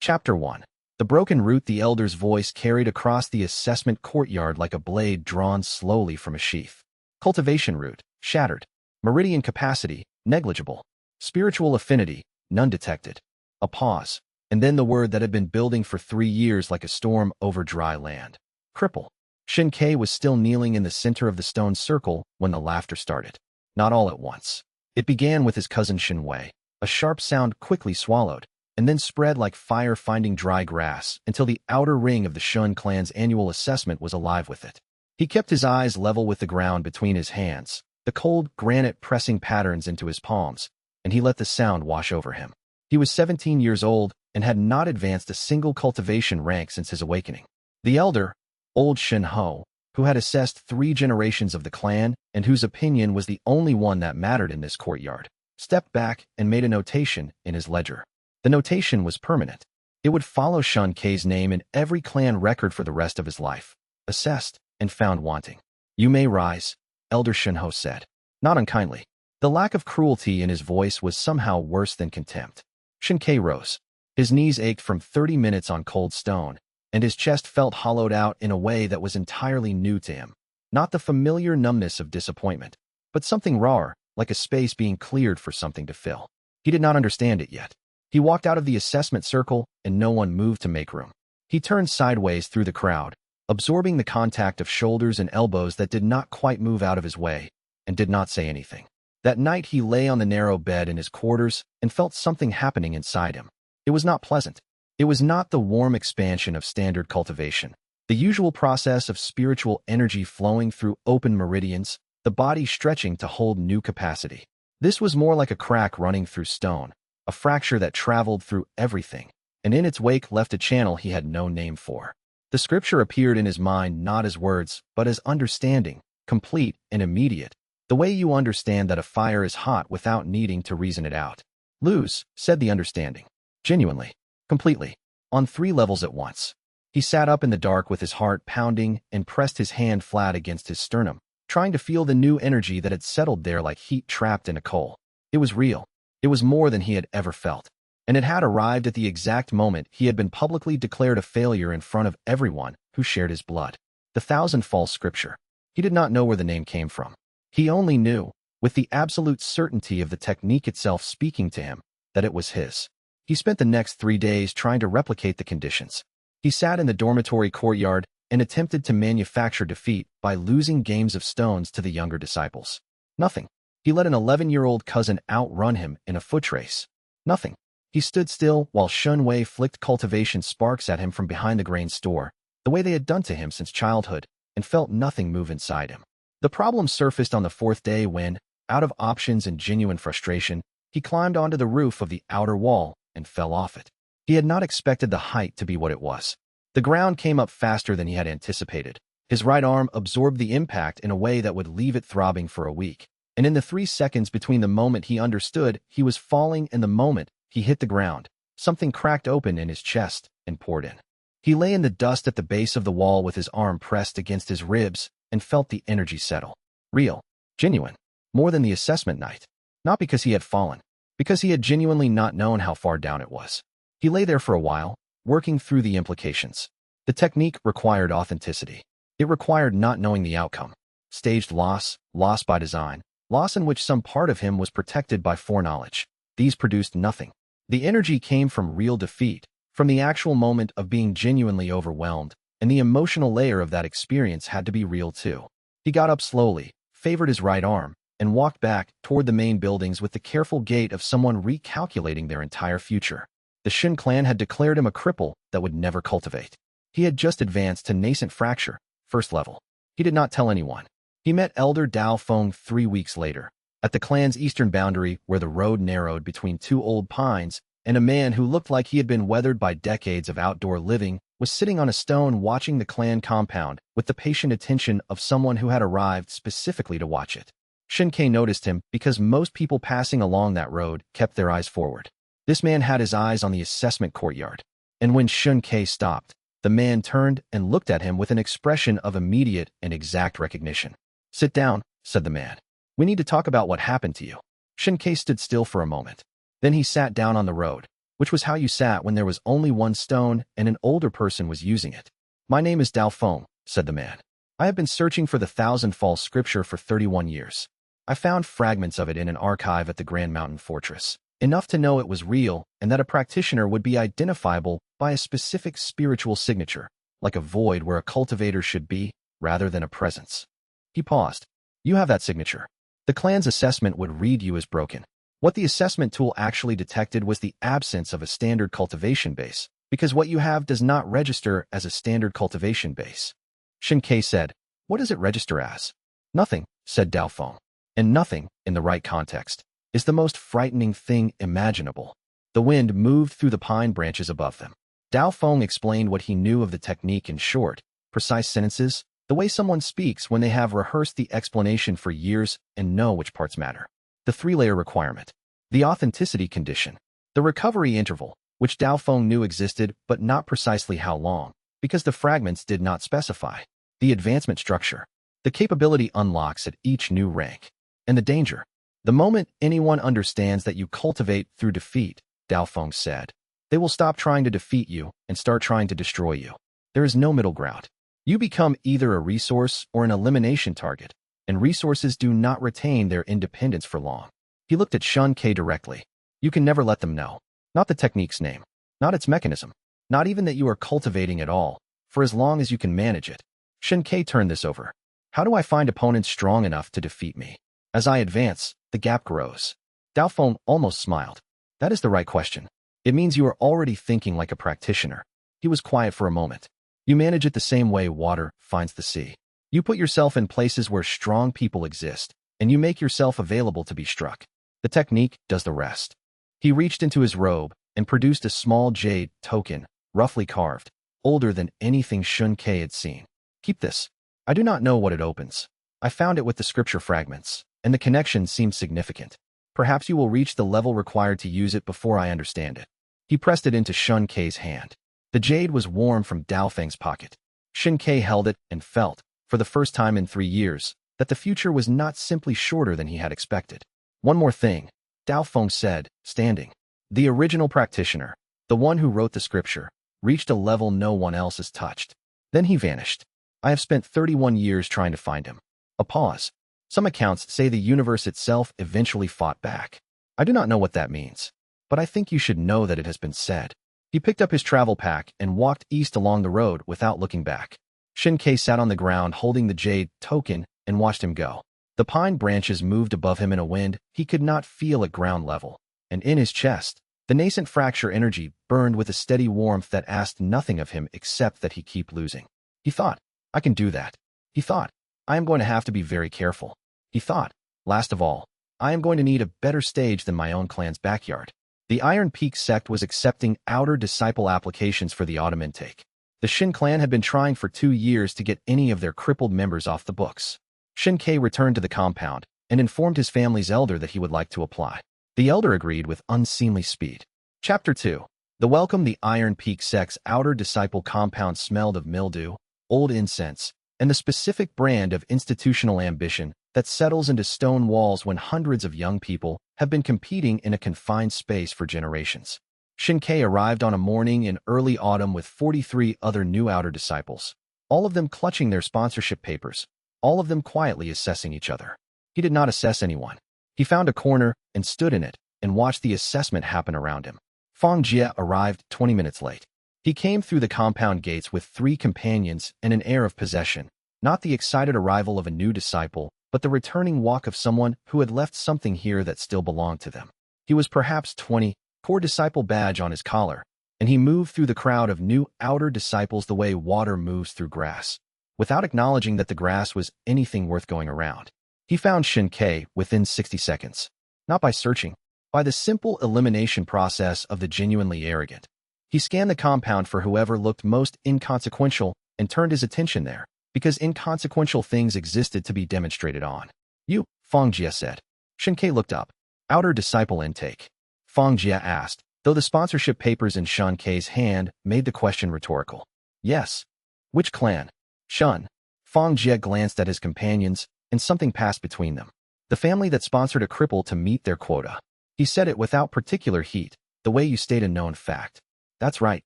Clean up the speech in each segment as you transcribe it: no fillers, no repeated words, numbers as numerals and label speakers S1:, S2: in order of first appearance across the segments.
S1: Chapter 1. The broken root. The elder's voice carried across the assessment courtyard like a blade drawn slowly from a sheath. Cultivation root, shattered. Meridian capacity, negligible. Spiritual affinity, none detected. A pause, and then the word that had been building for 3 years like a storm over dry land. Cripple. Xianxia was still kneeling in the center of the stone circle when the laughter started. Not all at once. It began with his cousin Xinwei. A sharp sound quickly swallowed, and then spread like fire finding dry grass until the outer ring of the Shun clan's annual assessment was alive with it. He kept his eyes level with the ground between his hands, the cold granite pressing patterns into his palms, and he let the sound wash over him. He was 17 years old and had not advanced a single cultivation rank since his awakening. The elder, old Shen Ho, who had assessed 3 generations of the clan and whose opinion was the only one that mattered in this courtyard, stepped back and made a notation in his ledger. The notation was permanent. It would follow Xianxia's name in every clan record for the rest of his life. Assessed and found wanting. "You may rise," Elder Shenho said. Not unkindly. The lack of cruelty in his voice was somehow worse than contempt. Xianxia rose. His knees ached from 30 minutes on cold stone, and his chest felt hollowed out in a way that was entirely new to him. Not the familiar numbness of disappointment, but something rawer, like a space being cleared for something to fill. He did not understand it yet. He walked out of the assessment circle, and no one moved to make room. He turned sideways through the crowd, absorbing the contact of shoulders and elbows that did not quite move out of his way, and did not say anything. That night he lay on the narrow bed in his quarters and felt something happening inside him. It was not pleasant. It was not the warm expansion of standard cultivation, the usual process of spiritual energy flowing through open meridians, the body stretching to hold new capacity. This was more like a crack running through stone, a fracture that traveled through everything, and in its wake left a channel he had no name for. The scripture appeared in his mind not as words, but as understanding, complete and immediate, the way you understand that a fire is hot without needing to reason it out. "Lose," said the understanding. Genuinely. Completely. On 3 levels at once. He sat up in the dark with his heart pounding and pressed his hand flat against his sternum, trying to feel the new energy that had settled there like heat trapped in a coal. It was real. It was more than he had ever felt. And it had arrived at the exact moment he had been publicly declared a failure in front of everyone who shared his blood. The thousand-fall scripture. He did not know where the name came from. He only knew, with the absolute certainty of the technique itself speaking to him, that it was his. He spent the next 3 days trying to replicate the conditions. He sat in the dormitory courtyard and attempted to manufacture defeat by losing games of stones to the younger disciples. Nothing. He let an 11-year-old cousin outrun him in a foot race. Nothing. He stood still while Xunwei flicked cultivation sparks at him from behind the grain store, the way they had done to him since childhood, and felt nothing move inside him. The problem surfaced on the 4th day when, out of options and genuine frustration, he climbed onto the roof of the outer wall and fell off it. He had not expected the height to be what it was. The ground came up faster than he had anticipated. His right arm absorbed the impact in a way that would leave it throbbing for a week. And in the 3 seconds between the moment he understood he was falling and the moment he hit the ground, something cracked open in his chest and poured in. He lay in the dust at the base of the wall with his arm pressed against his ribs and felt the energy settle. Real. Genuine. More than the assessment night. Not because he had fallen. Because he had genuinely not known how far down it was. He lay there for a while, working through the implications. The technique required authenticity. It required not knowing the outcome. Staged loss, loss by design, loss in which some part of him was protected by foreknowledge. These produced nothing. The energy came from real defeat, from the actual moment of being genuinely overwhelmed, and the emotional layer of that experience had to be real too. He got up slowly, favored his right arm, and walked back toward the main buildings with the careful gait of someone recalculating their entire future. The Shin clan had declared him a cripple that would never cultivate. He had just advanced to nascent fracture, 1st level. He did not tell anyone. He met Elder Dao Feng 3 weeks later, at the clan's eastern boundary where the road narrowed between 2 old pines, and a man who looked like he had been weathered by decades of outdoor living was sitting on a stone watching the clan compound with the patient attention of someone who had arrived specifically to watch it. Xianxia noticed him because most people passing along that road kept their eyes forward. This man had his eyes on the assessment courtyard, and when Xianxia stopped, the man turned and looked at him with an expression of immediate and exact recognition. "Sit down," said the man. "We need to talk about what happened to you." Xianxia stood still for a moment. Then he sat down on the road. which was how you sat when there was only one stone and an older person was using it. My name is Dao Feng, said the man. I have been searching for the Thousand Falls scripture for 31 years. I found fragments of it in an archive at the Grand Mountain Fortress, enough to know it was real and that a practitioner would be identifiable by a specific spiritual signature, like a void where a cultivator should be, rather than a presence. He paused. You have that signature. The clan's assessment would read you as broken. What the assessment tool actually detected was the absence of a standard cultivation base, because what you have does not register as a standard cultivation base. Xianxia said, what does it register as? Nothing, said Dao Feng. And nothing, in the right context, is the most frightening thing imaginable. The wind moved through the pine branches above them. Dao Feng explained what he knew of the technique in short, precise sentences, the way someone speaks when they have rehearsed the explanation for years and know which parts matter. The three-layer requirement. The authenticity condition. The recovery interval, which Dao Feng knew existed but not precisely how long, because the fragments did not specify. The advancement structure. The capability unlocks at each new rank. And the danger. The moment anyone understands that you cultivate through defeat, Dao Feng said, they will stop trying to defeat you and start trying to destroy you. There is no middle ground. You become either a resource or an elimination target, and resources do not retain their independence for long. He looked at Xianxia directly. You can never let them know. Not the technique's name, not its mechanism, not even that you are cultivating at all, for as long as you can manage it. Xianxia turned this over. How do I find opponents strong enough to defeat me? As I advance, the gap grows. Dao Feng almost smiled. That is the right question. It means you are already thinking like a practitioner. He was quiet for a moment. You manage it the same way water finds the sea. You put yourself in places where strong people exist, and you make yourself available to be struck. The technique does the rest. He reached into his robe and produced a small jade token, roughly carved, older than anything Xianxia had seen. Keep this. I do not know what it opens. I found it with the scripture fragments, and the connection seems significant. Perhaps you will reach the level required to use it before I understand it. He pressed it into Xianxia's hand. The jade was warm from Dao Feng's pocket. Xianxia held it and felt, for the first time in 3 years, that the future was not simply shorter than he had expected. One more thing, Dao Feng said, standing. The original practitioner, the one who wrote the scripture, reached a level no one else has touched. Then he vanished. I have spent 31 years trying to find him. A pause. Some accounts say the universe itself eventually fought back. I do not know what that means, but I think you should know that it has been said. He picked up his travel pack and walked east along the road without looking back. Xianxia sat on the ground holding the jade token and watched him go. The pine branches moved above him in a wind he could not feel at ground level, and in his chest, the nascent fracture energy burned with a steady warmth that asked nothing of him except that he keep losing. He thought, I can do that. He thought, I am going to have to be very careful. He thought, last of all, I am going to need a better stage than my own clan's backyard. The Iron Peak sect was accepting outer disciple applications for the autumn intake. The Xin clan had been trying for 2 years to get any of their crippled members off the books. Xianxia returned to the compound and informed his family's elder that he would like to apply. The elder agreed with unseemly speed. Chapter 2. The welcome. The Iron Peak sect's outer disciple compound smelled of mildew, old incense, and the specific brand of institutional ambition that settles into stone walls when hundreds of young people have been competing in a confined space for generations. Xianxia arrived on a morning in early autumn with 43 other new outer disciples, all of them clutching their sponsorship papers, all of them quietly assessing each other. He did not assess anyone. He found a corner and stood in it and watched the assessment happen around him. Feng Jie arrived 20 minutes late. He came through the compound gates with 3 companions and an air of possession, not the excited arrival of a new disciple, but the returning walk of someone who had left something here that still belonged to them. He was perhaps 20, core disciple badge on his collar, and he moved through the crowd of new outer disciples the way water moves through grass, without acknowledging that the grass was anything worth going around. He found Xianxia within 60 seconds, not by searching, by the simple elimination process of the genuinely arrogant. He scanned the compound for whoever looked most inconsequential and turned his attention there, because inconsequential things existed to be demonstrated on. You, Feng Jie said. Xianxia looked up. Outer disciple intake. Feng Jie asked, though the sponsorship papers in Xianxia's hand made the question rhetorical. Yes. Which clan? Shun. Feng Jie glanced at his companions, and something passed between them. The family that sponsored a cripple to meet their quota. He said it without particular heat, The way you state a known fact. That's right,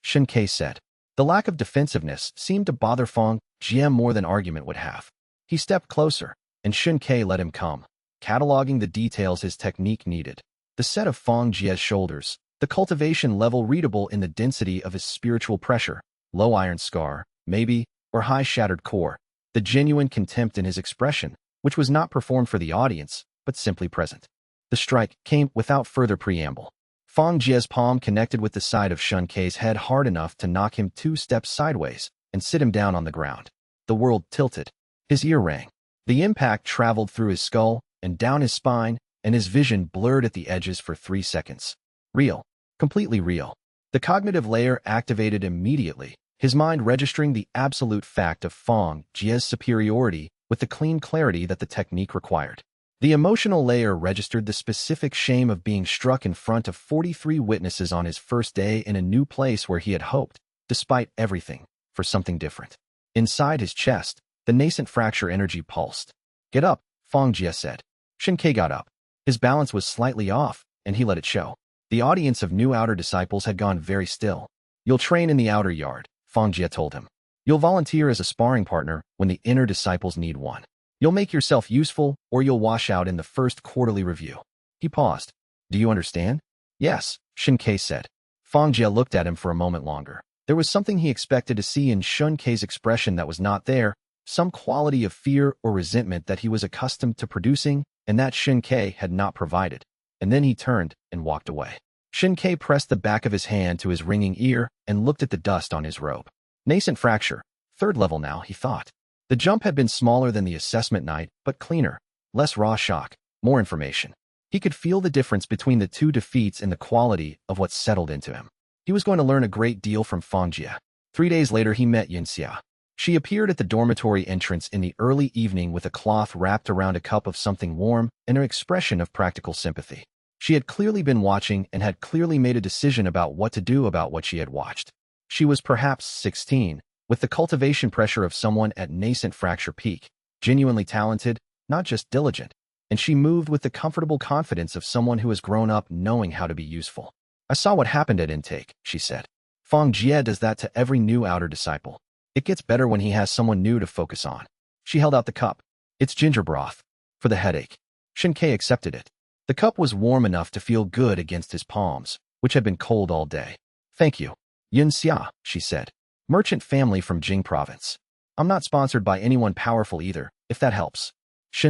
S1: Xianxia said. The lack of defensiveness seemed to bother Fang Jie more than argument would have. He stepped closer, and Xianxia let him come, cataloging the details his technique needed. The set of Fang Jie's shoulders, the cultivation level readable in the density of his spiritual pressure, low iron scar, maybe, or high shattered core, the genuine contempt in his expression, which was not performed for the audience, but simply present. The strike came without further preamble. Fang Jie's palm connected with the side of Xianxia's head hard enough to knock him 2 steps sideways and sit him down on the ground. The world tilted. His ear rang. The impact traveled through his skull and down his spine, and his vision blurred at the edges for 3 seconds. Real. Completely real. The cognitive layer activated immediately, his mind registering the absolute fact of Fang Jie's superiority with the clean clarity that the technique required. The emotional layer registered the specific shame of being struck in front of 43 witnesses on his first day in a new place where he had hoped, despite everything, for something different. Inside his chest, the nascent fracture energy pulsed. "Get up," Fang Jie said. Xianxia got up. His balance was slightly off, and he let it show. The audience of new outer disciples had gone very still. "You'll train in the outer yard," Fang Jie told him. "You'll volunteer as a sparring partner when the inner disciples need one. You'll make yourself useful, or you'll wash out in the first quarterly review." He paused. "Do you understand?" "Yes," Xianxia said. Fang Jie looked at him for a moment longer. There was something he expected to see in Xianxia's expression that was not there, some quality of fear or resentment that he was accustomed to producing and that Xianxia had not provided. And then he turned and walked away. Xianxia pressed the back of his hand to his ringing ear and looked at the dust on his robe. Nascent fracture. 3rd level now, he thought. The jump had been smaller than the assessment night, but cleaner. Less raw shock. More information. He could feel the difference between the 2 defeats in the quality of what settled into him. He was going to learn a great deal from Fang Jie. 3 days later he met xianxia. She appeared at the dormitory entrance in the early evening with a cloth wrapped around a cup of something warm and an expression of practical sympathy. She had clearly been watching and had clearly made a decision about what to do about what she had watched. She was perhaps 16, with the cultivation pressure of someone at nascent fracture peak, genuinely talented, not just diligent, and she moved with the comfortable confidence of someone who has grown up knowing how to be useful. "I saw what happened at intake," she said. "Fang Jie does that to every new outer disciple. It gets better when he has someone new to focus on." She held out the cup. "It's ginger broth. For the headache." Xianxia accepted it. The cup was warm enough to feel good against his palms, which had been cold all day. "Thank you." "Xianxia," she said. "Merchant family from Jing province. I'm not sponsored by anyone powerful either, if that helps."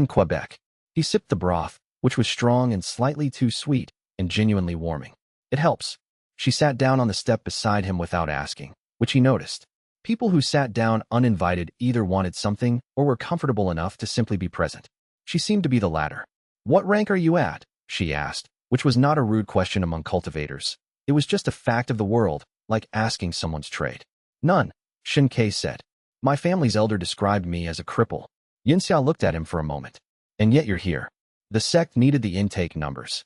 S1: Quebec. He sipped the broth, which was strong and slightly too sweet, and genuinely warming. "It helps." She sat down on the step beside him without asking, which he noticed. People who sat down uninvited either wanted something or were comfortable enough to simply be present. She seemed to be the latter. "What rank are you at?" she asked, which was not a rude question among cultivators. It was just a fact of the world, like asking someone's trade. "None," Xianxia said. "My family's elder described me as a cripple." Xianxia looked at him for a moment. "And yet you're here." The sect needed the intake numbers.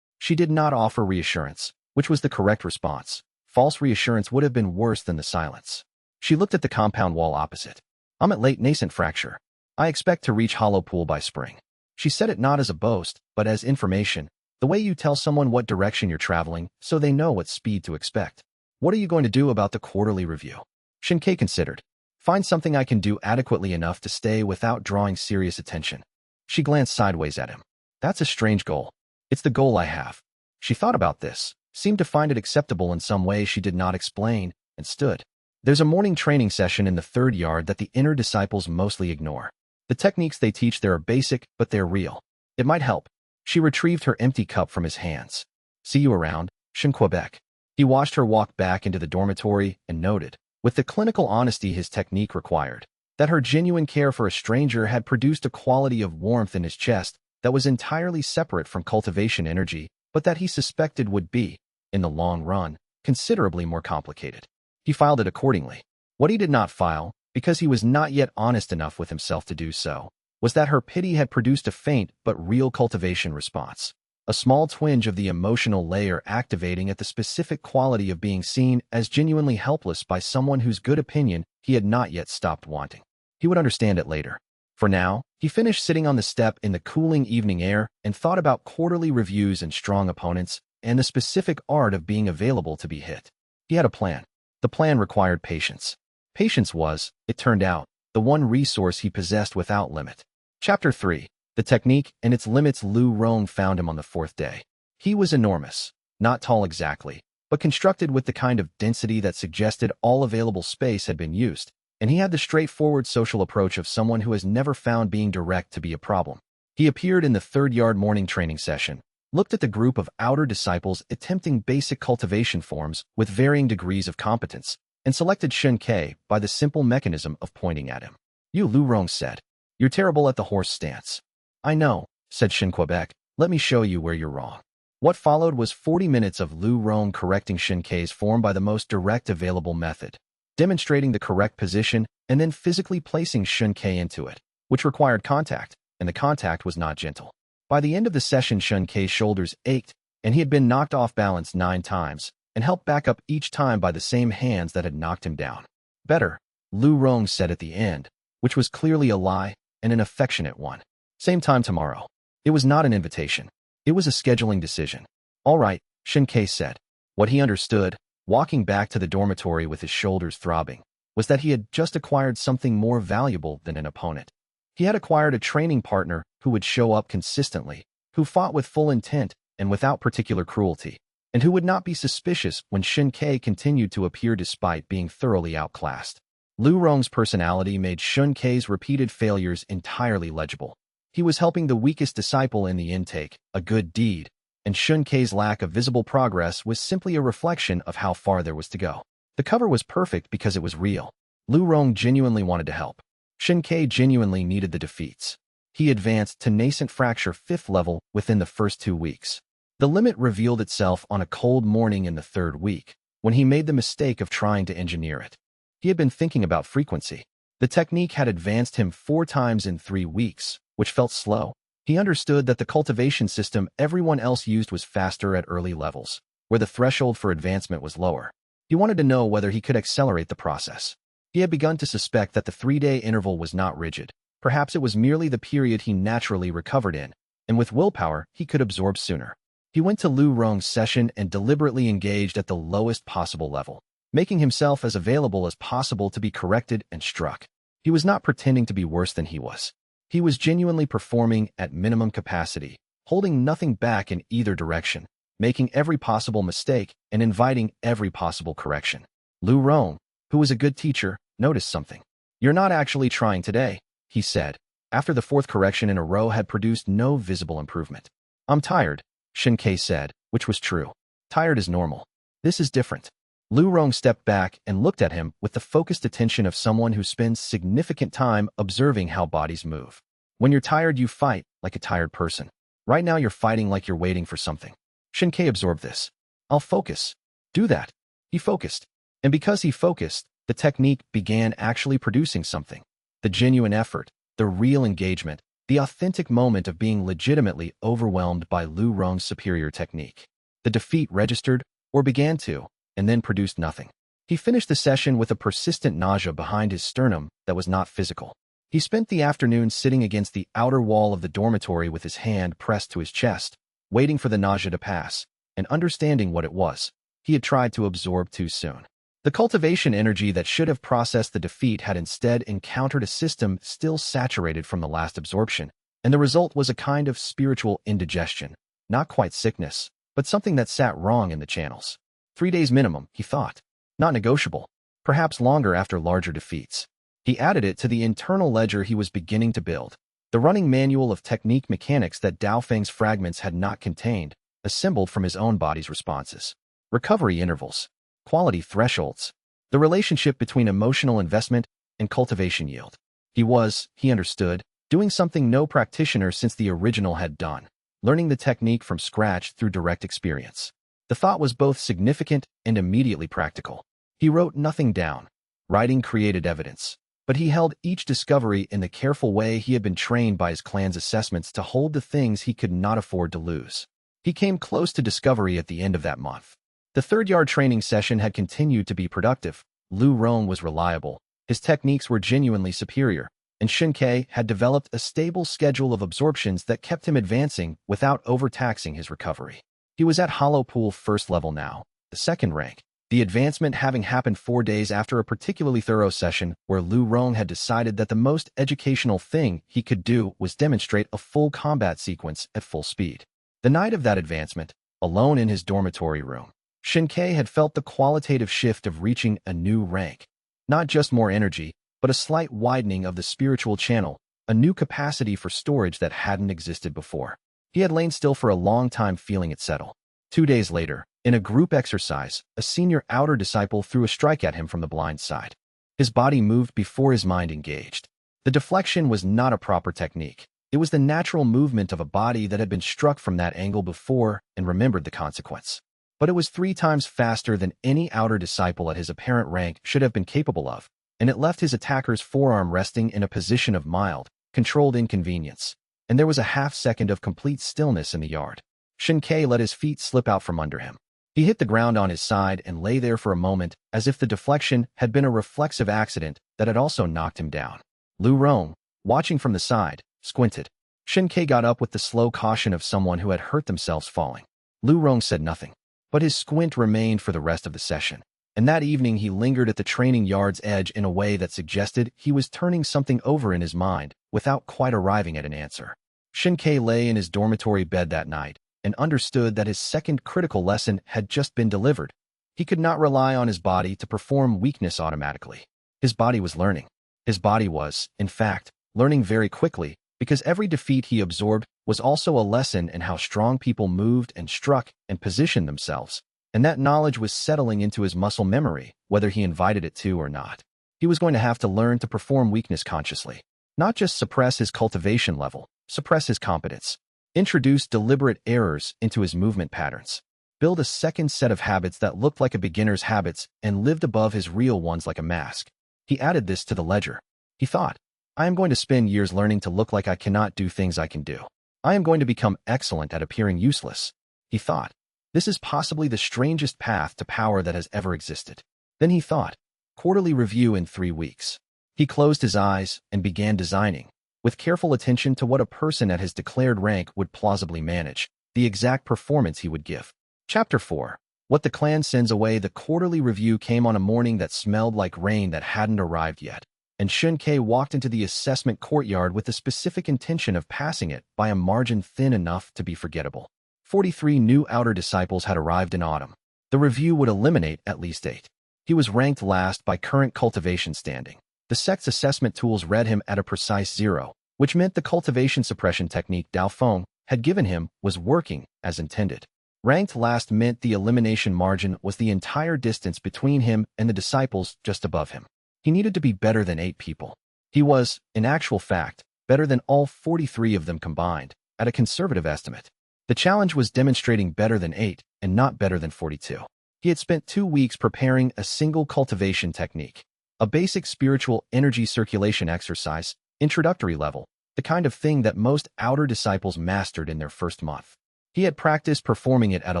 S1: She did not offer reassurance, which was the correct response. False reassurance would have been worse than the silence. She looked at the compound wall opposite. "I'm at late nascent fracture. I expect to reach Hollow Pool by spring." She said it not as a boast, but as information, the way you tell someone what direction you're traveling so they know what speed to expect. "What are you going to do about the quarterly review?" Xianxia considered. "Find something I can do adequately enough to stay without drawing serious attention." She glanced sideways at him. "That's a strange goal." "It's the goal I have." She thought about this, seemed to find it acceptable in some way she did not explain, and stood. "There's a morning training session in the 3rd yard that the inner disciples mostly ignore. The techniques they teach there are basic, but they're real. It might help." She retrieved her empty cup from his hands. "See you around, Quebec." He watched her walk back into the dormitory and noted, with the clinical honesty his technique required, that her genuine care for a stranger had produced a quality of warmth in his chest that was entirely separate from cultivation energy, but that he suspected would be, in the long run, considerably more complicated. He filed it accordingly. What he did not file, because he was not yet honest enough with himself to do so, was that her pity had produced a faint but real cultivation response. A small twinge of the emotional layer activating at the specific quality of being seen as genuinely helpless by someone whose good opinion he had not yet stopped wanting. He would understand it later. For now, he finished sitting on the step in the cooling evening air and thought about quarterly reviews and strong opponents, and the specific art of being available to be hit. He had a plan. The plan required patience. Patience was, it turned out, the one resource he possessed without limit. Chapter 3. The Technique and Its Limits. Lu Rong found him on the fourth day. He was enormous, not tall exactly, but constructed with the kind of density that suggested all available space had been used, and he had the straightforward social approach of someone who has never found being direct to be a problem. He appeared in the third-yard morning training session, looked at the group of outer disciples attempting basic cultivation forms with varying degrees of competence, and selected xianxia by the simple mechanism of pointing at him. "You," Lu Rong said. "You're terrible at the horse stance." "I know," said xianxia. "Let me show you where you're wrong." What followed was 40 minutes of Lu Rong correcting xianxia's form by the most direct available method, demonstrating the correct position and then physically placing xianxia into it, which required contact, and the contact was not gentle. By the end of the session, xianxia's shoulders ached, and he had been knocked off balance 9 times, and helped back up each time by the same hands that had knocked him down. "Better," Lu Rong said at the end, which was clearly a lie and an affectionate one. "Same time tomorrow." It was not an invitation. It was a scheduling decision. "All right," xianxia said. What he understood, walking back to the dormitory with his shoulders throbbing, was that he had just acquired something more valuable than an opponent. He had acquired a training partner who would show up consistently, who fought with full intent and without particular cruelty, and who would not be suspicious when xianxia continued to appear despite being thoroughly outclassed. Lu Rong's personality made xianxia's repeated failures entirely legible. He was helping the weakest disciple in the intake, a good deed, and xianxia's lack of visible progress was simply a reflection of how far there was to go. The cover was perfect because it was real. Lu Rong genuinely wanted to help. xianxia genuinely needed the defeats. He advanced to nascent fracture 5th level within the first 2 weeks. The limit revealed itself on a cold morning in the 3rd week, when he made the mistake of trying to engineer it. He had been thinking about frequency. The technique had advanced him 4 times in 3 weeks, which felt slow. He understood that the cultivation system everyone else used was faster at early levels, where the threshold for advancement was lower. He wanted to know whether he could accelerate the process. He had begun to suspect that the 3-day interval was not rigid. Perhaps it was merely the period he naturally recovered in, and with willpower, he could absorb sooner. He went to Lu Rong's session and deliberately engaged at the lowest possible level, making himself as available as possible to be corrected and struck. He was not pretending to be worse than he was. He was genuinely performing at minimum capacity, holding nothing back in either direction, making every possible mistake and inviting every possible correction. Lu Rong, who was a good teacher, noticed something. "You're not actually trying today," he said, after the 4th correction in a row had produced no visible improvement. "I'm tired," xianxia said, which was true. "Tired is normal. This is different." Lu Rong stepped back and looked at him with the focused attention of someone who spends significant time observing how bodies move. "When you're tired, you fight like a tired person. Right now, you're fighting like you're waiting for something." xianxia absorbed this. "I'll focus." "Do that." He focused. And because he focused, the technique began actually producing something. The genuine effort, the real engagement, the authentic moment of being legitimately overwhelmed by Lu Rong's superior technique. The defeat registered, or began to, and then produced nothing. He finished the session with a persistent nausea behind his sternum that was not physical. He spent the afternoon sitting against the outer wall of the dormitory with his hand pressed to his chest, waiting for the nausea to pass, and understanding what it was. He had tried to absorb too soon. The cultivation energy that should have processed the defeat had instead encountered a system still saturated from the last absorption, and the result was a kind of spiritual indigestion, not quite sickness, but something that sat wrong in the channels. 3 days minimum, he thought. Not negotiable. Perhaps longer after larger defeats. He added it to the internal ledger he was beginning to build. The running manual of technique mechanics that Daofeng's fragments had not contained, assembled from his own body's responses. Recovery intervals. Quality thresholds. The relationship between emotional investment and cultivation yield. He understood, doing something no practitioner since the original had done, learning the technique from scratch through direct experience. The thought was both significant and immediately practical. He wrote nothing down. Writing created evidence, but he held each discovery in the careful way he had been trained by his clan's assessments to hold the things he could not afford to lose. He came close to discovery at the end of that month. The 3rd-yard training session had continued to be productive. Lu Rong was reliable. His techniques were genuinely superior, and xianxia had developed a stable schedule of absorptions that kept him advancing without overtaxing his recovery. He He was at Hollow Pool first level now, the second rank, the advancement having happened 4 days after a particularly thorough session where Lu Rong had decided that the most educational thing he could do was demonstrate a full combat sequence at full speed. The night of that advancement, alone in his dormitory room, Xianxia had felt the qualitative shift of reaching a new rank. Not just more energy, but a slight widening of the spiritual channel, a new capacity for storage that hadn't existed before. He had lain still for a long time feeling it settle. 2 days later, in a group exercise, a senior outer disciple threw a strike at him from the blind side. His body moved before his mind engaged. The deflection was not a proper technique. It was the natural movement of a body that had been struck from that angle before and remembered the consequence. But it was 3 times faster than any outer disciple at his apparent rank should have been capable of, and it left his attacker's forearm resting in a position of mild, controlled inconvenience. And there was a half-second of complete stillness in the yard. Xianxia let his feet slip out from under him. He hit the ground on his side and lay there for a moment as if the deflection had been a reflexive accident that had also knocked him down. Lu Rong, watching from the side, squinted. Xianxia got up with the slow caution of someone who had hurt themselves falling. Lu Rong said nothing, but his squint remained for the rest of the session. And that evening he lingered at the training yard's edge in a way that suggested he was turning something over in his mind without quite arriving at an answer. Xianxia lay in his dormitory bed that night and understood that his second critical lesson had just been delivered. He could not rely on his body to perform weakness automatically. His body was learning. His body was, in fact, learning very quickly because every defeat he absorbed was also a lesson in how strong people moved and struck and positioned themselves, and that knowledge was settling into his muscle memory, whether he invited it to or not. He was going to have to learn to perform weakness consciously, not just suppress his cultivation level, suppress his competence, introduce deliberate errors into his movement patterns, build a second set of habits that looked like a beginner's habits and lived above his real ones like a mask. He added this to the ledger. He thought, I am going to spend years learning to look like I cannot do things I can do. I am going to become excellent at appearing useless. He thought, this is possibly the strangest path to power that has ever existed. Then he thought, quarterly review in 3 weeks. He closed his eyes and began designing, with careful attention to what a person at his declared rank would plausibly manage, the exact performance he would give. Chapter 4. What the clan sends away. The quarterly review came on a morning that smelled like rain that hadn't arrived yet, and Xianxia walked into the assessment courtyard with the specific intention of passing it by a margin thin enough to be forgettable. 43 new outer disciples had arrived in autumn. The review would eliminate at least 8. He was ranked last by current cultivation standing. The sect's assessment tools read him at a precise 0, which meant the cultivation suppression technique Dao Feng had given him was working as intended. Ranked last meant the elimination margin was the entire distance between him and the disciples just above him. He needed to be better than 8 people. He was, in actual fact, better than all 43 of them combined, at a conservative estimate. The challenge was demonstrating better than 8 and not better than 42. He had spent 2 weeks preparing a single cultivation technique, a basic spiritual energy circulation exercise, introductory level, the kind of thing that most outer disciples mastered in their first month. He had practiced performing it at a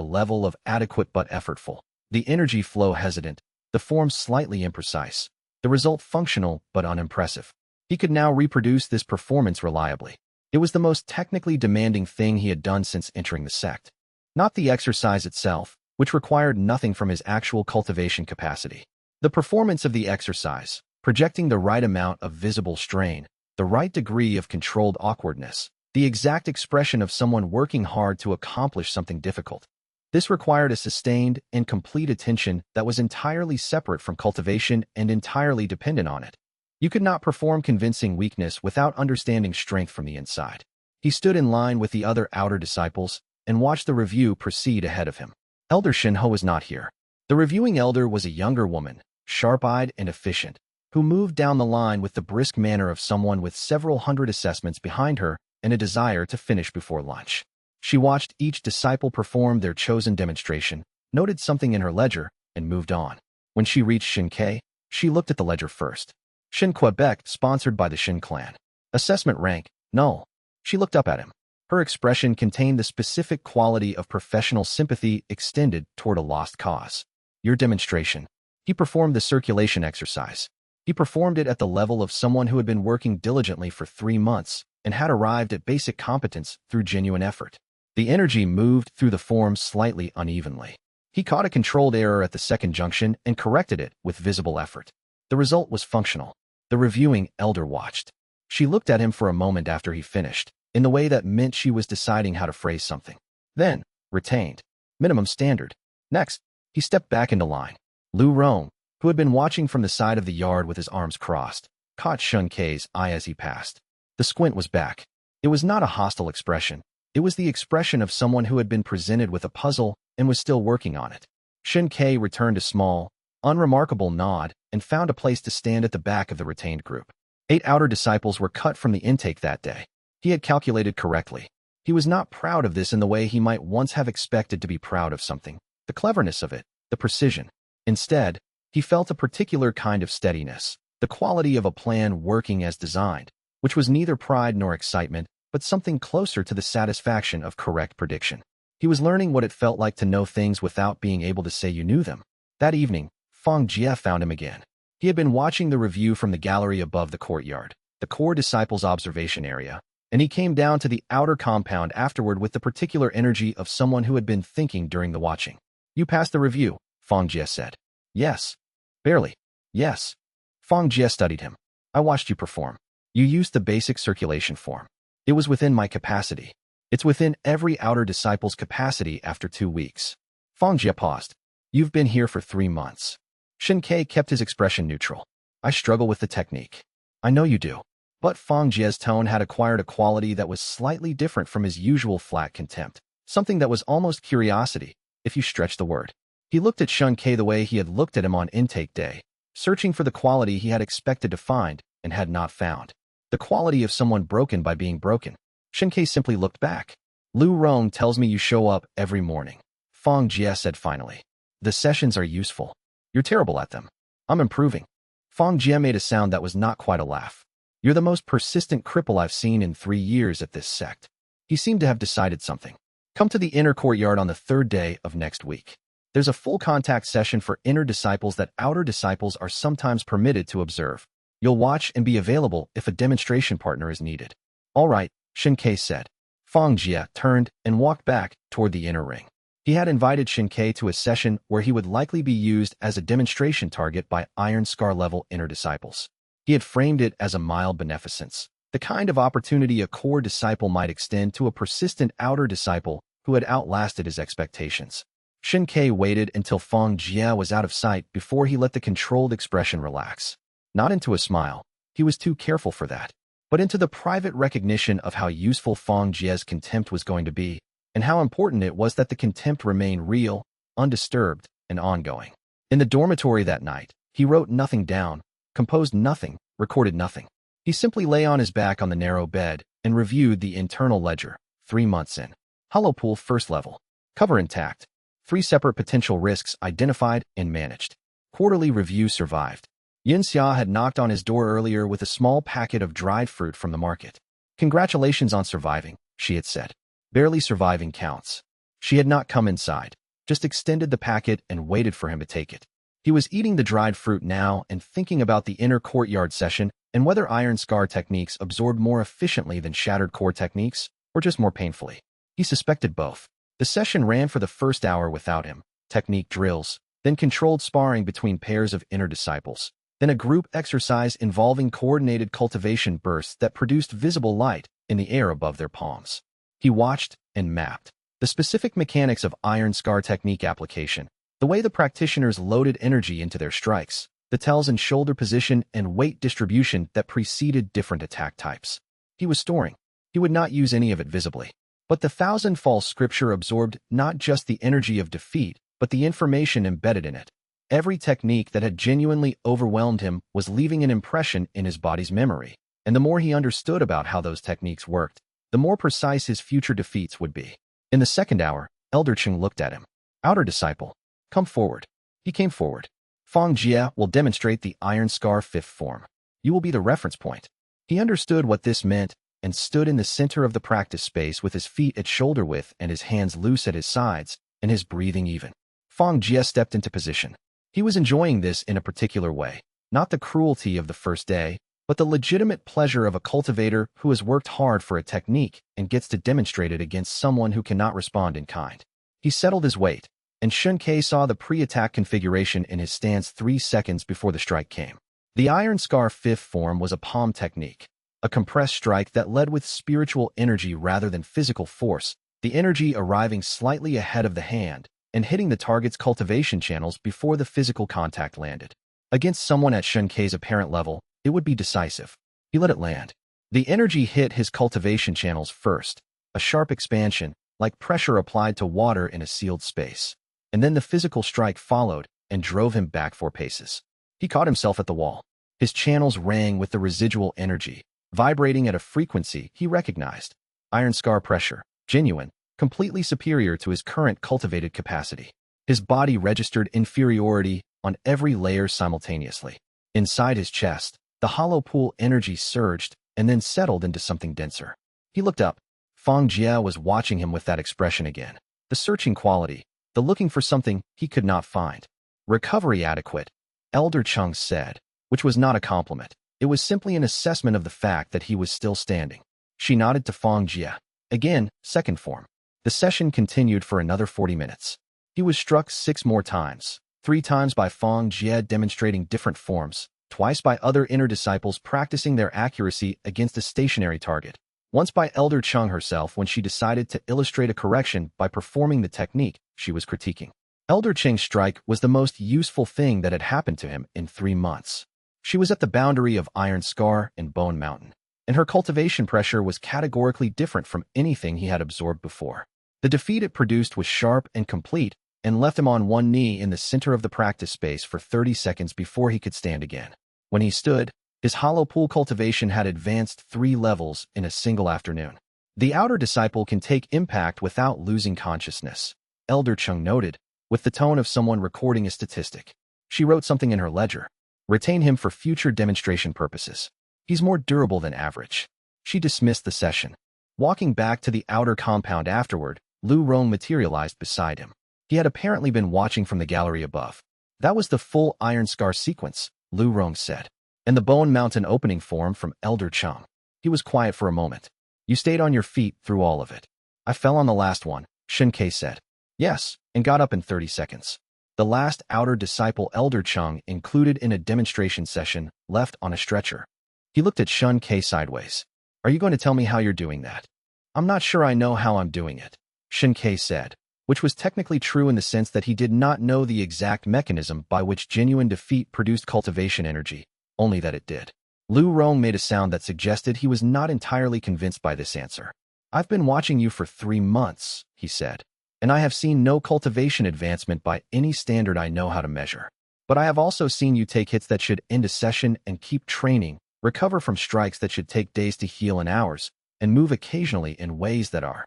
S1: level of adequate but effortful, the energy flow hesitant, the form slightly imprecise, the result functional but unimpressive. He could now reproduce this performance reliably. It was the most technically demanding thing he had done since entering the sect. Not the exercise itself, which required nothing from his actual cultivation capacity. The performance of the exercise, projecting the right amount of visible strain, the right degree of controlled awkwardness, the exact expression of someone working hard to accomplish something difficult. This required a sustained and complete attention that was entirely separate from cultivation and entirely dependent on it. You could not perform convincing weakness without understanding strength from the inside. He stood in line with the other outer disciples and watched the review proceed ahead of him. Elder Shinho was not here. The reviewing elder was a younger woman, sharp-eyed and efficient, who moved down the line with the brisk manner of someone with several hundred assessments behind her and a desire to finish before lunch. She watched each disciple perform their chosen demonstration, noted something in her ledger, and moved on. When she reached Xianxia, she looked at the ledger first. Shin Quebec, sponsored by the Shin clan. Assessment rank, null. She looked up at him. Her expression contained the specific quality of professional sympathy extended toward a lost cause. Your demonstration. He performed the circulation exercise. He performed it at the level of someone who had been working diligently for 3 months and had arrived at basic competence through genuine effort. The energy moved through the form slightly unevenly. He caught a controlled error at the second junction and corrected it with visible effort. The result was functional. The reviewing elder watched. She looked at him for a moment after he finished, in the way that meant she was deciding how to phrase something. Then, retained. Minimum standard. Next, he stepped back into line. Lu Rong, who had been watching from the side of the yard with his arms crossed, caught xianxia's eye as he passed. The squint was back. It was not a hostile expression. It was the expression of someone who had been presented with a puzzle and was still working on it. Xianxia returned a small, unremarkable nod and found a place to stand at the back of the retained group. 8 outer disciples were cut from the intake that day. He had calculated correctly. He was not proud of this in the way he might once have expected to be proud of something, the cleverness of it, the precision. Instead, he felt a particular kind of steadiness, the quality of a plan working as designed, which was neither pride nor excitement, but something closer to the satisfaction of correct prediction. He was learning what it felt like to know things without being able to say you knew them. That evening, Feng Jie found him again. He had been watching the review from the gallery above the courtyard, the core disciples' observation area, and he came down to the outer compound afterward with the particular energy of someone who had been thinking during the watching. You passed the review, Feng Jie said. Yes. Barely. Yes. Feng Jie studied him. I watched you perform. You used the basic circulation form. It was within my capacity. It's within every outer disciple's capacity after 2 weeks. Feng Jie paused. You've been here for 3 months. Xianxia kept his expression neutral. I struggle with the technique. I know you do. But Feng Jie's tone had acquired a quality that was slightly different from his usual flat contempt, something that was almost curiosity, if you stretch the word. He looked at Xianxia the way he had looked at him on intake day, searching for the quality he had expected to find and had not found. The quality of someone broken by being broken. Xianxia simply looked back. Lu Rong tells me you show up every morning. Feng Jie said finally. The sessions are useful. You're terrible at them. I'm improving. Feng Jie made a sound that was not quite a laugh. You're the most persistent cripple I've seen in 3 years at this sect. He seemed to have decided something. Come to the inner courtyard on the 3rd day of next week. There's a full contact session for inner disciples that outer disciples are sometimes permitted to observe. You'll watch and be available if a demonstration partner is needed. All right, Xianxia said. Feng Jie turned and walked back toward the inner ring. He had invited Xianxia to a session where he would likely be used as a demonstration target by Iron Scar level inner disciples. He had framed it as a mild beneficence, the kind of opportunity a core disciple might extend to a persistent outer disciple who had outlasted his expectations. Xianxia waited until Feng Jie was out of sight before he let the controlled expression relax. Not into a smile, he was too careful for that, but into the private recognition of how useful Feng Jie's contempt was going to be, and how important it was that the contempt remain real, undisturbed, and ongoing. In the dormitory that night, he wrote nothing down, composed nothing, recorded nothing. He simply lay on his back on the narrow bed and reviewed the internal ledger. 3 months in. Hollow pool 1st level. Cover intact. 3 separate potential risks identified and managed. Quarterly review survived. Xianxia had knocked on his door earlier with a small packet of dried fruit from the market. Congratulations on surviving, she had said. Barely surviving counts. She had not come inside, just extended the packet and waited for him to take it. He was eating the dried fruit now and thinking about the inner courtyard session and whether Iron Scar techniques absorbed more efficiently than Shattered Core techniques, or just more painfully. He suspected both. The session ran for the first hour without him, technique drills, then controlled sparring between pairs of inner disciples, then a group exercise involving coordinated cultivation bursts that produced visible light in the air above their palms. He watched and mapped the specific mechanics of Iron Scar technique application, the way the practitioners loaded energy into their strikes, the tells and shoulder position and weight distribution that preceded different attack types. He was storing. He would not use any of it visibly. But the thousand-fall scripture absorbed not just the energy of defeat, but the information embedded in it. Every technique that had genuinely overwhelmed him was leaving an impression in his body's memory, and the more he understood about how those techniques worked, the more precise his future defeats would be. In the 2nd hour, Elder Cheng looked at him. Outer disciple, come forward. He came forward. Feng Jie will demonstrate the Iron Scar 5th form. You will be the reference point. He understood what this meant and stood in the center of the practice space with his feet at shoulder width and his hands loose at his sides and his breathing even. Feng Jie stepped into position. He was enjoying this in a particular way, not the cruelty of the first day, but the legitimate pleasure of a cultivator who has worked hard for a technique and gets to demonstrate it against someone who cannot respond in kind. He settled his weight, and xianxia saw the pre-attack configuration in his stance 3 seconds before the strike came. The Iron Scar fifth form was a palm technique, a compressed strike that led with spiritual energy rather than physical force, the energy arriving slightly ahead of the hand and hitting the target's cultivation channels before the physical contact landed. Against someone at xianxia's apparent level, it would be decisive. He let it land. The energy hit his cultivation channels first, a sharp expansion, like pressure applied to water in a sealed space. And then the physical strike followed and drove him back 4 paces. He caught himself at the wall. His channels rang with the residual energy, vibrating at a frequency he recognized. Iron Scar pressure, genuine, completely superior to his current cultivated capacity. His body registered inferiority on every layer simultaneously. Inside his chest, the hollow pool energy surged and then settled into something denser. He looked up. Fang Jia was watching him with that expression again. The searching quality, the looking for something he could not find. Recovery adequate, Elder Chung said, which was not a compliment. It was simply an assessment of the fact that he was still standing. She nodded to Fang Jia. Again, second form. The session continued for another 40 minutes. He was struck 6 more times, 3 times by Fang Jia demonstrating different forms, twice by other inner disciples practicing their accuracy against a stationary target, once by Elder Chung herself when she decided to illustrate a correction by performing the technique she was critiquing. Elder Cheng's strike was the most useful thing that had happened to him in 3 months. She was at the boundary of Iron Scar and Bone Mountain, and her cultivation pressure was categorically different from anything he had absorbed before. The defeat it produced was sharp and complete and left him on one knee in the center of the practice space for 30 seconds before he could stand again. When he stood, his hollow pool cultivation had advanced 3 levels in a single afternoon. The outer disciple can take impact without losing consciousness, Elder Chung noted, with the tone of someone recording a statistic. She wrote something in her ledger. Retain him for future demonstration purposes. He's more durable than average. She dismissed the session. Walking back to the outer compound afterward, Lu Rong materialized beside him. He had apparently been watching from the gallery above. That was the full Iron Scar sequence, Lu Rong said. And the Bone Mountain opening form from Elder Chung. He was quiet for a moment. You stayed on your feet through all of it. I fell on the last one, xianxia said. Yes, and got up in 30 seconds. The last outer disciple Elder Chung included in a demonstration session left on a stretcher. He looked at xianxia sideways. Are you going to tell me how you're doing that? I'm not sure I know how I'm doing it, xianxia said, which was technically true in the sense that he did not know the exact mechanism by which genuine defeat produced cultivation energy, only that it did. Lu Rong made a sound that suggested he was not entirely convinced by this answer. I've been watching you for 3 months, he said, and I have seen no cultivation advancement by any standard I know how to measure. But I have also seen you take hits that should end a session and keep training, recover from strikes that should take days to heal in hours, and move occasionally in ways that are.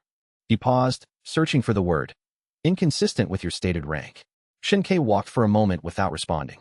S1: He paused, searching for the word. Inconsistent with your stated rank. xianxia walked for a moment without responding.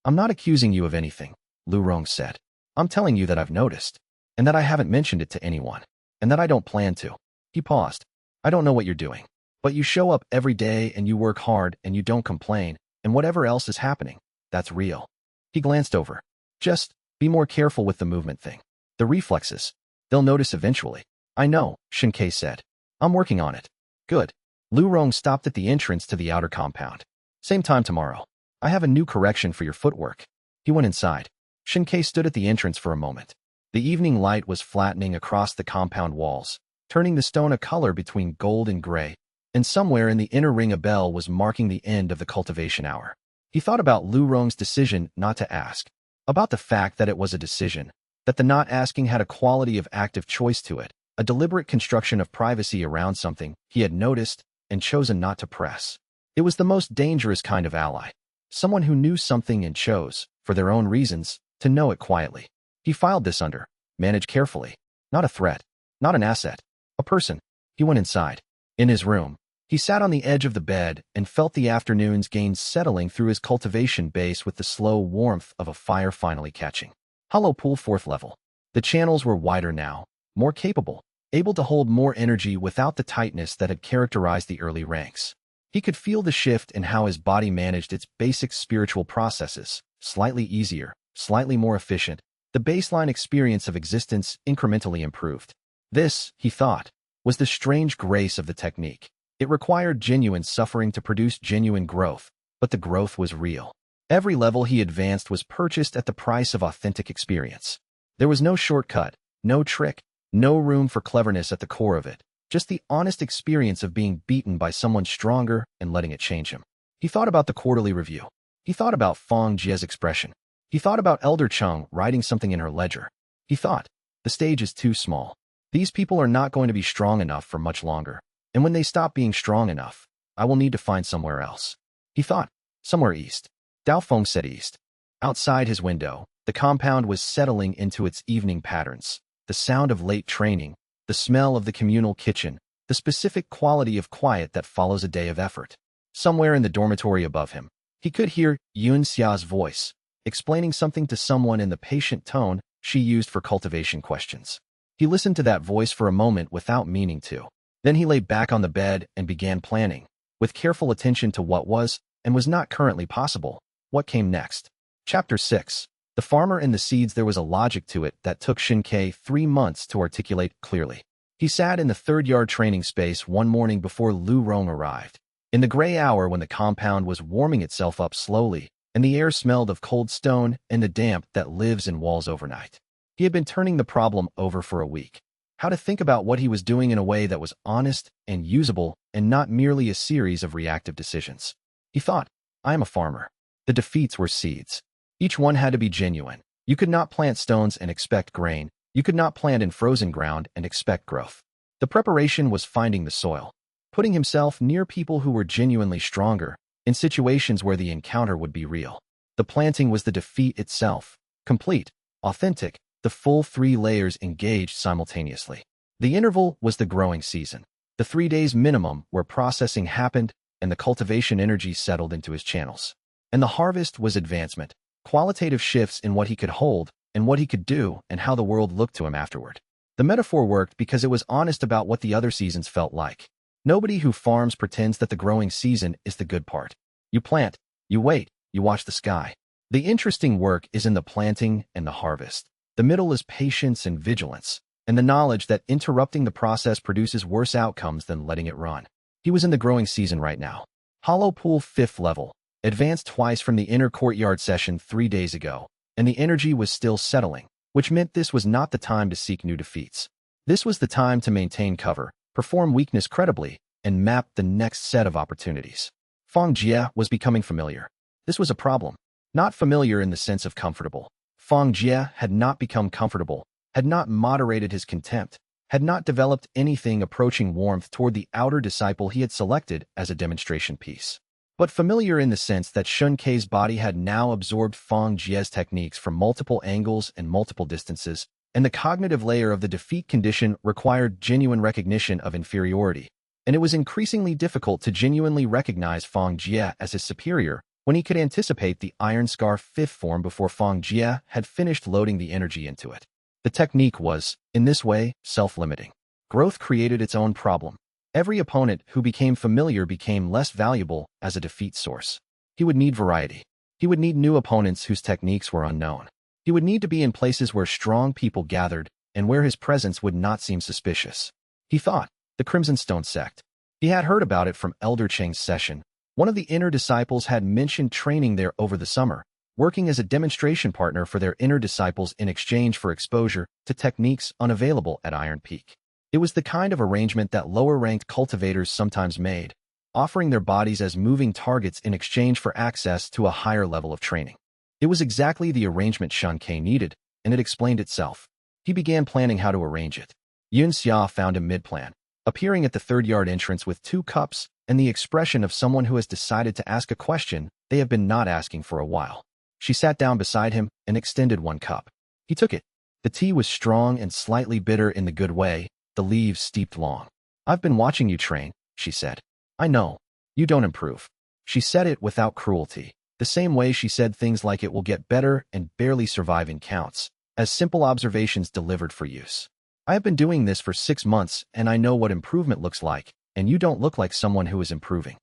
S1: I'm not accusing you of anything, Lu Rong said. I'm telling you that I've noticed, and that I haven't mentioned it to anyone, and that I don't plan to. He paused. I don't know what you're doing, but you show up every day and you work hard and you don't complain, and whatever else is happening, that's real. He glanced over. Just be more careful with the movement thing. The reflexes. They'll notice eventually. I know, xianxia said. I'm working on it. Good. Lu Rong stopped at the entrance to the outer compound. Same time tomorrow. I have a new correction for your footwork. He went inside. xianxia stood at the entrance for a moment. The evening light was flattening across the compound walls, turning the stone a color between gold and gray, and somewhere in the inner ring a bell was marking the end of the cultivation hour. He thought about Lu Rong's decision not to ask, about the fact that it was a decision, that the not asking had a quality of active choice to it, a deliberate construction of privacy around something he had noticed and chosen not to press. It was the most dangerous kind of ally, someone who knew something and chose, for their own reasons, to know it quietly. He filed this under, manage carefully, not a threat, not an asset, a person. He went inside. In his room, he sat on the edge of the bed and felt the afternoon's gains settling through his cultivation base with the slow warmth of a fire finally catching. Hollow pool 4th level. The channels were wider now, more capable, able to hold more energy without the tightness that had characterized the early ranks. He could feel the shift in how his body managed its basic spiritual processes, slightly easier, slightly more efficient, The baseline experience of existence incrementally improved. This, he thought, was the strange grace of the technique. It required genuine suffering to produce genuine growth, but the growth was real. Every level he advanced was purchased at the price of authentic experience. There was no shortcut, no trick, no room for cleverness at the core of it, just the honest experience of being beaten by someone stronger and letting it change him. He thought about the quarterly review. He thought about Feng Jie's expression. He thought about Elder Cheng writing something in her ledger. He thought, the stage is too small. These people are not going to be strong enough for much longer. And when they stop being strong enough, I will need to find somewhere else. He thought, somewhere east. Dao Feng said east. Outside his window, the compound was settling into its evening patterns. The sound of late training, the smell of the communal kitchen, the specific quality of quiet that follows a day of effort. Somewhere in the dormitory above him, he could hear Xianxia's voice, explaining something to someone in the patient tone she used for cultivation questions. He listened to that voice for a moment without meaning to. Then he lay back on the bed and began planning, with careful attention to what was and was not currently possible. What came next? Chapter 6. The Farmer and the Seeds. There was a logic to it that took Xianxia 3 months to articulate clearly. He sat in the third-yard training space one morning before Lu Rong arrived. In the gray hour when the compound was warming itself up slowly, and the air smelled of cold stone and the damp that lives in walls overnight. He had been turning the problem over for a week. How to think about what he was doing in a way that was honest and usable and not merely a series of reactive decisions. He thought, I am a farmer. The defeats were seeds. Each one had to be genuine. You could not plant stones and expect grain. You could not plant in frozen ground and expect growth. The preparation was finding the soil, putting himself near people who were genuinely stronger, in situations where the encounter would be real. The planting was the defeat itself, complete, authentic, the full 3 layers engaged simultaneously. The interval was the growing season, the 3 days minimum where processing happened and the cultivation energy settled into his channels. And the harvest was advancement, qualitative shifts in what he could hold and what he could do and how the world looked to him afterward. The metaphor worked because it was honest about what the other seasons felt like. Nobody who farms pretends that the growing season is the good part. You plant, you wait, you watch the sky. The interesting work is in the planting and the harvest. The middle is patience and vigilance, and the knowledge that interrupting the process produces worse outcomes than letting it run. He was in the growing season right now. Hollow Pool 5th level, advanced twice from the inner courtyard session 3 days ago, and the energy was still settling, which meant this was not the time to seek new defeats. This was the time to maintain cover, perform weakness credibly, and map the next set of opportunities. Feng Jie was becoming familiar. This was a problem. Not familiar in the sense of comfortable. Feng Jie had not become comfortable, had not moderated his contempt, had not developed anything approaching warmth toward the outer disciple he had selected as a demonstration piece. But familiar in the sense that Xianxia's body had now absorbed Feng Jie's techniques from multiple angles and multiple distances, and the cognitive layer of the defeat condition required genuine recognition of inferiority, and it was increasingly difficult to genuinely recognize Feng Jie as his superior when he could anticipate the Iron Scar 5th form before Feng Jie had finished loading the energy into it. The technique was, in this way, self-limiting. Growth created its own problem. Every opponent who became familiar became less valuable as a defeat source. He would need variety. He would need new opponents whose techniques were unknown. He would need to be in places where strong people gathered and where his presence would not seem suspicious. He thought, the Crimson Stone sect. He had heard about it from Elder Cheng's session. One of the inner disciples had mentioned training there over the summer, working as a demonstration partner for their inner disciples in exchange for exposure to techniques unavailable at Iron Peak. It was the kind of arrangement that lower-ranked cultivators sometimes made, offering their bodies as moving targets in exchange for access to a higher level of training. It was exactly the arrangement Xianxia needed, and it explained itself. He began planning how to arrange it. Xianxia found him mid-plan, appearing at the third-yard entrance with 2 cups and the expression of someone who has decided to ask a question they have been not asking for a while. She sat down beside him and extended 1 cup. He took it. The tea was strong and slightly bitter in the good way, the leaves steeped long. I've been watching you train, she said. I know. You don't improve. She said it without cruelty, the same way she said things like it will get better and barely survive in counts, as simple observations delivered for use. I have been doing this for 6 months and I know what improvement looks like, and you don't look like someone who is improving.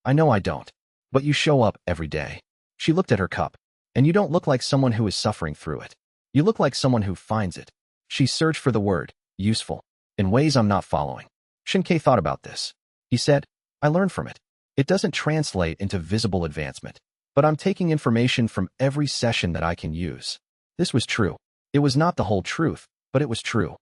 S1: I know I don't. But you show up every day. She looked at her cup. And you don't look like someone who is suffering through it. You look like someone who finds it. She searched for the word, useful, in ways I'm not following. Xianxia thought about this. He said, I learned from it. It doesn't translate into visible advancement, but I'm taking information from every session that I can use. This was true. It was not the whole truth, but it was true.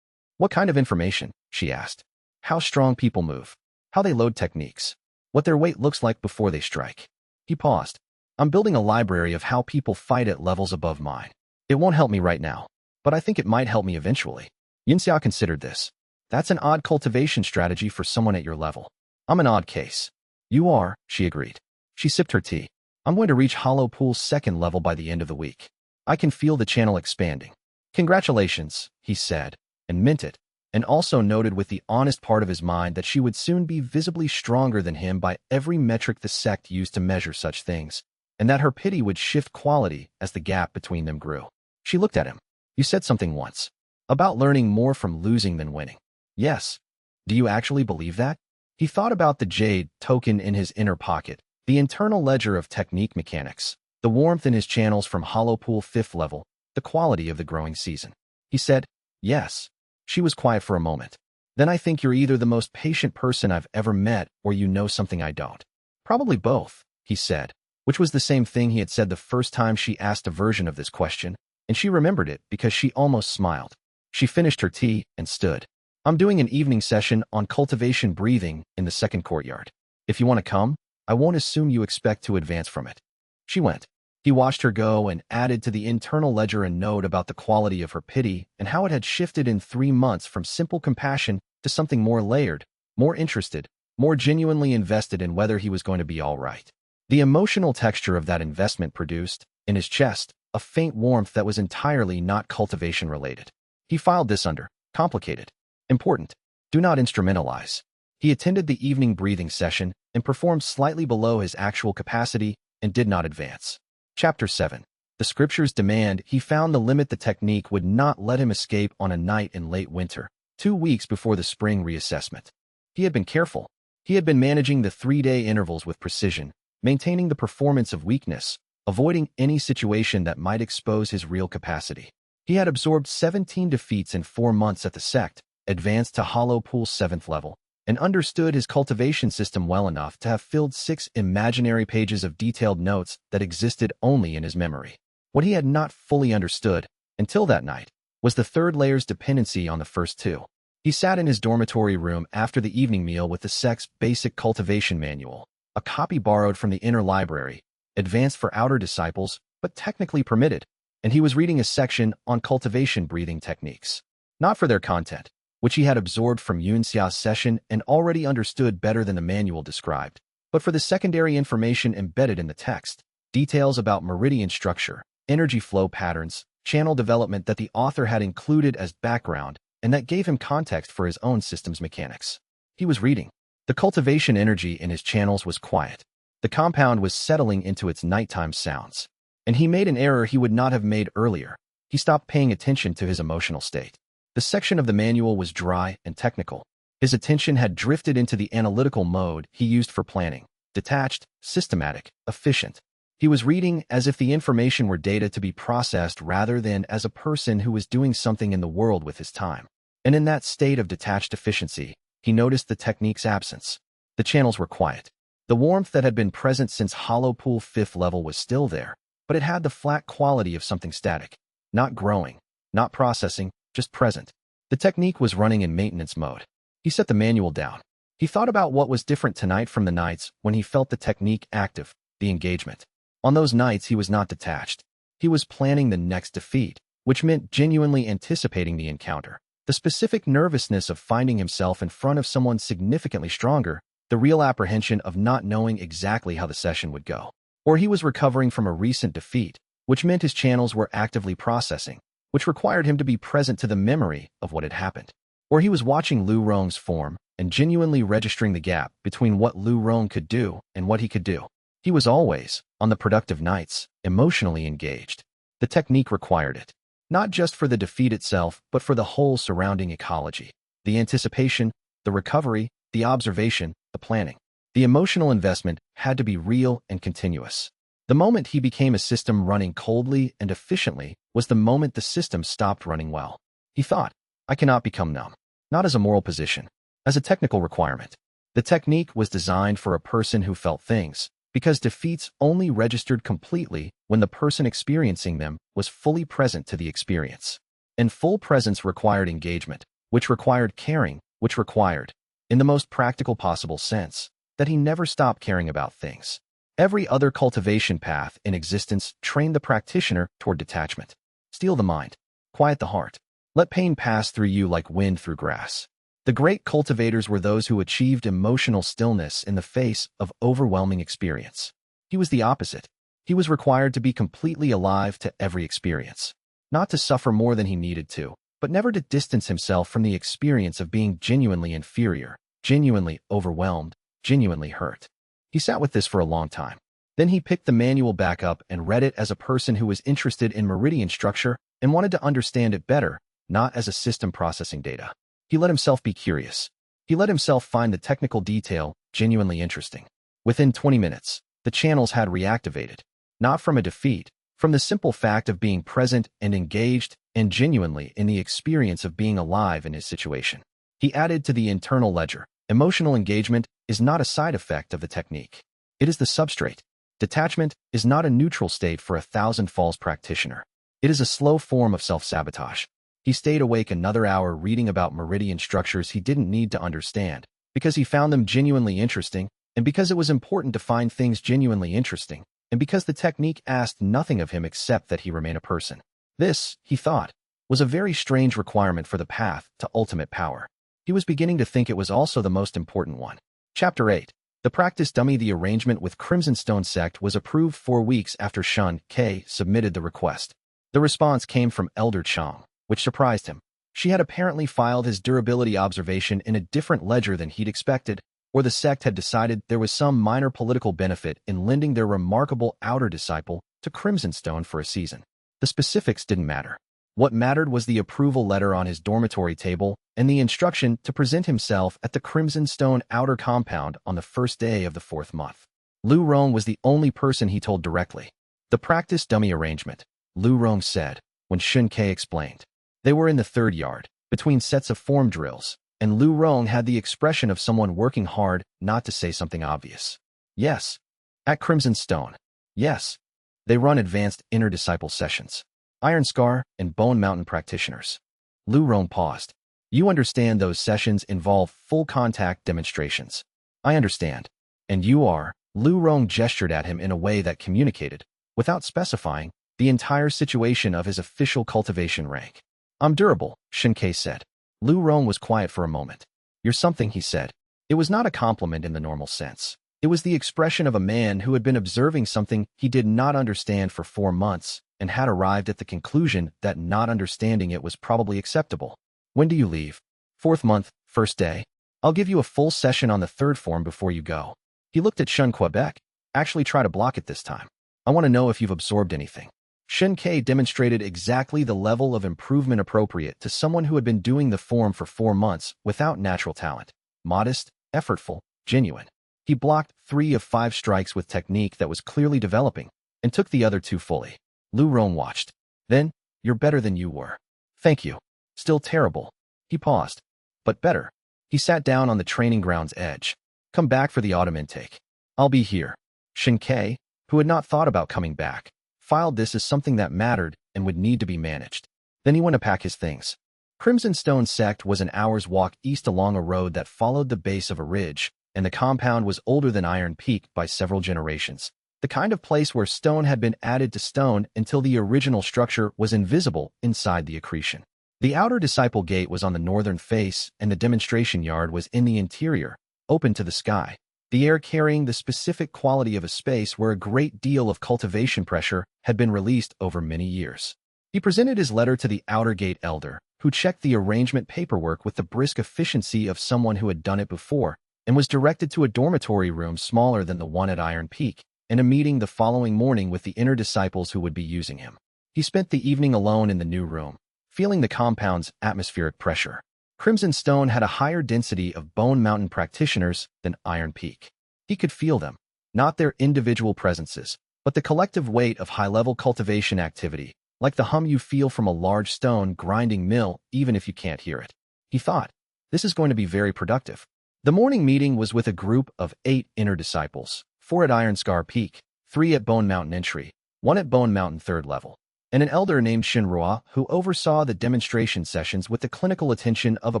S1: What kind of information? She asked. How strong people move. How they load techniques. What their weight looks like before they strike. He paused. I'm building a library of how people fight at levels above mine. It won't help me right now, but I think it might help me eventually. Xianxia considered this. That's an odd cultivation strategy for someone at your level. I'm an odd case. You are, she agreed. She sipped her tea. I'm going to reach Hollow Pool's second level by the end of the week. I can feel the channel expanding. Congratulations, he said, and meant it, and also noted with the honest part of his mind that she would soon be visibly stronger than him by every metric the sect used to measure such things, and that her pity would shift quality as the gap between them grew. She looked at him. You said something once. About learning more from losing than winning. Yes. Do you actually believe that? He thought about the jade token in his inner pocket, the internal ledger of technique mechanics, the warmth in his channels from Hollow Pool 5th level, the quality of the growing season. He said, yes. She was quiet for a moment. Then I think you're either the most patient person I've ever met or you know something I don't. Probably both, he said, which was the same thing he had said the first time she asked a version of this question, and she remembered it because she almost smiled. She finished her tea and stood. I'm doing an evening session on cultivation breathing in the second courtyard. If you want to come, I won't assume you expect to advance from it. She went. He watched her go and added to the internal ledger a note about the quality of her pity and how it had shifted in 3 months from simple compassion to something more layered, more interested, more genuinely invested in whether he was going to be all right. The emotional texture of that investment produced, in his chest, a faint warmth that was entirely not cultivation-related. He filed this under, complicated. Important. Do not instrumentalize. He attended the evening breathing session and performed slightly below his actual capacity and did not advance. Chapter 7. The scriptures demand he found the limit the technique would not let him escape on a night in late winter, 2 weeks before the spring reassessment. He had been careful. He had been managing the 3-day intervals with precision, maintaining the performance of weakness, avoiding any situation that might expose his real capacity. He had absorbed 17 defeats in 4 months at the sect, advanced to Hollow Pool's 7th level, and understood his cultivation system well enough to have filled 6 imaginary pages of detailed notes that existed only in his memory. What he had not fully understood, until that night, was the third layer's dependency on the first 2. He sat in his dormitory room after the evening meal with the sect's basic cultivation manual, a copy borrowed from the inner library, advanced for outer disciples, but technically permitted, and he was reading a section on cultivation breathing techniques. Not for their content, which he had absorbed from Xianxia's session and already understood better than the manual described, but for the secondary information embedded in the text, details about meridian structure, energy flow patterns, channel development that the author had included as background and that gave him context for his own system's mechanics. He was reading. The cultivation energy in his channels was quiet. The compound was settling into its nighttime sounds. And he made an error he would not have made earlier. He stopped paying attention to his emotional state. The section of the manual was dry and technical. His attention had drifted into the analytical mode he used for planning, detached, systematic, efficient. He was reading as if the information were data to be processed rather than as a person who was doing something in the world with his time. And in that state of detached efficiency, he noticed the technique's absence. The channels were quiet. The warmth that had been present since Hollow Pool 5th level was still there, but it had the flat quality of something static, not growing, not processing, just present. The technique was running in maintenance mode. He set the manual down. He thought about what was different tonight from the nights when he felt the technique active, the engagement. On those nights he was not detached. He was planning the next defeat, which meant genuinely anticipating the encounter. The specific nervousness of finding himself in front of someone significantly stronger, the real apprehension of not knowing exactly how the session would go. Or he was recovering from a recent defeat, which meant his channels were actively processing, which required him to be present to the memory of what had happened. Or he was watching Lu Rong's form and genuinely registering the gap between what Lu Rong could do and what he could do. He was always, on the productive nights, emotionally engaged. The technique required it. Not just for the defeat itself, but for the whole surrounding ecology. The anticipation, the recovery, the observation, the planning. The emotional investment had to be real and continuous. The moment he became a system running coldly and efficiently was the moment the system stopped running well. He thought, I cannot become numb. Not as a moral position, as a technical requirement. The technique was designed for a person who felt things, because defeats only registered completely when the person experiencing them was fully present to the experience. And full presence required engagement, which required caring, which required, in the most practical possible sense, that he never stop caring about things. Every other cultivation path in existence trained the practitioner toward detachment. Still the mind. Quiet the heart. Let pain pass through you like wind through grass. The great cultivators were those who achieved emotional stillness in the face of overwhelming experience. He was the opposite. He was required to be completely alive to every experience. Not to suffer more than he needed to, but never to distance himself from the experience of being genuinely inferior, genuinely overwhelmed, genuinely hurt. He sat with this for a long time. Then he picked the manual back up and read it as a person who was interested in meridian structure and wanted to understand it better, not as a system processing data. He let himself be curious. He let himself find the technical detail genuinely interesting. Within 20 minutes, the channels had reactivated. Not from a defeat, from the simple fact of being present and engaged and genuinely in the experience of being alive in his situation. He added to the internal ledger, emotional engagement is not a side effect of the technique. It is the substrate. Detachment is not a neutral state for a thousand falls practitioner. It is a slow form of self-sabotage. He stayed awake another hour reading about meridian structures he didn't need to understand, because he found them genuinely interesting, and because it was important to find things genuinely interesting, and because the technique asked nothing of him except that he remain a person. This, he thought, was a very strange requirement for the path to ultimate power. He was beginning to think it was also the most important one. Chapter 8. The practice dummy. The arrangement with Crimson Stone sect was approved 4 weeks after xianxia submitted the request. The response came from Elder Chang, which surprised him. She had apparently filed his durability observation in a different ledger than he'd expected, or the sect had decided there was some minor political benefit in lending their remarkable outer disciple to Crimson Stone for a season. The specifics didn't matter. What mattered was the approval letter on his dormitory table and the instruction to present himself at the Crimson Stone outer compound on the first day of the 4th month. Lu Rong was the only person he told directly. The practice dummy arrangement, Lu Rong said, when xianxia explained. They were in the 3rd yard, between sets of form drills, and Lu Rong had the expression of someone working hard not to say something obvious. Yes. At Crimson Stone. Yes. They run advanced inner disciple sessions. Iron Scar and Bone Mountain practitioners. Lu Rong paused. You understand those sessions involve full contact demonstrations. I understand. And you are. Lu Rong gestured at him in a way that communicated, without specifying, the entire situation of his official cultivation rank. I'm durable, xianxia said. Lu Rong was quiet for a moment. You're something, he said. It was not a compliment in the normal sense. It was the expression of a man who had been observing something he did not understand for 4 months and had arrived at the conclusion that not understanding it was probably acceptable. When do you leave? 4th month, 1st day. I'll give you a full session on the 3rd form before you go. He looked at xianxia. Actually try to block it this time. I want to know if you've absorbed anything. xianxia demonstrated exactly the level of improvement appropriate to someone who had been doing the form for 4 months without natural talent. Modest, effortful, genuine. He blocked 3 of 5 strikes with technique that was clearly developing, and took the other 2 fully. Lu Rong watched. Then, you're better than you were. Thank you. Still terrible. He paused. But better. He sat down on the training ground's edge. Come back for the autumn intake. I'll be here. xianxia, who had not thought about coming back, filed this as something that mattered and would need to be managed. Then he went to pack his things. Crimson Stone sect was an hour's walk east along a road that followed the base of a ridge, and the compound was older than Iron Peak by several generations. The kind of place where stone had been added to stone until the original structure was invisible inside the accretion. The outer disciple gate was on the northern face, and the demonstration yard was in the interior, open to the sky, the air carrying the specific quality of a space where a great deal of cultivation pressure had been released over many years. He presented his letter to the outer gate elder, who checked the arrangement paperwork with the brisk efficiency of someone who had done it before, and was directed to a dormitory room smaller than the one at Iron Peak, and a meeting the following morning with the inner disciples who would be using him. He spent the evening alone in the new room, feeling the compound's atmospheric pressure. Crimson Stone had a higher density of Bone Mountain practitioners than Iron Peak. He could feel them, not their individual presences, but the collective weight of high-level cultivation activity, like the hum you feel from a large stone grinding mill even if you can't hear it. He thought, this is going to be very productive. The morning meeting was with a group of 8 inner disciples, 4 at Iron Scar Peak, 3 at Bone Mountain Entry, 1 at Bone Mountain 3rd level, and an elder named Shinrua who oversaw the demonstration sessions with the clinical attention of a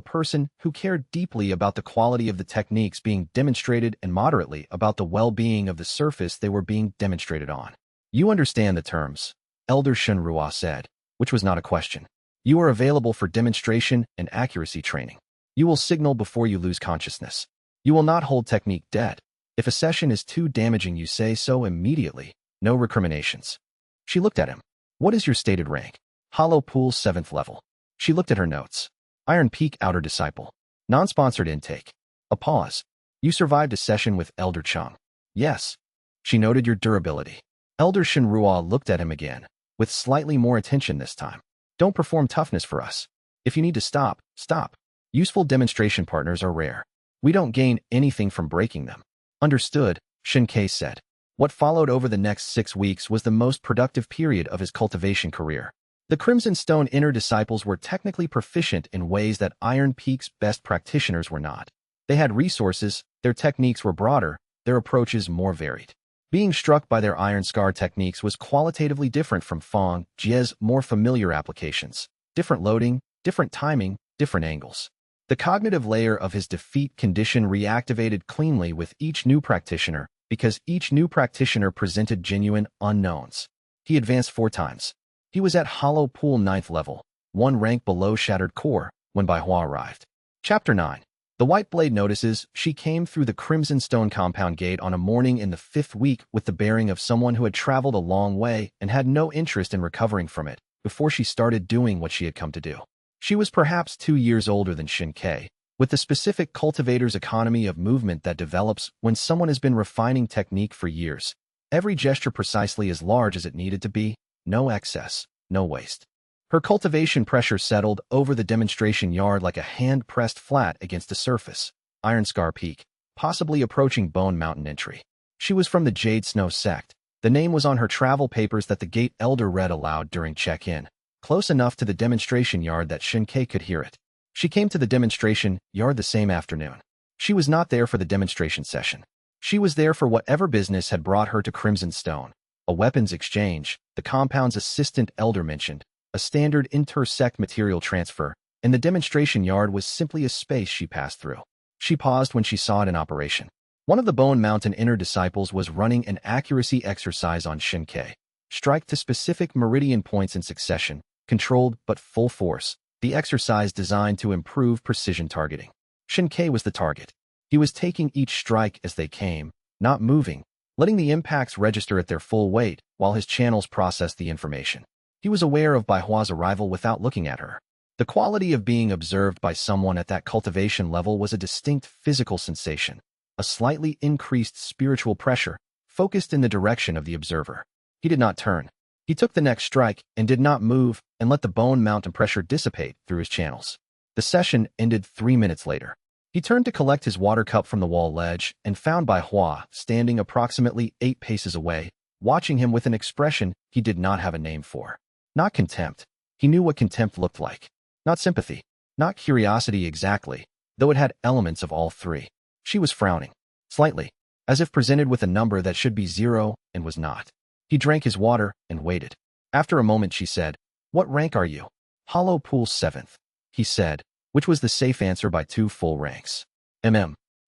S1: person who cared deeply about the quality of the techniques being demonstrated and moderately about the well-being of the surface they were being demonstrated on. You understand the terms, Elder Shinrua said, which was not a question. You are available for demonstration and accuracy training. You will signal before you lose consciousness. You will not hold technique dead. If a session is too damaging, you say so immediately. No recriminations. She looked at him. What is your stated rank? Hollow Pool 7th level. She looked at her notes. Iron Peak Outer Disciple. Non-sponsored intake. A pause. You survived a session with Elder Chang. Yes. She noted your durability. Elder Shinrua looked at him again, with slightly more attention this time. Don't perform toughness for us. If you need to stop, stop. Useful demonstration partners are rare. We don't gain anything from breaking them. Understood, Xianxia said. What followed over the next 6 weeks was the most productive period of his cultivation career. The Crimson Stone inner disciples were technically proficient in ways that Iron Peak's best practitioners were not. They had resources, their techniques were broader, their approaches more varied. Being struck by their Iron Scar techniques was qualitatively different from Fang Jie's more familiar applications. Different loading, different timing, different angles. The cognitive layer of his defeat condition reactivated cleanly with each new practitioner, because each new practitioner presented genuine unknowns. He advanced 4 times. He was at Hollow Pool 9th level, 1 rank below Shattered Core, when Baihua arrived. Chapter 9. The White Blade notices she came through the Crimson Stone compound gate on a morning in the 5th week with the bearing of someone who had traveled a long way and had no interest in recovering from it before she started doing what she had come to do. She was perhaps 2 years older than Xianxia, with the specific cultivator's economy of movement that develops when someone has been refining technique for years. Every gesture precisely as large as it needed to be, no excess, no waste. Her cultivation pressure settled over the demonstration yard like a hand pressed flat against a surface. Iron Scar Peak, possibly approaching Bone Mountain Entry. She was from the Jade Snow sect. The name was on her travel papers that the gate elder read aloud during check-in, close enough to the demonstration yard that Xianxia could hear it. She came to the demonstration yard the same afternoon. She was not there for the demonstration session. She was there for whatever business had brought her to Crimson Stone. A weapons exchange, the compound's assistant elder mentioned, a standard inter-sect material transfer, and the demonstration yard was simply a space she passed through. She paused when she saw it in operation. One of the Bone Mountain inner disciples was running an accuracy exercise on Xianxia. Strike to specific meridian points in succession, controlled but full force. The exercise designed to improve precision targeting. Xianxia was the target. He was taking each strike as they came, not moving, letting the impacts register at their full weight while his channels processed the information. He was aware of Baihua's arrival without looking at her. The quality of being observed by someone at that cultivation level was a distinct physical sensation, a slightly increased spiritual pressure, focused in the direction of the observer. He did not turn. He took the next strike and did not move and let the Bone Mountain pressure dissipate through his channels. The session ended 3 minutes later. He turned to collect his water cup from the wall ledge and found Baihua standing approximately 8 paces away, watching him with an expression he did not have a name for. Not contempt. He knew what contempt looked like. Not sympathy. Not curiosity exactly, though it had elements of all 3. She was frowning. Slightly. As if presented with a number that should be 0 and was not. He drank his water and waited. After a moment she said, "What rank are you?" "Hollow Pool 7th," he said, which was the safe answer by 2 full ranks.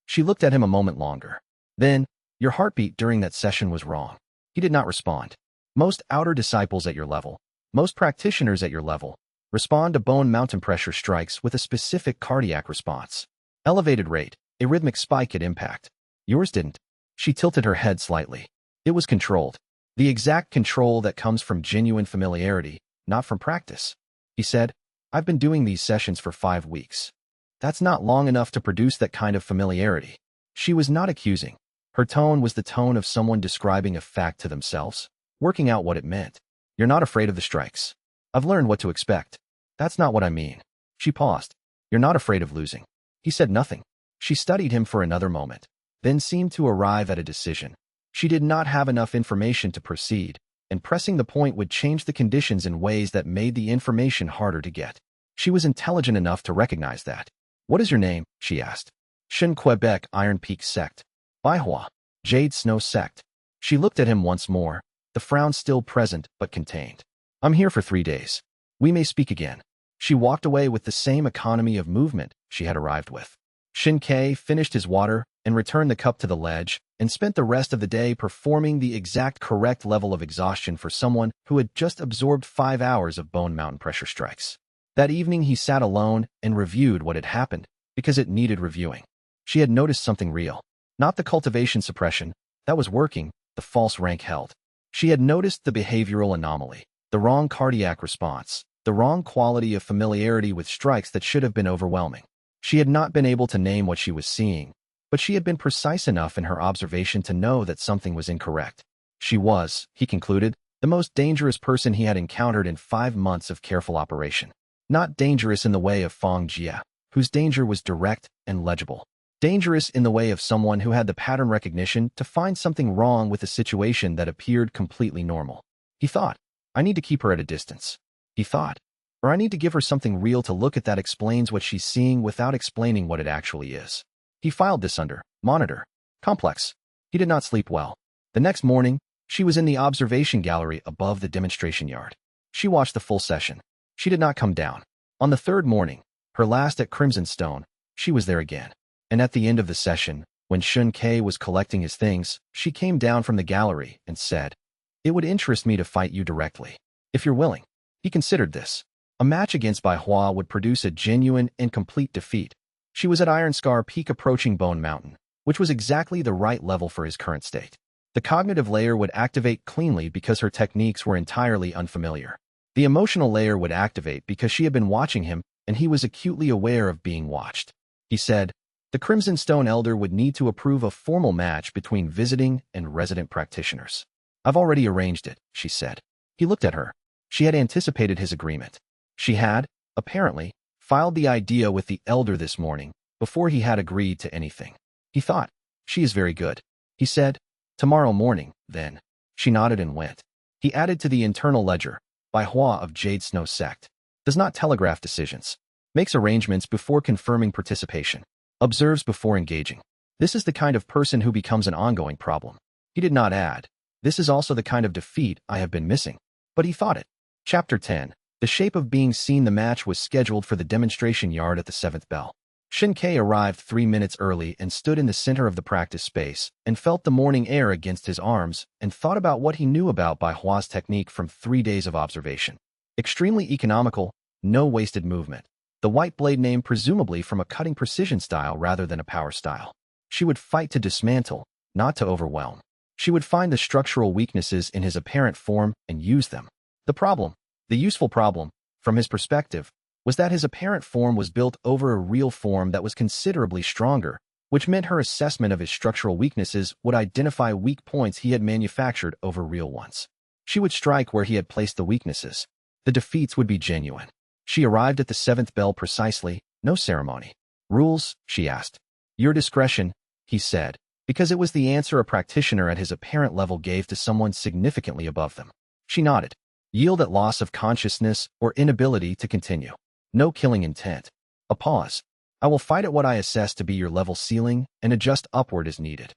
S1: She looked at him a moment longer. Then, "Your heartbeat during that session was wrong." He did not respond. Most outer disciples at your level, most practitioners at your level, respond to Bone Mountain pressure strikes with a specific cardiac response. Elevated rate, a rhythmic spike at impact. Yours didn't. She tilted her head slightly. It was controlled. The exact control that comes from genuine familiarity, not from practice. He said, "I've been doing these sessions for 5 weeks. That's not long enough to produce that kind of familiarity." She was not accusing. Her tone was the tone of someone describing a fact to themselves, working out what it meant. "You're not afraid of the strikes. I've learned what to expect." "That's not what I mean." She paused. "You're not afraid of losing." He said nothing. She studied him for another moment, then seemed to arrive at a decision. She did not have enough information to proceed, and pressing the point would change the conditions in ways that made the information harder to get. She was intelligent enough to recognize that. "What is your name?" she asked. "Shin Quebec Iron Peak Sect." "Baihua, Jade Snow Sect." She looked at him once more, the frown still present but contained. "I'm here for 3 days. We may speak again." She walked away with the same economy of movement she had arrived with. Shin Kei finished his water and returned the cup to the ledge and spent the rest of the day performing the exact correct level of exhaustion for someone who had just absorbed 5 hours of Bone Mountain pressure strikes. That evening he sat alone and reviewed what had happened because it needed reviewing. She had noticed something real. Not the cultivation suppression, that was working, the false rank held. She had noticed the behavioral anomaly, the wrong cardiac response, the wrong quality of familiarity with strikes that should have been overwhelming. She had not been able to name what she was seeing, but she had been precise enough in her observation to know that something was incorrect. She was, he concluded, the most dangerous person he had encountered in 5 months of careful operation. Not dangerous in the way of Feng Jia, whose danger was direct and legible. Dangerous in the way of someone who had the pattern recognition to find something wrong with a situation that appeared completely normal. He thought, "I need to keep her at a distance." He thought, "Or I need to give her something real to look at that explains what she's seeing without explaining what it actually is." He filed this under monitor. Complex. He did not sleep well. The next morning, she was in the observation gallery above the demonstration yard. She watched the full session. She did not come down. On the 3rd morning, her last at Crimson Stone, she was there again. And at the end of the session, when Shun Kei was collecting his things, she came down from the gallery and said, "It would interest me to fight you directly, if you're willing." He considered this. A match against Bai Hua would produce a genuine and complete defeat. She was at Iron Scar Peak approaching Bone Mountain, which was exactly the right level for his current state. The cognitive layer would activate cleanly because her techniques were entirely unfamiliar. The emotional layer would activate because she had been watching him and he was acutely aware of being watched. He said, "The Crimson Stone Elder would need to approve a formal match between visiting and resident practitioners." "I've already arranged it," she said. He looked at her. She had anticipated his agreement. She had, apparently, filed the idea with the Elder this morning, before he had agreed to anything. He thought, "She is very good." He said, "Tomorrow morning, then." She nodded and went. He added to the internal ledger, "Bai Hua of Jade Snow Sect. Does not telegraph decisions. Makes arrangements before confirming participation. Observes before engaging. This is the kind of person who becomes an ongoing problem." He did not add, "This is also the kind of defeat I have been missing." But he thought it. Chapter 10. The shape of being seen. The match was scheduled for the demonstration yard at the 7th bell. Shin Kei arrived 3 minutes early and stood in the center of the practice space and felt the morning air against his arms and thought about what he knew about Bai Hua's technique from 3 days of observation. Extremely economical, no wasted movement. The white blade name presumably from a cutting precision style rather than a power style. She would fight to dismantle, not to overwhelm. She would find the structural weaknesses in his apparent form and use them. The problem, the useful problem, from his perspective, was that his apparent form was built over a real form that was considerably stronger, which meant her assessment of his structural weaknesses would identify weak points he had manufactured over real ones. She would strike where he had placed the weaknesses. The defeats would be genuine. She arrived at the 7th bell precisely, no ceremony. "Rules?" she asked. "Your discretion," he said, because it was the answer a practitioner at his apparent level gave to someone significantly above them. She nodded. "Yield at loss of consciousness or inability to continue. No killing intent." A pause. "I will fight at what I assess to be your level ceiling and adjust upward as needed."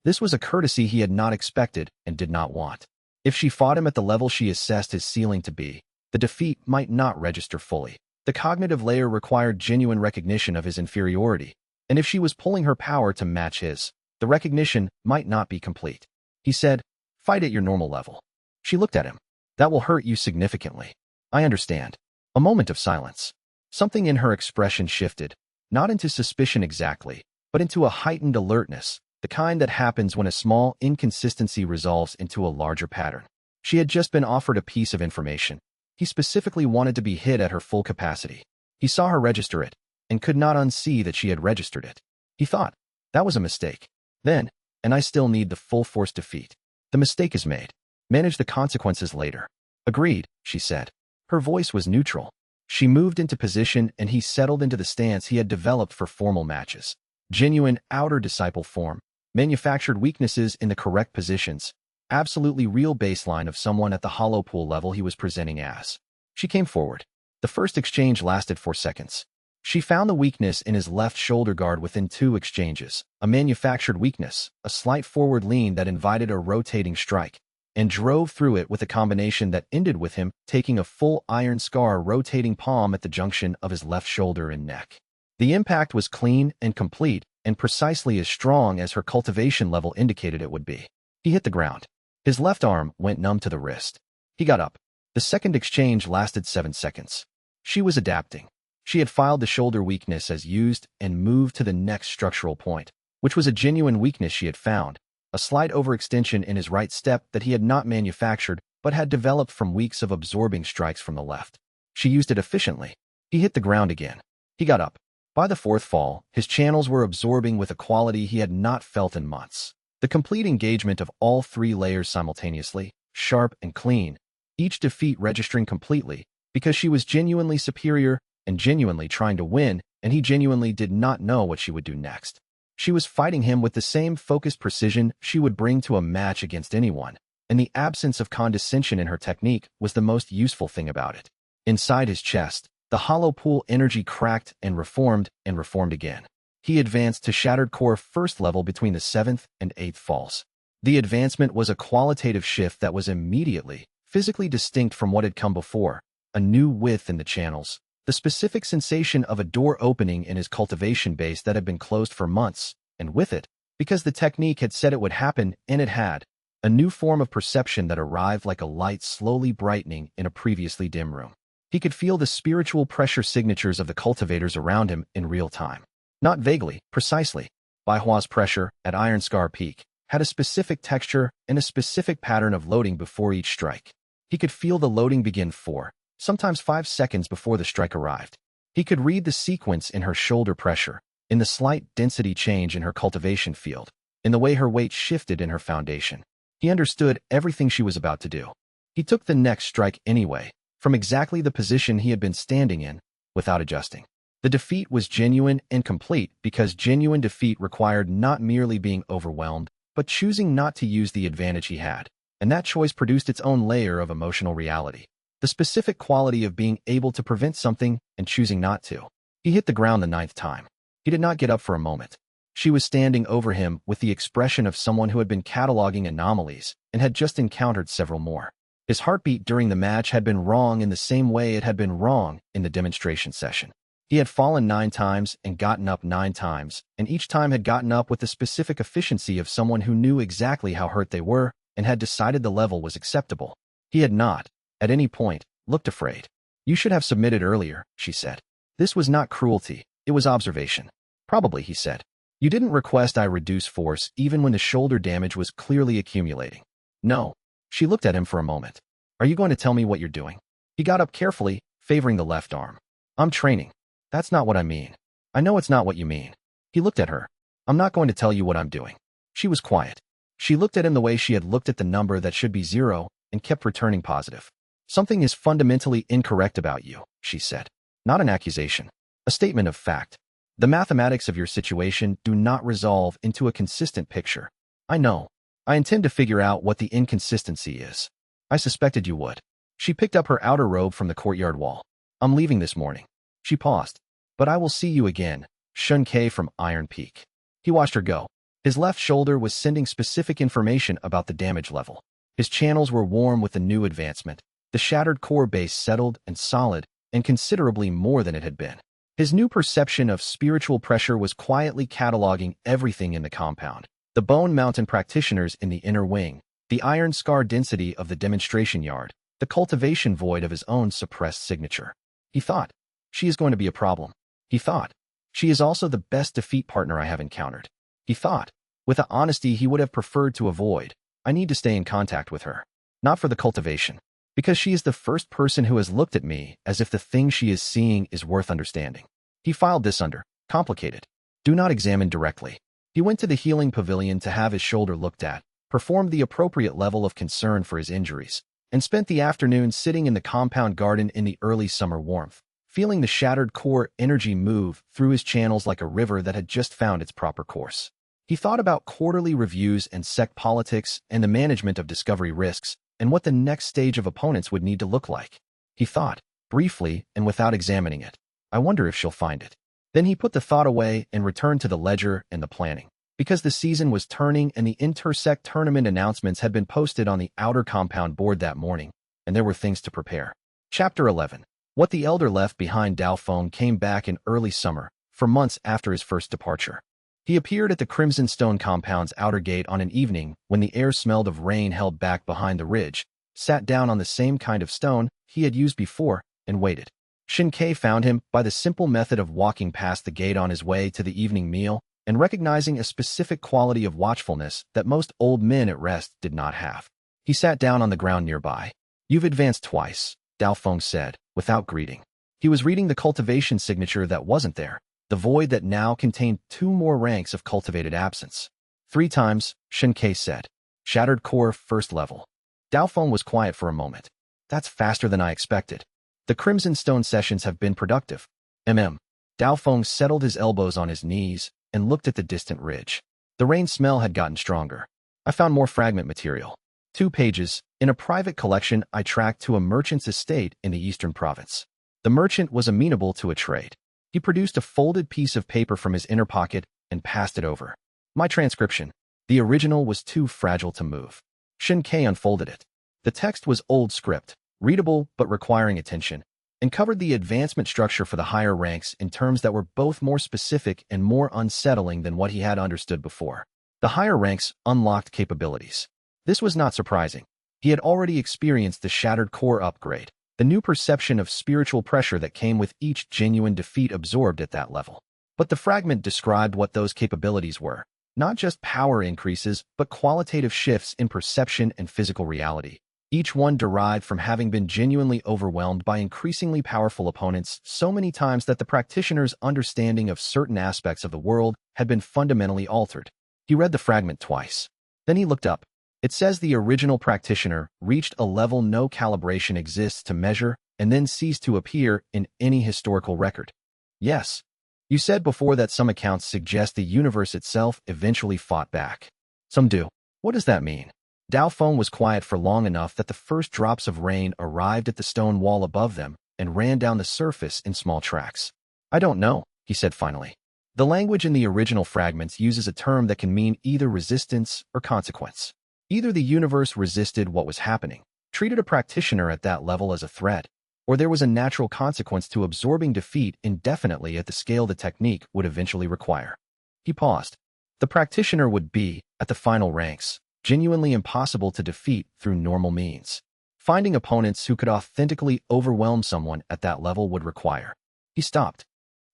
S1: This was a courtesy he had not expected and did not want. If she fought him at the level she assessed his ceiling to be, the defeat might not register fully. The cognitive layer required genuine recognition of his inferiority, and if she was pulling her power to match his, the recognition might not be complete. He said, "Fight at your normal level." She looked at him. "That will hurt you significantly." "I understand." A moment of silence. Something in her expression shifted, not into suspicion exactly, but into a heightened alertness, the kind that happens when a small inconsistency resolves into a larger pattern. She had just been offered a piece of information. He specifically wanted to be hit at her full capacity. He saw her register it, and could not unsee that she had registered it. He thought, that was a mistake. Then, and I still need the full force defeat. The mistake is made. Manage the consequences later. Agreed, she said. Her voice was neutral. She moved into position and he settled into the stance he had developed for formal matches. Genuine outer disciple form, Manufactured weaknesses in the correct positions. Absolutely real baseline of someone at the hollow pool level he was presenting as. She came forward. The first exchange lasted 4 seconds. She found the weakness in his left shoulder guard within 2 exchanges, a manufactured weakness, a slight forward lean that invited a rotating strike, and drove through it with a combination that ended with him taking a full iron scar rotating palm at the junction of his left shoulder and neck. The impact was clean and complete, and precisely as strong as her cultivation level indicated it would be. He hit the ground. His left arm went numb to the wrist. He got up. The second exchange lasted 7 seconds. She was adapting. She had filed the shoulder weakness as used and moved to the next structural point, which was a genuine weakness she had found, a slight overextension in his right step that he had not manufactured but had developed from weeks of absorbing strikes from the left. She used it efficiently. He hit the ground again. He got up. By the fourth fall, his channels were absorbing with a quality he had not felt in months. The complete engagement of all 3 layers simultaneously, sharp and clean, each defeat registering completely, because she was genuinely superior and genuinely trying to win, and he genuinely did not know what she would do next. She was fighting him with the same focused precision she would bring to a match against anyone, and the absence of condescension in her technique was the most useful thing about it. Inside his chest, the hollow pool energy cracked and reformed again. He advanced to shattered core first level between the 7th and 8th falls. The advancement was a qualitative shift that was immediately, physically distinct from what had come before, a new width in the channels, the specific sensation of a door opening in his cultivation base that had been closed for months, and with it, because the technique had said it would happen, and it had, a new form of perception that arrived like a light slowly brightening in a previously dim room. He could feel the spiritual pressure signatures of the cultivators around him in real time. Not vaguely, precisely. Baihua's pressure, at Iron Scar Peak, had a specific texture and a specific pattern of loading before each strike. He could feel the loading begin 4, sometimes 5 seconds before the strike arrived. He could read the sequence in her shoulder pressure, in the slight density change in her cultivation field, in the way her weight shifted in her foundation. He understood everything she was about to do. He took the next strike anyway, from exactly the position he had been standing in, without adjusting. The defeat was genuine and complete because genuine defeat required not merely being overwhelmed, but choosing not to use the advantage he had, and that choice produced its own layer of emotional reality. The specific quality of being able to prevent something and choosing not to. He hit the ground the 9th time. He did not get up for a moment. She was standing over him with the expression of someone who had been cataloging anomalies and had just encountered several more. His heartbeat during the match had been wrong in the same way it had been wrong in the demonstration session. He had fallen 9 times and gotten up 9 times, and each time had gotten up with the specific efficiency of someone who knew exactly how hurt they were and had decided the level was acceptable. He had not, at any point, looked afraid. "You should have submitted earlier," she said. "This was not cruelty, it was observation." "Probably," he said. "You didn't request I reduce force even when the shoulder damage was clearly accumulating." "No." She looked at him for a moment. "Are you going to tell me what you're doing?" He got up carefully, favoring the left arm. "I'm training." "That's not what I mean." "I know it's not what you mean." He looked at her. "I'm not going to tell you what I'm doing." She was quiet. She looked at him the way she had looked at the number that should be 0 and kept returning positive. "Something is fundamentally incorrect about you," she said. Not an accusation. A statement of fact. "The mathematics of your situation do not resolve into a consistent picture." "I know. I intend to figure out what the inconsistency is." "I suspected you would." She picked up her outer robe from the courtyard wall. "I'm leaving this morning." She paused. "But I will see you again, Shun K from Iron Peak." He watched her go. His left shoulder was sending specific information about the damage level. His channels were warm with the new advancement. The shattered core base settled and solid, and considerably more than it had been. His new perception of spiritual pressure was quietly cataloging everything in the compound. The Bone Mountain practitioners in the inner wing, the iron scar density of the demonstration yard, the cultivation void of his own suppressed signature. He thought, "She is going to be a problem." He thought, "She is also the best defeat partner I have encountered." He thought, with an honesty he would have preferred to avoid, "I need to stay in contact with her. Not for the cultivation. Because she is the first person who has looked at me as if the thing she is seeing is worth understanding." He filed this under, complicated. "Do not examine directly." He went to the healing pavilion to have his shoulder looked at, performed the appropriate level of concern for his injuries, and spent the afternoon sitting in the compound garden in the early summer warmth, feeling the shattered core energy move through his channels like a river that had just found its proper course. He thought about quarterly reviews and sect politics and the management of discovery risks and what the next stage of opponents would need to look like. He thought, briefly and without examining it, I wonder if she'll find it. Then he put the thought away and returned to the ledger and the planning. Because the season was turning and the intersect tournament announcements had been posted on the outer compound board that morning, and there were things to prepare. Chapter 11. What the elder left behind. Dao Feng came back in early summer, for months after his first departure. He appeared at the Crimson Stone compound's outer gate on an evening when the air smelled of rain held back behind the ridge, sat down on the same kind of stone he had used before, and waited. Xianxia found him by the simple method of walking past the gate on his way to the evening meal and recognizing a specific quality of watchfulness that most old men at rest did not have. He sat down on the ground nearby. You've advanced twice, Dao Feng said, without greeting. He was reading the cultivation signature that wasn't there, the void that now contained 2 more ranks of cultivated absence. 3 times, Xianxia said. Shattered core, first level. Dao Feng was quiet for a moment. That's faster than I expected. The Crimson Stone sessions have been productive. Dao Feng settled his elbows on his knees and looked at the distant ridge. The rain smell had gotten stronger. I found more fragment material. 2 pages, in a private collection I tracked to a merchant's estate in the eastern province. The merchant was amenable to a trade. He produced a folded piece of paper from his inner pocket and passed it over. My transcription. The original was too fragile to move. Xianxia unfolded it. The text was old script, readable but requiring attention, and covered the advancement structure for the higher ranks in terms that were both more specific and more unsettling than what he had understood before. The higher ranks unlocked capabilities. This was not surprising. He had already experienced the Shattered Core upgrade, the new perception of spiritual pressure that came with each genuine defeat absorbed at that level. But the fragment described what those capabilities were, not just power increases, but qualitative shifts in perception and physical reality, each one derived from having been genuinely overwhelmed by increasingly powerful opponents so many times that the practitioner's understanding of certain aspects of the world had been fundamentally altered. He read the fragment twice. Then he looked up. It says the original practitioner reached a level no calibration exists to measure and then ceased to appear in any historical record. Yes. You said before that some accounts suggest the universe itself eventually fought back. Some do. What does that mean? Dao Feng was quiet for long enough that the first drops of rain arrived at the stone wall above them and ran down the surface in small tracks. I don't know, he said finally. The language in the original fragments uses a term that can mean either resistance or consequence. Either the universe resisted what was happening, treated a practitioner at that level as a threat, or there was a natural consequence to absorbing defeat indefinitely at the scale the technique would eventually require. He paused. The practitioner would be, at the final ranks, genuinely impossible to defeat through normal means. Finding opponents who could authentically overwhelm someone at that level would require. He stopped.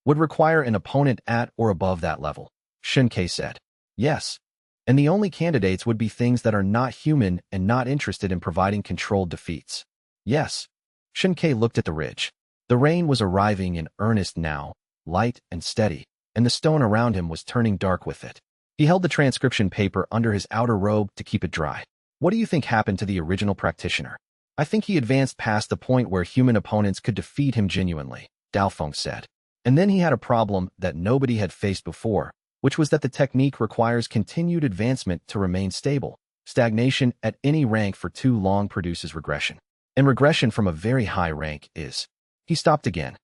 S1: Would require an opponent at or above that level, Xianxia said. Yes. And the only candidates would be things that are not human and not interested in providing controlled defeats. Yes. Xianxia looked at the ridge. The rain was arriving in earnest now, light and steady, and the stone around him was turning dark with it. He held the transcription paper under his outer robe to keep it dry. What do you think happened to the original practitioner? I think he advanced past the point where human opponents could defeat him genuinely, Dao Feng said. And then he had a problem that nobody had faced before, which was that the technique requires continued advancement to remain stable. Stagnation at any rank for too long produces regression. And regression from a very high rank is. He stopped again.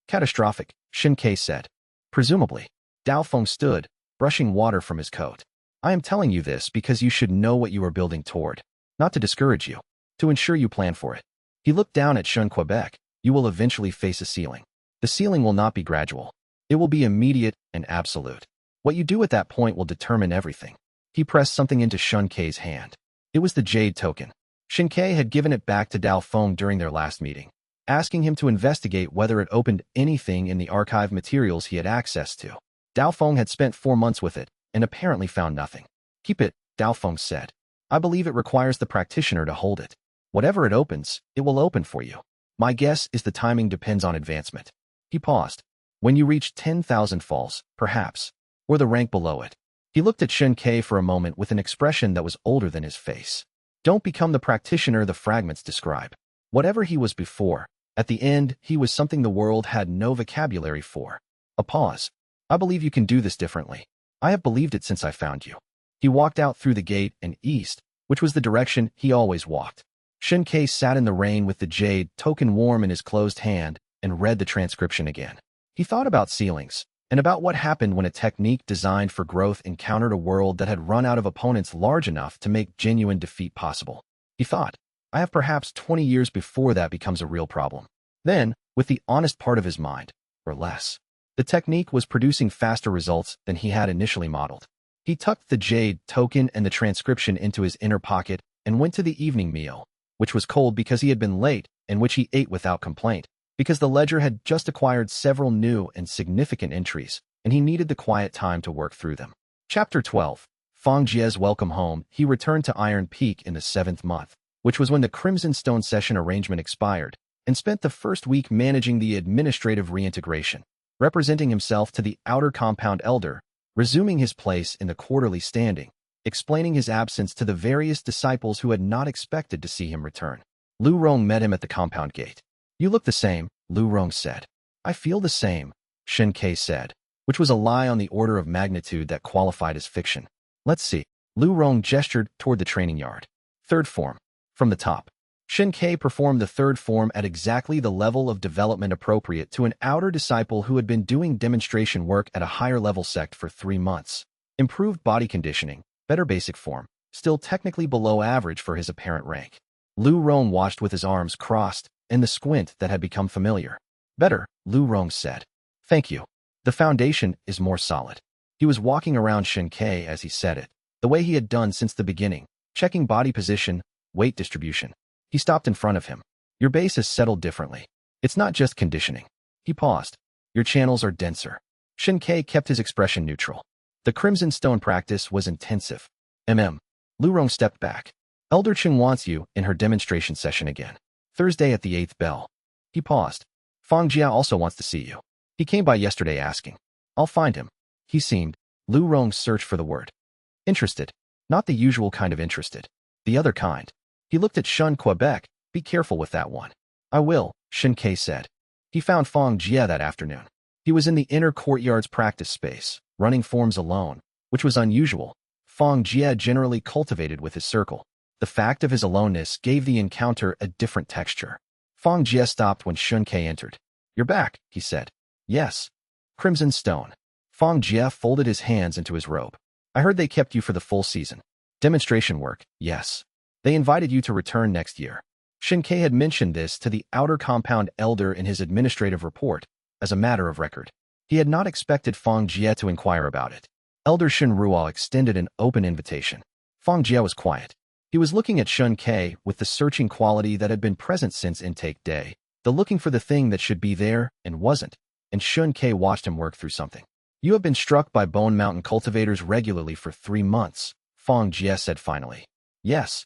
S1: Catastrophic, Xianxia said. Presumably. Dao Feng stood, brushing water from his coat. I am telling you this because you should know what you are building toward. Not to discourage you. To ensure you plan for it. He looked down at Shun Quebec. You will eventually face a ceiling. The ceiling will not be gradual. It will be immediate and absolute. What you do at that point will determine everything. He pressed something into Xianxia's hand. It was the jade token. Xianxia had given it back to Dao Feng during their last meeting, asking him to investigate whether it opened anything in the archive materials he had access to. Dao Feng had spent 4 months with it and apparently found nothing. Keep it, Dao Feng said. I believe it requires the practitioner to hold it. Whatever it opens, it will open for you. My guess is the timing depends on advancement. He paused. When you reach 10,000 falls, perhaps. Or the rank below it. He looked at Xianxia for a moment with an expression that was older than his face. Don't become the practitioner the fragments describe. Whatever he was before, at the end, he was something the world had no vocabulary for. A pause. I believe you can do this differently. I have believed it since I found you. He walked out through the gate and east, which was the direction he always walked. Xianxia sat in the rain with the jade token warm in his closed hand and read the transcription again. He thought about ceilings, and about what happened when a technique designed for growth encountered a world that had run out of opponents large enough to make genuine defeat possible. He thought, I have perhaps 20 years before that becomes a real problem. Then, with the honest part of his mind, or less, the technique was producing faster results than he had initially modeled. He tucked the jade token and the transcription into his inner pocket and went to the evening meal, which was cold because he had been late and which he ate without complaint, because the ledger had just acquired several new and significant entries, and he needed the quiet time to work through them. Chapter 12. Fang Jie's welcome home. He returned to Iron Peak in the 7th month, which was when the Crimson Stone session arrangement expired, and spent the first week managing the administrative reintegration, representing himself to the outer compound elder, resuming his place in the quarterly standing, explaining his absence to the various disciples who had not expected to see him return. Lu Rong met him at the compound gate. You look the same, Lu Rong said. I feel the same, Xianxia said, which was a lie on the order of magnitude that qualified as fiction. Let's see. Lu Rong gestured toward the training yard. Third form. From the top. Xianxia performed the third form at exactly the level of development appropriate to an outer disciple who had been doing demonstration work at a higher level sect for 3 months. Improved body conditioning, better basic form, still technically below average for his apparent rank. Lu Rong watched with his arms crossed and the squint that had become familiar. Better, Lu Rong said. Thank you. The foundation is more solid. He was walking around Xianxia as he said it, the way he had done since the beginning, checking body position, weight distribution. He stopped in front of him. Your base is settled differently. It's not just conditioning. He paused. Your channels are denser. Xianxia kept his expression neutral. The Crimson Stone practice was intensive. Lu Rong stepped back. Elder Qing wants you in her demonstration session again. Thursday at the 8th bell. He paused. Fang Jia also wants to see you. He came by yesterday asking. I'll find him. He seemed. Lu Rong searched for the word. Interested. Not the usual kind of interested. The other kind. He looked at Shun Quebec. Be careful with that one. I will, Xianxia said. He found Fang Jia that afternoon. He was in the inner courtyard's practice space, running forms alone, which was unusual. Fang Jia generally cultivated with his circle. The fact of his aloneness gave the encounter a different texture. Fang Jia stopped when Xianxia entered. You're back, he said. Yes. Crimson Stone. Fang Jia folded his hands into his robe. I heard they kept you for the full season. Demonstration work, yes. They invited you to return next year. Xianxia had mentioned this to the outer compound elder in his administrative report, as a matter of record. He had not expected Fang Jia to inquire about it. Elder Shen Ruo extended an open invitation. Fang Jia was quiet. He was looking at Xianxia with the searching quality that had been present since intake day, the looking for the thing that should be there and wasn't, and Xianxia watched him work through something. You have been struck by Bone Mountain cultivators regularly for 3 months, Fang Jia said finally. Yes.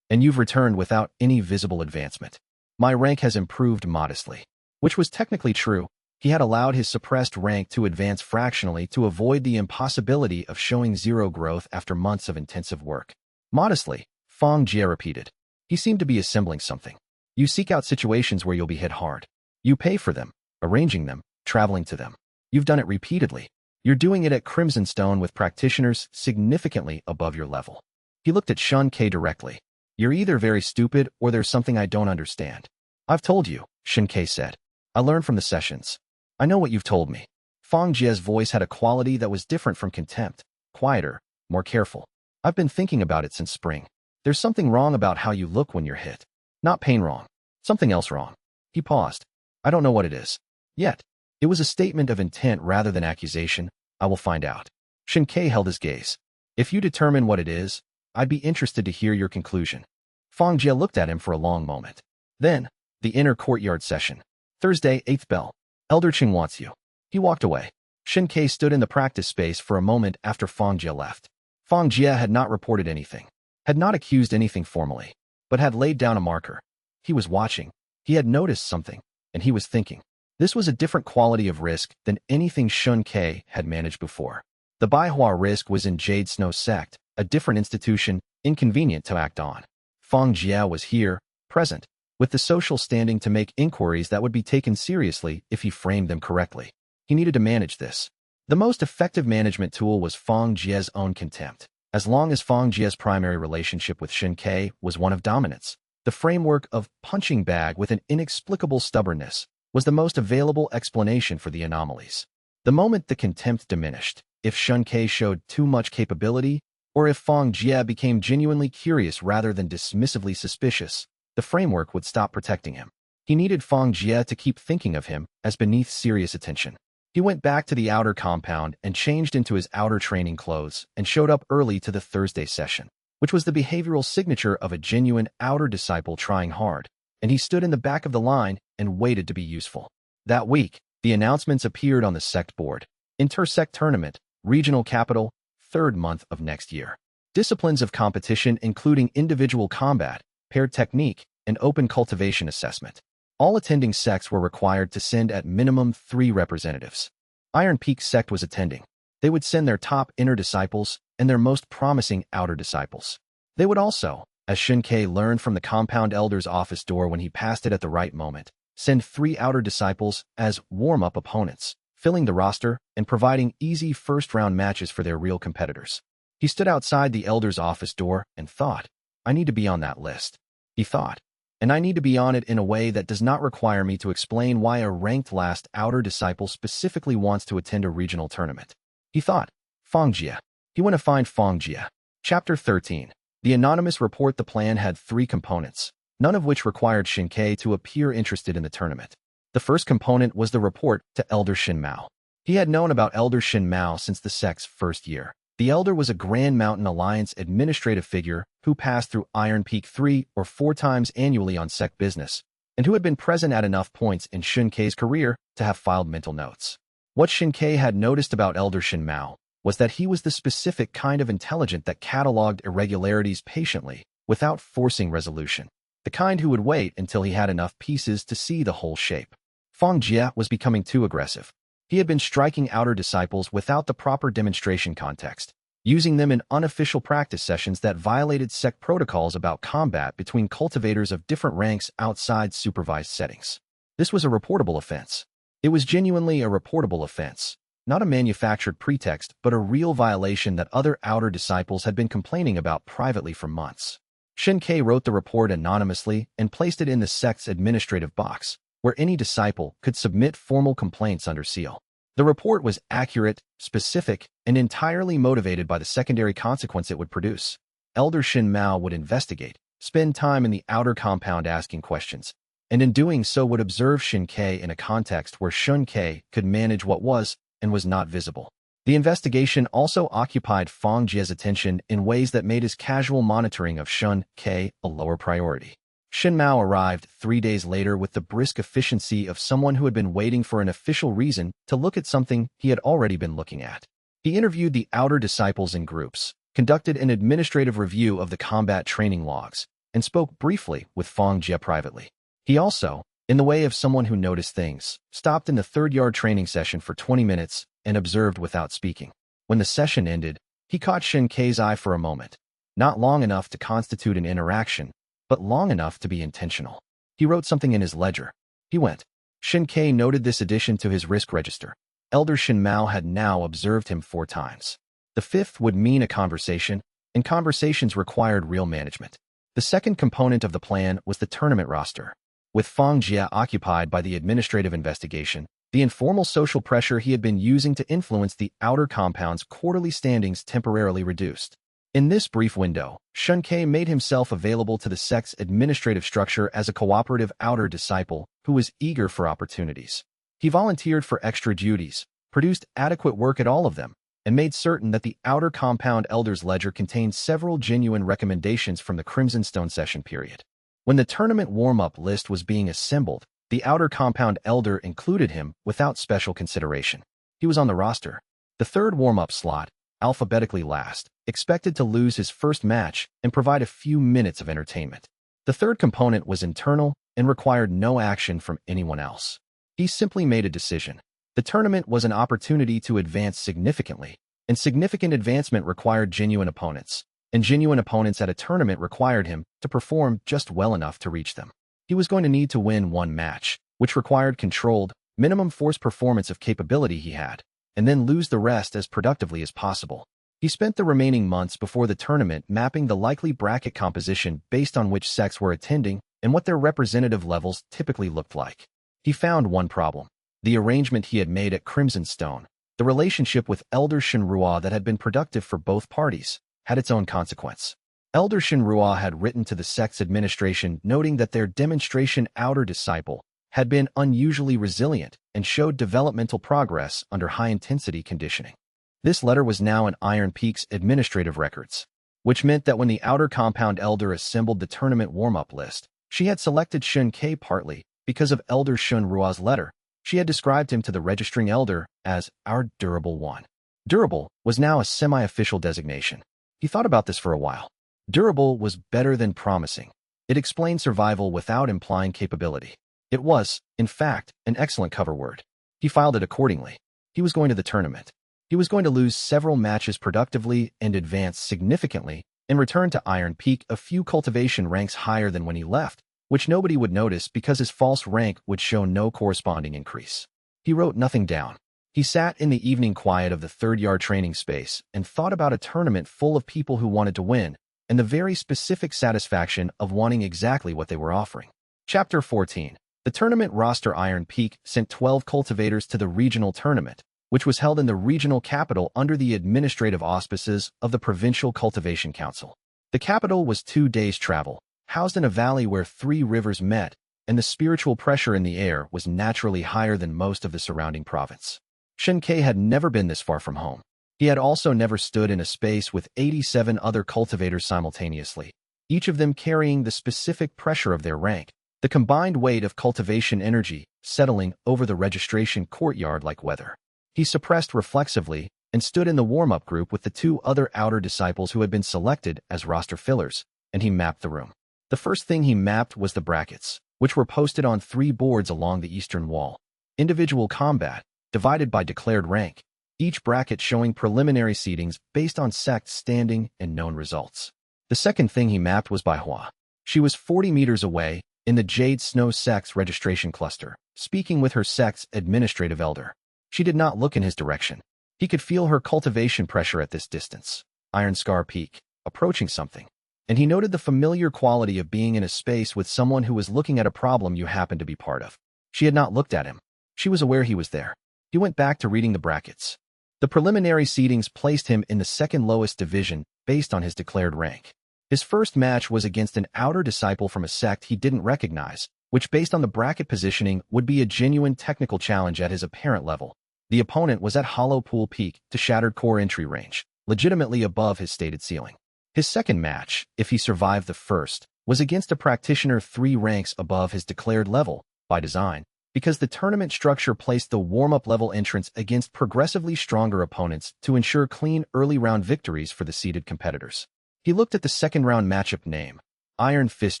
S1: And you've returned without any visible advancement. My rank has improved modestly. Which was technically true. He had allowed his suppressed rank to advance fractionally to avoid the impossibility of showing zero growth after months of intensive work. Modestly, Fang Jia repeated. He seemed to be assembling something. You seek out situations where you'll be hit hard. You pay for them, arranging them, traveling to them. You've done it repeatedly. You're doing it at Crimson Stone with practitioners significantly above your level. He looked at Xianxia directly. You're either very stupid or there's something I don't understand. I've told you, Xianxia said. I learned from the sessions. I know what you've told me. Fang Jia's voice had a quality that was different from contempt, quieter, more careful. I've been thinking about it since spring. There's something wrong about how you look when you're hit. Not pain wrong. Something else wrong. He paused. I don't know what it is. Yet. It was a statement of intent rather than accusation. I will find out. Xianxia held his gaze. If you determine what it is, I'd be interested to hear your conclusion. Fang Jia looked at him for a long moment. Then, the inner courtyard session. Thursday, 8th bell. Elder Qing wants you. He walked away. Xianxia stood in the practice space for a moment after Fang Jia left. Fang Jia had not reported anything, had not accused anything formally, but had laid down a marker. He was watching. He had noticed something, and he was thinking. This was a different quality of risk than anything Xianxia had managed before. The Baihua risk was in Jade Snow Sect, a different institution, inconvenient to act on. Fang Jia was here, present, with the social standing to make inquiries that would be taken seriously if he framed them correctly. He needed to manage this. The most effective management tool was Feng Jie's own contempt. As long as Feng Jie's primary relationship with Shen Ke was one of dominance, the framework of punching bag with an inexplicable stubbornness was the most available explanation for the anomalies. The moment the contempt diminished, if Shen Ke showed too much capability, or if Feng Jie became genuinely curious rather than dismissively suspicious, the framework would stop protecting him. He needed Feng Jie to keep thinking of him as beneath serious attention. He went back to the outer compound and changed into his outer training clothes and showed up early to the Thursday session, which was the behavioral signature of a genuine outer disciple trying hard, and he stood in the back of the line and waited to be useful. That week, the announcements appeared on the sect board. Intersect tournament, regional capital, 3rd month of next year. Disciplines of competition including individual combat, paired technique, and open cultivation assessment. All attending sects were required to send at minimum 3 representatives. Iron Peak sect was attending. They would send their top inner disciples and their most promising outer disciples. They would also, as Shen Ke learned from the compound elder's office door when he passed it at the right moment, send 3 outer disciples as warm-up opponents, filling the roster and providing easy first-round matches for their real competitors. He stood outside the elder's office door and thought, I need to be on that list. He thought, and I need to be on it in a way that does not require me to explain why a ranked last outer disciple specifically wants to attend a regional tournament. He thought, Feng Jie. He went to find Feng Jie. Chapter 13. The anonymous report. The plan had 3 components, none of which required Shen Ke to appear interested in the tournament. The first component was the report to Elder Shen Mao. He had known about Elder Shen Mao since the sect's first year. The Elder was a Grand Mountain Alliance administrative figure who passed through Iron Peak 3 or 4 times annually on sect business, and who had been present at enough points in Shen Ke's career to have filed mental notes. What Shen Ke had noticed about Elder Shen Mao was that he was the specific kind of intelligent that cataloged irregularities patiently, without forcing resolution, the kind who would wait until he had enough pieces to see the whole shape. Feng Jie was becoming too aggressive. He had been striking outer disciples without the proper demonstration context, using them in unofficial practice sessions that violated sect protocols about combat between cultivators of different ranks outside supervised settings. This was a reportable offense. It was genuinely a reportable offense, not a manufactured pretext, but a real violation that other outer disciples had been complaining about privately for months. Shen Ke wrote the report anonymously and placed it in the sect's administrative box, where any disciple could submit formal complaints under seal. The report was accurate, specific, and entirely motivated by the secondary consequence it would produce. Elder Shen Mao would investigate, spend time in the outer compound asking questions, and in doing so would observe Shen Ke in a context where Shen Ke could manage what was and was not visible. The investigation also occupied Feng Jie's attention in ways that made his casual monitoring of Shen Ke a lower priority. Shen Mao arrived 3 days later with the brisk efficiency of someone who had been waiting for an official reason to look at something he had already been looking at. He interviewed the outer disciples in groups, conducted an administrative review of the combat training logs, and spoke briefly with Feng Jie privately. He also, in the way of someone who noticed things, stopped in the 3rd yard training session for 20 minutes and observed without speaking. When the session ended, he caught Shen Ke's eye for a moment, not long enough to constitute an interaction, but long enough to be intentional. He wrote something in his ledger. He went. Shen Ke noted this addition to his risk register. Elder Shen Mao had now observed him 4 times. The 5th would mean a conversation, and conversations required real management. The second component of the plan was the tournament roster. With Feng Jie occupied by the administrative investigation, the informal social pressure he had been using to influence the outer compound's quarterly standings temporarily reduced. In this brief window, Shen Ke made himself available to the sect's administrative structure as a cooperative outer disciple who was eager for opportunities. He volunteered for extra duties, produced adequate work at all of them, and made certain that the outer compound elder's ledger contained several genuine recommendations from the Crimson Stone session period. When the tournament warm-up list was being assembled, the outer compound elder included him without special consideration. He was on the roster. The 3rd warm-up slot, alphabetically last, expected to lose his first match and provide a few minutes of entertainment. The 3rd component was internal and required no action from anyone else. He simply made a decision. The tournament was an opportunity to advance significantly, and significant advancement required genuine opponents, and genuine opponents at a tournament required him to perform just well enough to reach them. He was going to need to win 1 match, which required controlled, minimum force performance of capability he had, and then lose the rest as productively as possible. He spent the remaining months before the tournament mapping the likely bracket composition based on which sects were attending and what their representative levels typically looked like. He found one problem: the arrangement he had made at Crimson Stone. The relationship with Elder Shinrua that had been productive for both parties had its own consequence. Elder Shinrua had written to the sect's administration noting that their demonstration outer disciple had been unusually resilient and showed developmental progress under high-intensity conditioning. This letter was now in Iron Peak's administrative records, which meant that when the outer compound elder assembled the tournament warm-up list, she had selected xianxia partly because of Elder Shinrua's letter. She had described him to the registering elder as our durable one. Durable was now a semi-official designation. He thought about this for a while. Durable was better than promising. It explained survival without implying capability. It was, in fact, an excellent cover word. He filed it accordingly. He was going to the tournament. He was going to lose several matches productively and advance significantly and return to Iron Peak a few cultivation ranks higher than when he left, which nobody would notice because his false rank would show no corresponding increase. He wrote nothing down. He sat in the evening quiet of the third-yard training space and thought about a tournament full of people who wanted to win and the very specific satisfaction of wanting exactly what they were offering. Chapter 14. The tournament roster. Iron Peak sent 12 cultivators to the regional tournament, which was held in the regional capital under the administrative auspices of the Provincial Cultivation Council. The capital was 2 days' travel, housed in a valley where 3 rivers met, and the spiritual pressure in the air was naturally higher than most of the surrounding province. Xianxia had never been this far from home. He had also never stood in a space with 87 other cultivators simultaneously, each of them carrying the specific pressure of their rank, the combined weight of cultivation energy settling over the registration courtyard like weather. He suppressed reflexively and stood in the warm-up group with the 2 other outer disciples who had been selected as roster fillers, and he mapped the room. The first thing he mapped was the brackets, which were posted on 3 boards along the eastern wall. Individual combat, divided by declared rank, each bracket showing preliminary seedings based on sect standing and known results. The second thing he mapped was by Hua. She was 40 meters away in the Jade Snow sect's registration cluster, speaking with her sect's administrative elder. She did not look in his direction. He could feel her cultivation pressure at this distance. Iron Scar Peak, approaching something. And he noted the familiar quality of being in a space with someone who was looking at a problem you happened to be part of. She had not looked at him. She was aware he was there. He went back to reading the brackets. The preliminary seedings placed him in the second lowest division based on his declared rank. His first match was against an outer disciple from a sect he didn't recognize, which based on the bracket positioning would be a genuine technical challenge at his apparent level. The opponent was at Hollow Pool Peak to Shattered Core entry range, legitimately above his stated ceiling. His second match, if he survived the first, was against a practitioner 3 ranks above his declared level, by design, because the tournament structure placed the warm-up level entrance against progressively stronger opponents to ensure clean early-round victories for the seeded competitors. He looked at the second-round matchup name, Iron Fist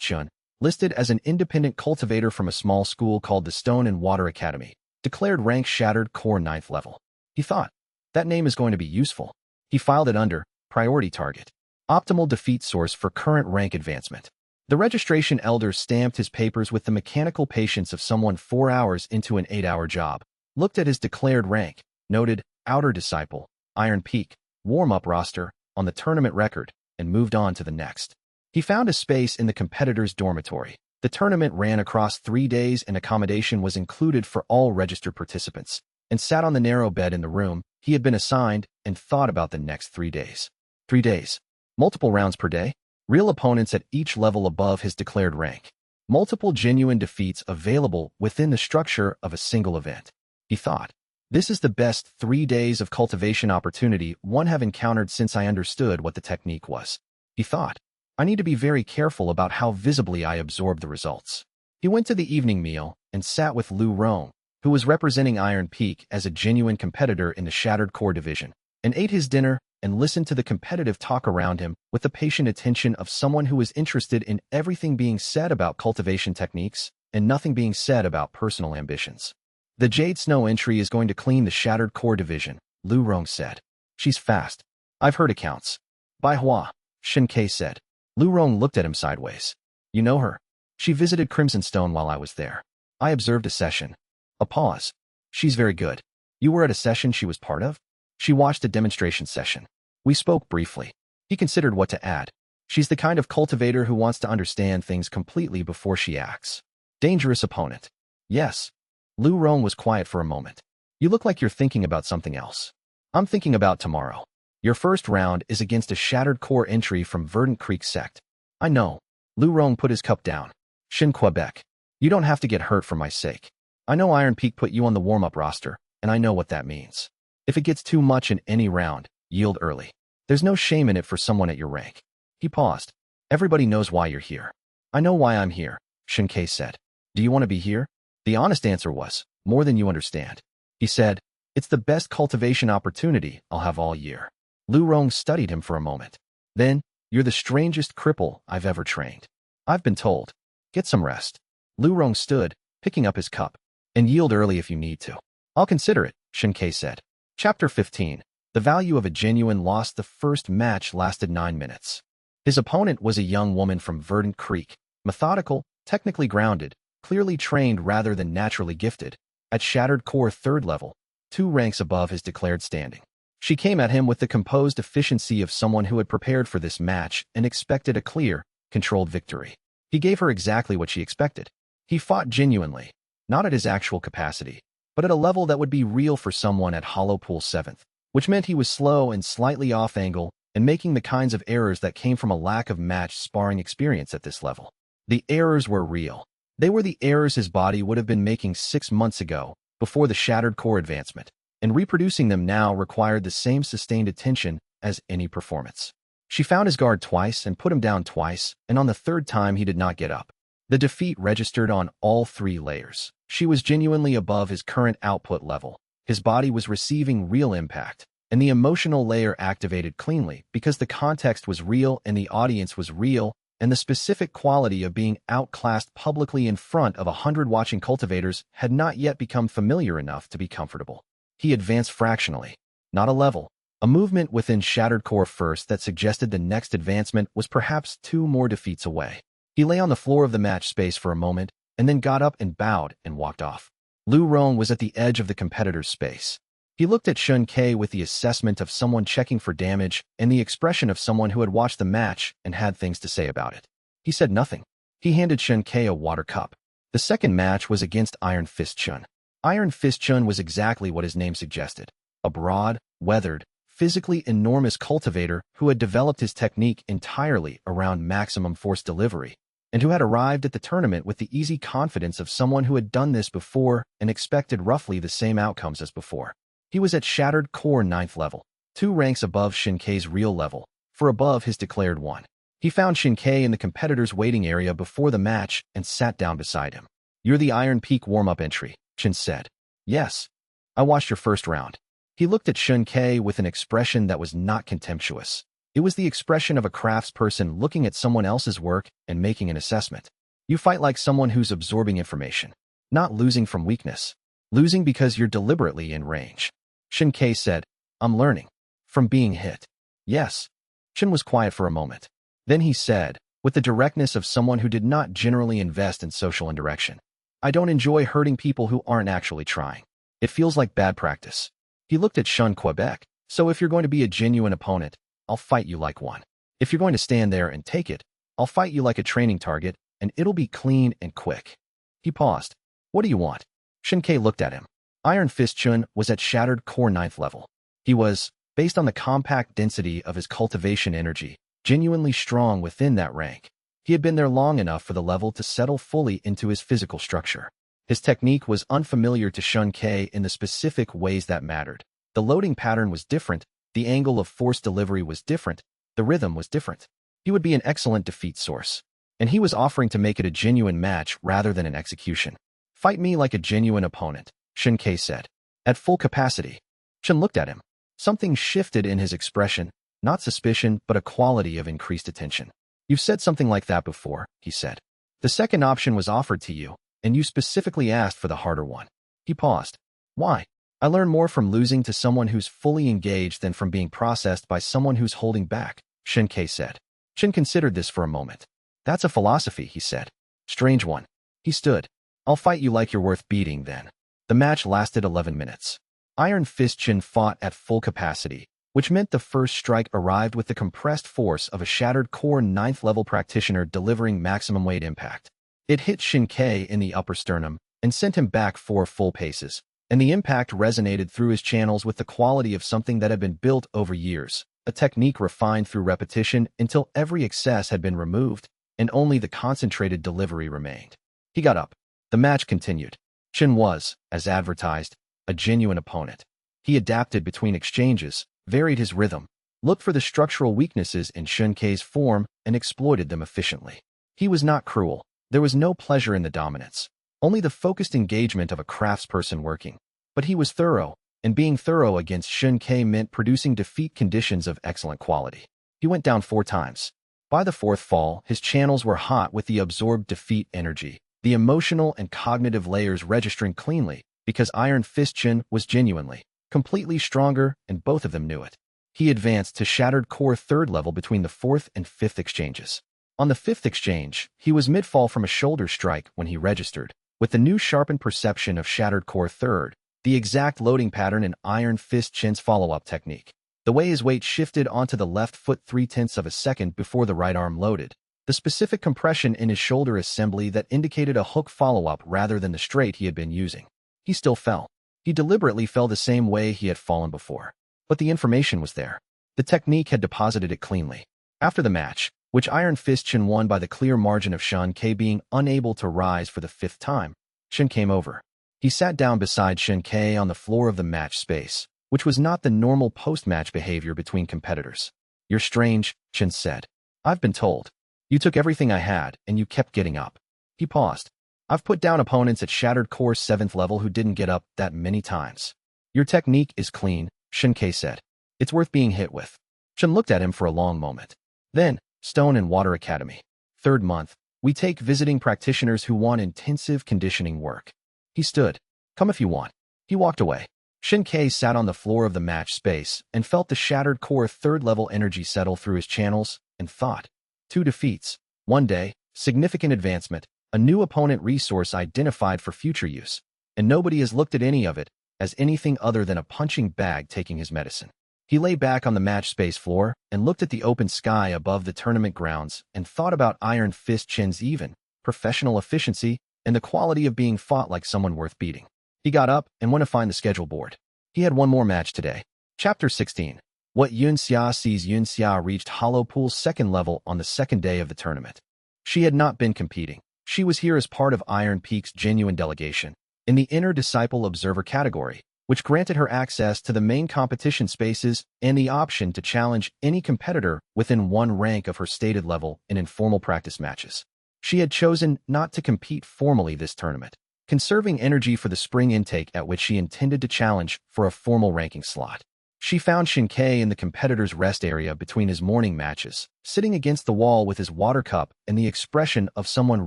S1: Chun, listed as an independent cultivator from a small school called the Stone and Water Academy, declared rank Shattered Core 9th level. He thought, that name is going to be useful. He filed it under Priority Target. Optimal defeat source for current rank advancement. The registration elder stamped his papers with the mechanical patience of someone 4 hours into an 8-hour job, looked at his declared rank, noted Outer Disciple, Iron Peak, warm-up roster, on the tournament record, and moved on to the next. He found a space in the competitor's dormitory. The tournament ran across 3 days and accommodation was included for all registered participants, and sat on the narrow bed in the room he had been assigned and thought about the next 3 days. 3 days. Multiple rounds per day, real opponents at each level above his declared rank, multiple genuine defeats available within the structure of a single event. He thought, this is the best 3 days of cultivation opportunity one have encountered since I understood what the technique was. He thought, I need to be very careful about how visibly I absorb the results. He went to the evening meal and sat with Lu Rong, who was representing Iron Peak as a genuine competitor in the Shattered Core division, and ate his dinner and listened to the competitive talk around him with the patient attention of someone who was interested in everything being said about cultivation techniques and nothing being said about personal ambitions. The Jade Snow entry is going to clean the Shattered Core division, Lu Rong said. She's fast. I've heard accounts. By Hua, Xianxia said. Lu Rong looked at him sideways. You know her? She visited Crimson Stone while I was there. I observed a session. A pause. She's very good. You were at a session she was part of? She watched a demonstration session. We spoke briefly. He considered what to add. She's the kind of cultivator who wants to understand things completely before she acts. Dangerous opponent. Yes. Lu Rong was quiet for a moment. You look like you're thinking about something else. I'm thinking about tomorrow. Your first round is against a shattered core entry from Verdant Creek sect. I know. Lu Rong put his cup down. Shin Quebec. You don't have to get hurt for my sake. I know Iron Peak put you on the warm-up roster, and I know what that means. If it gets too much in any round, yield early. There's no shame in it for someone at your rank. He paused. Everybody knows why you're here. I know why I'm here, Shin Kei said. Do you want to be here? The honest answer was, more than you understand. He said, it's the best cultivation opportunity I'll have all year. Lu Rong studied him for a moment. Then, you're the strangest cripple I've ever trained. I've been told. Get some rest. Lu Rong stood, picking up his cup. And yield early if you need to. I'll consider it, Shin Kei said. Chapter 15. The value of a genuine loss. The first match lasted 9 minutes. His opponent was a young woman from Verdant Creek, methodical, technically grounded, clearly trained rather than naturally gifted, at Shattered Core 3rd level, 2 ranks above his declared standing. She came at him with the composed efficiency of someone who had prepared for this match and expected a clear, controlled victory. He gave her exactly what she expected. He fought genuinely, not at his actual capacity, but at a level that would be real for someone at Hollow Pool 7th, which meant he was slow and slightly off angle and making the kinds of errors that came from a lack of match sparring experience at this level. The errors were real. They were the errors his body would have been making 6 months ago, before the Shattered Core advancement, and reproducing them now required the same sustained attention as any performance. She found his guard twice and put him down twice, and on the 3rd time he did not get up. The defeat registered on all 3 layers. She was genuinely above his current output level. His body was receiving real impact, and the emotional layer activated cleanly because the context was real and the audience was real, and the specific quality of being outclassed publicly in front of 100 watching cultivators had not yet become familiar enough to be comfortable. He advanced fractionally, not a level, a movement within Shattered Core first that suggested the next advancement was perhaps 2 more defeats away. He lay on the floor of the match space for a moment, and then got up and bowed and walked off. Lu Rong was at the edge of the competitor's space. He looked at Shin Kei with the assessment of someone checking for damage and the expression of someone who had watched the match and had things to say about it. He said nothing. He handed Shin Kei a water cup. The second match was against Iron Fist Chun. Iron Fist Chun was exactly what his name suggested. A broad, weathered, physically enormous cultivator who had developed his technique entirely around maximum force delivery, and who had arrived at the tournament with the easy confidence of someone who had done this before and expected roughly the same outcomes as before. He was at Shattered Core 9th level, 2 ranks above Shin Kei's real level, for above his declared one. He found Shin Kei in the competitor's waiting area before the match and sat down beside him. You're the Iron Peak warm-up entry, Shin said. Yes. I watched your first round. He looked at Shin Kei with an expression that was not contemptuous. It was the expression of a craftsperson looking at someone else's work and making an assessment. You fight like someone who's absorbing information, not losing from weakness. Losing because you're deliberately in range. Shin Kei said, I'm learning. From being hit. Yes. Shin was quiet for a moment. Then he said, with the directness of someone who did not generally invest in social indirection, I don't enjoy hurting people who aren't actually trying. It feels like bad practice. He looked at Shun Quebec. So if you're going to be a genuine opponent, I'll fight you like one. If you're going to stand there and take it, I'll fight you like a training target, and it'll be clean and quick. He paused. What do you want? Shin Kei looked at him. Iron Fist Chun was at Shattered Core 9th level. He was, based on the compact density of his cultivation energy, genuinely strong within that rank. He had been there long enough for the level to settle fully into his physical structure. His technique was unfamiliar to Shun Kei in the specific ways that mattered. The loading pattern was different, the angle of force delivery was different, the rhythm was different. He would be an excellent defeat source. And he was offering to make it a genuine match rather than an execution. Fight me like a genuine opponent, Shin Kei said. At full capacity. Shin looked at him. Something shifted in his expression, not suspicion, but a quality of increased attention. You've said something like that before, he said. The second option was offered to you, and you specifically asked for the harder one. He paused. Why? I learn more from losing to someone who's fully engaged than from being processed by someone who's holding back, Shin Kei said. Shin considered this for a moment. That's a philosophy, he said. Strange one. He stood. I'll fight you like you're worth beating then. The match lasted 11 minutes. Iron Fist Chen fought at full capacity, which meant the first strike arrived with the compressed force of a shattered core 9th level practitioner delivering maximum weight impact. It hit Xianxia in the upper sternum and sent him back 4 full paces, and the impact resonated through his channels with the quality of something that had been built over years, a technique refined through repetition until every excess had been removed and only the concentrated delivery remained. He got up. The match continued. Chen was, as advertised, a genuine opponent. He adapted between exchanges, varied his rhythm, looked for the structural weaknesses in Xianxia's form, and exploited them efficiently. He was not cruel. There was no pleasure in the dominance, only the focused engagement of a craftsperson working. But he was thorough, and being thorough against Xianxia meant producing defeat conditions of excellent quality. He went down 4 times. By the 4th fall, his channels were hot with the absorbed defeat energy, the emotional and cognitive layers registering cleanly, because Iron Fist Chen was genuinely, completely stronger, and both of them knew it. He advanced to Shattered Core 3rd level between the 4th and 5th exchanges. On the 5th exchange, he was mid-fall from a shoulder strike when he registered, with the new sharpened perception of Shattered Core 3rd, the exact loading pattern in Iron Fist Chen's follow-up technique. The way his weight shifted onto the left foot 0.3 of a second before the right arm loaded, the specific compression in his shoulder assembly that indicated a hook follow-up rather than the straight he had been using. He still fell. He deliberately fell the same way he had fallen before. But the information was there. The technique had deposited it cleanly. After the match, which Iron Fist Chen won by the clear margin of Xianxia being unable to rise for the 5th time, Chen came over. He sat down beside Xianxia on the floor of the match space, which was not the normal post-match behavior between competitors. "You're strange," Chen said. "I've been told. You took everything I had, and you kept getting up." He paused. "I've put down opponents at Shattered Core 7th level who didn't get up that many times." "Your technique is clean," Xianxia said. "It's worth being hit with." Chen looked at him for a long moment. Then, Stone and Water Academy. 3rd month, we take visiting practitioners who want intensive conditioning work. He stood. "Come if you want." He walked away. Xianxia sat on the floor of the match space and felt the Shattered Core 3rd level energy settle through his channels and thought. 2 defeats, 1 day, significant advancement, a new opponent resource identified for future use, and nobody has looked at any of it as anything other than a punching bag taking his medicine. He lay back on the match space floor and looked at the open sky above the tournament grounds and thought about Iron Fist Chen's even, professional efficiency and the quality of being fought like someone worth beating. He got up and went to find the schedule board. He had 1 more match today. Chapter 16. What xianxia sees. Xianxia reached Hollow Pool's 2nd level on the 2nd day of the tournament. She had not been competing. She was here as part of Iron Peak's genuine delegation, in the Inner Disciple Observer category, which granted her access to the main competition spaces and the option to challenge any competitor within 1 rank of her stated level in informal practice matches. She had chosen not to compete formally this tournament, conserving energy for the spring intake at which she intended to challenge for a formal ranking slot. She found Xianxia in the competitor's rest area between his morning matches, sitting against the wall with his water cup and the expression of someone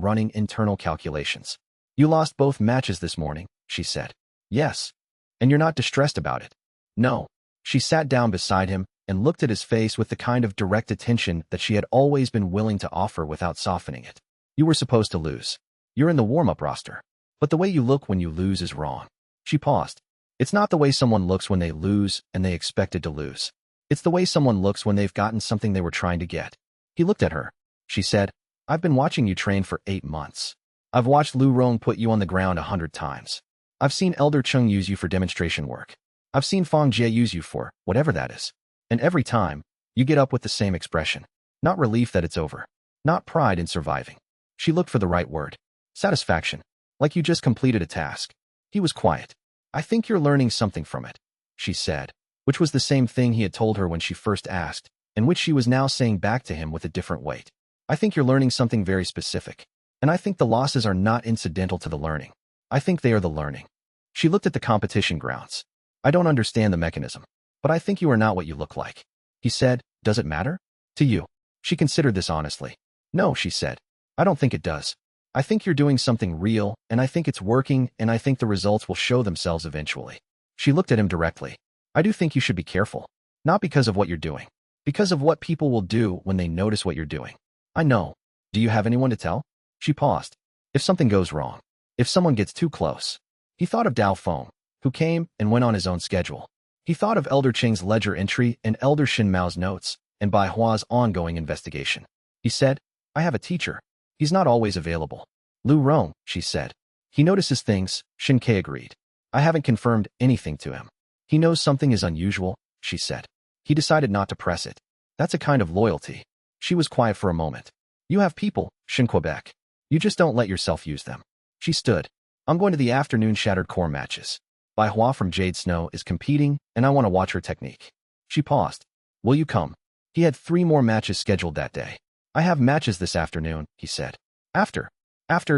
S1: running internal calculations. "You lost both matches this morning," she said. "Yes. And you're not distressed about it?" "No." She sat down beside him and looked at his face with the kind of direct attention that she had always been willing to offer without softening it. "You were supposed to lose. You're in the warm-up roster. But the way you look when you lose is wrong." She paused. "It's not the way someone looks when they lose and they expected to lose. It's the way someone looks when they've gotten something they were trying to get." He looked at her. She said, "I've been watching you train for 8 months. I've watched Lu Rong put you on the ground 100 times. I've seen Elder Chung use you for demonstration work. I've seen Fang Jie use you for whatever that is. And every time, you get up with the same expression. Not relief that it's over. Not pride in surviving." She looked for the right word. "Satisfaction. Like you just completed a task." He was quiet. "I think you're learning something from it," she said, which was the same thing he had told her when she first asked, and which she was now saying back to him with a different weight. "I think you're learning something very specific. And I think the losses are not incidental to the learning. I think they are the learning." She looked at the competition grounds. "I don't understand the mechanism. But I think you are not what you look like." He said, "Does it matter?" "To you." She considered this honestly. "No," she said. "I don't think it does. I think you're doing something real, and I think it's working, and I think the results will show themselves eventually." She looked at him directly. "I do think you should be careful. Not because of what you're doing. Because of what people will do when they notice what you're doing." "I know. Do you have anyone to tell?" She paused. "If something goes wrong. If someone gets too close." He thought of Dao Feng. who came and went on his own schedule. He thought of Elder Qing's ledger entry and Elder Shin Mao's notes, and Bai Hua's ongoing investigation. He said, I have a teacher. He's not always available. Lu Rong, she said. He notices things, Shin Ke agreed. I haven't confirmed anything to him. He knows something is unusual, she said. He decided not to press it. That's a kind of loyalty. She was quiet for a moment. You have people, Shin Quebec. You just don't let yourself use them. She stood. I'm going to the afternoon Shattered Core matches. Bai Hua from Jade Snow is competing, and I want to watch her technique. She paused. Will you come? He had 3 more matches scheduled that day. I have matches this afternoon, he said. After,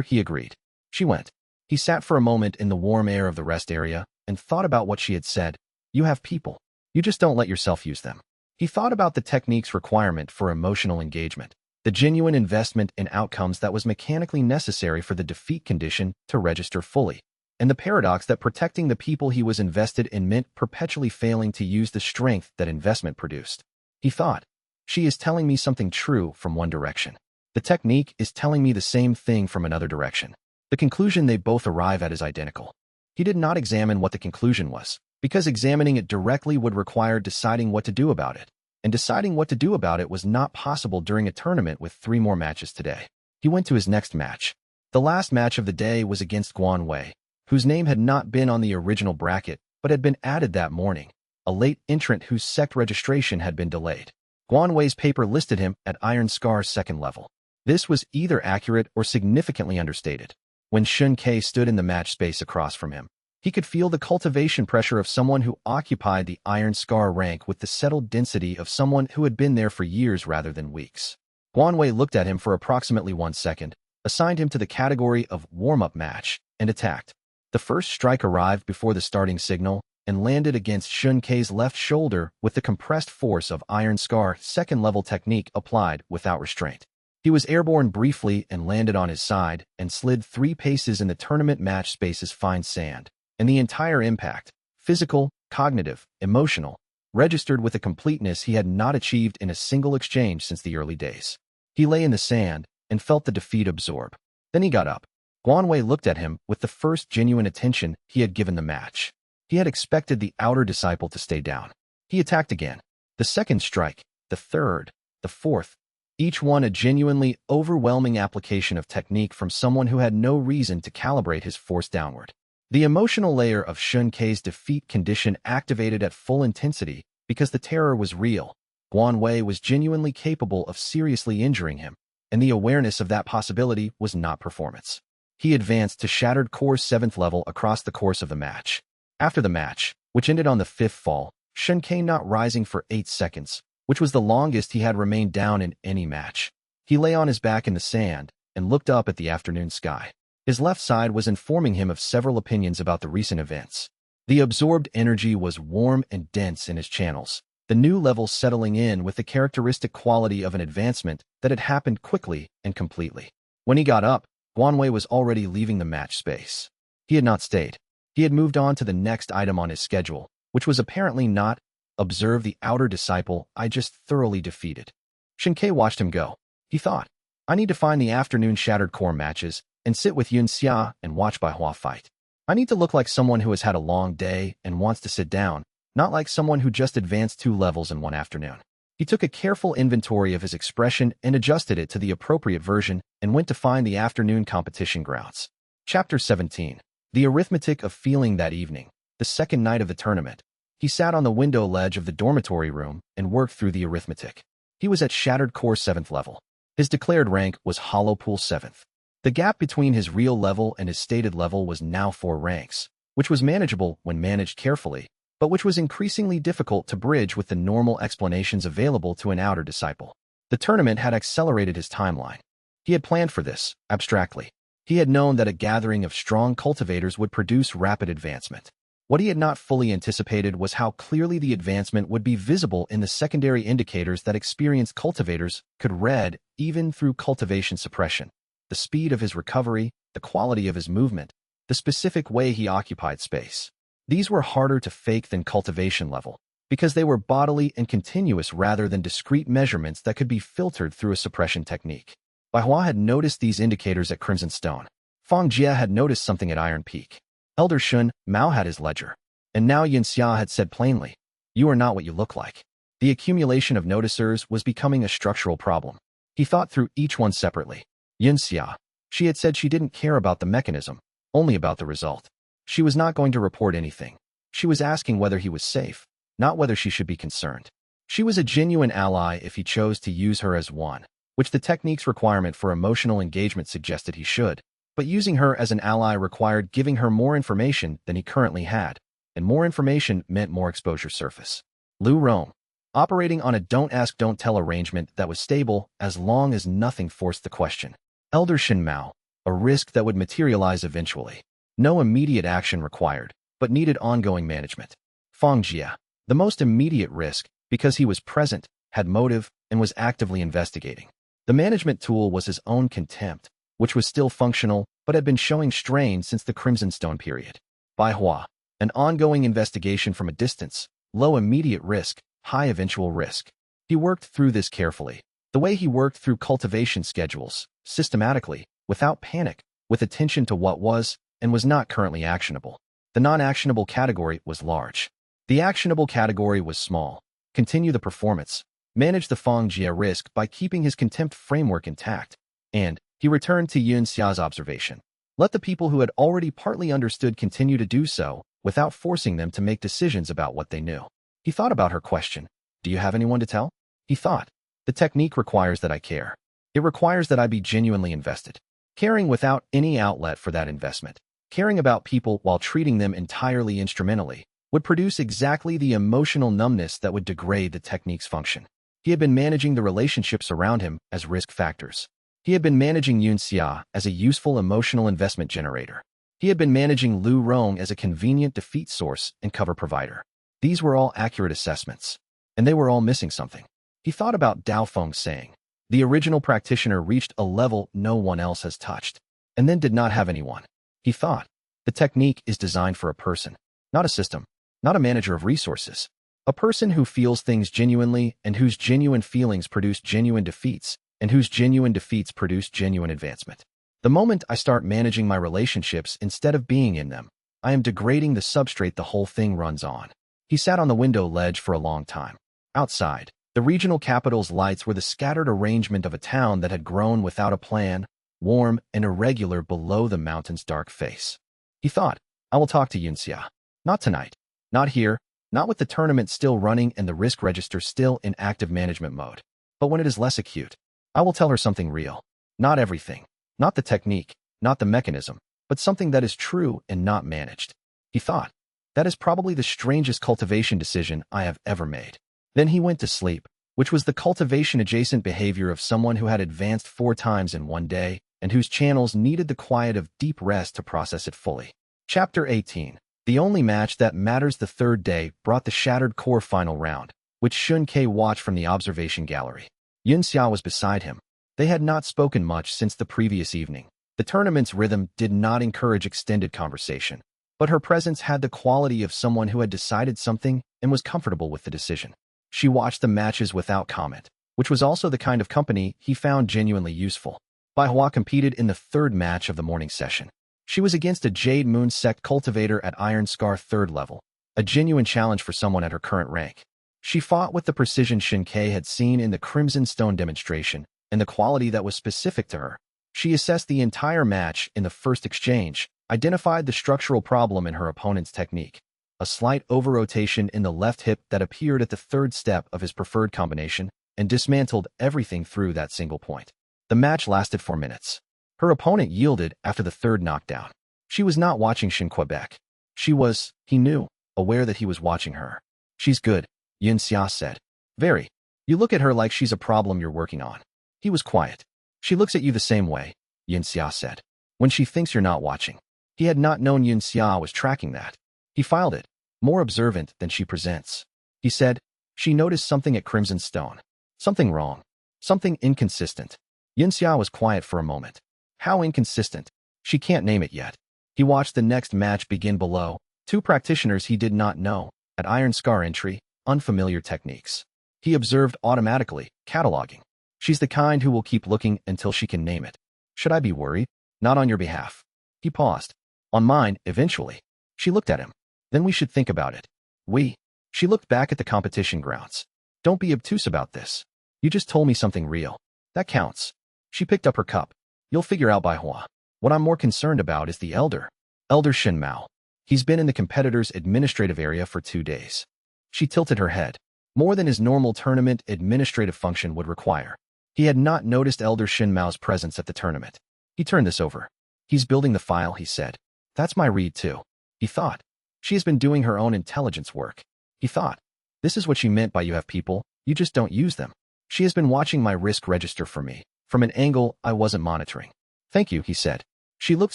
S1: he agreed. She went. He sat for a moment in the warm air of the rest area and thought about what she had said. You have people. You just don't let yourself use them. He thought about the technique's requirement for emotional engagement, the genuine investment in outcomes that was mechanically necessary for the defeat condition to register fully, and the paradox that protecting the people he was invested in meant perpetually failing to use the strength that investment produced. He thought, she is telling me something true from one direction. The technique is telling me the same thing from another direction. The conclusion they both arrive at is identical. He did not examine what the conclusion was, because examining it directly would require deciding what to do about it, and deciding what to do about it was not possible during a tournament with 3 more matches today. He went to his next match. The last match of the day was against Guan Wei, whose name had not been on the original bracket but had been added that morning, a late entrant whose sect registration had been delayed. Guan Wei's paper listed him at Iron Scar's 2nd level. This was either accurate or significantly understated. When Shun Ke stood in the match space across from him, he could feel the cultivation pressure of someone who occupied the Iron Scar rank with the settled density of someone who had been there for years rather than weeks. Guan Wei looked at him for approximately 1 second, assigned him to the category of warm-up match, and attacked. The first strike arrived before the starting signal and landed against Shun Ke's left shoulder with the compressed force of Iron Scar 2nd level technique applied without restraint. He was airborne briefly and landed on his side and slid 3 paces in the tournament match space's fine sand. And the entire impact, physical, cognitive, emotional, registered with a completeness he had not achieved in a single exchange since the early days. He lay in the sand and felt the defeat absorb. Then he got up. Guan Wei looked at him with the first genuine attention he had given the match. He had expected the outer disciple to stay down. He attacked again. The 2nd strike, the 3rd, the 4th, each one a genuinely overwhelming application of technique from someone who had no reason to calibrate his force downward. The emotional layer of Shun Ke's defeat condition activated at full intensity because the terror was real. Guan Wei was genuinely capable of seriously injuring him, and the awareness of that possibility was not performance. He advanced to Shattered Core 7th level across the course of the match. After the match, which ended on the 5th fall, Shun Ke not rising for 8 seconds, which was the longest he had remained down in any match. He lay on his back in the sand and looked up at the afternoon sky. His left side was informing him of several opinions about the recent events. The absorbed energy was warm and dense in his channels, the new level settling in with the characteristic quality of an advancement that had happened quickly and completely. When he got up, Guan Wei was already leaving the match space. He had not stayed. He had moved on to the next item on his schedule, which was apparently not, observe the outer disciple I just thoroughly defeated. Shin Ke watched him go. He thought, I need to find the afternoon Shattered Core matches and sit with xianxia and watch Bai Hua fight. I need to look like someone who has had a long day and wants to sit down, not like someone who just advanced 2 levels in one afternoon. He took a careful inventory of his expression and adjusted it to the appropriate version and went to find the afternoon competition grounds. Chapter 17. The arithmetic of feeling that evening, the 2nd night of the tournament. He sat on the window ledge of the dormitory room and worked through the arithmetic. He was at Shattered Core 7th level. His declared rank was Hollow Pool 7th. The gap between his real level and his stated level was now 4 ranks, which was manageable when managed carefully, but which was increasingly difficult to bridge with the normal explanations available to an outer disciple. The tournament had accelerated his timeline. He had planned for this, abstractly. He had known that a gathering of strong cultivators would produce rapid advancement. What he had not fully anticipated was how clearly the advancement would be visible in the secondary indicators that experienced cultivators could read even through cultivation suppression. The speed of his recovery, the quality of his movement, the specific way he occupied space. These were harder to fake than cultivation level, because they were bodily and continuous rather than discrete measurements that could be filtered through a suppression technique. Bai Hua had noticed these indicators at Crimson Stone. Fang Jie had noticed something at Iron Peak. Elder Shun Mao had his ledger. And now xianxia had said plainly, "You are not what you look like." The accumulation of noticers was becoming a structural problem. He thought through each one separately. Xianxia. She had said she didn't care about the mechanism, only about the result. She was not going to report anything. She was asking whether he was safe, not whether she should be concerned. She was a genuine ally if he chose to use her as one, which the technique's requirement for emotional engagement suggested he should. But using her as an ally required giving her more information than he currently had, and more information meant more exposure surface. Lu Rong. Operating on a don't ask don't tell arrangement that was stable as long as nothing forced the question. Elder Shin Mao. A risk that would materialize eventually. No immediate action required, but needed ongoing management. Fang Jia. The most immediate risk, because he was present, had motive, and was actively investigating. The management tool was his own contempt, which was still functional, but had been showing strain since the Crimson Stone period. Bai Hua. An ongoing investigation from a distance, low immediate risk, high eventual risk. He worked through this carefully, the way he worked through cultivation schedules, systematically, without panic, with attention to what was and was not currently actionable. The non-actionable category was large. The actionable category was small. Continue the performance. Manage the Fang Jia risk by keeping his contempt framework intact. And he returned to xianxia's observation. Let the people who had already partly understood continue to do so, without forcing them to make decisions about what they knew. He thought about her question. Do you have anyone to tell? He thought. The technique requires that I care. It requires that I be genuinely invested. Caring without any outlet for that investment. Caring about people while treating them entirely instrumentally would produce exactly the emotional numbness that would degrade the technique's function. He had been managing the relationships around him as risk factors. He had been managing xianxia as a useful emotional investment generator. He had been managing Lu Rong as a convenient defeat source and cover provider. These were all accurate assessments, and they were all missing something. He thought about Dao Feng's saying, "The original practitioner reached a level no one else has touched, and then did not have anyone." He thought, the technique is designed for a person, not a system, not a manager of resources. A person who feels things genuinely and whose genuine feelings produce genuine defeats, and whose genuine defeats produce genuine advancement. The moment I start managing my relationships instead of being in them, I am degrading the substrate the whole thing runs on. He sat on the window ledge for a long time. Outside, the regional capital's lights were the scattered arrangement of a town that had grown without a plan, warm and irregular below the mountain's dark face. He thought, I will talk to xianxia. Not tonight. Not here. Not with the tournament still running and the risk register still in active management mode. But when it is less acute, I will tell her something real. Not everything. Not the technique. Not the mechanism. But something that is true and not managed. He thought, that is probably the strangest cultivation decision I have ever made. Then he went to sleep, which was the cultivation-adjacent behavior of someone who had advanced 4 times in one day and whose channels needed the quiet of deep rest to process it fully. Chapter 18. The only match that matters. The third day brought the Shattered Core final round, which Shun Ke watched from the observation gallery. xianxia was beside him. They had not spoken much since the previous evening. The tournament's rhythm did not encourage extended conversation, but her presence had the quality of someone who had decided something and was comfortable with the decision. She watched the matches without comment, which was also the kind of company he found genuinely useful. Bai Hua competed in the third match of the morning session. She was against a Jade Moon Sect cultivator at Iron Scar 3rd level, a genuine challenge for someone at her current rank. She fought with the precision Shin Ke had seen in the Crimson Stone demonstration and the quality that was specific to her. She assessed the entire match in the first exchange, identified the structural problem in her opponent's technique, a slight over-rotation in the left hip that appeared at the third step of his preferred combination, and dismantled everything through that single point. The match lasted 4 minutes. Her opponent yielded after the third knockdown. She was not watching Shin Quebec. She was, he knew, aware that he was watching her. She's good, xianxia said. Very. You look at her like she's a problem you're working on. He was quiet. She looks at you the same way, xianxia said. When she thinks you're not watching. He had not known xianxia was tracking that. He filed it, more observant than she presents. He said, she noticed something at Crimson Stone. Something wrong. Something inconsistent. xianxia was quiet for a moment. How inconsistent? She can't name it yet. He watched the next match begin below. 2 practitioners he did not know, at Iron Scar entry, unfamiliar techniques. He observed automatically, cataloging. She's the kind who will keep looking until she can name it. Should I be worried? Not on your behalf. He paused. On mine, eventually. She looked at him. Then we should think about it. We. She looked back at the competition grounds. Don't be obtuse about this. You just told me something real. That counts. She picked up her cup. You'll figure out by Hua. What I'm more concerned about is the elder. Elder Shen Mao. He's been in the competitor's administrative area for 2 days. She tilted her head. More than his normal tournament administrative function would require. He had not noticed Elder Shen Mao's presence at the tournament. He turned this over. He's building the file, he said. That's my read too. He thought. She has been doing her own intelligence work. He thought. This is what she meant by you have people, you just don't use them. She has been watching my risk register for me, from an angle I wasn't monitoring. Thank you, he said. She looked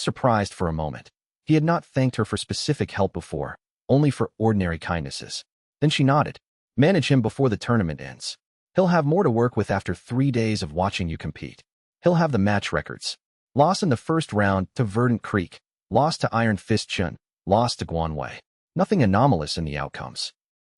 S1: surprised for a moment. He had not thanked her for specific help before, only for ordinary kindnesses. Then she nodded. Manage him before the tournament ends. He'll have more to work with after 3 days of watching you compete. He'll have the match records. Loss in the first round to Verdant Creek, loss to Iron Fist Chun, loss to Guanwei. Nothing anomalous in the outcomes.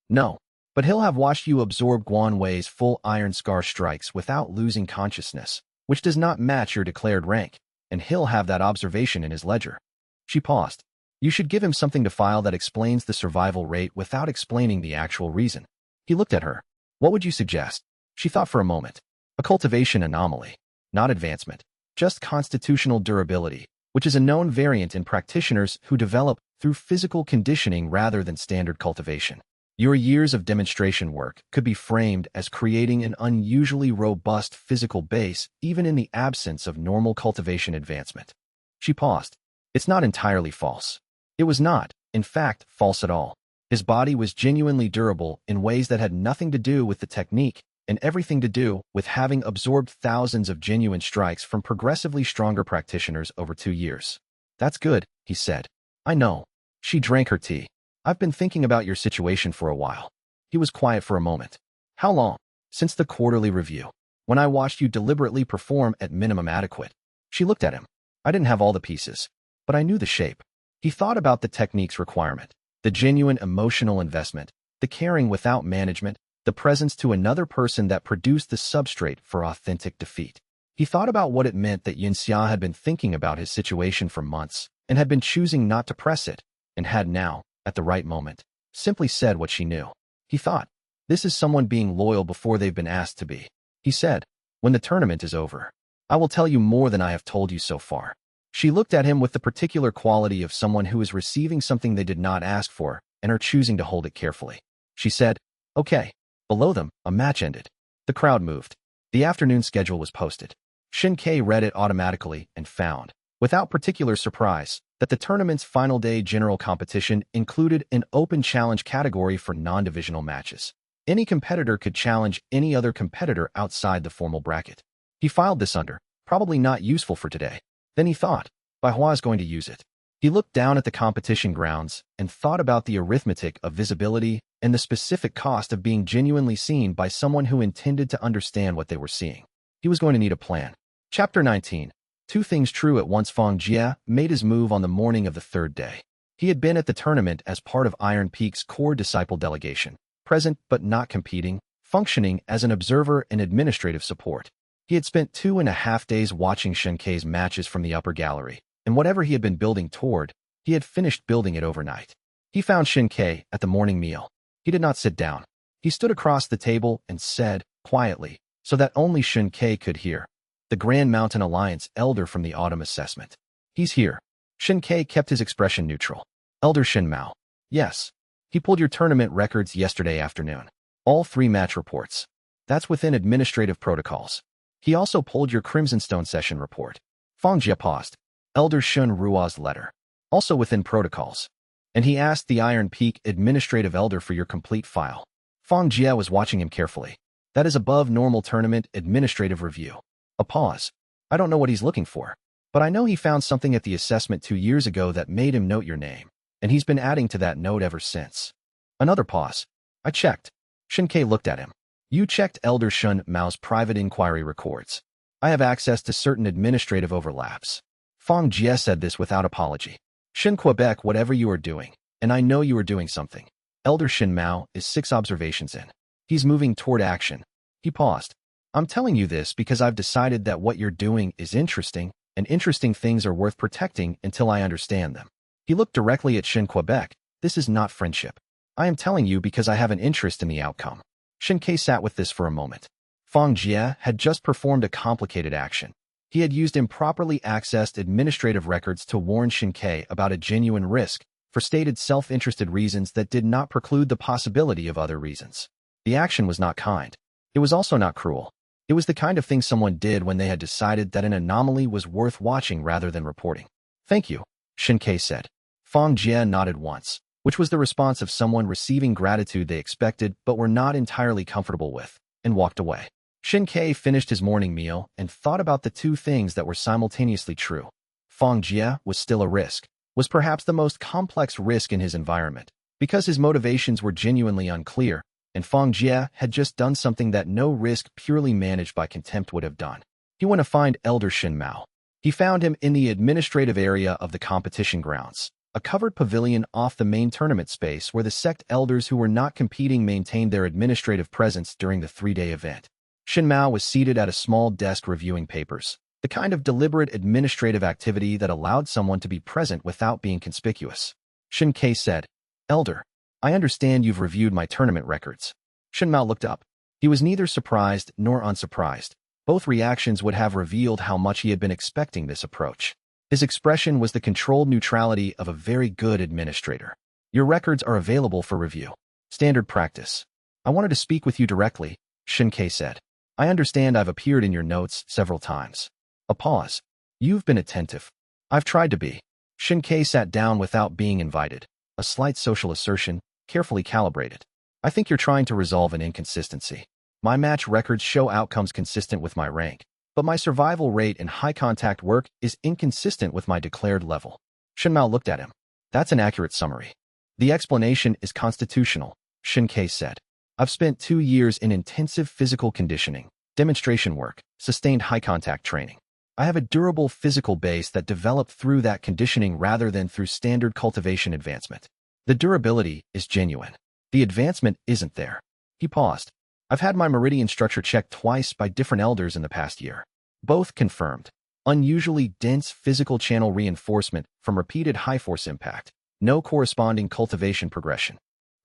S1: No, but he'll have watched you absorb Guanwei's full Iron Scar strikes without losing consciousness, which does not match your declared rank, and he'll have that observation in his ledger. She paused. You should give him something to file that explains the survival rate without explaining the actual reason. He looked at her. What would you suggest? She thought for a moment. A cultivation anomaly. Not advancement. Just constitutional durability, which is a known variant in practitioners who develop through physical conditioning rather than standard cultivation. Your years of demonstration work could be framed as creating an unusually robust physical base even in the absence of normal cultivation advancement. She paused. It's not entirely false. It was not, in fact, false at all. His body was genuinely durable in ways that had nothing to do with the technique and everything to do with having absorbed thousands of genuine strikes from progressively stronger practitioners over 2 years. That's good, he said. I know. She drank her tea. I've been thinking about your situation for a while. He was quiet for a moment. How long? Since the quarterly review, when I watched you deliberately perform at minimum adequate. She looked at him. I didn't have all the pieces, but I knew the shape. He thought about the technique's requirement, the genuine emotional investment, the caring without management, the presence to another person that produced the substrate for authentic defeat. He thought about what it meant that xianxia had been thinking about his situation for months and had been choosing not to press it, and had now, at the right moment, simply said what she knew. He thought, this is someone being loyal before they've been asked to be. He said, when the tournament is over, I will tell you more than I have told you so far. She looked at him with the particular quality of someone who is receiving something they did not ask for and are choosing to hold it carefully. She said, okay. Below them, a match ended. The crowd moved. The afternoon schedule was posted. Shin Kei read it automatically and found, without particular surprise, that the tournament's final day general competition included an open challenge category for non-divisional matches. Any competitor could challenge any other competitor outside the formal bracket. He filed this under, probably not useful for today. Then he thought, Bai Hua is going to use it. He looked down at the competition grounds and thought about the arithmetic of visibility and the specific cost of being genuinely seen by someone who intended to understand what they were seeing. He was going to need a plan. Chapter 19. 2 things true at once. Fang Jie made his move on the morning of the 3rd day. He had been at the tournament as part of Iron Peak's core disciple delegation, present but not competing, functioning as an observer and administrative support. He had spent 2.5 days watching Shen Kei's matches from the upper gallery, and whatever he had been building toward, he had finished building it overnight. He found Shen Kei at the morning meal. He did not sit down. He stood across the table and said, quietly, so that only Shen Kei could hear, the Grand Mountain Alliance elder from the autumn assessment. He's here. Shen Kei kept his expression neutral. Elder Shen Mao. Yes. He pulled your tournament records yesterday afternoon. All 3 match reports. That's within administrative protocols. He also pulled your Crimson Stone session report. Fang Jie paused. Elder Shun Rua's letter. Also within protocols. And he asked the Iron Peak administrative elder for your complete file. Fang Jie was watching him carefully. That is above normal tournament administrative review. A pause. I don't know what he's looking for, but I know he found something at the assessment 2 years ago that made him note your name, and he's been adding to that note ever since. Another pause. I checked. Shin Kei looked at him. You checked Elder Shun Mao's private inquiry records. I have access to certain administrative overlaps. Fang Jie said this without apology. Shin Quebec, whatever you are doing, and I know you are doing something. Elder Shin Mao is 6 observations in. He's moving toward action. He paused. I'm telling you this because I've decided that what you're doing is interesting, and interesting things are worth protecting until I understand them. He looked directly at Shin Quebec. This is not friendship. I am telling you because I have an interest in the outcome. Shin Ke sat with this for a moment. Feng Jie had just performed a complicated action. He had used improperly accessed administrative records to warn Shin Ke about a genuine risk for stated self-interested reasons that did not preclude the possibility of other reasons. The action was not kind. It was also not cruel. It was the kind of thing someone did when they had decided that an anomaly was worth watching rather than reporting. Thank you, Shin Ke said. Feng Jie nodded once, which was the response of someone receiving gratitude they expected but were not entirely comfortable with, and walked away. Shin Ke finished his morning meal and thought about the two things that were simultaneously true. Feng Jie was still a risk, was perhaps the most complex risk in his environment, because his motivations were genuinely unclear, and Feng Jie had just done something that no risk purely managed by contempt would have done. He went to find Elder Shin Mao. He found him in the administrative area of the competition grounds, a covered pavilion off the main tournament space where the sect elders who were not competing maintained their administrative presence during the 3-day event. Shin Mao was seated at a small desk reviewing papers, the kind of deliberate administrative activity that allowed someone to be present without being conspicuous. Shin Ke said, "Elder, I understand you've reviewed my tournament records." Shin Mao looked up. He was neither surprised nor unsurprised. Both reactions would have revealed how much he had been expecting this approach. His expression was the controlled neutrality of a very good administrator. "Your records are available for review. Standard practice. I wanted to speak with you directly," Shin Ke said. "I understand I've appeared in your notes several times." A pause. "You've been attentive." "I've tried to be." Shin Ke sat down without being invited. A slight social assertion, carefully calibrated. "I think you're trying to resolve an inconsistency. My match records show outcomes consistent with my rank, but my survival rate in high-contact work is inconsistent with my declared level." Shin Mao looked at him. "That's an accurate summary." "The explanation is constitutional," Shin Ke said. "I've spent 2 years in intensive physical conditioning, demonstration work, sustained high-contact training. I have a durable physical base that developed through that conditioning rather than through standard cultivation advancement. The durability is genuine. The advancement isn't there." He paused. "I've had my meridian structure checked twice by different elders in the past year. Both confirmed. Unusually dense physical channel reinforcement from repeated high-force impact. No corresponding cultivation progression."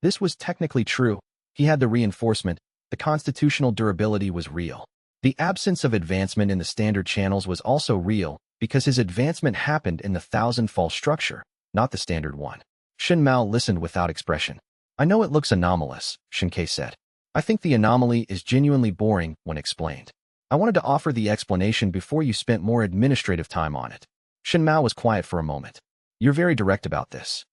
S1: This was technically true. He had the reinforcement. The constitutional durability was real. The absence of advancement in the standard channels was also real because his advancement happened in the 1,000-fall structure, not the standard one. Shin Mao listened without expression. "I know it looks anomalous," Shin Ke said. "I think the anomaly is genuinely boring when explained. I wanted to offer the explanation before you spent more administrative time on it." Shin Mao was quiet for a moment. "You're very direct about this.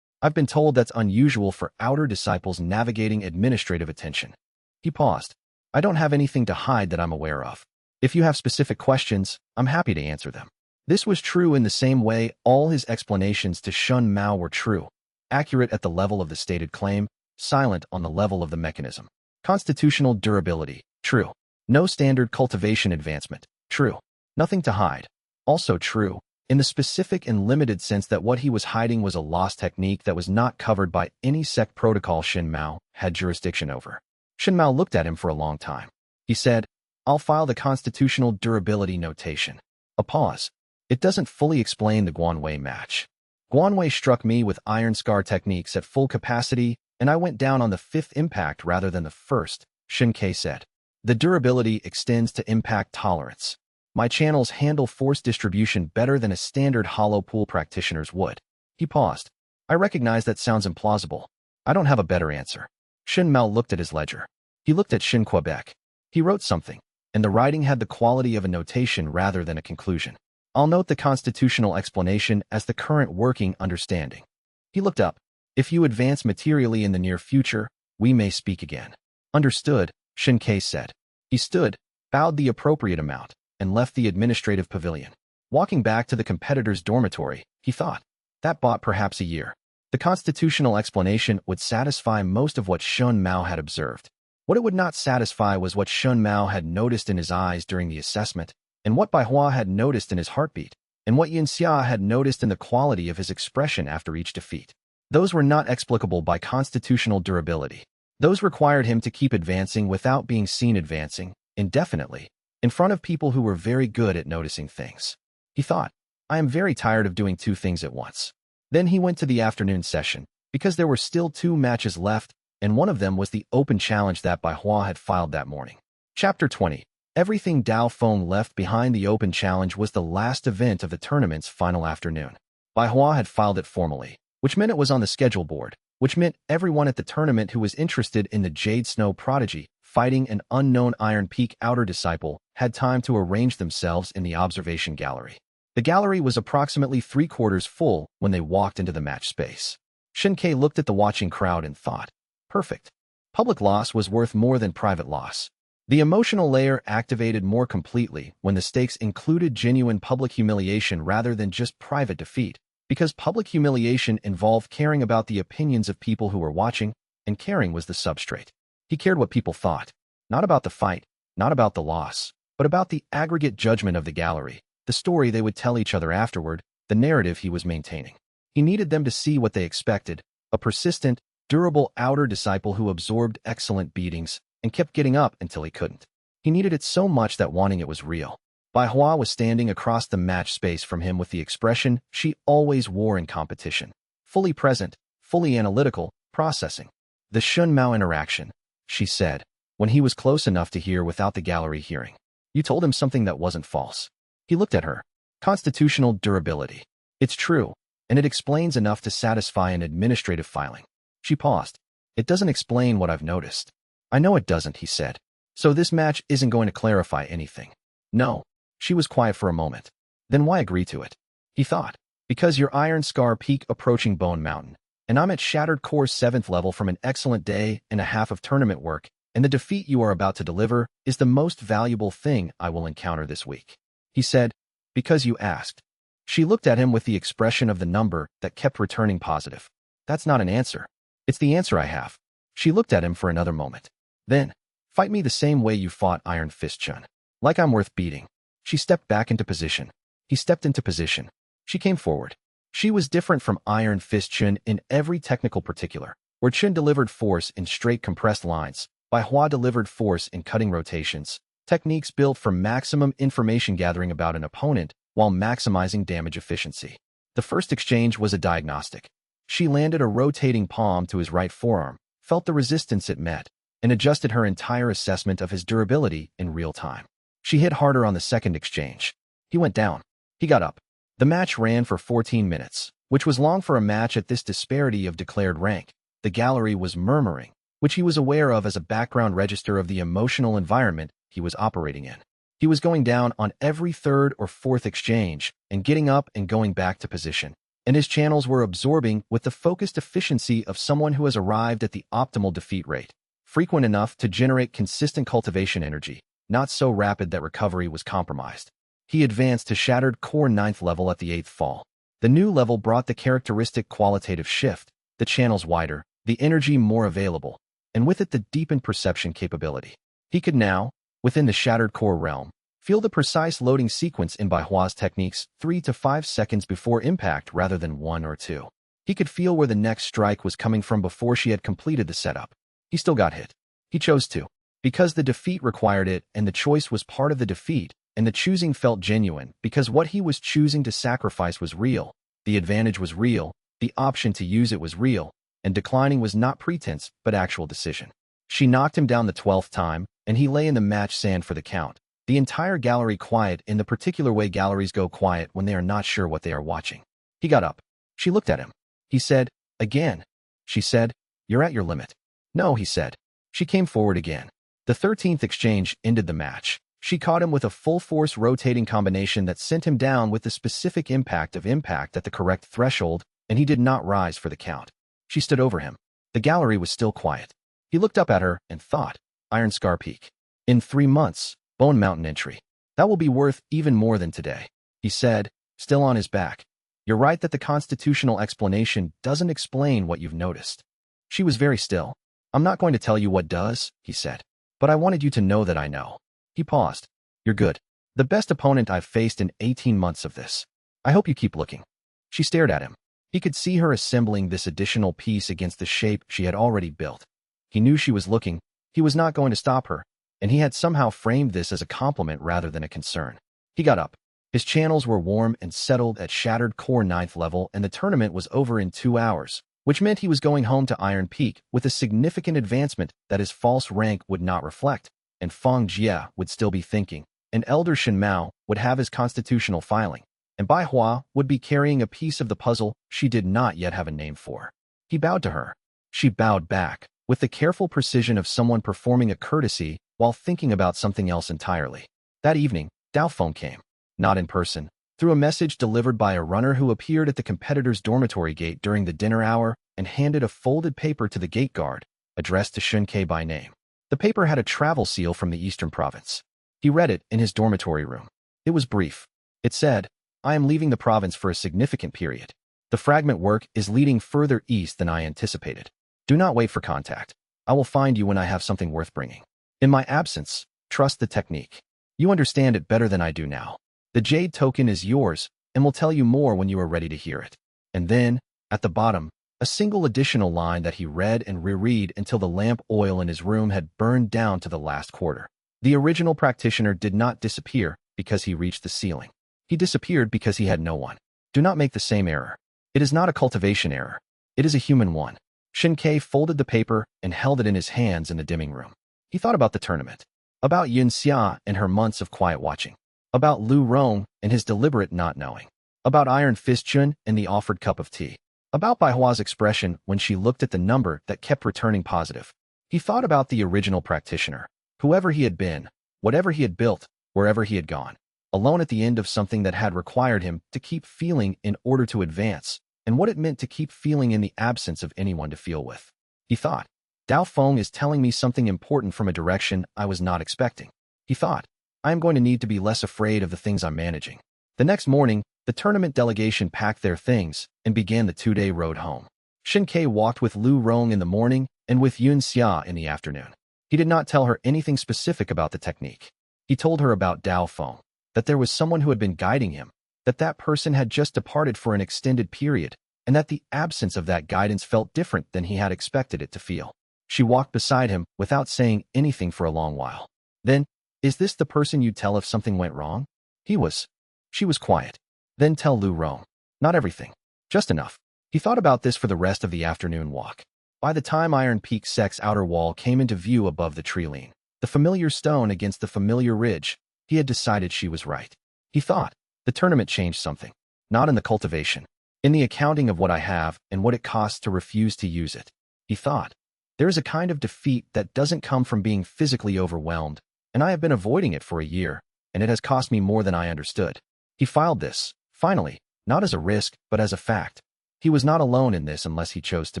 S1: I've been told that's unusual for outer disciples navigating administrative attention." He paused. "I don't have anything to hide that I'm aware of. If you have specific questions, I'm happy to answer them." This was true in the same way all his explanations to Shin Mao were true. Accurate at the level of the stated claim, silent on the level of the mechanism. Constitutional durability, true. No standard cultivation advancement, true. Nothing to hide, also true, in the specific and limited sense that what he was hiding was a lost technique that was not covered by any sect protocol Shin Mao had jurisdiction over. Shin Mao looked at him for a long time. He said, "I'll file the constitutional durability notation." A pause. "It doesn't fully explain the Guanwei match. Guanwei struck me with iron scar techniques at full capacity, and I went down on the 5th impact rather than the 1st, Shin Ke said. The durability extends to impact tolerance. My channels handle force distribution better than a standard hollow pool practitioner's would." He paused. "I recognize that sounds implausible. I don't have a better answer." Shin Mao looked at his ledger. He looked at Shin Quebec. He wrote something, and the writing had the quality of a notation rather than a conclusion. "I'll note the constitutional explanation as the current working understanding." He looked up. "If you advance materially in the near future, we may speak again." "Understood," Shin Ke said. He stood, bowed the appropriate amount, and left the administrative pavilion. Walking back to the competitor's dormitory, he thought, that bought perhaps a year. The constitutional explanation would satisfy most of what Shin Mao had observed. What it would not satisfy was what Shin Mao had noticed in his eyes during the assessment, and what Bai Hua had noticed in his heartbeat, and what Xianxia had noticed in the quality of his expression after each defeat. Those were not explicable by constitutional durability. Those required him to keep advancing without being seen advancing, indefinitely, in front of people who were very good at noticing things. He thought, "I am very tired of doing two things at once. Then he went to the afternoon session, because there were still 2 matches left, and one of them was the open challenge that Bai Hua had filed that morning. Chapter 20. Everything Dao Feng left behind. The open challenge was the last event of the tournament's final afternoon. Bai Hua had filed it formally, which meant it was on the schedule board, which meant everyone at the tournament who was interested in the Jade Snow prodigy fighting an unknown Iron Peak outer disciple had time to arrange themselves in the observation gallery. The gallery was approximately 3/4 full when they walked into the match space. Xianxia looked at the watching crowd and thought, perfect. Public loss was worth more than private loss. The emotional layer activated more completely when the stakes included genuine public humiliation rather than just private defeat, because public humiliation involved caring about the opinions of people who were watching, and caring was the substrate. He cared what people thought, not about the fight, not about the loss, but about the aggregate judgment of the gallery, the story they would tell each other afterward, the narrative he was maintaining. He needed them to see what they expected, a persistent, durable outer disciple who absorbed excellent beatings and kept getting up until he couldn't. He needed it so much that wanting it was real. Bai Hua was standing across the match space from him with the expression she always wore in competition. Fully present, fully analytical, processing. The Shun Mao interaction, she said, when he was close enough to hear without the gallery hearing. You told him something that wasn't false. He looked at her. Constitutional durability. It's true, and it explains enough to satisfy an administrative filing. She paused. It doesn't explain what I've noticed. I know it doesn't, he said. So this match isn't going to clarify anything. No. She was quiet for a moment. Then why agree to it? He thought. Because you're Iron Scar Peak approaching Bone Mountain, and I'm at Shattered Core's 7th level from an excellent day and a half of tournament work, and the defeat you are about to deliver is the most valuable thing I will encounter this week. He said, because you asked. She looked at him with the expression of the number that kept returning positive. That's not an answer. It's the answer I have. She looked at him for another moment. Then, fight me the same way you fought Iron Fist Chun. Like I'm worth beating. She stepped back into position. He stepped into position. She came forward. She was different from Iron Fist Chun in every technical particular. Where Chun delivered force in straight compressed lines, Bai Hua delivered force in cutting rotations, techniques built for maximum information gathering about an opponent while maximizing damage efficiency. The first exchange was a diagnostic. She landed a rotating palm to his right forearm, felt the resistance it met, and adjusted her entire assessment of his durability in real time. She hit harder on the second exchange. He went down. He got up. The match ran for 14 minutes, which was long for a match at this disparity of declared rank. The gallery was murmuring, which he was aware of as a background register of the emotional environment he was operating in. He was going down on every third or fourth exchange and getting up and going back to position, and his channels were absorbing with the focused efficiency of someone who has arrived at the optimal defeat rate, frequent enough to generate consistent cultivation energy, not so rapid that recovery was compromised. He advanced to Shattered Core 9th level at the 8th fall. The new level brought the characteristic qualitative shift, the channels wider, the energy more available, and with it the deepened perception capability. He could now, within the Shattered Core realm, feel the precise loading sequence in Bai Hua's techniques 3 to 5 seconds before impact rather than 1 or 2. He could feel where the next strike was coming from before she had completed the setup. He still got hit. He chose to. Because the defeat required it and the choice was part of the defeat, and the choosing felt genuine because what he was choosing to sacrifice was real, the advantage was real, the option to use it was real, and declining was not pretense but actual decision. She knocked him down the 12th time, and he lay in the match sand for the count, the entire gallery quiet in the particular way galleries go quiet when they are not sure what they are watching. He got up. She looked at him. He said, again. She said, you're at your limit. No, he said. She came forward again. The 13th exchange ended the match. She caught him with a full-force rotating combination that sent him down with the specific impact at the correct threshold, and he did not rise for the count. She stood over him. The gallery was still quiet. He looked up at her and thought, Iron Scar Peak. In 3 months, Bone Mountain entry. That will be worth even more than today. He said, still on his back. You're right that the constitutional explanation doesn't explain what you've noticed. She was very still. I'm not going to tell you what does, he said. But I wanted you to know that I know. He paused. You're good. The best opponent I've faced in 18 months of this. I hope you keep looking. She stared at him. He could see her assembling this additional piece against the shape she had already built. He knew she was looking. He was not going to stop her, and he had somehow framed this as a compliment rather than a concern. He got up. His channels were warm and settled at shattered core 9th level, and the tournament was over in 2 hours, which meant he was going home to Iron Peak with a significant advancement that his false rank would not reflect, and Feng Jie would still be thinking, and Elder Shen Mao would have his constitutional filing, and Bai Hua would be carrying a piece of the puzzle she did not yet have a name for. He bowed to her. She bowed back, with the careful precision of someone performing a courtesy while thinking about something else entirely. That evening, Dao Feng came. Not in person, through a message delivered by a runner who appeared at the competitor's dormitory gate during the dinner hour and handed a folded paper to the gate guard, addressed to Xunkei by name. The paper had a travel seal from the Eastern Province. He read it in his dormitory room. It was brief. It said, "I am leaving the province for a significant period. The fragment work is leading further east than I anticipated. Do not wait for contact. I will find you when I have something worth bringing. In my absence, trust the technique. You understand it better than I do now. The jade token is yours, and will tell you more when you are ready to hear it." And then, at the bottom, a single additional line that he read and reread until the lamp oil in his room had burned down to the last quarter. The original practitioner did not disappear because he reached the ceiling. He disappeared because he had no one. Do not make the same error. It is not a cultivation error. It is a human one. Xunkei folded the paper and held it in his hands in the dimming room. He thought about the tournament, about xianxia and her months of quiet watching, about Lu Rong and his deliberate not knowing, about Iron Fist Chun and the offered cup of tea, about Bai Hua's expression when she looked at the number that kept returning positive. He thought about the original practitioner, whoever he had been, whatever he had built, wherever he had gone, alone at the end of something that had required him to keep feeling in order to advance, and what it meant to keep feeling in the absence of anyone to feel with. He thought, Dao Feng is telling me something important from a direction I was not expecting. He thought, I am going to need to be less afraid of the things I'm managing. The next morning, the tournament delegation packed their things and began the 2-day road home. Xunkei walked with Lu Rong in the morning and with xianxia in the afternoon. He did not tell her anything specific about the technique. He told her about Dao Feng, that there was someone who had been guiding him, that that person had just departed for an extended period, and that the absence of that guidance felt different than he had expected it to feel. She walked beside him without saying anything for a long while. Then, "Is this the person you'd tell if something went wrong?" He was. She was quiet. "Then tell Lu Rong. Not everything. Just enough." He thought about this for the rest of the afternoon walk. By the time Iron Peak Sec's outer wall came into view above the tree line, the familiar stone against the familiar ridge, he had decided she was right. He thought, the tournament changed something. Not in the cultivation. In the accounting of what I have and what it costs to refuse to use it. He thought, there is a kind of defeat that doesn't come from being physically overwhelmed, and I have been avoiding it for a year, and it has cost me more than I understood. He filed this, finally, not as a risk, but as a fact. He was not alone in this unless he chose to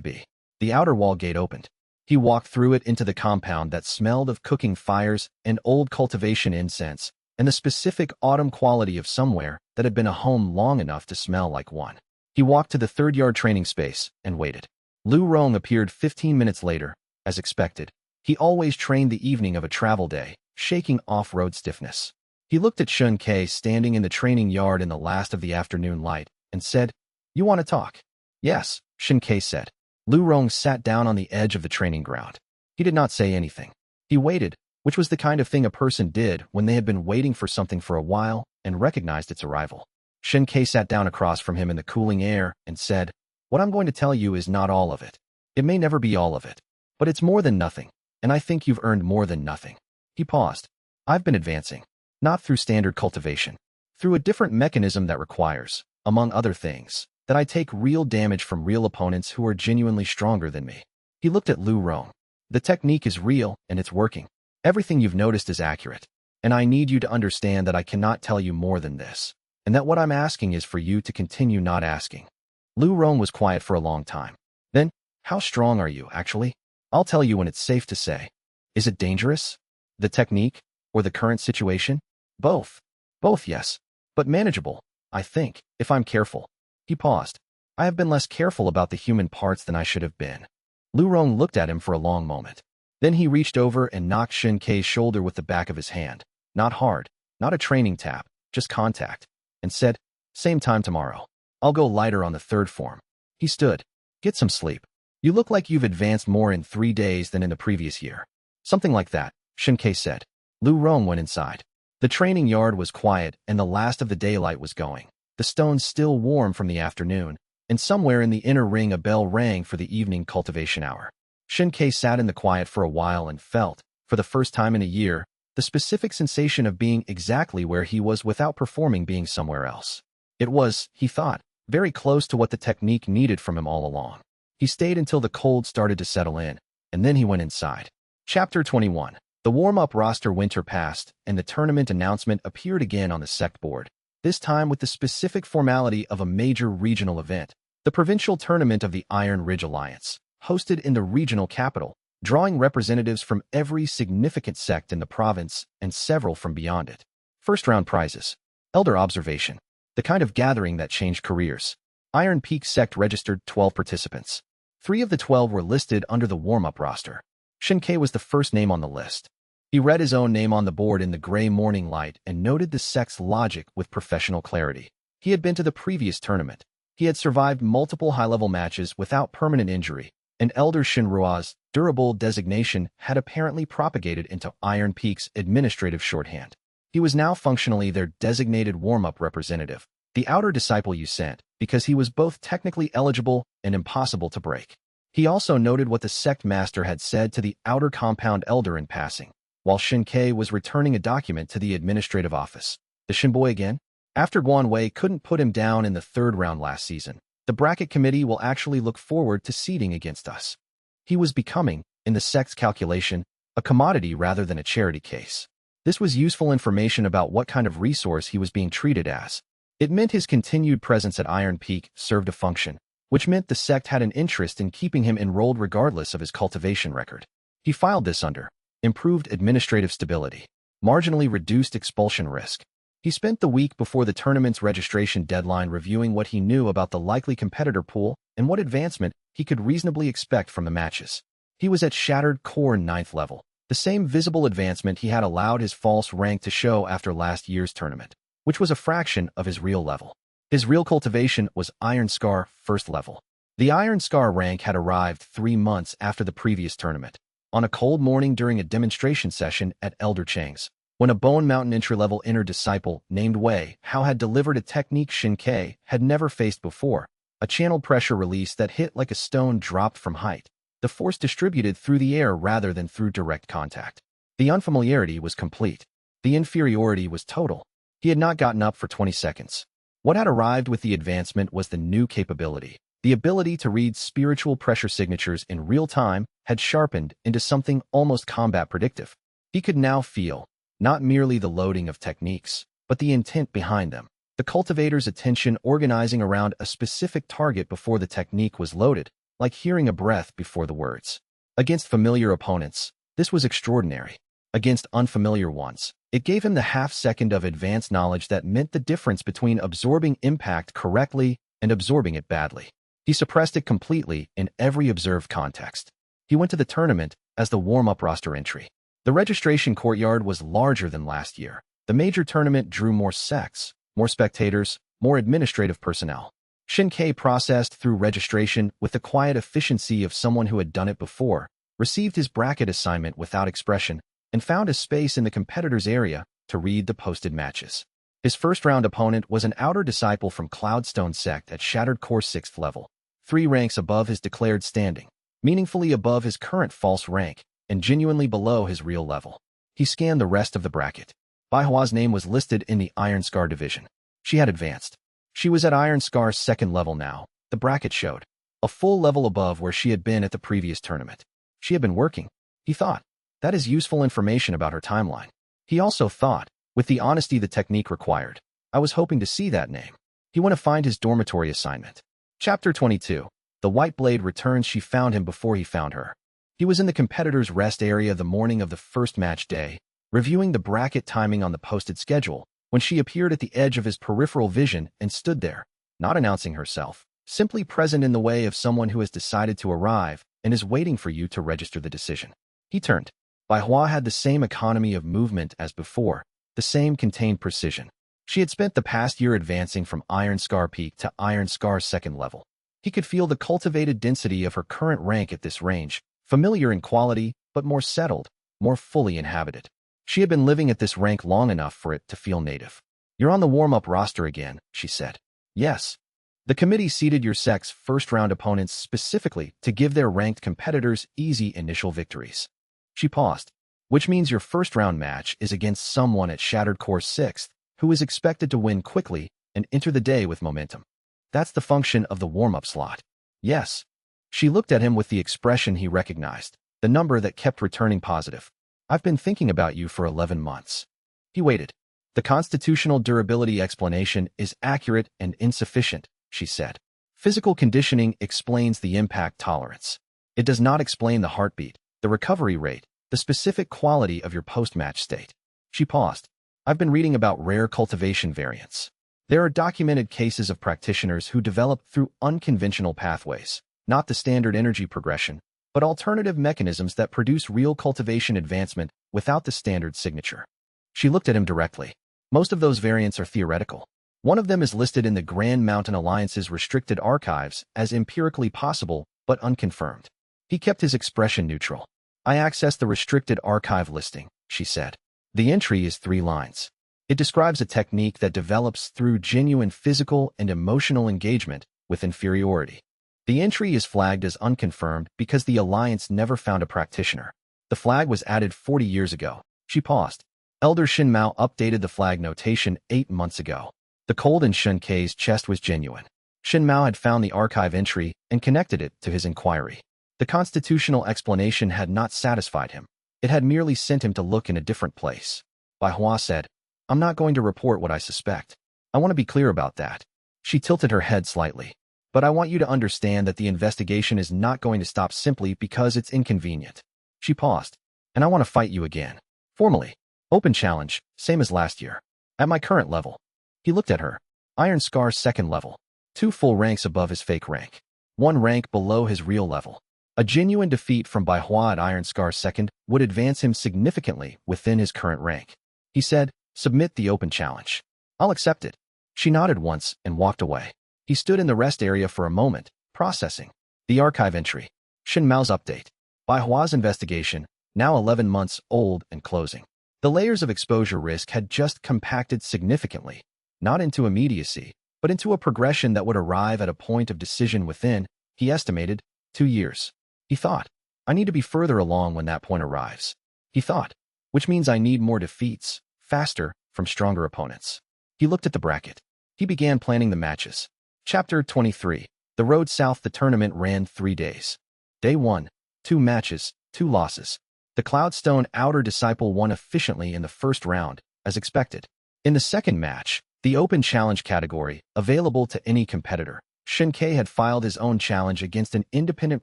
S1: be. The outer wall gate opened. He walked through it into the compound that smelled of cooking fires and old cultivation incense, and the specific autumn quality of somewhere that had been a home long enough to smell like one. He walked to the third-yard training space and waited. Lu Rong appeared 15 minutes later, as expected. He always trained the evening of a travel day, shaking off-road stiffness. He looked at Xunkei standing in the training yard in the last of the afternoon light and said, "You want to talk?" "Yes," Xunkei said. Lu Rong sat down on the edge of the training ground. He did not say anything. He waited, which was the kind of thing a person did when they had been waiting for something for a while and recognized its arrival. Xunkei sat down across from him in the cooling air and said, "What I'm going to tell you is not all of it. It may never be all of it. But it's more than nothing, and I think you've earned more than nothing." He paused. "I've been advancing. Not through standard cultivation. Through a different mechanism that requires, among other things, that I take real damage from real opponents who are genuinely stronger than me." He looked at Lu Rong. "The technique is real, and it's working. Everything you've noticed is accurate. And I need you to understand that I cannot tell you more than this, and that what I'm asking is for you to continue not asking." Lu Rong was quiet for a long time. Then, "How strong are you, actually? I'll tell you when it's safe to say. Is it dangerous? The technique, or the current situation? Both. Both, yes. But manageable, I think, if I'm careful." He paused. "I have been less careful about the human parts than I should have been." Lu Rong looked at him for a long moment. Then he reached over and knocked Xunkei's shoulder with the back of his hand. Not hard, not a training tap, just contact, and said, "Same time tomorrow. I'll go lighter on the third form." He stood. "Get some sleep. You look like you've advanced more in 3 days than in the previous year." "Something like that," Xunkei said. Lu Rong went inside. The The training yard was quiet, and the last of the daylight was going. The stones still warm from the afternoon, and somewhere in the inner ring a bell rang for the evening cultivation hour. Xianxia sat in the quiet for a while and felt, for the first time in a year, the specific sensation of being exactly where he was without performing being somewhere else. It was, he thought, very close to what the technique needed from him all along. He stayed until the cold started to settle in, and then he went inside. Chapter 21. The warm-up roster winter passed, and the tournament announcement appeared again on the sect board, this time with the specific formality of a major regional event, the provincial tournament of the Iron Ridge Alliance, hosted in the regional capital, drawing representatives from every significant sect in the province and several from beyond it. First-round prizes. Elder Observation. The kind of gathering that changed careers. Iron Peak sect registered 12 participants. 3 of the 12 were listed under the warm-up roster. Xianxia was the first name on the list. He read his own name on the board in the gray morning light and noted the sect's logic with professional clarity. He had been to the previous tournament. He had survived multiple high-level matches without permanent injury, and Elder Shinrua's durable designation had apparently propagated into Iron Peak's administrative shorthand. He was now functionally their designated warm-up representative, the outer disciple you sent, because he was both technically eligible and impossible to break. He also noted what the sect master had said to the outer compound elder in passing, while Xianxia was returning a document to the administrative office. The Shinboy again? After Guan Wei couldn't put him down in the third round last season, the bracket committee will actually look forward to seeding against us. He was becoming, in the sect's calculation, a commodity rather than a charity case. This was useful information about what kind of resource he was being treated as. It meant his continued presence at Iron Peak served a function, which meant the sect had an interest in keeping him enrolled regardless of his cultivation record. He filed this under improved administrative stability, marginally reduced expulsion risk. He spent the week before the tournament's registration deadline reviewing what he knew about the likely competitor pool and what advancement he could reasonably expect from the matches. He was at Shattered Core 9th level, the same visible advancement he had allowed his false rank to show after last year's tournament, which was a fraction of his real level. His real cultivation was Iron Scar 1st level. The Iron Scar rank had arrived 3 months after the previous tournament, on a cold morning during a demonstration session at Elder Chang's, when a Bone Mountain entry-level inner disciple named Wei Hao had delivered a technique Xianxia had never faced before, a channeled pressure release that hit like a stone dropped from height, the force distributed through the air rather than through direct contact. The unfamiliarity was complete. The inferiority was total. He had not gotten up for 20 seconds. What had arrived with the advancement was the new capability. The ability to read spiritual pressure signatures in real time had sharpened into something almost combat predictive. He could now feel, not merely the loading of techniques, but the intent behind them. The cultivator's attention organizing around a specific target before the technique was loaded, like hearing a breath before the words. Against familiar opponents, this was extraordinary. Against unfamiliar ones, it gave him the half-second of advanced knowledge that meant the difference between absorbing impact correctly and absorbing it badly. He suppressed it completely in every observed context. He went to the tournament as the warm-up roster entry. The registration courtyard was larger than last year. The major tournament drew more sects, more spectators, more administrative personnel. Xianxia processed through registration with the quiet efficiency of someone who had done it before, received his bracket assignment without expression, and found a space in the competitor's area to read the posted matches. His first-round opponent was an outer disciple from Cloudstone sect at Shattered Core 6th level, 3 ranks above his declared standing, meaningfully above his current false rank, and genuinely below his real level. He scanned the rest of the bracket. Baihua's name was listed in the Iron Scar division. She had advanced. She was at Iron Scar's 2nd level now, the bracket showed, a full level above where she had been at the previous tournament. She had been working, he thought. That is useful information about her timeline. He also thought, with the honesty the technique required, I was hoping to see that name. He went to find his dormitory assignment. Chapter 22. The White Blade returns. She found him before he found her. He was in the competitor's rest area the morning of the first match day, reviewing the bracket timing on the posted schedule, when she appeared at the edge of his peripheral vision and stood there, not announcing herself, simply present in the way of someone who has decided to arrive and is waiting for you to register the decision. He turned. Baihua had the same economy of movement as before, the same contained precision. She had spent the past year advancing from Iron Scar Peak to Iron Scar 2nd level. He could feel the cultivated density of her current rank at this range, familiar in quality, but more settled, more fully inhabited. She had been living at this rank long enough for it to feel native. "You're on the warm-up roster again," she said. "Yes." The committee seeded your sect's first-round opponents specifically to give their ranked competitors easy initial victories. She paused. "Which means your first-round match is against someone at Shattered Core 6th, who is expected to win quickly and enter the day with momentum. That's the function of the warm-up slot." "Yes." She looked at him with the expression he recognized, the number that kept returning positive. "I've been thinking about you for 11 months. He waited. "The constitutional durability explanation is accurate and insufficient," she said. "Physical conditioning explains the impact tolerance. It does not explain the heartbeat, the recovery rate, the specific quality of your post-match state." She paused. "I've been reading about rare cultivation variants. There are documented cases of practitioners who develop through unconventional pathways, not the standard energy progression, but alternative mechanisms that produce real cultivation advancement without the standard signature." She looked at him directly. "Most of those variants are theoretical. One of them is listed in the Grand Mountain Alliance's restricted archives as empirically possible but unconfirmed." He kept his expression neutral. "I accessed the restricted archive listing," she said. "The entry is 3 lines. It describes a technique that develops through genuine physical and emotional engagement with inferiority. The entry is flagged as unconfirmed because the Alliance never found a practitioner. The flag was added 40 years ago." She paused. "Elder Shin Mao updated the flag notation 8 months ago. The cold in Shen Kei's chest was genuine. Shin Mao had found the archive entry and connected it to his inquiry. The constitutional explanation had not satisfied him. It had merely sent him to look in a different place. Bai Hua said, "I'm not going to report what I suspect. I want to be clear about that." She tilted her head slightly. "But I want you to understand that the investigation is not going to stop simply because it's inconvenient." She paused. "And I want to fight you again. Formally. Open challenge, same as last year. At my current level." He looked at her. Iron Scar 2nd level. 2 full ranks above his fake rank. 1 rank below his real level. A genuine defeat from Bai Hua at Iron Scar 2nd would advance him significantly within his current rank. He said, "Submit the open challenge." "I'll accept it." She nodded once and walked away. He stood in the rest area for a moment, processing. The archive entry. Shin Mao's update. Bai Hua's investigation, now 11 months old and closing. The layers of exposure risk had just compacted significantly, not into immediacy, but into a progression that would arrive at a point of decision within, he estimated, 2 years. He thought, "I need to be further along when that point arrives." He thought, "Which means I need more defeats, faster, from stronger opponents." He looked at the bracket. He began planning the matches. Chapter 23. The road south. The tournament ran 3 days. Day 1. 2 matches, 2 losses. The Cloudstone Outer Disciple won efficiently in the first round, as expected. In the second match, the open challenge category, available to any competitor, Shen Kei had filed his own challenge against an independent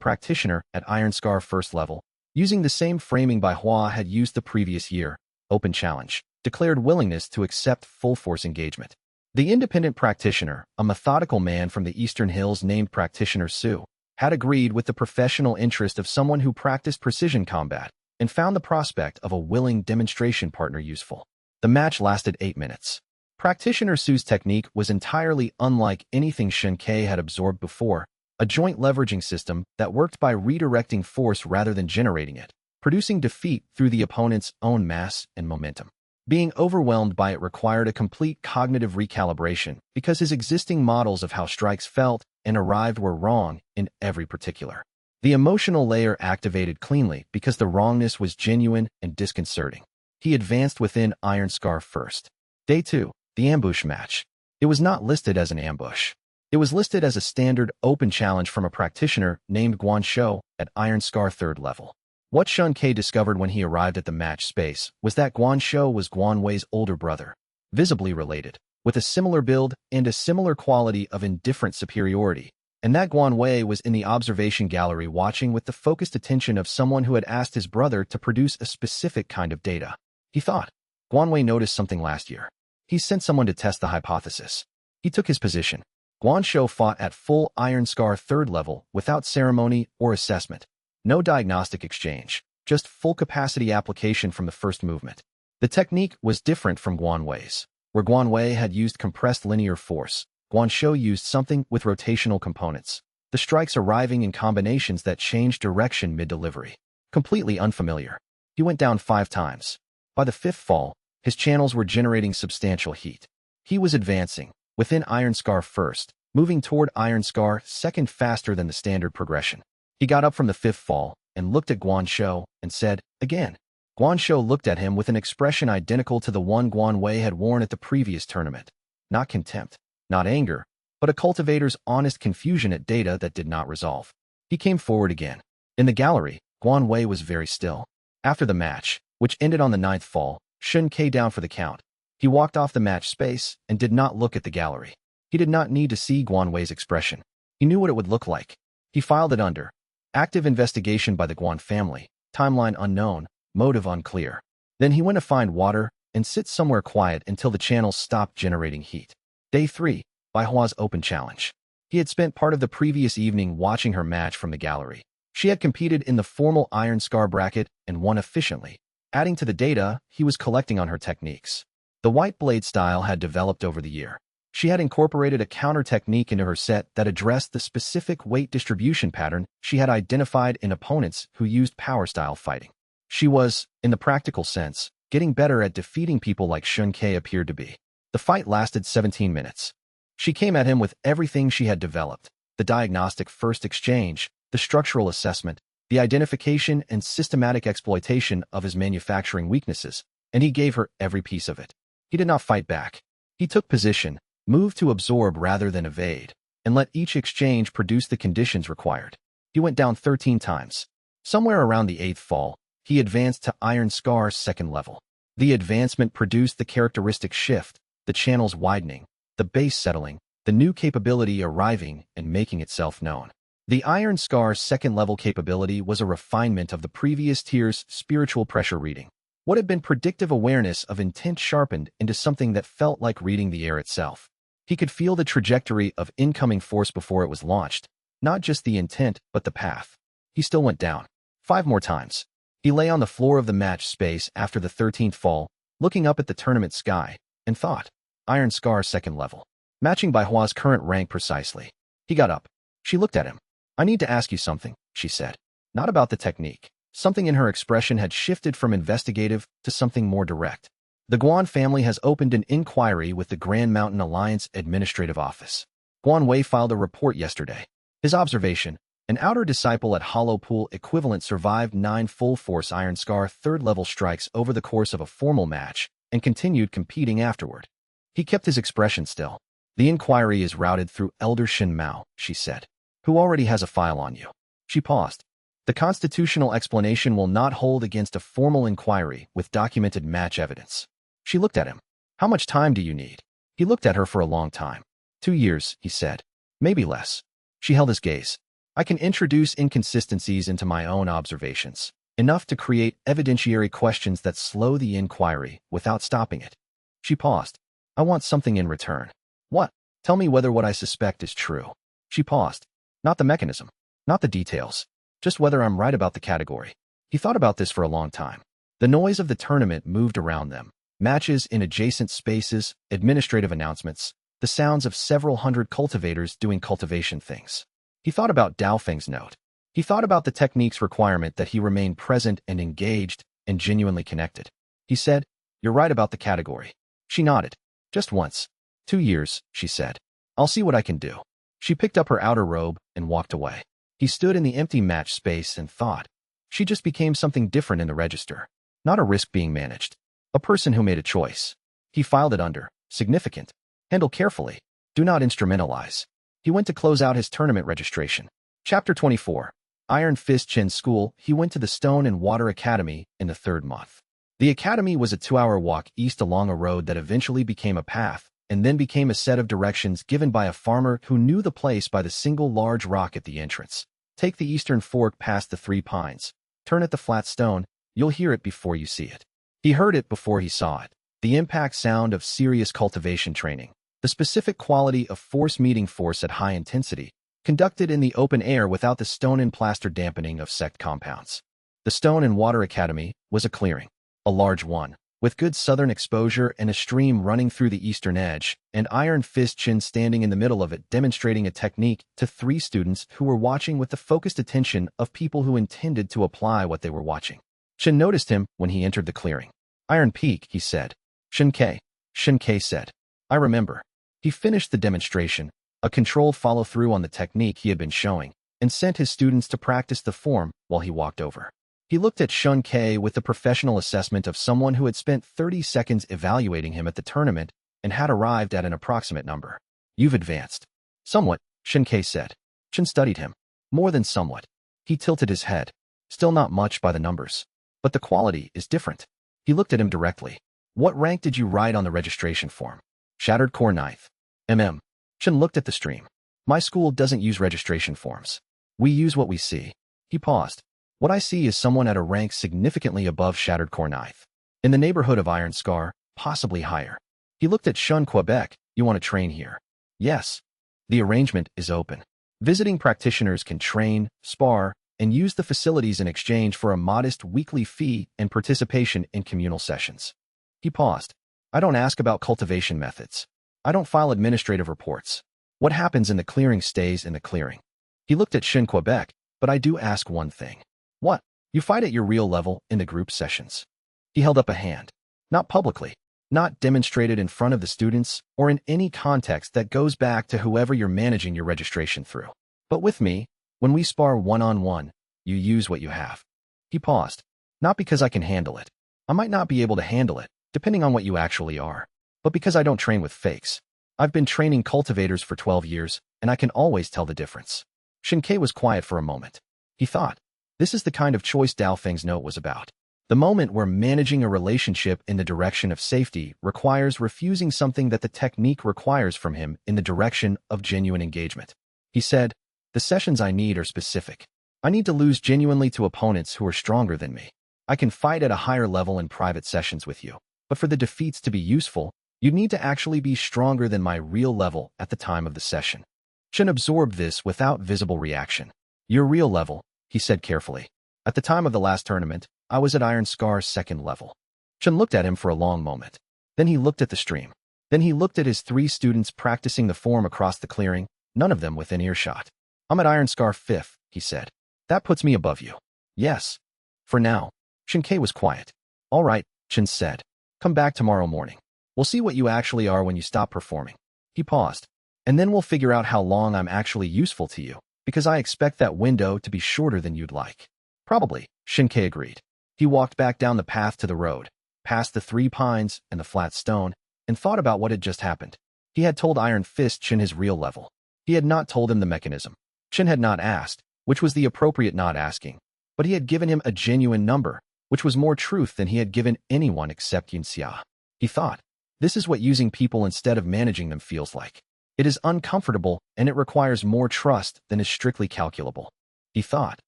S1: practitioner at Iron Scar 1st level, using the same framing Bai Hua had used the previous year. Open challenge, declared willingness to accept full-force engagement. The independent practitioner, a methodical man from the Eastern Hills named Practitioner Su, had agreed with the professional interest of someone who practiced precision combat and found the prospect of a willing demonstration partner useful. The match lasted 8 minutes. Practitioner Su's technique was entirely unlike anything Shen Kei had absorbed before, a joint leveraging system that worked by redirecting force rather than generating it, producing defeat through the opponent's own mass and momentum. Being overwhelmed by it required a complete cognitive recalibration because his existing models of how strikes felt and arrived were wrong in every particular. The emotional layer activated cleanly because the wrongness was genuine and disconcerting. He advanced within Iron Scar first. Day 2. The ambush match. It was not listed as an ambush. It was listed as a standard open challenge from a practitioner named Guan Shou at Iron Scar 3rd level. What Shen Kei discovered when he arrived at the match space was that Guan Shou was Guan Wei's older brother, visibly related, with a similar build and a similar quality of indifferent superiority, and that Guan Wei was in the observation gallery watching with the focused attention of someone who had asked his brother to produce a specific kind of data. He thought, Guan Wei noticed something last year. He sent someone to test the hypothesis. He took his position. Guan Shou fought at full Iron Scar 3rd level without ceremony or assessment. No diagnostic exchange, just full capacity application from the first movement. The technique was different from Guan Wei's. Where Guan Wei had used compressed linear force, Guan Shou used something with rotational components, the strikes arriving in combinations that changed direction mid-delivery. Completely unfamiliar. He went down 5 times. By the fifth fall, his channels were generating substantial heat. He was advancing, within Iron Scar first, moving toward Iron Scar second faster than the standard progression. He got up from the fifth fall and looked at Guan Shou and said, "Again." Guan Shou looked at him with an expression identical to the one Guan Wei had worn at the previous tournament. Not contempt, not anger, but a cultivator's honest confusion at data that did not resolve. He came forward again. In the gallery, Guan Wei was very still. After the match, which ended on the ninth fall, xianxia down for the count, he walked off the match space and did not look at the gallery. He did not need to see Guan Wei's expression. He knew what it would look like. He filed it under active investigation by the Guan family, timeline unknown, motive unclear. Then he went to find water and sit somewhere quiet until the channels stopped generating heat. Day 3, Bai Hua's open challenge. He had spent part of the previous evening watching her match from the gallery. She had competed in the formal Iron Scar bracket and won efficiently, adding to the data he was collecting on her techniques. The white blade style had developed over the year. She had incorporated a counter technique into her set that addressed the specific weight distribution pattern she had identified in opponents who used power style fighting. She was, in the practical sense, getting better at defeating people like xianxia appeared to be. The fight lasted 17 minutes. She came at him with everything she had developed: the diagnostic first exchange, the structural assessment, the identification and systematic exploitation of his manufacturing weaknesses, and he gave her every piece of it. He did not fight back. He took position, moved to absorb rather than evade, and let each exchange produce the conditions required. He went down 13 times. Somewhere around the 8th fall, he advanced to Iron Scar's second level. The advancement produced the characteristic shift, the channels widening, the base settling, the new capability arriving and making itself known. The Iron Scar's second level capability was a refinement of the previous tier's spiritual pressure reading. What had been predictive awareness of intent sharpened into something that felt like reading the air itself. He could feel the trajectory of incoming force before it was launched, not just the intent, but the path. He still went down. 5 more times. He lay on the floor of the match space after the 13th fall, looking up at the tournament sky, and thought, Iron Scar second level, matching Bai Hua's current rank precisely. He got up. She looked at him. "I need to ask you something," she said. Not about the technique. Something in her expression had shifted from investigative to something more direct. The Guan family has opened an inquiry with the Grand Mountain Alliance Administrative Office. Guan Wei filed a report yesterday. His observation: an outer disciple at Hollow Pool equivalent survived 9 full-force Iron Scar third-level strikes over the course of a formal match and continued competing afterward. He kept his expression still. "The inquiry is routed through Elder Shin Mao," she said, "who already has a file on you." She paused. "The constitutional explanation will not hold against a formal inquiry with documented match evidence." She looked at him. "How much time do you need?" He looked at her for a long time. 2 years, he said. "Maybe less." She held his gaze. "I can introduce inconsistencies into my own observations, enough to create evidentiary questions that slow the inquiry without stopping it." She paused. "I want something in return." "What?" "Tell me whether what I suspect is true." She paused. "Not the mechanism, not the details, just whether I'm right about the category." He thought about this for a long time. The noise of the tournament moved around them. Matches in adjacent spaces, administrative announcements, the sounds of several hundred cultivators doing cultivation things. He thought about Dao Feng's note. He thought about the technique's requirement that he remain present and engaged and genuinely connected. He said, "You're right about the category." She nodded. "Just once." 2 years, she said. "I'll see what I can do." She picked up her outer robe and walked away. He stood in the empty match space and thought. She just became something different in the register. Not a risk being managed. A person who made a choice. He filed it under significant. Handle carefully. Do not instrumentalize. He went to close out his tournament registration. Chapter 24. Iron Fist Chin School. He went to the Stone and Water Academy in the 3rd month. The academy was a 2-hour walk east along a road that eventually became a path, and then became a set of directions given by a farmer who knew the place by the single large rock at the entrance. Take the eastern fork past the 3 pines. Turn at the flat stone. You'll hear it before you see it. He heard it before he saw it. The impact sound of serious cultivation training. The specific quality of force meeting force at high intensity, conducted in the open air without the stone and plaster dampening of sect compounds. The Stone and Water Academy was a clearing. A large one, with good southern exposure and a stream running through the eastern edge, and Iron Fist Chin standing in the middle of it demonstrating a technique to 3 students who were watching with the focused attention of people who intended to apply what they were watching. Chin noticed him when he entered the clearing. Iron Peak, he said. Xianxia. Xianxia said. I remember. He finished the demonstration, a controlled follow-through on the technique he had been showing, and sent his students to practice the form while he walked over. He looked at Xianxia with the professional assessment of someone who had spent 30 seconds evaluating him at the tournament and had arrived at an approximate number. You've advanced. Somewhat, Xianxia said. Chen studied him. More than somewhat. He tilted his head. Still not much by the numbers. But the quality is different. He looked at him directly. What rank did you write on the registration form? Shattered core ninth. Chen looked at the stream. My school doesn't use registration forms. We use what we see. He paused. What I see is someone at a rank significantly above Shattered core ninth. In the neighborhood of Iron Scar, possibly higher. He looked at Shun Quebec. You want to train here? Yes. The arrangement is open. Visiting practitioners can train, spar, and use the facilities in exchange for a modest weekly fee and participation in communal sessions. He paused. I don't ask about cultivation methods. I don't file administrative reports. What happens in the clearing stays in the clearing. He looked at Shin Quebec, but I do ask one thing. What? You fight at your real level in the group sessions. He held up a hand. Not publicly. Not demonstrated in front of the students or in any context that goes back to whoever you're managing your registration through. But with me, when we spar one-on-one, you use what you have. He paused. Not because I can handle it. I might not be able to handle it, depending on what you actually are. But because I don't train with fakes. I've been training cultivators for 12 years, and I can always tell the difference. Xianxia was quiet for a moment. He thought, this is the kind of choice Dao Feng's note was about. The moment where managing a relationship in the direction of safety requires refusing something that the technique requires from him in the direction of genuine engagement. He said, the sessions I need are specific. I need to lose genuinely to opponents who are stronger than me. I can fight at a higher level in private sessions with you, but for the defeats to be useful, you need to actually be stronger than my real level at the time of the session. Chen absorbed this without visible reaction. Your real level, he said carefully. At the time of the last tournament, I was at Iron Scar's second level. Chen looked at him for a long moment. Then he looked at the stream. Then he looked at his 3 students practicing the form across the clearing, none of them within earshot. I'm at Iron Scar 5th, he said. That puts me above you. Yes. For now. Xianxia was quiet. All right, Chen said. Come back tomorrow morning. We'll see what you actually are when you stop performing. He paused. And then we'll figure out how long I'm actually useful to you, because I expect that window to be shorter than you'd like. Probably, Xianxia agreed. He walked back down the path to the road, past the 3 pines and the flat stone, and thought about what had just happened. He had told Iron Fist Chen his real level. He had not told him the mechanism. Chen had not asked, which was the appropriate not asking, but he had given him a genuine number, which was more truth than he had given anyone except xianxia. He thought, this is what using people instead of managing them feels like. It is uncomfortable and it requires more trust than is strictly calculable. He thought,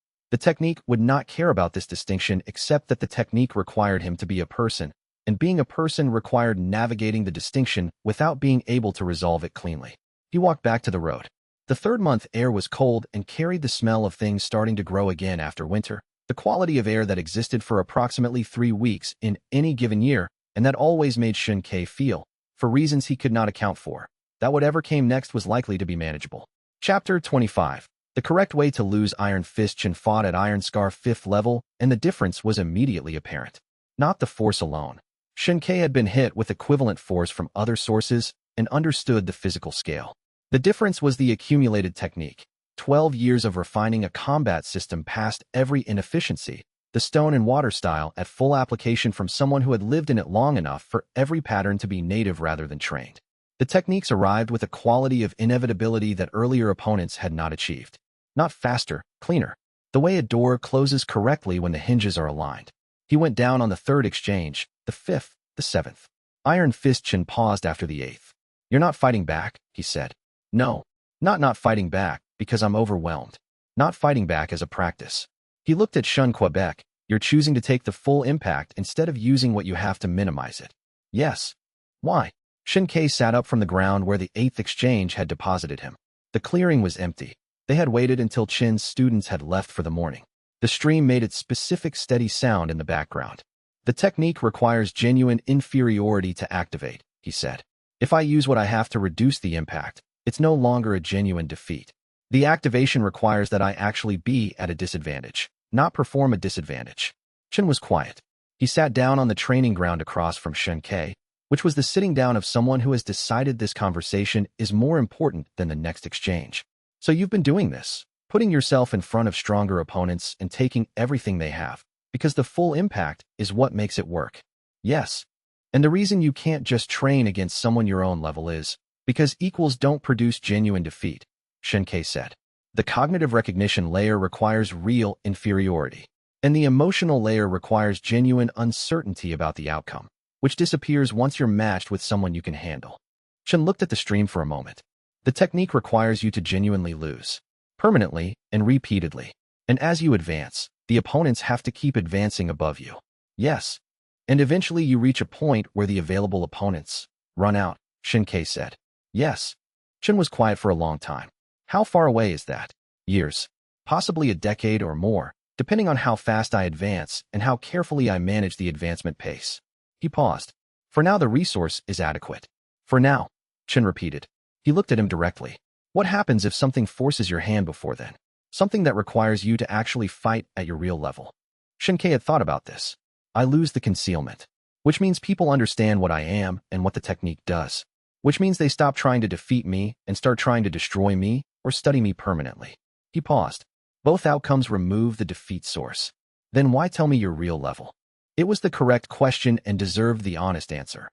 S1: the technique would not care about this distinction except that the technique required him to be a person, and being a person required navigating the distinction without being able to resolve it cleanly. He walked back to the road. The 3rd month air was cold and carried the smell of things starting to grow again after winter, the quality of air that existed for approximately 3 weeks in any given year, and that always made Xianxia feel, for reasons he could not account for, that whatever came next was likely to be manageable. Chapter 25. The correct way to lose Iron Fist. Chen fought at Iron Scar 5th level, and the difference was immediately apparent. Not the force alone. Xianxia had been hit with equivalent force from other sources and understood the physical scale. The difference was the accumulated technique. 12 years of refining a combat system past every inefficiency, the stone and water style at full application from someone who had lived in it long enough for every pattern to be native rather than trained. The techniques arrived with a quality of inevitability that earlier opponents had not achieved. Not faster, cleaner. The way a door closes correctly when the hinges are aligned. He went down on the 3rd exchange, the 5th, the 7th. Iron Fist. Chen paused after the 8th. You're not fighting back, he said. No, not fighting back, because I'm overwhelmed. Not fighting back as a practice. He looked at Shun Quebec. You're choosing to take the full impact instead of using what you have to minimize it. Yes. Why? Xianxia sat up from the ground where the 8th exchange had deposited him. The clearing was empty. They had waited until Chen's students had left for the morning. The stream made its specific steady sound in the background. The technique requires genuine inferiority to activate, he said. If I use what I have to reduce the impact, it's no longer a genuine defeat. The activation requires that I actually be at a disadvantage, not perform a disadvantage. Chen was quiet. He sat down on the training ground across from xianxia, which was the sitting down of someone who has decided this conversation is more important than the next exchange. So you've been doing this, putting yourself in front of stronger opponents and taking everything they have, because the full impact is what makes it work. Yes. And the reason you can't just train against someone your own level is because equals don't produce genuine defeat, xianxia said. The cognitive recognition layer requires real inferiority, and the emotional layer requires genuine uncertainty about the outcome, which disappears once you're matched with someone you can handle. Chen looked at the stream for a moment. The technique requires you to genuinely lose, permanently and repeatedly. And as you advance, the opponents have to keep advancing above you. Yes. And eventually you reach a point where the available opponents run out, xianxia said. Yes. Chen was quiet for a long time. How far away is that? Years. Possibly a decade or more, depending on how fast I advance and how carefully I manage the advancement pace. He paused. For now the resource is adequate. For now, Chen repeated. He looked at him directly. What happens if something forces your hand before then? Something that requires you to actually fight at your real level. xianxia had thought about this. I lose the concealment, which means people understand what I am and what the technique does, which means they stop trying to defeat me and start trying to destroy me or study me permanently. He paused. Both outcomes remove the defeat source. Then why tell me your real level? It was the correct question and deserved the honest answer.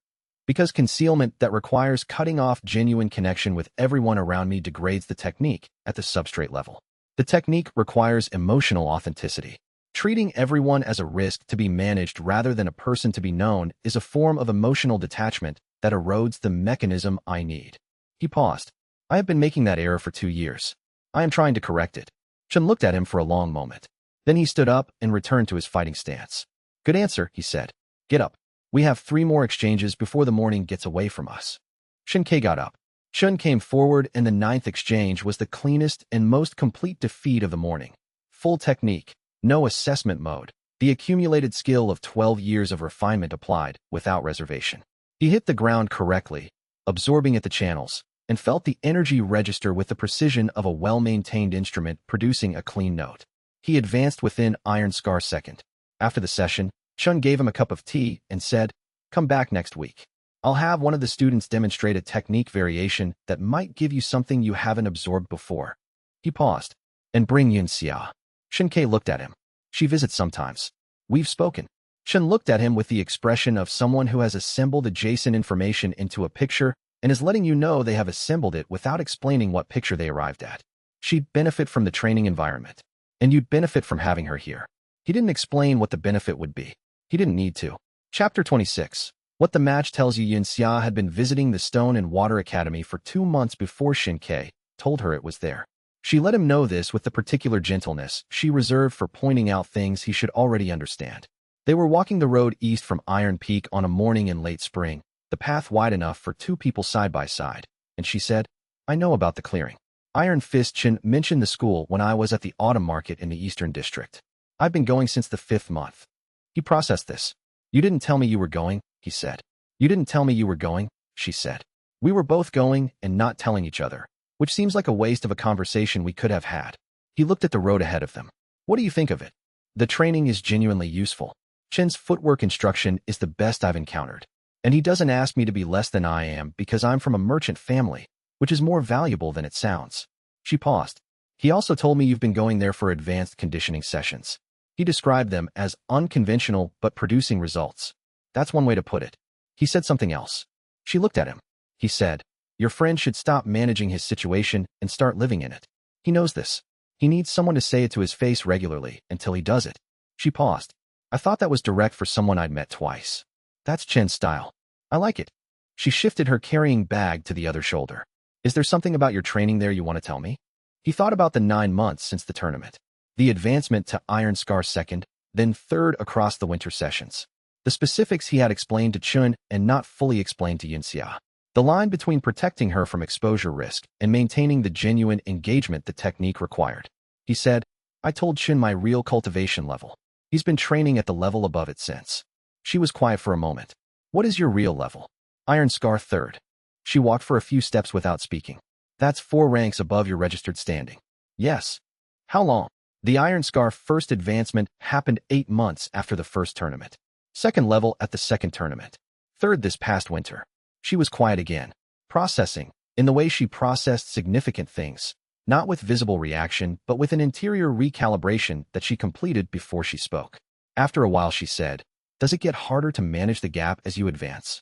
S1: Because concealment that requires cutting off genuine connection with everyone around me degrades the technique at the substrate level. The technique requires emotional authenticity. Treating everyone as a risk to be managed rather than a person to be known is a form of emotional detachment that erodes the mechanism I need. He paused. I have been making that error for 2 years. I am trying to correct it. Chen looked at him for a long moment. Then he stood up and returned to his fighting stance. Good answer, he said. Get up. We have 3 more exchanges before the morning gets away from us. xianxia got up. Chen came forward and the 9th exchange was the cleanest and most complete defeat of the morning. Full technique. No assessment mode. The accumulated skill of 12 years of refinement applied without reservation. He hit the ground correctly, absorbing at the channels, and felt the energy register with the precision of a well-maintained instrument producing a clean note. He advanced within iron scar second. After the session, Chen gave him a cup of tea and said, "Come back next week. I'll have one of the students demonstrate a technique variation that might give you something you haven't absorbed before." He paused. "And bring xianxia." xianxia looked at him. "She visits sometimes. We've spoken." Chen looked at him with the expression of someone who has assembled adjacent information into a picture and is letting you know they have assembled it without explaining what picture they arrived at. She'd benefit from the training environment, and you'd benefit from having her here. He didn't explain what the benefit would be. He didn't need to. Chapter 26. What the match tells you. Xianxia had been visiting the Stone and Water Academy for 2 months before xianxia told her it was there. She let him know this with the particular gentleness she reserved for pointing out things he should already understand. They were walking the road east from Iron Peak on a morning in late spring, the path wide enough for 2 people side by side, and she said, "I know about the clearing. Iron Fist Chen mentioned the school when I was at the autumn market in the Eastern District. I've been going since the 5th month." He processed this. "You didn't tell me you were going," he said. "You didn't tell me you were going," she said. "We were both going and not telling each other, which seems like a waste of a conversation we could have had." He looked at the road ahead of them. "What do you think of it?" "The training is genuinely useful. Chen's footwork instruction is the best I've encountered. And he doesn't ask me to be less than I am because I'm from a merchant family, which is more valuable than it sounds." She paused. "He also told me you've been going there for advanced conditioning sessions. He described them as unconventional but producing results. That's one way to put it." He said something else. She looked at him. He said, "Your friend should stop managing his situation and start living in it. He knows this. He needs someone to say it to his face regularly until he does it." She paused. "I thought that was direct for someone I'd met twice. That's Chen's style. I like it." She shifted her carrying bag to the other shoulder. "Is there something about your training there you want to tell me?" He thought about the 9 months since the tournament. The advancement to Iron Scar 2nd, then 3rd across the winter sessions. The specifics he had explained to Chun and not fully explained to xianxia. The line between protecting her from exposure risk and maintaining the genuine engagement the technique required. He said, "I told Chun my real cultivation level. He's been training at the level above it since." She was quiet for a moment. "What is your real level?" "Iron Scar 3rd. She walked for a few steps without speaking. "That's 4 ranks above your registered standing." "Yes." "How long?" "The Iron Scar 1st advancement happened 8 months after the first tournament." Second level at the second tournament. Third this past winter. She was quiet again, processing, in the way she processed significant things, not with visible reaction, but with an interior recalibration that she completed before she spoke. After a while she said, "Does it get harder to manage the gap as you advance?"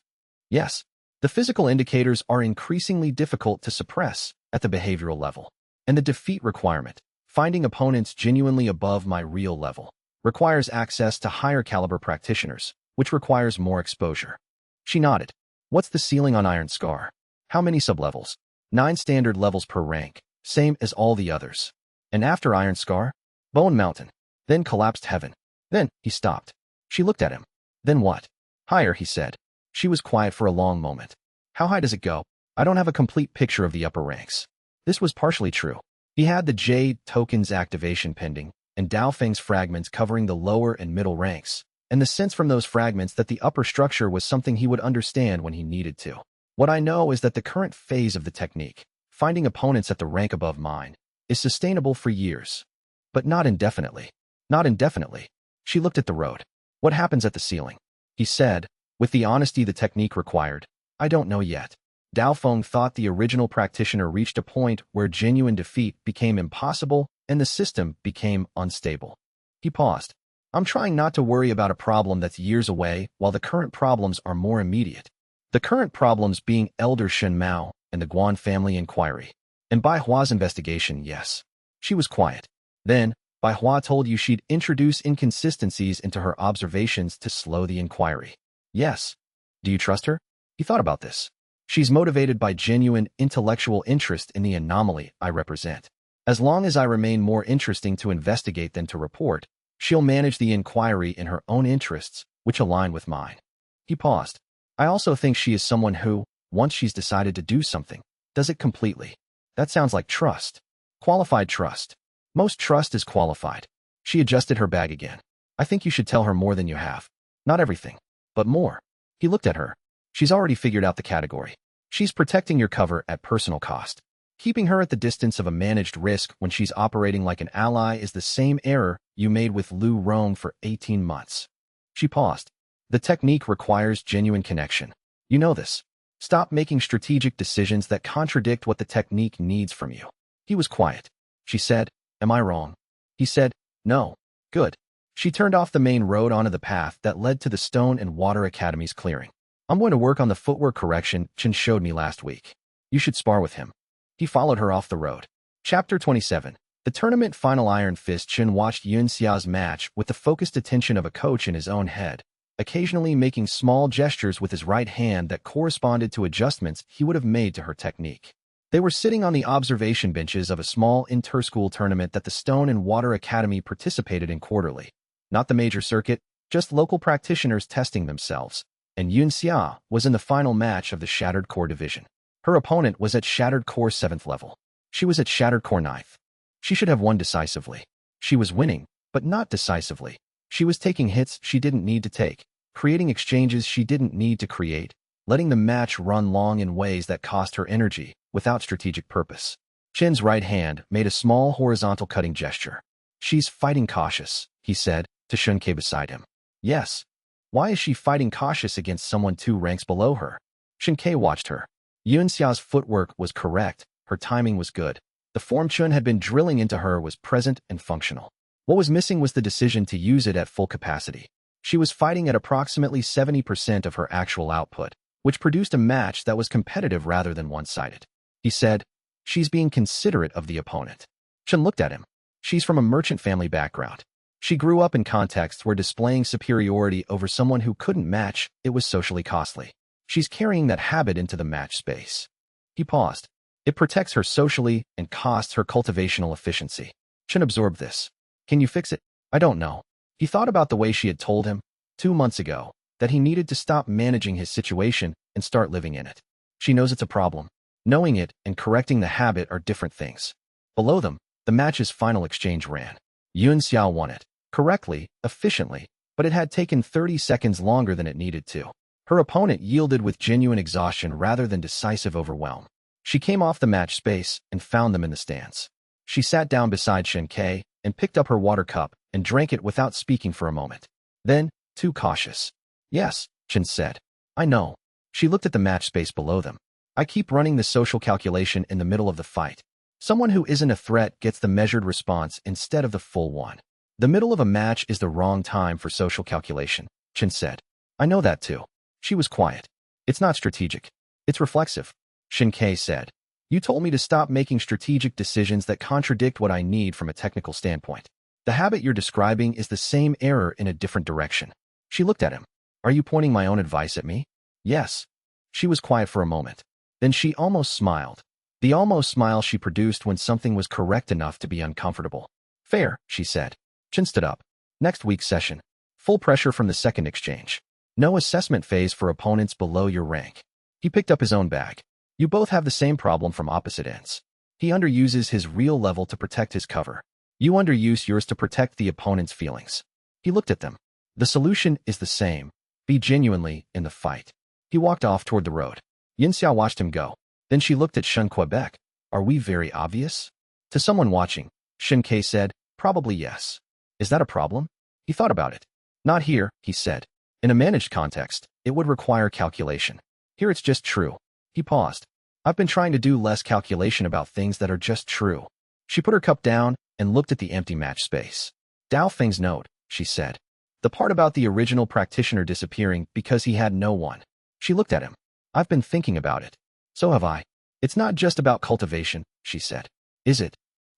S1: Yes. The physical indicators are increasingly difficult to suppress at the behavioral level. And the defeat requirement, finding opponents genuinely above my real level, requires access to higher caliber practitioners, which requires more exposure. She nodded. What's the ceiling on Iron Scar? How many sublevels? 9 standard levels per rank, same as all the others. And after Iron Scar? Bone Mountain. Then Collapsed Heaven. Then, he stopped. She looked at him. Then what? Higher, he said. She was quiet for a long moment. How high does it go? I don't have a complete picture of the upper ranks. This was partially true. He had the Jade Token's activation pending, and Dao Feng's fragments covering the lower and middle ranks, and the sense from those fragments that the upper structure was something he would understand when he needed to. What I know is that the current phase of the technique, finding opponents at the rank above mine, is sustainable for years. But not indefinitely. Not indefinitely. She looked at the road. What happens at the ceiling? He said, with the honesty the technique required, I don't know yet. Dao Feng thought the original practitioner reached a point where genuine defeat became impossible and the system became unstable. He paused. I'm trying not to worry about a problem that's years away while the current problems are more immediate. The current problems being Elder Shen Mao and the Guan family inquiry. And Bai Hua's investigation, yes. She was quiet. Then, Bai Hua told you she'd introduce inconsistencies into her observations to slow the inquiry. Yes. Do you trust her? He thought about this. She's motivated by genuine intellectual interest in the anomaly I represent. As long as I remain more interesting to investigate than to report, she'll manage the inquiry in her own interests, which align with mine. He paused. I also think she is someone who, once she's decided to do something, does it completely. That sounds like trust. Qualified trust. Most trust is qualified. She adjusted her bag again. I think you should tell her more than you have. Not everything, but more. He looked at her. She's already figured out the category. She's protecting your cover at personal cost. Keeping her at the distance of a managed risk when she's operating like an ally is the same error you made with Lu Rong for 18 months. She paused. The technique requires genuine connection. You know this. Stop making strategic decisions that contradict what the technique needs from you. He was quiet. She said, Am I wrong? He said, No. Good. She turned off the main road onto the path that led to the Stone and Water Academy's clearing. I'm going to work on the footwork correction Chen showed me last week. You should spar with him. He followed her off the road. Chapter 27. The tournament final Iron Fist Chen watched Xianxia's match with the focused attention of a coach in his own head, occasionally making small gestures with his right hand that corresponded to adjustments he would have made to her technique. They were sitting on the observation benches of a small inter-school tournament that the Stone and Water Academy participated in quarterly. Not the major circuit, just local practitioners testing themselves. And Xianxia was in the final match of the Shattered Core division. Her opponent was at Shattered Core 7th level. She was at Shattered Core 9th. She should have won decisively. She was winning, but not decisively. She was taking hits she didn't need to take, creating exchanges she didn't need to create, letting the match run long in ways that cost her energy, without strategic purpose. Chen's right hand made a small horizontal cutting gesture. She's fighting cautious, he said, to Shunke beside him. Yes. Why is she fighting cautious against someone 2 ranks below her? Shunke watched her. Xia's footwork was correct, her timing was good. The form Chun had been drilling into her was present and functional. What was missing was the decision to use it at full capacity. She was fighting at approximately 70% of her actual output, which produced a match that was competitive rather than one-sided. He said, She's being considerate of the opponent. Chun looked at him. She's from a merchant family background. She grew up in contexts where displaying superiority over someone who couldn't match it was socially costly. She's carrying that habit into the match space. He paused. It protects her socially and costs her cultivational efficiency. Chen absorbed this. Can you fix it? I don't know. He thought about the way she had told him, 2 months ago, that he needed to stop managing his situation and start living in it. She knows it's a problem. Knowing it and correcting the habit are different things. Below them, the match's final exchange ran. Xiao won it. Correctly, efficiently, but it had taken 30 seconds longer than it needed to. Her opponent yielded with genuine exhaustion rather than decisive overwhelm. She came off the match space and found them in the stands. She sat down beside Shen-Kei and picked up her water cup and drank it without speaking for a moment. Then, too cautious, Yes, Chen said. I know. She looked at the match space below them. I keep running the social calculation in the middle of the fight. Someone who isn't a threat gets the measured response instead of the full one. The middle of a match is the wrong time for social calculation, Chen said. I know that too. She was quiet. It's not strategic. It's reflexive, Xianxia said. You told me to stop making strategic decisions that contradict what I need from a technical standpoint. The habit you're describing is the same error in a different direction. She looked at him. Are you pointing my own advice at me? Yes. She was quiet for a moment. Then she almost smiled. The almost smile she produced when something was correct enough to be uncomfortable. Fair, she said. Chen stood up. Next week's session. Full pressure from the second exchange. No assessment phase for opponents below your rank. He picked up his own bag. You both have the same problem from opposite ends. He underuses his real level to protect his cover. You underuse yours to protect the opponent's feelings. He looked at them. The solution is the same. Be genuinely in the fight. He walked off toward the road. Xianxia watched him go. Then she looked at Shen Quebec. Are we very obvious? To someone watching, Xianxia said, probably yes. Is that a problem? He thought about it. Not here, he said. In a managed context, it would require calculation. Here it's just true. He paused. I've been trying to do less calculation about things that are just true. She put her cup down and looked at the empty match space. Dao Feng's note, she said. The part about the original practitioner disappearing because he had no one. She looked at him. I've been thinking about it. So have I. It's not just about cultivation, she said. Is it?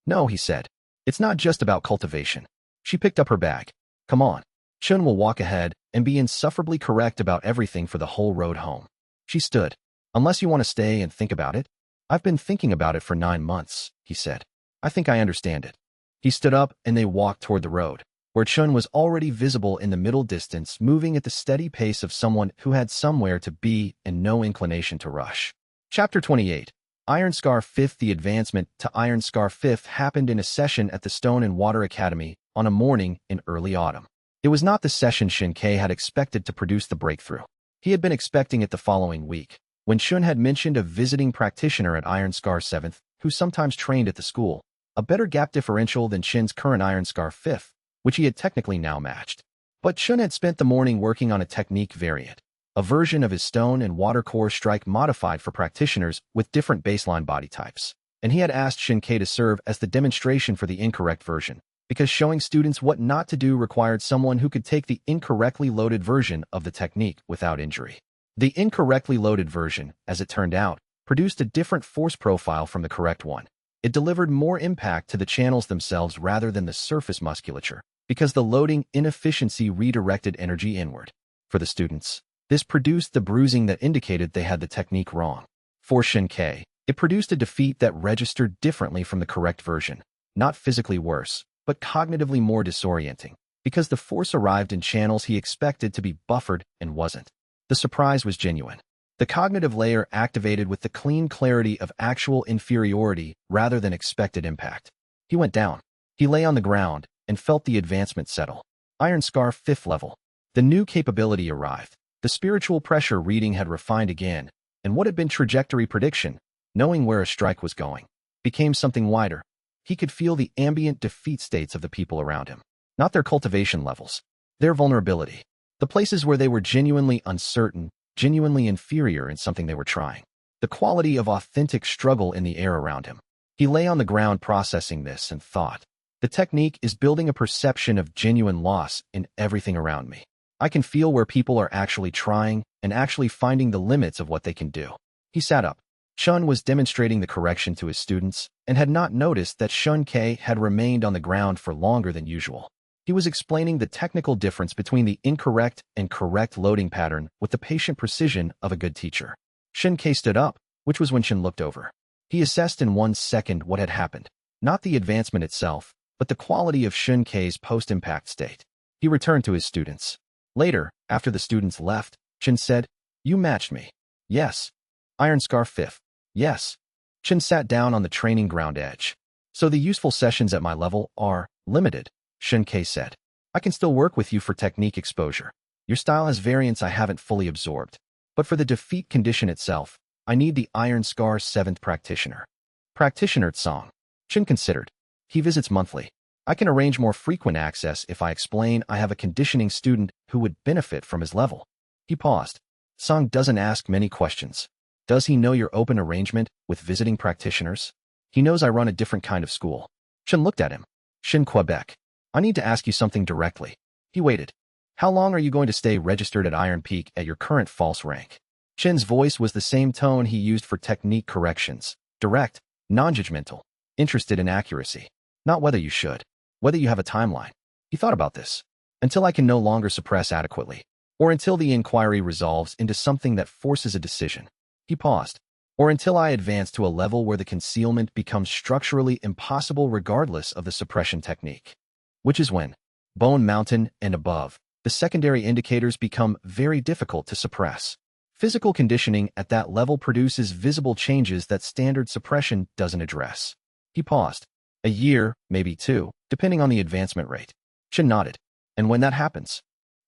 S1: No, he said. It's not just about cultivation. She picked up her bag. Come on. Chun will walk ahead and be insufferably correct about everything for the whole road home. She stood. Unless you want to stay and think about it. I've been thinking about it for 9 months, he said. I think I understand it. He stood up and they walked toward the road, where Chun was already visible in the middle distance, moving at the steady pace of someone who had somewhere to be and no inclination to rush. Chapter 28. Iron Scar 5th. The advancement to Iron Scar 5th happened in a session at the Stone and Water Academy on a morning in early autumn. It was not the session Xianxia had expected to produce the breakthrough. He had been expecting it the following week, when Shun had mentioned a visiting practitioner at Iron Scar 7th, who sometimes trained at the school, a better gap differential than Shin's current Iron Scar 5th, which he had technically now matched. But Shun had spent the morning working on a technique variant, a version of his stone and water core strike modified for practitioners with different baseline body types, and he had asked Xianxia to serve as the demonstration for the incorrect version, because showing students what not to do required someone who could take the incorrectly loaded version of the technique without injury. The incorrectly loaded version, as it turned out, produced a different force profile from the correct one. It delivered more impact to the channels themselves rather than the surface musculature, because the loading inefficiency redirected energy inward. For the students, this produced the bruising that indicated they had the technique wrong. For Xianxia, it produced a defeat that registered differently from the correct version, not physically worse, but cognitively more disorienting, because the force arrived in channels he expected to be buffered and wasn't. The surprise was genuine. The cognitive layer activated with the clean clarity of actual inferiority rather than expected impact. He went down. He lay on the ground and felt the advancement settle. Iron Scar 5th level. The new capability arrived. The spiritual pressure reading had refined again, and what had been trajectory prediction, knowing where a strike was going, became something wider. He could feel the ambient defeat states of the people around him, not their cultivation levels, their vulnerability, the places where they were genuinely uncertain, genuinely inferior in something they were trying, the quality of authentic struggle in the air around him. He lay on the ground processing this and thought, the technique is building a perception of genuine loss in everything around me. I can feel where people are actually trying and actually finding the limits of what they can do. He sat up. Shun was demonstrating the correction to his students and had not noticed that Xianxia had remained on the ground for longer than usual. He was explaining the technical difference between the incorrect and correct loading pattern with the patient precision of a good teacher. Xianxia stood up, which was when Shin looked over. He assessed in 1 second what had happened, not the advancement itself, but the quality of Xianxia's post-impact state. He returned to his students. Later, after the students left, Shin said, "You matched me." "Yes." "Iron Scar 5th." "Yes." Shin sat down on the training ground edge. "So the useful sessions at my level are limited," Xianxia said. "I can still work with you for technique exposure. Your style has variants I haven't fully absorbed. But for the defeat condition itself, I need the Iron Scar 7th practitioner." "Practitioner Tsong." Shin considered. "He visits monthly. I can arrange more frequent access if I explain I have a conditioning student who would benefit from his level." He paused. Song doesn't ask many questions. Does he know your open arrangement with visiting practitioners? He knows I run a different kind of school. Chen looked at him. Shin Quebec. I need to ask you something directly. He waited. How long are you going to stay registered at Iron Peak at your current false rank? Chen's voice was the same tone he used for technique corrections. Direct, non-judgmental, interested in accuracy. Not whether you should. Whether you have a timeline. He thought about this. Until I can no longer suppress adequately. Or until the inquiry resolves into something that forces a decision. He paused. Or until I advance to a level where the concealment becomes structurally impossible regardless of the suppression technique. Which is when, Bone Mountain and above, the secondary indicators become very difficult to suppress. Physical conditioning at that level produces visible changes that standard suppression doesn't address. He paused. A year, maybe 2, depending on the advancement rate. Chen nodded. And when that happens?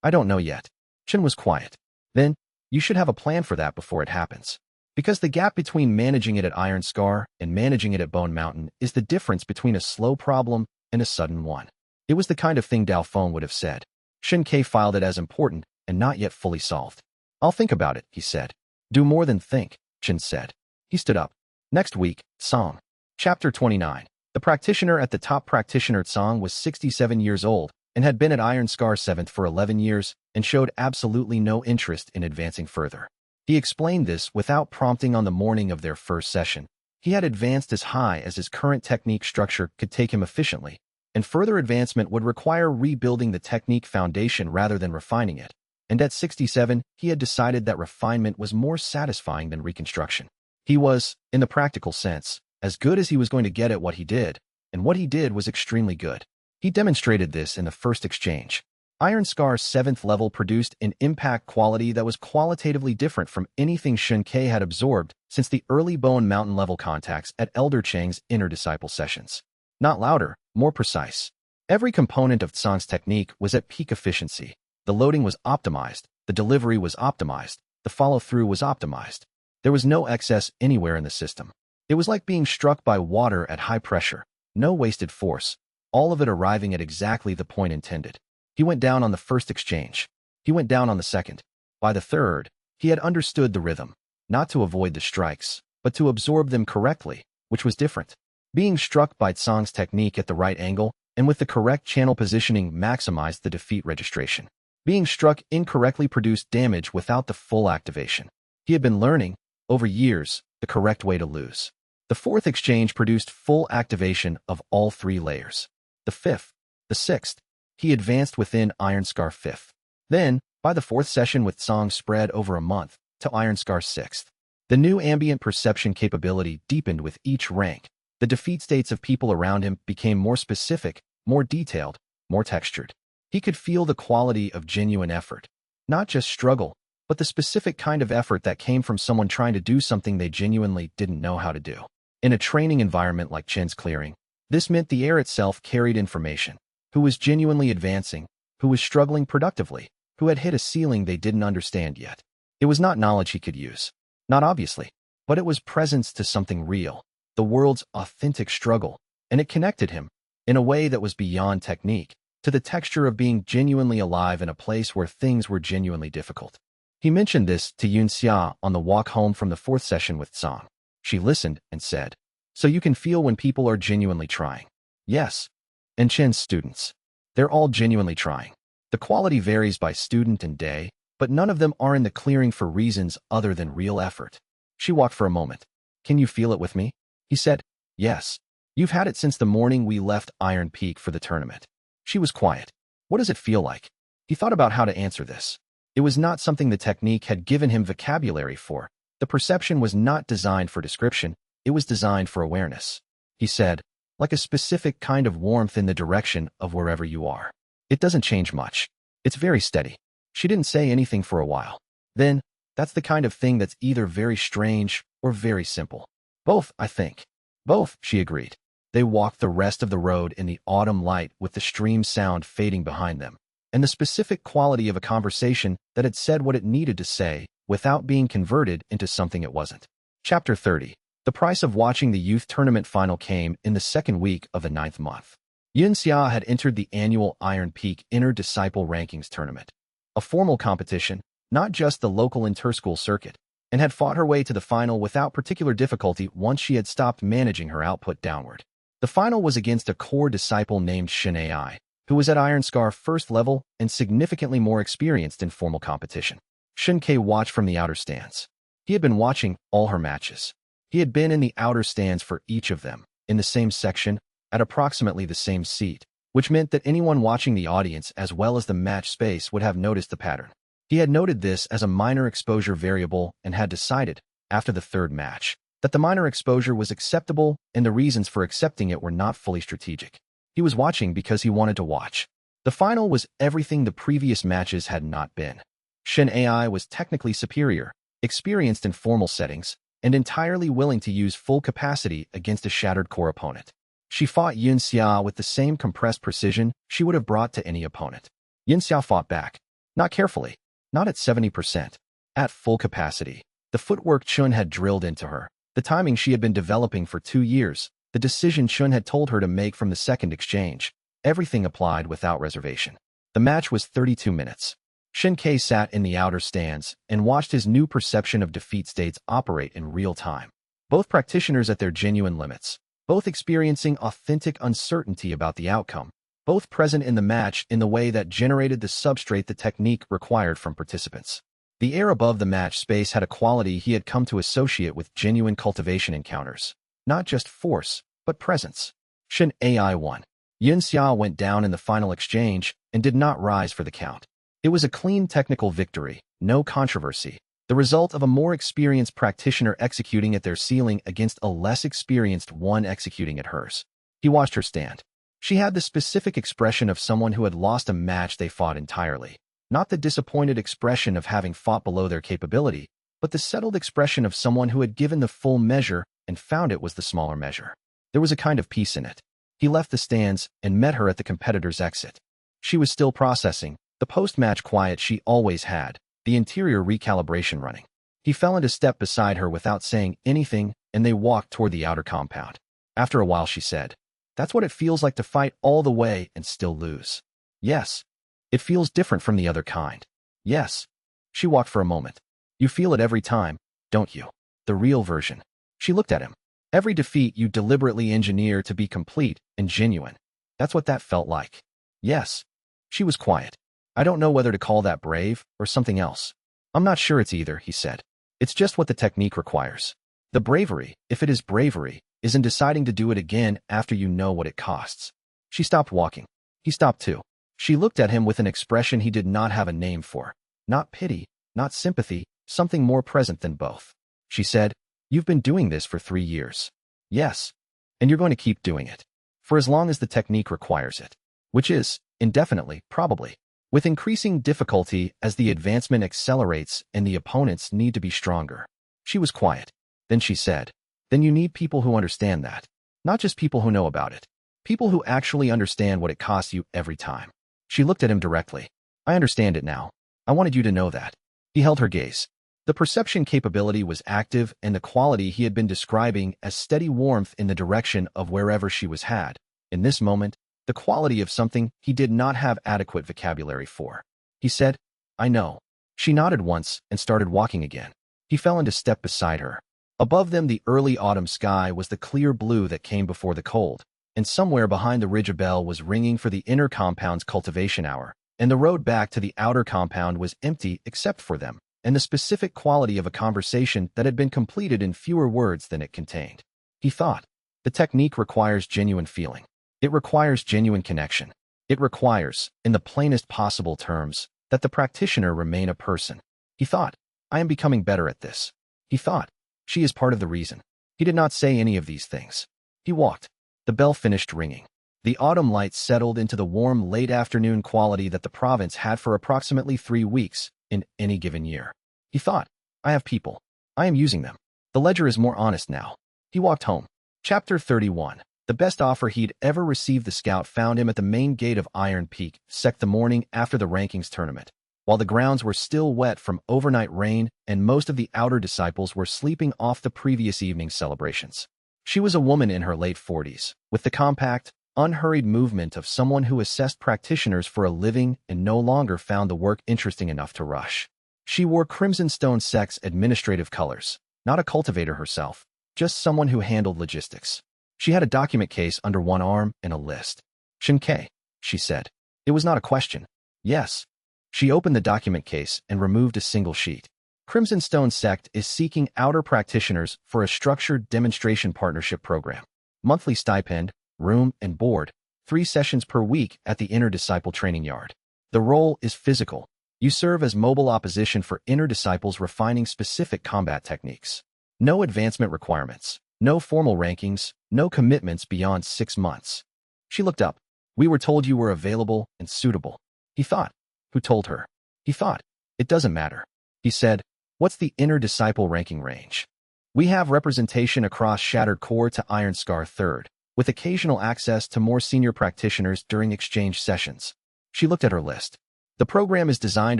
S1: I don't know yet. Chen was quiet. Then, you should have a plan for that before it happens. Because the gap between managing it at Iron Scar and managing it at Bone Mountain is the difference between a slow problem and a sudden one. It was the kind of thing Dao Feng would have said. Shin K filed it as important and not yet fully solved. I'll think about it, he said. Do more than think, Chen said. He stood up. Next week, Song. Chapter 29. The practitioner at the top practitioner Tsang was 67 years old and had been at Iron Scar 7th for 11 years and showed absolutely no interest in advancing further. He explained this without prompting on the morning of their first session. He had advanced as high as his current technique structure could take him efficiently, and further advancement would require rebuilding the technique foundation rather than refining it. And at 67, he had decided that refinement was more satisfying than reconstruction. He was, in the practical sense, as good as he was going to get at what he did, and what he did was extremely good. He demonstrated this in the first exchange. Iron Scar's 7th level produced an impact quality that was qualitatively different from anything Shun Ke had absorbed since the early Bone Mountain level contacts at Elder Chang's inner disciple sessions. Not louder, more precise. Every component of Tsang's technique was at peak efficiency. The loading was optimized, the delivery was optimized, the follow-through was optimized. There was no excess anywhere in the system. It was like being struck by water at high pressure. No wasted force, all of it arriving at exactly the point intended. He went down on the first exchange. He went down on the second. By the third, he had understood the rhythm, not to avoid the strikes, but to absorb them correctly, which was different. Being struck by Tsang's technique at the right angle and with the correct channel positioning maximized the defeat registration. Being struck incorrectly produced damage without the full activation. He had been learning, over years, the correct way to lose. The fourth exchange produced full activation of all 3 layers. The 5th, the 6th, he advanced within Iron Scar 5th. Then, by the 4th session with Tsang spread over a month, to Iron Scar 6th. The new ambient perception capability deepened with each rank. The defeat states of people around him became more specific, more detailed, more textured. He could feel the quality of genuine effort. Not just struggle, but the specific kind of effort that came from someone trying to do something they genuinely didn't know how to do. In a training environment like Chen's clearing, this meant the air itself carried information. Who was genuinely advancing, who was struggling productively, who had hit a ceiling they didn't understand yet. It was not knowledge he could use. Not obviously, but it was presence to something real, the world's authentic struggle, and it connected him, in a way that was beyond technique, to the texture of being genuinely alive in a place where things were genuinely difficult. He mentioned this to Xianxia on the walk home from the 4th session with Tsang. She listened and said, "So you can feel when people are genuinely trying." Yes. And Chen's students. They're all genuinely trying. The quality varies by student and day, but none of them are in the clearing for reasons other than real effort. She walked for a moment. Can you feel it with me? He said, yes. You've had it since the morning we left Iron Peak for the tournament. She was quiet. What does it feel like? He thought about how to answer this. It was not something the technique had given him vocabulary for. The perception was not designed for description. It was designed for awareness. He said, like a specific kind of warmth in the direction of wherever you are. It doesn't change much. It's very steady. She didn't say anything for a while. Then, that's the kind of thing that's either very strange or very simple. Both, I think. Both, she agreed. They walked the rest of the road in the autumn light with the stream sound fading behind them, and the specific quality of a conversation that had said what it needed to say without being converted into something it wasn't. Chapter 30. The price of watching the youth tournament final came in the 2nd week of the 9th month. Xianxia had entered the annual Iron Peak Inner Disciple Rankings tournament. A formal competition, not just the local interschool circuit, and had fought her way to the final without particular difficulty once she had stopped managing her output downward. The final was against a core disciple named Xianxia, who was at Iron Scar first level and significantly more experienced in formal competition. Xianxia watched from the outer stands. He had been watching all her matches. He had been in the outer stands for each of them, in the same section, at approximately the same seat, which meant that anyone watching the audience as well as the match space would have noticed the pattern. He had noted this as a minor exposure variable and had decided, after the third match, that the minor exposure was acceptable and the reasons for accepting it were not fully strategic. He was watching because he wanted to watch. The final was everything the previous matches had not been. Xianxia was technically superior, experienced in formal settings, and entirely willing to use full capacity against a shattered core opponent. She fought Xianxia with the same compressed precision she would have brought to any opponent. Xianxia fought back. Not carefully. Not at 70%. At full capacity. The footwork Chun had drilled into her. The timing she had been developing for 2 years. The decision Chun had told her to make from the second exchange. Everything applied without reservation. The match was 32 minutes. Xianxia sat in the outer stands and watched his new perception of defeat states operate in real time. Both practitioners at their genuine limits. Both experiencing authentic uncertainty about the outcome. Both present in the match in the way that generated the substrate the technique required from participants. The air above the match space had a quality he had come to associate with genuine cultivation encounters. Not just force, but presence. Xianxia won. Xianxia went down in the final exchange and did not rise for the count. It was a clean technical victory, no controversy. The result of a more experienced practitioner executing at their ceiling against a less experienced one executing at hers. He watched her stand. She had the specific expression of someone who had lost a match they fought entirely. Not the disappointed expression of having fought below their capability, but the settled expression of someone who had given the full measure and found it was the smaller measure. There was a kind of peace in it. He left the stands and met her at the competitor's exit. She was still processing, the post-match quiet she always had, the interior recalibration running. He fell into step beside her without saying anything, and they walked toward the outer compound. After a while she said, "That's what it feels like to fight all the way and still lose." "Yes. It feels different from the other kind." "Yes." She walked for a moment. "You feel it every time, don't you? The real version." She looked at him. "Every defeat you deliberately engineer to be complete and genuine. That's what that felt like." "Yes." She was quiet. "I don't know whether to call that brave or something else." "I'm not sure it's either," he said. "It's just what the technique requires. The bravery, if it is bravery, is in deciding to do it again after you know what it costs." She stopped walking. He stopped too. She looked at him with an expression he did not have a name for. Not pity, not sympathy, something more present than both. She said, "You've been doing this for 3 years." "Yes. And you're going to keep doing it. For as long as the technique requires it. Which is, indefinitely, probably. With increasing difficulty as the advancement accelerates and the opponents need to be stronger." She was quiet. Then she said, "Then you need people who understand that. Not just people who know about it. People who actually understand what it costs you every time." She looked at him directly. "I understand it now. I wanted you to know that." He held her gaze. The perception capability was active and the quality he had been describing as steady warmth in the direction of wherever she was had. In this moment, the quality of something he did not have adequate vocabulary for. He said, "I know." She nodded once and started walking again. He fell into step beside her. Above them the early autumn sky was the clear blue that came before the cold, and somewhere behind the ridge a bell was ringing for the inner compound's cultivation hour, and the road back to the outer compound was empty except for them, and the specific quality of a conversation that had been completed in fewer words than it contained. He thought, the technique requires genuine feeling. It requires genuine connection. It requires, in the plainest possible terms, that the practitioner remain a person. He thought, I am becoming better at this. He thought, she is part of the reason. He did not say any of these things. He walked. The bell finished ringing. The autumn light settled into the warm late afternoon quality that the province had for approximately 3 weeks in any given year. He thought, I have people. I am using them. The ledger is more honest now. He walked home. Chapter 31. The best offer he'd ever received. The scout found him at the main gate of Iron Peak, the morning after the rankings tournament. While the grounds were still wet from overnight rain and most of the outer disciples were sleeping off the previous evening's celebrations. She was a woman in her late 40s, with the compact, unhurried movement of someone who assessed practitioners for a living and no longer found the work interesting enough to rush. She wore Crimson Stone Sect's administrative colors, not a cultivator herself, just someone who handled logistics. She had a document case under one arm and a list. "Xianxia," she said. It was not a question. Yes. She opened the document case and removed a single sheet. Crimson Stone Sect is seeking outer practitioners for a structured demonstration partnership program. Monthly stipend, room and board, 3 sessions per week at the Inner Disciple Training Yard. The role is physical. You serve as mobile opposition for inner disciples refining specific combat techniques. No advancement requirements, no formal rankings, no commitments beyond 6 months. She looked up. "We were told you were available and suitable." He thought. Who told her? He thought. It doesn't matter. He said, "What's the inner disciple ranking range?" "We have representation across Shattered Core to Iron Scar 3rd, with occasional access to more senior practitioners during exchange sessions." She looked at her list. The program is designed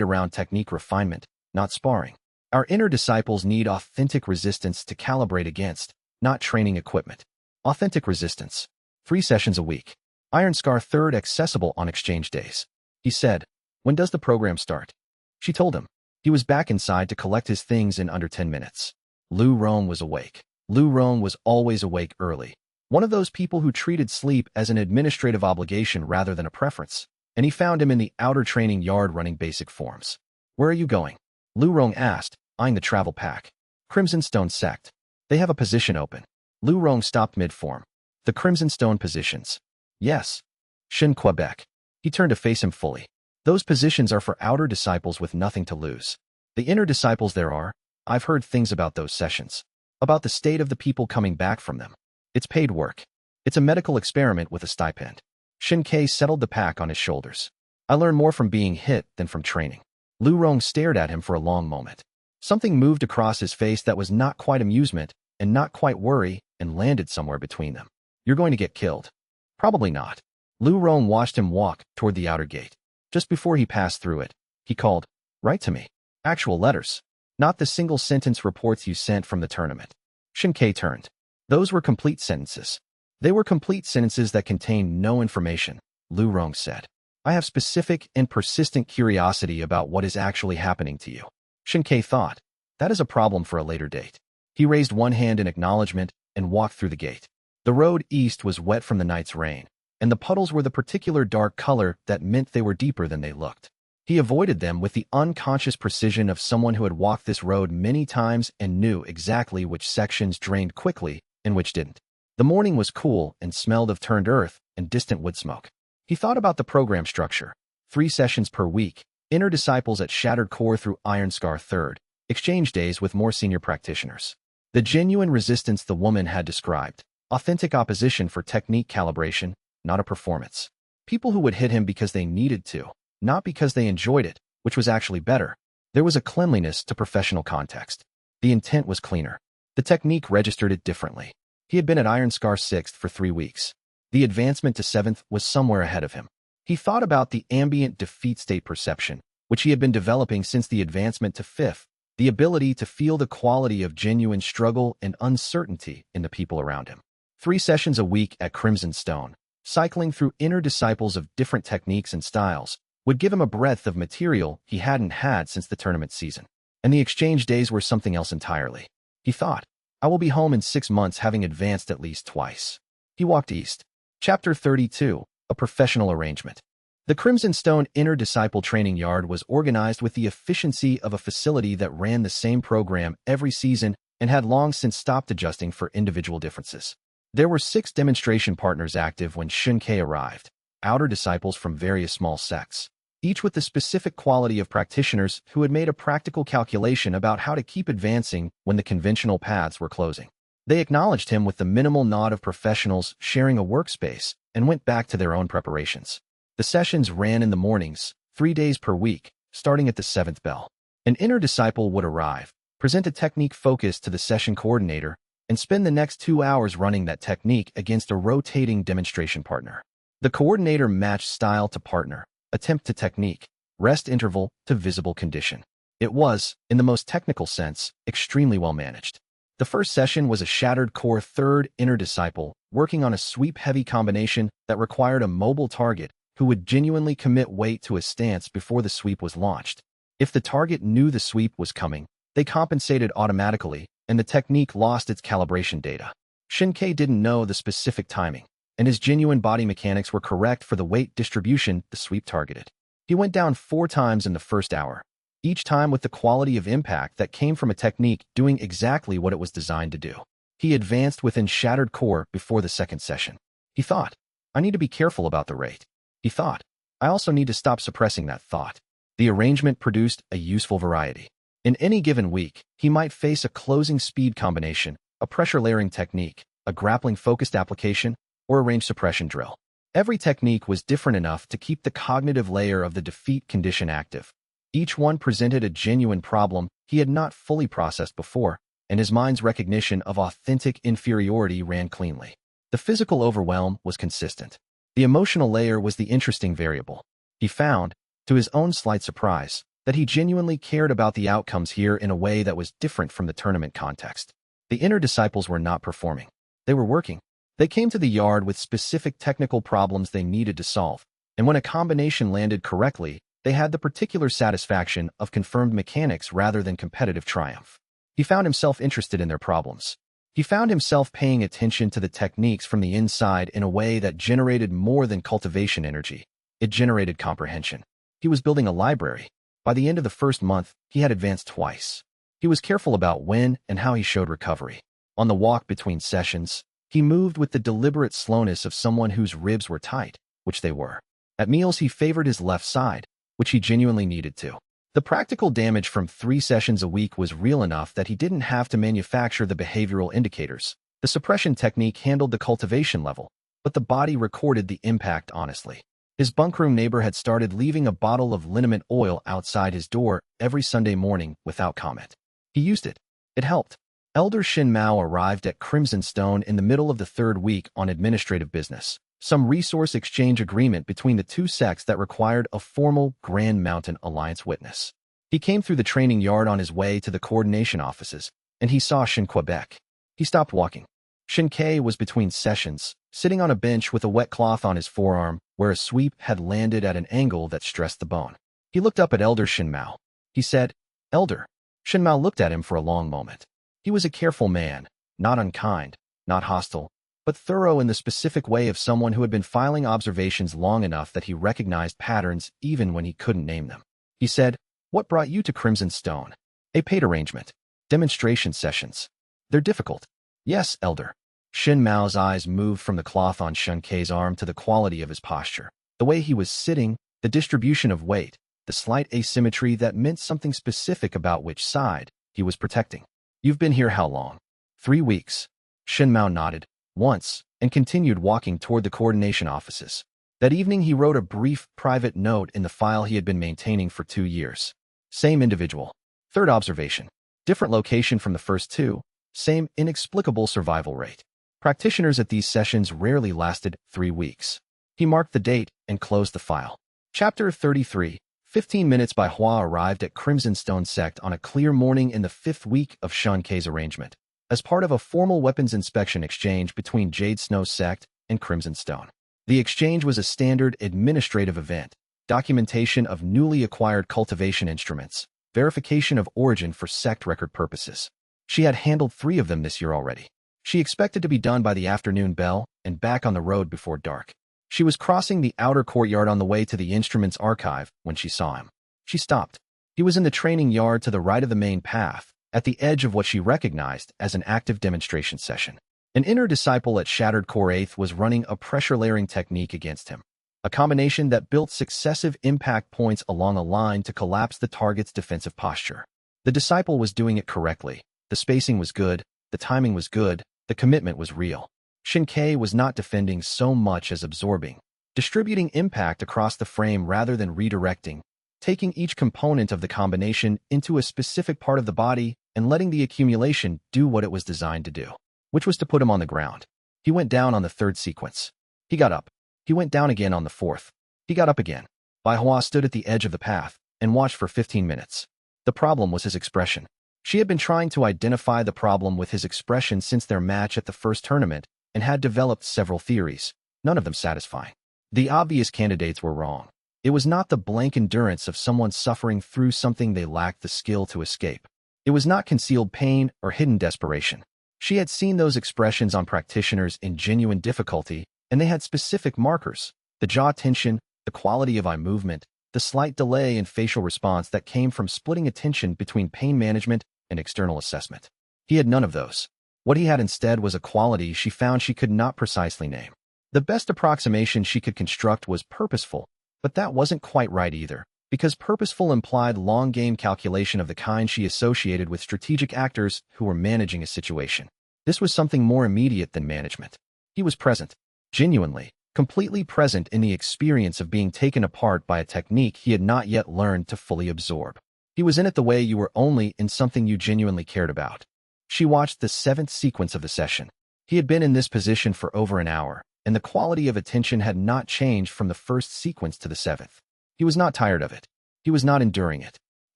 S1: around technique refinement, not sparring. Our inner disciples need authentic resistance to calibrate against, not training equipment. Authentic resistance. 3 sessions a week. Iron Scar 3rd accessible on exchange days. He said, "When does the program start?" She told him. He was back inside to collect his things in under 10 minutes. Lu Rong was awake. Lu Rong was always awake early. One of those people who treated sleep as an administrative obligation rather than a preference. And he found him in the outer training yard running basic forms. "Where are you going?" Lu Rong asked, eyeing the travel pack. "Crimson Stone Sect. They have a position open." Lu Rong stopped mid-form. "The Crimson Stone positions." "Yes." "Shin Quebec." He turned to face him fully. "Those positions are for outer disciples with nothing to lose. The inner disciples there are. I've heard things about those sessions. About the state of the people coming back from them. It's paid work. It's a medical experiment with a stipend." Shin Kei settled the pack on his shoulders. "I learn more from being hit than from training." Lu Rong stared at him for a long moment. Something moved across his face that was not quite amusement and not quite worry and landed somewhere between them. "You're going to get killed." "Probably not." Lu Rong watched him walk toward the outer gate. Just before he passed through it, he called, "Write to me. Actual letters. Not the single-sentence reports you sent from the tournament." Shin Kei turned. "Those were complete sentences." "They were complete sentences that contained no information," Lu Rong said. "I have specific and persistent curiosity about what is actually happening to you." Shin Kei thought, that is a problem for a later date. He raised one hand in acknowledgement and walked through the gate. The road east was wet from the night's rain, and the puddles were the particular dark color that meant they were deeper than they looked. He avoided them with the unconscious precision of someone who had walked this road many times and knew exactly which sections drained quickly and which didn't. The morning was cool and smelled of turned earth and distant wood smoke. He thought about the program structure. 3 sessions per week, inner disciples at Shattered Core through Iron Scar 3rd, exchange days with more senior practitioners. The genuine resistance the woman had described. Authentic opposition for technique calibration, not a performance. People who would hit him because they needed to, not because they enjoyed it, which was actually better. There was a cleanliness to professional context. The intent was cleaner. The technique registered it differently. He had been at Iron Scar 6th for 3 weeks. The advancement to 7th was somewhere ahead of him. He thought about the ambient defeat state perception, which he had been developing since the advancement to 5th, the ability to feel the quality of genuine struggle and uncertainty in the people around him. 3 sessions a week at Crimson Stone, cycling through inner disciples of different techniques and styles, would give him a breadth of material he hadn't had since the tournament season. And the exchange days were something else entirely. He thought, "I will be home in 6 months having advanced at least twice." He walked east. Chapter 32, A Professional Arrangement. The Crimson Stone Inner Disciple Training Yard was organized with the efficiency of a facility that ran the same program every season and had long since stopped adjusting for individual differences. There were 6 demonstration partners active when Shin Kei arrived, outer disciples from various small sects, each with the specific quality of practitioners who had made a practical calculation about how to keep advancing when the conventional paths were closing. They acknowledged him with the minimal nod of professionals sharing a workspace and went back to their own preparations. The sessions ran in the mornings, 3 days per week, starting at the 7th bell. An inner disciple would arrive, present a technique focus to the session coordinator, and spend the next 2 hours running that technique against a rotating demonstration partner. The coordinator matched style to partner, attempt to technique, rest interval to visible condition. It was, in the most technical sense, extremely well managed. The first session was a Shattered Core 3rd inner disciple working on a sweep-heavy combination that required a mobile target who would genuinely commit weight to a stance before the sweep was launched. If the target knew the sweep was coming, they compensated automatically, and the technique lost its calibration data. Xianxia didn't know the specific timing, and his genuine body mechanics were correct for the weight distribution the sweep targeted. He went down 4 times in the first hour, each time with the quality of impact that came from a technique doing exactly what it was designed to do. He advanced within shattered core before the second session. He thought, I need to be careful about the rate. He thought, I also need to stop suppressing that thought. The arrangement produced a useful variety. In any given week, he might face a closing speed combination, a pressure layering technique, a grappling-focused application, or a range suppression drill. Every technique was different enough to keep the cognitive layer of the defeat condition active. Each one presented a genuine problem he had not fully processed before, and his mind's recognition of authentic inferiority ran cleanly. The physical overwhelm was consistent. The emotional layer was the interesting variable. He found, to his own slight surprise, that he genuinely cared about the outcomes here in a way that was different from the tournament context. The inner disciples were not performing. They were working. They came to the yard with specific technical problems they needed to solve, and when a combination landed correctly, they had the particular satisfaction of confirmed mechanics rather than competitive triumph. He found himself interested in their problems. He found himself paying attention to the techniques from the inside in a way that generated more than cultivation energy. It generated comprehension. He was building a library. By the end of the first month, he had advanced twice. He was careful about when and how he showed recovery. On the walk between sessions, he moved with the deliberate slowness of someone whose ribs were tight, which they were. At meals, he favored his left side, which he genuinely needed to. The practical damage from 3 sessions a week was real enough that he didn't have to manufacture the behavioral indicators. The suppression technique handled the cultivation level, but the body recorded the impact honestly. His bunkroom neighbor had started leaving a bottle of liniment oil outside his door every Sunday morning without comment. He used it. It helped. Elder Shin Mao arrived at Crimson Stone in the middle of the 3rd week on administrative business, some resource exchange agreement between the 2 sects that required a formal Grand Mountain Alliance witness. He came through the training yard on his way to the coordination offices, and he saw Shin Quebec. He stopped walking. Xianxia was between sessions, sitting on a bench with a wet cloth on his forearm where a sweep had landed at an angle that stressed the bone. He looked up at Elder Shin Mao. He said, Elder. Shin Mao looked at him for a long moment. He was a careful man, not unkind, not hostile, but thorough in the specific way of someone who had been filing observations long enough that he recognized patterns even when he couldn't name them. He said, What brought you to Crimson Stone? A paid arrangement. Demonstration sessions. They're difficult. Yes, Elder. Shin Mao's eyes moved from the cloth on Xianxia's arm to the quality of his posture. The way he was sitting, the distribution of weight, the slight asymmetry that meant something specific about which side he was protecting. You've been here how long? 3 weeks. Shin Mao nodded, once, and continued walking toward the coordination offices. That evening he wrote a brief, private note in the file he had been maintaining for 2 years. Same individual. 3rd observation. Different location from the first 2. Same inexplicable survival rate. Practitioners at these sessions rarely lasted 3 weeks. He marked the date and closed the file. Chapter 33. 15 minutes by Hua arrived at Crimson Stone Sect on a clear morning in the 5th week of Xianxia's arrangement, as part of a formal weapons inspection exchange between Jade Snow Sect and Crimson Stone. The exchange was a standard administrative event, documentation of newly acquired cultivation instruments, verification of origin for sect record purposes. She had handled 3 of them this year already. She expected to be done by the afternoon bell and back on the road before dark. She was crossing the outer courtyard on the way to the instruments archive when she saw him. She stopped. He was in the training yard to the right of the main path, at the edge of what she recognized as an active demonstration session. An inner disciple at Shattered Core 8th was running a pressure layering technique against him, a combination that built successive impact points along a line to collapse the target's defensive posture. The disciple was doing it correctly. The spacing was good, the timing was good, the commitment was real. Xianxia was not defending so much as absorbing, distributing impact across the frame rather than redirecting, taking each component of the combination into a specific part of the body and letting the accumulation do what it was designed to do, which was to put him on the ground. He went down on the 3rd sequence. He got up. He went down again on the 4th. He got up again. Bai Hua stood at the edge of the path and watched for 15 minutes. The problem was his expression. She had been trying to identify the problem with his expression since their match at the first tournament and had developed several theories, none of them satisfying. The obvious candidates were wrong. It was not the blank endurance of someone suffering through something they lacked the skill to escape. It was not concealed pain or hidden desperation. She had seen those expressions on practitioners in genuine difficulty, and they had specific markers: the jaw tension, the quality of eye movement, the slight delay in facial response that came from splitting attention between pain management and external assessment. He had none of those. What he had instead was a quality she found she could not precisely name. The best approximation she could construct was purposeful, but that wasn't quite right either, because purposeful implied long-game calculation of the kind she associated with strategic actors who were managing a situation. This was something more immediate than management. He was present, genuinely, completely present in the experience of being taken apart by a technique he had not yet learned to fully absorb. He was in it the way you were only in something you genuinely cared about. She watched the 7th sequence of the session. He had been in this position for over an hour, and the quality of attention had not changed from the first sequence to the 7th. He was not tired of it. He was not enduring it.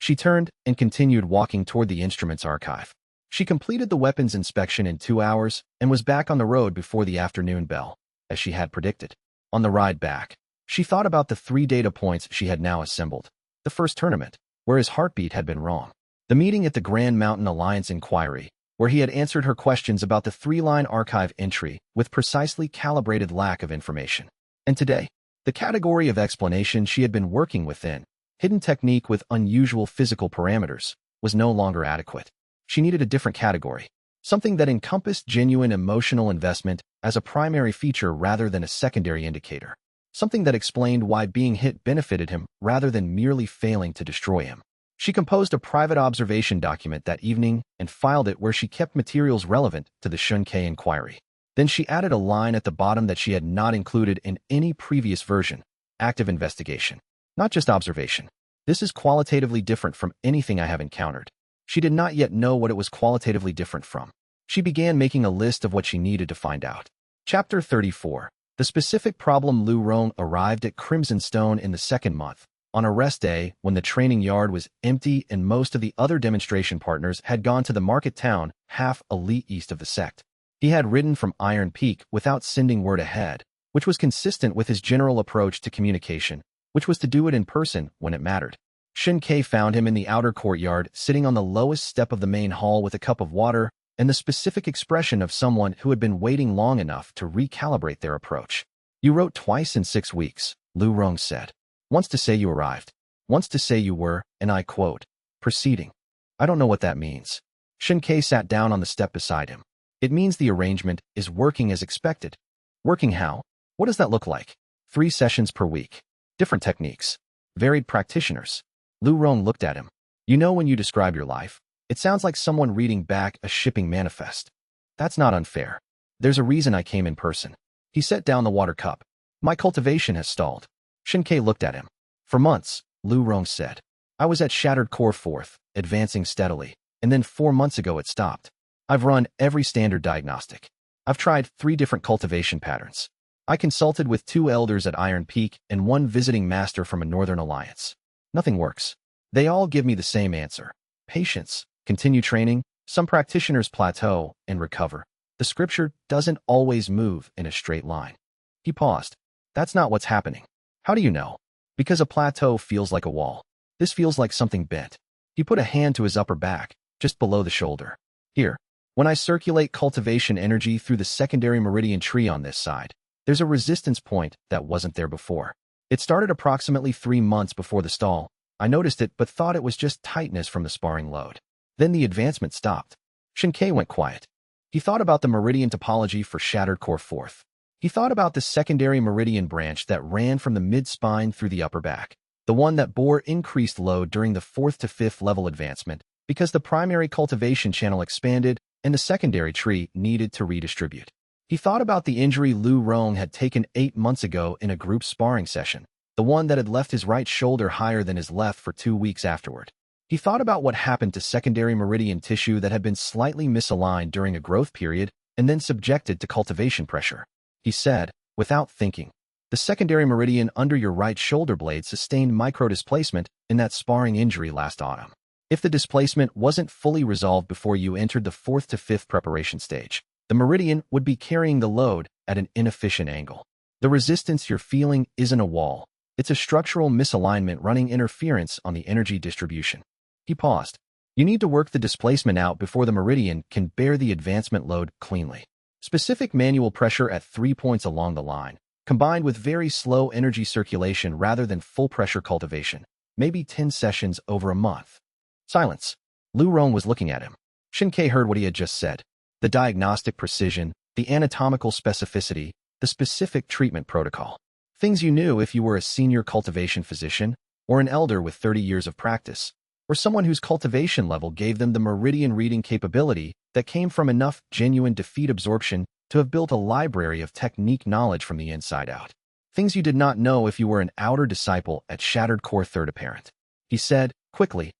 S1: She turned and continued walking toward the instruments archive. She completed the weapons inspection in 2 hours and was back on the road before the afternoon bell, as she had predicted. On the ride back, she thought about the 3 data points she had now assembled. The first tournament, where his heartbeat had been wrong. The meeting at the Grand Mountain Alliance inquiry, where he had answered her questions about the 3-line archive entry with precisely calibrated lack of information. And today, the category of explanation she had been working within, hidden technique with unusual physical parameters, was no longer adequate. She needed a different category, something that encompassed genuine emotional investment as a primary feature rather than a secondary indicator. Something that explained why being hit benefited him rather than merely failing to destroy him. She composed a private observation document that evening and filed it where she kept materials relevant to the xianxia inquiry. Then she added a line at the bottom that she had not included in any previous version: active investigation, not just observation. This is qualitatively different from anything I have encountered. She did not yet know what it was qualitatively different from. She began making a list of what she needed to find out. Chapter 34. The specific problem. Lu Rong arrived at Crimson Stone in the 2nd month, on a rest day when the training yard was empty and most of the other demonstration partners had gone to the market town half a li east of the sect. He had ridden from Iron Peak without sending word ahead, which was consistent with his general approach to communication, which was to do it in person when it mattered. xianxia found him in the outer courtyard, sitting on the lowest step of the main hall with a cup of water and the specific expression of someone who had been waiting long enough to recalibrate their approach. "You wrote twice in 6 weeks, Lu Rong said. Once to say you arrived, once to say you were, and I quote, proceeding. I don't know what that means." xianxia sat down on the step beside him. "It means the arrangement is working as expected." "Working how? What does that look like?" 3 sessions per week. Different techniques. Varied practitioners." Lu Rong looked at him. "You know, when you describe your life, it sounds like someone reading back a shipping manifest." "That's not unfair. There's a reason I came in person." He set down the water cup. "My cultivation has stalled." xianxia looked at him. "For months," Lu Rong said. "I was at Shattered Core 4th, advancing steadily, and then 4 months ago it stopped. I've run every standard diagnostic. I've tried 3 different cultivation patterns. I consulted with 2 elders at Iron Peak and 1 visiting master from a Northern Alliance. Nothing works. They all give me the same answer: patience, continue training. Some practitioners plateau and recover. The scripture doesn't always move in a straight line." He paused. "That's not what's happening." "How do you know?" "Because a plateau feels like a wall. This feels like something bent." He put a hand to his upper back, just below the shoulder. "Here. When I circulate cultivation energy through the secondary meridian tree on this side, there's a resistance point that wasn't there before. It started approximately 3 months before the stall. I noticed it but thought it was just tightness from the sparring load. Then the advancement stopped." xianxia went quiet. He thought about the meridian topology for Shattered Core 4th. He thought about the secondary meridian branch that ran from the mid-spine through the upper back, the one that bore increased load during the 4th to 5th level advancement, because the primary cultivation channel expanded and the secondary tree needed to redistribute. He thought about the injury Lu Rong had taken 8 months ago in a group sparring session, the one that had left his right shoulder higher than his left for 2 weeks afterward. He thought about what happened to secondary meridian tissue that had been slightly misaligned during a growth period and then subjected to cultivation pressure. He said, without thinking, "The secondary meridian under your right shoulder blade sustained micro-displacement in that sparring injury last autumn. If the displacement wasn't fully resolved before you entered the 4th to 5th preparation stage, the meridian would be carrying the load at an inefficient angle. The resistance you're feeling isn't a wall. It's a structural misalignment running interference on the energy distribution. He paused. You need to work the displacement out before the meridian can bear the advancement load cleanly. Specific manual pressure at 3 points along the line, combined with very slow energy circulation rather than full pressure cultivation, maybe 10 sessions over a month. Silence. Lu Rong was looking at him. Shin Kei heard what he had just said. The diagnostic precision, the anatomical specificity, the specific treatment protocol. Things you knew if you were a senior cultivation physician, or an elder with 30 years of practice, or someone whose cultivation level gave them the meridian reading capability that came from enough genuine defeat absorption to have built a library of technique knowledge from the inside out. Things you did not know if you were an outer disciple at Shattered Core Third Apparent. He said, quickly,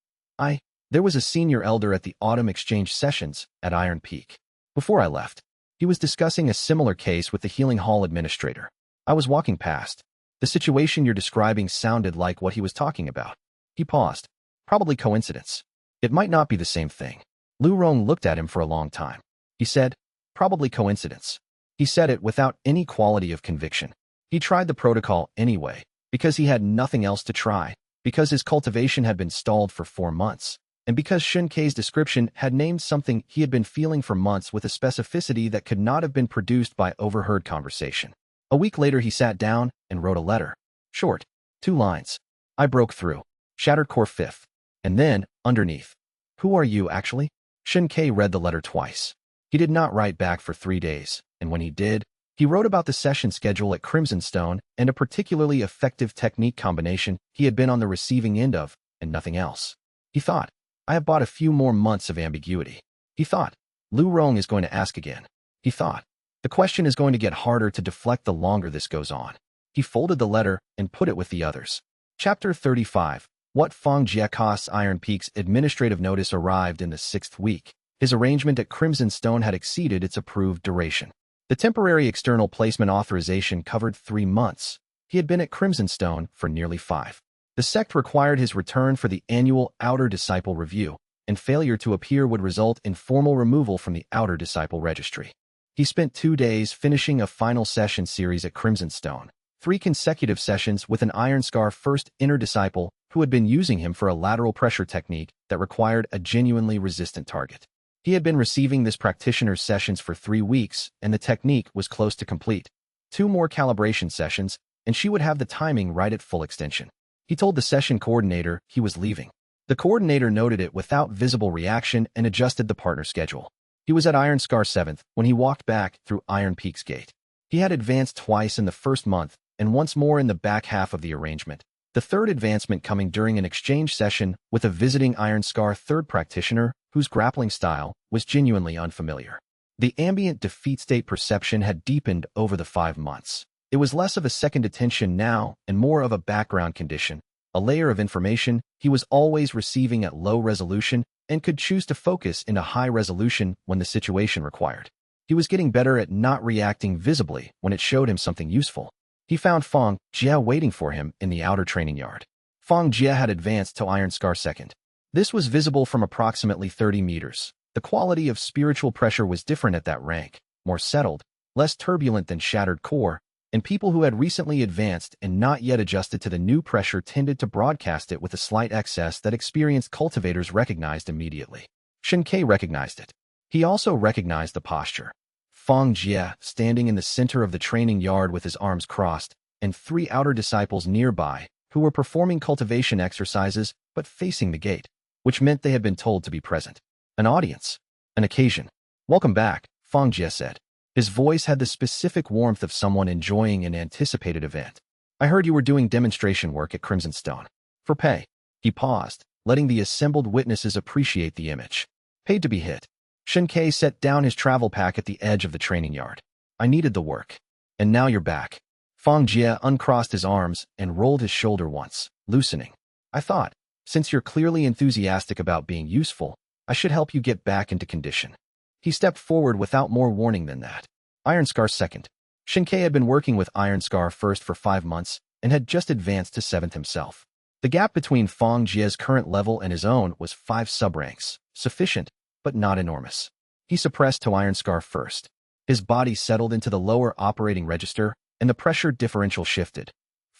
S1: there was a senior elder at the autumn exchange sessions at Iron Peak. Before I left, he was discussing a similar case with the Healing Hall administrator. I was walking past. The situation you're describing sounded like what he was talking about. He paused. Probably coincidence. It might not be the same thing. Lu Rong looked at him for a long time. He said, probably coincidence. He said it without any quality of conviction. He tried the protocol anyway, because he had nothing else to try, because his cultivation had been stalled for 4 months, and because Shin Kei's description had named something he had been feeling for months with a specificity that could not have been produced by overheard conversation. A week later he sat down and wrote a letter. Short. 2 lines. I broke through. Shattered Core Fifth. And then, underneath. Who are you, actually? Shin Kei read the letter twice. He did not write back for 3 days, and when he did, he wrote about the session schedule at Crimson Stone and a particularly effective technique combination he had been on the receiving end of, and nothing else. He thought, I have bought a few more months of ambiguity. He thought, Lu Rong is going to ask again. He thought, the question is going to get harder to deflect the longer this goes on. He folded the letter and put it with the others. Chapter 35. What Fang Jie costs. Iron Peak's administrative notice arrived in the 6th week. His arrangement at Crimson Stone had exceeded its approved duration. The temporary external placement authorization covered 3 months. He had been at Crimson Stone for nearly 5. The sect required his return for the annual Outer Disciple Review, and failure to appear would result in formal removal from the Outer Disciple Registry. He spent 2 days finishing a final session series at Crimson Stone, 3 consecutive sessions with an Iron Scar First Inner Disciple who had been using him for a lateral pressure technique that required a genuinely resistant target. He had been receiving this practitioner's sessions for 3 weeks, and the technique was close to complete. 2 more calibration sessions, and she would have the timing right at full extension. He told the session coordinator he was leaving. The coordinator noted it without visible reaction and adjusted the partner schedule. He was at Iron Scar 7th when he walked back through Iron Peak's gate. He had advanced twice in the first month and once more in the back half of the arrangement, the third advancement coming during an exchange session with a visiting Iron Scar 3rd practitioner whose grappling style was genuinely unfamiliar. The ambient defeat state perception had deepened over the 5 months. It was less of a second attention now and more of a background condition, a layer of information he was always receiving at low resolution and could choose to focus into high resolution when the situation required. He was getting better at not reacting visibly when it showed him something useful. He found Fang Jie waiting for him in the outer training yard. Fang Jie had advanced to Iron Scar 2nd. This was visible from approximately 30 meters. The quality of spiritual pressure was different at that rank, more settled, less turbulent than Shattered Core, and people who had recently advanced and not yet adjusted to the new pressure tended to broadcast it with a slight excess that experienced cultivators recognized immediately. Shin Kei recognized it. He also recognized the posture. Fang Jie, standing in the center of the training yard with his arms crossed, and 3 outer disciples nearby, who were performing cultivation exercises but facing the gate, which meant they had been told to be present. An audience. An occasion. Welcome back, Fang Jie said. His voice had the specific warmth of someone enjoying an anticipated event. I heard you were doing demonstration work at Crimson Stone. For pay. He paused, letting the assembled witnesses appreciate the image. Paid to be hit. Shin Kei set down his travel pack at the edge of the training yard. I needed the work. And now you're back. Fang Jie uncrossed his arms and rolled his shoulder once, loosening. I thought, since you're clearly enthusiastic about being useful, I should help you get back into condition. He stepped forward without more warning than that. Iron Scar 2nd. Shin Kei had been working with Iron Scar 1st for 5 months and had just advanced to 7th himself. The gap between Fang Jie's current level and his own was 5 sub-ranks, sufficient, but not enormous. He suppressed to Iron Scar 1st. His body settled into the lower operating register, and the pressure differential shifted.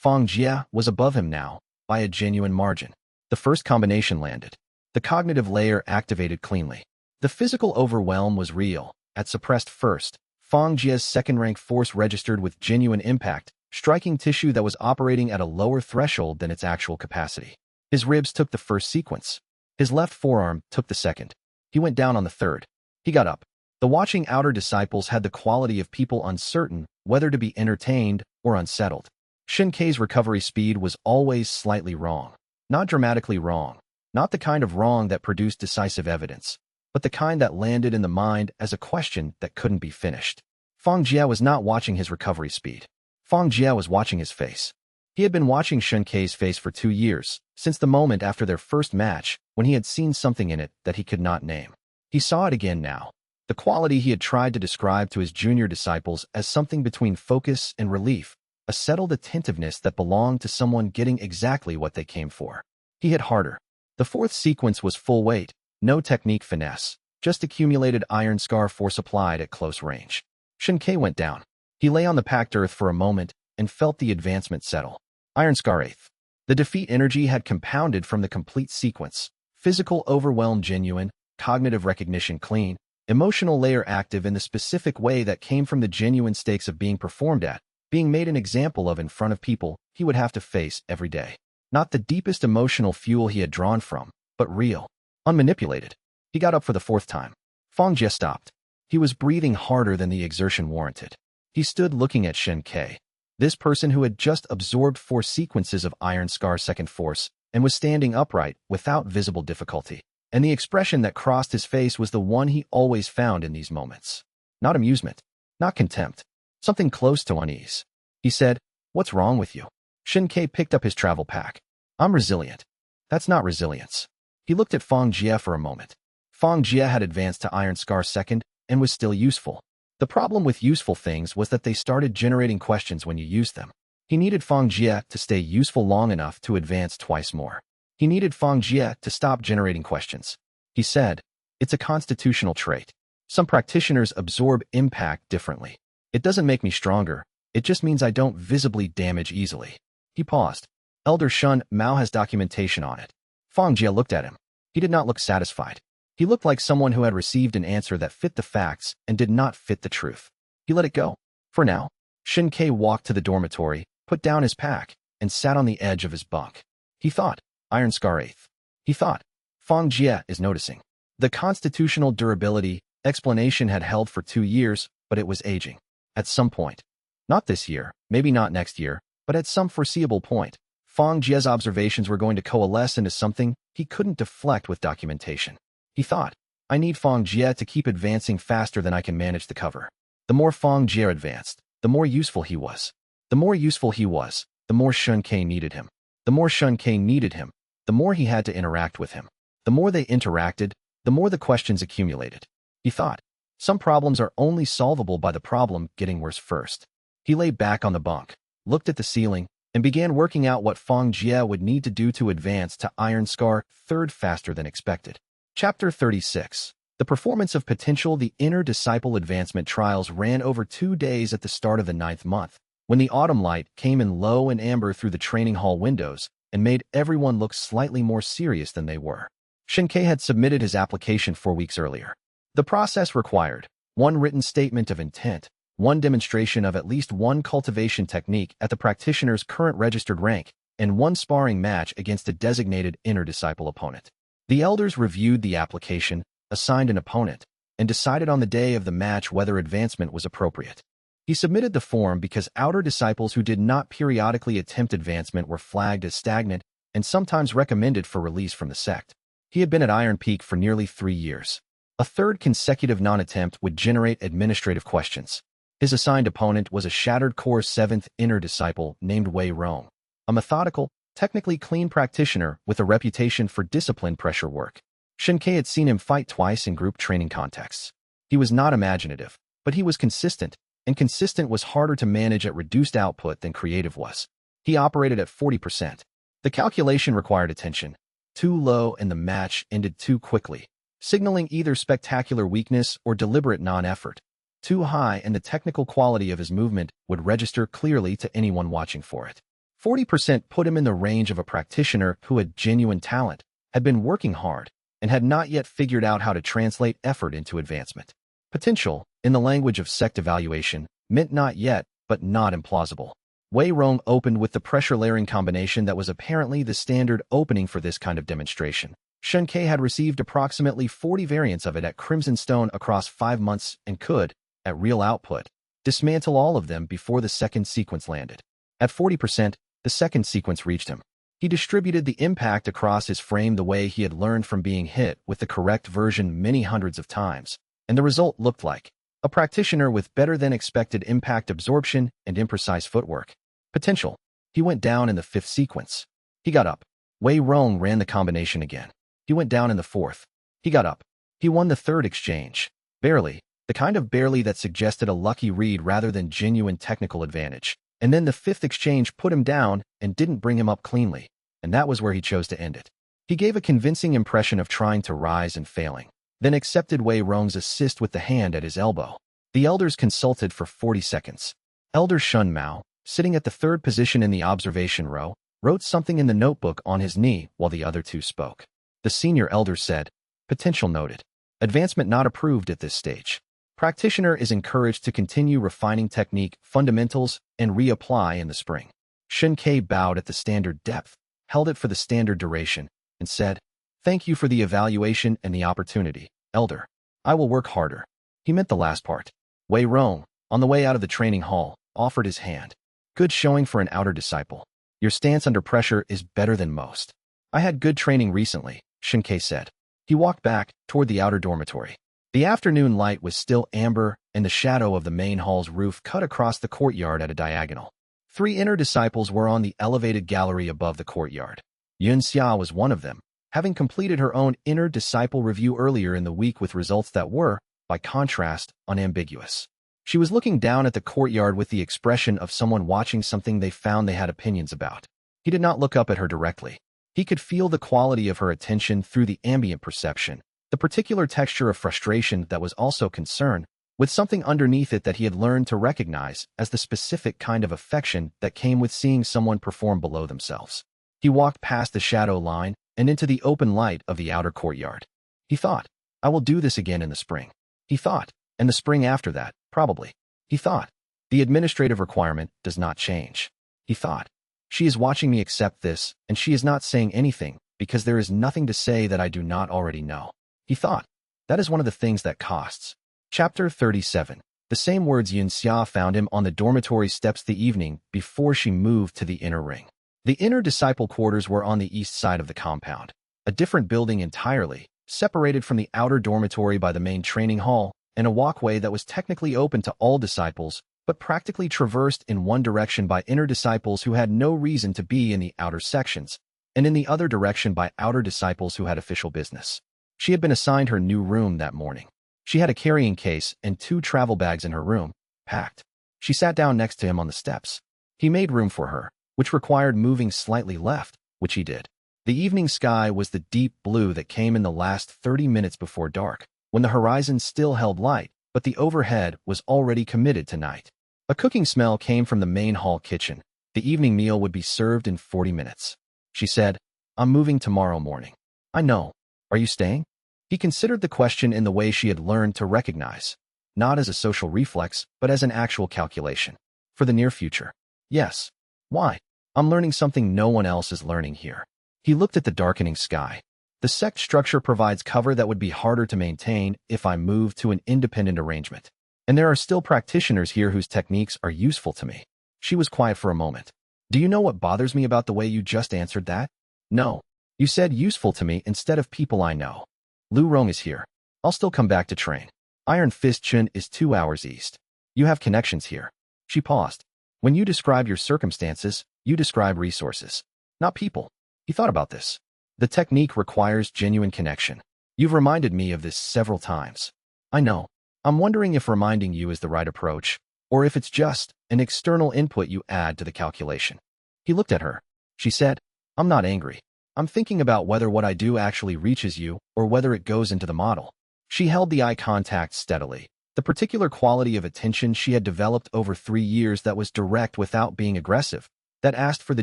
S1: Fang Jie was above him now, by a genuine margin. The first combination landed. The cognitive layer activated cleanly. The physical overwhelm was real. At suppressed first, Fang Jie's second-rank force registered with genuine impact, striking tissue that was operating at a lower threshold than its actual capacity. His ribs took the first sequence. His left forearm took the second. He went down on the third. He got up. The watching outer disciples had the quality of people uncertain whether to be entertained or unsettled. Xianxia's recovery speed was always slightly wrong. Not dramatically wrong. Not the kind of wrong that produced decisive evidence, but the kind that landed in the mind as a question that couldn't be finished. Fang Jie was not watching his recovery speed. Fang Jie was watching his face. He had been watching Xianxia's face for 2 years, since the moment after their first match, when he had seen something in it that he could not name. He saw it again now. The quality he had tried to describe to his junior disciples as something between focus and relief, a settled attentiveness that belonged to someone getting exactly what they came for. He hit harder. The fourth sequence was full weight, no technique finesse, just accumulated iron scar force applied at close range. Xianxia went down. He lay on the packed earth for a moment and felt the advancement settle. Iron scar 8th. The defeat energy had compounded from the complete sequence. Physical overwhelm genuine, cognitive recognition clean, emotional layer active in the specific way that came from the genuine stakes of being performed at, being made an example of in front of people he would have to face every day. Not the deepest emotional fuel he had drawn from, but real, unmanipulated. He got up for the 4th time. Fang Jie stopped. He was breathing harder than the exertion warranted. He stood looking at Xianxia, this person who had just absorbed 4 sequences of Iron Scar second force and was standing upright without visible difficulty. And the expression that crossed his face was the one he always found in these moments. Not amusement, not contempt, something close to unease. He said, "What's wrong with you?" Xianxia picked up his travel pack. "I'm resilient." "That's not resilience." He looked at Fang Jie for a moment. Fang Jie had advanced to Iron Scar second and was still useful. The problem with useful things was that they started generating questions when you used them. He needed Fang Jie to stay useful long enough to advance twice more. He needed Fang Jie to stop generating questions. He said, "It's a constitutional trait. Some practitioners absorb impact differently. It doesn't make me stronger. It just means I don't visibly damage easily." He paused. "Elder Shun Mao has documentation on it." Fang Jie looked at him. He did not look satisfied. He looked like someone who had received an answer that fit the facts and did not fit the truth. He let it go. For now. Xianxia walked to the dormitory, put down his pack, and sat on the edge of his bunk. He thought, Iron Scar 8th. He thought, Fang Jie is noticing. The constitutional durability explanation had held for 2 years, but it was aging. At some point. Not this year, maybe not next year, but at some foreseeable point, Fang Jie's observations were going to coalesce into something he couldn't deflect with documentation. He thought, I need Fang Jie to keep advancing faster than I can manage the cover. The more Fang Jie advanced, the more useful he was. The more useful he was, the more Xianxia needed him. The more Xianxia needed him, the more he had to interact with him. The more they interacted, the more the questions accumulated. He thought, some problems are only solvable by the problem getting worse first. He lay back on the bunk, looked at the ceiling, and began working out what Fang Jie would need to do to advance to Iron Scar 3rd faster than expected. Chapter 36. The performance of potential. The inner disciple advancement trials ran over 2 days at the start of the 9th month, when the autumn light came in low and amber through the training hall windows and made everyone look slightly more serious than they were. Xianxia had submitted his application 4 weeks earlier. The process required 1 written statement of intent, 1 demonstration of at least 1 cultivation technique at the practitioner's current registered rank, and 1 sparring match against a designated inner disciple opponent. The elders reviewed the application, assigned an opponent, and decided on the day of the match whether advancement was appropriate. He submitted the form because outer disciples who did not periodically attempt advancement were flagged as stagnant and sometimes recommended for release from the sect. He had been at Iron Peak for nearly 3 years. A 3rd consecutive non-attempt would generate administrative questions. His assigned opponent was a Shattered Core 7th inner disciple named Wei Rong, a methodical, technically clean practitioner with a reputation for disciplined pressure work. Xianxia had seen him fight twice in group training contexts. He was not imaginative, but he was consistent, and consistent was harder to manage at reduced output than creative was. He operated at 40%. The calculation required attention. Too low and the match ended too quickly, signaling either spectacular weakness or deliberate non-effort. Too high and the technical quality of his movement would register clearly to anyone watching for it. 40% put him in the range of a practitioner who had genuine talent, had been working hard, and had not yet figured out how to translate effort into advancement. Potential, in the language of sect evaluation, meant not yet, but not implausible. Wei Rong opened with the pressure layering combination that was apparently the standard opening for this kind of demonstration. xianxia had received approximately 40 variants of it at Crimson Stone across 5 months and could, at real output, dismantle all of them before the second sequence landed. At 40%, the second sequence reached him. He distributed the impact across his frame the way he had learned from being hit with the correct version many hundreds of times, and the result looked like a practitioner with better-than-expected impact absorption and imprecise footwork. Potential. He went down in the 5th sequence. He got up. Wei Rong ran the combination again. He went down in the 4th. He got up. He won the 3rd exchange. Barely. The kind of barely that suggested a lucky read rather than genuine technical advantage. And then the 5th exchange put him down and didn't bring him up cleanly, and that was where he chose to end it. He gave a convincing impression of trying to rise and failing, then accepted Wei Rong's assist with the hand at his elbow. The elders consulted for 40 seconds. Elder Shun Mao, sitting at the 3rd position in the observation row, wrote something in the notebook on his knee while the other two spoke. The senior elder said, "Potential noted. Advancement not approved at this stage. Practitioner is encouraged to continue refining technique fundamentals and reapply in the spring." xianxia bowed at the standard depth, held it for the standard duration, and said, "Thank you for the evaluation and the opportunity, Elder. I will work harder." He meant the last part. Wei Rong, on the way out of the training hall, offered his hand. "Good showing for an outer disciple. Your stance under pressure is better than most." "I had good training recently," xianxia said. He walked back toward the outer dormitory. The afternoon light was still amber, and the shadow of the main hall's roof cut across the courtyard at a diagonal. 3 inner disciples were on the elevated gallery above the courtyard. Xianxia was one of them, having completed her own inner disciple review earlier in the week with results that were, by contrast, unambiguous. She was looking down at the courtyard with the expression of someone watching something they found they had opinions about. He did not look up at her directly. He could feel the quality of her attention through the ambient perception, the particular texture of frustration that was also concern, with something underneath it that he had learned to recognize as the specific kind of affection that came with seeing someone perform below themselves. He walked past the shadow line and into the open light of the outer courtyard. He thought, "I will do this again in the spring." He thought, and the spring after that, probably. He thought, "The administrative requirement does not change." He thought, "She is watching me accept this, and she is not saying anything, because there is nothing to say that I do not already know." He thought, "That is one of the things that costs." Chapter 37. The same words Xianxia found him on the dormitory steps the evening before she moved to the inner ring. The inner disciple quarters were on the east side of the compound, a different building entirely, separated from the outer dormitory by the main training hall and a walkway that was technically open to all disciples, but practically traversed in one direction by inner disciples who had no reason to be in the outer sections, and in the other direction by outer disciples who had official business. She had been assigned her new room that morning. She had a carrying case and 2 travel bags in her room, packed. She sat down next to him on the steps. He made room for her, which required moving slightly left, which he did. The evening sky was the deep blue that came in the last 30 minutes before dark, when the horizon still held light, but the overhead was already committed to night. A cooking smell came from the main hall kitchen. The evening meal would be served in 40 minutes. She said, "I'm moving tomorrow morning." "I know. Are you staying?" He considered the question in the way she had learned to recognize, not as a social reflex, but as an actual calculation. "For the near future." "Yes." "Why?" "I'm learning something no one else is learning here." He looked at the darkening sky. "The sect structure provides cover that would be harder to maintain if I move to an independent arrangement. And there are still practitioners here whose techniques are useful to me." She was quiet for a moment. "Do you know what bothers me about the way you just answered that?" "No. You said useful to me instead of people I know." "Lu Rong is here. I'll still come back to train. Iron Fist Chun is 2 hours east. You have connections here." She paused. "When you describe your circumstances, you describe resources, not people." He thought about this. "The technique requires genuine connection. You've reminded me of this several times." "I know. I'm wondering if reminding you is the right approach, or if it's just an external input you add to the calculation." He looked at her. She said, "I'm not angry. I'm thinking about whether what I do actually reaches you or whether it goes into the model." She held the eye contact steadily, the particular quality of attention she had developed over 3 years that was direct without being aggressive, that asked for the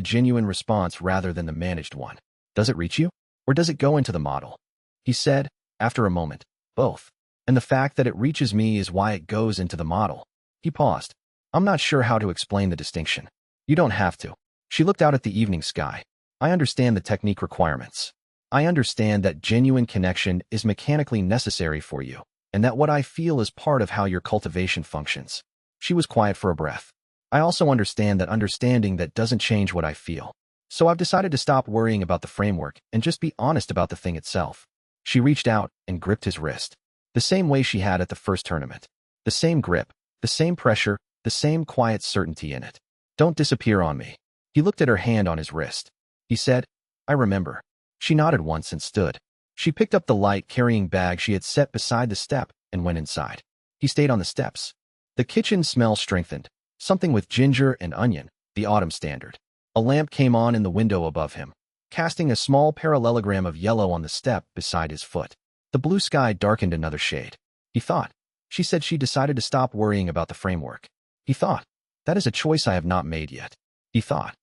S1: genuine response rather than the managed one. Does it reach you? Or does it go into the model? He said, after a moment, both. And the fact that it reaches me is why it goes into the model. He paused. I'm not sure how to explain the distinction. You don't have to. She looked out at the evening sky. I understand the technique requirements. I understand that genuine connection is mechanically necessary for you, and that what I feel is part of how your cultivation functions. She was quiet for a breath. I also understand that understanding that doesn't change what I feel. So I've decided to stop worrying about the framework and just be honest about the thing itself. She reached out and gripped his wrist, the same way she had at the first tournament. The same grip, the same pressure, the same quiet certainty in it. Don't disappear on me. He looked at her hand on his wrist. He said, I remember. She nodded once and stood. She picked up the light-carrying bag she had set beside the step and went inside. He stayed on the steps. The kitchen smell strengthened, something with ginger and onion, the autumn standard. A lamp came on in the window above him, casting a small parallelogram of yellow on the step beside his foot. The blue sky darkened another shade. He thought. She said she decided to stop worrying about the framework. He thought. That is a choice I have not made yet. He thought.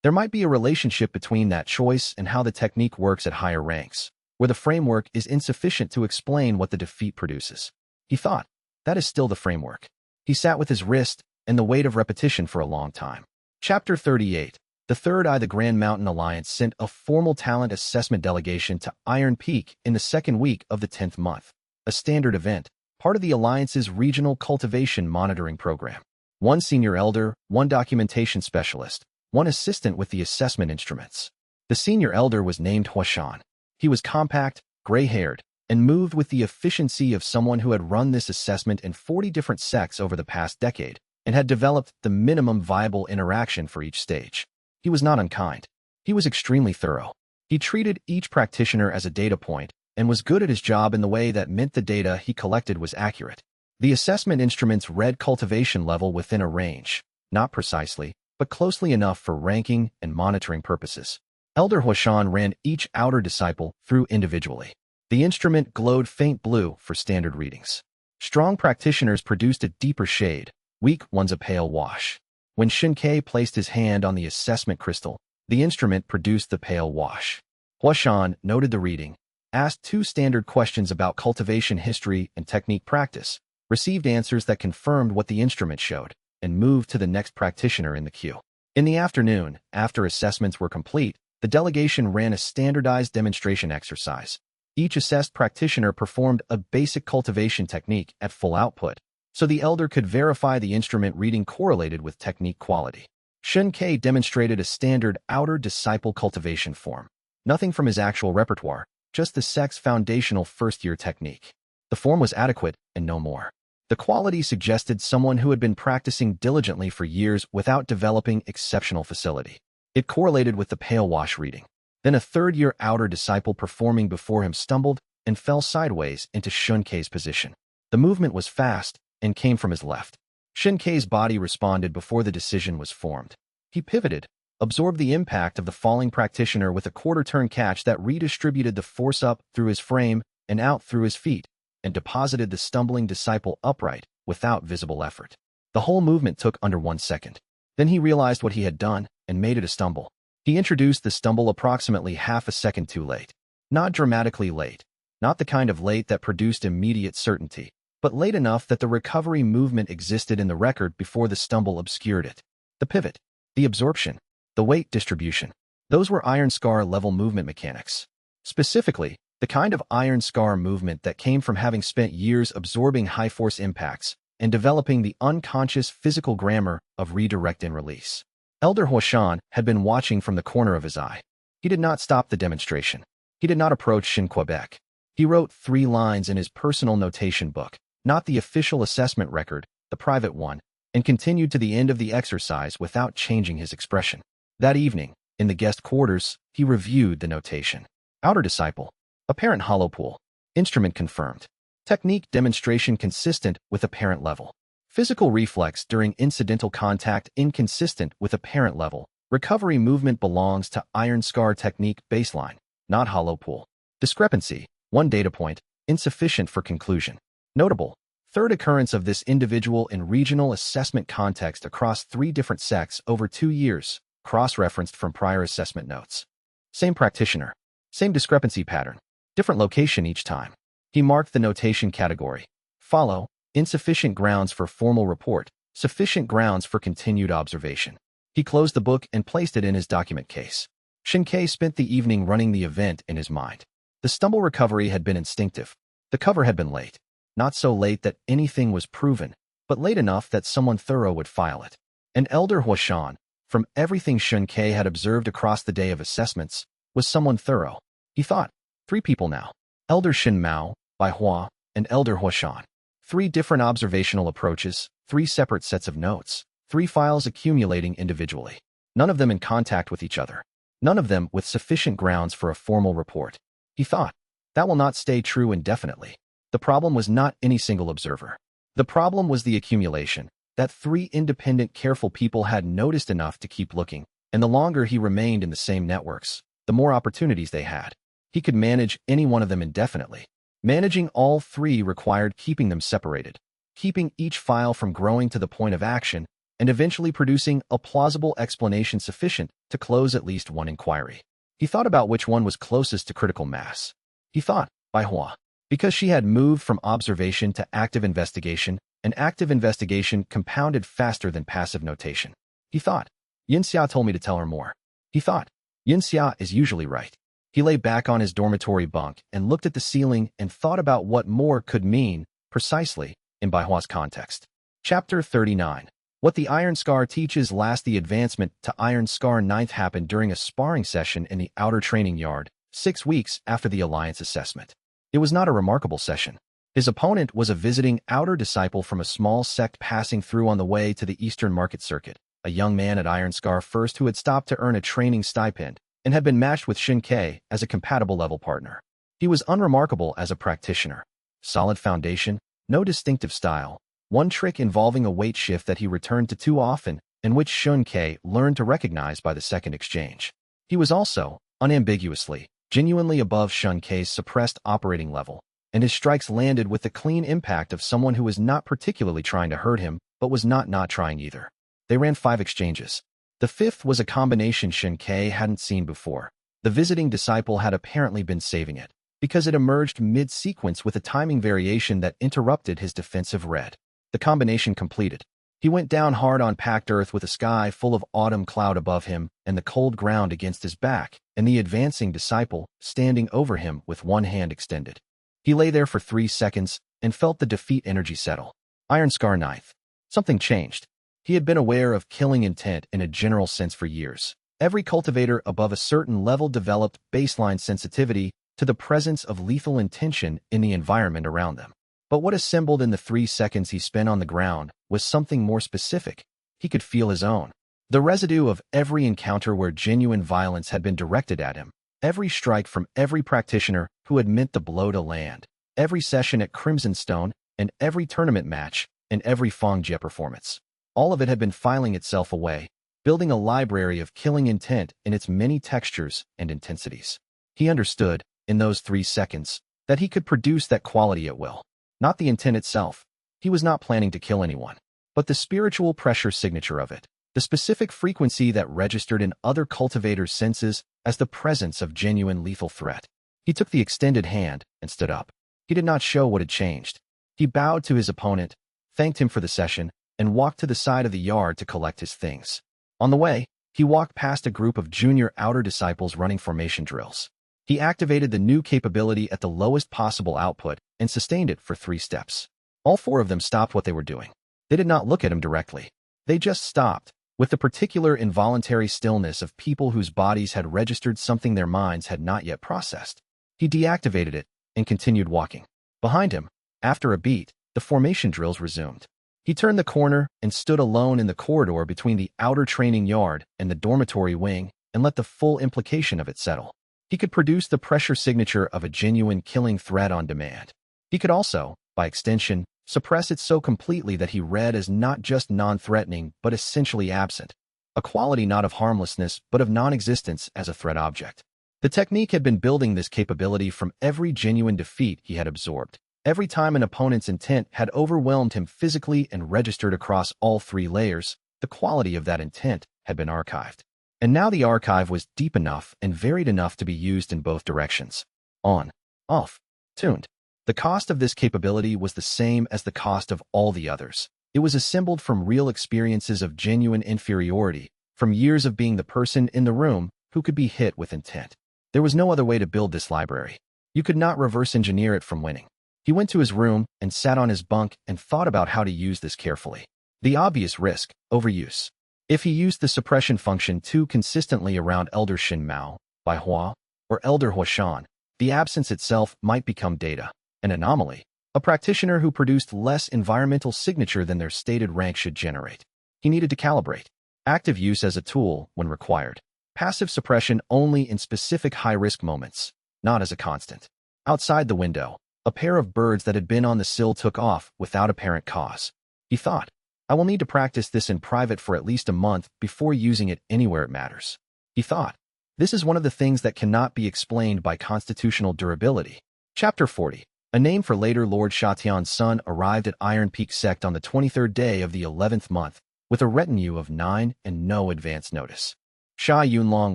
S1: There might be a relationship between that choice and how the technique works at higher ranks, where the framework is insufficient to explain what the defeat produces. He thought. That is still the framework. He sat with his wrist and the weight of repetition for a long time. Chapter 38. The Third Eye. The Grand Mountain Alliance sent a formal talent assessment delegation to Iron Peak in the second week of the 10th month, a standard event, part of the Alliance's regional cultivation monitoring program. One senior elder, one documentation specialist, one assistant with the assessment instruments. The senior elder was named Huashan. He was compact, gray-haired, and moved with the efficiency of someone who had run this assessment in 40 different sects over the past decade and had developed the minimum viable interaction for each stage. He was not unkind. He was extremely thorough. He treated each practitioner as a data point and was good at his job in the way that meant the data he collected was accurate. The assessment instruments read cultivation level within a range, not precisely, but closely enough for ranking and monitoring purposes. Elder Huashan ran each outer disciple through individually. The instrument glowed faint blue for standard readings. Strong practitioners produced a deeper shade, weak ones a pale wash. When Xianxia placed his hand on the assessment crystal, the instrument produced the pale wash. Huashan noted the reading, asked 2 standard questions about cultivation history and technique practice, received answers that confirmed what the instrument showed, and moved to the next practitioner in the queue. In the afternoon, after assessments were complete, the delegation ran a standardized demonstration exercise. Each assessed practitioner performed a basic cultivation technique at full output, so the elder could verify the instrument reading correlated with technique quality. Xianxia demonstrated a standard outer disciple cultivation form. Nothing from his actual repertoire, just the sect's foundational first-year technique. The form was adequate and no more. The quality suggested someone who had been practicing diligently for years without developing exceptional facility. It correlated with the pale wash reading. Then a third-year outer disciple performing before him stumbled and fell sideways into Xianxia's position. The movement was fast and came from his left. Xianxia's body responded before the decision was formed. He pivoted, absorbed the impact of the falling practitioner with a quarter-turn catch that redistributed the force up through his frame and out through his feet, and deposited the stumbling disciple upright without visible effort. The whole movement took under 1 second. Then he realized what he had done and made it a stumble. He introduced the stumble approximately half a second too late. Not dramatically late, not the kind of late that produced immediate certainty, but late enough that the recovery movement existed in the record before the stumble obscured it. The pivot, the absorption, the weight distribution, those were iron scar level movement mechanics. Specifically, the kind of iron scar movement that came from having spent years absorbing high-force impacts and developing the unconscious physical grammar of redirect and release. Elder Huashan had been watching from the corner of his eye. He did not stop the demonstration. He did not approach Xianxia. He wrote 3 lines in his personal notation book, not the official assessment record, the private one, and continued to the end of the exercise without changing his expression. That evening, in the guest quarters, he reviewed the notation. Outer disciple. Apparent hollow pool. Instrument confirmed. Technique demonstration consistent with apparent level. Physical reflex during incidental contact inconsistent with apparent level. Recovery movement belongs to iron scar technique baseline, not hollow pool. Discrepancy. 1 data point, insufficient for conclusion. Notable. Third occurrence of this individual in regional assessment context across 3 different sects over 2 years. cross-referenced from prior assessment notes. Same practitioner. Same discrepancy pattern. Different location each time. He marked the notation category. Follow, insufficient grounds for formal report, sufficient grounds for continued observation. He closed the book and placed it in his document case. Xianxia spent the evening running the event in his mind. The stumble recovery had been instinctive. The cover had been late. Not so late that anything was proven, but late enough that someone thorough would file it. An elder Huashan, from everything Xianxia had observed across the day of assessments, was someone thorough. He thought, 3 people now. Elder Shin Mao, Bai Hua, and Elder Huashan. 3 different observational approaches, 3 separate sets of notes, 3 files accumulating individually. None of them in contact with each other. None of them with sufficient grounds for a formal report. He thought, that will not stay true indefinitely. The problem was not any single observer. The problem was the accumulation, that 3 independent, careful people had noticed enough to keep looking, and the longer he remained in the same networks, the more opportunities they had. He could manage any one of them indefinitely. Managing all 3 required keeping them separated, keeping each file from growing to the point of action, and eventually producing a plausible explanation sufficient to close at least one inquiry. He thought about which one was closest to critical mass. He thought, Bai Hua, because she had moved from observation to active investigation, and active investigation compounded faster than passive notation. He thought, xianxia told me to tell her more. He thought, xianxia is usually right. He lay back on his dormitory bunk and looked at the ceiling and thought about what more could mean, precisely, in Bai Hua's context. Chapter 39. What the Iron Scar teaches. Last, the advancement to Iron Scar 9th happened during a sparring session in the outer training yard, 6 weeks after the Alliance assessment. It was not a remarkable session. His opponent was a visiting outer disciple from a small sect passing through on the way to the Eastern Market Circuit, a young man at Iron Scar First who had stopped to earn a training stipend and had been matched with Xianxia as a compatible level partner. He was unremarkable as a practitioner. Solid foundation, no distinctive style, one trick involving a weight shift that he returned to too often, and which Xianxia learned to recognize by the second exchange. He was also, unambiguously, genuinely above Xianxia's suppressed operating level, and his strikes landed with the clean impact of someone who was not particularly trying to hurt him, but was not trying either. They ran 5 exchanges. The 5th was a combination Xianxia hadn't seen before. The visiting disciple had apparently been saving it, because it emerged mid-sequence with a timing variation that interrupted his defensive read. The combination completed. He went down hard on packed earth with a sky full of autumn cloud above him and the cold ground against his back, and the advancing disciple standing over him with one hand extended. He lay there for 3 seconds and felt the defeat energy settle. Iron Scar 9th. Something changed. He had been aware of killing intent in a general sense for years. Every cultivator above a certain level developed baseline sensitivity to the presence of lethal intention in the environment around them. But what assembled in the 3 seconds he spent on the ground was something more specific. He could feel his own. The residue of every encounter where genuine violence had been directed at him, every strike from every practitioner who had meant the blow to land, every session at Crimson Stone, and every tournament match, and every Fangjie performance. All of it had been filing itself away, building a library of killing intent in its many textures and intensities. He understood, in those 3 seconds, that he could produce that quality at will. Not the intent itself. He was not planning to kill anyone, but the spiritual pressure signature of it, the specific frequency that registered in other cultivators' senses as the presence of genuine lethal threat. He took the extended hand and stood up. He did not show what had changed. He bowed to his opponent, thanked him for the session, and walked to the side of the yard to collect his things. On the way, he walked past a group of junior outer disciples running formation drills. He activated the new capability at the lowest possible output and sustained it for 3 steps. All 4 of them stopped what they were doing. They did not look at him directly. They just stopped, with the particular involuntary stillness of people whose bodies had registered something their minds had not yet processed. He deactivated it and continued walking. Behind him, after a beat, the formation drills resumed. He turned the corner and stood alone in the corridor between the outer training yard and the dormitory wing and let the full implication of it settle. He could produce the pressure signature of a genuine killing threat on demand. He could also, by extension, suppress it so completely that he read as not just non-threatening but essentially absent, a quality not of harmlessness but of non-existence as a threat object. The technique had been building this capability from every genuine defeat he had absorbed. Every time an opponent's intent had overwhelmed him physically and registered across all 3 layers, the quality of that intent had been archived. And now the archive was deep enough and varied enough to be used in both directions. On, off, tuned. The cost of this capability was the same as the cost of all the others. It was assembled from real experiences of genuine inferiority, from years of being the person in the room who could be hit with intent. There was no other way to build this library. You could not reverse engineer it from winning. He went to his room and sat on his bunk and thought about how to use this carefully. The obvious risk, overuse. If he used the suppression function too consistently around Elder Shin Mao, Bai Hua, or Elder Huashan, the absence itself might become data, an anomaly, a practitioner who produced less environmental signature than their stated rank should generate. He needed to calibrate. Active use as a tool when required. Passive suppression only in specific high-risk moments, not as a constant. Outside the window, a pair of birds that had been on the sill took off without apparent cause. He thought, I will need to practice this in private for at least a month before using it anywhere it matters. He thought, this is one of the things that cannot be explained by constitutional durability. Chapter 40. A name for later Lord Shatian's son arrived at Iron Peak Sect on the 23rd day of the 11th month, with a retinue of 9 and no advance notice. Sha Yunlong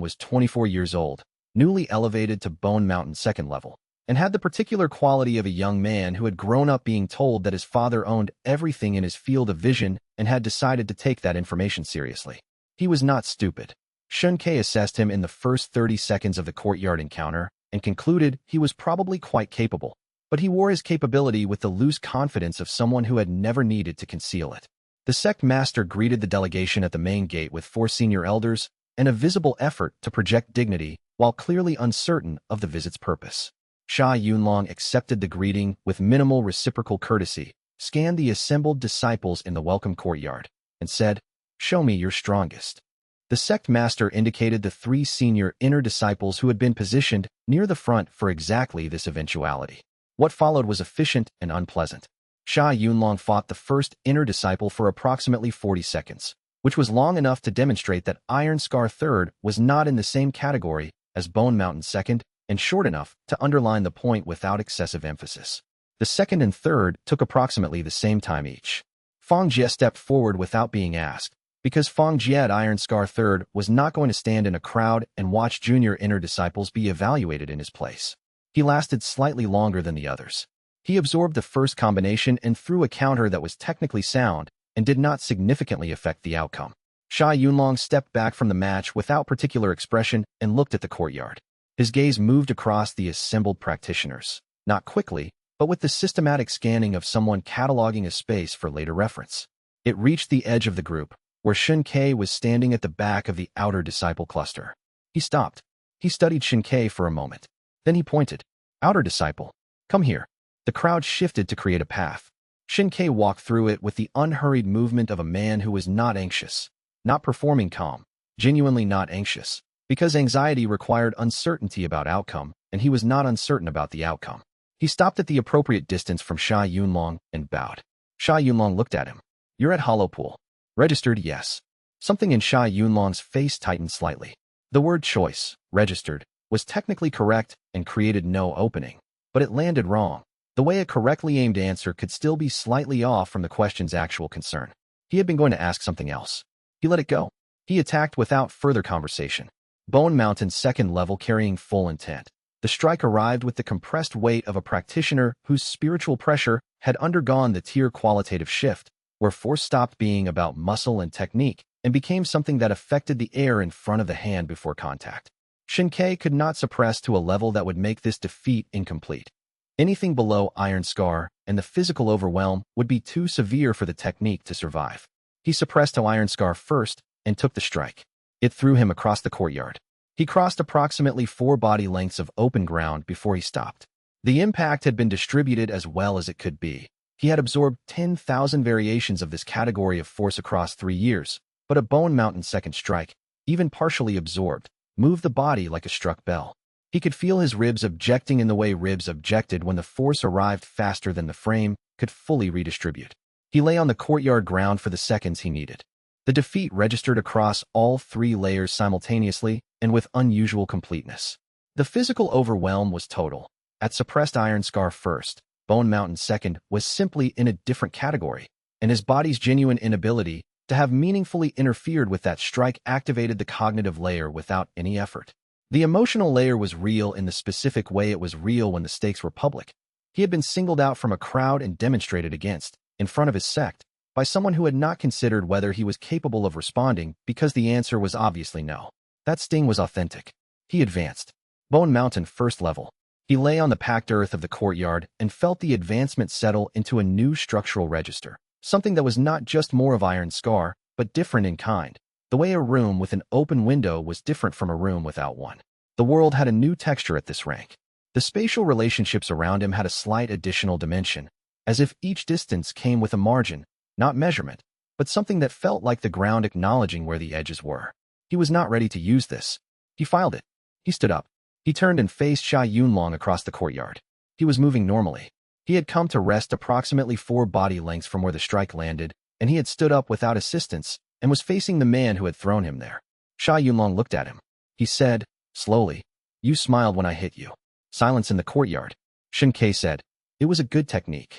S1: was 24 years old, newly elevated to Bone Mountain 2nd level, and had the particular quality of a young man who had grown up being told that his father owned everything in his field of vision and had decided to take that information seriously. He was not stupid. Shun Ke assessed him in the first 30 seconds of the courtyard encounter and concluded he was probably quite capable, but he wore his capability with the loose confidence of someone who had never needed to conceal it. The sect master greeted the delegation at the main gate with 4 senior elders and a visible effort to project dignity while clearly uncertain of the visit's purpose. Sha Yunlong accepted the greeting with minimal reciprocal courtesy, scanned the assembled disciples in the welcome courtyard, and said, "Show me your strongest." The sect master indicated the 3 senior inner disciples who had been positioned near the front for exactly this eventuality. What followed was efficient and unpleasant. Sha Yunlong fought the first inner disciple for approximately 40 seconds, which was long enough to demonstrate that Iron Scar 3rd was not in the same category as Bone Mountain 2nd, and short enough to underline the point without excessive emphasis. The 2nd and 3rd took approximately the same time each. Fang Jie stepped forward without being asked, because Fang Jie at Iron Scar 3rd was not going to stand in a crowd and watch junior inner disciples be evaluated in his place. He lasted slightly longer than the others. He absorbed the first combination and threw a counter that was technically sound and did not significantly affect the outcome. Sha Yunlong stepped back from the match without particular expression and looked at the courtyard. His gaze moved across the assembled practitioners, not quickly, but with the systematic scanning of someone cataloging a space for later reference. It reached the edge of the group, where Shun Ke was standing at the back of the outer disciple cluster. He stopped. He studied Shun Ke for a moment. Then he pointed. "Outer disciple, come here." The crowd shifted to create a path. Shun Ke walked through it with the unhurried movement of a man who was not anxious, not performing calm, genuinely not anxious, because anxiety required uncertainty about outcome, and he was not uncertain about the outcome. He stopped at the appropriate distance from Sha Yunlong and bowed. Sha Yunlong looked at him. "You're at Hollow Pool." "Registered, yes." Something in Sha Yunlong's face tightened slightly. The word choice, registered, was technically correct and created no opening, but it landed wrong. The way a correctly aimed answer could still be slightly off from the question's actual concern. He had been going to ask something else. He let it go. He attacked without further conversation. Bone Mountain 2nd level carrying full intent. The strike arrived with the compressed weight of a practitioner whose spiritual pressure had undergone the tier qualitative shift, where force stopped being about muscle and technique and became something that affected the air in front of the hand before contact. Shun Ke could not suppress to a level that would make this defeat incomplete. Anything below Iron Scar and the physical overwhelm would be too severe for the technique to survive. He suppressed to Iron Scar first and took the strike. It threw him across the courtyard. He crossed approximately 4 body lengths of open ground before he stopped. The impact had been distributed as well as it could be. He had absorbed 10,000 variations of this category of force across 3 years, but a Bone Mountain 2nd strike, even partially absorbed, moved the body like a struck bell. He could feel his ribs objecting in the way ribs objected when the force arrived faster than the frame could fully redistribute. He lay on the courtyard ground for the seconds he needed. The defeat registered across all 3 layers simultaneously and with unusual completeness. The physical overwhelm was total. At suppressed Iron Scar 1st, Bone Mountain 2nd was simply in a different category, and his body's genuine inability To have meaningfully interfered with that strike activated the cognitive layer without any effort. The emotional layer was real in the specific way it was real when the stakes were public. He had been singled out from a crowd and demonstrated against, in front of his sect, by someone who had not considered whether he was capable of responding because the answer was obviously no. That sting was authentic. He advanced. Bone Mountain, first level. He lay on the packed earth of the courtyard and felt the advancement settle into a new structural register, something that was not just more of iron scar, but different in kind. The way a room with an open window was different from a room without one. The world had a new texture at this rank. The spatial relationships around him had a slight additional dimension, as if each distance came with a margin, not measurement, but something that felt like the ground acknowledging where the edges were. He was not ready to use this. He filed it. He stood up. He turned and faced Xia Yunlong across the courtyard. He was moving normally. He had come to rest approximately 4 body lengths from where the strike landed, and he had stood up without assistance and was facing the man who had thrown him there. Xia Yunlong looked at him. He said, slowly, "You smiled when I hit you." Silence in the courtyard. Xianxia said, "It was a good technique."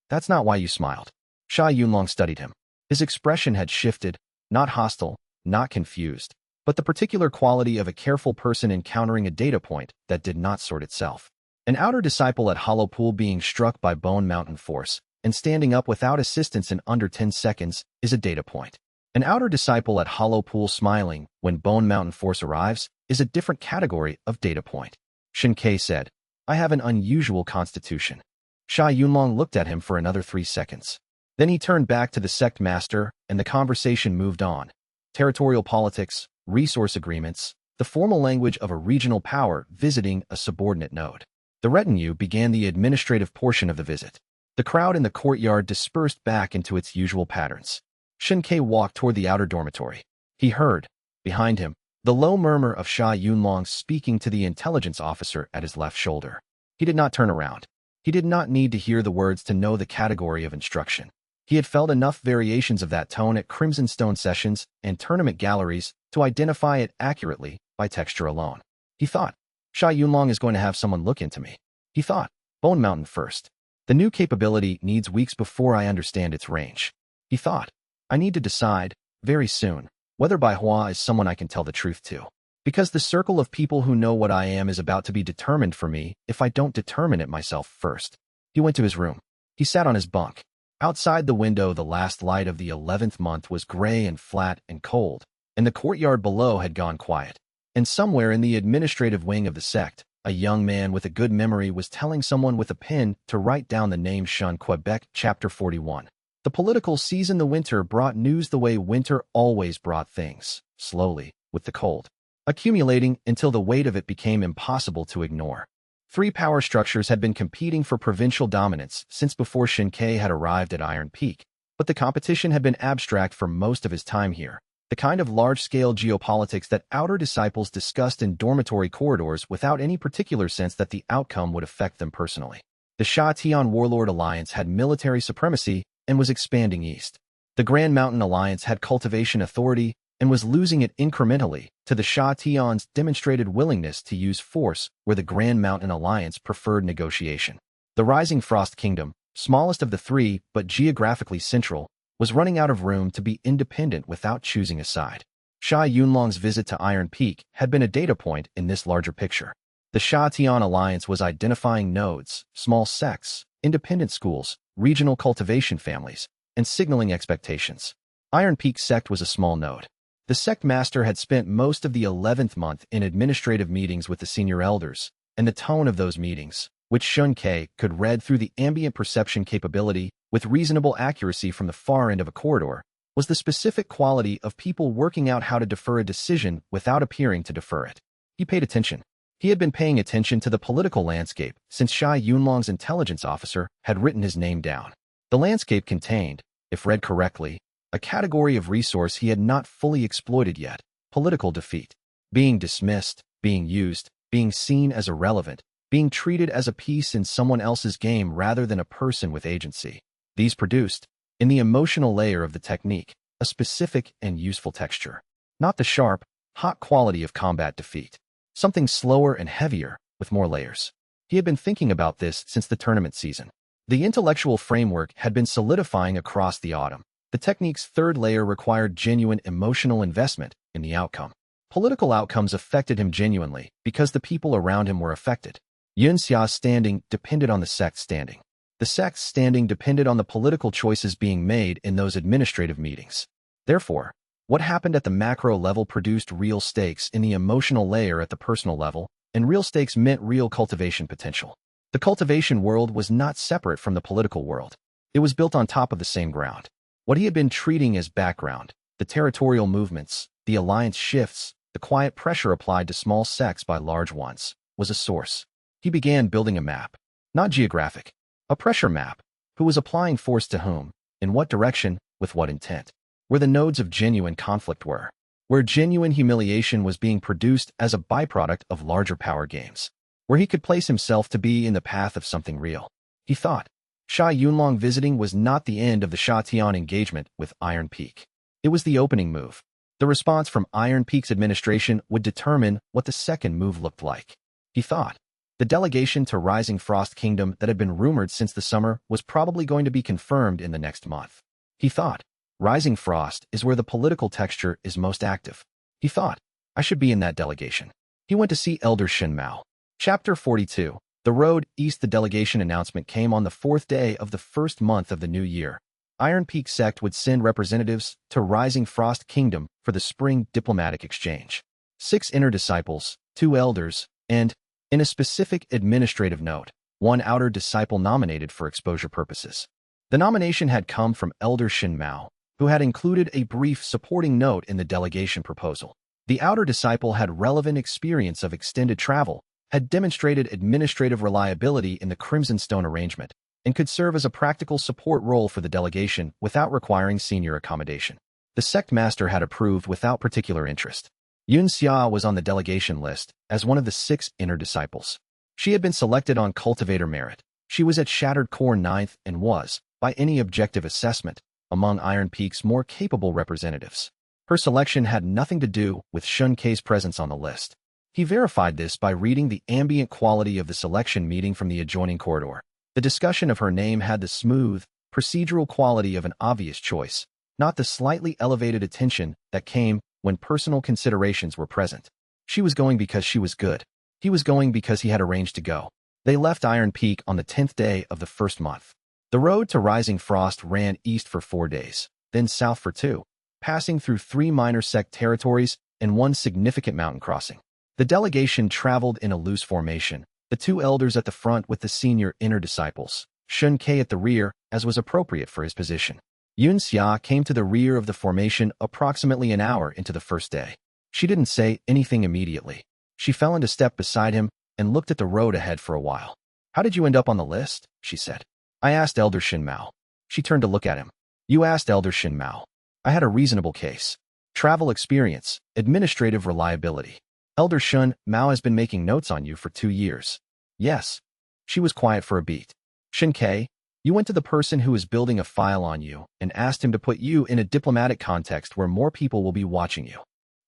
S1: "That's not why you smiled." Xia Yunlong studied him. His expression had shifted, not hostile, not confused, but the particular quality of a careful person encountering a data point that did not sort itself. An outer disciple at Hollow Pool being struck by Bone Mountain force and standing up without assistance in under 10 seconds is a data point. An outer disciple at Hollow Pool smiling when Bone Mountain force arrives is a different category of data point. Xianxia said, "I have an unusual constitution." Xia Yunlong looked at him for another 3 seconds. Then he turned back to the sect master, and the conversation moved on. Territorial politics, resource agreements, the formal language of a regional power visiting a subordinate node. The retinue began the administrative portion of the visit. The crowd in the courtyard dispersed back into its usual patterns. Xianxia walked toward the outer dormitory. He heard, behind him, the low murmur of Xia Yunlong speaking to the intelligence officer at his left shoulder. He did not turn around. He did not need to hear the words to know the category of instruction. He had felt enough variations of that tone at Crimson Stone sessions and tournament galleries to identify it accurately by texture alone. He thought, Xia Yunlong is going to have someone look into me. He thought, Bone Mountain first. The new capability needs weeks before I understand its range. He thought, I need to decide, very soon, whether Bai Hua is someone I can tell the truth to. Because the circle of people who know what I am is about to be determined for me if I don't determine it myself first. He went to his room. He sat on his bunk. Outside the window, the last light of the 11th month was gray and flat and cold, and the courtyard below had gone quiet. And somewhere in the administrative wing of the sect, a young man with a good memory was telling someone with a pen to write down the name Shun Quebec, Chapter 41. The political season, the winter, brought news the way winter always brought things, slowly, with the cold, accumulating until the weight of it became impossible to ignore. 3 power structures had been competing for provincial dominance since before Xianxia had arrived at Iron Peak, but the competition had been abstract for most of his time here, the kind of large-scale geopolitics that outer disciples discussed in dormitory corridors without any particular sense that the outcome would affect them personally. The Sha Tian Warlord Alliance had military supremacy and was expanding east. The Grand Mountain Alliance had cultivation authority and was losing it incrementally to the Sha Tian's demonstrated willingness to use force where the Grand Mountain Alliance preferred negotiation. The Rising Frost Kingdom, smallest of the 3 but geographically central, was running out of room to be independent without choosing a side. Xia Yunlong's visit to Iron Peak had been a data point in this larger picture. The Sha Tian Alliance was identifying nodes, small sects, independent schools, regional cultivation families, and signaling expectations. Iron Peak sect was a small node. The sect master had spent most of the 11th month in administrative meetings with the senior elders, and the tone of those meetings, which Xianxia could read through the ambient perception capability with reasonable accuracy from the far end of a corridor, was the specific quality of people working out how to defer a decision without appearing to defer it. He paid attention. He had been paying attention to the political landscape since Xia Yunlong's intelligence officer had written his name down. The landscape contained, if read correctly, a category of resource he had not fully exploited yet: political defeat. Being dismissed, being used, being seen as irrelevant, being treated as a piece in someone else's game rather than a person with agency. These produced, in the emotional layer of the technique, a specific and useful texture. Not the sharp, hot quality of combat defeat. Something slower and heavier, with more layers. He had been thinking about this since the tournament season. The intellectual framework had been solidifying across the autumn. The technique's third layer required genuine emotional investment in the outcome. Political outcomes affected him genuinely because the people around him were affected. Xianxia's standing depended on the sect's standing. The sect's standing depended on the political choices being made in those administrative meetings. Therefore, what happened at the macro level produced real stakes in the emotional layer at the personal level, and real stakes meant real cultivation potential. The cultivation world was not separate from the political world. It was built on top of the same ground. What he had been treating as background, the territorial movements, the alliance shifts, the quiet pressure applied to small sects by large ones, was a source. He began building a map, not geographic, a pressure map. Who was applying force to whom, in what direction, with what intent? Where the nodes of genuine conflict were. Where genuine humiliation was being produced as a byproduct of larger power games. Where he could place himself to be in the path of something real. He thought. Sha Yunlong visiting was not the end of the Sha Tian engagement with Iron Peak. It was the opening move. The response from Iron Peak's administration would determine what the second move looked like. He thought. The delegation to Rising Frost Kingdom that had been rumored since the summer was probably going to be confirmed in the next month. He thought. Rising Frost is where the political texture is most active. He thought. I should be in that delegation. He went to see Elder Shen Mao. Chapter 42. The road east. The delegation announcement came on the fourth day of the first month of the new year. Iron Peak sect would send representatives to Rising Frost Kingdom for the spring diplomatic exchange. 6 inner disciples, 2 elders, and, in a specific administrative note, 1 outer disciple nominated for exposure purposes. The nomination had come from Elder Shen Mao, who had included a brief supporting note in the delegation proposal. The outer disciple had relevant experience of extended travel, had demonstrated administrative reliability in the Crimson Stone arrangement, and could serve as a practical support role for the delegation without requiring senior accommodation. The sect master had approved without particular interest. Xianxia was on the delegation list as one of the 6 inner disciples. She had been selected on cultivator merit. She was at Shattered Core 9th and was, by any objective assessment, among Iron Peak's more capable representatives. Her selection had nothing to do with Shun Kei's presence on the list. He verified this by reading the ambient quality of the selection meeting from the adjoining corridor. The discussion of her name had the smooth, procedural quality of an obvious choice, not the slightly elevated attention that came when personal considerations were present. She was going because she was good. He was going because he had arranged to go. They left Iron Peak on the 10th day of the first month. The road to Rising Frost ran east for 4 days, then south for 2, passing through 3 minor sect territories and 1 significant mountain crossing. The delegation traveled in a loose formation, the 2 elders at the front with the senior inner disciples, Shun Kei at the rear, as was appropriate for his position. Xianxia came to the rear of the formation approximately an hour into the first day. She didn't say anything immediately. She fell into step beside him and looked at the road ahead for a while. How did you end up on the list? She said. I asked Elder Shen Mao. She turned to look at him. You asked Elder Shen Mao. I had a reasonable case. Travel experience, administrative reliability. Elder Shen Mao has been making notes on you for 2 years. Yes. She was quiet for a beat. Shen Kei, you went to the person who is building a file on you and asked him to put you in a diplomatic context where more people will be watching you.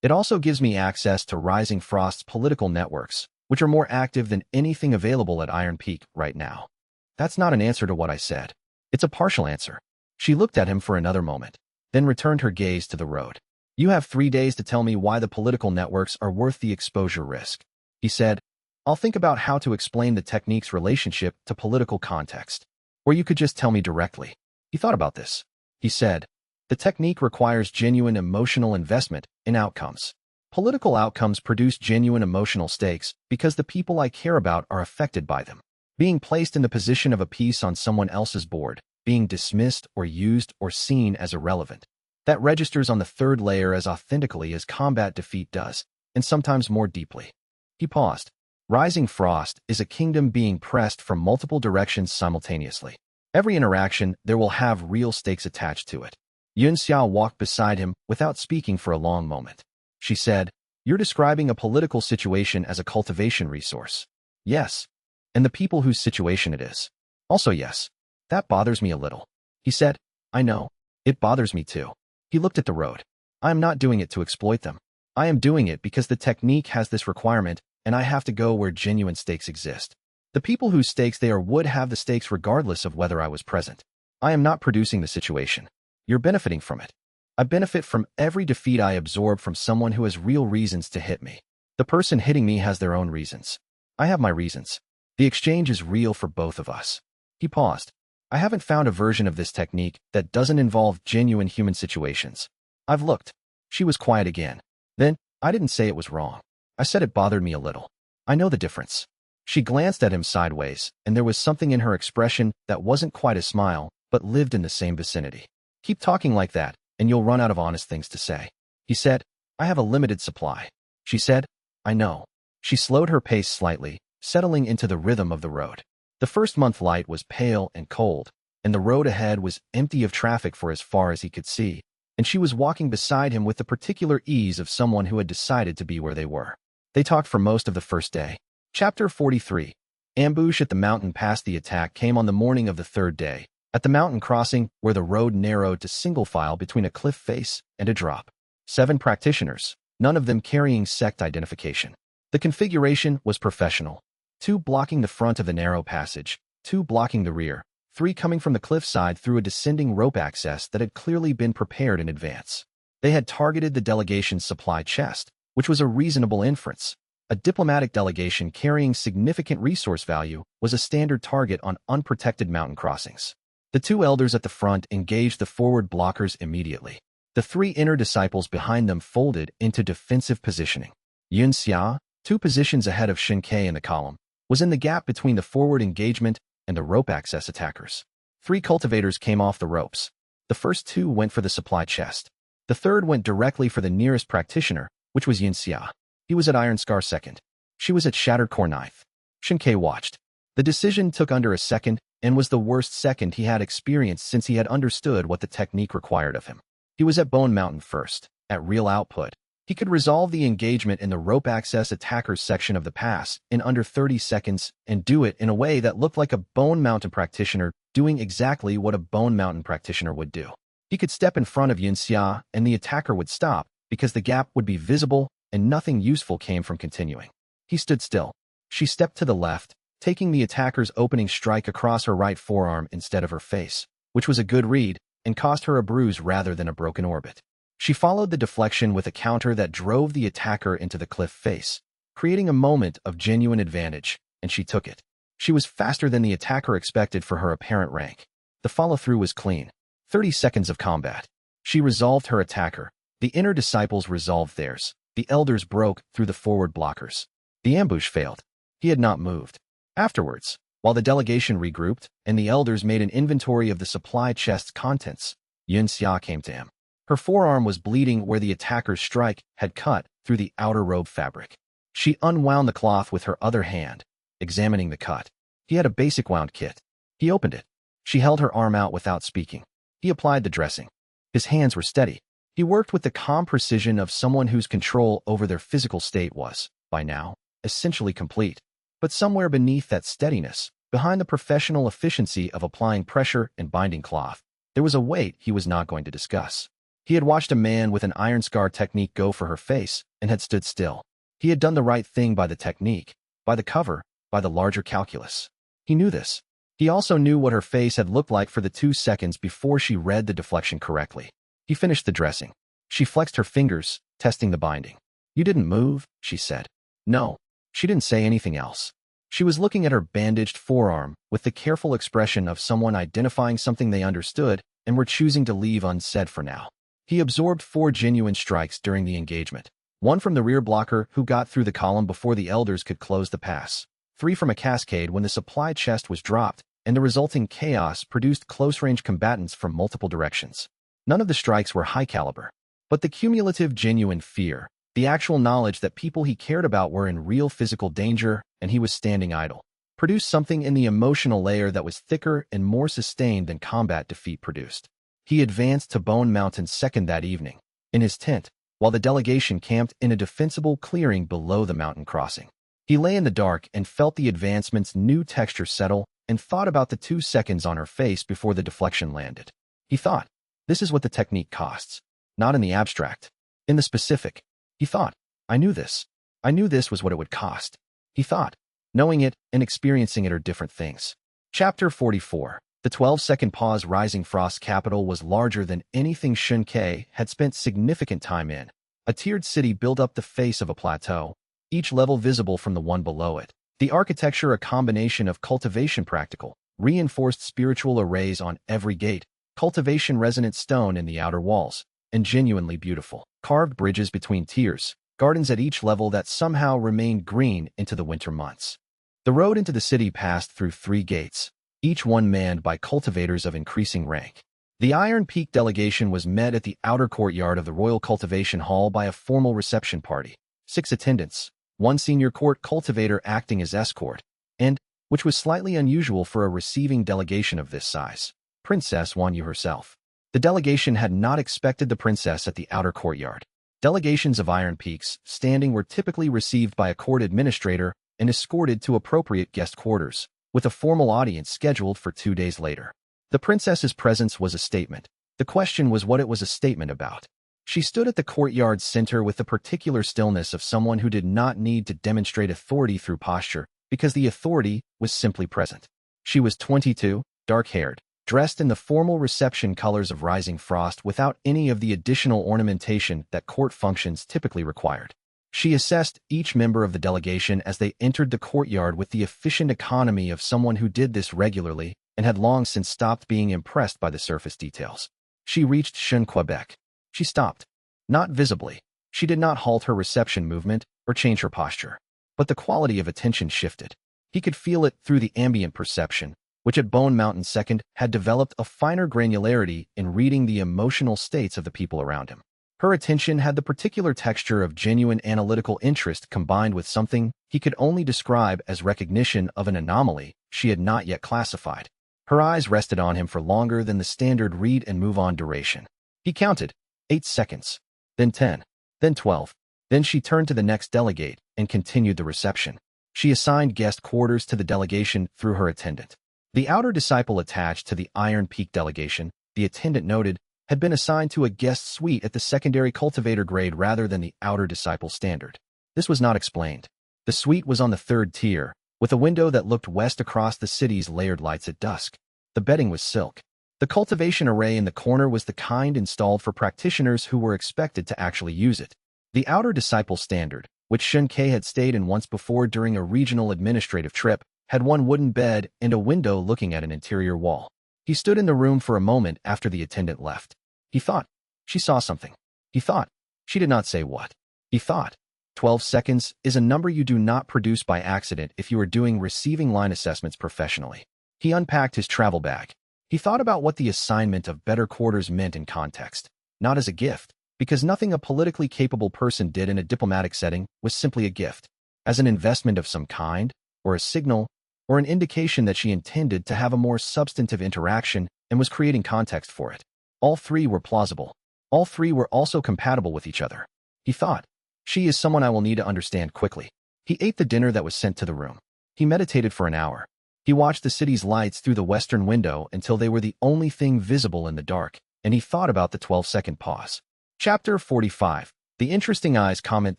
S1: It also gives me access to Rising Frost's political networks, which are more active than anything available at Iron Peak right now. That's not an answer to what I said. It's a partial answer. She looked at him for another moment, then returned her gaze to the road. You have 3 days to tell me why the political networks are worth the exposure risk. He said, I'll think about how to explain the technique's relationship to political context. Or you could just tell me directly. He thought about this. He said, the technique requires genuine emotional investment in outcomes. Political outcomes produce genuine emotional stakes because the people I care about are affected by them. Being placed in the position of a piece on someone else's board, being dismissed or used or seen as irrelevant. That registers on the 3rd layer as authentically as combat defeat does, and sometimes more deeply. He paused. Rising Frost is a kingdom being pressed from multiple directions simultaneously. Every interaction, there will have real stakes attached to it. Xianxia walked beside him without speaking for a long moment. She said, you're describing a political situation as a cultivation resource. Yes. And the people whose situation it is. Also yes. That bothers me a little. He said, I know. It bothers me too. He looked at the road. I am not doing it to exploit them. I am doing it because the technique has this requirement and I have to go where genuine stakes exist. The people whose stakes they are would have the stakes regardless of whether I was present. I am not producing the situation. You're benefiting from it. I benefit from every defeat I absorb from someone who has real reasons to hit me. The person hitting me has their own reasons. I have my reasons. The exchange is real for both of us. He paused. I haven't found a version of this technique that doesn't involve genuine human situations. I've looked. She was quiet again. Then, I didn't say it was wrong. I said it bothered me a little. I know the difference. She glanced at him sideways, and there was something in her expression that wasn't quite a smile, but lived in the same vicinity. Keep talking like that, and you'll run out of honest things to say. He said, I have a limited supply. She said, I know. She slowed her pace slightly, settling into the rhythm of the road. The first month light was pale and cold, and the road ahead was empty of traffic for as far as he could see, and she was walking beside him with the particular ease of someone who had decided to be where they were. They talked for most of the first day. Chapter 43. Ambush at the mountain pass. The attack came on the morning of the third day, at the mountain crossing where the road narrowed to single file between a cliff face and a drop. 7 practitioners, none of them carrying sect identification. The configuration was professional. 2 blocking the front of the narrow passage, 2 blocking the rear, 3 coming from the cliffside through a descending rope access that had clearly been prepared in advance. They had targeted the delegation's supply chest, which was a reasonable inference. A diplomatic delegation carrying significant resource value was a standard target on unprotected mountain crossings. The 2 elders at the front engaged the forward blockers immediately. The 3 inner disciples behind them folded into defensive positioning. Xianxia, 2 positions ahead of xianxia in the column, was in the gap between the forward engagement and the rope access attackers. 3 cultivators came off the ropes. The first 2 went for the supply chest. The third went directly for the nearest practitioner, which was xianxia. He was at Iron Scar second. She was at Shattered Core ninth. xianxia watched. The decision took under a second and was the worst second he had experienced since he had understood what the technique required of him. He was at Bone Mountain first, at real output. He could resolve the engagement in the rope access attackers section of the pass in under 30 seconds and do it in a way that looked like a Bone Mountain practitioner doing exactly what a Bone Mountain practitioner would do. He could step in front of xianxia and the attacker would stop because the gap would be visible and nothing useful came from continuing. He stood still. She stepped to the left, taking the attacker's opening strike across her right forearm instead of her face, which was a good read and cost her a bruise rather than a broken orbit. She followed the deflection with a counter that drove the attacker into the cliff face, creating a moment of genuine advantage, and she took it. She was faster than the attacker expected for her apparent rank. The follow-through was clean. 30 seconds of combat. She resolved her attacker. The inner disciples resolved theirs. The elders broke through the forward blockers. The ambush failed. He had not moved. Afterwards, while the delegation regrouped and the elders made an inventory of the supply chest's contents, xianxia came to him. Her forearm was bleeding where the attacker's strike had cut through the outer robe fabric. She unwound the cloth with her other hand, examining the cut. He had a basic wound kit. He opened it. She held her arm out without speaking. He applied the dressing. His hands were steady. He worked with the calm precision of someone whose control over their physical state was, by now, essentially complete. But somewhere beneath that steadiness, behind the professional efficiency of applying pressure and binding cloth, there was a weight he was not going to discuss. He had watched a man with an iron scar technique go for her face and had stood still. He had done the right thing by the technique, by the cover, by the larger calculus. He knew this. He also knew what her face had looked like for the 2 seconds before she read the deflection correctly. He finished the dressing. She flexed her fingers, testing the binding. You didn't move, she said. No. She didn't say anything else. She was looking at her bandaged forearm with the careful expression of someone identifying something they understood and were choosing to leave unsaid for now. He absorbed 4 genuine strikes during the engagement. 1 from the rear blocker who got through the column before the elders could close the pass. 3 from a cascade when the supply chest was dropped, and the resulting chaos produced close-range combatants from multiple directions. None of the strikes were high caliber. But the cumulative genuine fear, the actual knowledge that people he cared about were in real physical danger and he was standing idle, produced something in the emotional layer that was thicker and more sustained than combat defeat produced. He advanced to Bone Mountain second that evening, in his tent, while the delegation camped in a defensible clearing below the mountain crossing. He lay in the dark and felt the advancement's new texture settle and thought about the 2 seconds on her face before the deflection landed. He thought, this is what the technique costs. Not in the abstract. In the specific. He thought, I knew this. I knew this was what it would cost. He thought, knowing it and experiencing it are different things. Chapter 44. The 12-second pause Rising Frost capital was larger than anything xianxia had spent significant time in. A tiered city built up the face of a plateau, each level visible from the one below it. The architecture a combination of cultivation practical, reinforced spiritual arrays on every gate, cultivation resonant stone in the outer walls, and genuinely beautiful. Carved bridges between tiers, gardens at each level that somehow remained green into the winter months. The road into the city passed through 3 gates, each one manned by cultivators of increasing rank. The Iron Peak delegation was met at the outer courtyard of the Royal Cultivation Hall by a formal reception party. 6 attendants, 1 senior court cultivator acting as escort, and, which was slightly unusual for a receiving delegation of this size, Princess Wan Yu herself. The delegation had not expected the princess at the outer courtyard. Delegations of Iron Peak's standing were typically received by a court administrator and escorted to appropriate guest quarters, with a formal audience scheduled for 2 days later. The princess's presence was a statement. The question was what it was a statement about. She stood at the courtyard's center with the particular stillness of someone who did not need to demonstrate authority through posture, because the authority was simply present. She was 22, dark-haired, dressed in the formal reception colors of Rising Frost without any of the additional ornamentation that court functions typically required. She assessed each member of the delegation as they entered the courtyard with the efficient economy of someone who did this regularly and had long since stopped being impressed by the surface details. She reached xianxia. She stopped. Not visibly. She did not halt her reception movement or change her posture. But the quality of attention shifted. He could feel it through the ambient perception, which at Bone Mountain Second had developed a finer granularity in reading the emotional states of the people around him. Her attention had the particular texture of genuine analytical interest combined with something he could only describe as recognition of an anomaly she had not yet classified. Her eyes rested on him for longer than the standard read-and-move-on duration. He counted 8 seconds, then 10, then 12. Then she turned to the next delegate and continued the reception. She assigned guest quarters to the delegation through her attendant. The outer disciple attached to the Iron Peak delegation, the attendant noted, had been assigned to a guest suite at the secondary cultivator grade rather than the outer disciple standard. This was not explained. The suite was on the 3rd tier, with a window that looked west across the city's layered lights at dusk. The bedding was silk. The cultivation array in the corner was the kind installed for practitioners who were expected to actually use it. The outer disciple standard, which xianxia had stayed in once before during a regional administrative trip, had 1 wooden bed and a window looking at an interior wall. He stood in the room for a moment after the attendant left. He thought. She saw something. He thought. She did not say what. He thought. 12 seconds is a number you do not produce by accident if you are doing receiving line assessments professionally. He unpacked his travel bag. He thought about what the assignment of better quarters meant in context, not as a gift, because nothing a politically capable person did in a diplomatic setting was simply a gift, as an investment of some kind, or a signal, or an indication that she intended to have a more substantive interaction and was creating context for it. All 3 were plausible. All 3 were also compatible with each other. He thought, she is someone I will need to understand quickly. He ate the dinner that was sent to the room. He meditated for an hour. He watched the city's lights through the western window until they were the only thing visible in the dark, and he thought about the 12-second pause. Chapter 45. The interesting eyes comment.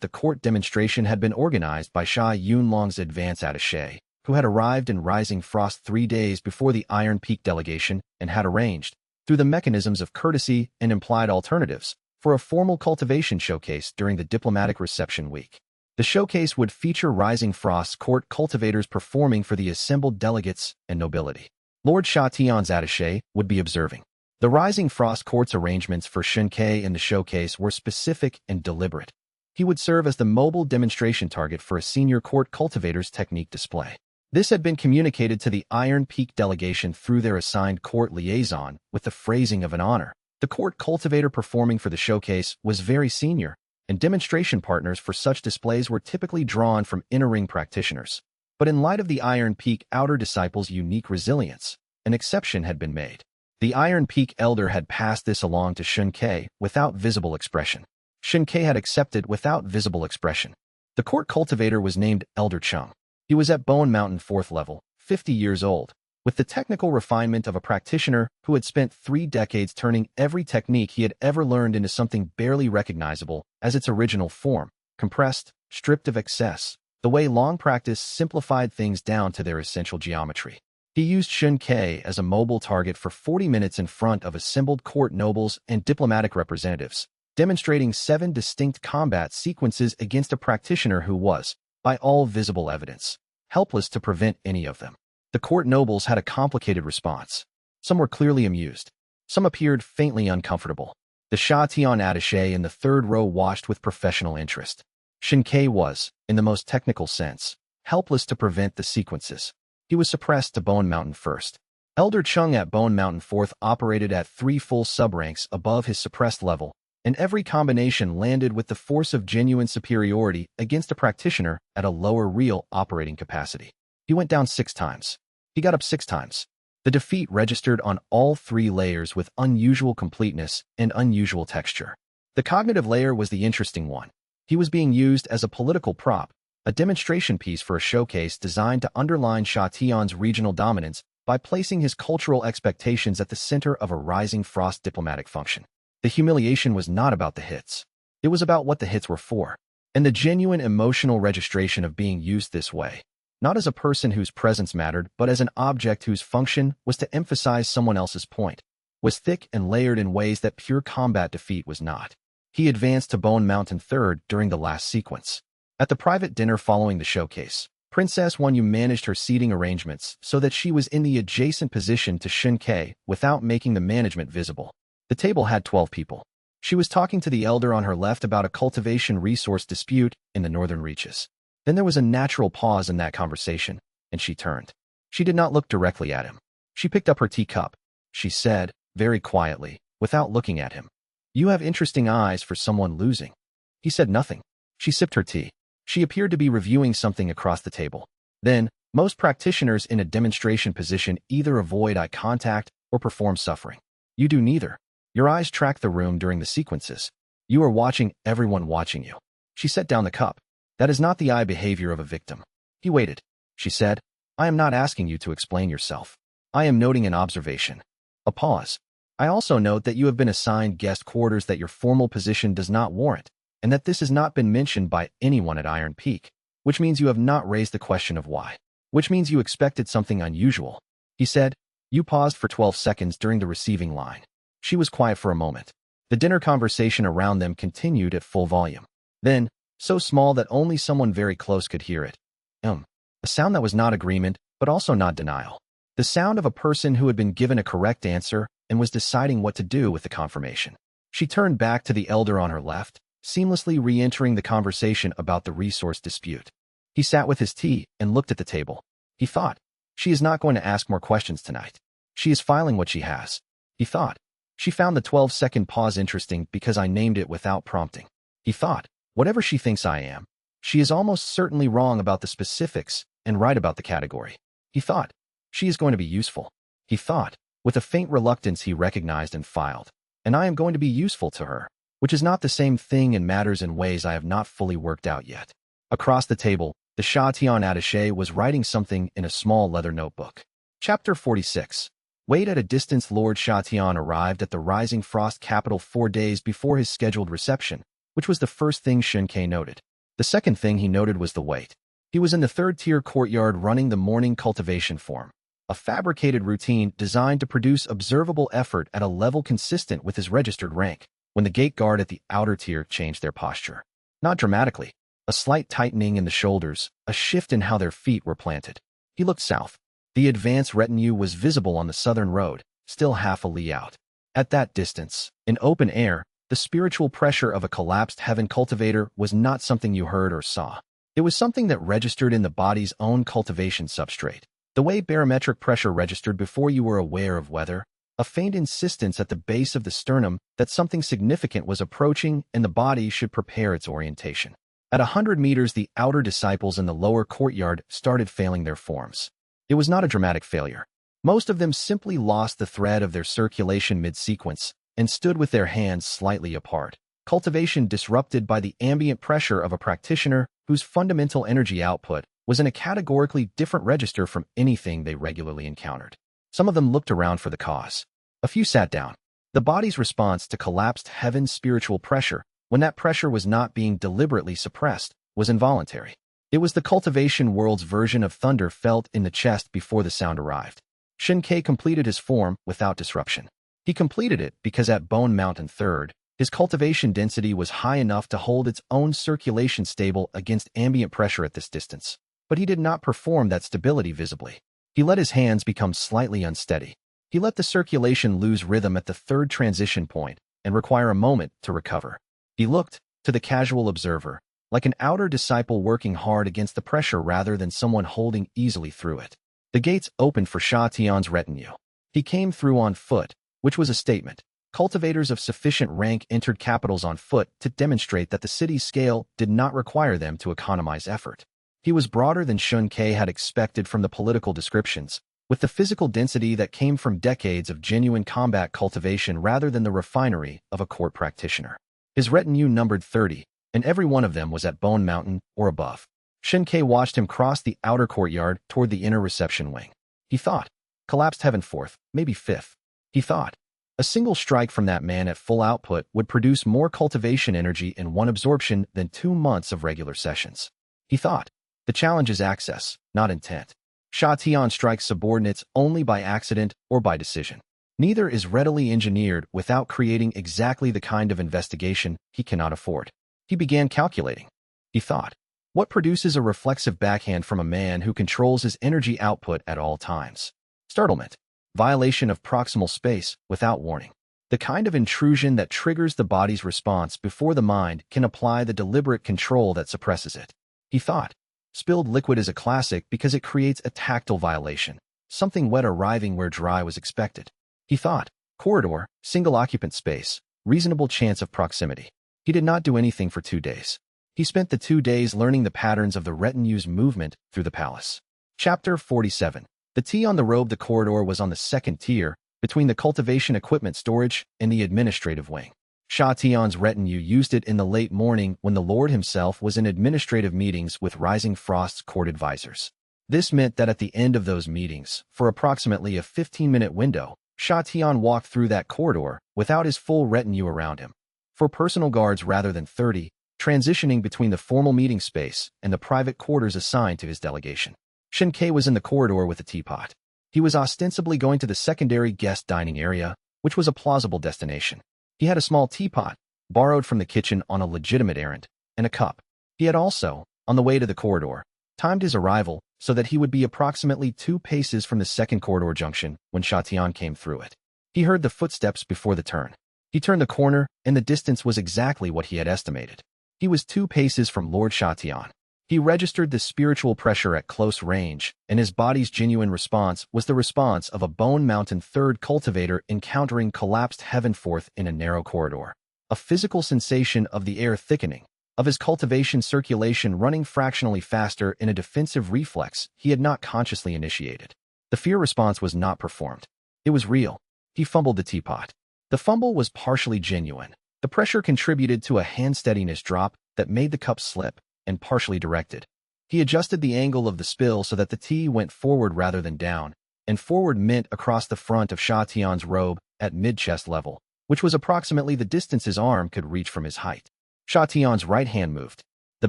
S1: The court demonstration had been organized by Xia Yunlong's advance attaché, who had arrived in Rising Frost 3 days before the Iron Peak delegation and had arranged, through the mechanisms of courtesy and implied alternatives, for a formal cultivation showcase during the diplomatic reception week. The showcase would feature Rising Frost's court cultivators performing for the assembled delegates and nobility. Lord Sha Tian's attaché would be observing. The Rising Frost court's arrangements for xianxia in the showcase were specific and deliberate. He would serve as the mobile demonstration target for a senior court cultivator's technique display. This had been communicated to the Iron Peak delegation through their assigned court liaison with the phrasing of an honor. The court cultivator performing for the showcase was very senior, and demonstration partners for such displays were typically drawn from inner-ring practitioners. But in light of the Iron Peak outer disciple's unique resilience, an exception had been made. The Iron Peak elder had passed this along to xianxia without visible expression. xianxia had accepted without visible expression. The court cultivator was named Elder Chung. He was at Bone Mountain 4th level, 50 years old, with the technical refinement of a practitioner who had spent 3 decades turning every technique he had ever learned into something barely recognizable as its original form, compressed, stripped of excess, the way long practice simplified things down to their essential geometry. He used Xianxia as a mobile target for 40 minutes in front of assembled court nobles and diplomatic representatives, demonstrating 7 distinct combat sequences against a practitioner who was, by all visible evidence, helpless to prevent any of them. The court nobles had a complicated response. Some were clearly amused. Some appeared faintly uncomfortable. The xianxia attaché in the third row watched with professional interest. Xianxia was, in the most technical sense, helpless to prevent the sequences. He was suppressed to Bone Mountain first. Elder Chung at Bone Mountain fourth operated at 3 full sub-ranks above his suppressed level, and every combination landed with the force of genuine superiority against a practitioner at a lower real operating capacity. He went down 6 times. He got up 6 times. The defeat registered on all 3 layers with unusual completeness and unusual texture. The cognitive layer was the interesting one. He was being used as a political prop, a demonstration piece for a showcase designed to underline Sha Tian's regional dominance by placing his cultural expectations at the center of a rising frost diplomatic function. The humiliation was not about the hits. It was about what the hits were for, and the genuine emotional registration of being used this way, not as a person whose presence mattered, but as an object whose function was to emphasize someone else's point, was thick and layered in ways that pure combat defeat was not. He advanced to Bone Mountain third during the last sequence. At the private dinner following the showcase, Princess Wanyu managed her seating arrangements so that she was in the adjacent position to Xianxia without making the management visible. The table had 12 people. She was talking to the elder on her left about a cultivation resource dispute in the northern reaches. Then there was a natural pause in that conversation, and she turned. She did not look directly at him. She picked up her teacup. She said, very quietly, without looking at him, "You have interesting eyes for someone losing." He said nothing. She sipped her tea. She appeared to be reviewing something across the table. Then, most practitioners in a demonstration position either avoid eye contact or perform suffering. You do neither. Your eyes track the room during the sequences. You are watching everyone watching you. She set down the cup. That is not the eye behavior of a victim. He waited. She said, "I am not asking you to explain yourself. I am noting an observation." A pause. "I also note that you have been assigned guest quarters that your formal position does not warrant, and that this has not been mentioned by anyone at Iron Peak, which means you have not raised the question of why, which means you expected something unusual." He said. You paused for 12 seconds during the receiving line. She was quiet for a moment. The dinner conversation around them continued at full volume. Then, so small that only someone very close could hear it. A sound that was not agreement, but also not denial. The sound of a person who had been given a correct answer and was deciding what to do with the confirmation. She turned back to the elder on her left, seamlessly re-entering the conversation about the resource dispute. He sat with his tea and looked at the table. He thought, she is not going to ask more questions tonight. She is filing what she has. He thought, she found the 12-second pause interesting because I named it without prompting. He thought, whatever she thinks I am, she is almost certainly wrong about the specifics and right about the category. He thought, she is going to be useful. He thought, with a faint reluctance he recognized and filed, and I am going to be useful to her, which is not the same thing and matters in ways I have not fully worked out yet. Across the table, the Sha Tian attaché was writing something in a small leather notebook. Chapter 46. Wait at a distance. Lord Sha Tian arrived at the rising frost capital 4 days before his scheduled reception, which was the first thing Xianxia noted. The second thing he noted was the wait. He was in the third-tier courtyard running the morning cultivation form, a fabricated routine designed to produce observable effort at a level consistent with his registered rank, when the gate guard at the outer tier changed their posture. Not dramatically. A slight tightening in the shoulders, a shift in how their feet were planted. He looked south. The advance retinue was visible on the southern road, still half a li out. At that distance, in open air, the spiritual pressure of a collapsed heaven cultivator was not something you heard or saw. It was something that registered in the body's own cultivation substrate. The way barometric pressure registered before you were aware of weather, a faint insistence at the base of the sternum that something significant was approaching and the body should prepare its orientation. At 100 meters, the outer disciples in the lower courtyard started failing their forms. It was not a dramatic failure. Most of them simply lost the thread of their circulation mid-sequence and stood with their hands slightly apart. Cultivation disrupted by the ambient pressure of a practitioner whose fundamental energy output was in a categorically different register from anything they regularly encountered. Some of them looked around for the cause. A few sat down. The body's response to collapsed heaven's spiritual pressure, when that pressure was not being deliberately suppressed, was involuntary. It was the cultivation world's version of thunder felt in the chest before the sound arrived. Xianxia completed his form without disruption. He completed it because at Bone Mountain Third, his cultivation density was high enough to hold its own circulation stable against ambient pressure at this distance. But he did not perform that stability visibly. He let his hands become slightly unsteady. He let the circulation lose rhythm at the third transition point and require a moment to recover. He looked, to the casual observer, like an outer disciple working hard against the pressure rather than someone holding easily through it. The gates opened for Sha Tian's retinue. He came through on foot, which was a statement. Cultivators of sufficient rank entered capitals on foot to demonstrate that the city's scale did not require them to economize effort. He was broader than Xianxia had expected from the political descriptions, with the physical density that came from decades of genuine combat cultivation rather than the refinery of a court practitioner. His retinue numbered 30, and every one of them was at Bone Mountain or above. Xianxia watched him cross the outer courtyard toward the inner reception wing. He thought, collapsed heaven fourth, maybe fifth. He thought, a single strike from that man at full output would produce more cultivation energy in one absorption than 2 months of regular sessions. He thought, the challenge is access, not intent. Sha Tian strikes subordinates only by accident or by decision. Neither is readily engineered without creating exactly the kind of investigation he cannot afford. He began calculating. He thought, what produces a reflexive backhand from a man who controls his energy output at all times? Startlement. Violation of proximal space without warning. The kind of intrusion that triggers the body's response before the mind can apply the deliberate control that suppresses it. He thought, spilled liquid is a classic because it creates a tactile violation, something wet arriving where dry was expected. He thought, corridor, single occupant space, reasonable chance of proximity. He did not do anything for 2 days. He spent the 2 days learning the patterns of the retinue's movement through the palace. Chapter 47. The T on the robe. The corridor was on the second tier, between the cultivation equipment storage and the administrative wing. Sha Tian's retinue used it in the late morning when the Lord himself was in administrative meetings with Rising Frost's court advisors. This meant that at the end of those meetings, for approximately a 15-minute window, Sha Tian walked through that corridor without his full retinue around him. For personal guards rather than 30, transitioning between the formal meeting space and the private quarters assigned to his delegation. Xianxia was in the corridor with a teapot. He was ostensibly going to the secondary guest dining area, which was a plausible destination. He had a small teapot, borrowed from the kitchen on a legitimate errand, and a cup. He had also, on the way to the corridor, timed his arrival so that he would be approximately 2 paces from the second corridor junction when Sha Tian came through it. He heard the footsteps before the turn. He turned the corner, and the distance was exactly what he had estimated. He was 2 paces from Lord Sha Tian. He registered the spiritual pressure at close range, and his body's genuine response was the response of a Bone Mountain Third cultivator encountering collapsed heaven fourth in a narrow corridor. A physical sensation of the air thickening, of his cultivation circulation running fractionally faster in a defensive reflex he had not consciously initiated. The fear response was not performed. It was real. He fumbled the teapot. The fumble was partially genuine. The pressure contributed to a hand steadiness drop that made the cup slip, and partially directed. He adjusted the angle of the spill so that the tea went forward rather than down, and forward meant across the front of Sha Tian's robe at mid-chest level, which was approximately the distance his arm could reach from his height. Sha Tian's right hand moved. The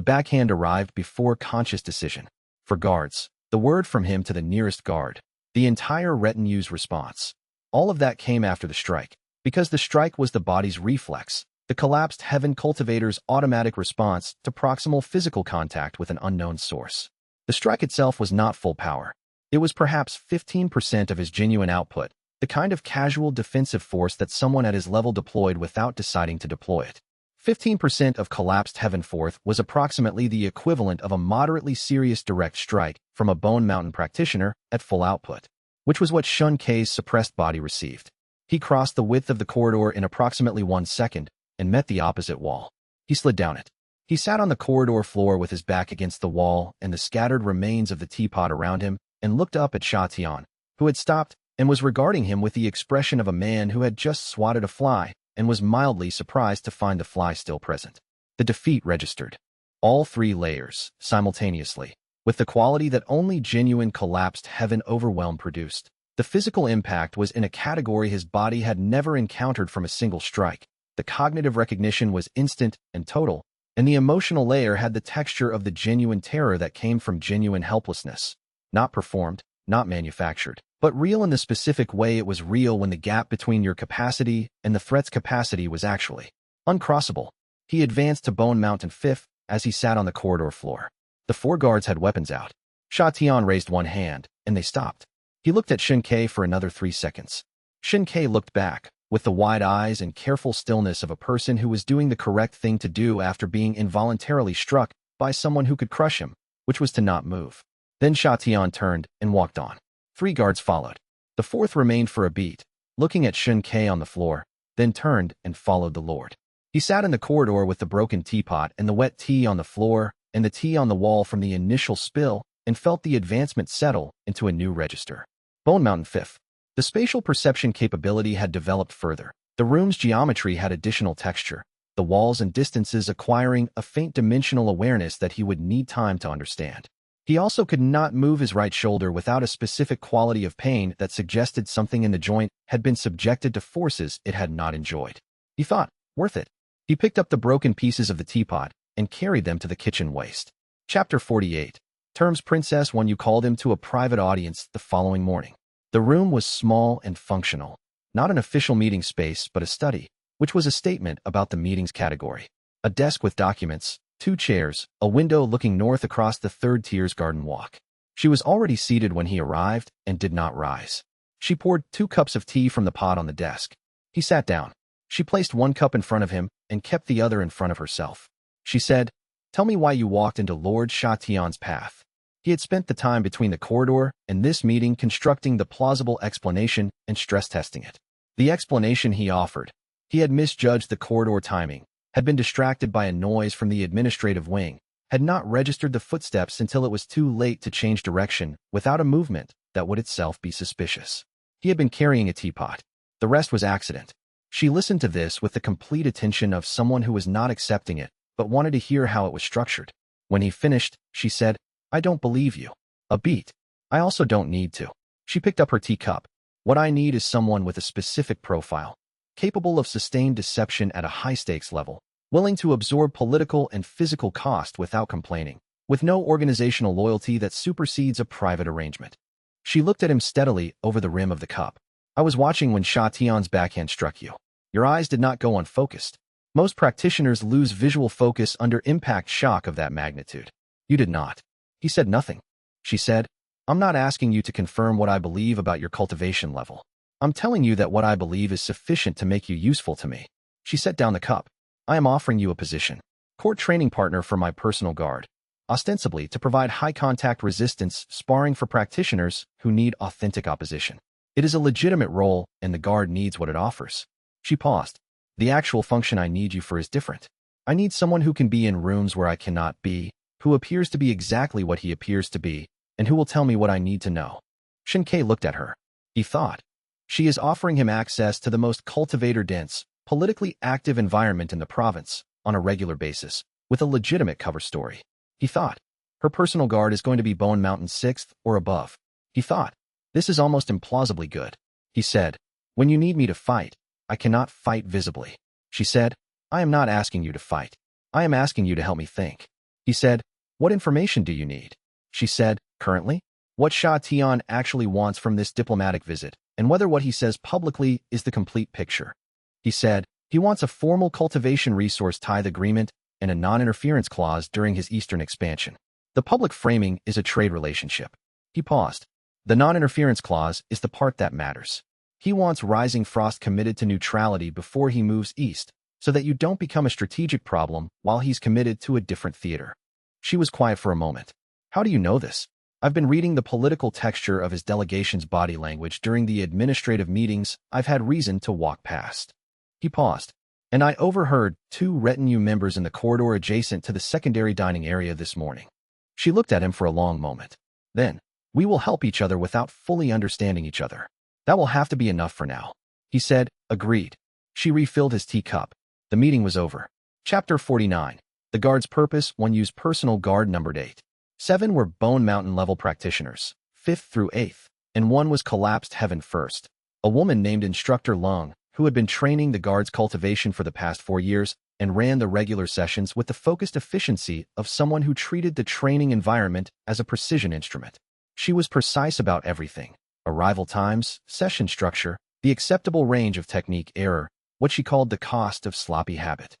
S1: backhand arrived before conscious decision. For guards, the word from him to the nearest guard. The entire retinue's response. All of that came after the strike, because the strike was the body's reflex, the collapsed heaven cultivator's automatic response to proximal physical contact with an unknown source. The strike itself was not full power. It was perhaps 15% of his genuine output, the kind of casual defensive force that someone at his level deployed without deciding to deploy it. 15% of collapsed heaven fourth was approximately the equivalent of a moderately serious direct strike from a Bone Mountain practitioner at full output, which was what Xianxia's suppressed body received. He crossed the width of the corridor in approximately 1 second, and met the opposite wall. He slid down it. He sat on the corridor floor with his back against the wall and the scattered remains of the teapot around him, and looked up at Sha Tian, who had stopped and was regarding him with the expression of a man who had just swatted a fly and was mildly surprised to find the fly still present. The defeat registered. All 3 layers, simultaneously, with the quality that only genuine collapsed heaven overwhelm produced. The physical impact was in a category his body had never encountered from a single strike. The cognitive recognition was instant and total, and the emotional layer had the texture of the genuine terror that came from genuine helplessness. Not performed, not manufactured. But real in the specific way it was real when the gap between your capacity and the threat's capacity was actually uncrossable. He advanced to Bone Mountain 5th as he sat on the corridor floor. The 4 guards had weapons out. Xianxia raised one hand, and they stopped. He looked at Xianxia for another 3 seconds. Xianxia looked back, with the wide eyes and careful stillness of a person who was doing the correct thing to do after being involuntarily struck by someone who could crush him, which was to not move. Then Xianxia turned and walked on. 3 guards followed. The 4th remained for a beat, looking at Xianxia on the floor, then turned and followed the Lord. He sat in the corridor with the broken teapot and the wet tea on the floor and the tea on the wall from the initial spill and felt the advancement settle into a new register. Bone Mountain 5th. The spatial perception capability had developed further. The room's geometry had additional texture, the walls and distances acquiring a faint dimensional awareness that he would need time to understand. He also could not move his right shoulder without a specific quality of pain that suggested something in the joint had been subjected to forces it had not enjoyed. He thought, worth it. He picked up the broken pieces of the teapot and carried them to the kitchen waste. Chapter 48. Terms Princess when you called him to a private audience the following morning. The room was small and functional, not an official meeting space but a study, which was a statement about the meeting's category. A desk with documents, 2 chairs, a window looking north across the 3rd tier's garden walk. She was already seated when he arrived and did not rise. She poured 2 cups of tea from the pot on the desk. He sat down. She placed 1 cup in front of him and kept the other in front of herself. She said, "Tell me why you walked into Lord Xianxia's path." He had spent the time between the corridor and this meeting constructing the plausible explanation and stress testing it. The explanation he offered. He had misjudged the corridor timing, had been distracted by a noise from the administrative wing, had not registered the footsteps until it was too late to change direction without a movement that would itself be suspicious. He had been carrying a teapot. The rest was accident. She listened to this with the complete attention of someone who was not accepting it, but wanted to hear how it was structured. When he finished, she said, "I don't believe you." A beat. "I also don't need to." She picked up her teacup. "What I need is someone with a specific profile, capable of sustained deception at a high-stakes level, willing to absorb political and physical cost without complaining, with no organizational loyalty that supersedes a private arrangement." She looked at him steadily over the rim of the cup. "I was watching when Xianxia's backhand struck you. Your eyes did not go unfocused. Most practitioners lose visual focus under impact shock of that magnitude. You did not." He said nothing. She said, "I'm not asking you to confirm what I believe about your cultivation level. I'm telling you that what I believe is sufficient to make you useful to me." She set down the cup. "I am offering you a position. Court training partner for my personal guard, ostensibly to provide high-contact resistance sparring for practitioners who need authentic opposition. It is a legitimate role, and the guard needs what it offers." She paused. "The actual function I need you for is different. I need someone who can be in rooms where I cannot be, who appears to be exactly what he appears to be, and who will tell me what I need to know." Xianxia looked at her. He thought, she is offering him access to the most cultivator-dense, politically active environment in the province on a regular basis, with a legitimate cover story. He thought, her personal guard is going to be Bone Mountain 6th or above. He thought, this is almost implausibly good. He said, "When you need me to fight, I cannot fight visibly." She said, "I am not asking you to fight. I am asking you to help me think." He said, "What information do you need?" She said, "Currently, what Xianxia actually wants from this diplomatic visit, and whether what he says publicly is the complete picture." He said, "He wants a formal cultivation resource tithe agreement and a non-interference clause during his eastern expansion. The public framing is a trade relationship." He paused. "The non-interference clause is the part that matters. He wants Rising Frost committed to neutrality before he moves east, so that you don't become a strategic problem while he's committed to a different theater." She was quiet for a moment. "How do you know this?" "I've been reading the political texture of his delegation's body language during the administrative meetings I've had reason to walk past." He paused. "And I overheard 2 retinue members in the corridor adjacent to the secondary dining area this morning." She looked at him for a long moment. Then, "We will help each other without fully understanding each other. That will have to be enough for now." He said, "Agreed." She refilled his teacup. The meeting was over. Chapter 49. The guard's purpose when used personal guard numbered 8. 7 were Bone Mountain level practitioners, 5th through 8th, and 1 was collapsed heaven first. A woman named Instructor Lung, who had been training the guard's cultivation for the past 4 years and ran the regular sessions with the focused efficiency of someone who treated the training environment as a precision instrument. She was precise about everything. arrival times, session structure, the acceptable range of technique error, what she called the cost of sloppy habit.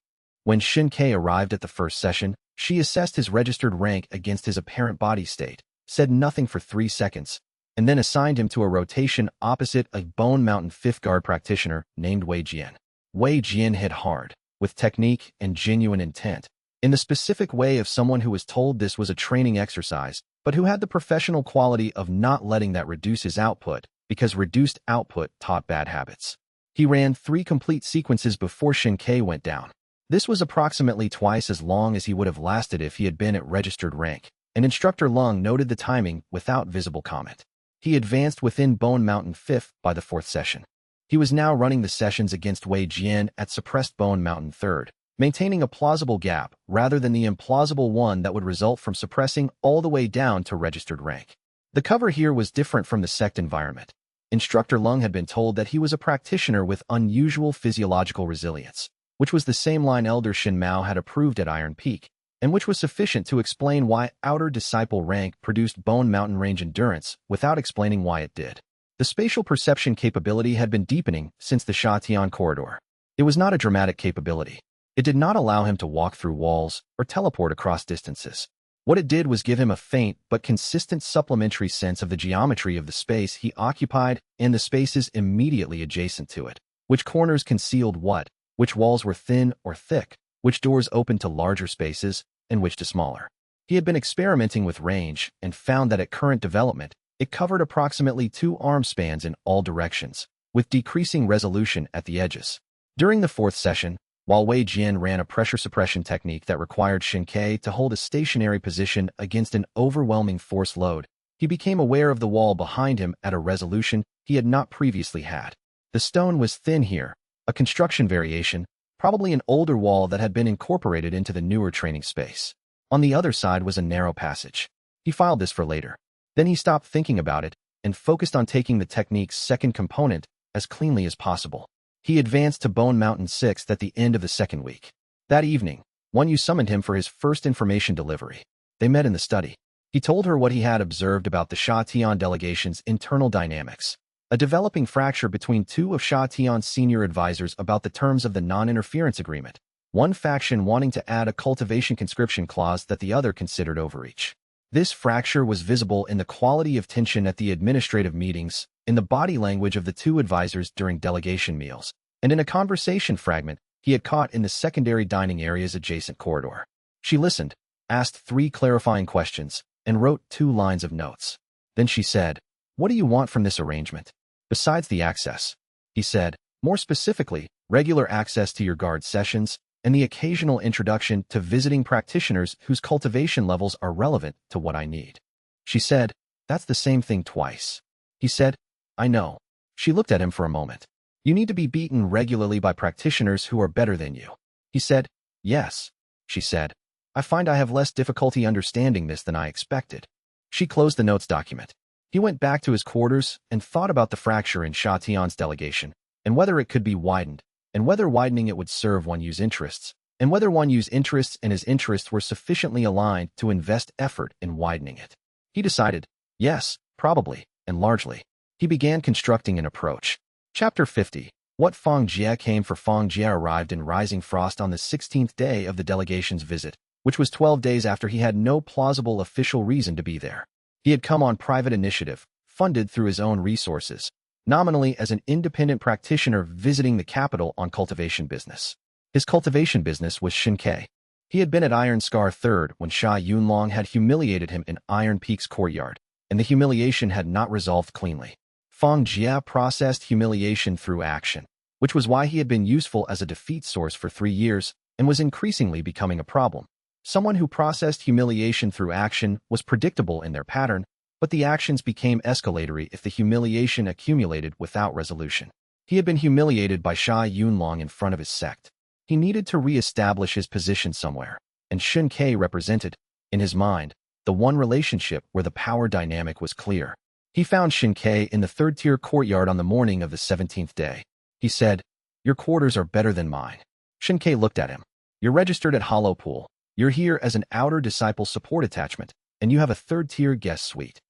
S1: When xianxia arrived at the first session, she assessed his registered rank against his apparent body state, said nothing for 3 seconds, and then assigned him to a rotation opposite a Bone Mountain 5th guard practitioner named Wei Jian. Wei Jian hit hard, with technique and genuine intent, in the specific way of someone who was told this was a training exercise, but who had the professional quality of not letting that reduce his output, because reduced output taught bad habits. He ran 3 complete sequences before xianxia went down. This was approximately twice as long as he would have lasted if he had been at registered rank, and Instructor Lung noted the timing without visible comment. He advanced within Bone Mountain 5th by the 4th session. He was now running the sessions against Wei Jian at suppressed Bone Mountain 3rd, maintaining a plausible gap rather than the implausible one that would result from suppressing all the way down to registered rank. The cover here was different from the sect environment. Instructor Lung had been told that he was a practitioner with unusual physiological resilience, which was the same line Elder Shin Mao had approved at Iron Peak, and which was sufficient to explain why outer disciple rank produced Bone Mountain range endurance without explaining why it did. The spatial perception capability had been deepening since the Shatian corridor. It was not a dramatic capability. It did not allow him to walk through walls or teleport across distances. What it did was give him a faint but consistent supplementary sense of the geometry of the space he occupied and the spaces immediately adjacent to it. Which corners concealed what, which walls were thin or thick, which doors opened to larger spaces, and which to smaller. He had been experimenting with range and found that at current development, it covered approximately 2 arm spans in all directions, with decreasing resolution at the edges. During the 4th session, while Wei Jian ran a pressure suppression technique that required xianxia to hold a stationary position against an overwhelming force load, he became aware of the wall behind him at a resolution he had not previously had. The stone was thin here, a construction variation, probably an older wall that had been incorporated into the newer training space. On the other side was a narrow passage. He filed this for later. Then he stopped thinking about it and focused on taking the technique's second component as cleanly as possible. He advanced to Bone Mountain 6th at the end of the 2nd week. That evening, Yu summoned him for his first information delivery. They met in the study. He told her what he had observed about the Sha Tian delegation's internal dynamics, a developing fracture between 2 of Sha Tian's senior advisors about the terms of the non-interference agreement, one faction wanting to add a cultivation conscription clause that the other considered overreach. This fracture was visible in the quality of tension at the administrative meetings, in the body language of the 2 advisors during delegation meals, and in a conversation fragment he had caught in the secondary dining area's adjacent corridor. She listened, asked 3 clarifying questions, and wrote 2 lines of notes. Then she said, "What do you want from this arrangement?" "Besides the access," he said, "more specifically, regular access to your guard sessions, and the occasional introduction to visiting practitioners whose cultivation levels are relevant to what I need." She said, "That's the same thing twice." He said, "I know." She looked at him for a moment. "You need to be beaten regularly by practitioners who are better than you." He said, "Yes." She said, "I find I have less difficulty understanding this than I expected." She closed the notes document. He went back to his quarters and thought about the fracture in Sha Tian's delegation, and whether it could be widened, and whether widening it would serve Yu's interests, and whether Yu's interests and his interests were sufficiently aligned to invest effort in widening it. He decided, yes, probably, and largely. He began constructing an approach. Chapter 50. What Feng Jie came for. Feng Jie arrived in Rising Frost on the 16th day of the delegation's visit, which was 12 days after he had no plausible official reason to be there. He had come on private initiative, funded through his own resources, nominally as an independent practitioner visiting the capital on cultivation business. His cultivation business was xianxia. He had been at Iron Scar 3rd when Sha Yunlong had humiliated him in Iron Peak's courtyard, and the humiliation had not resolved cleanly. Feng Jie processed humiliation through action, which was why he had been useful as a defeat source for 3 years and was increasingly becoming a problem. Someone who processed humiliation through action was predictable in their pattern, but the actions became escalatory if the humiliation accumulated without resolution. He had been humiliated by Sha Yunlong in front of his sect. He needed to re-establish his position somewhere, and xianxia represented, in his mind, the one relationship where the power dynamic was clear. He found xianxia in the 3rd-tier courtyard on the morning of the 17th day. He said, "Your quarters are better than mine." xianxia looked at him. "You're registered at Hollow Pool. You're here as an outer disciple support attachment, and you have a 3rd-tier guest suite."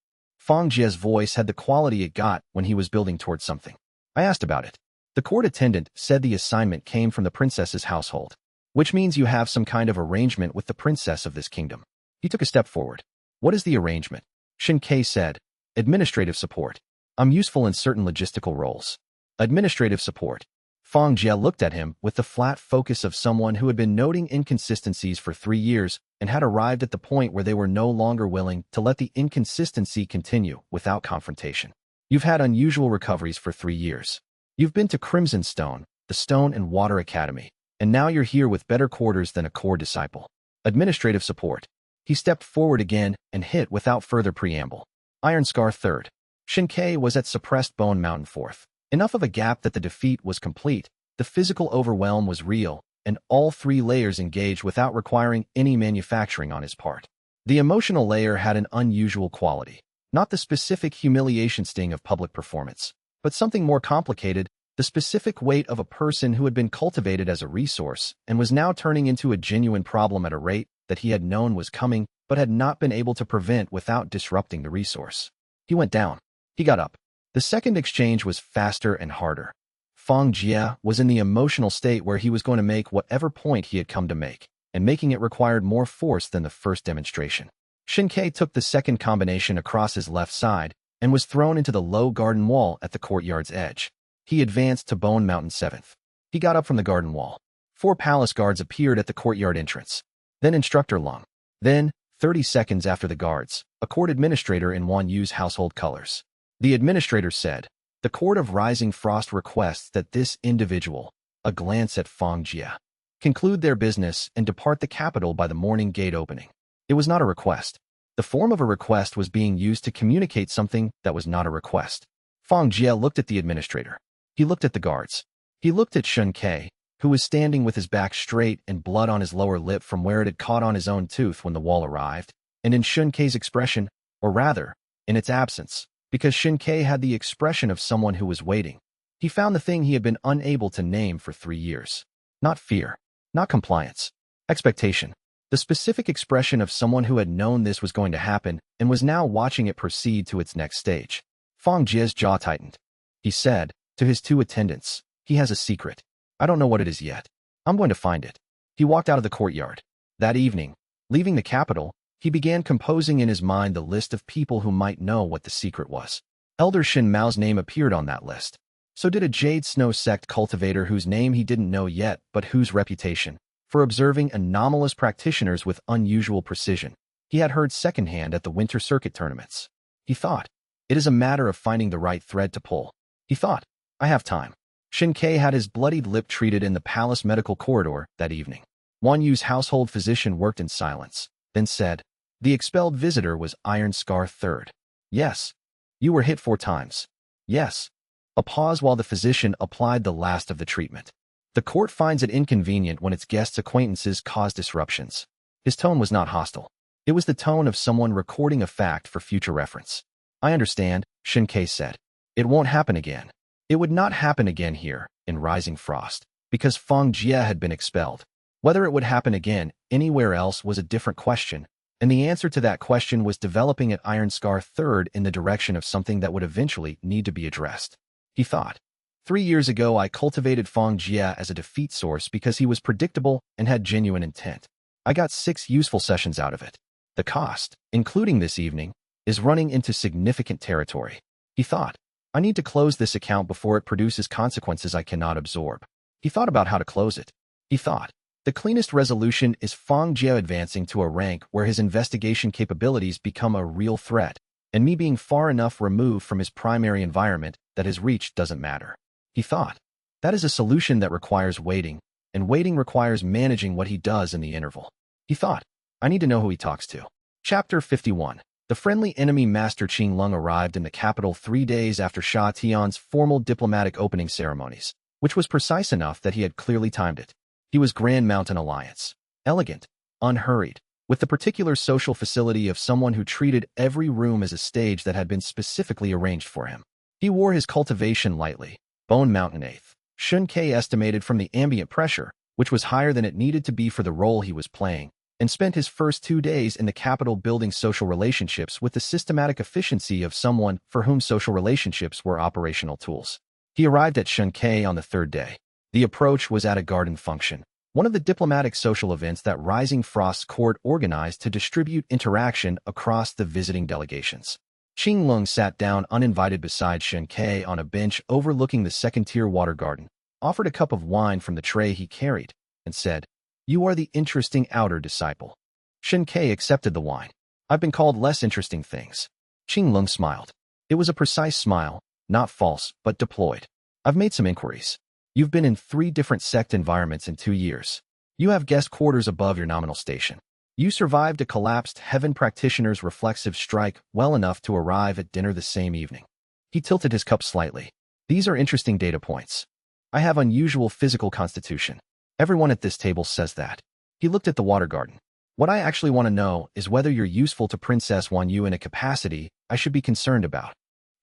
S1: Fang Jie's voice had the quality it got when he was building towards something. I asked about it. The court attendant said the assignment came from the princess's household, which means you have some kind of arrangement with the princess of this kingdom. He took a step forward. What is the arrangement? Xianxia said. Administrative support. I'm useful in certain logistical roles. Administrative support. Fang Jie looked at him with the flat focus of someone who had been noting inconsistencies for 3 years and had arrived at the point where they were no longer willing to let the inconsistency continue without confrontation. You've had unusual recoveries for 3 years. You've been to Crimson Stone, the Stone and Water Academy, and now you're here with better quarters than a core disciple. Administrative support. He stepped forward again and hit without further preamble. Iron Scar 3rd. Xianxia was at suppressed Bone Mountain 4th. Enough of a gap that the defeat was complete, the physical overwhelm was real, and all 3 layers engaged without requiring any manufacturing on his part. The emotional layer had an unusual quality, not the specific humiliation sting of public performance, but something more complicated, the specific weight of a person who had been cultivated as a resource and was now turning into a genuine problem at a rate that he had known was coming but had not been able to prevent without disrupting the resource. He went down. He got up. The second exchange was faster and harder. Fang Jie was in the emotional state where he was going to make whatever point he had come to make, and making it required more force than the first demonstration. Xianxia took the second combination across his left side and was thrown into the low garden wall at the courtyard's edge. He advanced to Bone Mountain 7th. He got up from the garden wall. 4 palace guards appeared at the courtyard entrance. Then Instructor Long. Then, 30 seconds after the guards, a court administrator in Wan Yu's household colors. The administrator said, "The Court of Rising Frost requests that this individual," a glance at Fang Jie, "conclude their business and depart the capital by the morning gate opening." It was not a request. The form of a request was being used to communicate something that was not a request. Fang Jie looked at the administrator. He looked at the guards. He looked at Xianxia, who was standing with his back straight and blood on his lower lip from where it had caught on his own tooth when the wall arrived, and in Xianxia's expression, or rather, in its absence, because Xianxia had the expression of someone who was waiting. He found the thing he had been unable to name for 3 years. Not fear. Not compliance. Expectation. The specific expression of someone who had known this was going to happen and was now watching it proceed to its next stage. Fang Jie's jaw tightened. He said, to his 2 attendants, "He has a secret. I don't know what it is yet. I'm going to find it." He walked out of the courtyard. That evening, leaving the capital, he began composing in his mind the list of people who might know what the secret was. Elder Shin Mao's name appeared on that list. So did a Jade Snow sect cultivator whose name he didn't know yet, but whose reputation, for observing anomalous practitioners with unusual precision, he had heard secondhand at the Winter Circuit tournaments. He thought, it is a matter of finding the right thread to pull. He thought, I have time. Xianxia had his bloodied lip treated in the palace medical corridor that evening. Wan Yu's household physician worked in silence, then said, "The expelled visitor was Iron Scar 3rd. Yes. You were hit 4 times. Yes." A pause while the physician applied the last of the treatment. "The court finds it inconvenient when its guests' acquaintances cause disruptions." His tone was not hostile. It was the tone of someone recording a fact for future reference. "I understand," Xianxia said. "It won't happen again." It would not happen again here, in Rising Frost, because Fang Jie had been expelled. Whether it would happen again anywhere else was a different question, and the answer to that question was developing at Iron Scar 3rd in the direction of something that would eventually need to be addressed. He thought, 3 years ago I cultivated Fang Jie as a defeat source because he was predictable and had genuine intent. I got 6 useful sessions out of it. The cost, including this evening, is running into significant territory. He thought, I need to close this account before it produces consequences I cannot absorb. He thought about how to close it. He thought, the cleanest resolution is Fang Jie advancing to a rank where his investigation capabilities become a real threat, and me being far enough removed from his primary environment that his reach doesn't matter. He thought, that is a solution that requires waiting, and waiting requires managing what he does in the interval. He thought, I need to know who he talks to. Chapter 51. The friendly enemy Master Qing Lung arrived in the capital 3 days after Sha Tian's formal diplomatic opening ceremonies, which was precise enough that he had clearly timed it. He was Grand Mountain Alliance. Elegant, unhurried, with the particular social facility of someone who treated every room as a stage that had been specifically arranged for him. He wore his cultivation lightly, Bone Mountain 8th. Xianxia estimated from the ambient pressure, which was higher than it needed to be for the role he was playing, and spent his first 2 days in the capital building social relationships with the systematic efficiency of someone for whom social relationships were operational tools. He arrived at xianxia on the third day. The approach was at a garden function, one of the diplomatic social events that Rising Frost's court organized to distribute interaction across the visiting delegations. Qinglong sat down uninvited beside xianxia on a bench overlooking the second-tier water garden, offered a cup of wine from the tray he carried, and said, "You are the interesting outer disciple." Xianxia accepted the wine. "I've been called less interesting things." Qinglong smiled. It was a precise smile, not false, but deployed. "I've made some inquiries. You've been in 3 different sect environments in 2 years. You have guest quarters above your nominal station. You survived a collapsed heaven practitioner's reflexive strike well enough to arrive at dinner the same evening." He tilted his cup slightly. "These are interesting data points. I have unusual physical constitution. Everyone at this table says that." He looked at the water garden. "What I actually want to know is whether you're useful to Princess Wan Yu in a capacity I should be concerned about."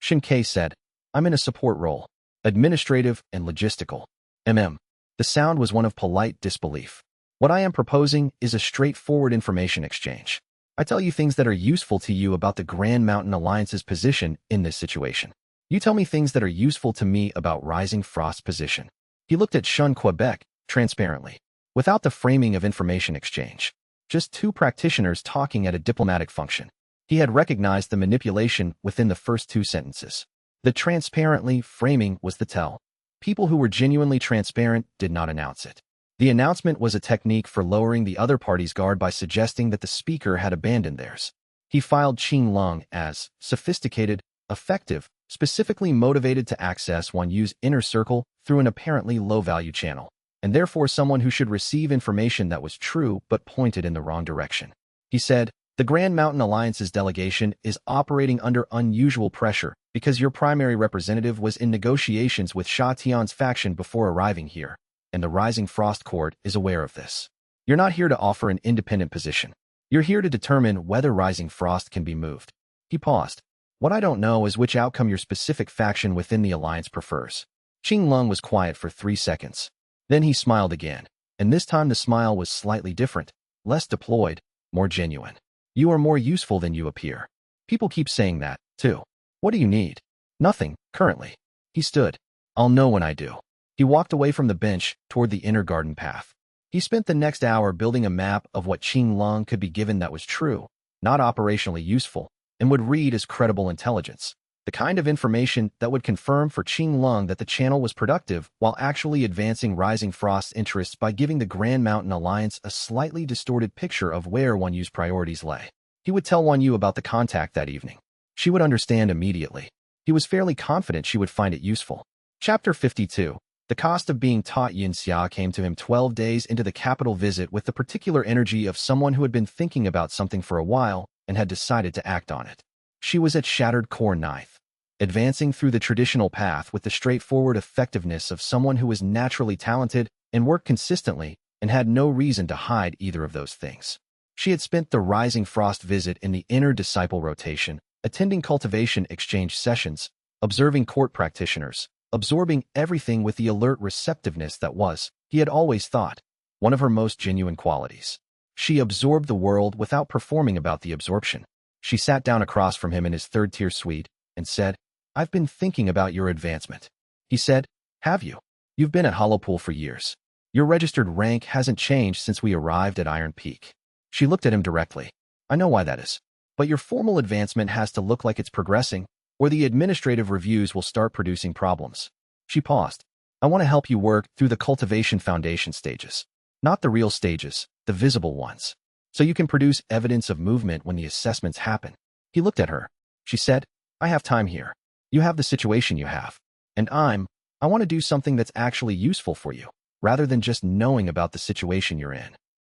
S1: Xianxia said, "I'm in a support role. Administrative and logistical. The sound was one of polite disbelief. "What I am proposing is a straightforward information exchange. I tell you things that are useful to you about the Grand Mountain Alliance's position in this situation. You tell me things that are useful to me about Rising Frost's position." He looked at Shun Quebec transparently, without the framing of information exchange. Just 2 practitioners talking at a diplomatic function. He had recognized the manipulation within the first 2 sentences. The transparently framing was the tell. People who were genuinely transparent did not announce it. The announcement was a technique for lowering the other party's guard by suggesting that the speaker had abandoned theirs. He filed Qinglong as sophisticated, effective, specifically motivated to access Wan Yu's inner circle through an apparently low-value channel, and therefore someone who should receive information that was true but pointed in the wrong direction. He said, "The Grand Mountain Alliance's delegation is operating under unusual pressure because your primary representative was in negotiations with Sha Tian's faction before arriving here, and the Rising Frost Court is aware of this. You're not here to offer an independent position. You're here to determine whether Rising Frost can be moved." He paused. "What I don't know is which outcome your specific faction within the alliance prefers." Qinglong was quiet for 3 seconds. Then he smiled again, and this time the smile was slightly different, less deployed, more genuine. "You are more useful than you appear. People keep saying that, too. What do you need?" "Nothing, currently." He stood. "I'll know when I do." He walked away from the bench toward the inner garden path. He spent the next hour building a map of what Qinglong could be given that was true, not operationally useful, and would read as credible intelligence. The kind of information that would confirm for Qinglong that the channel was productive while actually advancing Rising Frost's interests by giving the Grand Mountain Alliance a slightly distorted picture of where Wan Yu's priorities lay. He would tell Wan Yu about the contact that evening. She would understand immediately. He was fairly confident she would find it useful. Chapter 52. The cost of being taught xianxia came to him 12 days into the capital visit with the particular energy of someone who had been thinking about something for a while and had decided to act on it. She was at Shattered Core 9th, advancing through the traditional path with the straightforward effectiveness of someone who was naturally talented and worked consistently and had no reason to hide either of those things. She had spent the Rising Frost visit in the inner disciple rotation, attending cultivation exchange sessions, observing court practitioners, absorbing everything with the alert receptiveness that was, he had always thought, one of her most genuine qualities. She absorbed the world without performing about the absorption. She sat down across from him in his 3rd-tier suite and said, "I've been thinking about your advancement." He said, "Have you? You've been at Hollowpool for years. Your registered rank hasn't changed since we arrived at Iron Peak." She looked at him directly. "I know why that is. But your formal advancement has to look like it's progressing, or the administrative reviews will start producing problems." She paused. "I want to help you work through the cultivation foundation stages. Not the real stages, the visible ones. So you can produce evidence of movement when the assessments happen." He looked at her. She said, "I have time here. You have the situation you have. And I want to do something that's actually useful for you, rather than just knowing about the situation you're in."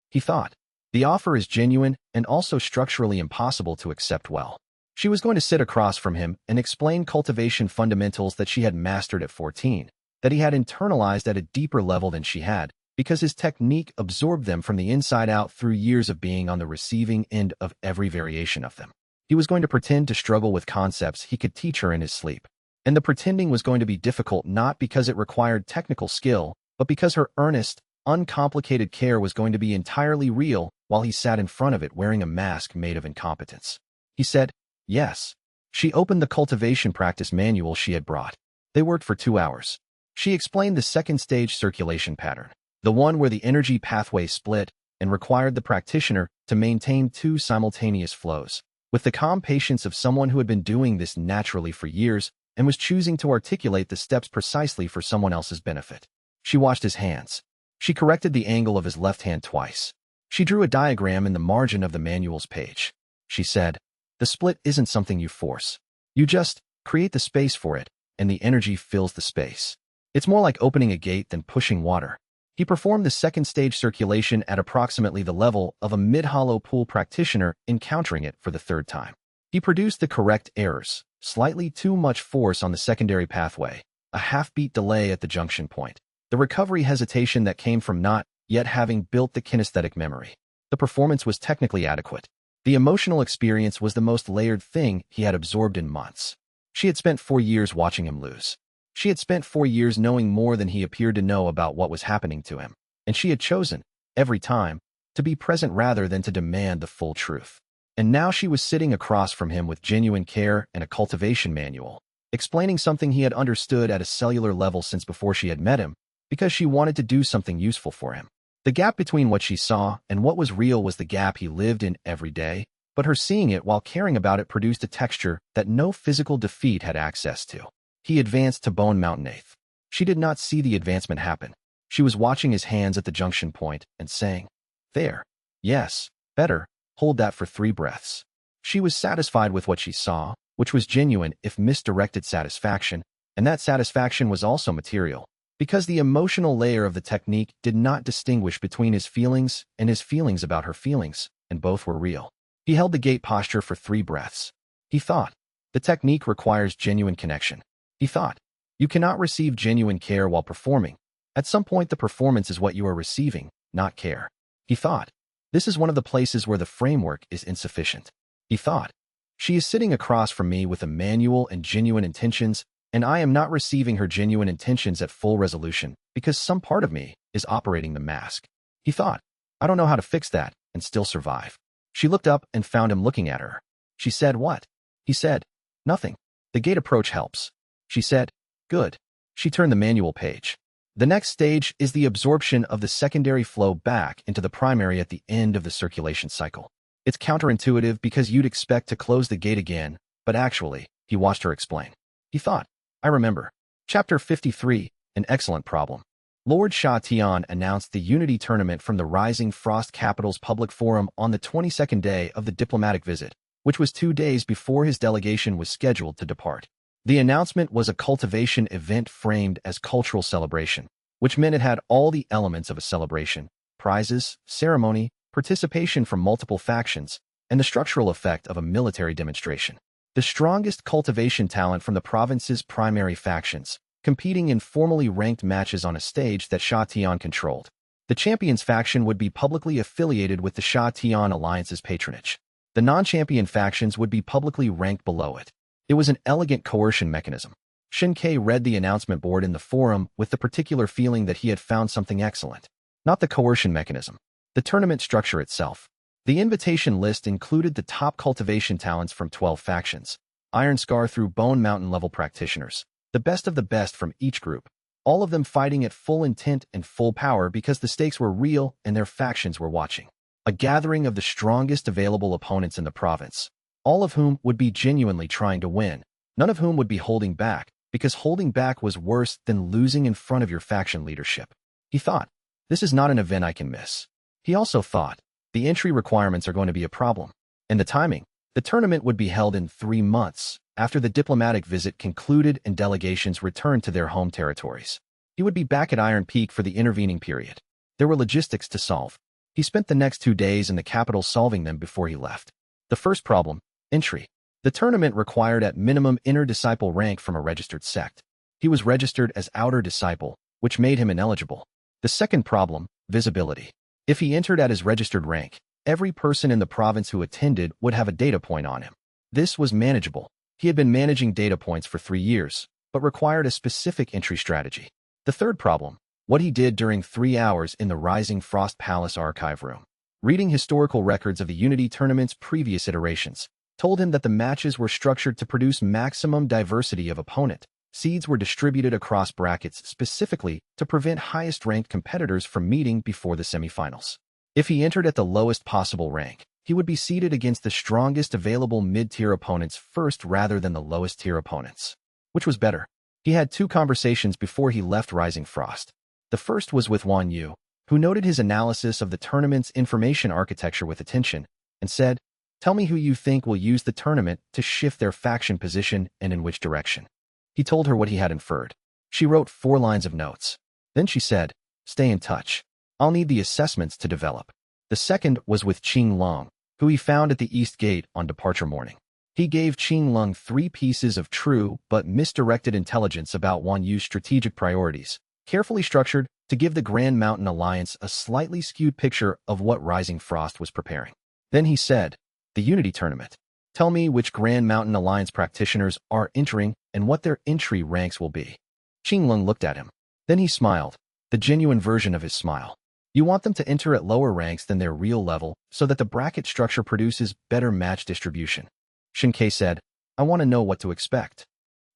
S1: He thought, the offer is genuine and also structurally impossible to accept well. She was going to sit across from him and explain cultivation fundamentals that she had mastered at 14, that he had internalized at a deeper level than she had, because his technique absorbed them from the inside out through years of being on the receiving end of every variation of them. He was going to pretend to struggle with concepts he could teach her in his sleep. And the pretending was going to be difficult not because it required technical skill, but because her earnest, uncomplicated care was going to be entirely real while he sat in front of it wearing a mask made of incompetence. He said, "Yes." She opened the cultivation practice manual she had brought. They worked for 2 hours. She explained the second stage circulation pattern, the one where the energy pathway split and required the practitioner to maintain 2 simultaneous flows, with the calm patience of someone who had been doing this naturally for years and was choosing to articulate the steps precisely for someone else's benefit. She washed his hands. She corrected the angle of his left hand twice. She drew a diagram in the margin of the manual's page. She said, "The split isn't something you force. You just create the space for it, and the energy fills the space. It's more like opening a gate than pushing water." He performed the second stage circulation at approximately the level of a mid-hollow pool practitioner encountering it for the 3rd time. He produced the correct errors, slightly too much force on the secondary pathway, a half-beat delay at the junction point, the recovery hesitation that came from not yet having built the kinesthetic memory. The performance was technically adequate. The emotional experience was the most layered thing he had absorbed in months. She had spent 4 years watching him lose. She had spent 4 years knowing more than he appeared to know about what was happening to him, and she had chosen, every time, to be present rather than to demand the full truth. And now she was sitting across from him with genuine care and a cultivation manual, explaining something he had understood at a cellular level since before she had met him, because she wanted to do something useful for him. The gap between what she saw and what was real was the gap he lived in every day, but her seeing it while caring about it produced a texture that no physical defeat had access to. He advanced to Bone Mountain 8th. She did not see the advancement happen. She was watching his hands at the junction point and saying, "There. Yes, better. Hold that for 3 breaths." She was satisfied with what she saw, which was genuine if misdirected satisfaction, and that satisfaction was also material, because the emotional layer of the technique did not distinguish between his feelings and his feelings about her feelings, and both were real. He held the gate posture for 3 breaths. He thought, the technique requires genuine connection. He thought, you cannot receive genuine care while performing. At some point, the performance is what you are receiving, not care. He thought, this is one of the places where the framework is insufficient. He thought, she is sitting across from me with a manual and genuine intentions, and I am not receiving her genuine intentions at full resolution because some part of me is operating the mask. He thought, I don't know how to fix that and still survive. She looked up and found him looking at her. She said, "What?" He said, "Nothing. The gate approach helps." She said, "Good." She turned the manual page. The next stage is the absorption of the secondary flow back into the primary at the end of the circulation cycle. It's counterintuitive because you'd expect to close the gate again, but actually, he watched her explain. He thought, I remember. Chapter 53, an excellent problem. Lord Xianxia announced the Unity Tournament from the Rising Frost Capital's public forum on the 22nd day of the diplomatic visit, which was 2 days before his delegation was scheduled to depart. The announcement was a cultivation event framed as cultural celebration, which meant it had all the elements of a celebration: prizes, ceremony, participation from multiple factions, and the structural effect of a military demonstration. The strongest cultivation talent from the province's primary factions, competing in formally ranked matches on a stage that Xianxia controlled. The champions faction would be publicly affiliated with the Xianxia Alliance's patronage. The non-champion factions would be publicly ranked below it. It was an elegant coercion mechanism. Xianxia read the announcement board in the forum with the particular feeling that he had found something excellent. Not the coercion mechanism. The tournament structure itself. The invitation list included the top cultivation talents from 12 factions, Iron Scar through Bone Mountain level practitioners, the best of the best from each group, all of them fighting at full intent and full power because the stakes were real and their factions were watching. A gathering of the strongest available opponents in the province, all of whom would be genuinely trying to win, none of whom would be holding back, because holding back was worse than losing in front of your faction leadership. He thought, this is not an event I can miss. He also thought, the entry requirements are going to be a problem. And the timing. The tournament would be held in 3 months, after the diplomatic visit concluded and delegations returned to their home territories. He would be back at Iron Peak for the intervening period. There were logistics to solve. He spent the next 2 days in the capital solving them before he left. The first problem, entry. The tournament required at minimum inner disciple rank from a registered sect. He was registered as outer disciple, which made him ineligible. The second problem, visibility. If he entered at his registered rank, every person in the province who attended would have a data point on him. This was manageable. He had been managing data points for 3 years, but required a specific entry strategy. The third problem, what he did during 3 hours in the Rising Frost Palace archive room. Reading historical records of the Unity tournament's previous iterations told him that the matches were structured to produce maximum diversity of opponent. Seeds were distributed across brackets specifically to prevent highest-ranked competitors from meeting before the semifinals. If he entered at the lowest possible rank, he would be seeded against the strongest available mid-tier opponents first rather than the lowest-tier opponents. Which was better? He had 2 conversations before he left Rising Frost. The first was with Wan Yu, who noted his analysis of the tournament's information architecture with attention, and said, "Tell me who you think will use the tournament to shift their faction position and in which direction." He told her what he had inferred. She wrote 4 lines of notes. Then she said, "Stay in touch. I'll need the assessments to develop." The second was with Qing Long, who he found at the East Gate on departure morning. He gave Qing Long 3 pieces of true but misdirected intelligence about Wan Yu's strategic priorities, carefully structured to give the Grand Mountain Alliance a slightly skewed picture of what Rising Frost was preparing. Then he said, "The Unity Tournament. Tell me which Grand Mountain Alliance practitioners are entering and what their entry ranks will be." Qing Long looked at him. Then he smiled, the genuine version of his smile. "You want them to enter at lower ranks than their real level so that the bracket structure produces better match distribution." Xianxia said, "I want to know what to expect."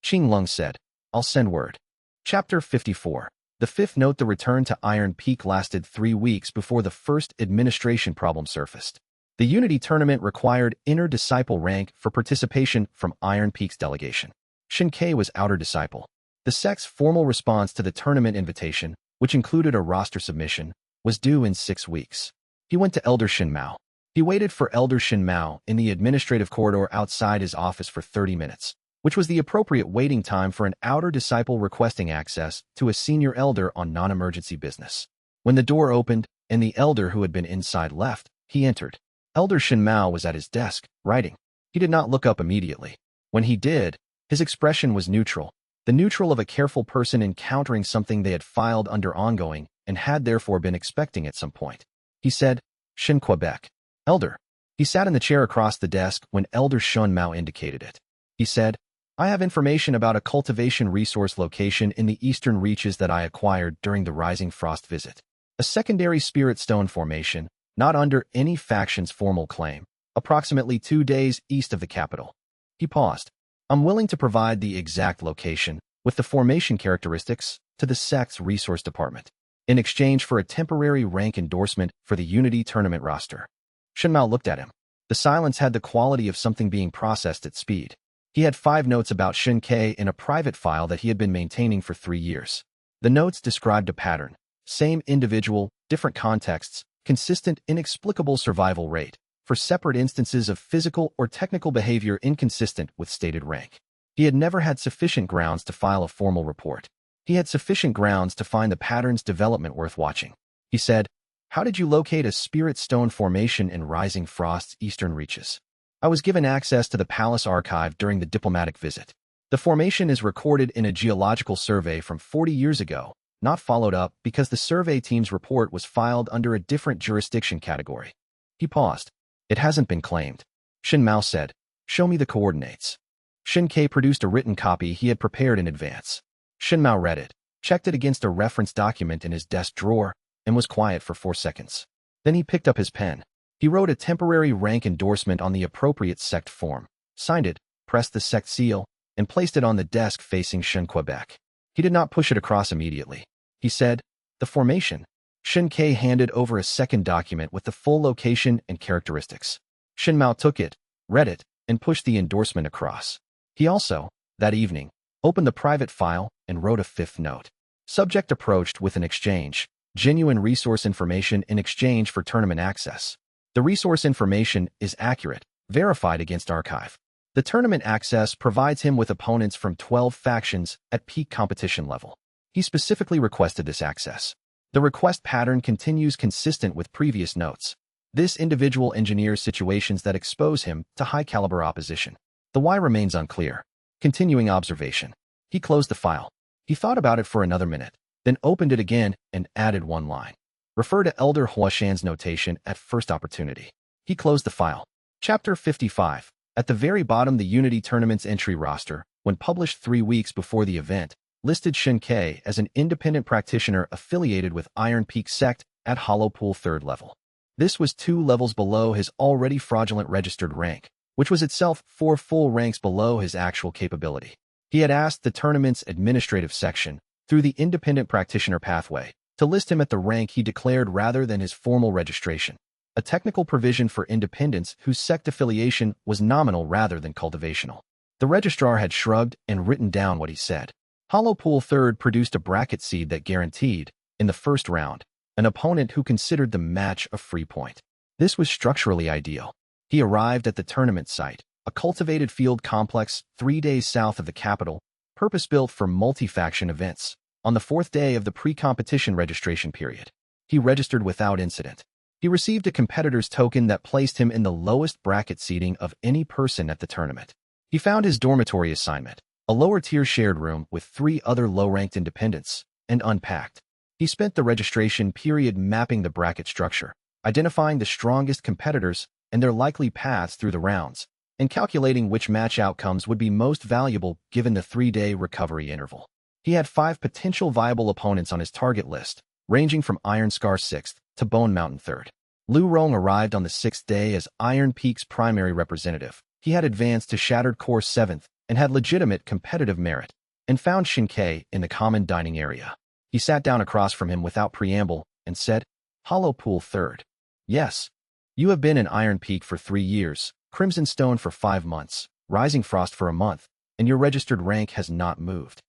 S1: Qing Long said, "I'll send word." Chapter 54. The fifth note: the return to Iron Peak lasted 3 weeks before the first administration problem surfaced. The Unity tournament required inner disciple rank for participation from Iron Peak's delegation. Xianxia was outer disciple. The sect's formal response to the tournament invitation, which included a roster submission, was due in 6 weeks. He went to Elder Shin Mao. He waited for Elder Shin Mao in the administrative corridor outside his office for 30 minutes, which was the appropriate waiting time for an outer disciple requesting access to a senior elder on non-emergency business. When the door opened and the elder who had been inside left, he entered. Elder Shin Mao was at his desk, writing. He did not look up immediately. When he did, his expression was neutral, the neutral of a careful person encountering something they had filed under ongoing and had therefore been expecting at some point. He said, "Shin Quebec. Elder." He sat in the chair across the desk when Elder Shun Mao indicated it. He said, "I have information about a cultivation resource location in the eastern reaches that I acquired during the Rising Frost visit. A secondary spirit stone formation, not under any faction's formal claim, approximately 2 days east of the capital." He paused. "I'm willing to provide the exact location, with the formation characteristics, to the sect's resource department, in exchange for a temporary rank endorsement for the Unity tournament roster." Shin Mao looked at him. The silence had the quality of something being processed at speed. He had 5 notes about Xianxia in a private file that he had been maintaining for 3 years. The notes described a pattern: same individual, different contexts, consistent, inexplicable survival rate, for separate instances of physical or technical behavior inconsistent with stated rank. He had never had sufficient grounds to file a formal report. He had sufficient grounds to find the pattern's development worth watching. He said, "How did you locate a spirit stone formation in Rising Frost's eastern reaches?" "I was given access to the palace archive during the diplomatic visit. The formation is recorded in a geological survey from 40 years ago, not followed up because the survey team's report was filed under a different jurisdiction category." He paused. "It hasn't been claimed." Shin Mao said, "Show me the coordinates." Xianxia produced a written copy he had prepared in advance. Shin Mao read it, checked it against a reference document in his desk drawer, and was quiet for 4 seconds. Then he picked up his pen. He wrote a temporary rank endorsement on the appropriate sect form, signed it, pressed the sect seal, and placed it on the desk facing Shin Quebec. He did not push it across immediately. He said, "The formation." Xianxia handed over a second document with the full location and characteristics. Shin Mao took it, read it, and pushed the endorsement across. He also, that evening, opened the private file and wrote a 5th note. Subject approached with an exchange, genuine resource information in exchange for tournament access. The resource information is accurate, verified against archive. The tournament access provides him with opponents from 12 factions at peak competition level. He specifically requested this access. The request pattern continues consistent with previous notes. This individual engineers situations that expose him to high-caliber opposition. The why remains unclear. Continuing observation. He closed the file. He thought about it for another minute, then opened it again and added 1 line. Refer to Elder Huashan's notation at first opportunity. He closed the file. Chapter 55. At the very bottom, the Unity Tournament's entry roster, when published 3 weeks before the event, listed Xianxia as an independent practitioner affiliated with Iron Peak Sect at Hollow Pool 3rd level. This was 2 levels below his already fraudulent registered rank, which was itself 4 full ranks below his actual capability. He had asked the tournament's administrative section, through the independent practitioner pathway, to list him at the rank he declared rather than his formal registration, a technical provision for independents whose sect affiliation was nominal rather than cultivational. The registrar had shrugged and written down what he said. Hollow Pool Third produced a bracket seed that guaranteed, in the first round, an opponent who considered the match a free point. This was structurally ideal. He arrived at the tournament site, a cultivated field complex 3 days south of the capital, purpose-built for multi-faction events, on the 4th day of the pre-competition registration period. He registered without incident. He received a competitor's token that placed him in the lowest bracket seating of any person at the tournament. He found his dormitory assignment, a lower-tier shared room with 3 other low-ranked independents, and unpacked. He spent the registration period mapping the bracket structure, identifying the strongest competitors and their likely paths through the rounds, and calculating which match outcomes would be most valuable given the 3-day recovery interval. He had 5 potential viable opponents on his target list, ranging from Iron Scar 6th to Bone Mountain 3rd. Lu Rong arrived on the 6th day as Iron Peak's primary representative. He had advanced to Shattered Core 7th and had legitimate competitive merit, and found Xianxia in the common dining area. He sat down across from him without preamble and said, "Hollow Pool 3rd. Yes. You have been in Iron Peak for 3 years, Crimson Stone for 5 months, Rising Frost for a month, and your registered rank has not moved."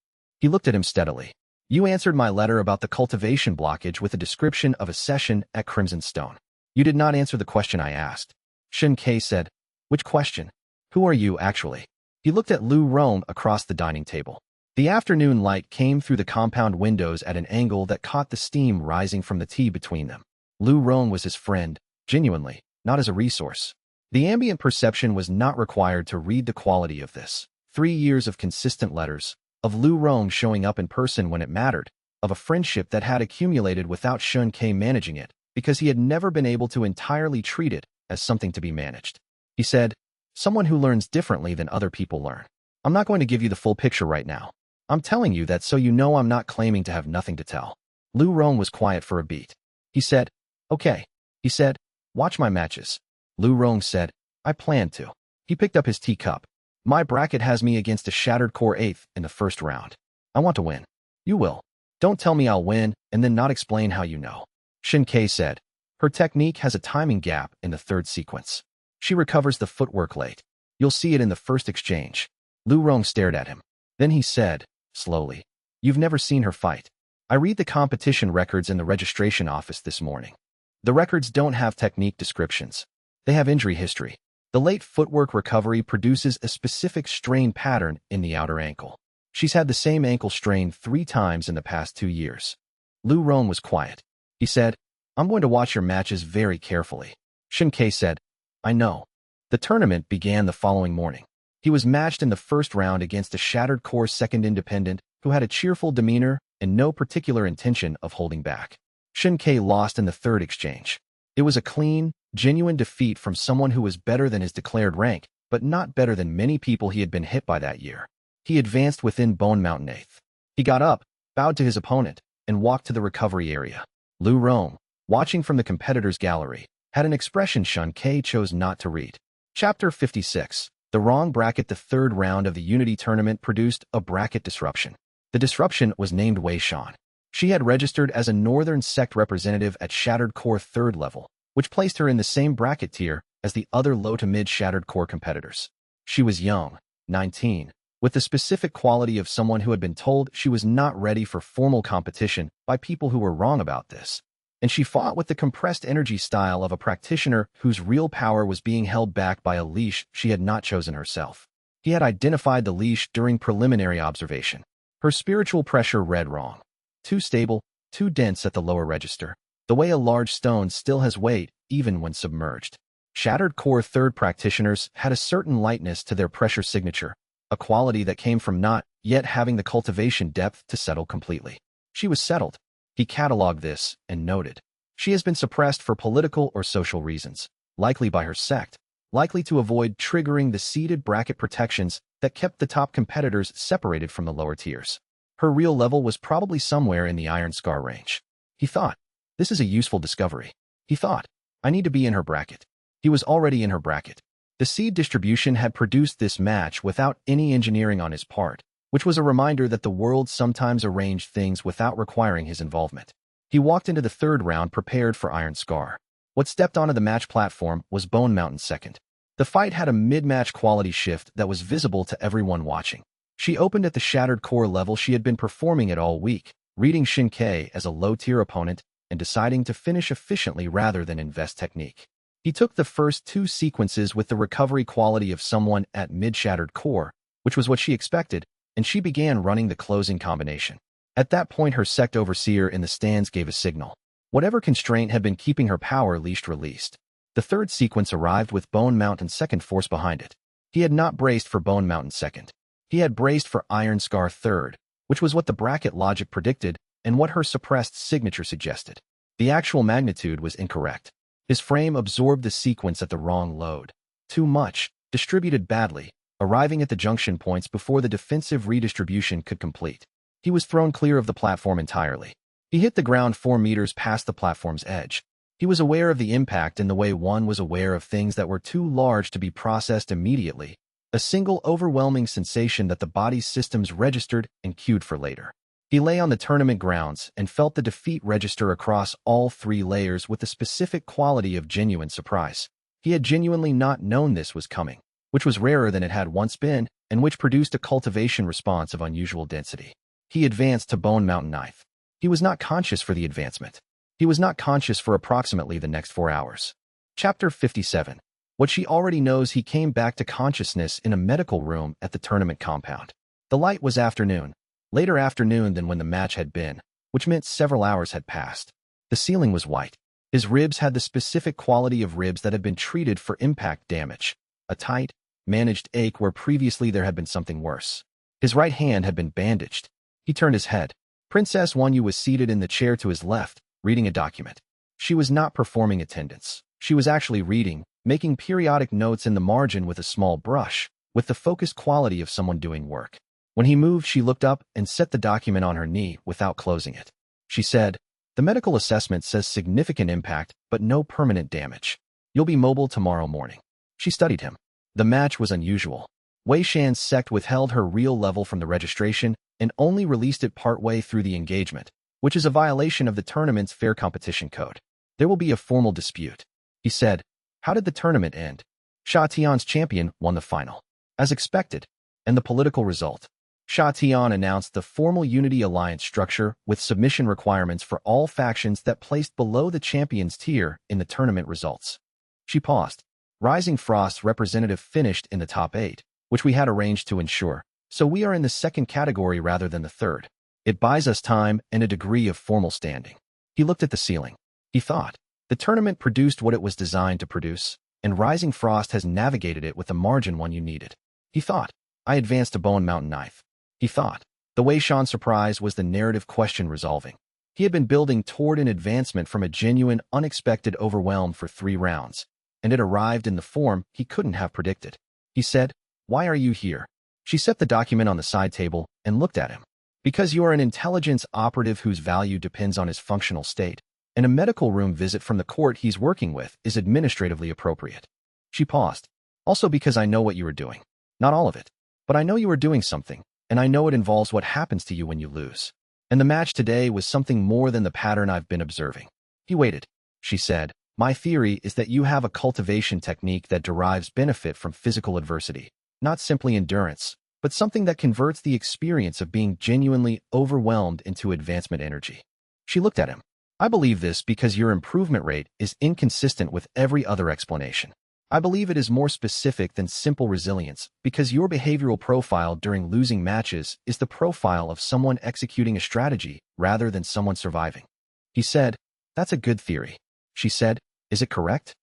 S1: He looked at him steadily. "You answered my letter about the cultivation blockage with a description of a session at Crimson Stone. You did not answer the question I asked." Xianxia said, "Which question? Who are you, actually?" He looked at Lu Rong across the dining table. The afternoon light came through the compound windows at an angle that caught the steam rising from the tea between them. Lu Rong was his friend, genuinely, not as a resource. The ambient perception was not required to read the quality of this. 3 years of consistent letters, of Lu Rong showing up in person when it mattered, of a friendship that had accumulated without Xianxia managing it, because he had never been able to entirely treat it as something to be managed. He said, "Someone who learns differently than other people learn. I'm not going to give you the full picture right now. I'm telling you that so you know I'm not claiming to have nothing to tell." Lu Rong was quiet for a beat. He said, "Okay." He said, "Watch my matches." Lu Rong said, "I plan to." He picked up his teacup. "My bracket has me against a Shattered Core 8th in the first round. I want to win." "You will. Don't tell me I'll win and then not explain how you know." Xianxia said, "Her technique has a timing gap in the 3rd sequence. She recovers the footwork late. You'll see it in the first exchange." Lu Rong stared at him. Then he said, slowly, "You've never seen her fight. I read the competition records in the registration office this morning. The records don't have technique descriptions. They have injury history. The late footwork recovery produces a specific strain pattern in the outer ankle. She's had the same ankle strain 3 times in the past 2 years." Lu Rong was quiet. He said, "I'm going to watch your matches very carefully." Xianxia said, "I know." The tournament began the following morning. He was matched in the first round against a Shattered Core 2nd independent who had a cheerful demeanor and no particular intention of holding back. Xianxia lost in the 3rd exchange. It was a clean, genuine defeat from someone who was better than his declared rank, but not better than many people he had been hit by that year. He advanced within Bone Mountain 8th. He got up, bowed to his opponent, and walked to the recovery area. Lu Rong, watching from the competitor's gallery, had an expression Xianxia chose not to read. Chapter 56. The wrong bracket. The 3rd round of the Unity tournament produced a bracket disruption. The disruption was named Wei Shan. She had registered as a Northern Sect representative at Shattered Core 3rd level, which placed her in the same bracket tier as the other low to mid Shattered Core competitors. She was young, 19, with the specific quality of someone who had been told she was not ready for formal competition by people who were wrong about this. And she fought with the compressed energy style of a practitioner whose real power was being held back by a leash she had not chosen herself. He had identified the leash during preliminary observation. Her spiritual pressure read wrong. Too stable, too dense at the lower register, the way a large stone still has weight even when submerged. Shattered Core 3rd practitioners had a certain lightness to their pressure signature, a quality that came from not yet having the cultivation depth to settle completely. She was settled. He cataloged this and noted, "She has been suppressed for political or social reasons, likely by her sect, likely to avoid triggering the seeded bracket protections that kept the top competitors separated from the lower tiers. Her real level was probably somewhere in the Iron Scar range." He thought, "This is a useful discovery." He thought, I need to be in her bracket. He was already in her bracket. The seed distribution had produced this match without any engineering on his part, which was a reminder that the world sometimes arranged things without requiring his involvement. He walked into the third round prepared for Iron Scar. What stepped onto the match platform was Bone Mountain second. The fight had a mid-match quality shift that was visible to everyone watching. She opened at the shattered core level she had been performing at all week, reading Xianxia as a low-tier opponent and deciding to finish efficiently rather than invest technique. He took the first two sequences with the recovery quality of someone at mid-shattered core, which was what she expected, and she began running the closing combination. At that point, her sect overseer in the stands gave a signal. Whatever constraint had been keeping her power leashed released. The third sequence arrived with Bone Mountain second force behind it. He had not braced for Bone Mountain second. He had braced for Iron Scar third, which was what the bracket logic predicted and what her suppressed signature suggested. The actual magnitude was incorrect. His frame absorbed the sequence at the wrong load. Too much, distributed badly, arriving at the junction points before the defensive redistribution could complete. He was thrown clear of the platform entirely. He hit the ground 4 meters past the platform's edge. He was aware of the impact in the way one was aware of things that were too large to be processed immediately, a single overwhelming sensation that the body's systems registered and queued for later. He lay on the tournament grounds and felt the defeat register across all 3 layers with the specific quality of genuine surprise. He had genuinely not known this was coming, which was rarer than it had once been, and which produced a cultivation response of unusual density. He advanced to Bone Mountain ninth. He was not conscious for the advancement. He was not conscious for approximately the next 4 hours. Chapter 57. What she already knows. He came back to consciousness in a medical room at the tournament compound. The light was afternoon, later afternoon than when the match had been, which meant several hours had passed. The ceiling was white. His ribs had the specific quality of ribs that had been treated for impact damage, a tight, managed ache where previously there had been something worse. His right hand had been bandaged. He turned his head. Princess Wanyu was seated in the chair to his left, reading a document. She was not performing attendance. She was actually reading, making periodic notes in the margin with a small brush, with the focused quality of someone doing work. When he moved, she looked up and set the document on her knee without closing it. She said, "The medical assessment says significant impact, but no permanent damage. You'll be mobile tomorrow morning." She studied him. The match was unusual. Wei Shan's sect withheld her real level from the registration and only released it partway through the engagement, which is a violation of the tournament's fair competition code. There will be a formal dispute. He said, "How did the tournament end?" Sha Tian's champion won the final. As expected. And the political result. Sha Tian announced the formal Unity Alliance structure with submission requirements for all factions that placed below the champion's tier in the tournament results. She paused. Rising Frost's representative finished in the top 8, which we had arranged to ensure, so we are in the second category rather than the third. It buys us time and a degree of formal standing. He looked at the ceiling. He thought, the tournament produced what it was designed to produce, and Rising Frost has navigated it with the margin one you needed. He thought, I advanced to Bone Mountain ninth. He thought, the Wei Shan surprise was the narrative question resolving. He had been building toward an advancement from a genuine, unexpected overwhelm for 3 rounds, and it arrived in the form he couldn't have predicted. He said, "Why are you here?" She set the document on the side table and looked at him. "Because you are an intelligence operative whose value depends on his functional state, and a medical room visit from the court he's working with is administratively appropriate." She paused. "Also because I know what you are doing. Not all of it. But I know you are doing something, and I know it involves what happens to you when you lose. And the match today was something more than the pattern I've been observing." He waited. She said, "My theory is that you have a cultivation technique that derives benefit from physical adversity, not simply endurance, but something that converts the experience of being genuinely overwhelmed into advancement energy." She looked at him. "I believe this because your improvement rate is inconsistent with every other explanation. I believe it is more specific than simple resilience because your behavioral profile during losing matches is the profile of someone executing a strategy rather than someone surviving." He said, "That's a good theory." She said, "Is it correct?"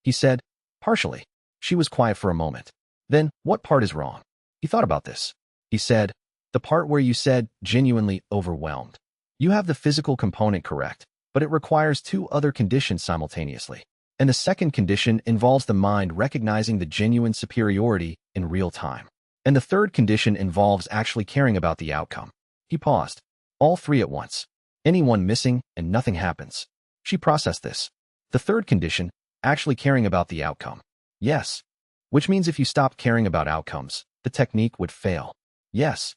S1: He said, "Partially." She was quiet for a moment. "Then, what part is wrong?" He thought about this. He said, "The part where you said genuinely overwhelmed. You have the physical component correct, but it requires 2 other conditions simultaneously. And the second condition involves the mind recognizing the genuine superiority in real time. And the third condition involves actually caring about the outcome." He paused. "All 3 at once. Anyone missing and nothing happens." She processed this. "The third condition, actually caring about the outcome. Yes. Which means if you stopped caring about outcomes, the technique would fail. Yes.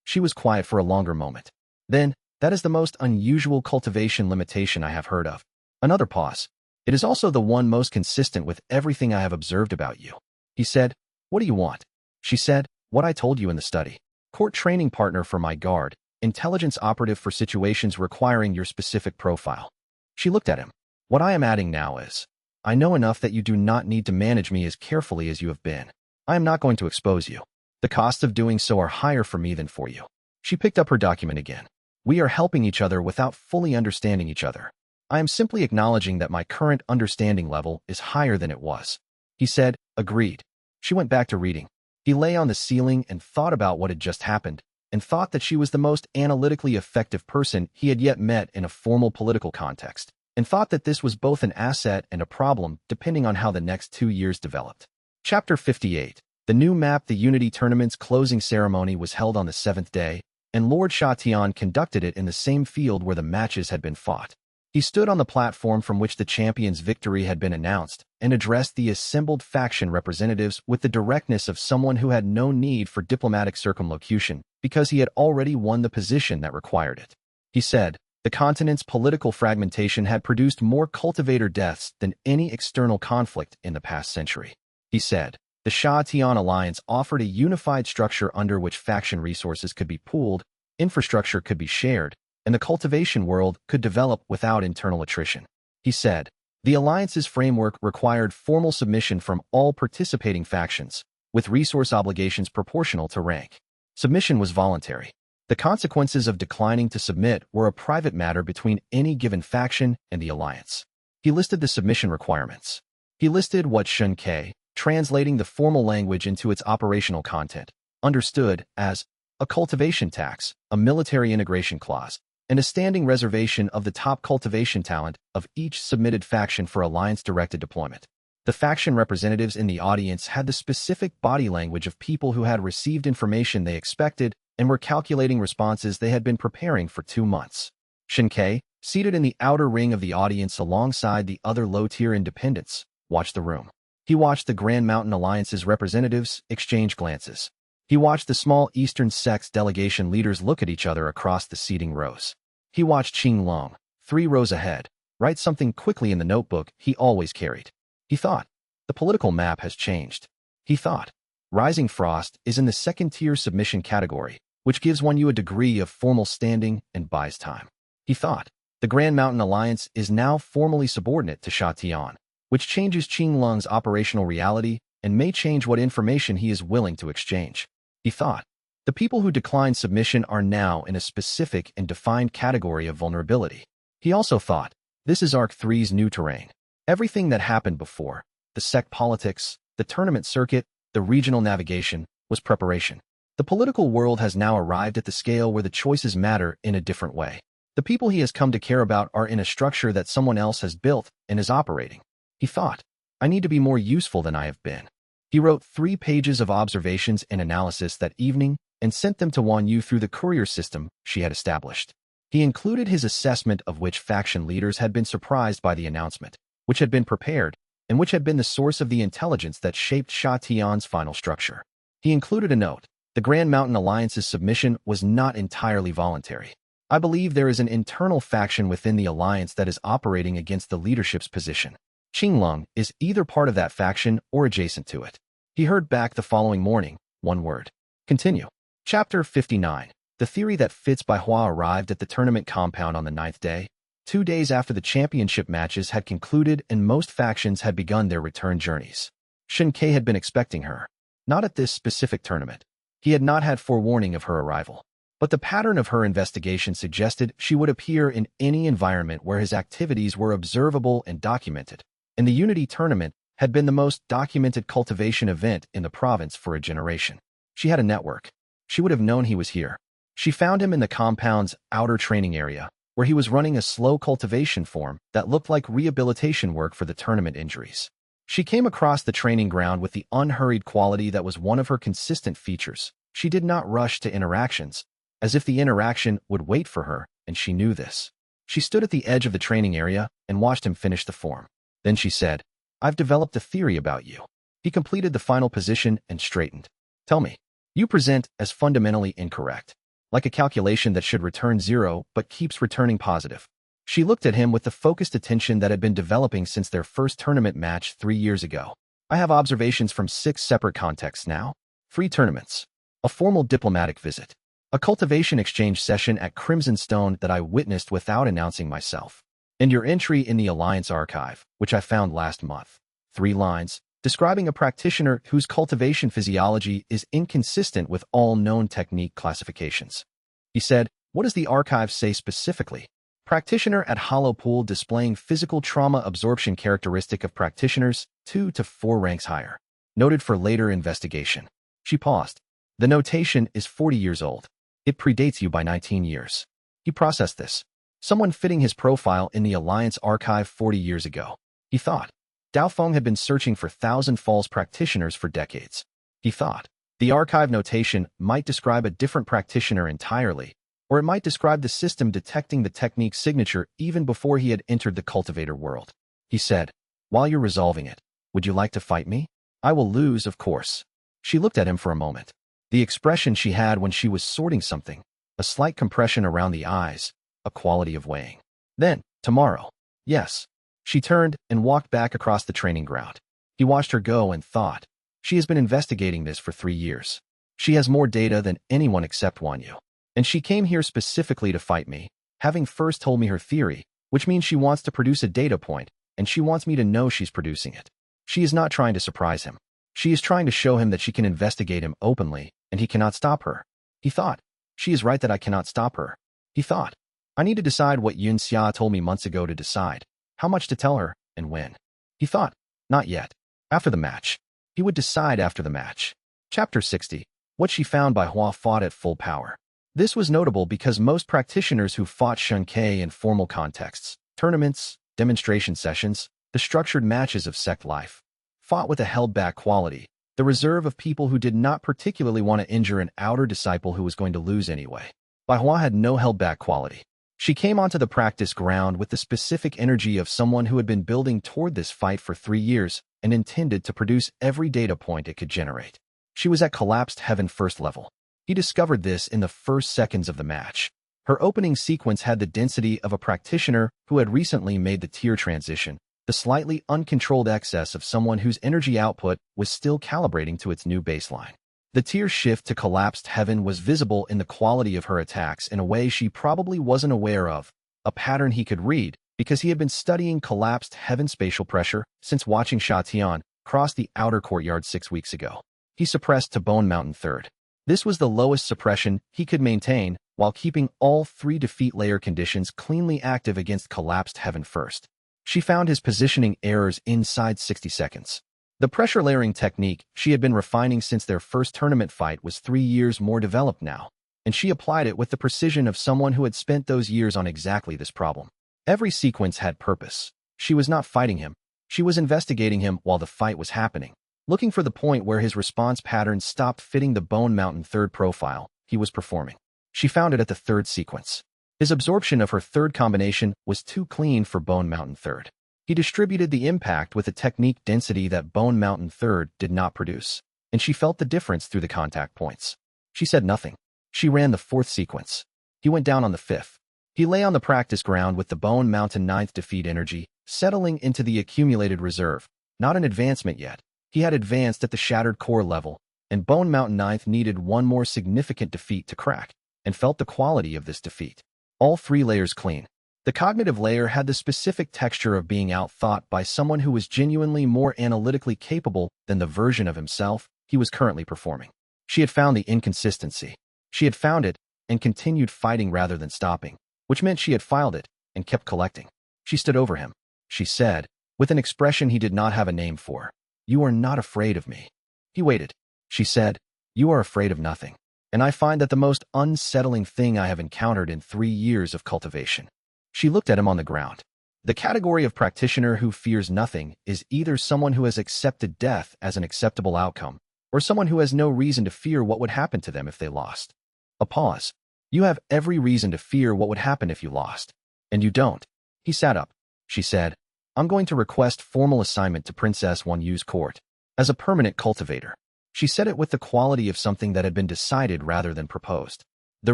S1: She was quiet for a longer moment. Then, that is the most unusual cultivation limitation I have heard of. Another pause. It is also the one most consistent with everything I have observed about you. He said, what do you want? She said, what I told you in the study. Court training partner for my guard, intelligence operative for situations requiring your specific profile. She looked at him. What I am adding now is, I know enough that you do not need to manage me as carefully as you have been. I am not going to expose you. The costs of doing so are higher for me than for you. She picked up her document again. We are helping each other without fully understanding each other. I am simply acknowledging that my current understanding level is higher than it was. He said, agreed. She went back to reading. He lay on the ceiling and thought about what had just happened, and thought that she was the most analytically effective person he had yet met in a formal political context, and thought that this was both an asset and a problem depending on how the next 2 years developed. Chapter 58. The new map. The Unity Tournament's closing ceremony was held on the 7th day, and Lord Xianxia conducted it in the same field where the matches had been fought. He stood on the platform from which the champion's victory had been announced and addressed the assembled faction representatives with the directness of someone who had no need for diplomatic circumlocution because he had already won the position that required it. He said, the continent's political fragmentation had produced more cultivator deaths than any external conflict in the past century. He said, the Xianxia Alliance offered a unified structure under which faction resources could be pooled, infrastructure could be shared, and the cultivation world could develop without internal attrition. He said, the alliance's framework required formal submission from all participating factions, with resource obligations proportional to rank. Submission was voluntary. The consequences of declining to submit were a private matter between any given faction and the alliance. He listed the submission requirements. He listed what xianxia, translating the formal language into its operational content, understood as a cultivation tax, a military integration clause, and a standing reservation of the top cultivation talent of each submitted faction for alliance-directed deployment. The faction representatives in the audience had the specific body language of people who had received information they expected and were calculating responses they had been preparing for 2 months. xianxia, seated in the outer ring of the audience alongside the other low-tier independents, watched the room. He watched the Grand Mountain Alliance's representatives exchange glances. He watched the small Eastern Sects delegation leaders look at each other across the seating rows. He watched Qinglong, 3 rows ahead, write something quickly in the notebook he always carried. He thought, the political map has changed. He thought, Rising Frost is in the second-tier submission category, which gives one you a degree of formal standing and buys time. He thought, the Grand Mountain Alliance is now formally subordinate to Xianxia, which changes Qinglong's operational reality and may change what information he is willing to exchange. He thought, the people who decline submission are now in a specific and defined category of vulnerability. He also thought, this is Arc 3's new terrain. Everything that happened before, the sect politics, the tournament circuit, the regional navigation, was preparation. The political world has now arrived at the scale where the choices matter in a different way. The people he has come to care about are in a structure that someone else has built and is operating. He thought, I need to be more useful than I have been. He wrote 3 pages of observations and analysis that evening and sent them to Wan Yu through the courier system she had established. He included his assessment of which faction leaders had been surprised by the announcement, which had been prepared, and which had been the source of the intelligence that shaped Xianxia's final structure. He included a note. The Grand Mountain Alliance's submission was not entirely voluntary. I believe there is an internal faction within the alliance that is operating against the leadership's position. Qinglong is either part of that faction or adjacent to it. He heard back the following morning, 1 word. Continue. Chapter 59. The theory that fits by Hua arrived at the tournament compound on the 9th day, 2 days after the championship matches had concluded and most factions had begun their return journeys. xianxia had been expecting her. Not at this specific tournament. He had not had forewarning of her arrival. But the pattern of her investigation suggested she would appear in any environment where his activities were observable and documented. And the Unity Tournament had been the most documented cultivation event in the province for a generation. She had a network. She would have known he was here. She found him in the compound's outer training area, where he was running a slow cultivation form that looked like rehabilitation work for the tournament injuries. She came across the training ground with the unhurried quality that was one of her consistent features. She did not rush to interactions, as if the interaction would wait for her, and she knew this. She stood at the edge of the training area and watched him finish the form. Then she said, I've developed a theory about you. He completed the final position and straightened. Tell me. You present as fundamentally incorrect. Like a calculation that should return 0 but keeps returning positive. She looked at him with the focused attention that had been developing since their first tournament match 3 years ago. I have observations from 6 separate contexts now. 3 tournaments. A formal diplomatic visit. A cultivation exchange session at Crimson Stone that I witnessed without announcing myself. And your entry in the Alliance archive, which I found last month. 3 lines, describing a practitioner whose cultivation physiology is inconsistent with all known technique classifications. He said, what does the archive say specifically? Practitioner at Hollow Pool displaying physical trauma absorption characteristic of practitioners 2 to 4 ranks higher. Noted for later investigation. She paused. The notation is 40 years old. It predates you by 19 years. He processed this. Someone fitting his profile in the Alliance archive 40 years ago. He thought. Daofeng had been searching for 1,000 false practitioners for decades. He thought. The archive notation might describe a different practitioner entirely, or it might describe the system detecting the technique signature even before he had entered the cultivator world. He said, while you're resolving it, would you like to fight me? I will lose, of course. She looked at him for a moment. The expression she had when she was sorting something, a slight compression around the eyes, a quality of weighing. Then, tomorrow. Yes. She turned and walked back across the training ground. He watched her go and thought, she has been investigating this for 3 years. She has more data than anyone except Wanyu. And she came here specifically to fight me, having first told me her theory, which means she wants to produce a data point, and she wants me to know she's producing it. She is not trying to surprise him. She is trying to show him that she can investigate him openly, and he cannot stop her. He thought, she is right that I cannot stop her. He thought, I need to decide what Xianxia told me months ago to decide. How much to tell her, and when. He thought, not yet. After the match. He would decide after the match. Chapter 60. What she found by Hua fought at full power. This was notable because most practitioners who fought xianxia in formal contexts, tournaments, demonstration sessions, the structured matches of sect life, fought with a held-back quality, the reserve of people who did not particularly want to injure an outer disciple who was going to lose anyway. Bai Hua had no held-back quality. She came onto the practice ground with the specific energy of someone who had been building toward this fight for 3 years and intended to produce every data point it could generate. She was at collapsed heaven first level. He discovered this in the first seconds of the match. Her opening sequence had the density of a practitioner who had recently made the tier transition, the slightly uncontrolled excess of someone whose energy output was still calibrating to its new baseline. The tier shift to collapsed heaven was visible in the quality of her attacks in a way she probably wasn't aware of, a pattern he could read because he had been studying collapsed heaven spatial pressure since watching Sha Tian cross the outer courtyard 6 weeks ago. He suppressed to Bone Mountain 3rd. This was the lowest suppression he could maintain while keeping all 3 defeat layer conditions cleanly active against collapsed heaven 1st. She found his positioning errors inside 60 seconds. The pressure layering technique she had been refining since their first tournament fight was 3 years more developed now, and she applied it with the precision of someone who had spent those years on exactly this problem. Every sequence had purpose. She was not fighting him. She was investigating him while the fight was happening, looking for the point where his response patterns stopped fitting the Bone Mountain 3rd profile he was performing. She found it at the 3rd sequence. His absorption of her 3rd combination was too clean for Bone Mountain 3rd. He distributed the impact with a technique density that Bone Mountain 3rd did not produce, and she felt the difference through the contact points. She said nothing. She ran the 4th sequence. He went down on the 5th. He lay on the practice ground with the Bone Mountain 9th defeat energy, settling into the accumulated reserve, not an advancement yet. He had advanced at the shattered core level, and Bone Mountain 9th needed one more significant defeat to crack, and felt the quality of this defeat. All 3 layers clean. The cognitive layer had the specific texture of being outthought by someone who was genuinely more analytically capable than the version of himself he was currently performing. She had found the inconsistency. She had found it and continued fighting rather than stopping, which meant she had filed it and kept collecting. She stood over him. She said, with an expression he did not have a name for, "You are not afraid of me." He waited. She said, "You are afraid of nothing. And I find that the most unsettling thing I have encountered in 3 years of cultivation." She looked at him on the ground. The category of practitioner who fears nothing is either someone who has accepted death as an acceptable outcome, or someone who has no reason to fear what would happen to them if they lost. A pause. You have every reason to fear what would happen if you lost. And you don't. He sat up. She said, I'm going to request formal assignment to Princess Wan Yu's court as a permanent cultivator. She said it with the quality of something that had been decided rather than proposed. The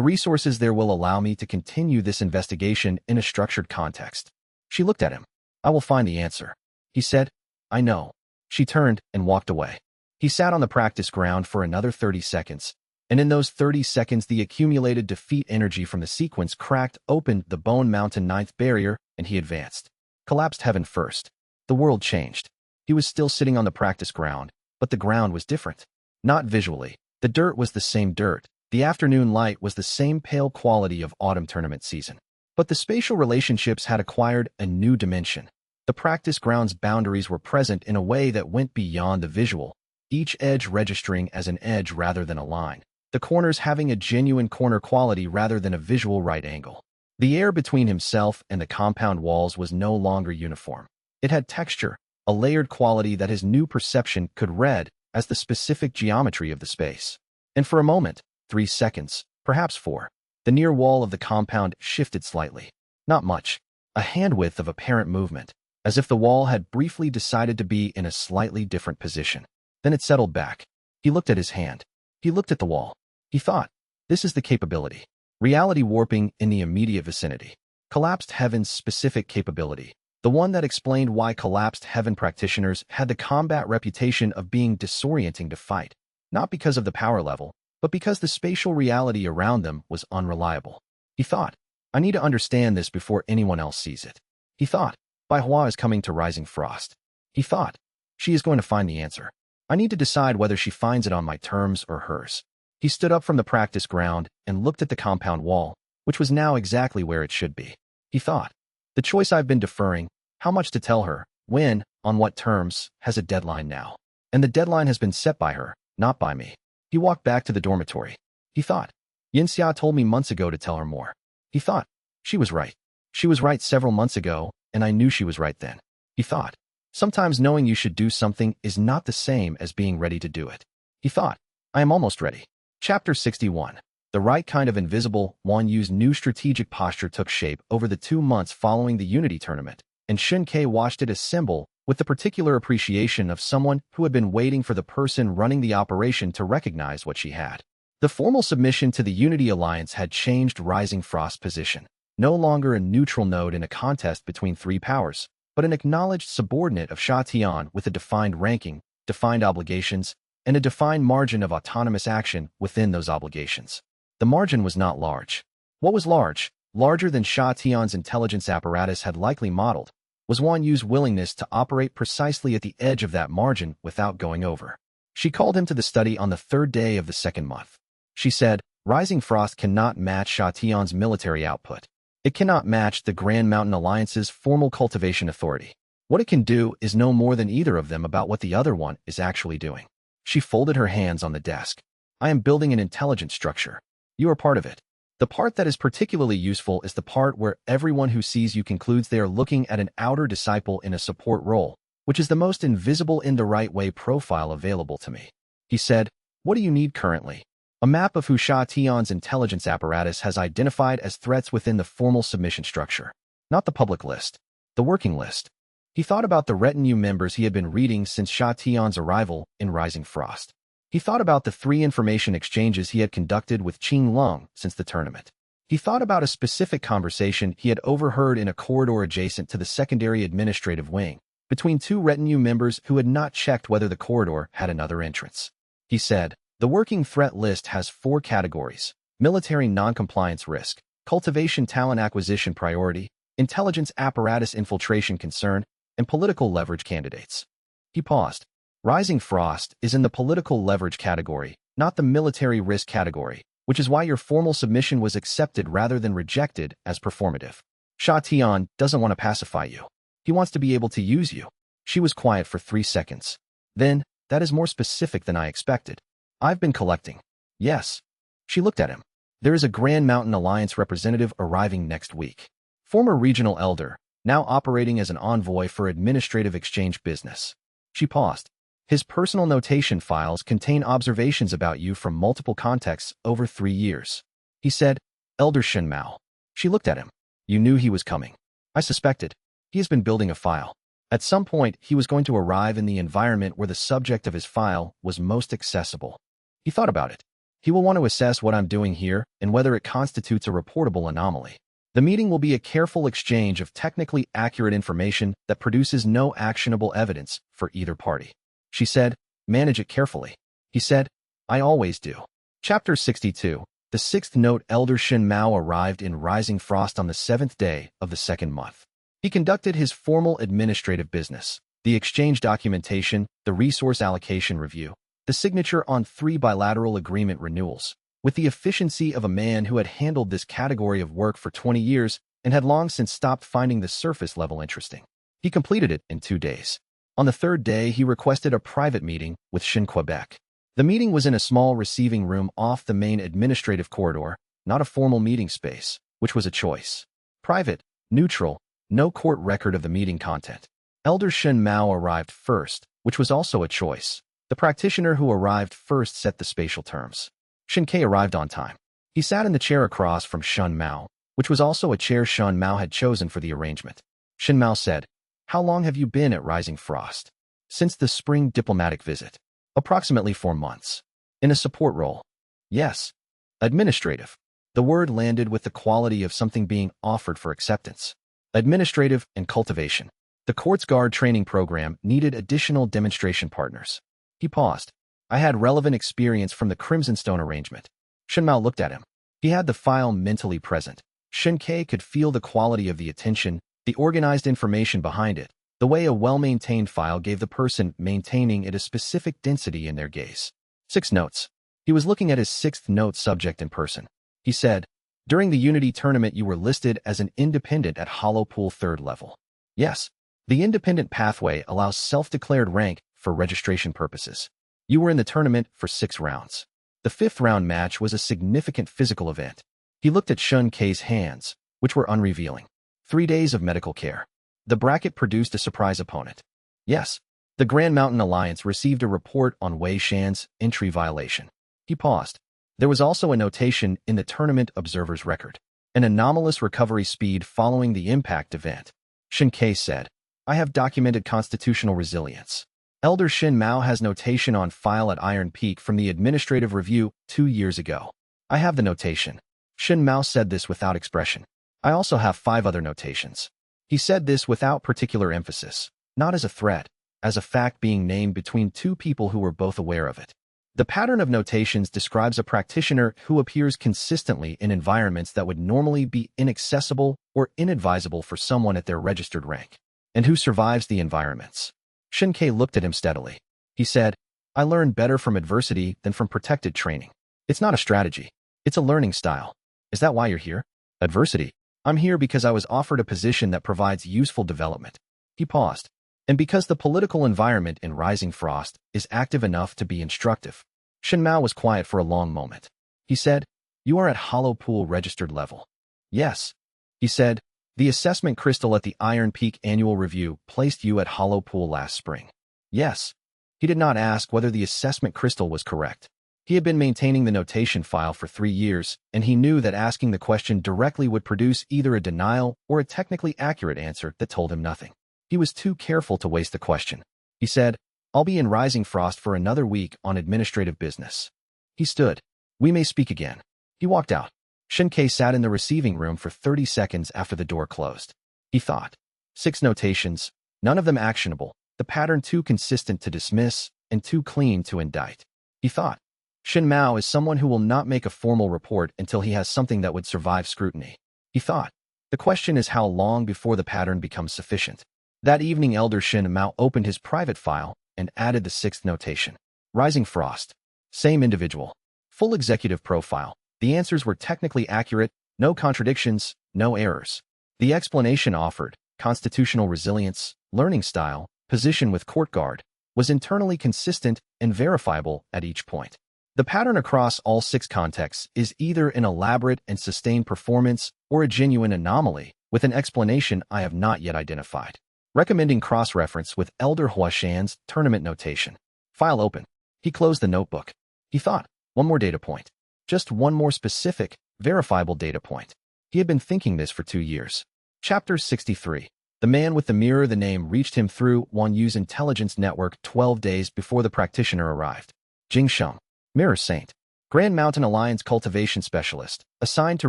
S1: resources there will allow me to continue this investigation in a structured context. She looked at him. I will find the answer. He said, I know. She turned and walked away. He sat on the practice ground for another 30 seconds, and in those 30 seconds the accumulated defeat energy from the sequence cracked open the Bone Mountain ninth barrier, and he advanced. Collapsed heaven first. The world changed. He was still sitting on the practice ground, but the ground was different. Not visually. The dirt was the same dirt. The afternoon light was the same pale quality of autumn tournament season. But the spatial relationships had acquired a new dimension. The practice ground's boundaries were present in a way that went beyond the visual, each edge registering as an edge rather than a line, the corners having a genuine corner quality rather than a visual right angle. The air between himself and the compound walls was no longer uniform. It had texture, a layered quality that his new perception could read as the specific geometry of the space. And for a moment, 3 seconds, perhaps 4, the near wall of the compound shifted slightly. Not much, a hand-width of apparent movement, as if the wall had briefly decided to be in a slightly different position. Then it settled back. He looked at his hand. He looked at the wall. He thought, this is the capability. Reality warping in the immediate vicinity. Collapsed heaven's specific capability. The one that explained why collapsed heaven practitioners had the combat reputation of being disorienting to fight, not because of the power level, but because the spatial reality around them was unreliable. He thought, I need to understand this before anyone else sees it. He thought, Bai Hua is coming to Rising Frost. He thought, she is going to find the answer. I need to decide whether she finds it on my terms or hers. He stood up from the practice ground and looked at the compound wall, which was now exactly where it should be. He thought, the choice I've been deferring, how much to tell her, when, on what terms, has a deadline now. And the deadline has been set by her, not by me. He walked back to the dormitory. He thought, Xianxia told me months ago to tell her more. He thought, she was right. She was right several months ago, and I knew she was right then. He thought, sometimes knowing you should do something is not the same as being ready to do it. He thought, I am almost ready. Chapter 61. The right kind of invisible Wan Yu's new strategic posture took shape over the 2 months following the Unity tournament, and Shun-Kei watched it assemble with the particular appreciation of someone who had been waiting for the person running the operation to recognize what she had. The formal submission to the Unity Alliance had changed Rising Frost's position. No longer a neutral node in a contest between 3 powers, but an acknowledged subordinate of Sha Tian with a defined ranking, defined obligations, and a defined margin of autonomous action within those obligations. The margin was not large. What was large, larger than Sha Tian's intelligence apparatus had likely modeled, was Wan Yu's willingness to operate precisely at the edge of that margin without going over. She called him to the study on the 3rd day of the 2nd month. She said, Rising Frost cannot match Sha Tian's military output. It cannot match the Grand Mountain Alliance's formal cultivation authority. What it can do is no more than either of them about what the other one is actually doing. She folded her hands on the desk. I am building an intelligence structure. You are part of it. The part that is particularly useful is the part where everyone who sees you concludes they are looking at an outer disciple in a support role, which is the most invisible in the right way profile available to me. He said, what do you need currently? A map of who Sha Tian's intelligence apparatus has identified as threats within the formal submission structure. Not the public list. The working list. He thought about the retinue members he had been reading since Sha Tian's arrival in Rising Frost. He thought about the 3 information exchanges he had conducted with Qing Lung since the tournament. He thought about a specific conversation he had overheard in a corridor adjacent to the secondary administrative wing, between 2 retinue members who had not checked whether the corridor had another entrance. He said, the working threat list has 4 categories: military non-compliance risk, cultivation talent acquisition priority, intelligence apparatus infiltration concern, and political leverage candidates. He paused. Rising Frost is in the political leverage category, not the military risk category, which is why your formal submission was accepted rather than rejected as performative. Sha Tian doesn't want to pacify you. He wants to be able to use you. She was quiet for 3 seconds. Then, that is more specific than I expected. I've been collecting. Yes. She looked at him. There is a Grand Mountain Alliance representative arriving next week. Former regional elder, now operating as an envoy for administrative exchange business. She paused. His personal notation files contain observations about you from multiple contexts over 3 years. He said, Elder Shen Mao. She looked at him. You knew he was coming. I suspected. He has been building a file. At some point, he was going to arrive in the environment where the subject of his file was most accessible. He thought about it. He will want to assess what I'm doing here and whether it constitutes a reportable anomaly. The meeting will be a careful exchange of technically accurate information that produces no actionable evidence for either party. She said, manage it carefully. He said, I always do. Chapter 62. The sixth note. Elder Shen Mao arrived in Rising Frost on the 7th day of the 2nd month. He conducted his formal administrative business, the exchange documentation, the resource allocation review, the signature on 3 bilateral agreement renewals, with the efficiency of a man who had handled this category of work for 20 years and had long since stopped finding the surface level interesting. He completed it in 2 days. On the 3rd day, he requested a private meeting with Shin Quebec. The meeting was in a small receiving room off the main administrative corridor, not a formal meeting space, which was a choice. Private, neutral, no court record of the meeting content. Elder Shen Mao arrived first, which was also a choice. The practitioner who arrived first set the spatial terms. Shin Ke arrived on time. He sat in the chair across from Shen Mao, which was also a chair Shen Mao had chosen for the arrangement. Shen Mao said, how long have you been at Rising Frost? Since the spring diplomatic visit. Approximately 4 months. In a support role. Yes. Administrative. The word landed with the quality of something being offered for acceptance. Administrative and cultivation. The court's guard training program needed additional demonstration partners. He paused. I had relevant experience from the Crimson Stone arrangement. Shen Mao looked at him. He had the file mentally present. Shin Ke could feel the quality of the attention, the organized information behind it, the way a well-maintained file gave the person maintaining it a specific density in their gaze. 6 notes. He was looking at his 6th note subject in person. He said, during the Unity tournament you were listed as an independent at Hollow Pool 3rd level. Yes. The independent pathway allows self-declared rank for registration purposes. You were in the tournament for 6 rounds. The 5th round match was a significant physical event. He looked at Shun Ke's hands, which were unrevealing. 3 days of medical care. The bracket produced a surprise opponent. Yes, the Grand Mountain Alliance received a report on Wei Shan's entry violation. He paused. There was also a notation in the tournament observer's record. An anomalous recovery speed following the impact event. Shin Ke said, I have documented constitutional resilience. Elder Shin Mao has notation on file at Iron Peak from the administrative review 2 years ago. I have the notation. Shin Mao said this without expression. I also have 5 other notations. He said this without particular emphasis, not as a threat, as a fact being named between 2 people who were both aware of it. The pattern of notations describes a practitioner who appears consistently in environments that would normally be inaccessible or inadvisable for someone at their registered rank, and who survives the environments. Shin Ke looked at him steadily. He said, I learn better from adversity than from protected training. It's not a strategy. It's a learning style. Is that why you're here? Adversity. I'm here because I was offered a position that provides useful development. He paused. And because the political environment in Rising Frost is active enough to be instructive. Shen Mao was quiet for a long moment. He said, you are at Hollow Pool registered level. Yes. He said, the assessment crystal at the Iron Peak annual review placed you at Hollow Pool last spring. Yes. He did not ask whether the assessment crystal was correct. He had been maintaining the notation file for 3 years, and he knew that asking the question directly would produce either a denial or a technically accurate answer that told him nothing. He was too careful to waste the question. He said, I'll be in Rising Frost for another week on administrative business. He stood. We may speak again. He walked out. Shin Ke sat in the receiving room for 30 seconds after the door closed. He thought. 6 notations, none of them actionable, the pattern too consistent to dismiss and too clean to indict. He thought. Shin Mao is someone who will not make a formal report until he has something that would survive scrutiny. He thought. The question is how long before the pattern becomes sufficient. That evening, Elder Shin Mao opened his private file and added the 6th notation. Rising Frost. Same individual. Full executive profile. The answers were technically accurate, no contradictions, no errors. The explanation offered, constitutional resilience, learning style, position with court guard, was internally consistent and verifiable at each point. The pattern across all 6 contexts is either an elaborate and sustained performance or a genuine anomaly, with an explanation I have not yet identified. Recommending cross-reference with Elder Huashan's tournament notation. File open. He closed the notebook. He thought, one more data point. Just one more specific, verifiable data point. He had been thinking this for 2 years. Chapter 63. The man with the mirror, the name, reached him through Yu's intelligence network 12 days before the practitioner arrived. Jing Sheng, Mirror Saint, Grand Mountain Alliance cultivation specialist, assigned to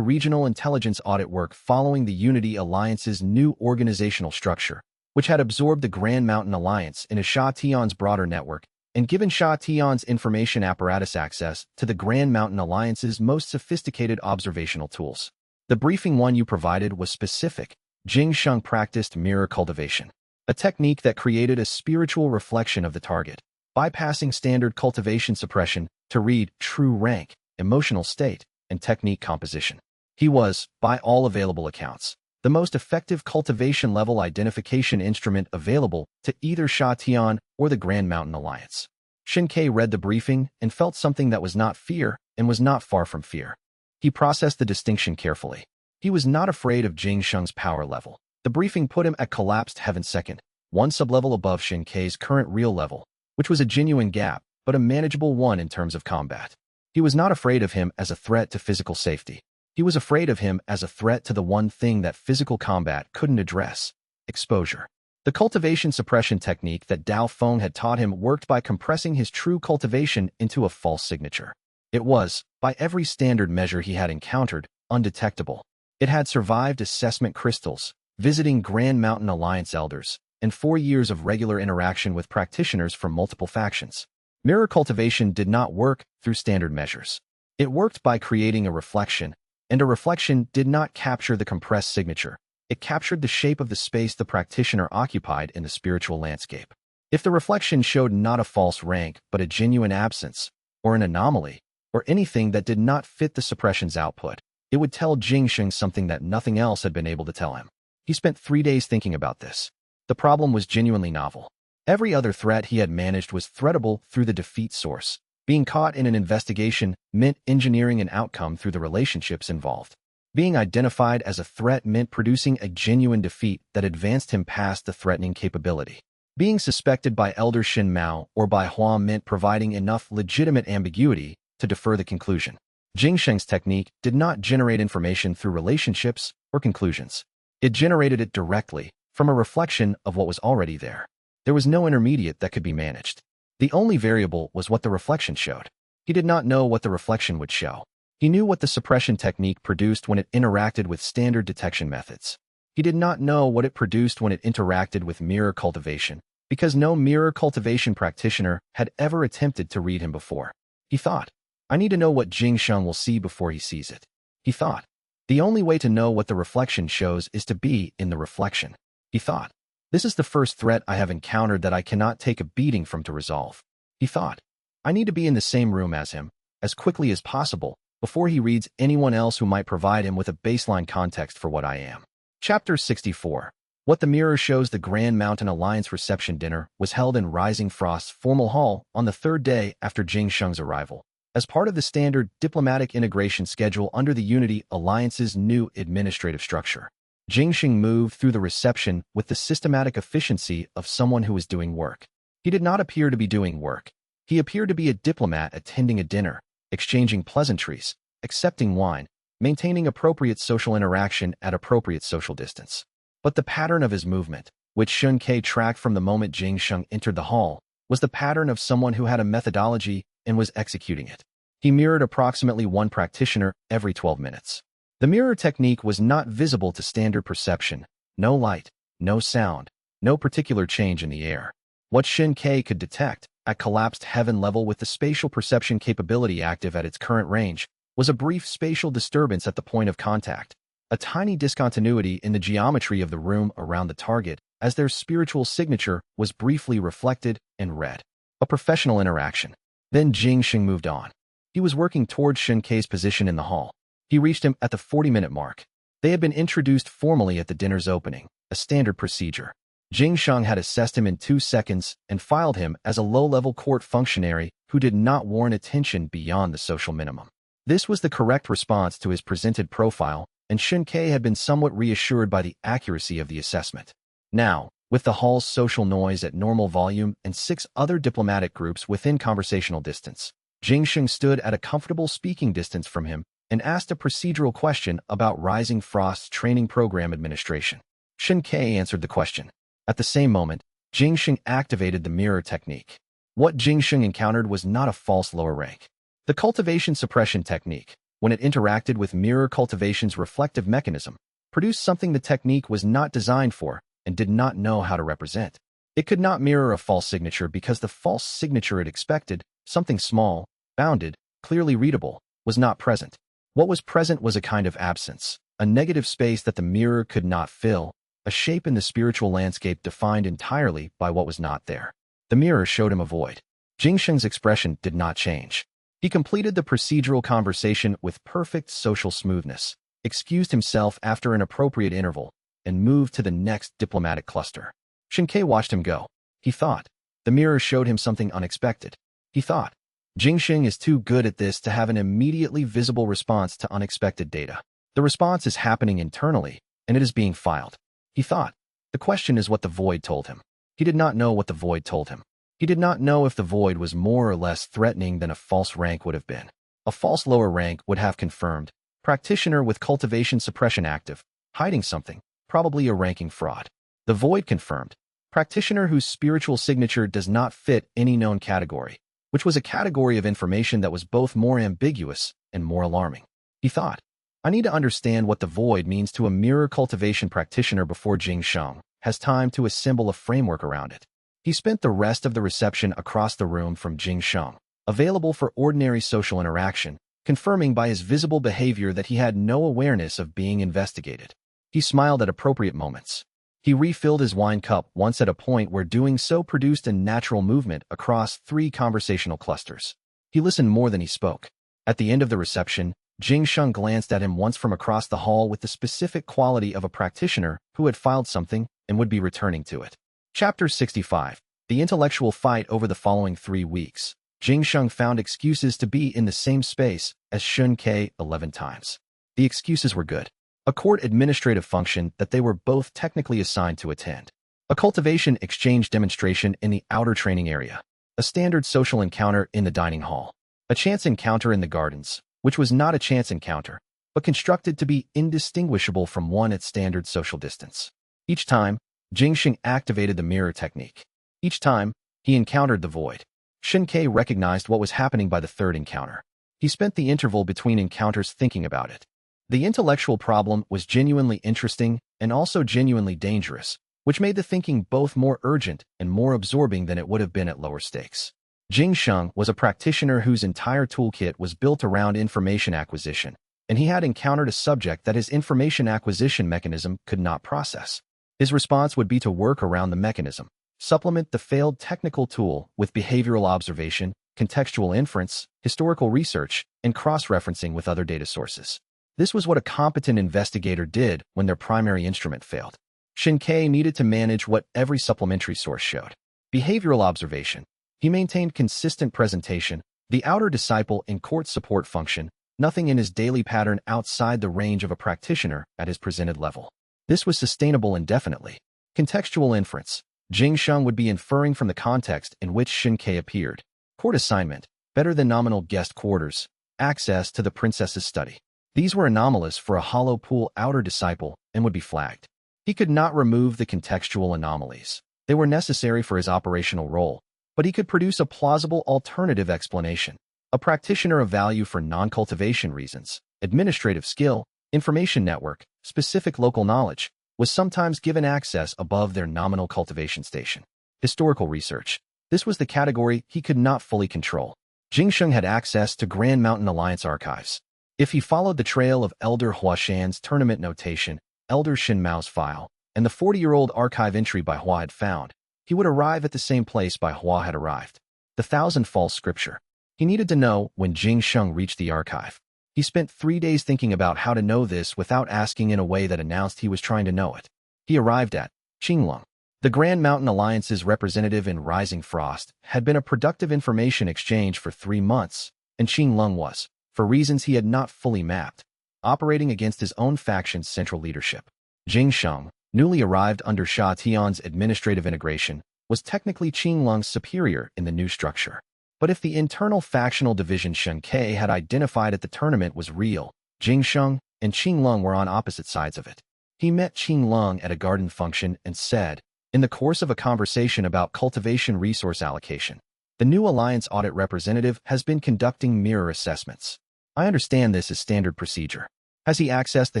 S1: regional intelligence audit work following the Unity Alliance's new organizational structure, which had absorbed the Grand Mountain Alliance into Sha Tian's broader network and given Sha Tian's information apparatus access to the Grand Mountain Alliance's most sophisticated observational tools. The briefing Yu provided was specific. Jing Sheng practiced mirror cultivation, a technique that created a spiritual reflection of the target, bypassing standard cultivation suppression to read true rank, emotional state, and technique composition. He was, by all available accounts, the most effective cultivation-level identification instrument available to either Sha Tian or the Grand Mountain Alliance. Shen Ke read the briefing and felt something that was not fear and was not far from fear. He processed the distinction carefully. He was not afraid of Jing Sheng's power level. The briefing put him at collapsed heaven second, one sublevel above Shen Ke's current real level, which was a genuine gap, but a manageable one in terms of combat. He was not afraid of him as a threat to physical safety. He was afraid of him as a threat to the one thing that physical combat couldn't address: exposure. The cultivation suppression technique that Dao Feng had taught him worked by compressing his true cultivation into a false signature. It was, by every standard measure he had encountered, undetectable. It had survived assessment crystals, visiting Grand Mountain Alliance elders, and 4 years of regular interaction with practitioners from multiple factions. Mirror cultivation did not work through standard measures. It worked by creating a reflection, and a reflection did not capture the compressed signature. It captured the shape of the space the practitioner occupied in the spiritual landscape. If the reflection showed not a false rank but a genuine absence, or an anomaly, or anything that did not fit the suppression's output, it would tell Jing Sheng something that nothing else had been able to tell him. He spent 3 days thinking about this. The problem was genuinely novel. Every other threat he had managed was threatable through the defeat source. Being caught in an investigation meant engineering an outcome through the relationships involved. Being identified as a threat meant producing a genuine defeat that advanced him past the threatening capability. Being suspected by Elder Shin Mao or by Hua meant providing enough legitimate ambiguity to defer the conclusion. Jing Sheng's technique did not generate information through relationships or conclusions. It generated it directly from a reflection of what was already there. There was no intermediate that could be managed. The only variable was what the reflection showed. He did not know what the reflection would show. He knew what the suppression technique produced when it interacted with standard detection methods. He did not know what it produced when it interacted with mirror cultivation, because no mirror cultivation practitioner had ever attempted to read him before. He thought, I need to know what Jing Sheng will see before he sees it. He thought, the only way to know what the reflection shows is to be in the reflection. He thought, this is the first threat I have encountered that I cannot take a beating from to resolve. He thought, I need to be in the same room as him, as quickly as possible, before he reads anyone else who might provide him with a baseline context for what I am. Chapter 64. What the Mirror Shows. The Grand Mountain Alliance reception dinner was held in Rising Frost's formal hall on the 3rd day after Jing Sheng's arrival, as part of the standard diplomatic integration schedule under the Unity Alliance's new administrative structure. Jing Sheng moved through the reception with the systematic efficiency of someone who was doing work. He did not appear to be doing work. He appeared to be a diplomat attending a dinner, exchanging pleasantries, accepting wine, maintaining appropriate social interaction at appropriate social distance. But the pattern of his movement, which Shen Ke tracked from the moment Jing Sheng entered the hall, was the pattern of someone who had a methodology and was executing it. He mirrored approximately one practitioner every 12 minutes. The mirror technique was not visible to standard perception: no light, no sound, no particular change in the air. What Shen Ke could detect, at collapsed heaven level with the spatial perception capability active at its current range, was a brief spatial disturbance at the point of contact, a tiny discontinuity in the geometry of the room around the target as their spiritual signature was briefly reflected and read. A professional interaction. Then Jing Sheng moved on. He was working towards Shen Ke's position in the hall. He reached him at the 40-minute mark. They had been introduced formally at the dinner's opening, a standard procedure. Jing Sheng had assessed him in 2 seconds and filed him as a low-level court functionary who did not warrant attention beyond the social minimum. This was the correct response to his presented profile, and Shen Ke had been somewhat reassured by the accuracy of the assessment. Now, with the hall's social noise at normal volume and 6 other diplomatic groups within conversational distance, Jing Sheng stood at a comfortable speaking distance from him and asked a procedural question about Rising Frost's training program administration. Shen Ke answered the question. At the same moment, Jingxing activated the mirror technique. What Jingxing encountered was not a false lower rank. The cultivation suppression technique, when it interacted with mirror cultivation's reflective mechanism, produced something the technique was not designed for and did not know how to represent. It could not mirror a false signature because the false signature it expected, something small, bounded, clearly readable, was not present. What was present was a kind of absence, a negative space that the mirror could not fill, a shape in the spiritual landscape defined entirely by what was not there. The mirror showed him a void. Jingxing's expression did not change. He completed the procedural conversation with perfect social smoothness, excused himself after an appropriate interval, and moved to the next diplomatic cluster. Shen Ke watched him go. He thought. The mirror showed him something unexpected. He thought. Jingxing is too good at this to have an immediately visible response to unexpected data. The response is happening internally, and it is being filed. He thought. The question is what the void told him. He did not know what the void told him. He did not know if the void was more or less threatening than a false rank would have been. A false lower rank would have confirmed, practitioner with cultivation suppression active, hiding something, probably a ranking fraud. The void confirmed, practitioner whose spiritual signature does not fit any known category, which was a category of information that was both more ambiguous and more alarming. He thought, I need to understand what the void means to a mirror cultivation practitioner before Jingxing has time to assemble a framework around it. He spent the rest of the reception across the room from Jingxing, available for ordinary social interaction, confirming by his visible behavior that he had no awareness of being investigated. He smiled at appropriate moments. He refilled his wine cup once at a point where doing so produced a natural movement across 3 conversational clusters. He listened more than he spoke. At the end of the reception, Jingxing glanced at him once from across the hall with the specific quality of a practitioner who had filed something and would be returning to it. Chapter 65. The intellectual fight over the following 3 weeks. Jingxing found excuses to be in the same space as Shen Ke 11 times. The excuses were good. A court administrative function that they were both technically assigned to attend. A cultivation exchange demonstration in the outer training area. A standard social encounter in the dining hall. A chance encounter in the gardens, which was not a chance encounter, but constructed to be indistinguishable from one at standard social distance. Each time, Jingxing activated the mirror technique. Each time, he encountered the void. Shen Ke recognized what was happening by the 3rd encounter. He spent the interval between encounters thinking about it. The intellectual problem was genuinely interesting and also genuinely dangerous, which made the thinking both more urgent and more absorbing than it would have been at lower stakes. Jingxing was a practitioner whose entire toolkit was built around information acquisition, and he had encountered a subject that his information acquisition mechanism could not process. His response would be to work around the mechanism, supplement the failed technical tool with behavioral observation, contextual inference, historical research, and cross-referencing with other data sources. This was what a competent investigator did when their primary instrument failed. Shen Ke needed to manage what every supplementary source showed. Behavioral observation. He maintained consistent presentation, the outer disciple in court support function, nothing in his daily pattern outside the range of a practitioner at his presented level. This was sustainable indefinitely. Contextual inference. Jingxing would be inferring from the context in which Shen Ke appeared. Court assignment. Better than nominal guest quarters. Access to the princess's study. These were anomalous for a hollow pool outer disciple and would be flagged. He could not remove the contextual anomalies. They were necessary for his operational role, but he could produce a plausible alternative explanation. A practitioner of value for non-cultivation reasons, administrative skill, information network, specific local knowledge, was sometimes given access above their nominal cultivation station. Historical research. This was the category he could not fully control. Jingxing had access to Grand Mountain Alliance archives. If he followed the trail of Elder Huashan's tournament notation, Elder Shin Mao's file, and the 40-year-old archive entry by Hua had found, he would arrive at the same place by Hua had arrived. The 1,000 false scripture. He needed to know when Jingxing reached the archive. He spent 3 days thinking about how to know this without asking in a way that announced he was trying to know it. He arrived at Qinglong. The Grand Mountain Alliance's representative in Rising Frost had been a productive information exchange for 3 months, and Qinglong was, for reasons he had not fully mapped, operating against his own faction's central leadership. Jingxing, newly arrived under Sha Tian's administrative integration, was technically Qinglong's superior in the new structure. But if the internal factional division Shen Ke had identified at the tournament was real, Jingxing and Qinglong were on opposite sides of it. He met Qing Lung at a garden function and said, in the course of a conversation about cultivation resource allocation, the new Alliance audit representative has been conducting mirror assessments. I understand this is standard procedure. Has he accessed the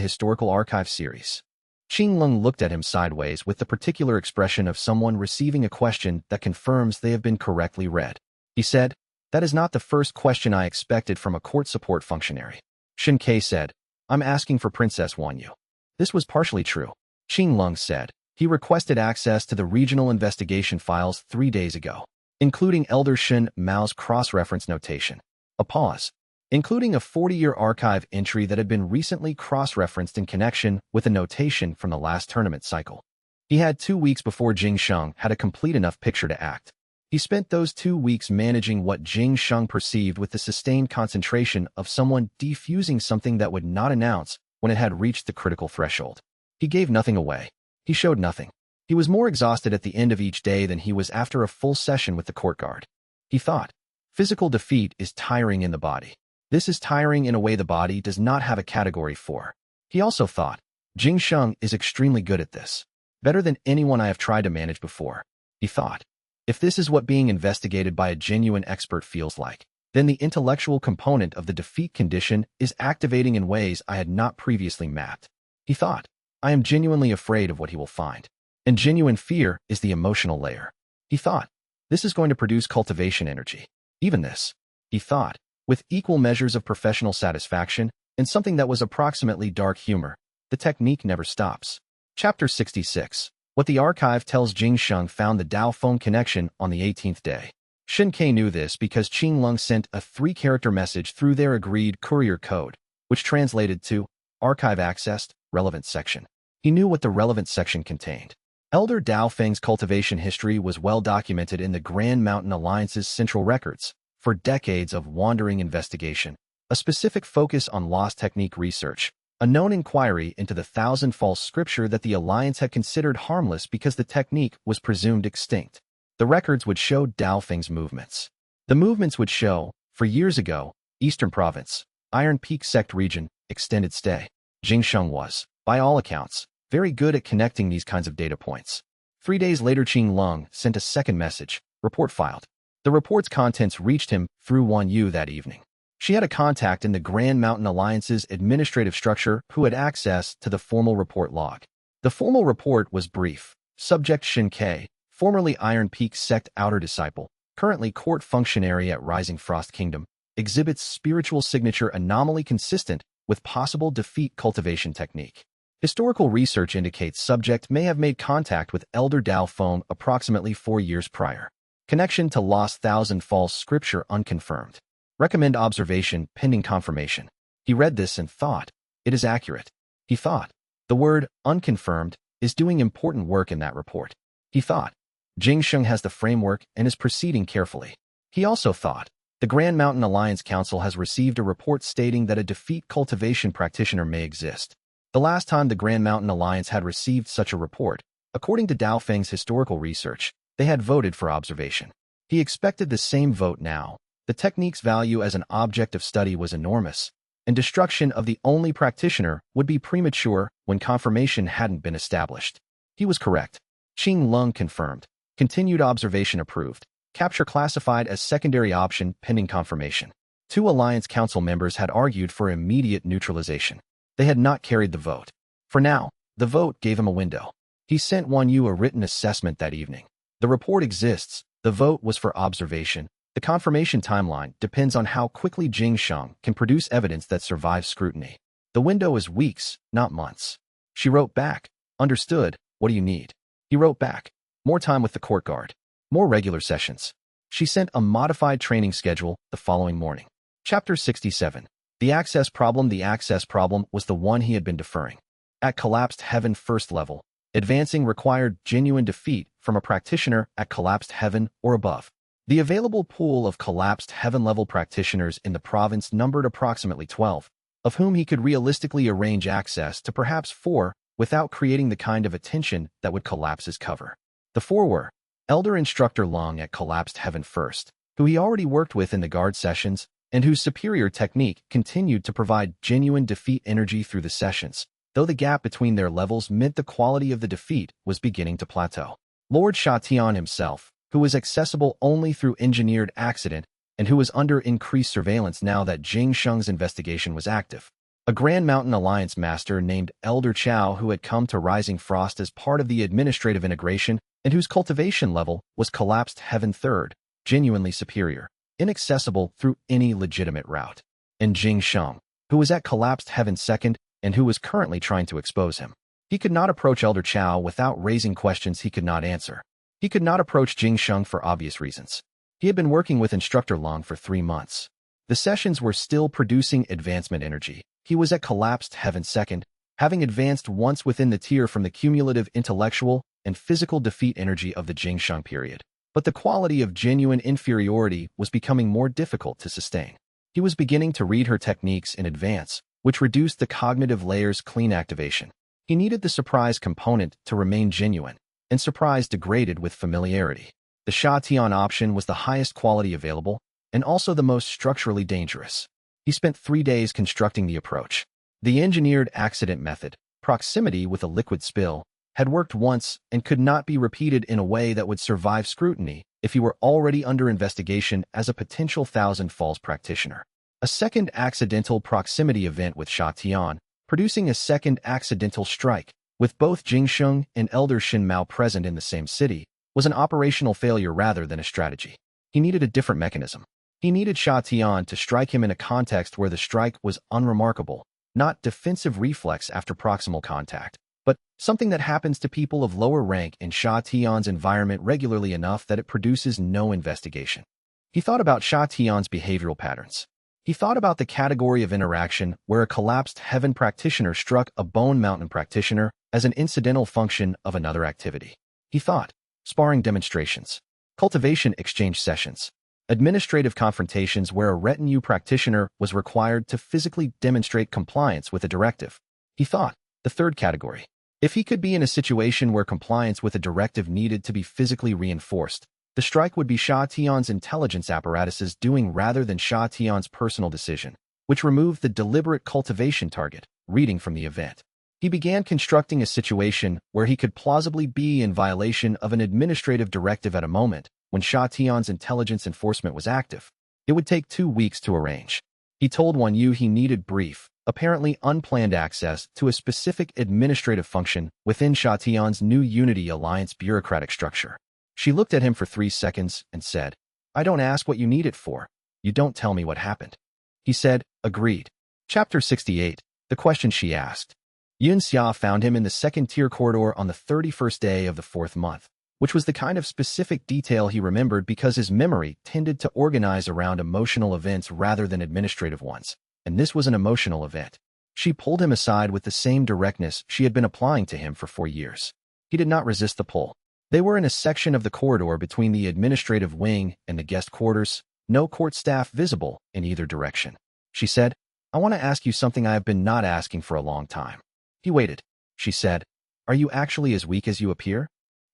S1: historical archive series? Qing Lung looked at him sideways with the particular expression of someone receiving a question that confirms they have been correctly read. He said, that is not the first question I expected from a court support functionary. Xianxia said, I'm asking for Princess Wanyu. This was partially true. Qing Lung said, he requested access to the regional investigation files 3 days ago, including Elder Shen Mao's cross-reference notation. A pause. Including a 40-year archive entry that had been recently cross-referenced in connection with a notation from the last tournament cycle. He had 2 weeks before Jing Sheng had a complete enough picture to act. He spent those 2 weeks managing what Jing Sheng perceived with the sustained concentration of someone defusing something that would not announce when it had reached the critical threshold. He gave nothing away. He showed nothing. He was more exhausted at the end of each day than he was after a full session with the court guard. He thought, physical defeat is tiring in the body. This is tiring in a way the body does not have a category for. He also thought, Jing Sheng is extremely good at this. Better than anyone I have tried to manage before. He thought, if this is what being investigated by a genuine expert feels like, then the intellectual component of the defeat condition is activating in ways I had not previously mapped. He thought, I am genuinely afraid of what he will find. And genuine fear is the emotional layer. He thought, this is going to produce cultivation energy. Even this. He thought, with equal measures of professional satisfaction and something that was approximately dark humor, the technique never stops. Chapter 66. What the archive tells Jing Sheng found the Dao phone connection on the 18th day. Xianxia knew this because Qing Lung sent a 3-character message through their agreed courier code, which translated to Archive Accessed, Relevant Section. He knew what the relevant section contained. Elder Dao Feng's cultivation history was well documented in the Grand Mountain Alliance's central records. For decades of wandering investigation, a specific focus on lost technique research, a known inquiry into the thousand-false scripture that the Alliance had considered harmless because the technique was presumed extinct. The records would show Dao Feng's movements. The movements would show, for years ago, Eastern Province, Iron Peak Sect region, extended stay. Jing Sheng was, by all accounts, very good at connecting these kinds of data points. 3 days later, Qing Lung sent a second message, report filed. The report's contents reached him through Wanyu that evening. She had a contact in the Grand Mountain Alliance's administrative structure who had access to the formal report log. The formal report was brief. Subject Xianxia, formerly Iron Peak Sect outer disciple, currently court functionary at Rising Frost Kingdom, exhibits spiritual signature anomaly consistent with possible defeat cultivation technique. Historical research indicates subject may have made contact with Elder Dao Feng approximately 4 years prior. Connection to lost thousand-false scripture unconfirmed. Recommend observation pending confirmation. He read this and thought, it is accurate. He thought, the word unconfirmed is doing important work in that report. He thought, Jing Sheng has the framework and is proceeding carefully. He also thought, the Grand Mountain Alliance Council has received a report stating that a defeat cultivation practitioner may exist. The last time the Grand Mountain Alliance had received such a report, according to Dao Feng's historical research, they had voted for observation. He expected the same vote now. The technique's value as an object of study was enormous, and destruction of the only practitioner would be premature when confirmation hadn't been established. He was correct. Qing Lung confirmed. Continued observation approved. Capture classified as secondary option pending confirmation. 2 Alliance Council members had argued for immediate neutralization. They had not carried the vote. For now, the vote gave him a window. He sent Wanyu a written assessment that evening. The report exists. The vote was for observation. The confirmation timeline depends on how quickly Jing Sheng can produce evidence that survives scrutiny. The window is weeks, not months. She wrote back, understood, what do you need? He wrote back, more time with the court guard. More regular sessions. She sent a modified training schedule the following morning. Chapter 67. The access problem. The access problem was the one he had been deferring. At Collapsed Heaven first level, advancing required genuine defeat from a practitioner at Collapsed Heaven or above. The available pool of Collapsed Heaven-level practitioners in the province numbered approximately 12, of whom he could realistically arrange access to perhaps 4 without creating the kind of attention that would collapse his cover. The 4 were Elder Instructor Long at Collapsed Heaven First, who he already worked with in the guard sessions and whose superior technique continued to provide genuine defeat energy through the sessions. though the gap between their levels meant the quality of the defeat was beginning to plateau. Lord Xianxia himself, who was accessible only through engineered accident and who was under increased surveillance now that Jing Sheng's investigation was active. A Grand Mountain Alliance master named Elder Chow who had come to Rising Frost as part of the administrative integration and whose cultivation level was collapsed heaven third, genuinely superior, inaccessible through any legitimate route. And Jing Sheng, who was at collapsed heaven second and who was currently trying to expose him. He could not approach Elder Chow without raising questions he could not answer. He could not approach Jing Sheng for obvious reasons. He had been working with Instructor Long for 3 months. The sessions were still producing advancement energy. He was at collapsed heaven second, having advanced once within the tier from the cumulative intellectual and physical defeat energy of the Jing Sheng period. But the quality of genuine inferiority was becoming more difficult to sustain. He was beginning to read her techniques in advance, which reduced the cognitive layer's clean activation. He needed the surprise component to remain genuine, and surprise degraded with familiarity. The Sha Tian option was the highest quality available, and also the most structurally dangerous. He spent 3 days constructing the approach. The engineered accident method, proximity with a liquid spill, had worked once and could not be repeated in a way that would survive scrutiny if he were already under investigation as a potential 1,000 Falls practitioner. A second accidental proximity event with Sha Tian, producing a second accidental strike, with both Jing Sheng and Elder Shin Mao present in the same city, was an operational failure rather than a strategy. He needed a different mechanism. He needed Sha Tian to strike him in a context where the strike was unremarkable, not defensive reflex after proximal contact, but something that happens to people of lower rank in Sha Tian's environment regularly enough that it produces no investigation. He thought about Sha Tian's behavioral patterns. He thought about the category of interaction where a collapsed heaven practitioner struck a bone mountain practitioner as an incidental function of another activity. He thought, sparring demonstrations, cultivation exchange sessions, administrative confrontations where a retinue practitioner was required to physically demonstrate compliance with a directive. He thought, the third category. If he could be in a situation where compliance with a directive needed to be physically reinforced, the strike would be Sha Tian's intelligence apparatuses doing rather than Sha Tian's personal decision, which removed the deliberate cultivation target, reading from the event. He began constructing a situation where he could plausibly be in violation of an administrative directive at a moment when Sha Tian's intelligence enforcement was active. It would take 2 weeks to arrange. He told Wan Yu he needed brief, apparently unplanned access to a specific administrative function within Sha Tian's new Unity Alliance bureaucratic structure. She looked at him for 3 seconds and said, "I don't ask what you need it for. You don't tell me what happened." He said, "Agreed." Chapter 68, the question she asked. Xianxia found him in the second-tier corridor on the 31st day of the 4th month, which was the kind of specific detail he remembered because his memory tended to organize around emotional events rather than administrative ones, and this was an emotional event. She pulled him aside with the same directness she had been applying to him for 4 years. He did not resist the pull. They were in a section of the corridor between the administrative wing and the guest quarters, no court staff visible in either direction. She said, "I want to ask you something I have been not asking for a long time." He waited. She said, "Are you actually as weak as you appear?"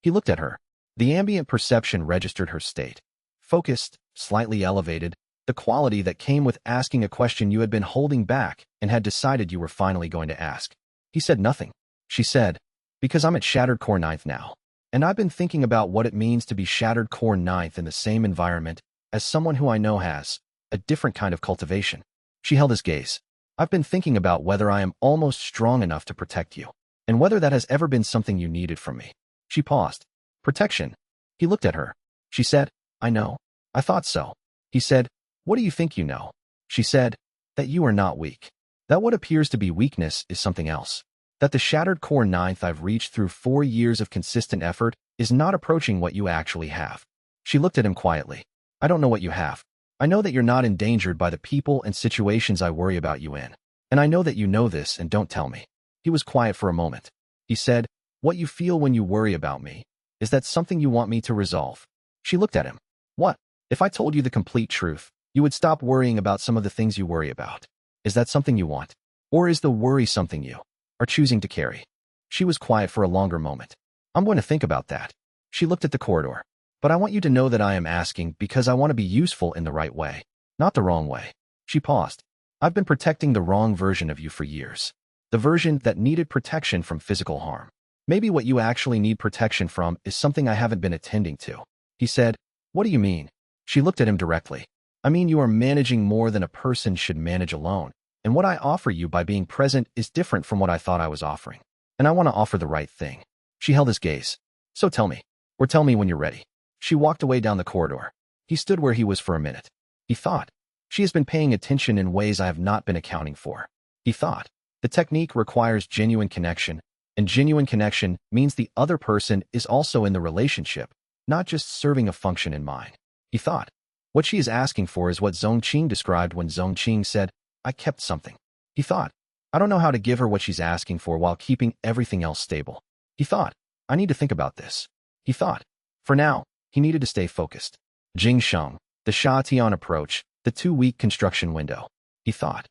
S1: He looked at her. The ambient perception registered her state. Focused, slightly elevated, the quality that came with asking a question you had been holding back and had decided you were finally going to ask. He said nothing. She said, "Because I'm at Shattered Core 9th now. And I've been thinking about what it means to be Shattered Core 9th in the same environment as someone who I know has a different kind of cultivation." She held his gaze. "I've been thinking about whether I am almost strong enough to protect you, and whether that has ever been something you needed from me." She paused. "Protection." He looked at her. She said, "I know. I thought so." He said, "What do you think you know?" She said, "That you are not weak. That what appears to be weakness is something else. That the Shattered Core 9th I've reached through 4 years of consistent effort is not approaching what you actually have." She looked at him quietly. "I don't know what you have. I know that you're not endangered by the people and situations I worry about you in. And I know that you know this and don't tell me." He was quiet for a moment. He said, "What you feel when you worry about me, is that something you want me to resolve?" She looked at him. "What? If I told you the complete truth, you would stop worrying about some of the things you worry about. Is that something you want? Or is the worry something you are choosing to carry?" She was quiet for a longer moment. "I'm going to think about that." She looked at the corridor. "But I want you to know that I am asking because I want to be useful in the right way, not the wrong way." She paused. "I've been protecting the wrong version of you for years. the version that needed protection from physical harm. Maybe what you actually need protection from is something I haven't been attending to. He said, What do you mean? She looked at him directly. I mean, you are managing more than a person should manage alone, and what I offer you by being present is different from what I thought I was offering. And I want to offer the right thing. She held his gaze. So tell me, or tell me when you're ready. She walked away down the corridor. He stood where he was for a minute. He thought, she has been paying attention in ways I have not been accounting for. He thought, the technique requires genuine connection, and genuine connection means the other person is also in the relationship, not just serving a function in mind. He thought, what she is asking for is what Zhongqing described when Zhongqing said, I kept something. He thought, I don't know how to give her what she's asking for while keeping everything else stable. He thought, I need to think about this. He thought, for now, he needed to stay focused. Jingsheng, the Shatian approach, the 2-week construction window. He thought,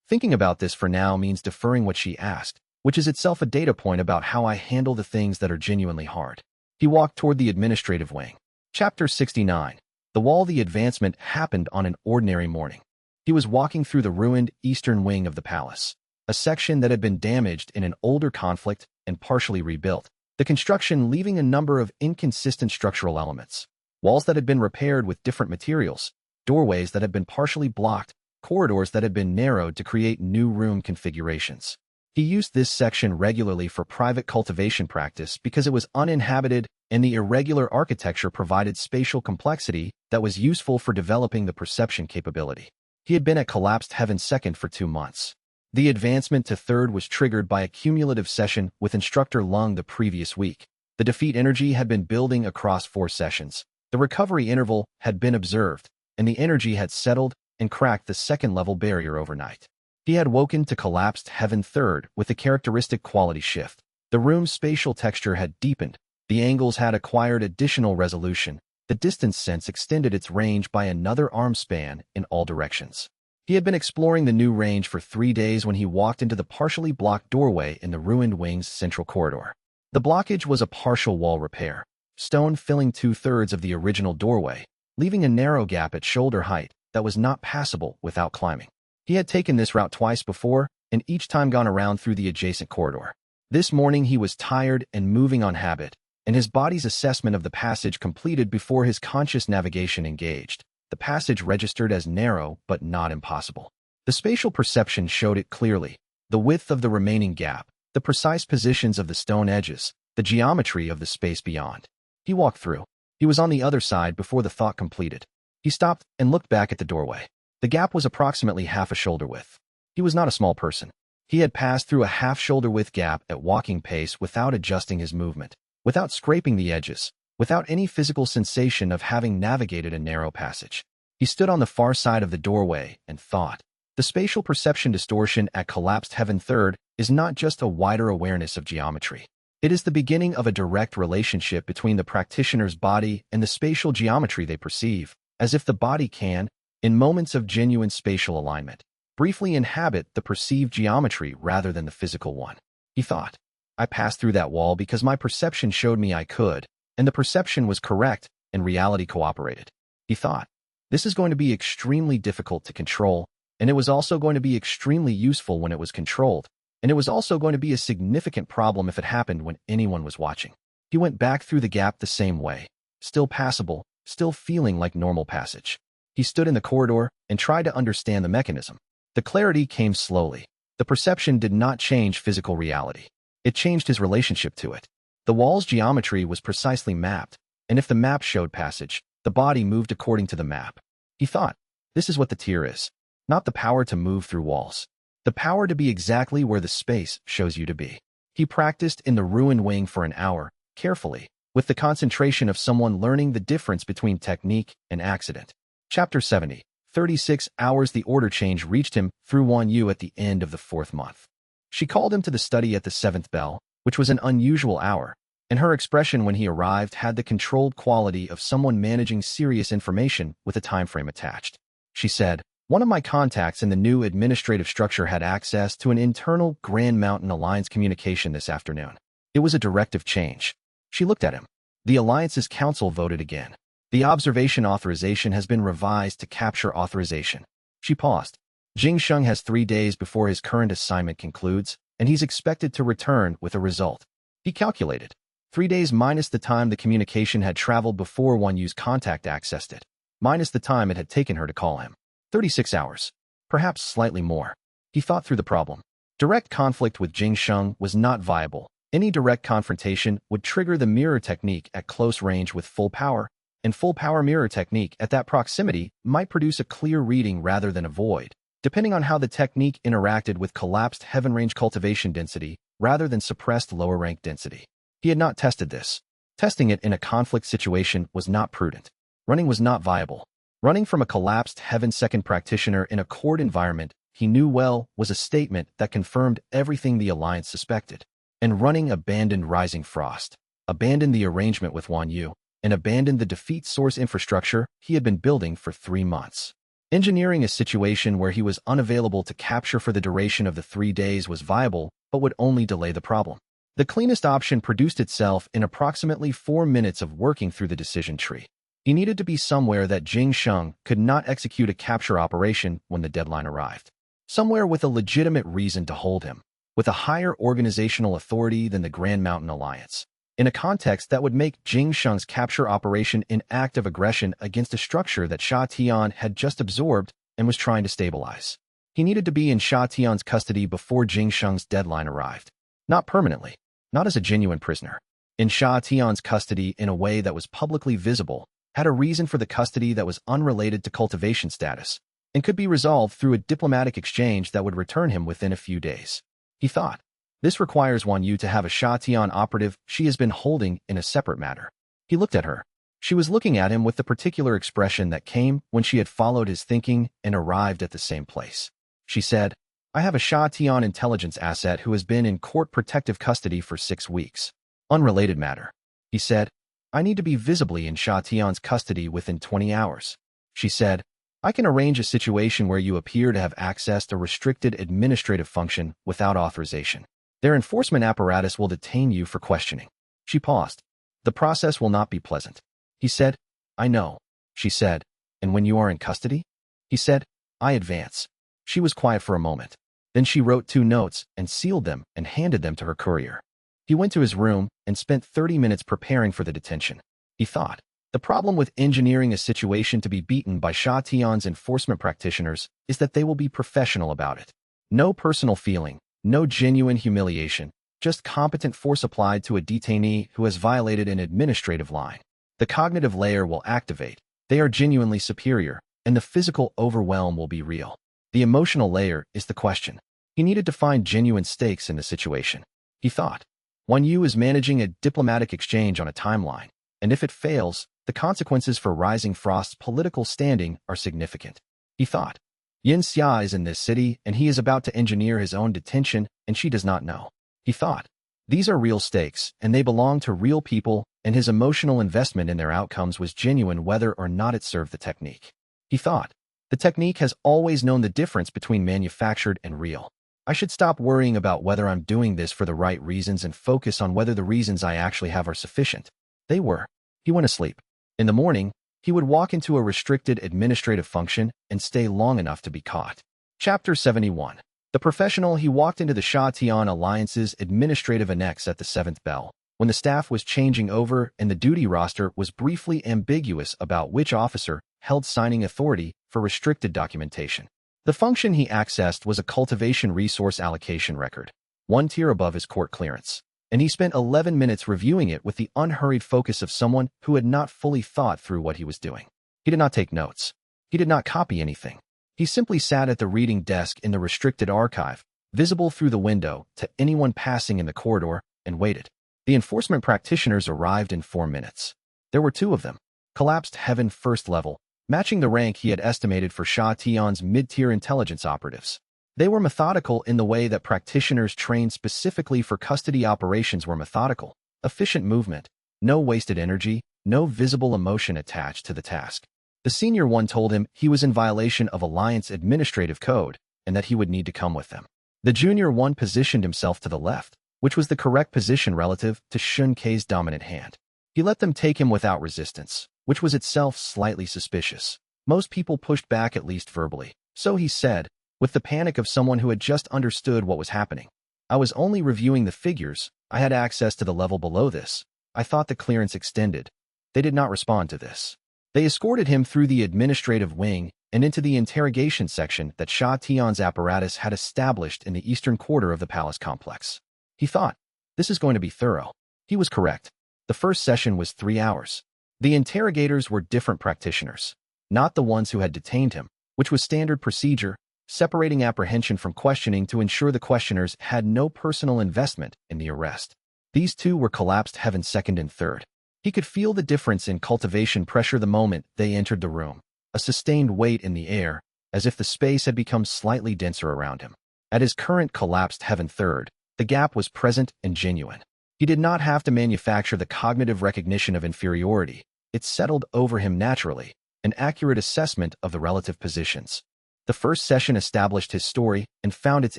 S1: thinking about this for now means deferring what she asked, which is itself a data point about how I handle the things that are genuinely hard. He walked toward the administrative wing. Chapter 69. The wall. The advancement happened on an ordinary morning. He was walking through the ruined eastern wing of the palace, a section that had been damaged in an older conflict and partially rebuilt, the construction leaving a number of inconsistent structural elements. Walls that had been repaired with different materials, doorways that had been partially blocked, corridors that had been narrowed to create new room configurations. He used this section regularly for private cultivation practice because it was uninhabited and the irregular architecture provided spatial complexity that was useful for developing the perception capability. He had been at Collapsed Heaven Second for 2 months. The advancement to third was triggered by a cumulative session with Instructor Lung the previous week. The defeat energy had been building across 4 sessions. The recovery interval had been observed, and the energy had settled and cracked the second-level barrier overnight. He had woken to Collapsed Heaven Third with a characteristic quality shift. The room's spatial texture had deepened. The angles had acquired additional resolution. The distance sense extended its range by another arm span in all directions. He had been exploring the new range for 3 days when he walked into the partially blocked doorway in the ruined wing's central corridor. The blockage was a partial wall repair, stone filling 2/3 of the original doorway, leaving a narrow gap at shoulder height that was not passable without climbing. He had taken this route twice before, and each time gone around through the adjacent corridor. This morning he was tired and moving on habit, and his body's assessment of the passage completed before his conscious navigation engaged. The passage registered as narrow but not impossible. The spatial perception showed it clearly: the width of the remaining gap, the precise positions of the stone edges, the geometry of the space beyond. He walked through. He was on the other side before the thought completed. He stopped and looked back at the doorway. The gap was approximately half a shoulder width. He was not a small person. He had passed through a half-shoulder width gap at walking pace without adjusting his movement, without scraping the edges, without any physical sensation of having navigated a narrow passage. He stood on the far side of the doorway and thought. The spatial perception distortion at Collapsed Heaven Third is not just a wider awareness of geometry. It is the beginning of a direct relationship between the practitioner's body and the spatial geometry they perceive, as if the body can, in moments of genuine spatial alignment, briefly inhabit the perceived geometry rather than the physical one. He thought, I passed through that wall because my perception showed me I could, and the perception was correct, and reality cooperated. He thought, this is going to be extremely difficult to control, and it was also going to be extremely useful when it was controlled, and it was also going to be a significant problem if it happened when anyone was watching. He went back through the gap the same way, still passable, still feeling like normal passage. He stood in the corridor and tried to understand the mechanism. The clarity came slowly. The perception did not change physical reality. It changed his relationship to it. The wall's geometry was precisely mapped, and if the map showed passage, the body moved according to the map. He thought, this is what the tier is. Not the power to move through walls. The power to be exactly where the space shows you to be. He practiced in the ruined wing for an hour, carefully, with the concentration of someone learning the difference between technique and accident. Chapter 70. 36 hours. The order change reached him through 1U at the end of the 4th month. She called him to the study at the 7th bell, which was an unusual hour, and her expression when he arrived had the controlled quality of someone managing serious information with a time frame attached. She said, one of my contacts in the new administrative structure had access to an internal Grand Mountain Alliance communication this afternoon. It was a directive change. She looked at him. The Alliance's council voted again. The observation authorization has been revised to capture authorization. She paused. Jingsheng has 3 days before his current assignment concludes, and he's expected to return with a result. He calculated. 3 days minus the time the communication had traveled before Wan Yu's contact accessed it, minus the time it had taken her to call him. 36 hours. Perhaps slightly more. He thought through the problem. Direct conflict with Jing Sheng was not viable. Any direct confrontation would trigger the mirror technique at close range with full power, and full power mirror technique at that proximity might produce a clear reading rather than a void, depending on how the technique interacted with collapsed heaven range cultivation density rather than suppressed lower rank density. He had not tested this. Testing it in a conflict situation was not prudent. Running was not viable. Running from a collapsed heaven second practitioner in a court environment he knew well was a statement that confirmed everything the Alliance suspected. And running abandoned Rising Frost, abandoned the arrangement with Wan Yu, and abandoned the defeat source infrastructure he had been building for 3 months. Engineering a situation where he was unavailable to capture for the duration of the 3 days was viable, but would only delay the problem. The cleanest option produced itself in approximately 4 minutes of working through the decision tree. He needed to be somewhere that Jing Sheng could not execute a capture operation when the deadline arrived. Somewhere with a legitimate reason to hold him, with a higher organizational authority than the Grand Mountain Alliance, in a context that would make Jing Sheng's capture operation an act of aggression against a structure that Sha Tian had just absorbed and was trying to stabilize. He needed to be in Sha Tian's custody before Jing Sheng's deadline arrived. Not permanently, not as a genuine prisoner. In Sha Tian's custody in a way that was publicly visible, had a reason for the custody that was unrelated to cultivation status, and could be resolved through a diplomatic exchange that would return him within a few days. He thought, this requires Wan Yu to have a Sha Tian operative she has been holding in a separate matter. He looked at her. She was looking at him with the particular expression that came when she had followed his thinking and arrived at the same place. She said, I have a Sha Tian intelligence asset who has been in court protective custody for 6 weeks. Unrelated matter. He said, I need to be visibly in Sha Tian's custody within 20 hours. She said, I can arrange a situation where you appear to have accessed a restricted administrative function without authorization. Their enforcement apparatus will detain you for questioning. She paused. The process will not be pleasant. He said, I know. She said, and when you are in custody? He said, I advance. She was quiet for a moment. Then she wrote 2 notes and sealed them and handed them to her courier. He went to his room and spent 30 minutes preparing for the detention. He thought, the problem with engineering a situation to be beaten by Sha Tian's enforcement practitioners is that they will be professional about it. No personal feeling, no genuine humiliation, just competent force applied to a detainee who has violated an administrative line. The cognitive layer will activate. They are genuinely superior, and the physical overwhelm will be real. The emotional layer is the question. He needed to find genuine stakes in the situation. He thought, Wan Yu is managing a diplomatic exchange on a timeline, and if it fails, the consequences for Rising Frost's political standing are significant. He thought, xianxia is in this city and he is about to engineer his own detention and she does not know. He thought, these are real stakes and they belong to real people and his emotional investment in their outcomes was genuine whether or not it served the technique. He thought, the technique has always known the difference between manufactured and real. I should stop worrying about whether I'm doing this for the right reasons and focus on whether the reasons I actually have are sufficient. They were. He went asleep. In the morning, he would walk into a restricted administrative function and stay long enough to be caught. Chapter 71. The professional. He walked into the Sha Tian Alliance's administrative annex at the 7th bell, when the staff was changing over and the duty roster was briefly ambiguous about which officer held signing authority for restricted documentation. The function he accessed was a cultivation resource allocation record, 1 tier above his court clearance, and he spent 11 minutes reviewing it with the unhurried focus of someone who had not fully thought through what he was doing. He did not take notes. He did not copy anything. He simply sat at the reading desk in the restricted archive, visible through the window to anyone passing in the corridor, and waited. The enforcement practitioners arrived in 4 minutes. There were 2 of them, collapsed heaven first level, matching the rank he had estimated for Sha Tian's mid-tier intelligence operatives. They were methodical in the way that practitioners trained specifically for custody operations were methodical, efficient movement, no wasted energy, no visible emotion attached to the task. The senior one told him he was in violation of Alliance administrative code and that he would need to come with them. The junior one positioned himself to the left, which was the correct position relative to Shun Kei's dominant hand. He let them take him without resistance, which was itself slightly suspicious. Most people pushed back at least verbally, so he said, with the panic of someone who had just understood what was happening. I was only reviewing the figures. I had access to the level below this. I thought the clearance extended. They did not respond to this. They escorted him through the administrative wing and into the interrogation section that Sha Tian's apparatus had established in the eastern quarter of the palace complex. He thought, this is going to be thorough. He was correct. The first session was 3 hours. The interrogators were different practitioners, not the ones who had detained him, which was standard procedure, separating apprehension from questioning to ensure the questioners had no personal investment in the arrest. These two were collapsed heaven second and third. He could feel the difference in cultivation pressure the moment they entered the room, a sustained weight in the air, as if the space had become slightly denser around him. At his current collapsed heaven third, the gap was present and genuine. He did not have to manufacture the cognitive recognition of inferiority. It settled over him naturally, an accurate assessment of the relative positions. The first session established his story and found its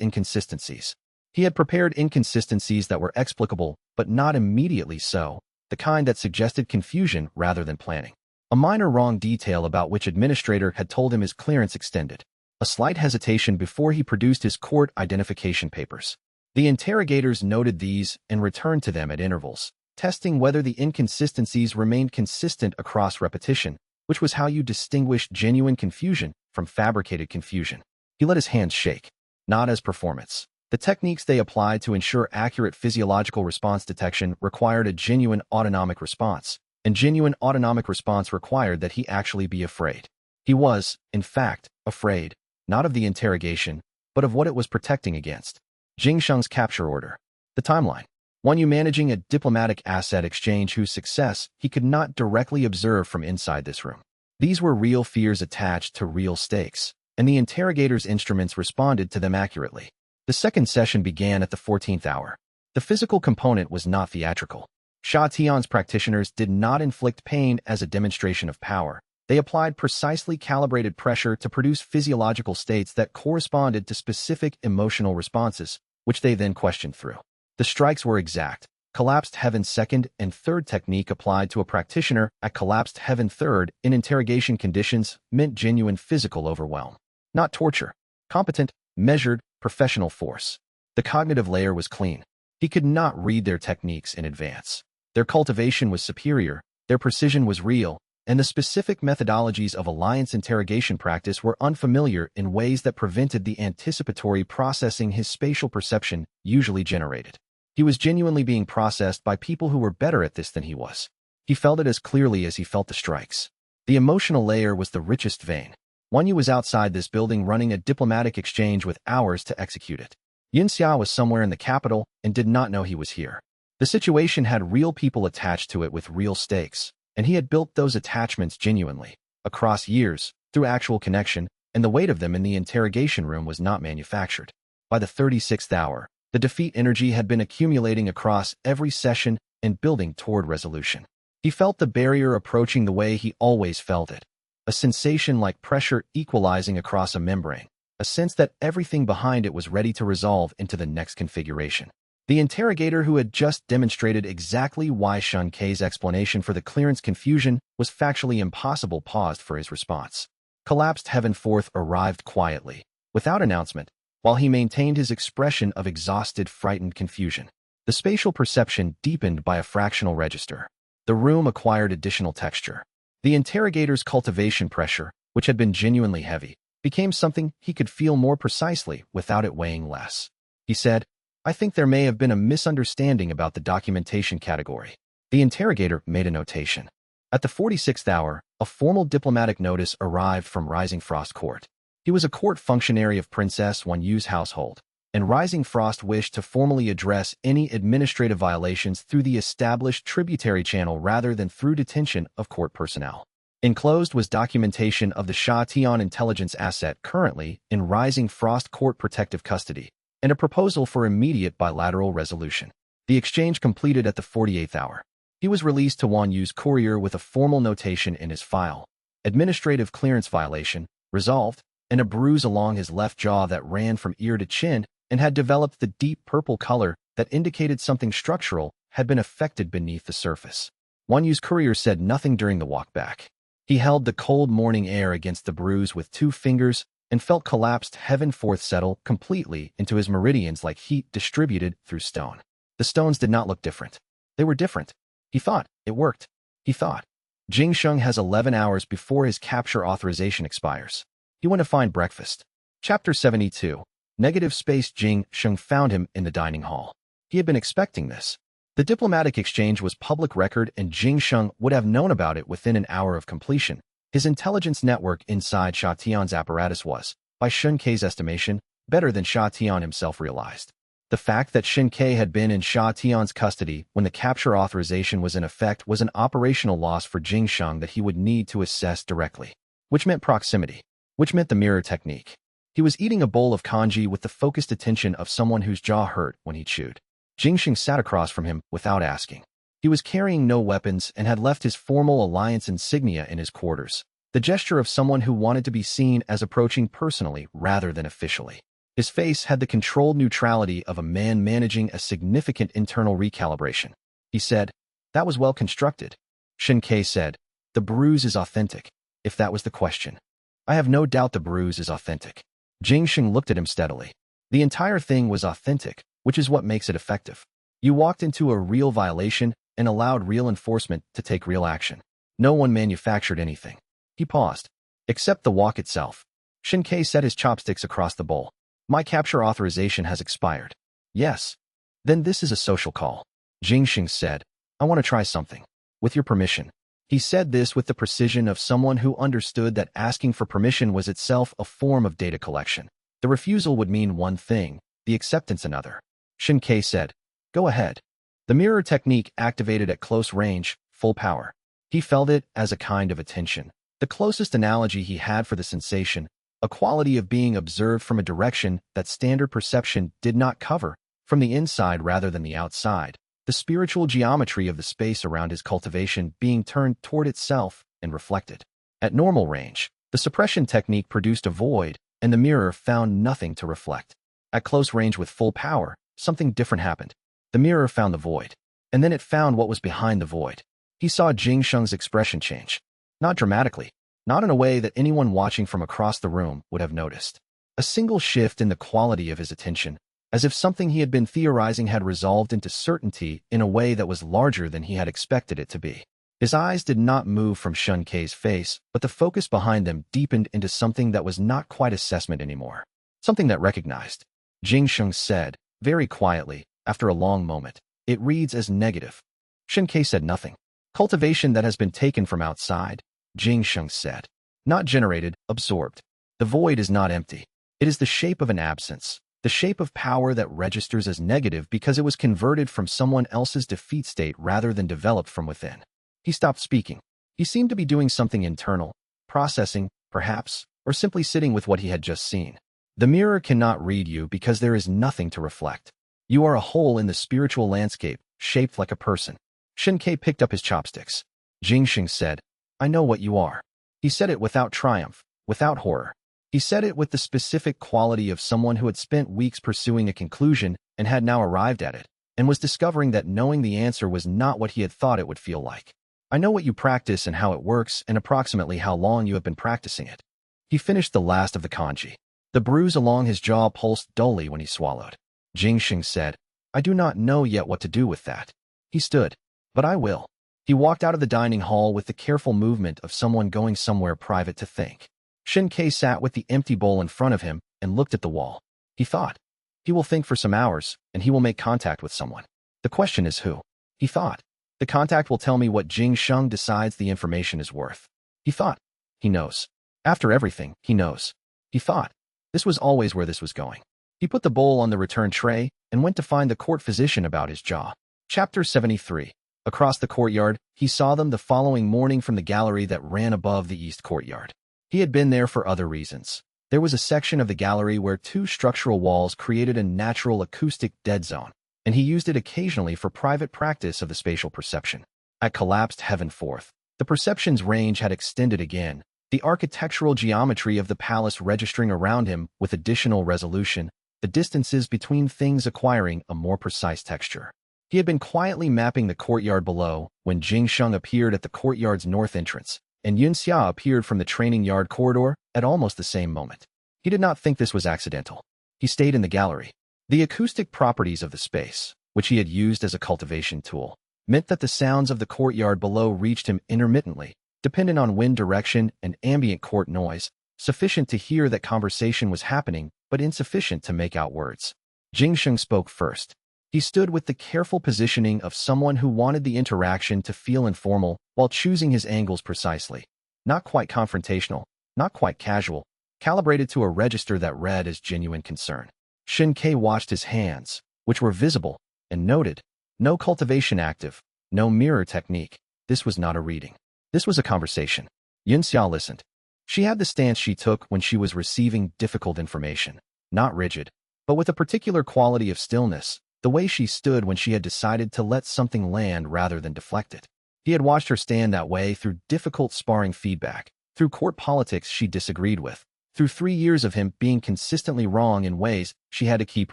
S1: inconsistencies. He had prepared inconsistencies that were explicable, but not immediately so, the kind that suggested confusion rather than planning. A minor wrong detail about which administrator had told him his clearance extended. A slight hesitation before he produced his court identification papers. The interrogators noted these and returned to them at intervals, testing whether the inconsistencies remained consistent across repetition, which was how you distinguished genuine confusion from fabricated confusion. He let his hands shake, not as performance. The techniques they applied to ensure accurate physiological response detection required a genuine autonomic response, and genuine autonomic response required that he actually be afraid. He was, in fact, afraid, not of the interrogation, but of what it was protecting against. Jing Sheng's capture order. The timeline. One you managing a diplomatic asset exchange whose success he could not directly observe from inside this room. These were real fears attached to real stakes, and the interrogator's instruments responded to them accurately. The second session began at the 14th hour. The physical component was not theatrical. Sha Tian's practitioners did not inflict pain as a demonstration of power. They applied precisely calibrated pressure to produce physiological states that corresponded to specific emotional responses, which they then questioned through. The strikes were exact. Collapsed heaven second and third technique applied to a practitioner at collapsed heaven third in interrogation conditions meant genuine physical overwhelm, not torture. Competent, measured, professional force. The cognitive layer was clean. He could not read their techniques in advance. Their cultivation was superior, their precision was real, and the specific methodologies of alliance interrogation practice were unfamiliar in ways that prevented the anticipatory processing his spatial perception usually generated. He was genuinely being processed by people who were better at this than he was. He felt it as clearly as he felt the strikes. The emotional layer was the richest vein. Wanyu was outside this building running a diplomatic exchange with hours to execute it. Xianxia was somewhere in the capital and did not know he was here. The situation had real people attached to it with real stakes, and he had built those attachments genuinely, across years, through actual connection, and the weight of them in the interrogation room was not manufactured. By the 36th hour, the defeat energy had been accumulating across every session and building toward resolution. He felt the barrier approaching the way he always felt it. A sensation like pressure equalizing across a membrane, a sense that everything behind it was ready to resolve into the next configuration. The interrogator who had just demonstrated exactly why Shun Kei's explanation for the clearance confusion was factually impossible paused for his response. Collapsed Heaven Fourth arrived quietly, without announcement, while he maintained his expression of exhausted, frightened confusion. The spatial perception deepened by a fractional register. The room acquired additional texture. The interrogator's cultivation pressure, which had been genuinely heavy, became something he could feel more precisely without it weighing less. He said, I think there may have been a misunderstanding about the documentation category. The interrogator made a notation. At the 46th hour, a formal diplomatic notice arrived from Rising Frost Court. He was a court functionary of Princess Wanyu's household, and Rising Frost wished to formally address any administrative violations through the established tributary channel rather than through detention of court personnel. Enclosed was documentation of the Sha Tian intelligence asset currently in Rising Frost Court protective custody, and a proposal for immediate bilateral resolution. The exchange completed at the 48th hour. He was released to Wanyu's courier with a formal notation in his file. Administrative clearance violation, resolved, and a bruise along his left jaw that ran from ear to chin and had developed the deep purple color that indicated something structural had been affected beneath the surface. Wanyu's courier said nothing during the walk back. He held the cold morning air against the bruise with 2 fingers, and felt collapsed heaven forth settle completely into his meridians like heat distributed through stone. The stones did not look different. They were different. He thought, it worked. He thought. Jing Sheng has 11 hours before his capture authorization expires. He went to find breakfast. Chapter 72. Negative space. Jing Sheng found him in the dining hall. He had been expecting this. The diplomatic exchange was public record and Jing Sheng would have known about it within an hour of completion. His intelligence network inside Sha Tian's apparatus was, by Shen Kei's estimation, better than Sha Tian himself realized. The fact that Shen Kei had been in Sha Tian's custody when the capture authorization was in effect was an operational loss for Jing Sheng that he would need to assess directly, which meant proximity, which meant the mirror technique. He was eating a bowl of congee with the focused attention of someone whose jaw hurt when he chewed. Jing Sheng sat across from him without asking. He was carrying no weapons and had left his formal alliance insignia in his quarters, the gesture of someone who wanted to be seen as approaching personally rather than officially. His face had the controlled neutrality of a man managing a significant internal recalibration. He said, "That was well constructed." Shen Kei said, "The bruise is authentic, if that was the question." "I have no doubt the bruise is authentic." Jing Sheng looked at him steadily. "The entire thing was authentic, which is what makes it effective. You walked into a real violation and allowed real enforcement to take real action. No one manufactured anything." He paused. "Except the walk itself." Shen Kei set his chopsticks across the bowl. "My capture authorization has expired." "Yes. Then this is a social call." Jing Sheng said, "I want to try something. With your permission." He said this with the precision of someone who understood that asking for permission was itself a form of data collection. The refusal would mean one thing, the acceptance another. Shen Kei said, "Go ahead." The mirror technique activated at close range, full power. He felt it as a kind of attention, the closest analogy he had for the sensation, a quality of being observed from a direction that standard perception did not cover, from the inside rather than the outside, the spiritual geometry of the space around his cultivation being turned toward itself and reflected. At normal range, the suppression technique produced a void, and the mirror found nothing to reflect. At close range with full power, something different happened. The mirror found the void, and then it found what was behind the void. He saw Jing Sheng's expression change. Not dramatically, not in a way that anyone watching from across the room would have noticed. A single shift in the quality of his attention, as if something he had been theorizing had resolved into certainty in a way that was larger than he had expected it to be. His eyes did not move from Shen Kei's face, but the focus behind them deepened into something that was not quite assessment anymore. Something that recognized. Jing Sheng said, very quietly, after a long moment, "It reads as negative." Shen Kei said nothing. "Cultivation that has been taken from outside," Jing Sheng said. "Not generated, absorbed. The void is not empty. It is the shape of an absence, the shape of power that registers as negative because it was converted from someone else's defeat state rather than developed from within." He stopped speaking. He seemed to be doing something internal, processing, perhaps, or simply sitting with what he had just seen. The mirror cannot read you because there is nothing to reflect. You are a hole in the spiritual landscape, shaped like a person. Shen Kei picked up his chopsticks. Jing Sheng said, "I know what you are." He said it without triumph, without horror. He said it with the specific quality of someone who had spent weeks pursuing a conclusion and had now arrived at it, and was discovering that knowing the answer was not what he had thought it would feel like. "I know what you practice and how it works and approximately how long you have been practicing it." He finished the last of the kanji. The bruise along his jaw pulsed dully when he swallowed. Jing Sheng said, "I do not know yet what to do with that." He stood. "But I will." He walked out of the dining hall with the careful movement of someone going somewhere private to think. Shen Kei sat with the empty bowl in front of him and looked at the wall. He thought, "He will think for some hours, and he will make contact with someone. The question is who." He thought, "The contact will tell me what Jing Sheng decides the information is worth." He thought, "He knows. After everything, he knows." He thought, this was always where this was going. He put the bowl on the return tray and went to find the court physician about his jaw. Chapter 73. Across the courtyard, he saw them the following morning from the gallery that ran above the east courtyard. He had been there for other reasons. There was a section of the gallery where two structural walls created a natural acoustic dead zone, and he used it occasionally for private practice of the spatial perception. At collapsed heaven forth, the perception's range had extended again, the architectural geometry of the palace registering around him with additional resolution, the distances between things acquiring a more precise texture. He had been quietly mapping the courtyard below when Jing Sheng appeared at the courtyard's north entrance, and xianxia appeared from the training yard corridor at almost the same moment. He did not think this was accidental. He stayed in the gallery. The acoustic properties of the space, which he had used as a cultivation tool, meant that the sounds of the courtyard below reached him intermittently, dependent on wind direction and ambient court noise, sufficient to hear that conversation was happening, but insufficient to make out words. Jingsheng spoke first. He stood with the careful positioning of someone who wanted the interaction to feel informal while choosing his angles precisely. Not quite confrontational, not quite casual, calibrated to a register that read as genuine concern. Shin Ke watched his hands, which were visible, and noted, no cultivation active, no mirror technique. This was not a reading. This was a conversation. Xianxia listened. She had the stance she took when she was receiving difficult information. Not rigid, but with a particular quality of stillness, the way she stood when she had decided to let something land rather than deflect it. He had watched her stand that way through difficult sparring feedback, through court politics she disagreed with, through 3 years of him being consistently wrong in ways she had to keep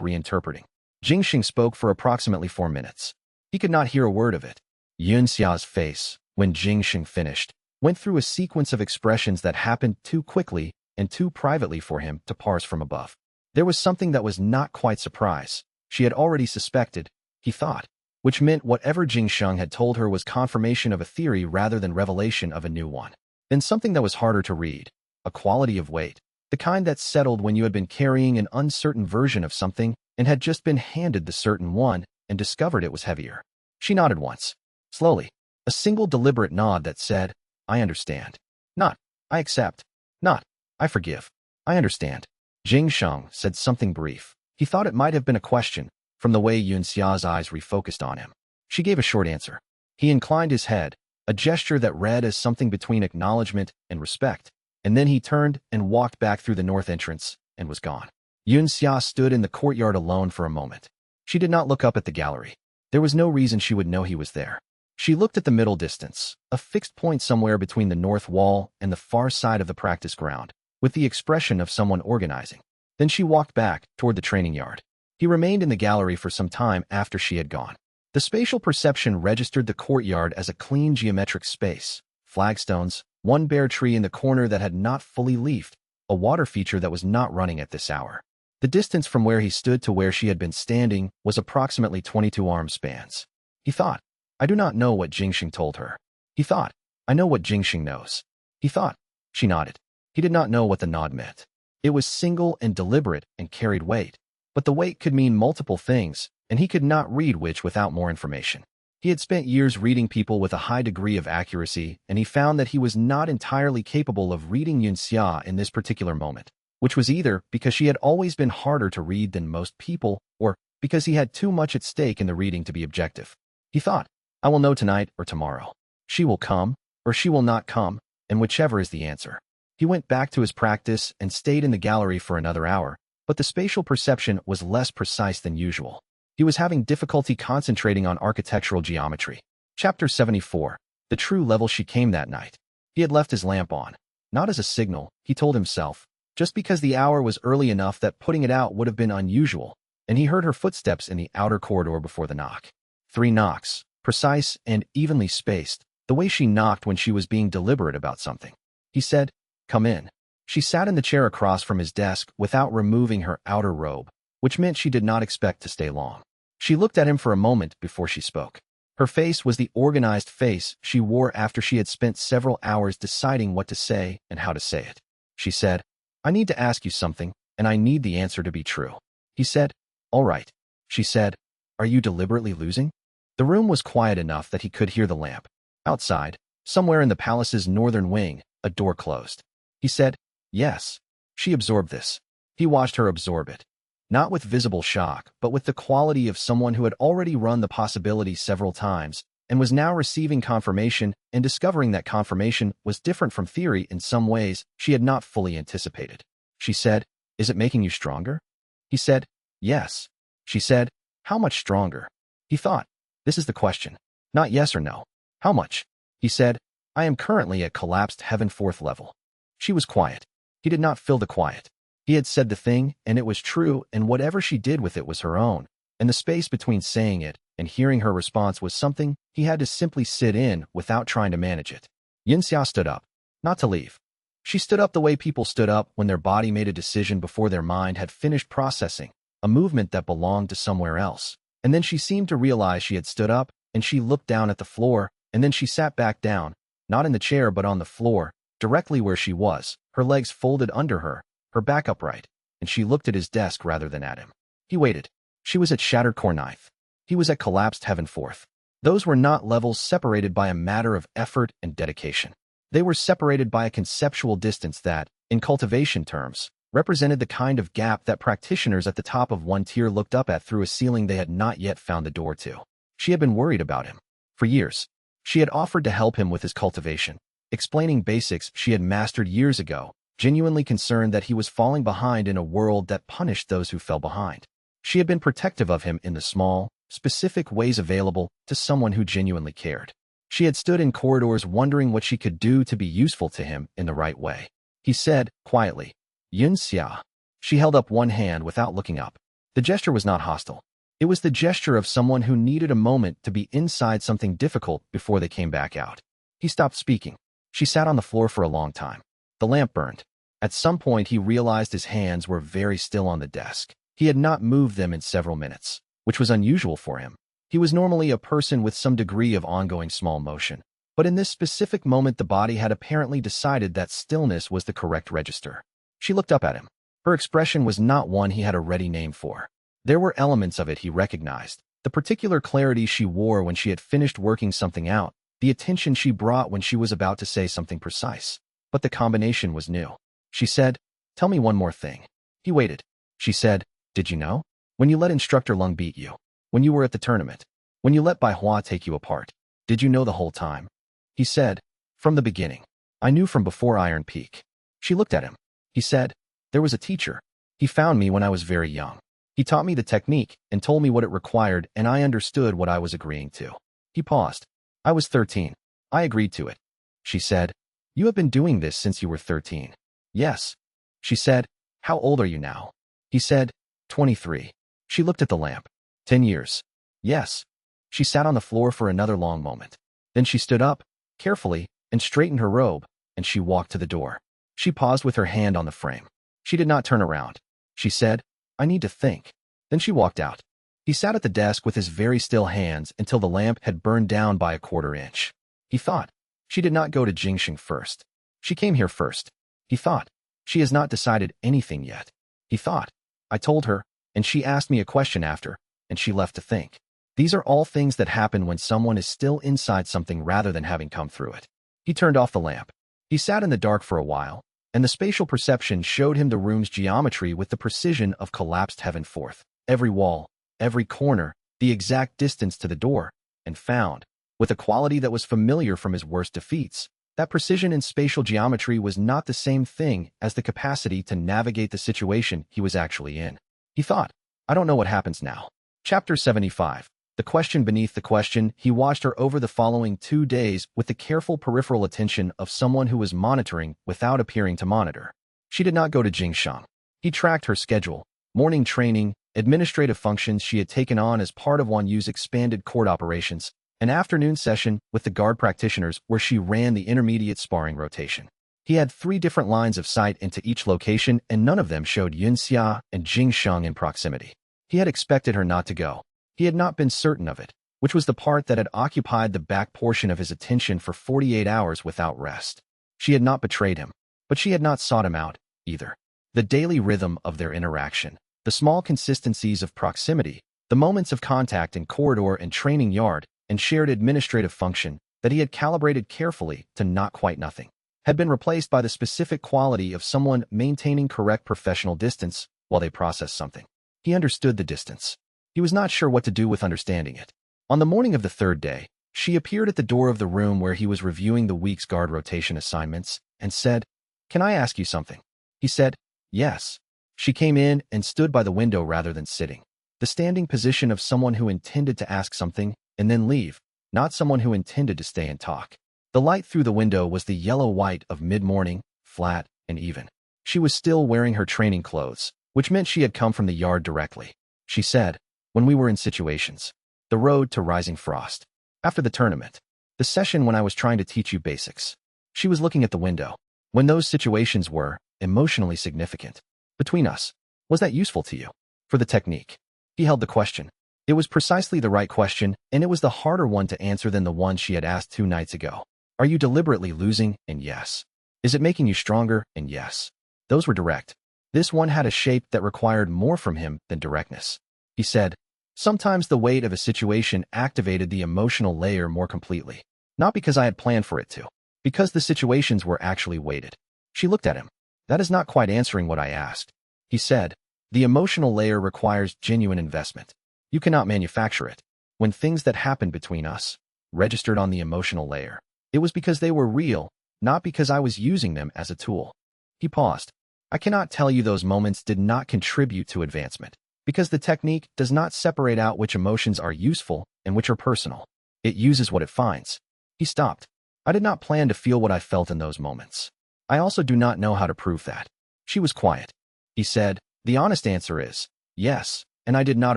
S1: reinterpreting. Jingxing spoke for approximately 4 minutes. He could not hear a word of it. Yunxia's face, when Jingxing finished, went through a sequence of expressions that happened too quickly and too privately for him to parse from above. There was something that was not quite surprise. She had already suspected, he thought, which meant whatever Jingsheng had told her was confirmation of a theory rather than revelation of a new one. Then something that was harder to read, a quality of weight, the kind that settled when you had been carrying an uncertain version of something and had just been handed the certain one and discovered it was heavier. She nodded once, slowly, a single deliberate nod that said, I understand. Not, I accept. Not, I forgive. I understand. Jingsheng said something brief. He thought it might have been a question, from the way Yunxia's eyes refocused on him. She gave a short answer. He inclined his head, a gesture that read as something between acknowledgement and respect, and then he turned and walked back through the north entrance and was gone. Yunxia stood in the courtyard alone for a moment. She did not look up at the gallery. There was no reason she would know he was there. She looked at the middle distance, a fixed point somewhere between the north wall and the far side of the practice ground, with the expression of someone organizing. Then she walked back toward the training yard. He remained in the gallery for some time after she had gone. The spatial perception registered the courtyard as a clean geometric space, flagstones, one bare tree in the corner that had not fully leafed, a water feature that was not running at this hour. The distance from where he stood to where she had been standing was approximately 22 arm spans. He thought, I do not know what Jingxing told her. He thought, I know what Jingxing knows. He thought, she nodded. He did not know what the nod meant. It was single and deliberate and carried weight, but the weight could mean multiple things, and he could not read which without more information. He had spent years reading people with a high degree of accuracy, and he found that he was not entirely capable of reading Yunxia in this particular moment, which was either because she had always been harder to read than most people, or because he had too much at stake in the reading to be objective. He thought, I will know tonight or tomorrow. She will come, or she will not come, and whichever is the answer. He went back to his practice and stayed in the gallery for another hour, but the spatial perception was less precise than usual. He was having difficulty concentrating on architectural geometry. Chapter 74. The true level she came that night. He had left his lamp on. Not as a signal, he told himself, just because the hour was early enough that putting it out would have been unusual, and he heard her footsteps in the outer corridor before the knock. 3 knocks, precise and evenly spaced, the way she knocked when she was being deliberate about something. He said, Come in. She sat in the chair across from his desk without removing her outer robe, which meant she did not expect to stay long. She looked at him for a moment before she spoke. Her face was the organized face she wore after she had spent several hours deciding what to say and how to say it. She said, I need to ask you something, and I need the answer to be true. He said, All right. She said, Are you deliberately losing? The room was quiet enough that he could hear the lamp. Outside, somewhere in the palace's northern wing, a door closed. He said, Yes. She absorbed this. He watched her absorb it. Not with visible shock, but with the quality of someone who had already run the possibility several times and was now receiving confirmation and discovering that confirmation was different from theory in some ways she had not fully anticipated. She said, Is it making you stronger? He said, Yes. She said, How much stronger? He thought, This is the question. Not yes or no. How much? He said, I am currently at collapsed heaven 4th level. She was quiet. He did not fill the quiet. He had said the thing, and it was true, and whatever she did with it was her own, and the space between saying it and hearing her response was something he had to simply sit in without trying to manage it. Yunxia stood up. Not to leave. She stood up the way people stood up when their body made a decision before their mind had finished processing, a movement that belonged to somewhere else. And then she seemed to realize she had stood up, and she looked down at the floor, and then she sat back down, not in the chair but on the floor, directly where she was, her legs folded under her, her back upright, and she looked at his desk rather than at him. He waited. She was at Shattered Core Ninth. He was at Collapsed Heaven Fourth. Those were not levels separated by a matter of effort and dedication. They were separated by a conceptual distance that, in cultivation terms, represented the kind of gap that practitioners at the top of one tier looked up at through a ceiling they had not yet found the door to. She had been worried about him. For years, she had offered to help him with his cultivation, explaining basics she had mastered years ago, genuinely concerned that he was falling behind in a world that punished those who fell behind. She had been protective of him in the small, specific ways available to someone who genuinely cared. She had stood in corridors wondering what she could do to be useful to him in the right way. He said, quietly, "Xianxia." She held up one hand without looking up. The gesture was not hostile. It was the gesture of someone who needed a moment to be inside something difficult before they came back out. He stopped speaking. She sat on the floor for a long time. The lamp burned. At some point he realized his hands were very still on the desk. He had not moved them in several minutes, which was unusual for him. He was normally a person with some degree of ongoing small motion. But in this specific moment the body had apparently decided that stillness was the correct register. She looked up at him. Her expression was not one he had a ready name for. There were elements of it he recognized. The particular clarity she wore when she had finished working something out, the attention she brought when she was about to say something precise. But the combination was new. She said, "Tell me one more thing." He waited. She said, "Did you know? When you let Instructor Lung beat you, when you were at the tournament, when you let Bai Hua take you apart, did you know the whole time?" He said, "From the beginning. I knew from before Iron Peak." She looked at him. He said, "There was a teacher. He found me when I was very young. He taught me the technique and told me what it required, and I understood what I was agreeing to." He paused. "I was 13. I agreed to it." She said, "You have been doing this since you were 13. Yes." She said, "How old are you now?" He said, 23. She looked at the lamp. 10 years. Yes. She sat on the floor for another long moment. Then she stood up, carefully, and straightened her robe, and she walked to the door. She paused with her hand on the frame. She did not turn around. She said, "I need to think." Then she walked out. He sat at the desk with his very still hands until the lamp had burned down by a quarter-inch. He thought, she did not go to Jingxing first. She came here first. He thought, she has not decided anything yet. He thought, I told her, and she asked me a question after, and she left to think. These are all things that happen when someone is still inside something rather than having come through it. He turned off the lamp. He sat in the dark for a while, and the spatial perception showed him the room's geometry with the precision of Collapsed Heaven Fourth. Every wall, every corner, the exact distance to the door, and found, with a quality that was familiar from his worst defeats, that precision in spatial geometry was not the same thing as the capacity to navigate the situation he was actually in. He thought, I don't know what happens now. Chapter 75. The question beneath the question. He watched her over the following 2 days with the careful peripheral attention of someone who was monitoring without appearing to monitor. She did not go to Jingxiang. He tracked her schedule, morning training, administrative functions she had taken on as part of Wan Yu's expanded court operations, an afternoon session with the guard practitioners where she ran the intermediate sparring rotation. He had 3 different lines of sight into each location, and none of them showed Yunxia and Jingxiang in proximity. He had expected her not to go. He had not been certain of it, which was the part that had occupied the back portion of his attention for 48 hours without rest. She had not betrayed him, but she had not sought him out, either. The daily rhythm of their interaction, the small consistencies of proximity, the moments of contact in corridor and training yard, and shared administrative function that he had calibrated carefully to not quite nothing, had been replaced by the specific quality of someone maintaining correct professional distance while they processed something. He understood the distance. He was not sure what to do with understanding it. On the morning of the 3rd day, she appeared at the door of the room where he was reviewing the week's guard rotation assignments and said, "Can I ask you something?" He said, "Yes." She came in and stood by the window rather than sitting. The standing position of someone who intended to ask something and then leave, not someone who intended to stay and talk. The light through the window was the yellow-white of mid-morning, flat and even. She was still wearing her training clothes, which meant she had come from the yard directly. She said, "When we were in situations. The road to Rising Frost. After the tournament. The session when I was trying to teach you basics." She was looking at the window. when those situations were emotionally significant between us. Was that useful to you? For the technique. He held the question. It was precisely the right question, and it was the harder one to answer than the one she had asked 2 nights ago. Are you deliberately losing? And yes. Is it making you stronger? And yes. Those were direct. This one had a shape that required more from him than directness. He said, sometimes the weight of a situation activated the emotional layer more completely. Not because I had planned for it to. Because the situations were actually weighted. She looked at him. That is not quite answering what I asked. He said, the emotional layer requires genuine investment. You cannot manufacture it. When things that happened between us registered on the emotional layer, it was because they were real, not because I was using them as a tool. He paused. I cannot tell you those moments did not contribute to advancement, because the technique does not separate out which emotions are useful and which are personal. It uses what it finds. He stopped. I did not plan to feel what I felt in those moments. I also do not know how to prove that. She was quiet. He said, the honest answer is, yes, and I did not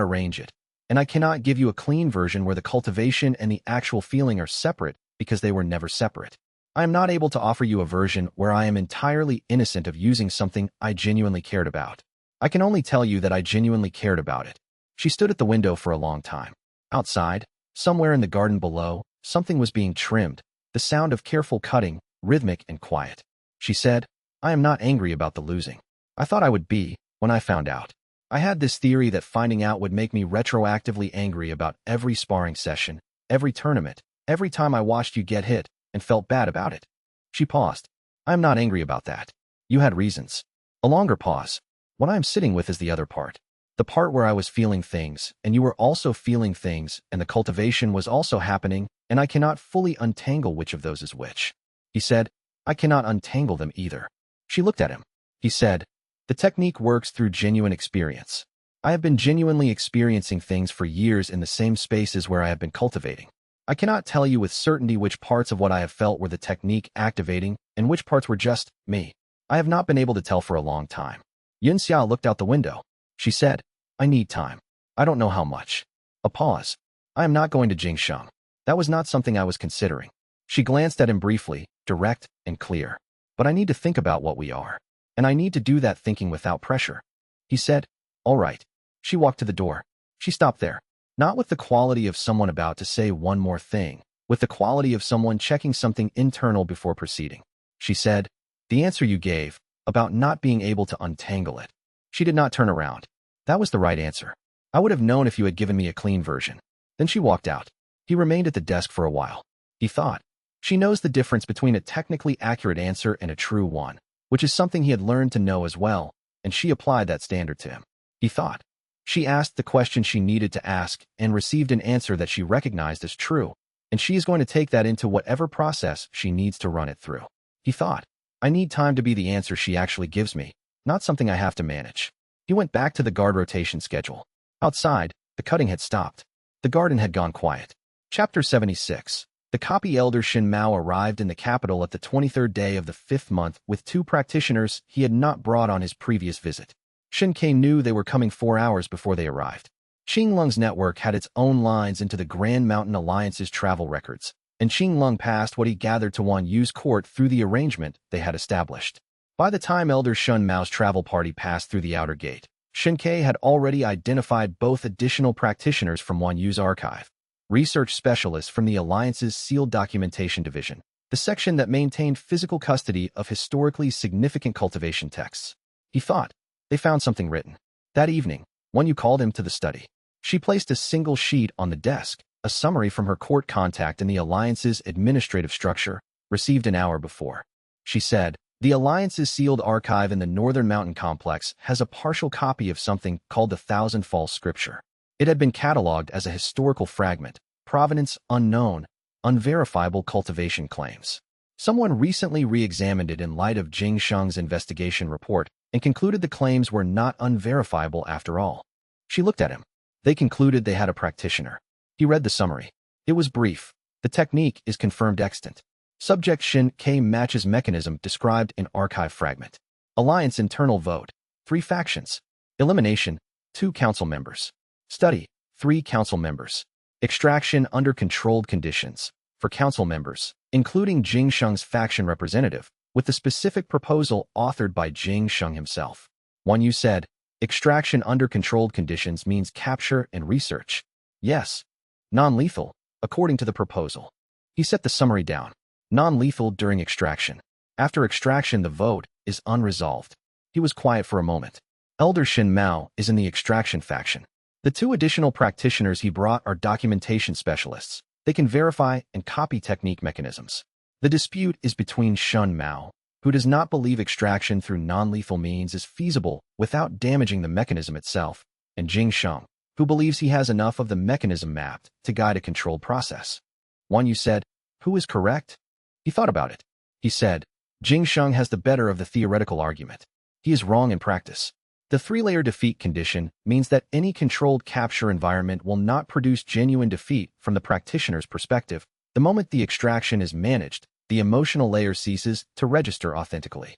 S1: arrange it. And I cannot give you a clean version where the cultivation and the actual feeling are separate because they were never separate. I am not able to offer you a version where I am entirely innocent of using something I genuinely cared about. I can only tell you that I genuinely cared about it. She stood at the window for a long time. Outside, somewhere in the garden below, something was being trimmed, the sound of careful cutting, rhythmic and quiet. She said, I am not angry about the losing. I thought I would be, when I found out. I had this theory that finding out would make me retroactively angry about every sparring session, every tournament, every time I watched you get hit, and felt bad about it. She paused. I am not angry about that. You had reasons. A longer pause. What I am sitting with is the other part. The part where I was feeling things, and you were also feeling things, and the cultivation was also happening, and I cannot fully untangle which of those is which. He said, I cannot untangle them either. She looked at him. He said, the technique works through genuine experience. I have been genuinely experiencing things for years in the same spaces where I have been cultivating. I cannot tell you with certainty which parts of what I have felt were the technique activating and which parts were just me. I have not been able to tell for a long time. Xianxia looked out the window. She said, I need time. I don't know how much. A pause. I am not going to Jingsheng. That was not something I was considering. She glanced at him briefly, direct and clear. But I need to think about what we are. And I need to do that thinking without pressure. He said, all right. She walked to the door. She stopped there. Not with the quality of someone about to say one more thing, with the quality of someone checking something internal before proceeding. She said, the answer you gave, about not being able to untangle it. She did not turn around. That was the right answer. I would have known if you had given me a clean version. Then she walked out. He remained at the desk for a while. He thought. She knows the difference between a technically accurate answer and a true one, which is something he had learned to know as well, and she applied that standard to him. He thought. She asked the question she needed to ask and received an answer that she recognized as true, and she is going to take that into whatever process she needs to run it through. He thought. I need time to be the answer she actually gives me, not something I have to manage. He went back to the guard rotation schedule. Outside, the cutting had stopped. The garden had gone quiet. Chapter 76. The copy elder Shin Mao arrived in the capital at the 23rd day of the 5th month with 2 practitioners he had not brought on his previous visit. Shin Ke knew they were coming 4 hours before they arrived. Xinglung's network had its own lines into the Grand Mountain Alliance's travel records, and Xinglung passed what he gathered to Wan Yu's court through the arrangement they had established. By the time Elder Shun Mao's travel party passed through the outer gate, Shin Ke had already identified both additional practitioners from Wan Yu's archive. Research specialists from the Alliance's Sealed Documentation Division, the section that maintained physical custody of historically significant cultivation texts. He thought. They found something written. That evening, Wan Yu called him to the study. She placed a single sheet on the desk, a summary from her court contact in the Alliance's administrative structure, received an hour before. She said, the Alliance's sealed archive in the Northern Mountain Complex has a partial copy of something called the Thousand Falls Scripture. It had been catalogued as a historical fragment, provenance unknown, unverifiable cultivation claims. Someone recently re-examined it in light of Jing Sheng's investigation report and concluded the claims were not unverifiable after all. She looked at him. They concluded they had a practitioner. He read the summary. It was brief. The technique is confirmed extant. Subject Shin Ke matches mechanism described in archive fragment. Alliance internal vote. 3 factions. Elimination. 2 council members. Study. 3 council members. Extraction under controlled conditions. For council members, including Jing Sheng's faction representative, with the specific proposal authored by Xianxia himself. One Yu said, extraction under controlled conditions means capture and research. Yes. Non-lethal, according to the proposal. He set the summary down. Non-lethal during extraction. After extraction, the vote is unresolved. He was quiet for a moment. Elder Shin Mao is in the extraction faction. The two additional practitioners he brought are documentation specialists. They can verify and copy technique mechanisms. The dispute is between Shin Mao, who does not believe extraction through non-lethal means is feasible without damaging the mechanism itself, and Jing Sheng, who believes he has enough of the mechanism mapped to guide a controlled process. One Yu said, who is correct? He thought about it. He said, Jing Sheng has the better of the theoretical argument. He is wrong in practice. The three-layer defeat condition means that any controlled capture environment will not produce genuine defeat from the practitioner's perspective. The moment the extraction is managed, the emotional layer ceases to register authentically.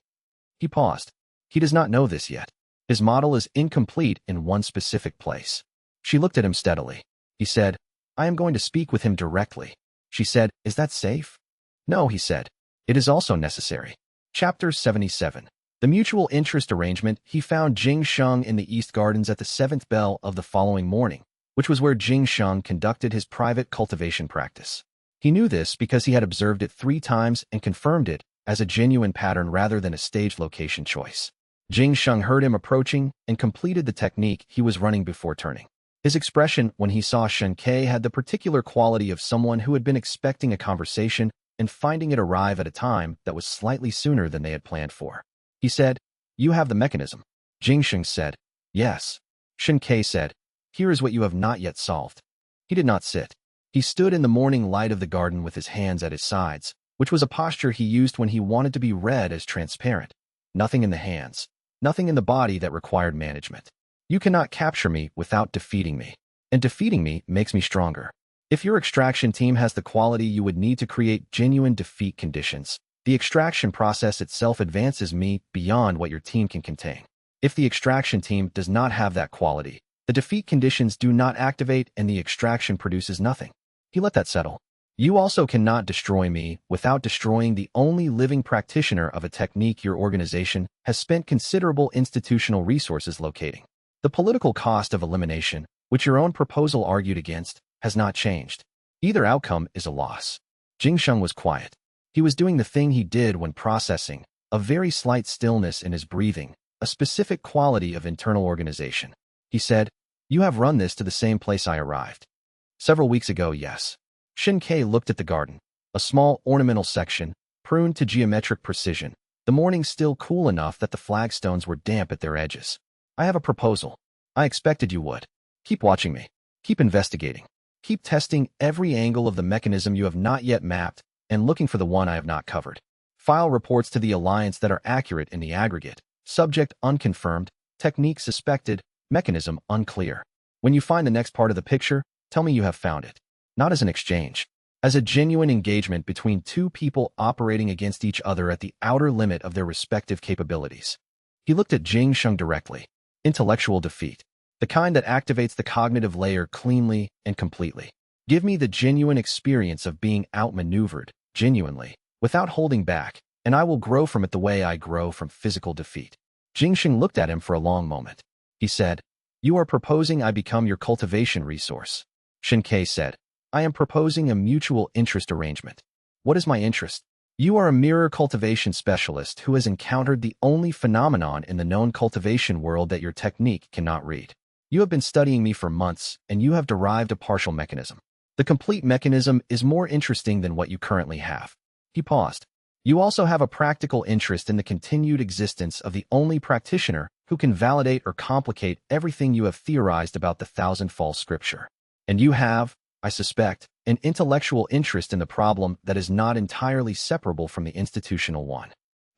S1: He paused. He does not know this yet. His model is incomplete in one specific place. She looked at him steadily. He said, I am going to speak with him directly. She said, is that safe? No, he said. It is also necessary. Chapter 77. The mutual interest arrangement. He found Jing Sheng in the East Gardens at the 7th bell of the following morning, which was where Jing Sheng conducted his private cultivation practice. He knew this because he had observed it 3 times and confirmed it as a genuine pattern rather than a staged location choice. Jing Sheng heard him approaching and completed the technique he was running before turning. His expression when he saw Shen Ke had the particular quality of someone who had been expecting a conversation and finding it arrive at a time that was slightly sooner than they had planned for. He said, you have the mechanism. Jing Sheng said, yes. Shen Ke said, here is what you have not yet solved. He did not sit. He stood in the morning light of the garden with his hands at his sides, which was a posture he used when he wanted to be read as transparent. Nothing in the hands, nothing in the body that required management. You cannot capture me without defeating me, and defeating me makes me stronger. If your extraction team has the quality you would need to create genuine defeat conditions, the extraction process itself advances me beyond what your team can contain. If the extraction team does not have that quality, the defeat conditions do not activate and the extraction produces nothing. He let that settle. You also cannot destroy me without destroying the only living practitioner of a technique your organization has spent considerable institutional resources locating. The political cost of elimination, which your own proposal argued against, has not changed. Either outcome is a loss. Jing Sheng was quiet. He was doing the thing he did when processing, a very slight stillness in his breathing, a specific quality of internal organization. He said, you have run this to the same place I arrived. Several weeks ago, yes. Shen Ke looked at the garden, a small ornamental section, pruned to geometric precision, the morning still cool enough that the flagstones were damp at their edges. I have a proposal. I expected you would. Keep watching me. Keep investigating. Keep testing every angle of the mechanism you have not yet mapped and looking for the one I have not covered. File reports to the alliance that are accurate in the aggregate. Subject unconfirmed, technique suspected, mechanism unclear. When you find the next part of the picture, tell me you have found it. Not as an exchange. As a genuine engagement between two people operating against each other at the outer limit of their respective capabilities. He looked at Jing Sheng directly. Intellectual defeat. The kind that activates the cognitive layer cleanly and completely. Give me the genuine experience of being outmaneuvered, genuinely, without holding back, and I will grow from it the way I grow from physical defeat. Jing Sheng looked at him for a long moment. He said, you are proposing I become your cultivation resource. Shen Ke said, I am proposing a mutual interest arrangement. What is my interest? You are a mirror cultivation specialist who has encountered the only phenomenon in the known cultivation world that your technique cannot read. You have been studying me for months, and you have derived a partial mechanism. The complete mechanism is more interesting than what you currently have. He paused. You also have a practical interest in the continued existence of the only practitioner who can validate or complicate everything you have theorized about the thousand-fall scripture. And you have, I suspect, an intellectual interest in the problem that is not entirely separable from the institutional one.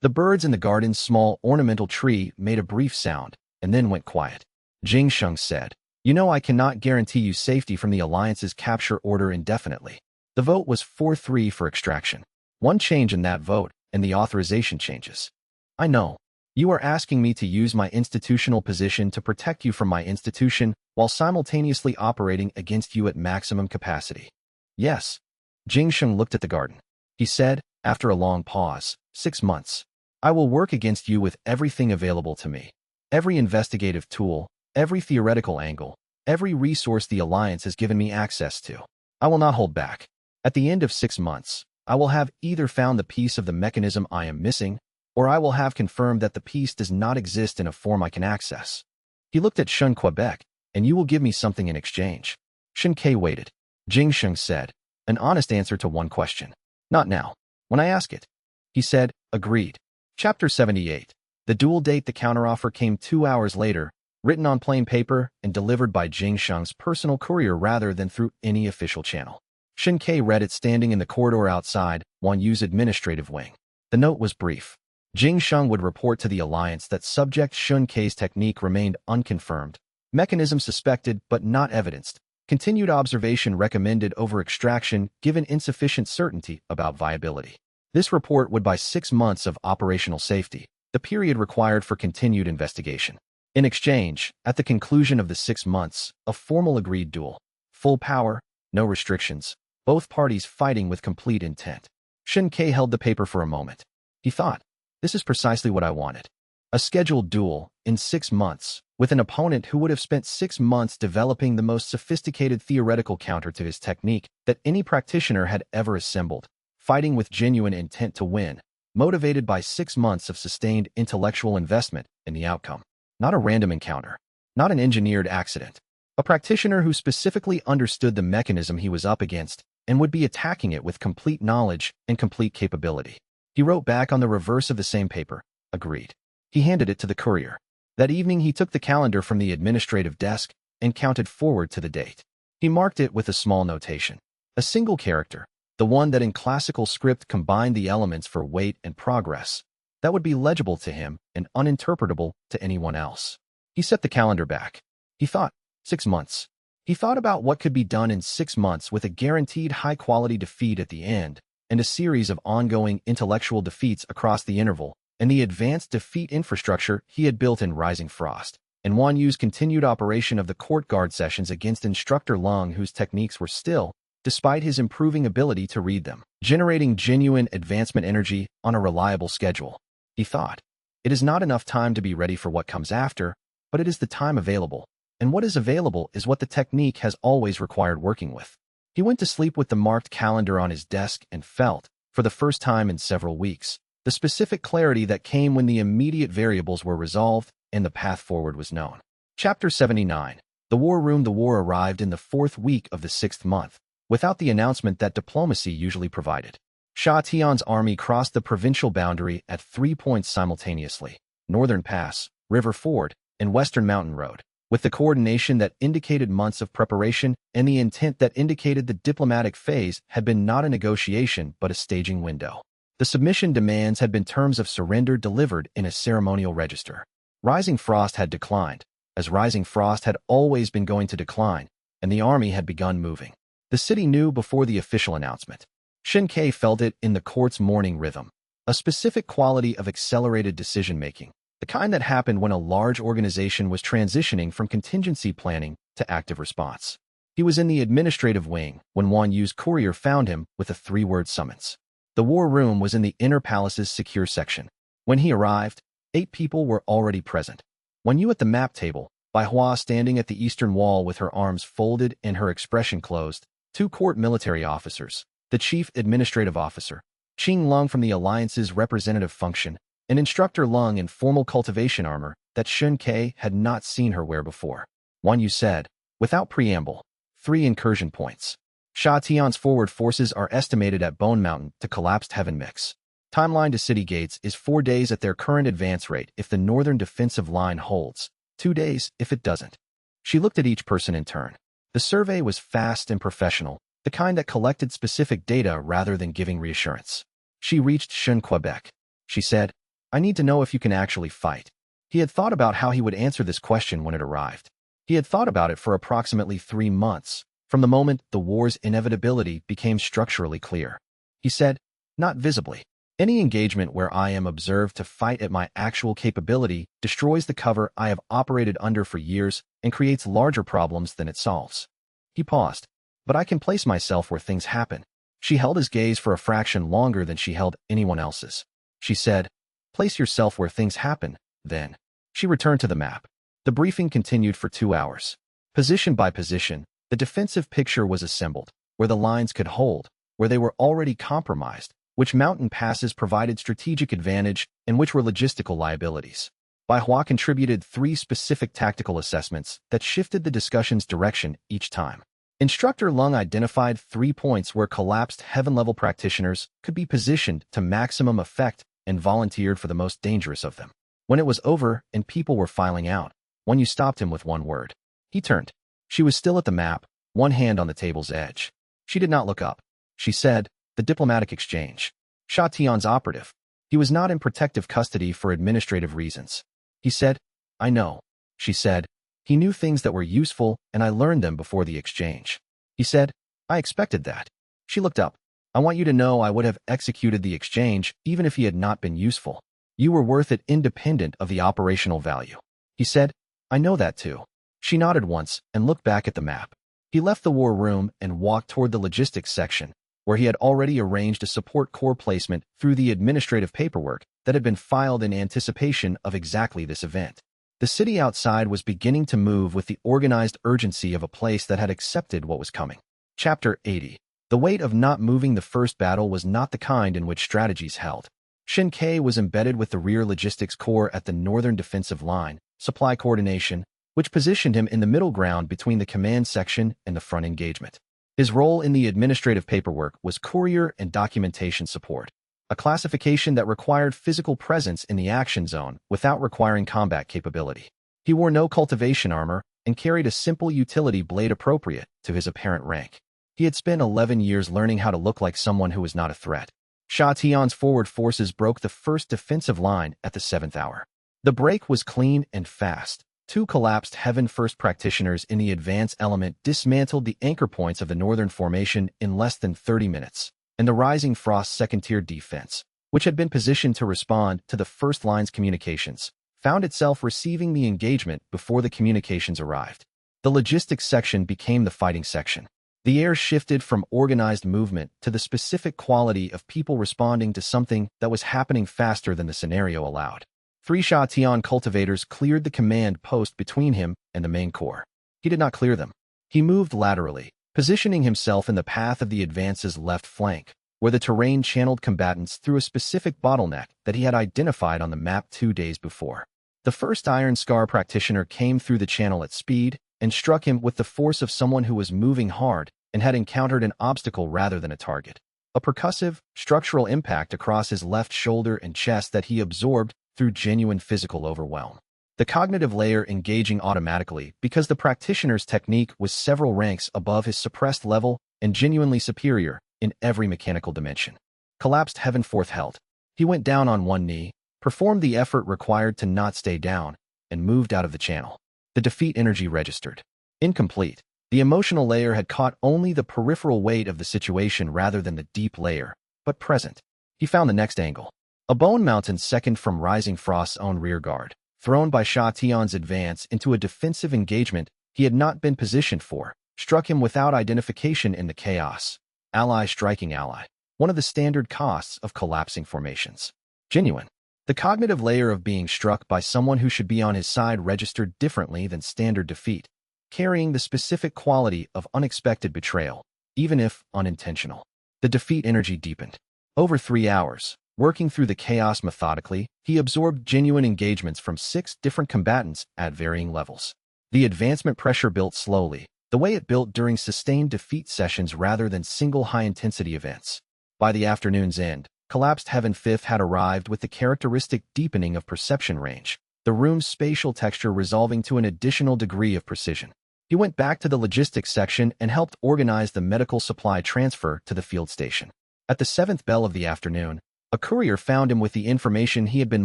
S1: The birds in the garden's small ornamental tree made a brief sound and then went quiet. Jing Sheng said, you know I cannot guarantee you safety from the Alliance's capture order indefinitely. The vote was 4-3 for extraction. One change in that vote, and the authorization changes. I know. You are asking me to use my institutional position to protect you from my institution while simultaneously operating against you at maximum capacity. Yes. Jing Sheng looked at the garden. He said, after a long pause, 6 months. I will work against you with everything available to me. Every investigative tool, every theoretical angle, every resource the Alliance has given me access to. I will not hold back. At the end of 6 months, I will have either found the piece of the mechanism I am missing, or I will have confirmed that the piece does not exist in a form I can access. He looked at Quebec, and you will give me something in exchange. Ke waited. Sheng said, an honest answer to one question. Not now. When I ask it. He said, agreed. Chapter 78. The dual date. The counteroffer came 2 hours later, written on plain paper and delivered by Sheng's personal courier rather than through any official channel. Ke read it standing in the corridor outside Wan Yu's administrative wing. The note was brief. Sheng would report to the Alliance that subject Ke's technique remained unconfirmed, mechanism suspected but not evidenced, continued observation recommended over extraction given insufficient certainty about viability. This report would buy 6 months of operational safety, the period required for continued investigation. In exchange, at the conclusion of the 6 months, a formal agreed duel. Full power, no restrictions, both parties fighting with complete intent. Ke held the paper for a moment. He thought, this is precisely what I wanted. A scheduled duel, in 6 months, with an opponent who would have spent 6 months developing the most sophisticated theoretical counter to his technique that any practitioner had ever assembled, fighting with genuine intent to win, motivated by 6 months of sustained intellectual investment in the outcome. Not a random encounter. Not an engineered accident. A practitioner who specifically understood the mechanism he was up against and would be attacking it with complete knowledge and complete capability. He wrote back on the reverse of the same paper, agreed. He handed it to the courier. That evening he took the calendar from the administrative desk and counted forward to the date. He marked it with a small notation. A single character, the one that in classical script combined the elements for weight and progress, that would be legible to him and uninterpretable to anyone else. He set the calendar back. He thought, 6 months. He thought about what could be done in 6 months with a guaranteed high-quality defeat at the end, and a series of ongoing intellectual defeats across the interval, and the advanced defeat infrastructure he had built in Rising Frost, and Wan Yu's continued operation of the court guard sessions against Instructor Lung, whose techniques were still, despite his improving ability to read them, generating genuine advancement energy on a reliable schedule. He thought, it is not enough time to be ready for what comes after, but it is the time available, and what is available is what the technique has always required working with. He went to sleep with the marked calendar on his desk and felt, for the first time in several weeks, the specific clarity that came when the immediate variables were resolved and the path forward was known. Chapter 79. The War Room. The war arrived in the 4th week of the 6th month, without the announcement that diplomacy usually provided. Sha Tian's army crossed the provincial boundary at 3 points simultaneously, Northern Pass, River Ford, and Western Mountain Road, with the coordination that indicated months of preparation and the intent that indicated the diplomatic phase had been not a negotiation but a staging window. The submission demands had been terms of surrender delivered in a ceremonial register. Rising Frost had declined, as Rising Frost had always been going to decline, and the army had begun moving. The city knew before the official announcement. Ke felt it in the court's morning rhythm, a specific quality of accelerated decision-making, the kind that happened when a large organization was transitioning from contingency planning to active response. He was in the administrative wing when Wan Yu's courier found him with a 3-word summons. The war room was in the inner palace's secure section. When he arrived, 8 people were already present. Wan Yu at the map table, Bai Hua standing at the eastern wall with her arms folded and her expression closed, 2 court military officers, the chief administrative officer, Qing Lung from the Alliance's representative function, and Instructor Lung in formal cultivation armor that Ke had not seen her wear before. Wan Yu said, without preamble, 3 incursion points. Sha Tian's forward forces are estimated at Bone Mountain to collapsed Heaven Mix. Timeline to city gates is 4 days at their current advance rate if the northern defensive line holds, 2 days if it doesn't. She looked at each person in turn. The survey was fast and professional, the kind that collected specific data rather than giving reassurance. She reached Quebec. She said, I need to know if you can actually fight. He had thought about how he would answer this question when it arrived. He had thought about it for approximately 3 months, from the moment the war's inevitability became structurally clear. He said, not visibly. Any engagement where I am observed to fight at my actual capability destroys the cover I have operated under for years and creates larger problems than it solves. He paused. But I can place myself where things happen. She held his gaze for a fraction longer than she held anyone else's. she said. Place yourself where things happen, then. She returned to the map. The briefing continued for 2 hours. Position by position, the defensive picture was assembled, where the lines could hold, where they were already compromised, which mountain passes provided strategic advantage, and which were logistical liabilities. Bai Hua contributed 3 specific tactical assessments that shifted the discussion's direction each time. Instructor Lung identified 3 points where collapsed heaven-level practitioners could be positioned to maximum effect and volunteered for the most dangerous of them. When it was over and people were filing out, Wan Yu stopped him with one word. He turned. She was still at the map, one hand on the table's edge. She did not look up. She said, the diplomatic exchange. Sha Tian's operative. He was not in protective custody for administrative reasons. He said, I know. She said, he knew things that were useful and I learned them before the exchange. He said, I expected that. She looked up. I want you to know I would have executed the exchange even if he had not been useful. You were worth it independent of the operational value. He said, I know that too. She nodded once and looked back at the map. He left the war room and walked toward the logistics section, where he had already arranged a support core placement through the administrative paperwork that had been filed in anticipation of exactly this event. The city outside was beginning to move with the organized urgency of a place that had accepted what was coming. Chapter 80. The weight of not moving the first battle was not the kind in which strategies held. Shin Kai was embedded with the rear logistics corps at the northern defensive line, supply coordination, which positioned him in the middle ground between the command section and the front engagement. His role in the administrative paperwork was courier and documentation support, a classification that required physical presence in the action zone without requiring combat capability. He wore no cultivation armor and carried a simple utility blade appropriate to his apparent rank. He had spent 11 years learning how to look like someone who was not a threat. Sha Tian's forward forces broke the first defensive line at the 7th hour. The break was clean and fast. 2 collapsed Heaven First practitioners in the advance element dismantled the anchor points of the northern formation in less than 30 minutes, and the Rising Frost second-tier defense, which had been positioned to respond to the first line's communications, found itself receiving the engagement before the communications arrived. The logistics section became the fighting section. The air shifted from organized movement to the specific quality of people responding to something that was happening faster than the scenario allowed. 3 Sha Tian cultivators cleared the command post between him and the main corps. He did not clear them. He moved laterally, positioning himself in the path of the advance's left flank, where the terrain channeled combatants through a specific bottleneck that he had identified on the map 2 days before. The first Iron Scar practitioner came through the channel at speed and struck him with the force of someone who was moving hard and had encountered an obstacle rather than a target. A percussive, structural impact across his left shoulder and chest that he absorbed through genuine physical overwhelm. The cognitive layer engaging automatically because the practitioner's technique was several ranks above his suppressed level and genuinely superior in every mechanical dimension. Collapsed Heaven Fourth held. He went down on one knee, performed the effort required to not stay down, and moved out of the channel. The defeat energy registered. Incomplete. The emotional layer had caught only the peripheral weight of the situation rather than the deep layer, but present. He found the next angle. A bone mountain second from Rising Frost's own rearguard, thrown by Sha Tian's advance into a defensive engagement he had not been positioned for, struck him without identification in the chaos. Ally striking ally. One of the standard costs of collapsing formations. Genuine. The cognitive layer of being struck by someone who should be on his side registered differently than standard defeat, carrying the specific quality of unexpected betrayal, even if unintentional. The defeat energy deepened. Over 3 hours, working through the chaos methodically, he absorbed genuine engagements from 6 different combatants at varying levels. The advancement pressure built slowly, the way it built during sustained defeat sessions rather than single high-intensity events. By the afternoon's end, Collapsed Heaven Fifth had arrived with the characteristic deepening of perception range, the room's spatial texture resolving to an additional degree of precision. He went back to the logistics section and helped organize the medical supply transfer to the field station. At the 7th bell of the afternoon, a courier found him with the information he had been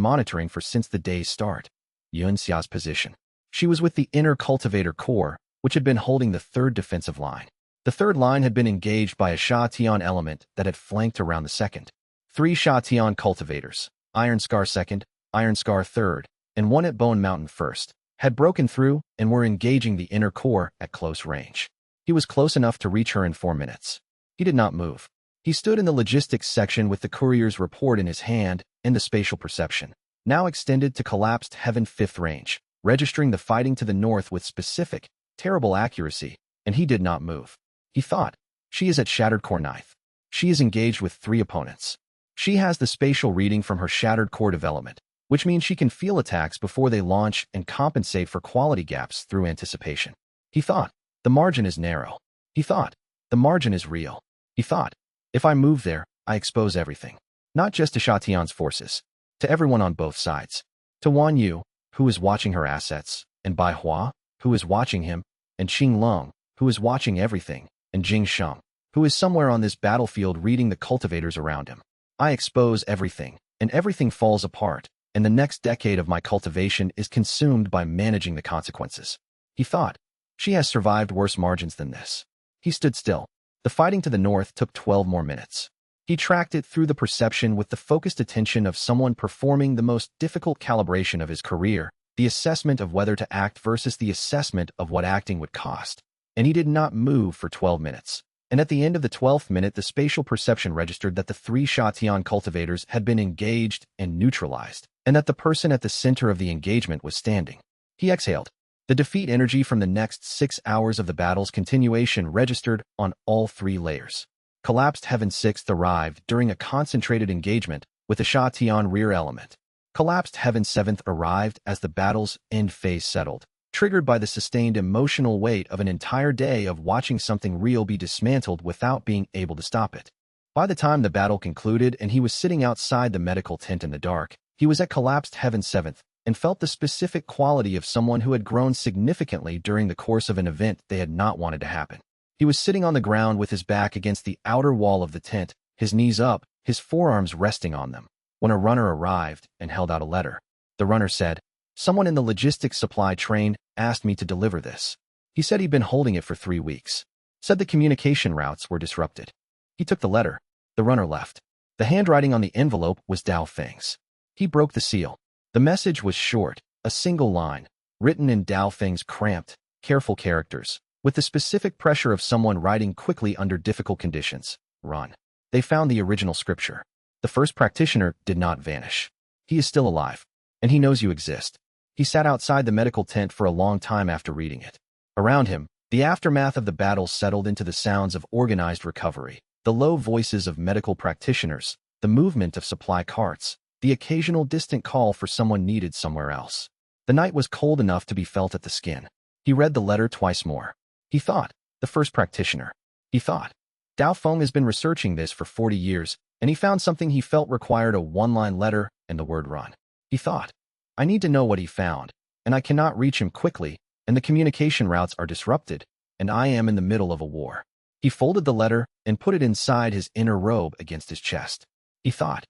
S1: monitoring for since the day's start. Xianxia's position. She was with the inner cultivator corps, which had been holding the 3rd defensive line. The 3rd line had been engaged by a Sha Tian element that had flanked around the 2nd. 3 Sha Tian cultivators, Iron Scar 2nd, Iron Scar 3rd, and 1 at Bone Mountain 1st, had broken through and were engaging the inner core at close range. He was close enough to reach her in 4 minutes. He did not move. He stood in the logistics section with the courier's report in his hand and the spatial perception, now extended to collapsed heaven fifth range, registering the fighting to the north with specific, terrible accuracy, and he did not move. He thought, she is at shattered core ninth. She is engaged with 3 opponents. She has the spatial reading from her shattered core development, which means she can feel attacks before they launch and compensate for quality gaps through anticipation. He thought, the margin is narrow. He thought, the margin is real. He thought, if I move there, I expose everything. Not just to Xianxia's forces, to everyone on both sides. To Wan Yu, who is watching her assets, and Bai Hua, who is watching him, and Qing Long, who is watching everything, and Jing Sheng, who is somewhere on this battlefield reading the cultivators around him. I expose everything, and everything falls apart, and the next decade of my cultivation is consumed by managing the consequences. He thought, she has survived worse margins than this. He stood still. The fighting to the north took 12 more minutes. He tracked it through the perception with the focused attention of someone performing the most difficult calibration of his career, the assessment of whether to act versus the assessment of what acting would cost. And he did not move for 12 minutes. And at the end of the 12th minute, the spatial perception registered that the 3 Xianxia cultivators had been engaged and neutralized, and that the person at the center of the engagement was standing. He exhaled. The defeat energy from the next 6 hours of the battle's continuation registered on all 3 layers. Collapsed Heaven 6th arrived during a concentrated engagement with the Xianxia rear element. Collapsed Heaven 7th arrived as the battle's end phase settled, triggered by the sustained emotional weight of an entire day of watching something real be dismantled without being able to stop it. By the time the battle concluded and he was sitting outside the medical tent in the dark, he was at Collapsed Heaven 7th and felt the specific quality of someone who had grown significantly during the course of an event they had not wanted to happen. He was sitting on the ground with his back against the outer wall of the tent, his knees up, his forearms resting on them, when a runner arrived and held out a letter. The runner said, "Someone in the logistics supply train asked me to deliver this. He said he'd been holding it for 3 weeks. Said the communication routes were disrupted." He took the letter. The runner left. The handwriting on the envelope was Dao Feng's. He broke the seal. The message was short, a single line, written in Dao Feng's cramped, careful characters, with the specific pressure of someone writing quickly under difficult conditions. Run. They found the original scripture. The first practitioner did not vanish. He is still alive, and he knows you exist. He sat outside the medical tent for a long time after reading it. Around him, the aftermath of the battle settled into the sounds of organized recovery, the low voices of medical practitioners, the movement of supply carts, the occasional distant call for someone needed somewhere else. The night was cold enough to be felt at the skin. He read the letter twice more. He thought, the first practitioner. He thought, Dao Feng has been researching this for 40 years, and he found something he felt required a one-line letter and the word run. He thought, I need to know what he found, and I cannot reach him quickly, and the communication routes are disrupted, and I am in the middle of a war. He folded the letter and put it inside his inner robe against his chest. He thought,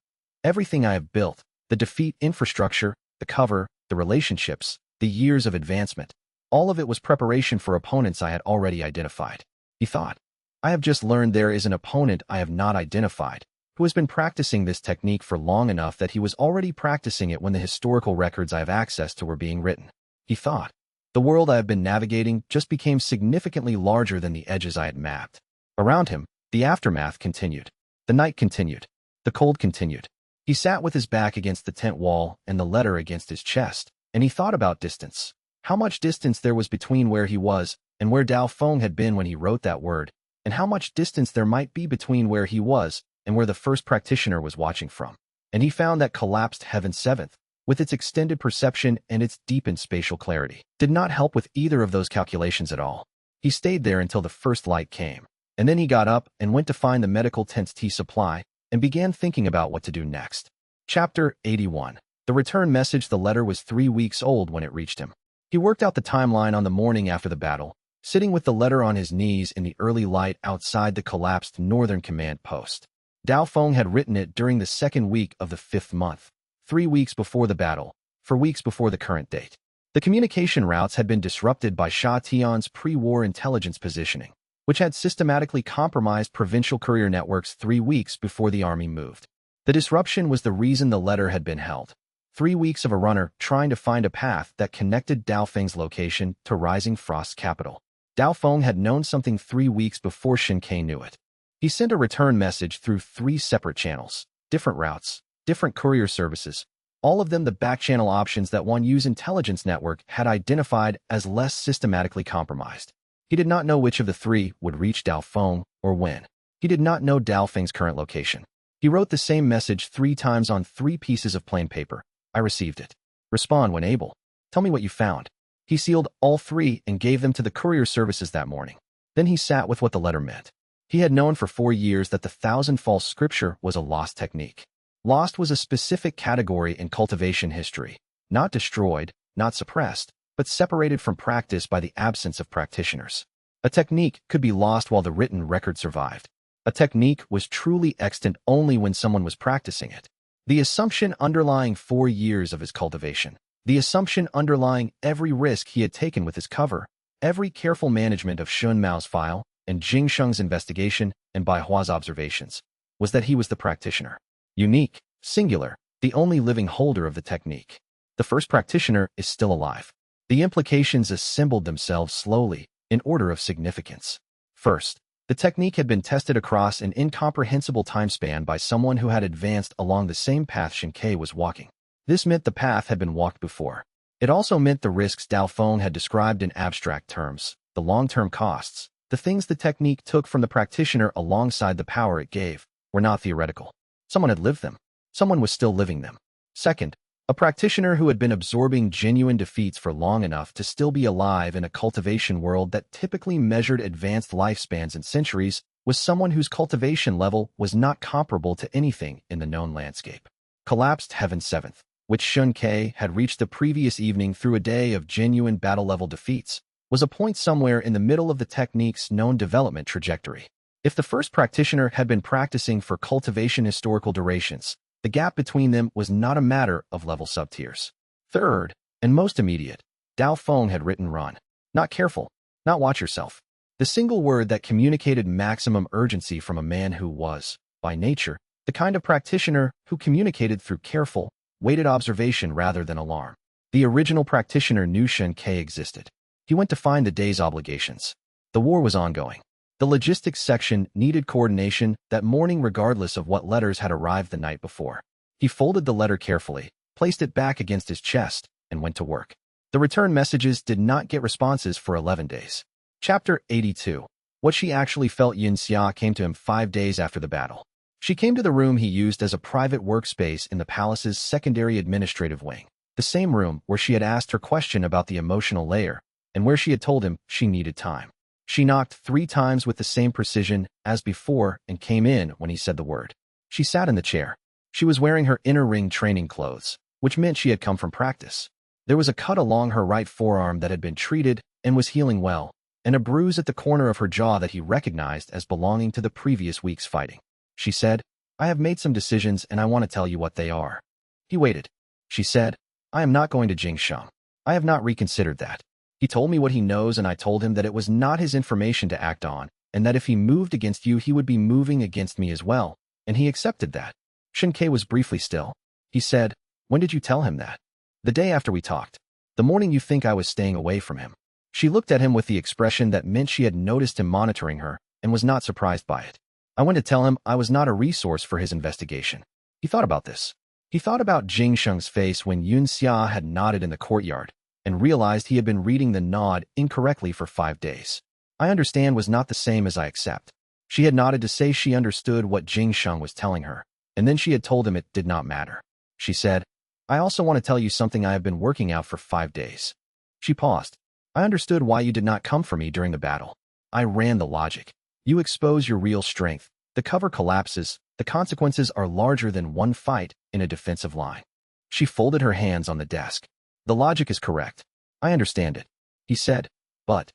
S1: everything I have built, the defeat infrastructure, the cover, the relationships, the years of advancement, all of it was preparation for opponents I had already identified. He thought, I have just learned there is an opponent I have not identified, who has been practicing this technique for long enough that he was already practicing it when the historical records I have access to were being written. He thought, the world I have been navigating just became significantly larger than the edges I had mapped. Around him, the aftermath continued. The night continued. The cold continued. He sat with his back against the tent wall and the letter against his chest, and he thought about distance. How much distance there was between where he was and where Dao Feng had been when he wrote that word, and how much distance there might be between where he was and where the first practitioner was watching from. And he found that Collapsed Heaven 7th, with its extended perception and its deepened spatial clarity, did not help with either of those calculations at all. He stayed there until the first light came, and then he got up and went to find the medical tent's tea supply and began thinking about what to do next. Chapter 81. The return message. The letter was 3 weeks old when it reached him. He worked out the timeline on the morning after the battle, sitting with the letter on his knees in the early light outside the collapsed Northern Command post. Dao Feng had written it during the 2nd week of the 5th month, 3 weeks before the battle, 4 weeks before the current date. The communication routes had been disrupted by Sha Tian's pre-war intelligence positioning, which had systematically compromised provincial courier networks 3 weeks before the army moved. The disruption was the reason the letter had been held. 3 weeks of a runner trying to find a path that connected Dao Feng's location to Rising Frost's capital. Dao Feng had known something 3 weeks before Shin Ke knew it. He sent a return message through 3 separate channels, different routes, different courier services, all of them the back-channel options that one use intelligence network had identified as less systematically compromised. He did not know which of the three would reach Dao Feng or when. He did not know Dao Feng's current location. He wrote the same message 3 times on 3 pieces of plain paper. I received it. Respond when able. Tell me what you found. He sealed all 3 and gave them to the courier services that morning. Then he sat with what the letter meant. He had known for 4 years that the 1,000 false scripture was a lost technique. Lost was a specific category in cultivation history, not destroyed, not suppressed, but separated from practice by the absence of practitioners. A technique could be lost while the written record survived. A technique was truly extant only when someone was practicing it. The assumption underlying 4 years of his cultivation, the assumption underlying every risk he had taken with his cover, every careful management of Shun Mao's file and Jing Sheng's investigation and Bai Hua's observations, was that he was the practitioner. Unique, singular, the only living holder of the technique. The first practitioner is still alive. The implications assembled themselves slowly, in order of significance. First, the technique had been tested across an incomprehensible time span by someone who had advanced along the same path xianxia was walking. This meant the path had been walked before. It also meant the risks Dao Feng had described in abstract terms, the long-term costs, the things the technique took from the practitioner alongside the power it gave, were not theoretical. Someone had lived them. Someone was still living them. Second, a practitioner who had been absorbing genuine defeats for long enough to still be alive in a cultivation world that typically measured advanced lifespans in centuries was someone whose cultivation level was not comparable to anything in the known landscape. Collapsed Heaven 7th, which Shun Ke had reached the previous evening through a day of genuine battle-level defeats, was a point somewhere in the middle of the technique's known development trajectory. If the first practitioner had been practicing for cultivation historical durations, the gap between them was not a matter of level subtiers. Third, and most immediate, Dao Feng had written run. Not careful, not watch yourself. The single word that communicated maximum urgency from a man who was, by nature, the kind of practitioner who communicated through careful, weighted observation rather than alarm. The original practitioner knew Shun Ke existed. He went to find the day's obligations. The war was ongoing. The logistics section needed coordination that morning regardless of what letters had arrived the night before. He folded the letter carefully, placed it back against his chest, and went to work. The return messages did not get responses for 11 days. Chapter 82. What she actually felt. Xianxia came to him 5 days after the battle. She came to the room he used as a private workspace in the palace's secondary administrative wing, the same room where she had asked her question about the emotional layer, and where she had told him she needed time. She knocked 3 times with the same precision as before and came in when he said the word. She sat in the chair. She was wearing her inner ring training clothes, which meant she had come from practice. There was a cut along her right forearm that had been treated and was healing well, and a bruise at the corner of her jaw that he recognized as belonging to the previous week's fighting. She said, I have made some decisions and I want to tell you what they are. He waited. She said, I am not going to Jingsheng. I have not reconsidered that. He told me what he knows and I told him that it was not his information to act on, and that if he moved against you he would be moving against me as well, and he accepted that. Shun Ke was briefly still. He said, when did you tell him that? The day after we talked. The morning you think I was staying away from him. She looked at him with the expression that meant she had noticed him monitoring her, and was not surprised by it. I went to tell him I was not a resource for his investigation. He thought about this. He thought about Jing Sheng's face when Xianxia had nodded in the courtyard, and realized he had been reading the nod incorrectly for 5 days. I understand was not the same as I accept. She had nodded to say she understood what Jing Sheng was telling her, and then she had told him it did not matter. She said, I also want to tell you something I have been working out for 5 days. She paused. I understood why you did not come for me during the battle. I ran the logic. You expose your real strength. The cover collapses. The consequences are larger than one fight in a defensive line. She folded her hands on the desk. The logic is correct. I understand it. He said, But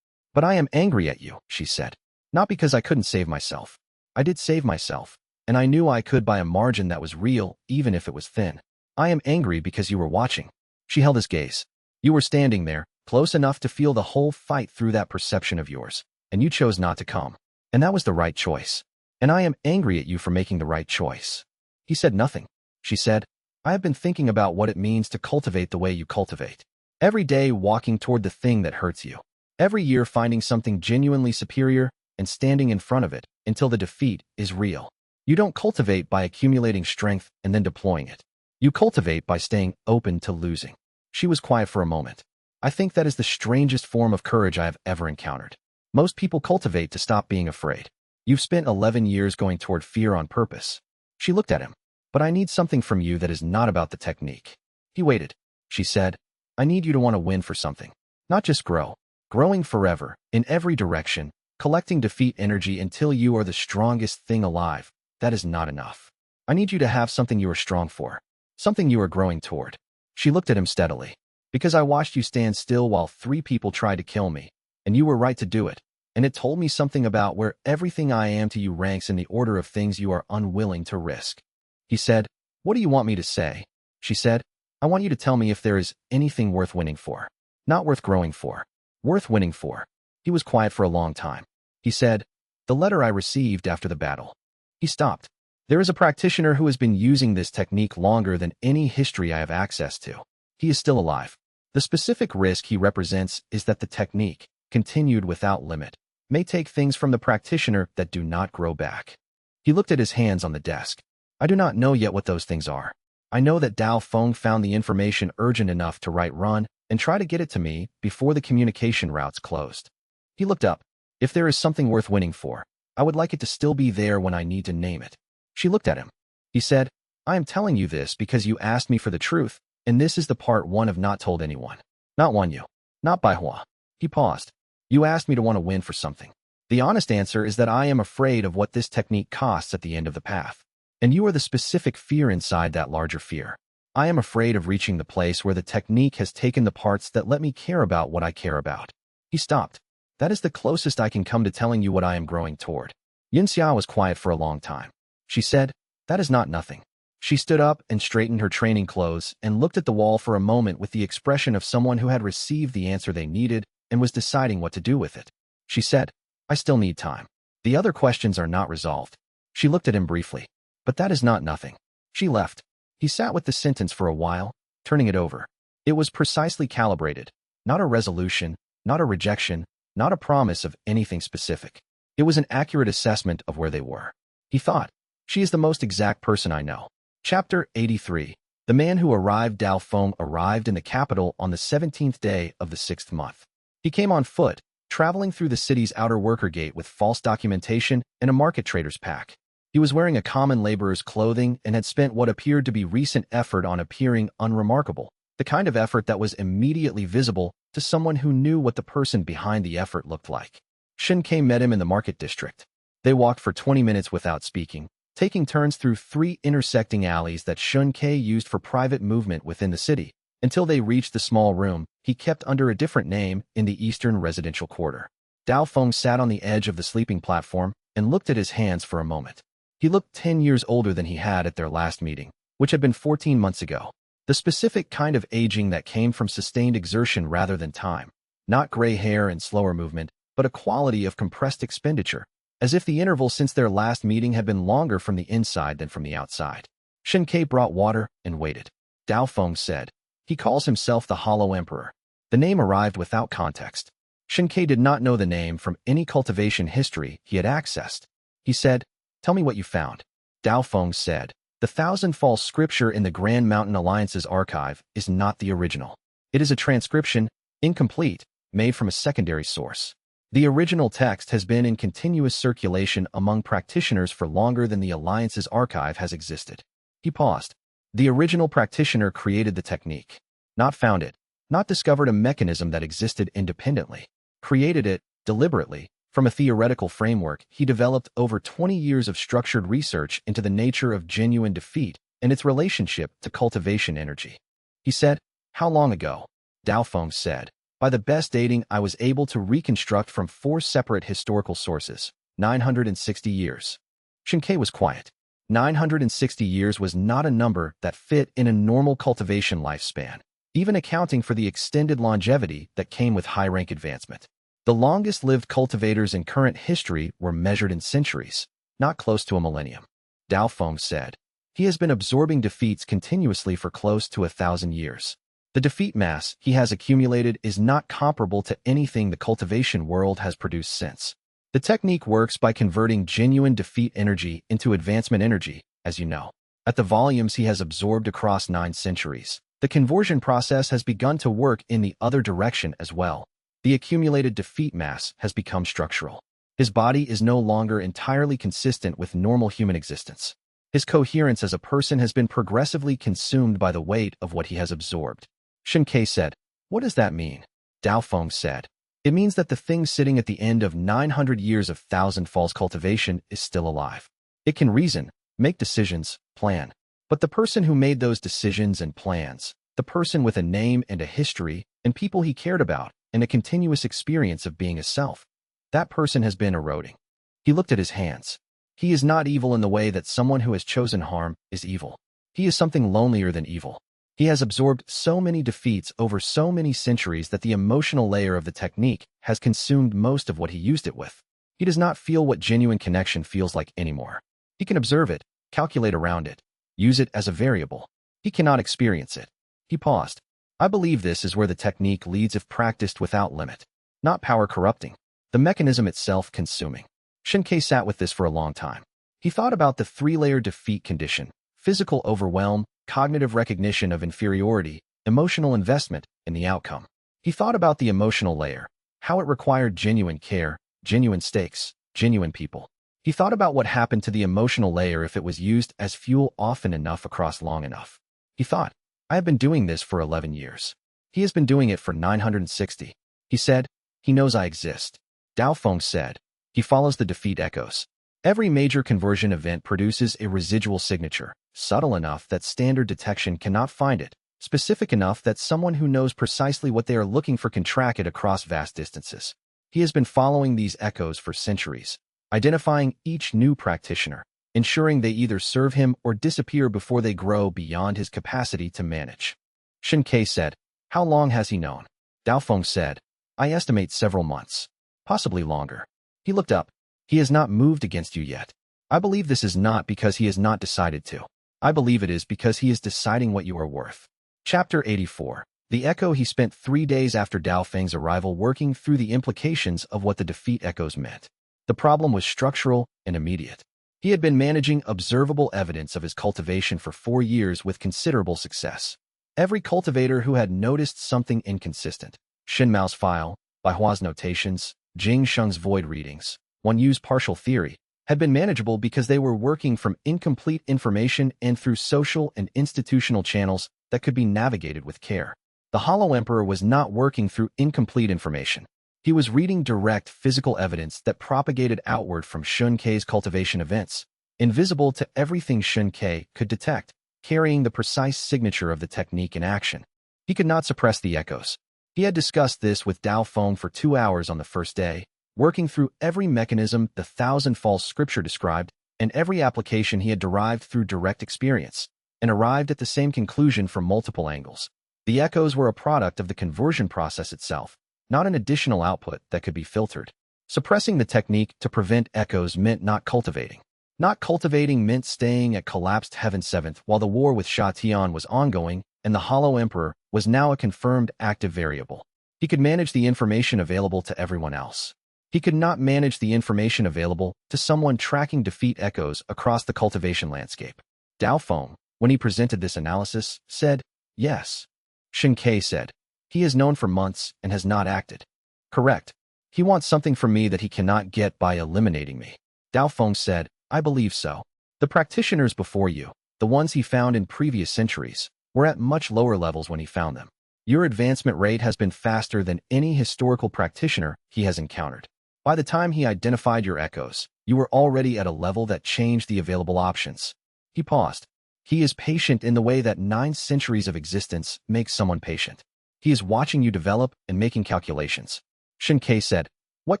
S1: I am angry at you, she said. Not because I couldn't save myself. I did save myself, and I knew I could by a margin that was real, even if it was thin. I am angry because you were watching. She held his gaze. You were standing there, close enough to feel the whole fight through that perception of yours, and you chose not to come. And that was the right choice. And I am angry at you for making the right choice. He said nothing. She said, I have been thinking about what it means to cultivate the way you cultivate. Every day walking toward the thing that hurts you. Every year finding something genuinely superior and standing in front of it until the defeat is real. You don't cultivate by accumulating strength and then deploying it. You cultivate by staying open to losing. She was quiet for a moment. I think that is the strangest form of courage I have ever encountered. Most people cultivate to stop being afraid. You've spent 11 years going toward fear on purpose. She looked at him. But I need something from you that is not about the technique. He waited. She said, I need you to want to win for something. Not just grow. Growing forever, in every direction, collecting defeat energy until you are the strongest thing alive. That is not enough. I need you to have something you are strong for. Something you are growing toward. She looked at him steadily. Because I watched you stand still while 3 people tried to kill me. And you were right to do it. And it told me something about where everything I am to you ranks in the order of things you are unwilling to risk. He said, what do you want me to say? She said, I want you to tell me if there is anything worth winning for. Not worth growing for. Worth winning for. He was quiet for a long time. He said, the letter I received after the battle. He stopped. There is a practitioner who has been using this technique longer than any history I have access to. He is still alive. The specific risk he represents is that the technique, continued without limit, may take things from the practitioner that do not grow back. He looked at his hands on the desk. I do not know yet what those things are. I know that Dao Feng found the information urgent enough to write run and try to get it to me before the communication routes closed. He looked up. If there is something worth winning for, I would like it to still be there when I need to name it. She looked at him. He said, I am telling you this because you asked me for the truth, and this is the part one of not told anyone. Not one you. Not Bai Hua. He paused. You asked me to want to win for something. The honest answer is that I am afraid of what this technique costs at the end of the path. And you are the specific fear inside that larger fear. I am afraid of reaching the place where the technique has taken the parts that let me care about what I care about. He stopped. That is the closest I can come to telling you what I am growing toward. Xianxia was quiet for a long time. She said, that is not nothing. She stood up and straightened her training clothes and looked at the wall for a moment with the expression of someone who had received the answer they needed and was deciding what to do with it. She said, I still need time. The other questions are not resolved. She looked at him briefly. But that is not nothing. She left. He sat with the sentence for a while, turning it over. It was precisely calibrated. Not a resolution, not a rejection, not a promise of anything specific. It was an accurate assessment of where they were. He thought, she is the most exact person I know. Chapter 83. The man who arrived. Dao Feng arrived in the capital on the 17th day of the 6th month. He came on foot, traveling through the city's outer worker gate with false documentation and a market trader's pack. He was wearing a common laborer's clothing and had spent what appeared to be recent effort on appearing unremarkable, the kind of effort that was immediately visible to someone who knew what the person behind the effort looked like. Xianxia met him in the market district. They walked for 20 minutes without speaking, taking turns through 3 intersecting alleys that Xianxia used for private movement within the city, until they reached the small room he kept under a different name in the eastern residential quarter. Dao Feng sat on the edge of the sleeping platform and looked at his hands for a moment. He looked 10 years older than he had at their last meeting, which had been 14 months ago. The specific kind of aging that came from sustained exertion rather than time. Not gray hair and slower movement, but a quality of compressed expenditure, as if the interval since their last meeting had been longer from the inside than from the outside. Xianxia brought water and waited. Dao Feng said, he calls himself the Hollow Emperor. The name arrived without context. Xianxia did not know the name from any cultivation history he had accessed. He said, tell me what you found. Dao Feng said, the thousand-fall scripture in the Grand Mountain Alliance's archive is not the original. It is a transcription, incomplete, made from a secondary source. The original text has been in continuous circulation among practitioners for longer than the Alliance's archive has existed. He paused. The original practitioner created the technique. Not found it. Not discovered a mechanism that existed independently. Created it, deliberately. From a theoretical framework, he developed over 20 years of structured research into the nature of genuine defeat and its relationship to cultivation energy. He said, how long ago? Dao Feng said, by the best dating I was able to reconstruct from 4 separate historical sources, 960 years. Xianxia was quiet. 960 years was not a number that fit in a normal cultivation lifespan, even accounting for the extended longevity that came with high rank advancement. The longest-lived cultivators in current history were measured in centuries, not close to a millennium. Dao Feng said, he has been absorbing defeats continuously for close to 1,000 years. The defeat mass he has accumulated is not comparable to anything the cultivation world has produced since. The technique works by converting genuine defeat energy into advancement energy, as you know. At the volumes he has absorbed across 9 centuries, the conversion process has begun to work in the other direction as well. The accumulated defeat mass has become structural. His body is no longer entirely consistent with normal human existence. His coherence as a person has been progressively consumed by the weight of what he has absorbed. Xianxia said, "What does that mean?" Dao Feng said, "It means that the thing sitting at the end of 900 years of thousand falls cultivation is still alive. It can reason, make decisions, plan. But the person who made those decisions and plans, the person with a name and a history, and people he cared about, and a continuous experience of being a self, that person has been eroding." He looked at his hands. He is not evil in the way that someone who has chosen harm is evil. He is something lonelier than evil. He has absorbed so many defeats over so many centuries that the emotional layer of the technique has consumed most of what he used it with. He does not feel what genuine connection feels like anymore. He can observe it, calculate around it, use it as a variable. He cannot experience it. He paused. I believe this is where the technique leads if practiced without limit. Not power corrupting. The mechanism itself consuming. Xianxia sat with this for a long time. He thought about the 3-layer defeat condition: physical overwhelm, cognitive recognition of inferiority, emotional investment in the outcome. He thought about the emotional layer, how it required genuine care, genuine stakes, genuine people. He thought about what happened to the emotional layer if it was used as fuel often enough across long enough. He thought, I have been doing this for 11 years. He has been doing it for 960. He said, he knows I exist. Dao Feng said, he follows the defeat echoes. Every major conversion event produces a residual signature, subtle enough that standard detection cannot find it, specific enough that someone who knows precisely what they are looking for can track it across vast distances. He has been following these echoes for centuries, identifying each new practitioner, ensuring they either serve him or disappear before they grow beyond his capacity to manage. Xianxia said, how long has he known? Dao Feng said, I estimate several months, possibly longer. He looked up. He has not moved against you yet. I believe this is not because he has not decided to. I believe it is because he is deciding what you are worth. Chapter 84. The Echo. He spent 3 days after Dao Feng's arrival working through the implications of what the defeat echoes meant. The problem was structural and immediate. He had been managing observable evidence of his cultivation for 4 years with considerable success. Every cultivator who had noticed something inconsistent, Shen Mao's file, Baihua's notations, Jing Sheng's void readings, One Yu's partial theory, had been manageable because they were working from incomplete information and through social and institutional channels that could be navigated with care. The Hollow Emperor was not working through incomplete information. He was reading direct physical evidence that propagated outward from Xianxia's cultivation events, invisible to everything Xianxia could detect, carrying the precise signature of the technique in action. He could not suppress the echoes. He had discussed this with Dao Feng for 2 hours on the first day, working through every mechanism the 1,000 false scripture described, and every application he had derived through direct experience, and arrived at the same conclusion from multiple angles. The echoes were a product of the conversion process itself, not an additional output that could be filtered. Suppressing the technique to prevent echoes meant not cultivating. Not cultivating meant staying at collapsed Heaven 7th while the war with Sha Tian was ongoing, and the Hollow Emperor was now a confirmed active variable. He could manage the information available to everyone else. He could not manage the information available to someone tracking defeat echoes across the cultivation landscape. Dao Feng, when he presented this analysis, said, yes. Xianxia said, he is known for months and has not acted. Correct. He wants something from me that he cannot get by eliminating me. Dao Feng said, I believe so. The practitioners before you, the ones he found in previous centuries, were at much lower levels when he found them. Your advancement rate has been faster than any historical practitioner he has encountered. By the time he identified your echoes, you were already at a level that changed the available options. He paused. He is patient in the way that 9 centuries of existence makes someone patient. He is watching you develop and making calculations. Xianxia said, what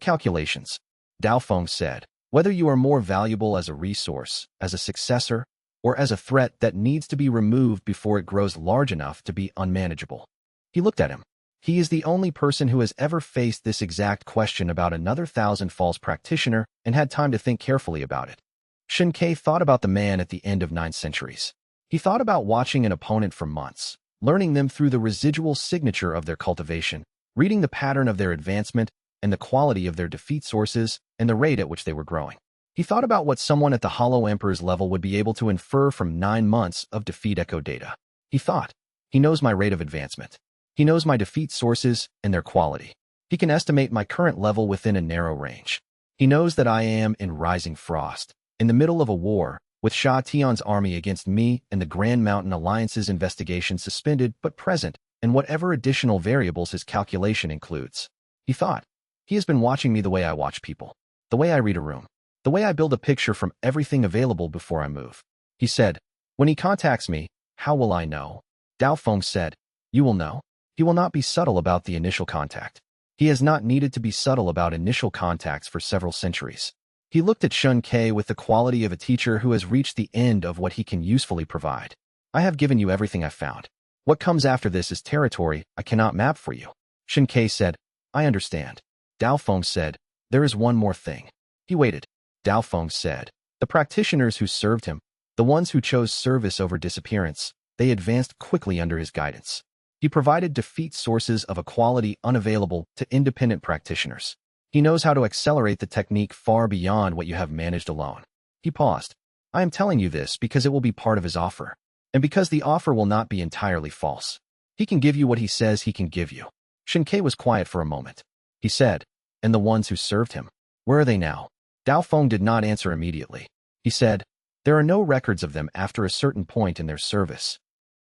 S1: calculations? Dao Feng said, whether you are more valuable as a resource, as a successor, or as a threat that needs to be removed before it grows large enough to be unmanageable. He looked at him. He is the only person who has ever faced this exact question about another 1,000 false practitioner and had time to think carefully about it. Xianxia thought about the man at the end of 9 centuries. He thought about watching an opponent for months, learning them through the residual signature of their cultivation, reading the pattern of their advancement, and the quality of their defeat sources and the rate at which they were growing. He thought about what someone at the Hollow Emperor's level would be able to infer from 9 months of defeat echo data. He thought, he knows my rate of advancement. He knows my defeat sources and their quality. He can estimate my current level within a narrow range. He knows that I am in Rising Frost, in the middle of a war, with Sha Tian's army against me and the Grand Mountain Alliance's investigation suspended but present, and whatever additional variables his calculation includes. He thought, he has been watching me the way I watch people, the way I read a room, the way I build a picture from everything available before I move. He said, when he contacts me, how will I know? Dao Feng said, you will know. He will not be subtle about the initial contact. He has not needed to be subtle about initial contacts for several centuries. He looked at Shun Ke with the quality of a teacher who has reached the end of what he can usefully provide. I have given you everything I've found. What comes after this is territory I cannot map for you. Shun Ke said, I understand. Dao Feng said, there is one more thing. He waited. Dao Feng said, the practitioners who served him, the ones who chose service over disappearance, they advanced quickly under his guidance. He provided defeat sources of a quality unavailable to independent practitioners. He knows how to accelerate the technique far beyond what you have managed alone. He paused. I am telling you this because it will be part of his offer, and because the offer will not be entirely false. He can give you what he says he can give you. Shun Ke was quiet for a moment. He said, and the ones who served him, where are they now? Dao Feng did not answer immediately. He said, there are no records of them after a certain point in their service.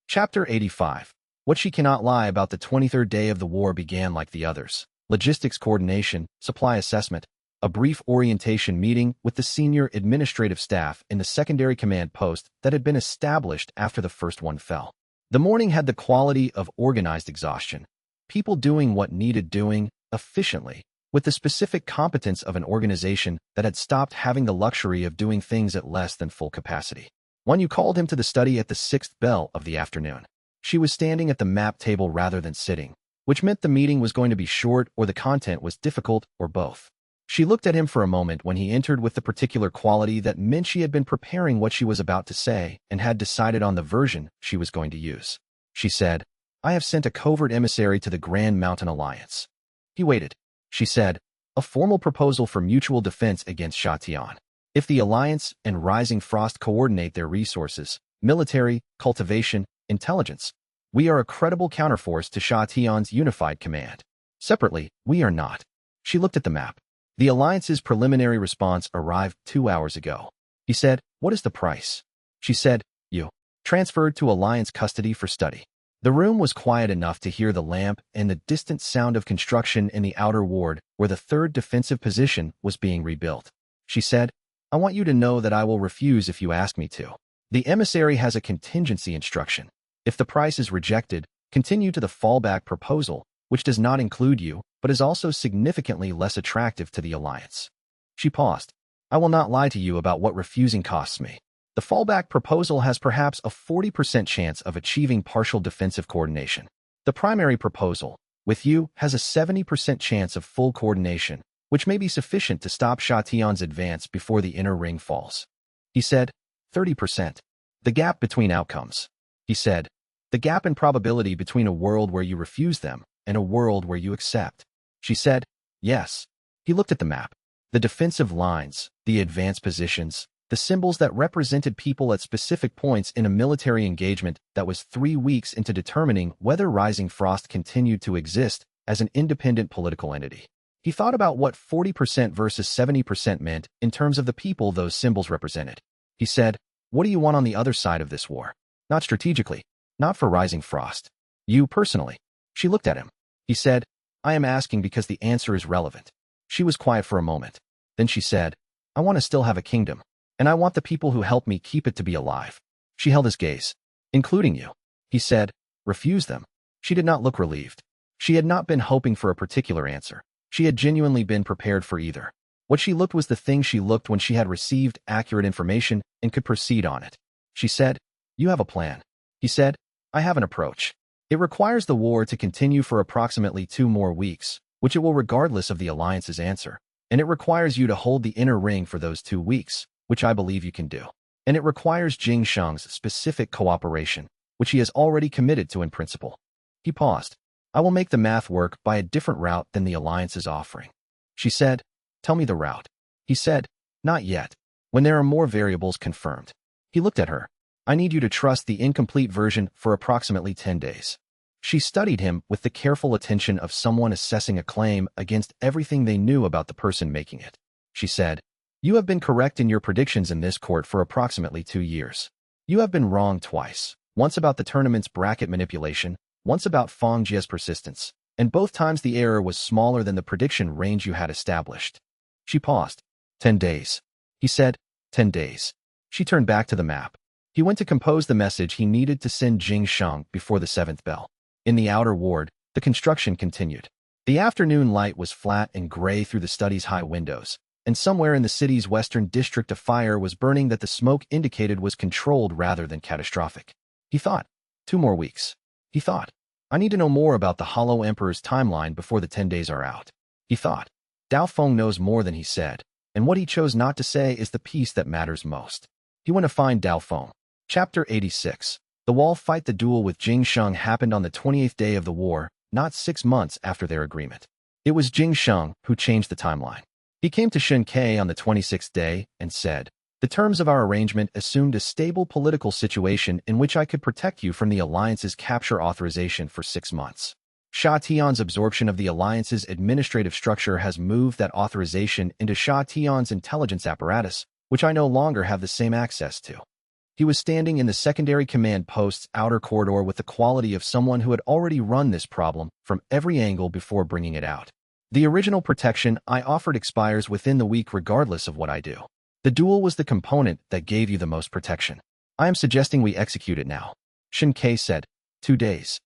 S1: Chapter 85. What she cannot lie about. The 23rd day of the war began like the others. Logistics coordination, supply assessment, a brief orientation meeting with the senior administrative staff in the secondary command post that had been established after the first one fell. The morning had the quality of organized exhaustion. People doing what needed doing, efficiently, with the specific competence of an organization that had stopped having the luxury of doing things at less than full capacity. When you called him to the study at the 6th bell of the afternoon, she was standing at the map table rather than sitting, which meant the meeting was going to be short or the content was difficult or both. She looked at him for a moment when he entered with the particular quality that meant she had been preparing what she was about to say and had decided on the version she was going to use. She said, I have sent a covert emissary to the Grand Mountain Alliance. He waited. She said, a formal proposal for mutual defense against Sha Tian. If the Alliance and Rising Frost coordinate their resources, military, cultivation, intelligence, we are a credible counterforce to Sha Tian's unified command. Separately, we are not. She looked at the map. The Alliance's preliminary response arrived 2 hours ago. He said, what is the price? She said, you. Transferred to Alliance custody for study. The room was quiet enough to hear the lamp and the distant sound of construction in the outer ward where the 3rd defensive position was being rebuilt. She said, I want you to know that I will refuse if you ask me to. The emissary has a contingency instruction. If the price is rejected, continue to the fallback proposal, which does not include you, but is also significantly less attractive to the Alliance. She paused. I will not lie to you about what refusing costs me. The fallback proposal has perhaps a 40% chance of achieving partial defensive coordination. The primary proposal, with you, has a 70% chance of full coordination, which may be sufficient to stop Sha Tian's advance before the inner ring falls. He said, 30%. The gap between outcomes. He said, the gap in probability between a world where you refuse them and a world where you accept. She said, yes. He looked at the map. The defensive lines, the advanced positions, the symbols that represented people at specific points in a military engagement that was 3 weeks into determining whether Rising Frost continued to exist as an independent political entity. He thought about what 40% versus 70% meant in terms of the people those symbols represented. He said, what do you want on the other side of this war? Not strategically, not for Rising Frost. You personally. She looked at him. He said, I am asking because the answer is relevant. She was quiet for a moment. Then she said, I want to still have a kingdom, and I want the people who help me keep it to be alive. She held his gaze. Including you. He said, refuse them. She did not look relieved. She had not been hoping for a particular answer. She had genuinely been prepared for either. What she looked was the thing she looked when she had received accurate information and could proceed on it. She said, you have a plan. He said, I have an approach. It requires the war to continue for approximately 2 more weeks, which it will regardless of the Alliance's answer. And it requires you to hold the inner ring for those 2 weeks, which I believe you can do. And it requires Jing Shang's specific cooperation, which he has already committed to in principle. He paused. I will make the math work by a different route than the Alliance is offering. She said, "Tell me the route." He said, "Not yet. When there are more variables confirmed." He looked at her. "I need you to trust the incomplete version for approximately 10 days." She studied him with the careful attention of someone assessing a claim against everything they knew about the person making it. She said, "You have been correct in your predictions in this court for approximately 2 years. You have been wrong twice, once about the tournament's bracket manipulation, once about Fangjia's persistence, and both times the error was smaller than the prediction range you had established." She paused. 10 days. He said, 10 days. She turned back to the map. He went to compose the message he needed to send Jing before the 7th bell. In the outer ward, the construction continued. The afternoon light was flat and gray through the study's high windows, and somewhere in the city's western district a fire was burning that the smoke indicated was controlled rather than catastrophic. He thought, 2 more weeks. He thought, I need to know more about the Hollow Emperor's timeline before the 10 days are out. He thought, Dao Feng knows more than he said, and what he chose not to say is the piece that matters most. He went to find Dao Feng. Chapter 86. The wall fight. The duel with Jing Sheng happened on the 28th day of the war, not 6 months after their agreement. It was Jing Sheng who changed the timeline. He came to Shen Ke on the 26th day and said, "The terms of our arrangement assumed a stable political situation in which I could protect you from the Alliance's capture authorization for 6 months. Sha Tian's absorption of the Alliance's administrative structure has moved that authorization into Sha Tian's intelligence apparatus, which I no longer have the same access to." He was standing in the secondary command post's outer corridor with the quality of someone who had already run this problem from every angle before bringing it out. "The original protection I offered expires within the week regardless of what I do. The duel was the component that gave you the most protection. I am suggesting we execute it now." Shen Ke said, 2 days.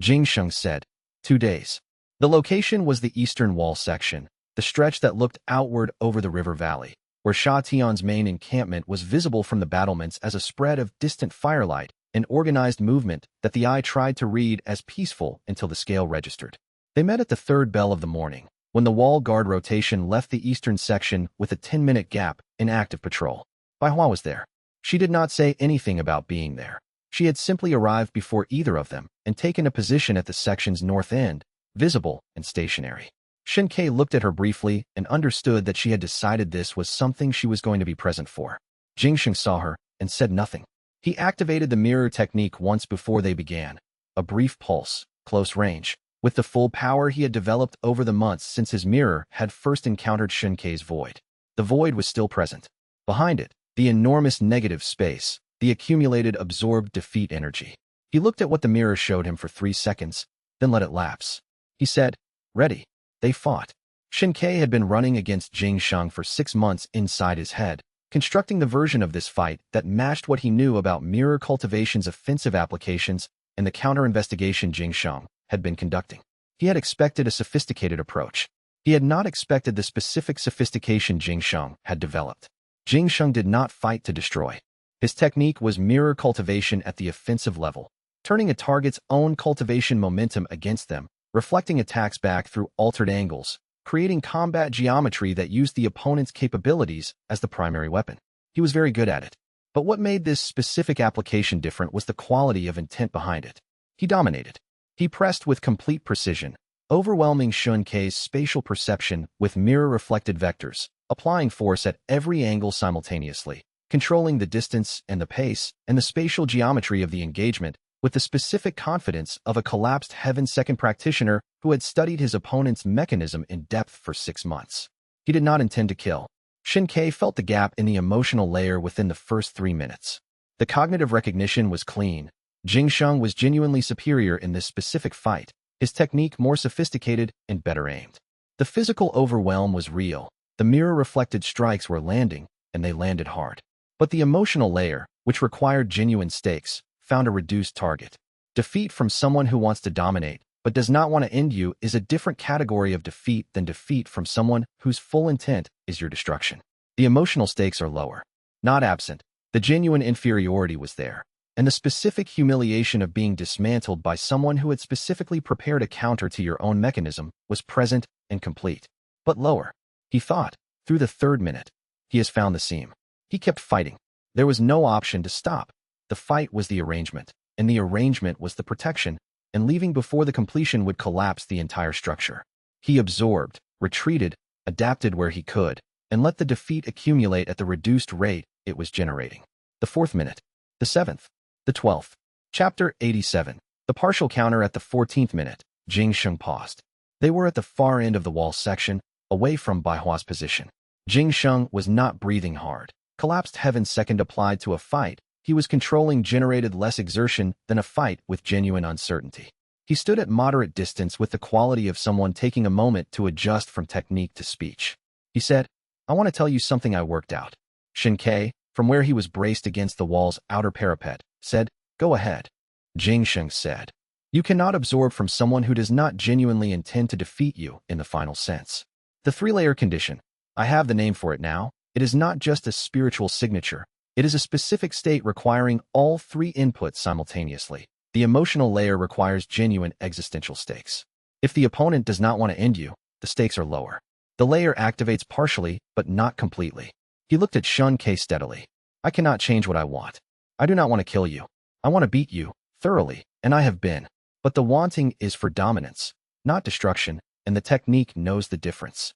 S1: Jing Sheng said, 2 days. The location was the eastern wall section, the stretch that looked outward over the river valley, where Sha Tian's main encampment was visible from the battlements as a spread of distant firelight, an organized movement that the eye tried to read as peaceful until the scale registered. They met at the 3rd bell of the morning, when the wall guard rotation left the eastern section with a 10-minute gap in active patrol. Bai Hua was there. She did not say anything about being there. She had simply arrived before either of them and taken a position at the section's north end, visible and stationary. Shen Ke looked at her briefly and understood that she had decided this was something she was going to be present for. Jing Sheng saw her and said nothing. He activated the mirror technique once before they began. A brief pulse, close range, with the full power he had developed over the months since his mirror had first encountered Shen Ke's void. The void was still present. Behind it, the enormous negative space, the accumulated absorbed defeat energy. He looked at what the mirror showed him for 3 seconds, then let it lapse. He said, "Ready." They fought. Shen Ke had been running against Jing Sheng for 6 months inside his head, constructing the version of this fight that matched what he knew about mirror cultivation's offensive applications and the counter-investigation Jing Sheng had been conducting. He had expected a sophisticated approach. He had not expected the specific sophistication Jing Sheng had developed. Jing Sheng did not fight to destroy. His technique was mirror cultivation at the offensive level, turning a target's own cultivation momentum against them, reflecting attacks back through altered angles, creating combat geometry that used the opponent's capabilities as the primary weapon. He was very good at it. But what made this specific application different was the quality of intent behind it. He dominated. He pressed with complete precision, overwhelming Shen Ke's spatial perception with mirror-reflected vectors, applying force at every angle simultaneously, controlling the distance and the pace and the spatial geometry of the engagement with the specific confidence of a collapsed heaven-second practitioner who had studied his opponent's mechanism in depth for 6 months. He did not intend to kill. Shen Ke felt the gap in the emotional layer within the first 3 minutes. The cognitive recognition was clean. Jing Sheng was genuinely superior in this specific fight, his technique more sophisticated and better aimed. The physical overwhelm was real. The mirror-reflected strikes were landing, and they landed hard. But the emotional layer, which required genuine stakes, found a reduced target. Defeat from someone who wants to dominate but does not want to end you is a different category of defeat than defeat from someone whose full intent is your destruction. The emotional stakes are lower. Not absent, the genuine inferiority was there, and the specific humiliation of being dismantled by someone who had specifically prepared a counter to your own mechanism was present and complete. But lower. He thought, through the 3rd minute, he has found the seam. He kept fighting. There was no option to stop. The fight was the arrangement, and the arrangement was the protection, and leaving before the completion would collapse the entire structure. He absorbed, retreated, adapted where he could, and let the defeat accumulate at the reduced rate it was generating. The 4th minute. The 7th. The 12th. Chapter 87. The partial counter at the 14th minute. Jing Sheng paused. They were at the far end of the wall section, away from Baihua's position. Jing Sheng was not breathing hard. Collapsed Heaven's second applied to a fight he was controlling generated less exertion than a fight with genuine uncertainty. He stood at moderate distance with the quality of someone taking a moment to adjust from technique to speech. He said, "I want to tell you something I worked out." Xianxia, from where he was braced against the wall's outer parapet, said, "Go ahead." Jing Sheng said, "You cannot absorb from someone who does not genuinely intend to defeat you in the final sense. The three-layer condition, I have the name for it now, it is not just a spiritual signature, it is a specific state requiring all three inputs simultaneously. The emotional layer requires genuine existential stakes. If the opponent does not want to end you, the stakes are lower. The layer activates partially, but not completely." He looked at Xianxia steadily. "I cannot change what I want. I do not want to kill you. I want to beat you, thoroughly, and I have been. But the wanting is for dominance, not destruction, and the technique knows the difference."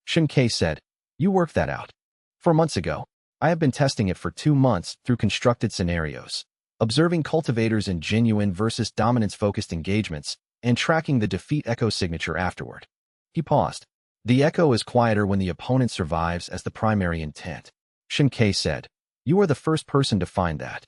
S1: Xianxia said, "You worked that out. 4 months ago, I have been testing it for 2 months through constructed scenarios, observing cultivators in genuine versus dominance-focused engagements, and tracking the defeat echo signature afterward." He paused. "The echo is quieter when the opponent survives as the primary intent." Xianxia said, "You are the first person to find that."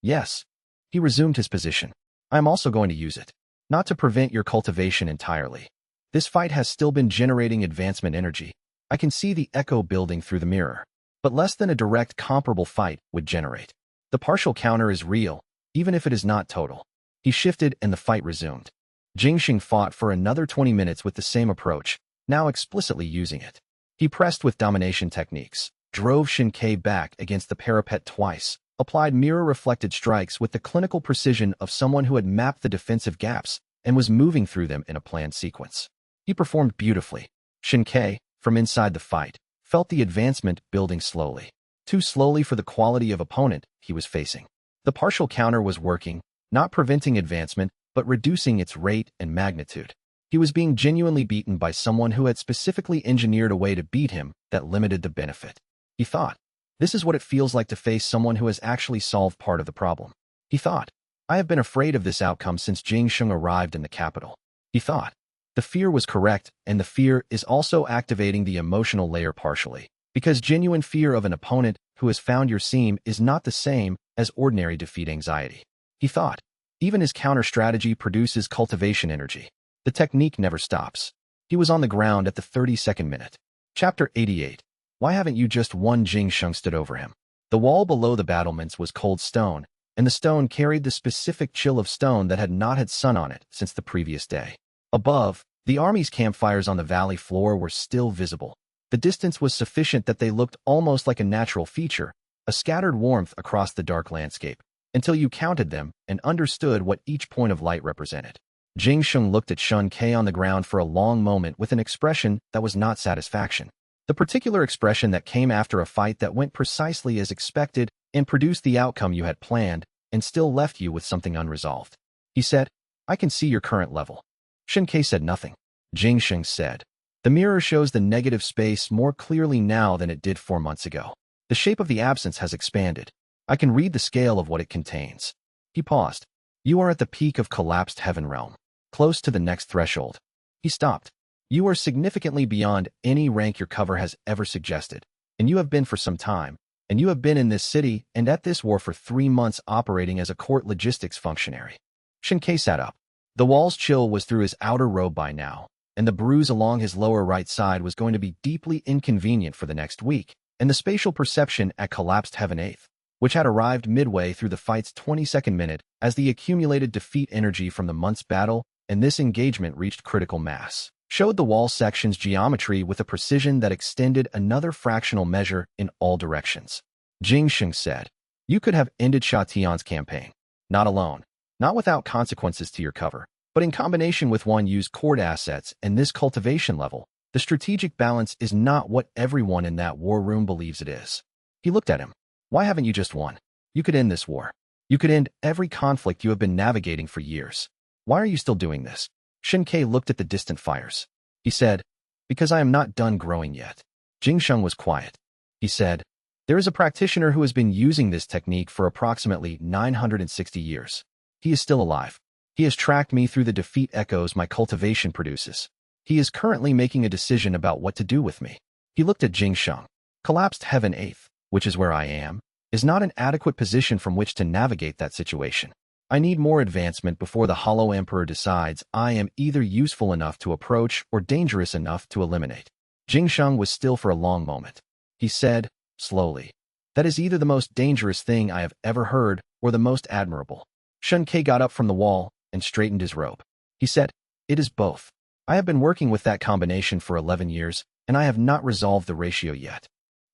S1: "Yes." He resumed his position. "I am also going to use it. Not to prevent your cultivation entirely. This fight has still been generating advancement energy. I can see the echo building through the mirror. But less than a direct comparable fight would generate. The partial counter is real, even if it is not total." He shifted and the fight resumed. Jing Sheng fought for another 20 minutes with the same approach, now explicitly using it. He pressed with domination techniques, drove Xianxia back against the parapet twice, applied mirror-reflected strikes with the clinical precision of someone who had mapped the defensive gaps and was moving through them in a planned sequence. He performed beautifully. Xianxia, from inside the fight, felt the advancement building slowly. Too slowly for the quality of opponent he was facing. The partial counter was working, not preventing advancement, but reducing its rate and magnitude. He was being genuinely beaten by someone who had specifically engineered a way to beat him that limited the benefit. He thought, "This is what it feels like to face someone who has actually solved part of the problem." He thought, "I have been afraid of this outcome since Jing Sheng arrived in the capital." He thought, the fear was correct, and the fear is also activating the emotional layer partially, because genuine fear of an opponent who has found your seam is not the same as ordinary defeat anxiety. He thought, even his counter-strategy produces cultivation energy. The technique never stops. He was on the ground at the 32nd minute. Chapter 88. Why haven't you just won? Jing Sheng stood over him. The wall below the battlements was cold stone, and the stone carried the specific chill of stone that had not had sun on it since the previous day. Above, the army's campfires on the valley floor were still visible. The distance was sufficient that they looked almost like a natural feature, a scattered warmth across the dark landscape, until you counted them and understood what each point of light represented. Jing Sheng looked at Xianxia on the ground for a long moment with an expression that was not satisfaction. The particular expression that came after a fight that went precisely as expected and produced the outcome you had planned and still left you with something unresolved. He said, "I can see your current level." Xianxia said nothing. Jing Sheng said, "The mirror shows the negative space more clearly now than it did 4 months ago. The shape of the absence has expanded. I can read the scale of what it contains." He paused. "You are at the peak of collapsed heaven realm, close to the next threshold." He stopped. "You are significantly beyond any rank your cover has ever suggested, and you have been for some time, and you have been in this city and at this war for 3 months operating as a court logistics functionary." Xianxia sat up. The wall's chill was through his outer robe by now, and the bruise along his lower right side was going to be deeply inconvenient for the next week, and the spatial perception at collapsed heaven 8th, which had arrived midway through the fight's 22nd minute as the accumulated defeat energy from the month's battle and this engagement reached critical mass, showed the wall section's geometry with a precision that extended another fractional measure in all directions. Jing Sheng said, "You could have ended Sha Tian's campaign, not alone, not without consequences to your cover, but in combination with one used court assets and this cultivation level. The strategic balance is not what everyone in that war room believes it is." He looked at him. "Why haven't you just won? You could end this war. You could end every conflict you have been navigating for years. Why are you still doing this?" Xianxia looked at the distant fires. He said, Because I am not done growing yet. Jingsheng was quiet. He said, there is a practitioner who has been using this technique for approximately 960 years. He is still alive. He has tracked me through the defeat echoes my cultivation produces. He is currently making a decision about what to do with me. He looked at Jingsheng. Collapsed Heaven 8th, which is where I am, is not an adequate position from which to navigate that situation. I need more advancement before the Hollow Emperor decides I am either useful enough to approach or dangerous enough to eliminate. Jingsheng was still for a long moment. He said, slowly, that is either the most dangerous thing I have ever heard or the most admirable. Xianxia got up from the wall and straightened his robe. He said, it is both. I have been working with that combination for 11 years, and I have not resolved the ratio yet.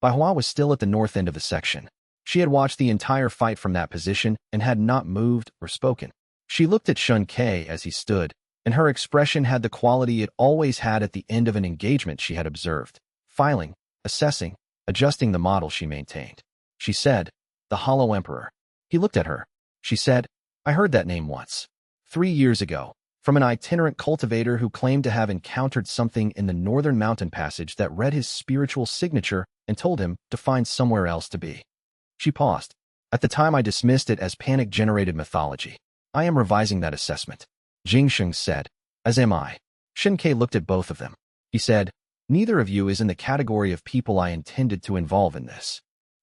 S1: Baihua was still at the north end of the section. She had watched the entire fight from that position and had not moved or spoken. She looked at Xianxia as he stood, and her expression had the quality it always had at the end of an engagement she had observed, filing, assessing, adjusting the model she maintained. She said, the Hollow Emperor. He looked at her. She said, I heard that name once. 3 years ago, from an itinerant cultivator who claimed to have encountered something in the northern mountain passage that read his spiritual signature and told him to find somewhere else to be. She paused. At the time I dismissed it as panic-generated mythology. I am revising that assessment. Jingsheng said, as am I. Xianxia looked at both of them. He said, neither of you is in the category of people I intended to involve in this.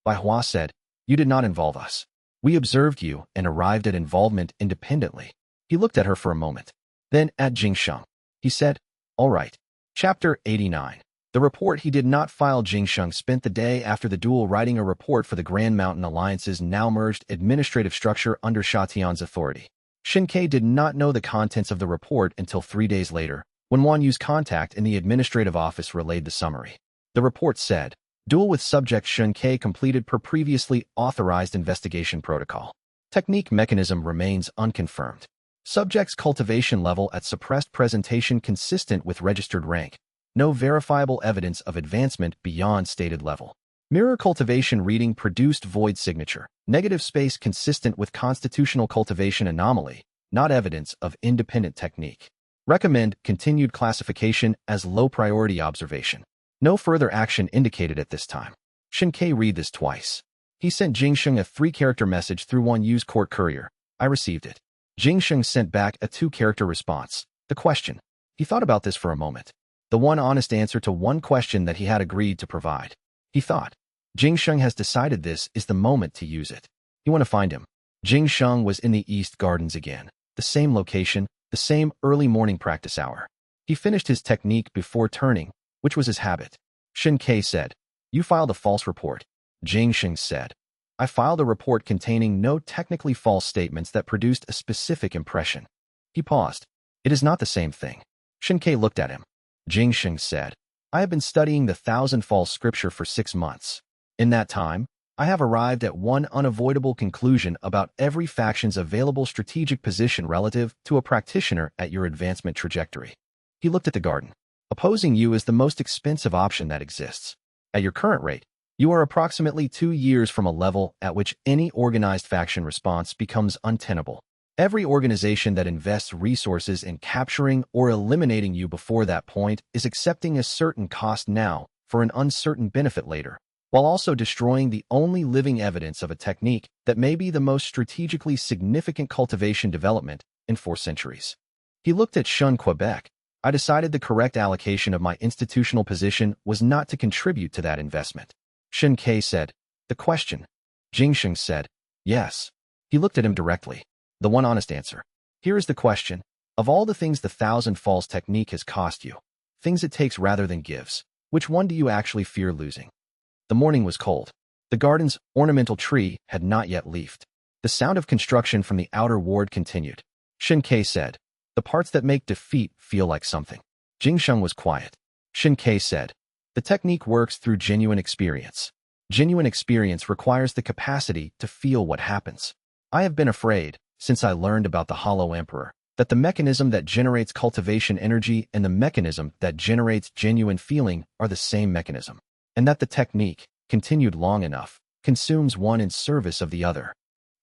S1: Baihua said, you did not involve us. We observed you and arrived at involvement independently. He looked at her for a moment. Then at Jingsheng. He said, all right. Chapter 89. The report he did not file. Jingsheng spent the day after the duel writing a report for the Grand Mountain Alliance's now merged administrative structure under Shatian's authority. Xianxia did not know the contents of the report until 3 days later, when Wan Yu's contact in the administrative office relayed the summary. The report said, duel with subject Xianxia completed per previously authorized investigation protocol. Technique mechanism remains unconfirmed. Subject's cultivation level at suppressed presentation consistent with registered rank. No verifiable evidence of advancement beyond stated level. Mirror cultivation reading produced void signature. Negative space consistent with constitutional cultivation anomaly, not evidence of independent technique. Recommend continued classification as low priority observation. No further action indicated at this time. Xianxia read this twice. He sent Jingsheng a 3-character message through Wan Yu's court courier. I received it. Jingsheng sent back a 2-character response. The question. He thought about this for a moment. The one honest answer to one question that he had agreed to provide. He thought, Jingsheng has decided this is the moment to use it. You want to find him. Jingsheng was in the East Gardens again. The same location, the same early morning practice hour. He finished his technique before turning, which was his habit. Xianxia said, you filed a false report. Jingsheng said, I filed a report containing no technically false statements that produced a specific impression. He paused. It is not the same thing. Xianxia looked at him. Jingsheng said, I have been studying the thousand-fall scripture for 6 months. In that time, I have arrived at one unavoidable conclusion about every faction's available strategic position relative to a practitioner at your advancement trajectory. He looked at the garden. Opposing you is the most expensive option that exists. At your current rate, you are approximately 2 years from a level at which any organized faction response becomes untenable. Every organization that invests resources in capturing or eliminating you before that point is accepting a certain cost now for an uncertain benefit later, while also destroying the only living evidence of a technique that may be the most strategically significant cultivation development in 4 centuries. He looked at Shun Quebec. I decided the correct allocation of my institutional position was not to contribute to that investment. Xianxia said, the question. Jingsheng said, yes. He looked at him directly. The one honest answer. Here is the question. Of all the things the Thousand Falls technique has cost you, things it takes rather than gives, which one do you actually fear losing? The morning was cold. The garden's ornamental tree had not yet leafed. The sound of construction from the outer ward continued. Xianxia said, the parts that make defeat feel like something. Jingsheng was quiet. Xianxia said, the technique works through genuine experience. Genuine experience requires the capacity to feel what happens. I have been afraid, since I learned about the Hollow Emperor, that the mechanism that generates cultivation energy and the mechanism that generates genuine feeling are the same mechanism, and that the technique, continued long enough, consumes one in service of the other.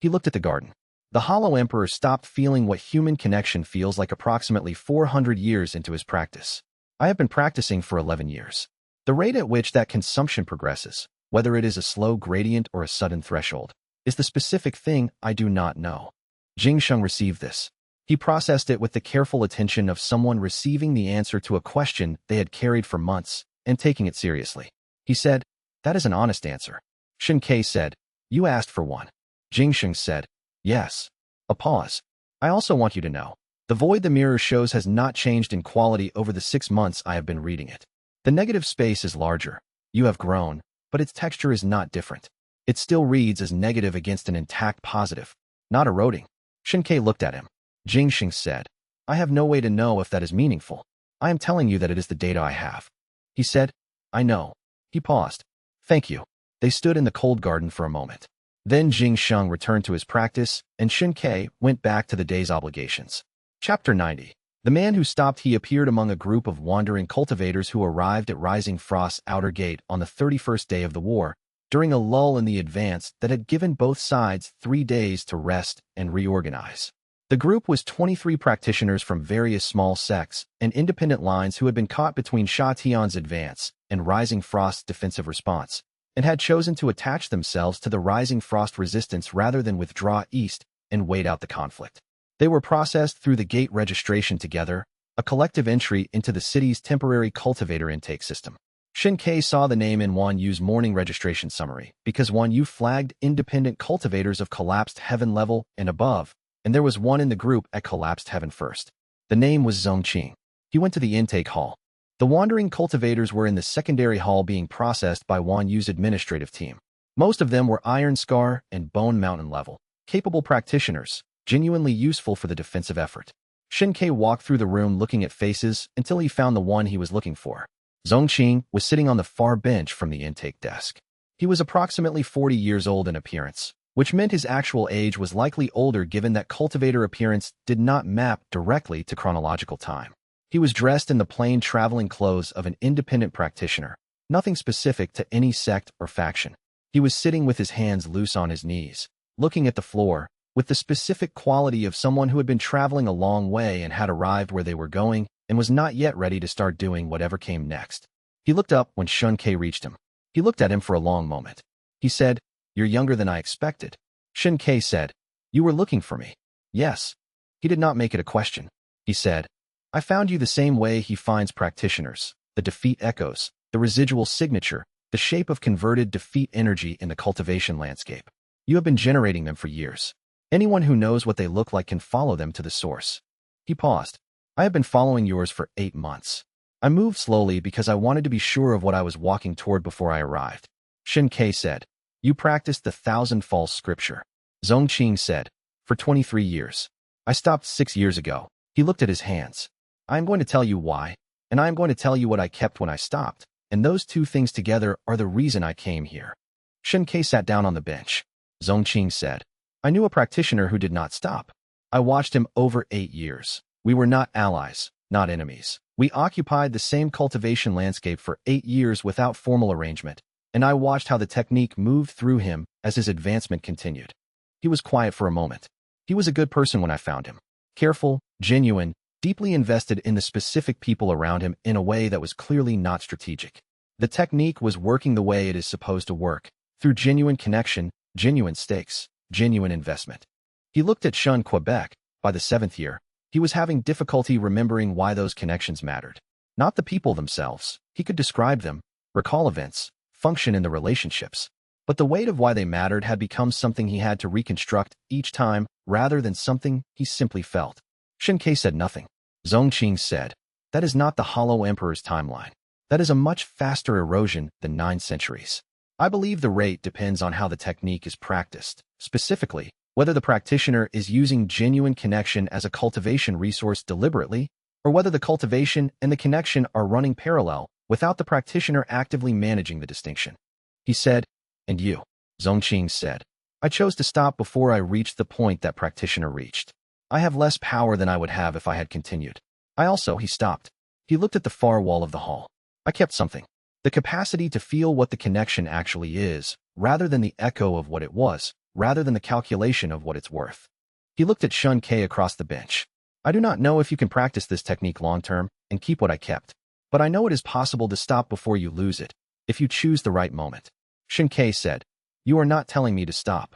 S1: He looked at the garden. The Hollow Emperor stopped feeling what human connection feels like approximately 400 years into his practice. I have been practicing for 11 years. The rate at which that consumption progresses, whether it is a slow gradient or a sudden threshold, is the specific thing I do not know. Jingsheng received this. He processed it with the careful attention of someone receiving the answer to a question they had carried for months and taking it seriously. He said, "That is an honest answer." Shen Ke said, "You asked for one." Jingsheng said, "Yes." A pause. "I also want you to know, the void the mirror shows has not changed in quality over the 6 months I have been reading it. The negative space is larger. You have grown, but its texture is not different. It still reads as negative against an intact positive, not eroding." Shen Ke looked at him. Jingsheng said, "I have no way to know if that is meaningful. I am telling you that it is the data I have." He said, "I know." He paused. "Thank you." They stood in the cold garden for a moment. Then Jingsheng returned to his practice, and Shen Ke went back to the day's obligations. Chapter 90. The man who stopped. He appeared among a group of wandering cultivators who arrived at Rising Frost's outer gate on the 31st day of the war, during a lull in the advance that had given both sides 3 days to rest and reorganize. The group was 23 practitioners from various small sects and independent lines who had been caught between Sha Tian's advance and Rising Frost's defensive response, and had chosen to attach themselves to the Rising Frost resistance rather than withdraw east and wait out the conflict. They were processed through the gate registration together, a collective entry into the city's temporary cultivator intake system. Shen Ke saw the name in Wan Yu's morning registration summary because Wan Yu flagged independent cultivators of collapsed heaven level and above, and there was one in the group at collapsed heaven first. The name was Zongqing. He went to the intake hall. The wandering cultivators were in the secondary hall being processed by Wan Yu's administrative team. Most of them were Iron Scar and Bone Mountain level, capable practitioners, genuinely useful for the defensive effort. Shen Ke walked through the room looking at faces until he found the one he was looking for. Zongqing was sitting on the far bench from the intake desk. He was approximately 40 years old in appearance, which meant his actual age was likely older given that cultivator appearance did not map directly to chronological time. He was dressed in the plain traveling clothes of an independent practitioner, nothing specific to any sect or faction. He was sitting with his hands loose on his knees, looking at the floor, with the specific quality of someone who had been traveling a long way and had arrived where they were going and was not yet ready to start doing whatever came next. He looked up when Shen Ke reached him. He looked at him for a long moment. He said, "You're younger than I expected." Shen Ke said, "You were looking for me." "Yes." He did not make it a question. He said, "I found you the same way he finds practitioners, the defeat echoes, the residual signature, the shape of converted defeat energy in the cultivation landscape. You have been generating them for years. Anyone who knows what they look like can follow them to the source." He paused. "I have been following yours for 8 months. I moved slowly because I wanted to be sure of what I was walking toward before I arrived." Shen Ke said, "You practiced the 1,000 false scripture." Zongqing said, "For 23 years. I stopped 6 years ago." He looked at his hands. "I am going to tell you why, and I am going to tell you what I kept when I stopped, and those two things together are the reason I came here." Shen Ke sat down on the bench. Zongqing said, "I knew a practitioner who did not stop. I watched him over 8 years. We were not allies, not enemies. We occupied the same cultivation landscape for 8 years without formal arrangement, and I watched how the technique moved through him as his advancement continued." He was quiet for a moment. "He was a good person when I found him. Careful, genuine, deeply invested in the specific people around him in a way that was clearly not strategic. The technique was working the way it is supposed to work, through genuine connection, genuine stakes, genuine investment." He looked at Shun Quebec. By the 7th year, he was having difficulty remembering why those connections mattered. Not the people themselves. He could describe them, recall events, function in the relationships. But the weight of why they mattered had become something he had to reconstruct each time rather than something he simply felt. Shen Ke said nothing. Zongqing said, "That is not the Hollow Emperor's timeline. That is a much faster erosion than 9 centuries. I believe the rate depends on how the technique is practiced, specifically, whether the practitioner is using genuine connection as a cultivation resource deliberately, or whether the cultivation and the connection are running parallel without the practitioner actively managing the distinction." He said, "And you?" Zongqing said, "I chose to stop before I reached the point that practitioner reached. I have less power than I would have if I had continued. I also," he stopped. He looked at the far wall of the hall. "I kept something. The capacity to feel what the connection actually is, rather than the echo of what it was, rather than the calculation of what it's worth." He looked at Shun Ke across the bench. "I do not know if you can practice this technique long-term and keep what I kept, But I know it is possible to stop before you lose it, if you choose the right moment. Xianxia said, You are not telling me to stop.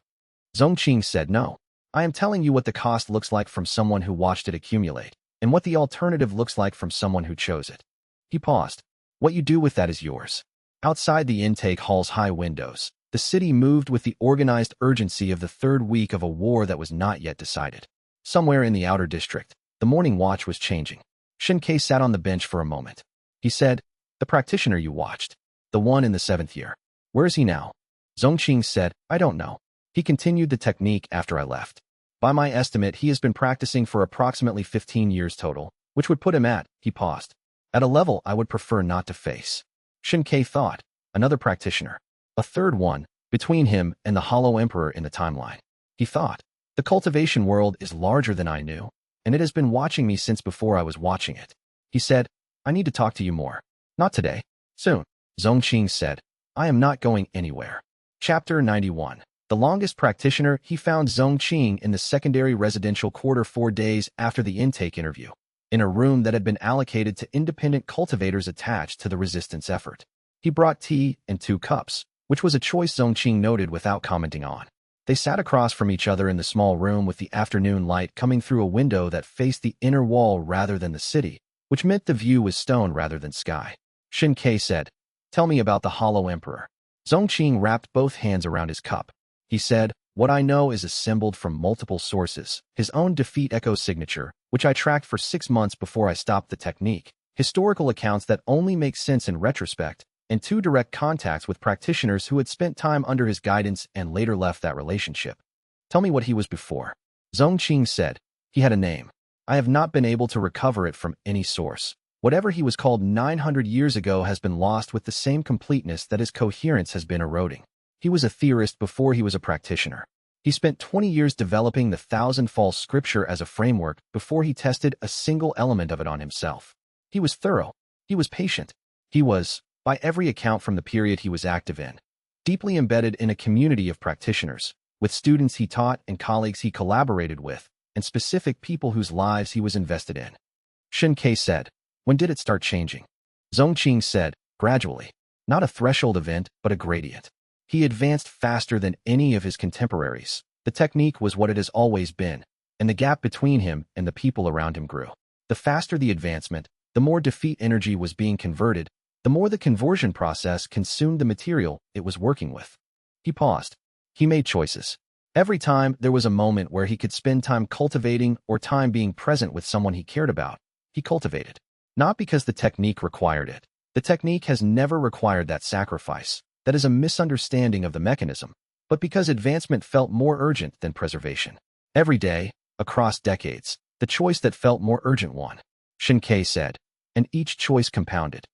S1: Zongqing said, No. I am telling you what the cost looks like from someone who watched it accumulate, and what the alternative looks like from someone who chose it. He paused. What you do with that is yours. Outside the intake hall's high windows, the city moved with the organized urgency of the third week of a war that was not yet decided. Somewhere in the outer district, the morning watch was changing. Xianxia sat on the bench for a moment. He said, The practitioner you watched. The one in the 7th year. Where is he now? Zongqing said, I don't know. He continued the technique after I left. By my estimate, he has been practicing for approximately 15 years total, which would put him he paused, at a level I would prefer not to face. Xianxia thought, another practitioner. A third one, between him and the Hollow Emperor in the timeline. He thought, the cultivation world is larger than I knew, and it has been watching me since before I was watching it. He said, I need to talk to you more. Not today. Soon. Zongqing said, I am not going anywhere. Chapter 91. The longest practitioner. He found Zongqing in the secondary residential quarter 4 days after the intake interview, in a room that had been allocated to independent cultivators attached to the resistance effort. He brought tea and 2 cups, which was a choice Zongqing noted without commenting on. They sat across from each other in the small room with the afternoon light coming through a window that faced the inner wall rather than the city, which meant the view was stone rather than sky. Xianxia said, Tell me about the Hollow Emperor. Zongqing wrapped both hands around his cup. He said, What I know is assembled from multiple sources. His own defeat echo signature, which I tracked for 6 months before I stopped the technique. Historical accounts that only make sense in retrospect, and 2 direct contacts with practitioners who had spent time under his guidance and later left that relationship. Tell me what he was before. Zongqing said, He had a name. I have not been able to recover it from any source. Whatever he was called 900 years ago has been lost with the same completeness that his coherence has been eroding. He was a theorist before he was a practitioner. He spent 20 years developing the thousand-fall scripture as a framework before he tested a single element of it on himself. He was thorough. He was patient. He was, by every account from the period he was active in, deeply embedded in a community of practitioners, with students he taught and colleagues he collaborated with, and specific people whose lives he was invested in. Xianxia said, When did it start changing? Zongqing said, Gradually. Not a threshold event, but a gradient. He advanced faster than any of his contemporaries. The technique was what it has always been, and the gap between him and the people around him grew. The faster the advancement, the more defeat energy was being converted, the more the conversion process consumed the material it was working with. He paused. He made choices. Every time there was a moment where he could spend time cultivating or time being present with someone he cared about, he cultivated. Not because the technique required it. The technique has never required that sacrifice. That is a misunderstanding of the mechanism, but because advancement felt more urgent than preservation. Every day, across decades, the choice that felt more urgent won. Xianxia said, and each choice compounded.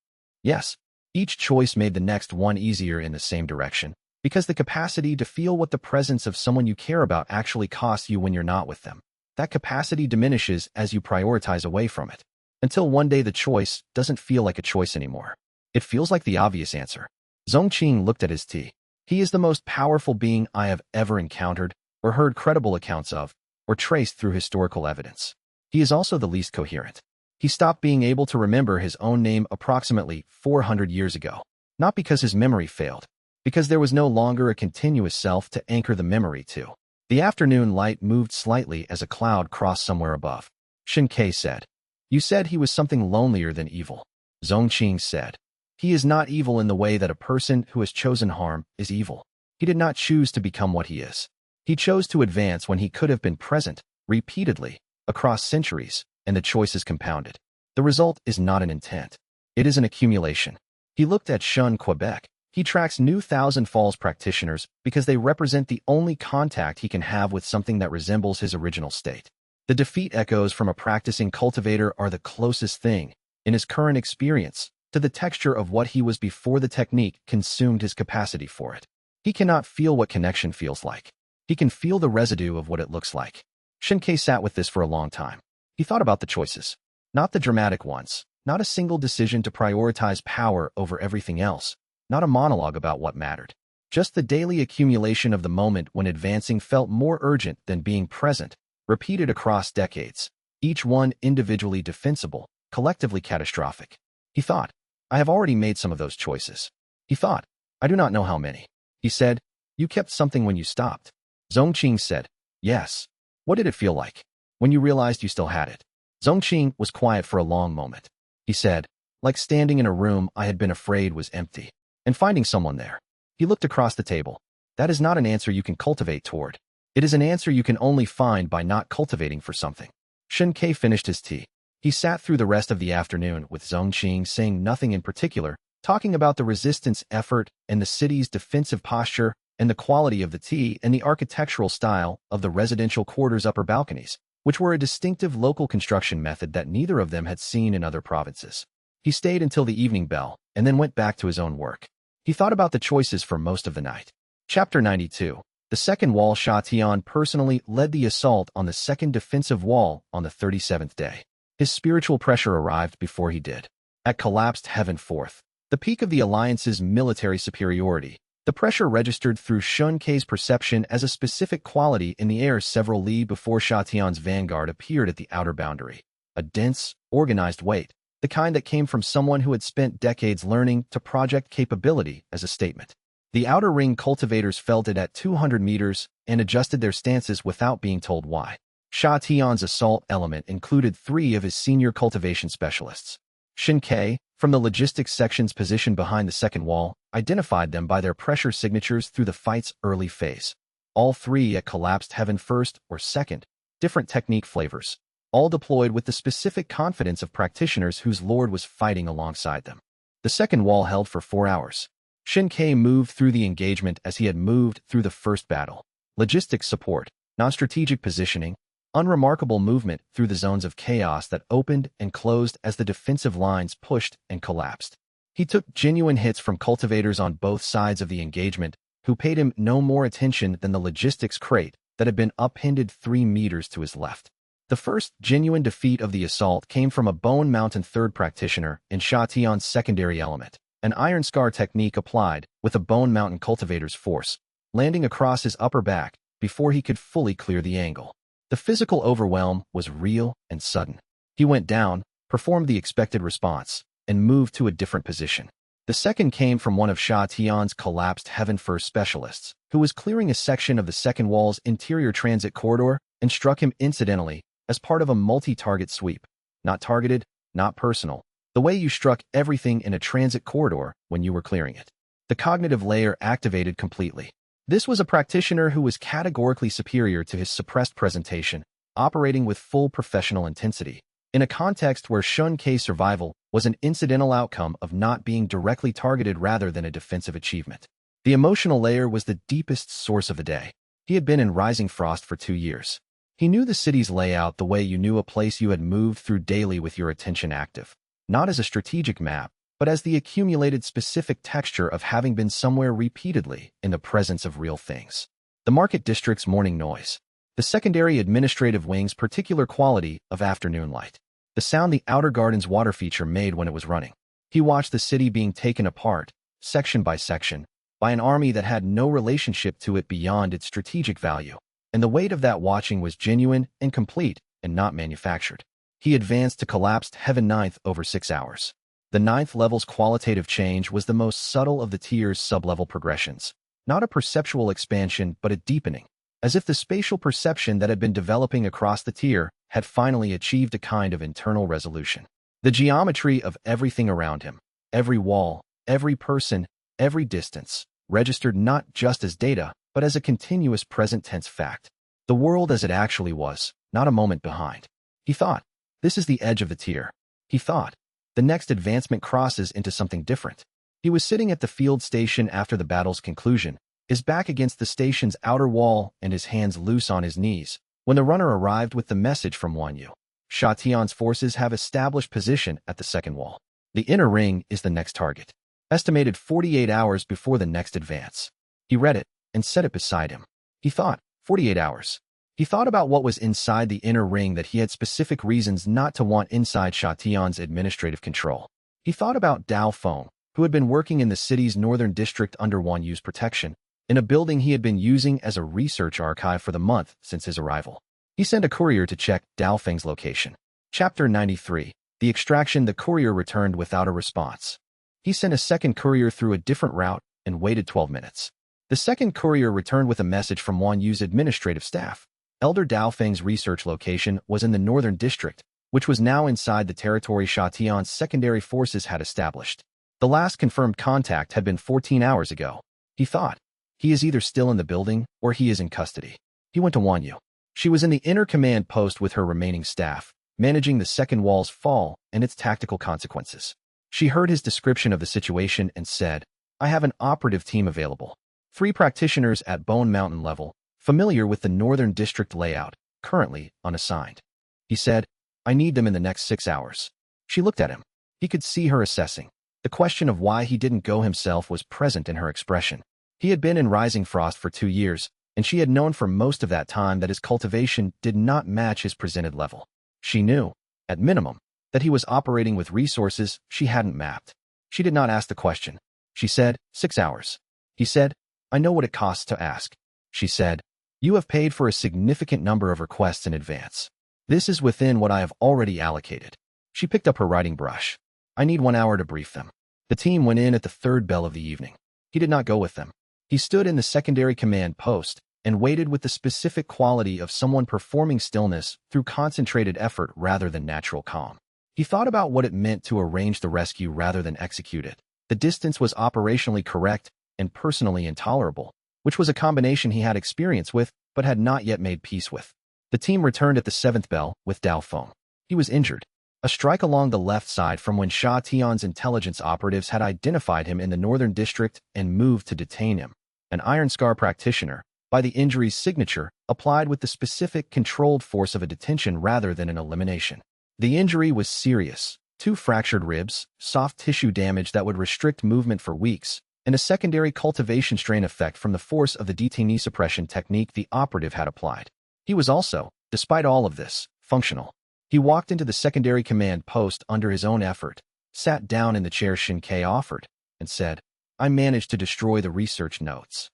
S1: Yes, each choice made the next one easier in the same direction, because the capacity to feel what the presence of someone you care about actually costs you when you're not with them. That capacity diminishes as you prioritize away from it, until one day the choice doesn't feel like a choice anymore. It feels like the obvious answer. Zongqing looked at his tea. He is the most powerful being I have ever encountered, or heard credible accounts of, or traced through historical evidence. He is also the least coherent. He stopped being able to remember his own name approximately 400 years ago. Not because his memory failed, because there was no longer a continuous self to anchor the memory to. The afternoon light moved slightly as a cloud crossed somewhere above. Xianxia said, You said he was something lonelier than evil. Zongqing said, He is not evil in the way that a person who has chosen harm is evil. He did not choose to become what he is. He chose to advance when he could have been present, repeatedly, across centuries, and the choice is compounded. The result is not an intent. It is an accumulation. He looked at Shun Quebec. He tracks new Thousand Falls practitioners because they represent the only contact he can have with something that resembles his original state. The defeat echoes from a practicing cultivator are the closest thing, in his current experience, to the texture of what he was before the technique consumed his capacity for it. He cannot feel what connection feels like. He can feel the residue of what it looks like. Xianxia sat with this for a long time. He thought about the choices. Not the dramatic ones. Not a single decision to prioritize power over everything else. Not a monologue about what mattered. Just the daily accumulation of the moment when advancing felt more urgent than being present, repeated across decades. Each one individually defensible, collectively catastrophic. He thought, I have already made some of those choices. He thought. I do not know how many. He said, you kept something when you stopped. Zhongqing said, yes. What did it feel like? When you realized you still had it? Zhongqing was quiet for a long moment. He said, like standing in a room I had been afraid was empty, and finding someone there. He looked across the table. That is not an answer you can cultivate toward. It is an answer you can only find by not cultivating for something. Xianxia finished his tea. He sat through the rest of the afternoon with Zhongqing saying nothing in particular, talking about the resistance effort and the city's defensive posture and the quality of the tea and the architectural style of the residential quarters' upper balconies, which were a distinctive local construction method that neither of them had seen in other provinces. He stayed until the evening bell and then went back to his own work. He thought about the choices for most of the night. Chapter 92. The second wall. Xianxia personally led the assault on the second defensive wall on the 37th day. His spiritual pressure arrived before he did. At collapsed heaven fourth, the peak of the alliance's military superiority, the pressure registered through Xianxia's perception as a specific quality in the air several li before Xianxia's vanguard appeared at the outer boundary. A dense, organized weight, the kind that came from someone who had spent decades learning to project capability as a statement. The outer ring cultivators felt it at 200 meters and adjusted their stances without being told why. Xianxia's assault element included 3 of his senior cultivation specialists. Xianxia, from the logistics section's position behind the second wall, identified them by their pressure signatures through the fight's early phase. All 3 at collapsed heaven first or second, different technique flavors, all deployed with the specific confidence of practitioners whose lord was fighting alongside them. The second wall held for 4 hours. Xianxia moved through the engagement as he had moved through the first battle. Logistics support, non-strategic positioning, unremarkable movement through the zones of chaos that opened and closed as the defensive lines pushed and collapsed. He took genuine hits from cultivators on both sides of the engagement, who paid him no more attention than the logistics crate that had been upended 3 meters to his left. The first genuine defeat of the assault came from a Bone Mountain third practitioner in Xianxia's secondary element, an iron scar technique applied with a Bone Mountain cultivator's force, landing across his upper back before he could fully clear the angle. The physical overwhelm was real and sudden. He went down, performed the expected response, and moved to a different position. The second came from one of Xianxia's collapsed heaven first specialists, who was clearing a section of the second wall's interior transit corridor and struck him incidentally as part of a multi-target sweep. Not targeted, not personal. The way you struck everything in a transit corridor when you were clearing it. The cognitive layer activated completely. This was a practitioner who was categorically superior to his suppressed presentation, operating with full professional intensity, in a context where Xianxia's survival was an incidental outcome of not being directly targeted rather than a defensive achievement. The emotional layer was the deepest source of the day. He had been in Rising Frost for 2 years. He knew the city's layout the way you knew a place you had moved through daily with your attention active, not as a strategic map, but as the accumulated specific texture of having been somewhere repeatedly in the presence of real things. The market district's morning noise. The secondary administrative wing's particular quality of afternoon light. The sound the outer garden's water feature made when it was running. He watched the city being taken apart, section by section, by an army that had no relationship to it beyond its strategic value. And the weight of that watching was genuine and complete and not manufactured. He advanced to collapsed heaven 9th over 6 hours. The 9th level's qualitative change was the most subtle of the tier's sub-level progressions. Not a perceptual expansion, but a deepening, as if the spatial perception that had been developing across the tier had finally achieved a kind of internal resolution. The geometry of everything around him, every wall, every person, every distance, registered not just as data, but as a continuous present-tense fact. The world as it actually was, not a moment behind. He thought, this is the edge of the tier. He thought, the next advancement crosses into something different. He was sitting at the field station after the battle's conclusion, his back against the station's outer wall and his hands loose on his knees, when the runner arrived with the message from Wan Yu. Xianxia's forces have established position at the second wall. The inner ring is the next target. Estimated 48 hours before the next advance. He read it and set it beside him. He thought, 48 hours. He thought about what was inside the inner ring that he had specific reasons not to want inside Xianxia's administrative control. He thought about Dao Feng, who had been working in the city's northern district under Wan Yu's protection, in a building he had been using as a research archive for the month since his arrival. He sent a courier to check Dao Feng's location. Chapter 93. The extraction. The courier returned without a response. He sent a second courier through a different route and waited 12 minutes. The second courier returned with a message from Wan Yu's administrative staff. Elder Dao Feng's research location was in the northern district, which was now inside the territory Sha Tian's secondary forces had established. The last confirmed contact had been 14 hours ago. He thought, he is either still in the building or he is in custody. He went to Wan Yu. She was in the inner command post with her remaining staff, managing the second wall's fall and its tactical consequences. She heard his description of the situation and said, I have an operative team available. 3 practitioners at Bone Mountain level, familiar with the northern district layout, currently unassigned. He said, I need them in the next 6 hours. She looked at him. He could see her assessing. The question of why he didn't go himself was present in her expression. He had been in Rising Frost for 2 years, and she had known for most of that time that his cultivation did not match his presented level. She knew, at minimum, that he was operating with resources she hadn't mapped. She did not ask the question. She said, 6 hours. He said, I know what it costs to ask. She said, you have paid for a significant number of requests in advance. This is within what I have already allocated. She picked up her writing brush. I need 1 hour to brief them. The team went in at the 3rd bell of the evening. He did not go with them. He stood in the secondary command post and waited with the specific quality of someone performing stillness through concentrated effort rather than natural calm. He thought about what it meant to arrange the rescue rather than execute it. The distance was operationally correct and personally intolerable, which was a combination he had experience with but had not yet made peace with. The team returned at the 7th bell with Dao Feng. He was injured. A strike along the left side from when Sha Tian's intelligence operatives had identified him in the northern district and moved to detain him. An Iron Scar practitioner, by the injury's signature, applied with the specific controlled force of a detention rather than an elimination. The injury was serious. 2 fractured ribs, soft tissue damage that would restrict movement for weeks, and a secondary cultivation strain effect from the force of the detainee suppression technique the operative had applied. He was also, despite all of this, functional. He walked into the secondary command post under his own effort, sat down in the chair Xianxia offered, and said, I managed to destroy the research notes.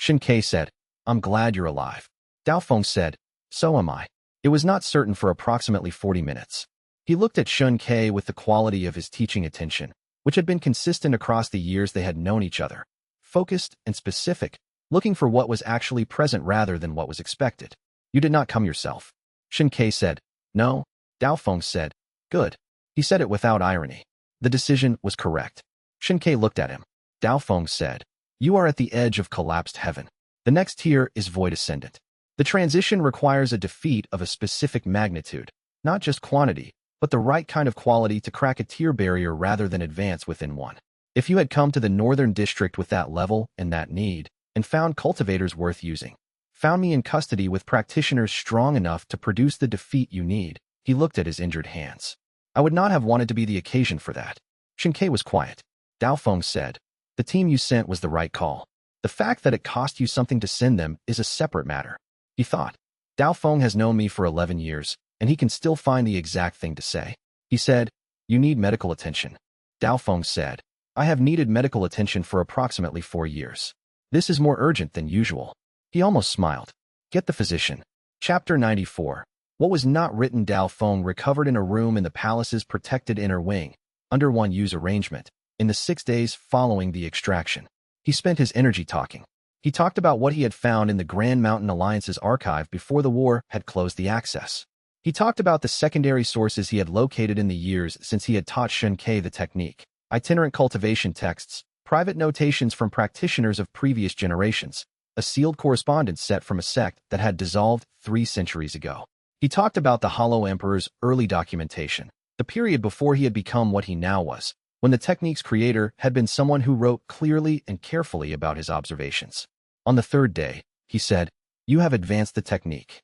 S1: Xianxia said, I'm glad you're alive. Dao Feng said, so am I. It was not certain for approximately 40 minutes. He looked at Xianxia with the quality of his teaching attention, which had been consistent across the years they had known each other, focused and specific, looking for what was actually present rather than what was expected. You did not come yourself. Xianxia said, no. Dao Feng said, good. He said it without irony. The decision was correct. Xianxia looked at him. Dao Feng said, you are at the edge of collapsed heaven. The next tier is void ascendant. The transition requires a defeat of a specific magnitude, not just quantity, but the right kind of quality to crack a tier barrier rather than advance within one. If you had come to the northern district with that level and that need, and found cultivators worth using, found me in custody with practitioners strong enough to produce the defeat you need, he looked at his injured hands. I would not have wanted to be the occasion for that. Xianxia was quiet. Dao Feng said, the team you sent was the right call. The fact that it cost you something to send them is a separate matter. He thought, Dao Feng has known me for 11 years, and he can still find the exact thing to say. He said, you need medical attention. Dao Feng said, I have needed medical attention for approximately 4 years. This is more urgent than usual. He almost smiled. Get the physician. Chapter 94. What was not written. Dao Feng recovered in a room in the palace's protected inner wing, under Wan Yu's arrangement, in the 6 days following the extraction. He spent his energy talking. He talked about what he had found in the Grand Mountain Alliance's archive before the war had closed the access. He talked about the secondary sources he had located in the years since he had taught Xianxia the technique, itinerant cultivation texts, private notations from practitioners of previous generations, a sealed correspondence set from a sect that had dissolved 3 centuries ago. He talked about the Hollow Emperor's early documentation, the period before he had become what he now was, when the technique's creator had been someone who wrote clearly and carefully about his observations. On the 3rd day, he said, you have advanced the technique.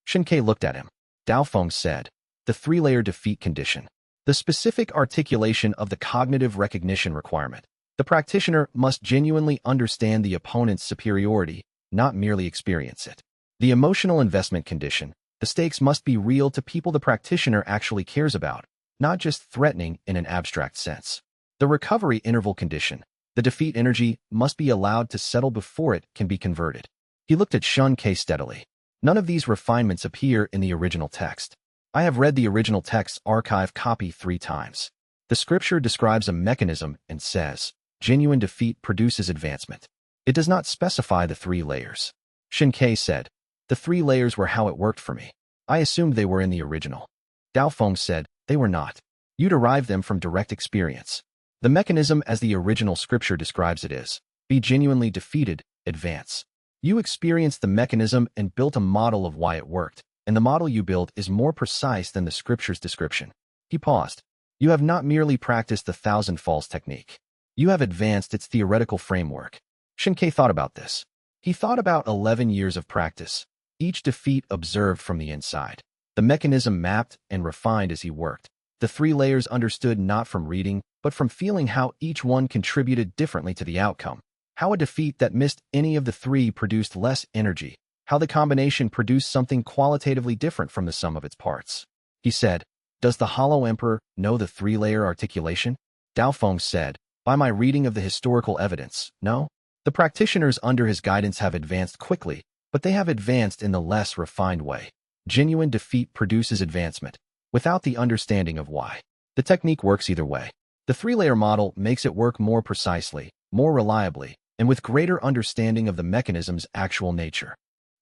S1: Xianxia looked at him. Dao Feng said, the 3-layer defeat condition. The specific articulation of the cognitive recognition requirement. The practitioner must genuinely understand the opponent's superiority, not merely experience it. The emotional investment condition. The stakes must be real to people the practitioner actually cares about, not just threatening in an abstract sense. The recovery interval condition. The defeat energy must be allowed to settle before it can be converted. He looked at Xianxia steadily. None of these refinements appear in the original text. I have read the original text's archive copy 3 times. The scripture describes a mechanism and says, genuine defeat produces advancement. It does not specify the 3 layers. Xianxia said, the 3 layers were how it worked for me. I assumed they were in the original. Daofeng said, they were not. You derived them from direct experience. The mechanism as the original scripture describes it is, be genuinely defeated, advance. You experienced the mechanism and built a model of why it worked, and the model you built is more precise than the scripture's description. He paused. You have not merely practiced the 1,000 falls technique. You have advanced its theoretical framework. Xianxia thought about this. He thought about 11 years of practice, each defeat observed from the inside. The mechanism mapped and refined as he worked. The 3 layers understood not from reading, but from feeling how each one contributed differently to the outcome. How a defeat that missed any of the 3 produced less energy. How the combination produced something qualitatively different from the sum of its parts. He said, does the Hollow Emperor know the 3-layer articulation? Daofeng said, by my reading of the historical evidence, no. The practitioners under his guidance have advanced quickly, but they have advanced in the less refined way. Genuine defeat produces advancement, without the understanding of why. The technique works either way. The 3-layer model makes it work more precisely, more reliably, and with greater understanding of the mechanism's actual nature.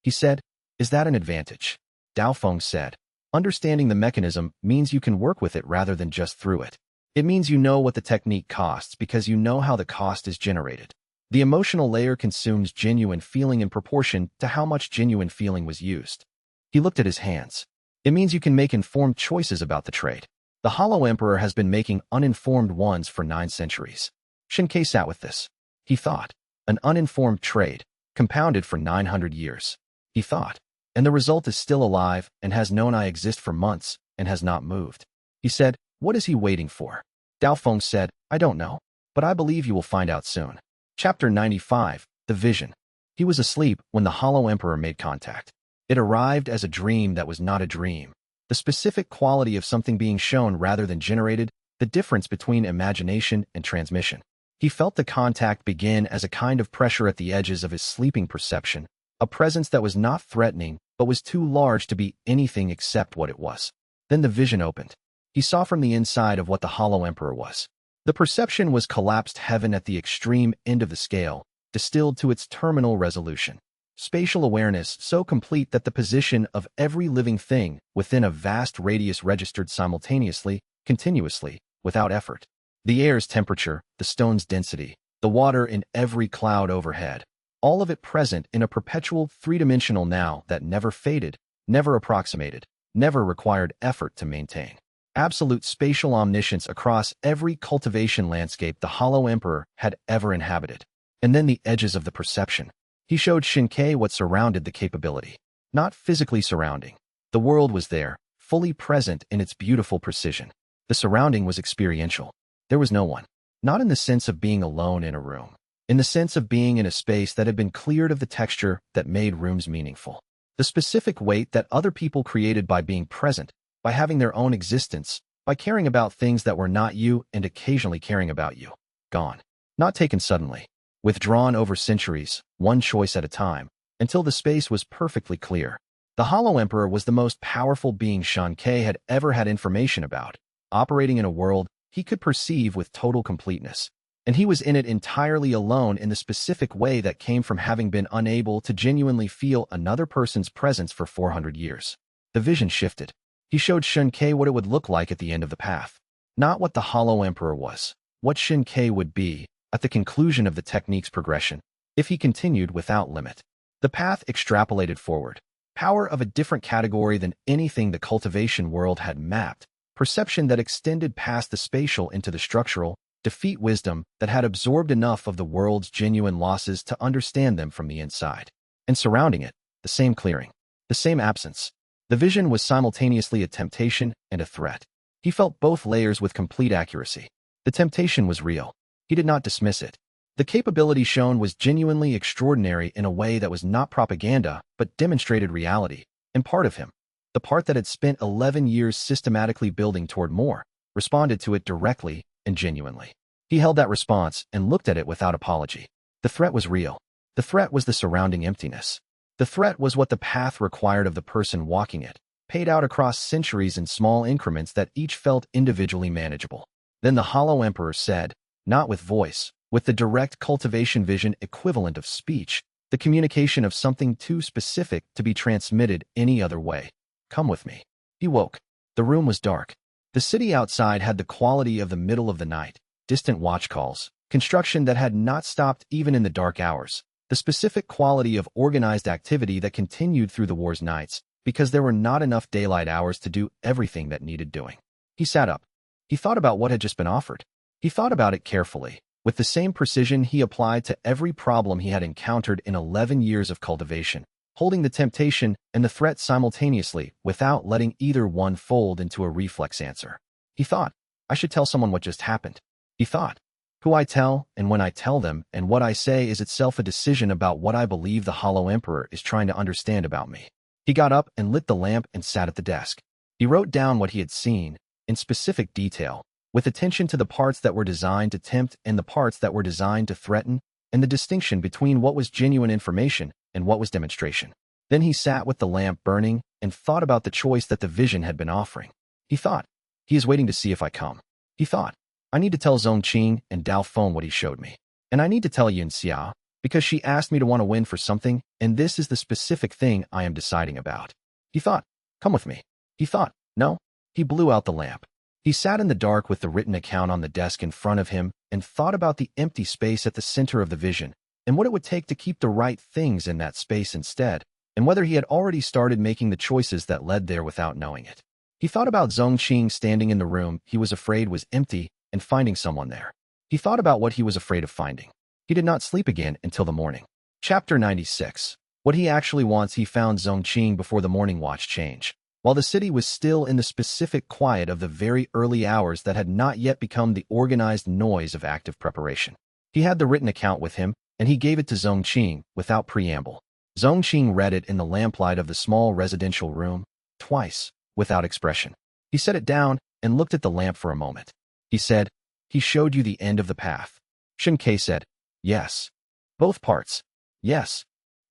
S1: He said, is that an advantage? Daofeng said, understanding the mechanism means you can work with it rather than just through it. It means you know what the technique costs because you know how the cost is generated. The emotional layer consumes genuine feeling in proportion to how much genuine feeling was used. He looked at his hands. It means you can make informed choices about the trade. The Hollow Emperor has been making uninformed ones for 9 centuries. Xianxia sat with this. He thought, an uninformed trade, compounded for 900 years. He thought, and the result is still alive and has known I exist for months and has not moved. He said, what is he waiting for? Daofeng said, I don't know, but I believe you will find out soon. Chapter 95, The Vision. He was asleep when the Hollow Emperor made contact. It arrived as a dream that was not a dream. The specific quality of something being shown rather than generated, the difference between imagination and transmission. He felt the contact begin as a kind of pressure at the edges of his sleeping perception, a presence that was not threatening but was too large to be anything except what it was. Then the vision opened. He saw from the inside of what the Hollow Emperor was. The perception was collapsed heaven at the extreme end of the scale, distilled to its terminal resolution. Spatial awareness so complete that the position of every living thing within a vast radius registered simultaneously, continuously, without effort. The air's temperature, the stone's density, the water in every cloud overhead, all of it present in a perpetual 3-dimensional now that never faded, never approximated, never required effort to maintain. Absolute spatial omniscience across every cultivation landscape the Hollow Emperor had ever inhabited. And then the edges of the perception. He showed Xianxia what surrounded the capability. Not physically surrounding. The world was there, fully present in its beautiful precision. The surrounding was experiential. There was no one. Not in the sense of being alone in a room. In the sense of being in a space that had been cleared of the texture that made rooms meaningful. The specific weight that other people created by being present, by having their own existence, by caring about things that were not you and occasionally caring about you. Gone. Not taken suddenly. Withdrawn over centuries, one choice at a time, until the space was perfectly clear. The Hollow Emperor was the most powerful being Xianxia had ever had information about, operating in a world he could perceive with total completeness. And he was in it entirely alone in the specific way that came from having been unable to genuinely feel another person's presence for 400 years. The vision shifted. He showed Xianxia what it would look like at the end of the path. Not what the Hollow Emperor was, what Xianxia would be at the conclusion of the technique's progression, if he continued without limit. The path extrapolated forward. Power of a different category than anything the cultivation world had mapped, perception that extended past the spatial into the structural, defeat wisdom that had absorbed enough of the world's genuine losses to understand them from the inside. And surrounding it, the same clearing, the same absence. The vision was simultaneously a temptation and a threat. He felt both layers with complete accuracy. The temptation was real. He did not dismiss it. The capability shown was genuinely extraordinary in a way that was not propaganda, but demonstrated reality, and part of him, the part that had spent 11 years systematically building toward more, responded to it directly and genuinely. He held that response and looked at it without apology. The threat was real. The threat was the surrounding emptiness. The threat was what the path required of the person walking it, paid out across centuries in small increments that each felt individually manageable. Then the Hollow Emperor said, not with voice, with the direct cultivation vision equivalent of speech, the communication of something too specific to be transmitted any other way. Come with me. He woke. The room was dark. The city outside had the quality of the middle of the night, distant watch calls, construction that had not stopped even in the dark hours, the specific quality of organized activity that continued through the war's nights, because there were not enough daylight hours to do everything that needed doing. He sat up. He thought about what had just been offered. He thought about it carefully, with the same precision he applied to every problem he had encountered in 11 years of cultivation, holding the temptation and the threat simultaneously without letting either one fold into a reflex answer. He thought, I should tell someone what just happened. He thought, who I tell and when I tell them and what I say is itself a decision about what I believe the Hollow Emperor is trying to understand about me. He got up and lit the lamp and sat at the desk. He wrote down what he had seen, in specific detail, with attention to the parts that were designed to tempt and the parts that were designed to threaten, and the distinction between what was genuine information and what was demonstration. Then he sat with the lamp burning and thought about the choice that the vision had been offering. He thought, he is waiting to see if I come. He thought, I need to tell Zongqing and Dao Feng what he showed me. And I need to tell xianxia, because she asked me to want to win for something, and this is the specific thing I am deciding about. He thought, come with me. He thought, no. He blew out the lamp. He sat in the dark with the written account on the desk in front of him and thought about the empty space at the center of the vision and what it would take to keep the right things in that space instead, and whether he had already started making the choices that led there without knowing it. He thought about Zongqing standing in the room he was afraid was empty and finding someone there. He thought about what he was afraid of finding. He did not sleep again until the morning. Chapter 96. What he actually wants. He found Zongqing before the morning watch change, while the city was still in the specific quiet of the very early hours that had not yet become the organized noise of active preparation. He had the written account with him, and he gave it to Zongqing without preamble. Zongqing read it in the lamplight of the small residential room, twice, without expression. He set it down and looked at the lamp for a moment. He said, he showed you the end of the path. Xianxia said, yes. Both parts. Yes.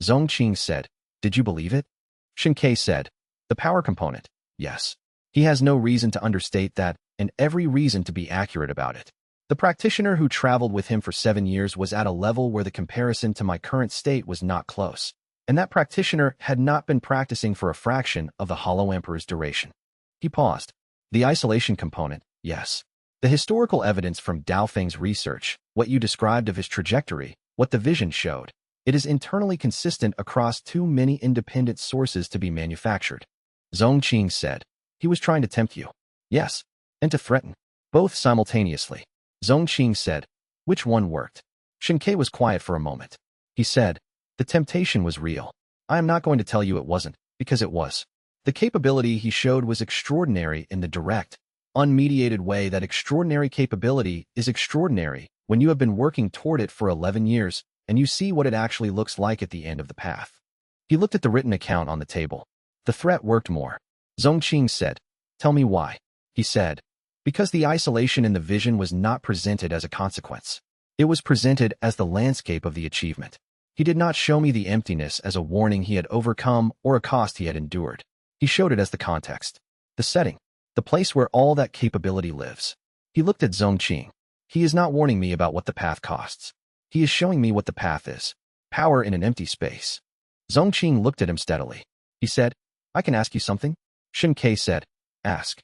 S1: Zongqing said, did you believe it? Xianxia said, the power component. Yes. He has no reason to understate that, and every reason to be accurate about it. The practitioner who traveled with him for 7 years was at a level where the comparison to my current state was not close, and that practitioner had not been practicing for a fraction of the Hollow Emperor's duration. He paused. The isolation component, yes. The historical evidence from Dao Feng's research, what you described of his trajectory, what the vision showed, it is internally consistent across too many independent sources to be manufactured. Zongqing said, he was trying to tempt you. Yes, and to threaten. Both simultaneously. Zongqing said, which one worked? Xianxia was quiet for a moment. He said, the temptation was real. I am not going to tell you it wasn't, because it was. The capability he showed was extraordinary in the direct, unmediated way that extraordinary capability is extraordinary when you have been working toward it for 11 years and you see what it actually looks like at the end of the path. He looked at the written account on the table. The threat worked more. Zongqing said, tell me why. He said, because the isolation in the vision was not presented as a consequence. It was presented as the landscape of the achievement. He did not show me the emptiness as a warning he had overcome or a cost he had endured. He showed it as the context, the setting, the place where all that capability lives. He looked at Zongqing. He is not warning me about what the path costs. He is showing me what the path is. Power in an empty space. Zongqing looked at him steadily. He said, I can ask you something? Xianxia said, ask.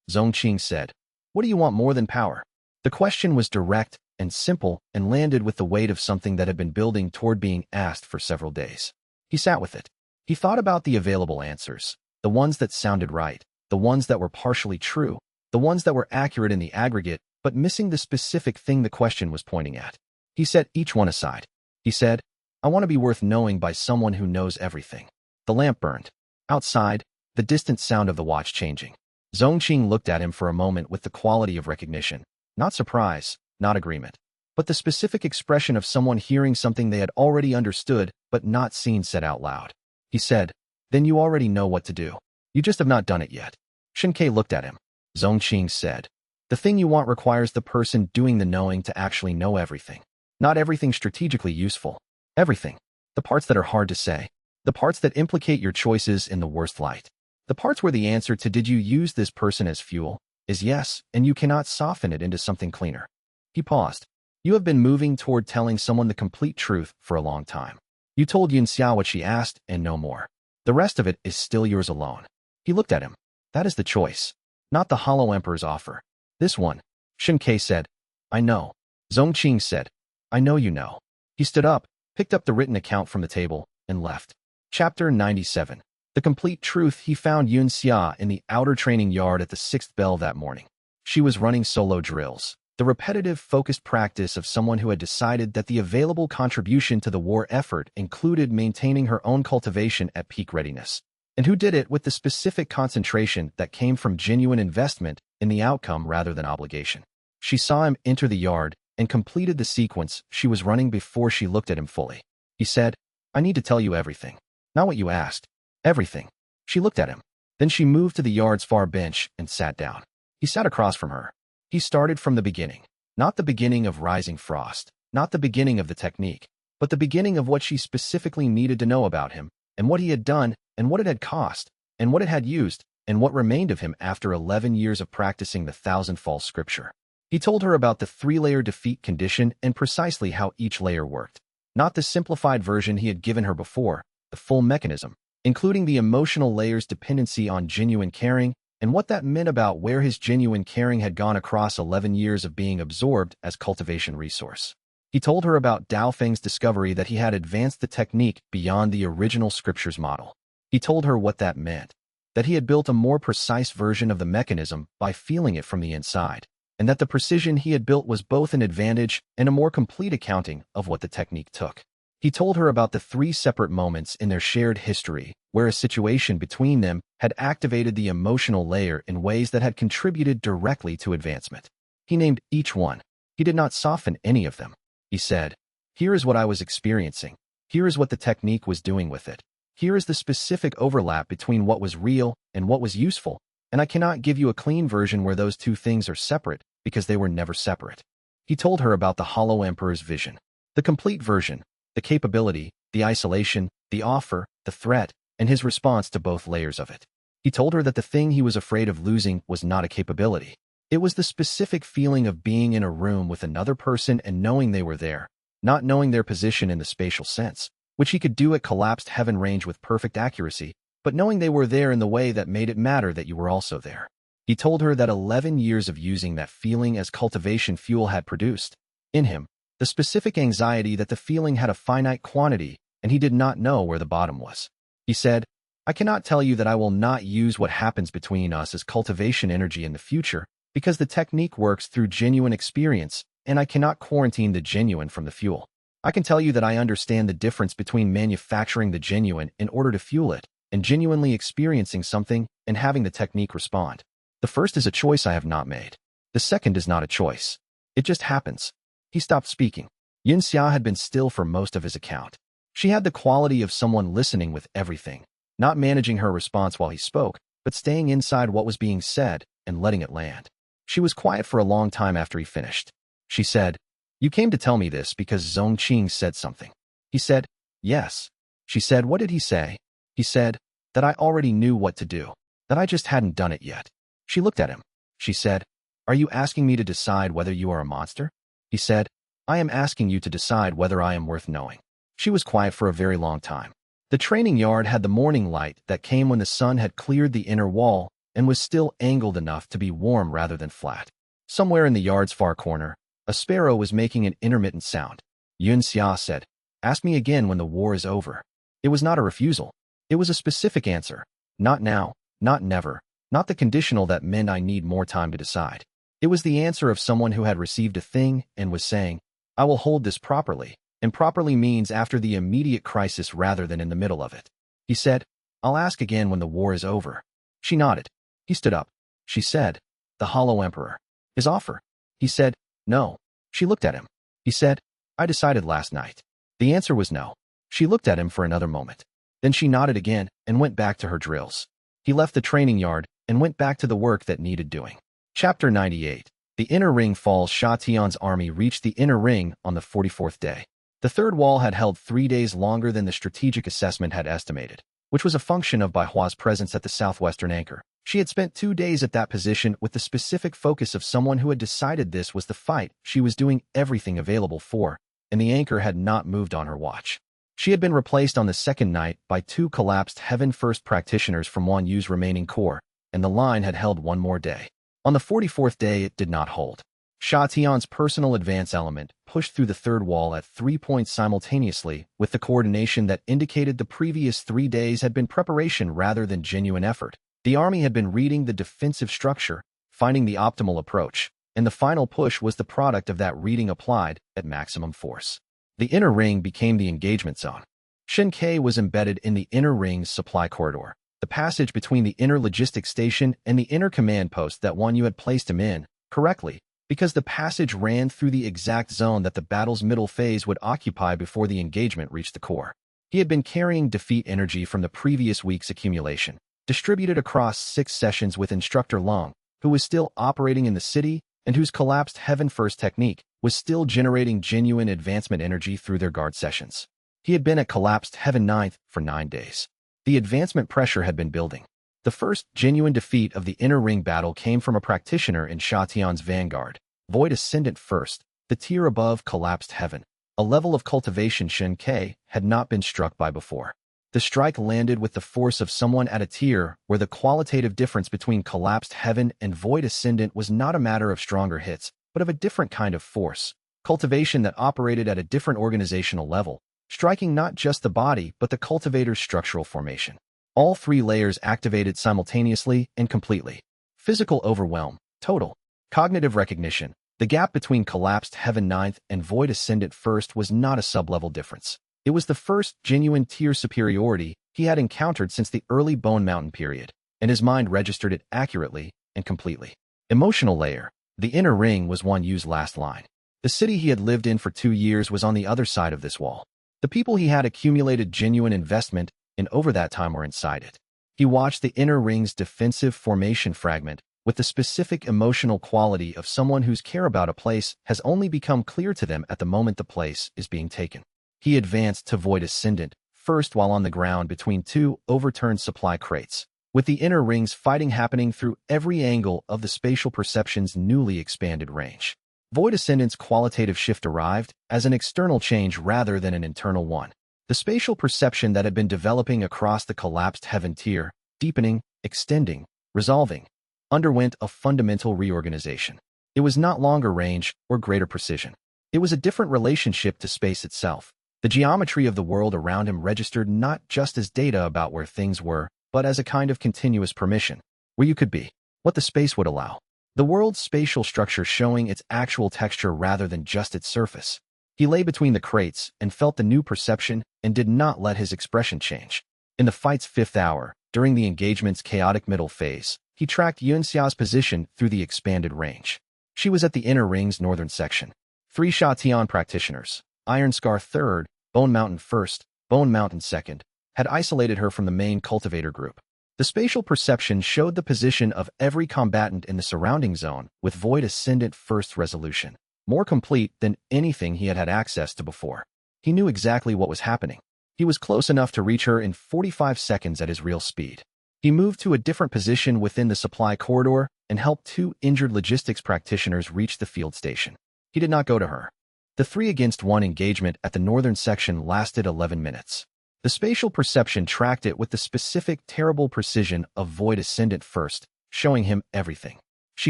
S1: Zongqing said, what do you want more than power? The question was direct and simple and landed with the weight of something that had been building toward being asked for several days. He sat with it. He thought about the available answers, the ones that sounded right, the ones that were partially true, the ones that were accurate in the aggregate, but missing the specific thing the question was pointing at. He set each one aside. He said, I want to be worth knowing by someone who knows everything. The lamp burned. Outside, the distant sound of the watch changing. Zongqing looked at him for a moment with the quality of recognition, not surprise, not agreement, but the specific expression of someone hearing something they had already understood but not seen said out loud. He said, then you already know what to do. You just have not done it yet. Xianxia looked at him. Zongqing said, the thing you want requires the person doing the knowing to actually know everything. Not everything strategically useful. Everything. The parts that are hard to say. The parts that implicate your choices in the worst light. The parts where the answer to did you use this person as fuel? is yes, and you cannot soften it into something cleaner. He paused. You have been moving toward telling someone the complete truth for a long time. You told xianxia what she asked and no more. The rest of it is still yours alone. He looked at him. That is the choice, not the Hollow Emperor's offer. This one, Xianxia said. I know. Zongqing said. I know you know. He stood up, picked up the written account from the table, and left. Chapter 97. The complete truth. He found xianxia in the outer training yard at the 6th bell that morning. She was running solo drills, the repetitive, focused practice of someone who had decided that the available contribution to the war effort included maintaining her own cultivation at peak readiness, and who did it with the specific concentration that came from genuine investment in the outcome rather than obligation. She saw him enter the yard and completed the sequence she was running before she looked at him fully. He said, I need to tell you everything. Not what you asked. Everything. She looked at him. Then she moved to the yard's far bench and sat down. He sat across from her. He started from the beginning. Not the beginning of Rising Frost. Not the beginning of the technique. But the beginning of what she specifically needed to know about him, and what he had done, and what it had cost, and what it had used, and what remained of him after 11 years of practicing the thousand-fall scripture. He told her about the 3-layer defeat condition and precisely how each layer worked. Not the simplified version he had given her before, the full mechanism, including the emotional layer's dependency on genuine caring, and what that meant about where his genuine caring had gone across 11 years of being absorbed as cultivation resource. He told her about Dao Feng's discovery that he had advanced the technique beyond the original scriptures model. He told her what that meant, that he had built a more precise version of the mechanism by feeling it from the inside, and that the precision he had built was both an advantage and a more complete accounting of what the technique took. He told her about the 3 separate moments in their shared history where a situation between them had activated the emotional layer in ways that had contributed directly to advancement. He named each one. He did not soften any of them. He said, here is what I was experiencing. Here is what the technique was doing with it. Here is the specific overlap between what was real and what was useful, and I cannot give you a clean version where those 2 things are separate because they were never separate. He told her about the Hollow Emperor's vision, the complete version, the capability, the isolation, the offer, the threat, and his response to both layers of it. He told her that the thing he was afraid of losing was not a capability. It was the specific feeling of being in a room with another person and knowing they were there, not knowing their position in the spatial sense, which he could do at collapsed heaven range with perfect accuracy, but knowing they were there in the way that made it matter that you were also there. He told her that 11 years of using that feeling as cultivation fuel had produced, in him, the specific anxiety that the feeling had a finite quantity and he did not know where the bottom was. He said, I cannot tell you that I will not use what happens between us as cultivation energy in the future, because the technique works through genuine experience, and I cannot quarantine the genuine from the fuel. I can tell you that I understand the difference between manufacturing the genuine in order to fuel it, and genuinely experiencing something and having the technique respond. The first is a choice I have not made. The second is not a choice. It just happens. He stopped speaking. xianxia had been still for most of his account. She had the quality of someone listening with everything, not managing her response while he spoke, but staying inside what was being said and letting it land. She was quiet for a long time after he finished. She said, You came to tell me this because Zongqing said something. He said, Yes. She said, What did he say? He said, That I already knew what to do, that I just hadn't done it yet. She looked at him. She said, Are you asking me to decide whether you are a monster? He said, I am asking you to decide whether I am worth knowing. She was quiet for a very long time. The training yard had the morning light that came when the sun had cleared the inner wall and was still angled enough to be warm rather than flat. Somewhere in the yard's far corner, a sparrow was making an intermittent sound. xianxia said, Ask me again when the war is over. It was not a refusal. It was a specific answer. Not now, not never, not the conditional that meant I need more time to decide. It was the answer of someone who had received a thing and was saying, I will hold this properly, and properly means after the immediate crisis rather than in the middle of it. He said, I'll ask again when the war is over. She nodded. He stood up. She said, The Hollow Emperor. His offer. He said, No. She looked at him. He said, I decided last night. The answer was no. She looked at him for another moment. Then she nodded again and went back to her drills. He left the training yard and went back to the work that needed doing. Chapter 98. The Inner Ring falls. Sha Tian's army reached the Inner Ring on the 44th day. The third wall had held 3 days longer than the strategic assessment had estimated, which was a function of Baihua's presence at the southwestern anchor. She had spent 2 days at that position with the specific focus of someone who had decided this was the fight she was doing everything available for, and the anchor had not moved on her watch. She had been replaced on the second night by 2 collapsed Heaven First practitioners from Wan Yu's remaining core, and the line had held 1 more day. On the 44th day, it did not hold. Sha Tian's personal advance element pushed through the third wall at 3 points simultaneously with the coordination that indicated the previous 3 days had been preparation rather than genuine effort. The army had been reading the defensive structure, finding the optimal approach, and the final push was the product of that reading applied at maximum force. The inner ring became the engagement zone. Xianxia was embedded in the inner ring's supply corridor, the passage between the inner logistics station and the inner command post that Wan Yu had placed him in, correctly, because the passage ran through the exact zone that the battle's middle phase would occupy before the engagement reached the core. He had been carrying defeat energy from the previous week's accumulation, distributed across 6 sessions with Instructor Long, who was still operating in the city and whose collapsed Heaven First technique was still generating genuine advancement energy through their guard sessions. He had been at collapsed Heaven Ninth for 9 days. The advancement pressure had been building. The first genuine defeat of the inner ring battle came from a practitioner in Sha Tian's vanguard, Void Ascendant First, the tier above collapsed heaven, a level of cultivation Xianxia had not been struck by before. The strike landed with the force of someone at a tier where the qualitative difference between collapsed heaven and Void Ascendant was not a matter of stronger hits, but of a different kind of force, cultivation that operated at a different organizational level, striking not just the body but the cultivator's structural formation. All 3 layers activated simultaneously and completely. Physical overwhelm, total. Cognitive recognition. The gap between collapsed Heaven Ninth and Void Ascendant First was not a sub-level difference. It was the first genuine tier superiority he had encountered since the early Bone Mountain period, and his mind registered it accurately and completely. Emotional layer. The inner ring was Wan Yu's last line. The city he had lived in for 2 years was on the other side of this wall. The people he had accumulated genuine investment in over that time were inside it. He watched the inner ring's defensive formation fragment with the specific emotional quality of someone whose care about a place has only become clear to them at the moment the place is being taken. He advanced to Void Ascendant first while on the ground between 2 overturned supply crates, with the inner rings fighting happening through every angle of the spatial perception's newly expanded range. Void Ascendant's qualitative shift arrived as an external change rather than an internal one. The spatial perception that had been developing across the collapsed heaven tier, deepening, extending, resolving, underwent a fundamental reorganization. It was not longer range or greater precision. It was a different relationship to space itself. The geometry of the world around him registered not just as data about where things were, but as a kind of continuous permission, where you could be, what the space would allow. The world's spatial structure showing its actual texture rather than just its surface. He lay between the crates and felt the new perception and did not let his expression change. In the fight's 5th hour, during the engagement's chaotic middle phase, he tracked xianxia's position through the expanded range. She was at the inner ring's northern section. 3 Sha Tian practitioners, Iron Scar 3rd, Bone Mountain 1st, Bone Mountain 2nd, had isolated her from the main cultivator group. The spatial perception showed the position of every combatant in the surrounding zone with Void Ascendant First resolution, more complete than anything he had had access to before. He knew exactly what was happening. He was close enough to reach her in 45 seconds at his real speed. He moved to a different position within the supply corridor and helped 2 injured logistics practitioners reach the field station. He did not go to her. The 3-against-1 engagement at the northern section lasted 11 minutes. The spatial perception tracked it with the specific terrible precision of Void Ascendant First, showing him everything. She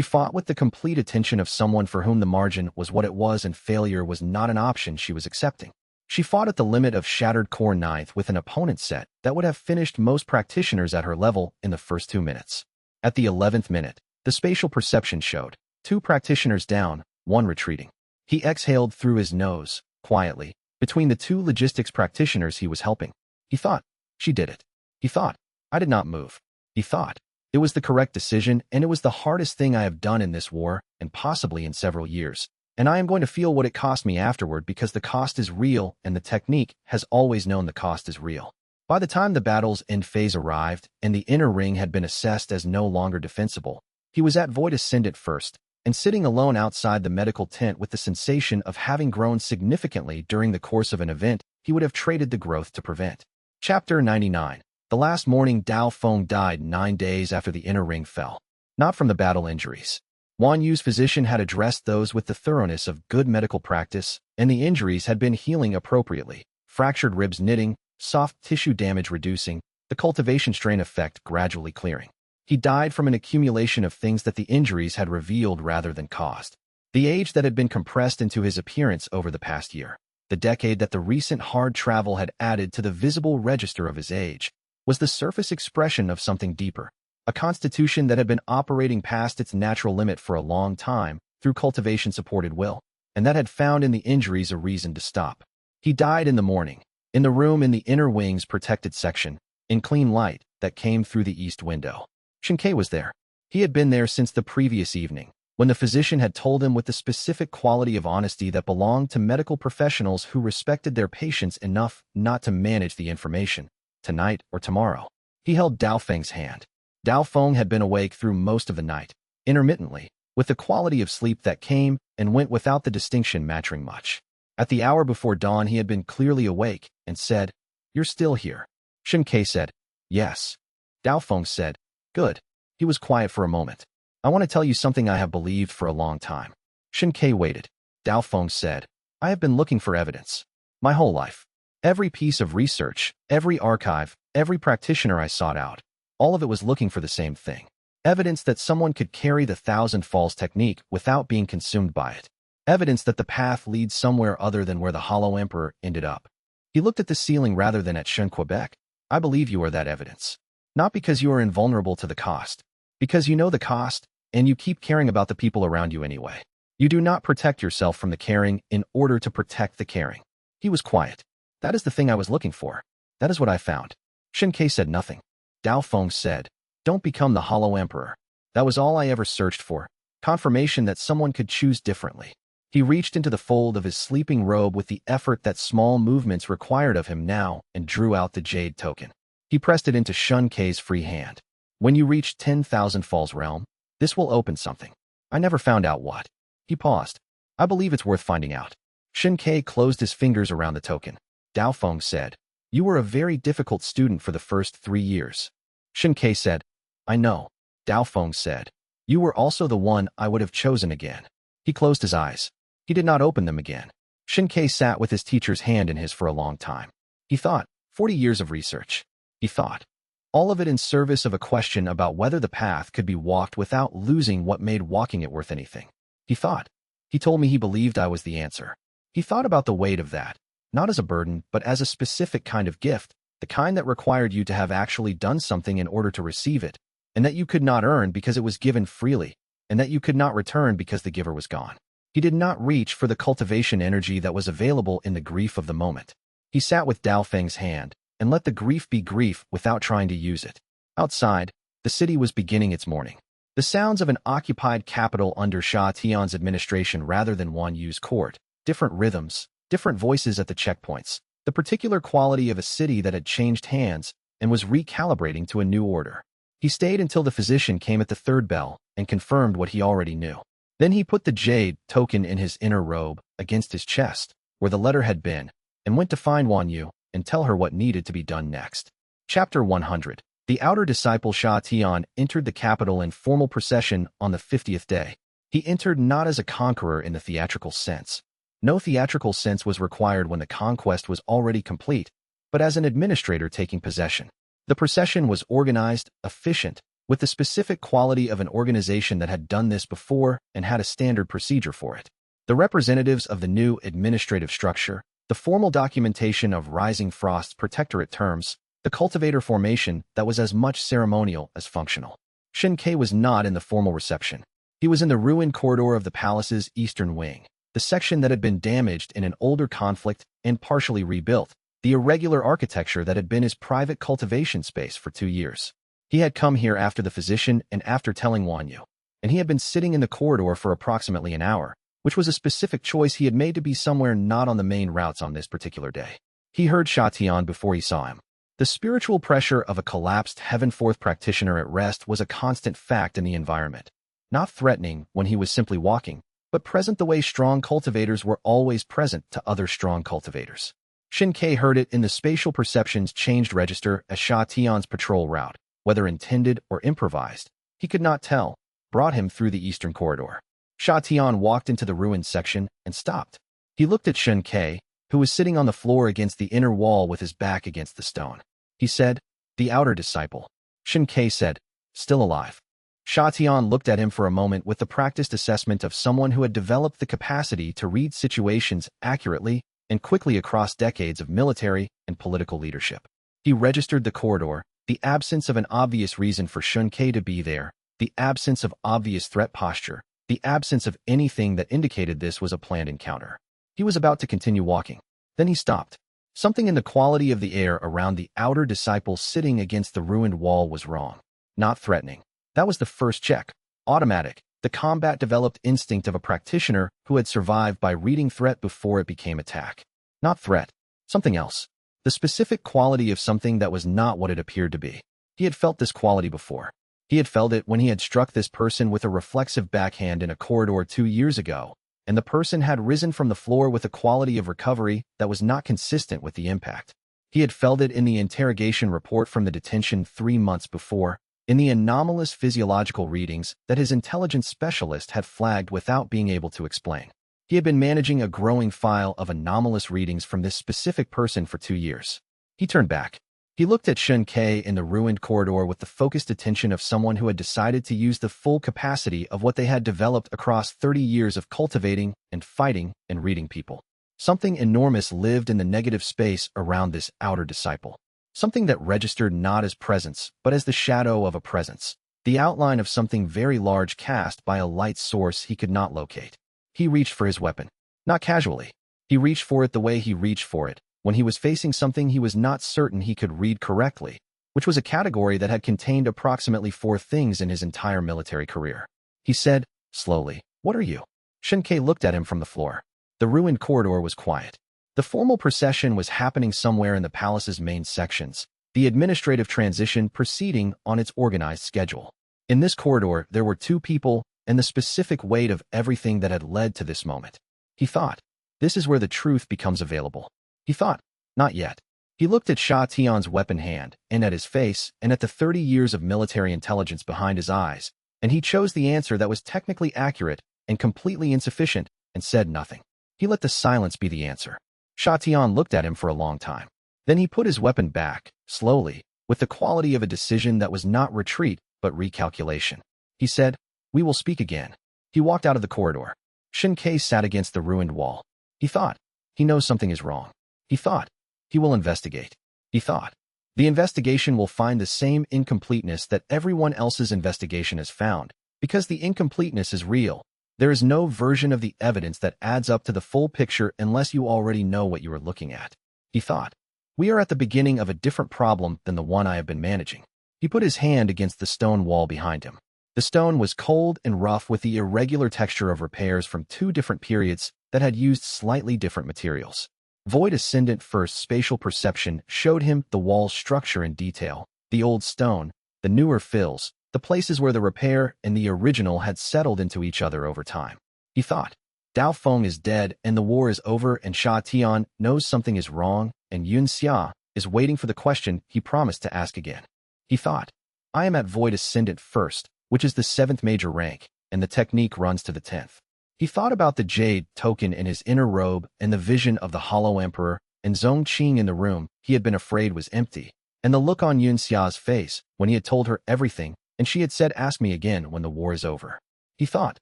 S1: fought with the complete attention of someone for whom the margin was what it was and failure was not an option she was accepting. She fought at the limit of Shattered Core Ninth with an opponent set that would have finished most practitioners at her level in the first 2 minutes. At the 11th minute, the spatial perception showed 2 practitioners down, 1 retreating. He exhaled through his nose, quietly, between the 2 logistics practitioners he was helping. He thought, she did it. He thought, I did not move. He thought, it was the correct decision and it was the hardest thing I have done in this war and possibly in several years. And I am going to feel what it cost me afterward because the cost is real and the technique has always known the cost is real. By the time the battle's end phase arrived and the inner ring had been assessed as no longer defensible, he was at Void Ascendant First and sitting alone outside the medical tent with the sensation of having grown significantly during the course of an event he would have traded the growth to prevent. Chapter 99. The last morning, Dao Feng died 9 days after the inner ring fell, not from the battle injuries. Wan Yu's physician had addressed those with the thoroughness of good medical practice, and the injuries had been healing appropriately. Fractured ribs knitting, soft tissue damage reducing, the cultivation strain effect gradually clearing. He died from an accumulation of things that the injuries had revealed rather than caused. The age that had been compressed into his appearance over the past year, the decade that the recent hard travel had added to the visible register of his age, was the surface expression of something deeper, a constitution that had been operating past its natural limit for a long time through cultivation-supported will, and that had found in the injuries a reason to stop. He died in the morning, in the room in the inner wing's protected section, in clean light that came through the east window. Xianxia was there. He had been there since the previous evening, when the physician had told him with the specific quality of honesty that belonged to medical professionals who respected their patients enough not to manage the information, tonight or tomorrow. He held Dao Feng's hand. Dao Feng had been awake through most of the night, intermittently, with the quality of sleep that came and went without the distinction matching much. At the hour before dawn, he had been clearly awake and said, "You're still here." Xianxia said, "Yes." Dao Feng said, "Good." He was quiet for a moment. "I want to tell you something I have believed for a long time." Xianxia waited. Dao Feng said, "I have been looking for evidence. My whole life. Every piece of research, every archive, every practitioner I sought out, all of it was looking for the same thing. Evidence that someone could carry the 1,000 falls technique without being consumed by it. Evidence that the path leads somewhere other than where the Hollow Emperor ended up." He looked at the ceiling rather than at Quebec. "I believe you are that evidence. Not because you are invulnerable to the cost. Because you know the cost, and you keep caring about the people around you anyway. You do not protect yourself from the caring in order to protect the caring." He was quiet. "That is the thing I was looking for. That is what I found." Xianxia said nothing. Dao Feng said, "Don't become the Hollow Emperor. That was all I ever searched for. Confirmation that someone could choose differently." He reached into the fold of his sleeping robe with the effort that small movements required of him now and drew out the jade token. He pressed it into Xianxia's free hand. "When you reach 10,000 Falls realm, this will open something. I never found out what." He paused. "I believe it's worth finding out." Xianxia closed his fingers around the token. Dao Feng said, "You were a very difficult student for the first 3 years." Xianxia said, "I know." Dao Feng said, "You were also the one I would have chosen again." He closed his eyes. He did not open them again. Xianxia sat with his teacher's hand in his for a long time. He thought, 40 years of research. He thought. All of it in service of a question about whether the path could be walked without losing what made walking it worth anything. He thought. He told me he believed I was the answer. He thought about the weight of that, not as a burden, but as a specific kind of gift, the kind that required you to have actually done something in order to receive it, and that you could not earn because it was given freely, and that you could not return because the giver was gone. He did not reach for the cultivation energy that was available in the grief of the moment. He sat with Dao Feng's hand, and let the grief be grief without trying to use it. Outside, the city was beginning its morning. The sounds of an occupied capital under Sha Tian's administration rather than Wan Yu's court, different rhythms, different voices at the checkpoints, the particular quality of a city that had changed hands and was recalibrating to a new order. He stayed until the physician came at the third bell and confirmed what he already knew. Then he put the jade token in his inner robe against his chest, where the letter had been, and went to find Wan Yu and tell her what needed to be done next. Chapter 100. The outer disciple Sha Tian entered the capital in formal procession on the 50th day. He entered not as a conqueror in the theatrical sense. No theatrical sense was required when the conquest was already complete, but as an administrator taking possession. The procession was organized, efficient, with the specific quality of an organization that had done this before and had a standard procedure for it. The representatives of the new administrative structure, the formal documentation of Rising Frost's protectorate terms, the cultivator formation that was as much ceremonial as functional. Xianxia was not in the formal reception. He was in the ruined corridor of the palace's eastern wing, the section that had been damaged in an older conflict and partially rebuilt, the irregular architecture that had been his private cultivation space for 2 years. He had come here after the physician and after telling Wan Yu, and he had been sitting in the corridor for approximately an hour, which was a specific choice he had made to be somewhere not on the main routes on this particular day. He heard Sha Tian before he saw him. The spiritual pressure of a collapsed Heaven-Forth practitioner at rest was a constant fact in the environment. Not threatening when he was simply walking, but present the way strong cultivators were always present to other strong cultivators. Shin Kei heard it in the spatial perceptions changed register as Sha Tian's patrol route, whether intended or improvised. He could not tell, brought him through the eastern corridor. Sha Tian walked into the ruined section and stopped. He looked at Shin Kei, who was sitting on the floor against the inner wall with his back against the stone. He said, "The outer disciple." Shin Kei said, "Still alive." Sha Tian looked at him for a moment with the practiced assessment of someone who had developed the capacity to read situations accurately and quickly across decades of military and political leadership. He registered the corridor, the absence of an obvious reason for Shin Kei to be there, the absence of obvious threat posture, the absence of anything that indicated this was a planned encounter. He was about to continue walking. Then he stopped. Something in the quality of the air around the outer disciple sitting against the ruined wall was wrong. Not threatening. That was the first check. Automatic. The combat-developed instinct of a practitioner who had survived by reading threat before it became attack. Not threat. Something else. The specific quality of something that was not what it appeared to be. He had felt this quality before. He had felt it when he had struck this person with a reflexive backhand in a corridor 2 years ago, and the person had risen from the floor with a quality of recovery that was not consistent with the impact. He had felt it in the interrogation report from the detention 3 months before, in the anomalous physiological readings that his intelligence specialist had flagged without being able to explain. He had been managing a growing file of anomalous readings from this specific person for 2 years. He turned back. He looked at Shin Kei in the ruined corridor with the focused attention of someone who had decided to use the full capacity of what they had developed across 30 years of cultivating and fighting and reading people. Something enormous lived in the negative space around this outer disciple. Something that registered not as presence, but as the shadow of a presence. The outline of something very large cast by a light source he could not locate. He reached for his weapon. Not casually. He reached for it the way he reached for it when he was facing something he was not certain he could read correctly, which was a category that had contained approximately 4 things in his entire military career. He said, slowly, "What are you?" Shin Kei looked at him from the floor. The ruined corridor was quiet. The formal procession was happening somewhere in the palace's main sections, the administrative transition proceeding on its organized schedule. In this corridor, there were 2 people and the specific weight of everything that had led to this moment. He thought, this is where the truth becomes available. He thought, not yet. He looked at Sha Tian's weapon hand and at his face and at the 30 years of military intelligence behind his eyes, and he chose the answer that was technically accurate and completely insufficient and said nothing. He let the silence be the answer. Sha Tian looked at him for a long time. Then he put his weapon back, slowly, with the quality of a decision that was not retreat, but recalculation. He said, "We will speak again." He walked out of the corridor. Shin Kei sat against the ruined wall. He thought, he knows something is wrong. He thought, he will investigate. He thought, the investigation will find the same incompleteness that everyone else's investigation has found, because the incompleteness is real. There is no version of the evidence that adds up to the full picture unless you already know what you are looking at. He thought, we are at the beginning of a different problem than the one I have been managing. He put his hand against the stone wall behind him. The stone was cold and rough with the irregular texture of repairs from 2 different periods that had used slightly different materials. Void Ascendant First spatial perception showed him the wall's structure in detail, the old stone, the newer fills, the places where the repair and the original had settled into each other over time. He thought, Dao Feng is dead and the war is over and Sha Tian knows something is wrong and xianxia is waiting for the question he promised to ask again. He thought, I am at Void Ascendant First, which is the 7th major rank, and the technique runs to the 10th. He thought about the jade token in his inner robe and the vision of the Hollow Emperor and Zhong Qing in the room he had been afraid was empty, and the look on xianxia's face when he had told her everything and she had said ask me again when the war is over. He thought,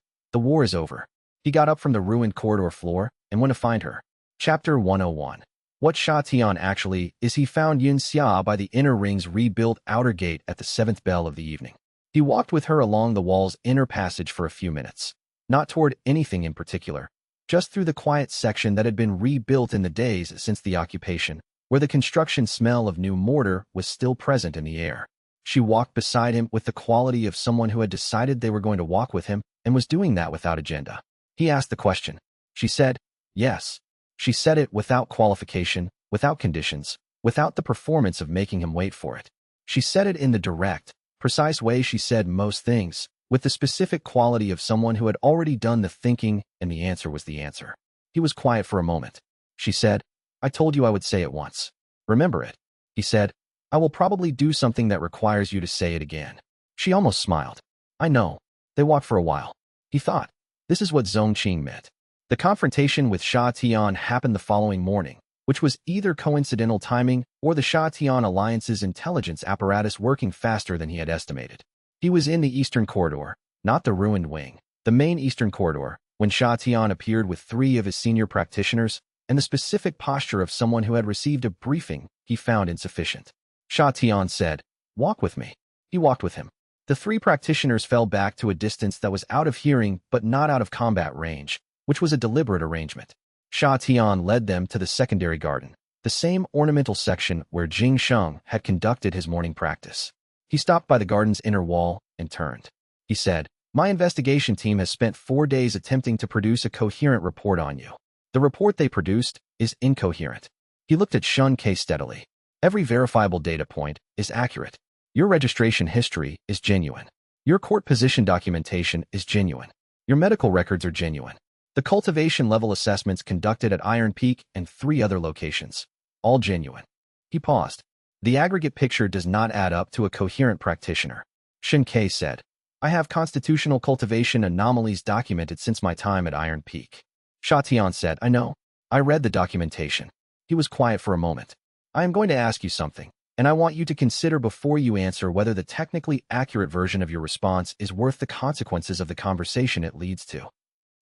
S1: the war is over. He got up from the ruined corridor floor and went to find her. Chapter 101. What Sha Tian actually is he found xianxia by the inner ring's rebuilt outer gate at the 7th bell of the evening. He walked with her along the wall's inner passage for a few minutes, not toward anything in particular, just through the quiet section that had been rebuilt in the days since the occupation, where the construction smell of new mortar was still present in the air. She walked beside him with the quality of someone who had decided they were going to walk with him and was doing that without agenda. He asked the question. She said, yes. She said it without qualification, without conditions, without the performance of making him wait for it. She said it in the direct, precise way she said most things, with the specific quality of someone who had already done the thinking, and the answer was the answer. He was quiet for a moment. She said, I told you I would say it once. Remember it. He said, I will probably do something that requires you to say it again. She almost smiled. I know. They walked for a while. He thought. This is what Zhongqing meant. The confrontation with Sha Tian happened the following morning, which was either coincidental timing or the Sha Tian Alliance's intelligence apparatus working faster than he had estimated. He was in the Eastern Corridor, not the ruined wing, the main Eastern Corridor, when Sha Tian appeared with 3 of his senior practitioners, and the specific posture of someone who had received a briefing he found insufficient. Sha Tian said, walk with me. He walked with him. The 3 practitioners fell back to a distance that was out of hearing but not out of combat range, which was a deliberate arrangement. Sha Tian led them to the secondary garden, the same ornamental section where Jing Sheng had conducted his morning practice. He stopped by the garden's inner wall and turned. He said, my investigation team has spent 4 days attempting to produce a coherent report on you. The report they produced is incoherent. He looked at Shun Ke steadily. Every verifiable data point is accurate. Your registration history is genuine. Your court position documentation is genuine. Your medical records are genuine. The cultivation level assessments conducted at Iron Peak and 3 other locations, all genuine. He paused. The aggregate picture does not add up to a coherent practitioner. Shin Ke said, I have constitutional cultivation anomalies documented since my time at Iron Peak. Sha Tian said, I know. I read the documentation. He was quiet for a moment. I am going to ask you something, and I want you to consider before you answer whether the technically accurate version of your response is worth the consequences of the conversation it leads to.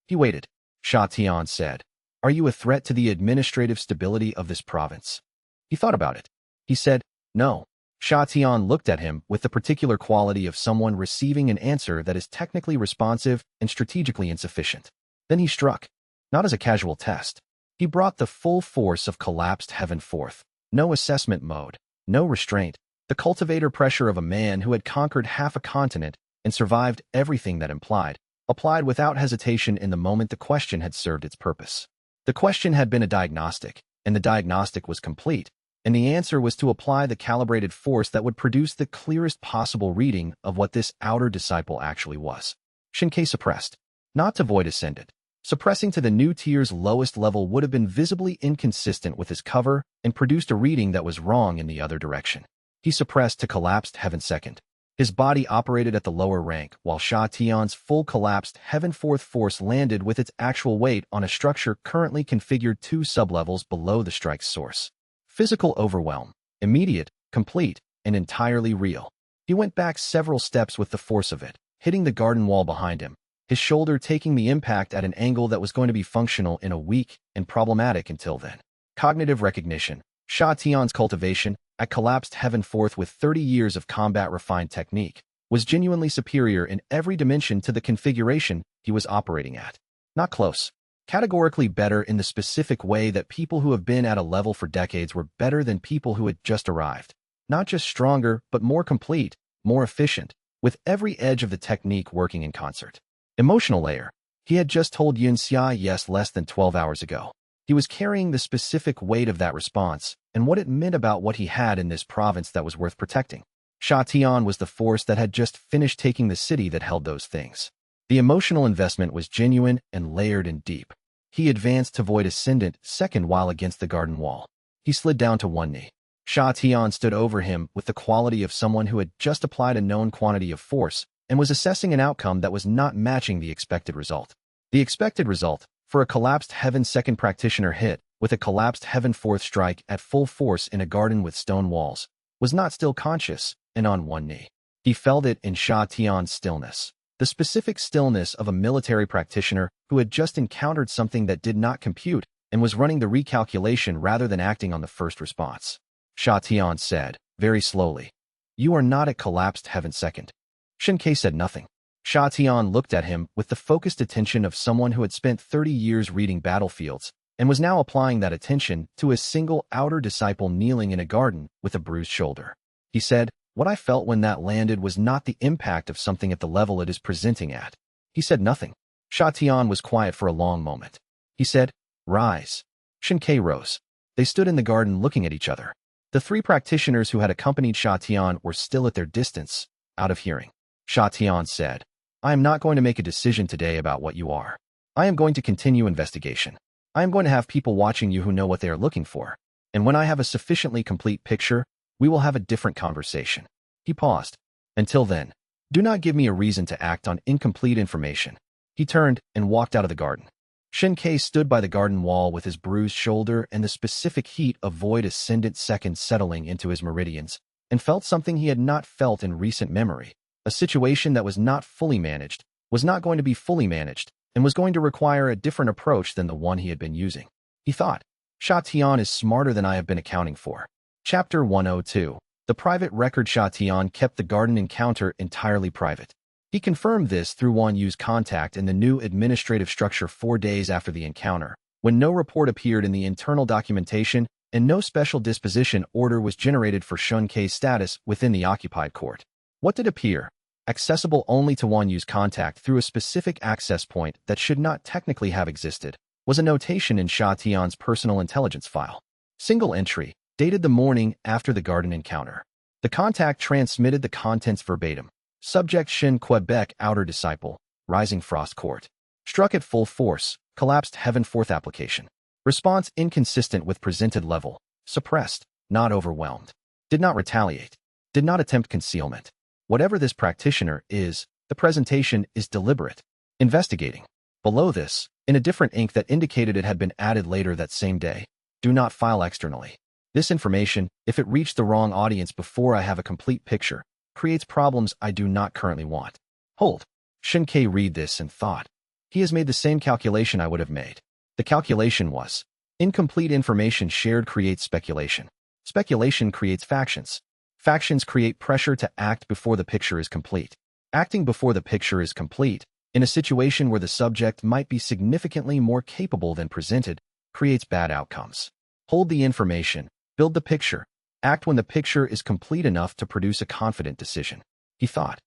S1: He waited. Sha Tian said, are you a threat to the administrative stability of this province? He thought about it. He said, no. Sha Tian looked at him with the particular quality of someone receiving an answer that is technically responsive and strategically insufficient. Then he struck. Not as a casual test. He brought the full force of collapsed heaven forth. No assessment mode. No restraint. The cultivator pressure of a man who had conquered half a continent and survived everything that implied, applied without hesitation in the moment the question had served its purpose. The question had been a diagnostic, and the diagnostic was complete, and the answer was to apply the calibrated force that would produce the clearest possible reading of what this outer disciple actually was. Shinke suppressed. Not to void ascended. Suppressing to the new tier's lowest level would have been visibly inconsistent with his cover and produced a reading that was wrong in the other direction. He suppressed to collapsed heaven second. His body operated at the lower rank, while Sha Tian's full collapsed heaven fourth force landed with its actual weight on a structure currently configured 2 sublevels below the strike's source. Physical overwhelm, immediate, complete, and entirely real. He went back several steps with the force of it, hitting the garden wall behind him, his shoulder taking the impact at an angle that was going to be functional in a weak and problematic until then. Cognitive recognition. Sha Tian's cultivation, at collapsed heaven fourth with 30 years of combat refined technique, was genuinely superior in every dimension to the configuration he was operating at. Not close. Categorically better in the specific way that people who have been at a level for decades were better than people who had just arrived. Not just stronger, but more complete, more efficient, with every edge of the technique working in concert. Emotional layer. He had just told xianxia yes less than 12 hours ago. He was carrying the specific weight of that response and what it meant about what he had in this province that was worth protecting. Sha Tian was the force that had just finished taking the city that held those things. The emotional investment was genuine and layered and deep. He advanced to void ascendant second while against the garden wall. He slid down to one knee. Sha Tian stood over him with the quality of someone who had just applied a known quantity of force and was assessing an outcome that was not matching the expected result. The expected result, for a collapsed heaven second practitioner hit with a collapsed heaven fourth strike at full force in a garden with stone walls, was not still conscious and on one knee. He felt it in Sha Tian's stillness. The specific stillness of a military practitioner who had just encountered something that did not compute and was running the recalculation rather than acting on the first response. Sha Tian said, very slowly, you are not at collapsed heaven second. Shin Ke said nothing. Sha Tian looked at him with the focused attention of someone who had spent 30 years reading battlefields and was now applying that attention to a single outer disciple kneeling in a garden with a bruised shoulder. He said, what I felt when that landed was not the impact of something at the level it is presenting at. He said nothing. Sha Tian was quiet for a long moment. He said, rise. Shin Ke rose. They stood in the garden looking at each other. The 3 practitioners who had accompanied Sha Tian were still at their distance, out of hearing. Sha Tian said, I am not going to make a decision today about what you are. I am going to continue investigation. I am going to have people watching you who know what they are looking for. And when I have a sufficiently complete picture, we will have a different conversation. He paused. Until then, do not give me a reason to act on incomplete information. He turned and walked out of the garden. Xianxia stood by the garden wall with his bruised shoulder and the specific heat of void ascendant seconds settling into his meridians, and felt something he had not felt in recent memory. A situation that was not fully managed, was not going to be fully managed, and was going to require a different approach than the one he had been using. He thought, Xian is smarter than I have been accounting for. Chapter 102. The private record. Xian kept the garden encounter entirely private. He confirmed this through Wan Yu's contact in the new administrative structure 4 days after the encounter, when no report appeared in the internal documentation and no special disposition order was generated for Xianxia's status within the occupied court. What did appear? Accessible only to Wan Yu's contact through a specific access point that should not technically have existed, was a notation in Xian's personal intelligence file. Single entry, dated the morning after the garden encounter. The contact transmitted the contents verbatim. Subject Xin Quebec Outer Disciple, Rising Frost Court. Struck at full force, collapsed Heaven 4th application. Response inconsistent with presented level. Suppressed, not overwhelmed. Did not retaliate. Did not attempt concealment. Whatever this practitioner is, the presentation is deliberate. Investigating. Below this, in a different ink that indicated it had been added later that same day. Do not file externally. This information, if it reached the wrong audience before I have a complete picture, creates problems I do not currently want. Hold. Xianxia read this and thought. He has made the same calculation I would have made. The calculation was, incomplete information shared creates speculation. Speculation creates factions. Factions create pressure to act before the picture is complete. Acting before the picture is complete, in a situation where the subject might be significantly more capable than presented, creates bad outcomes. Hold the information, build the picture, act when the picture is complete enough to produce a confident decision. He thought.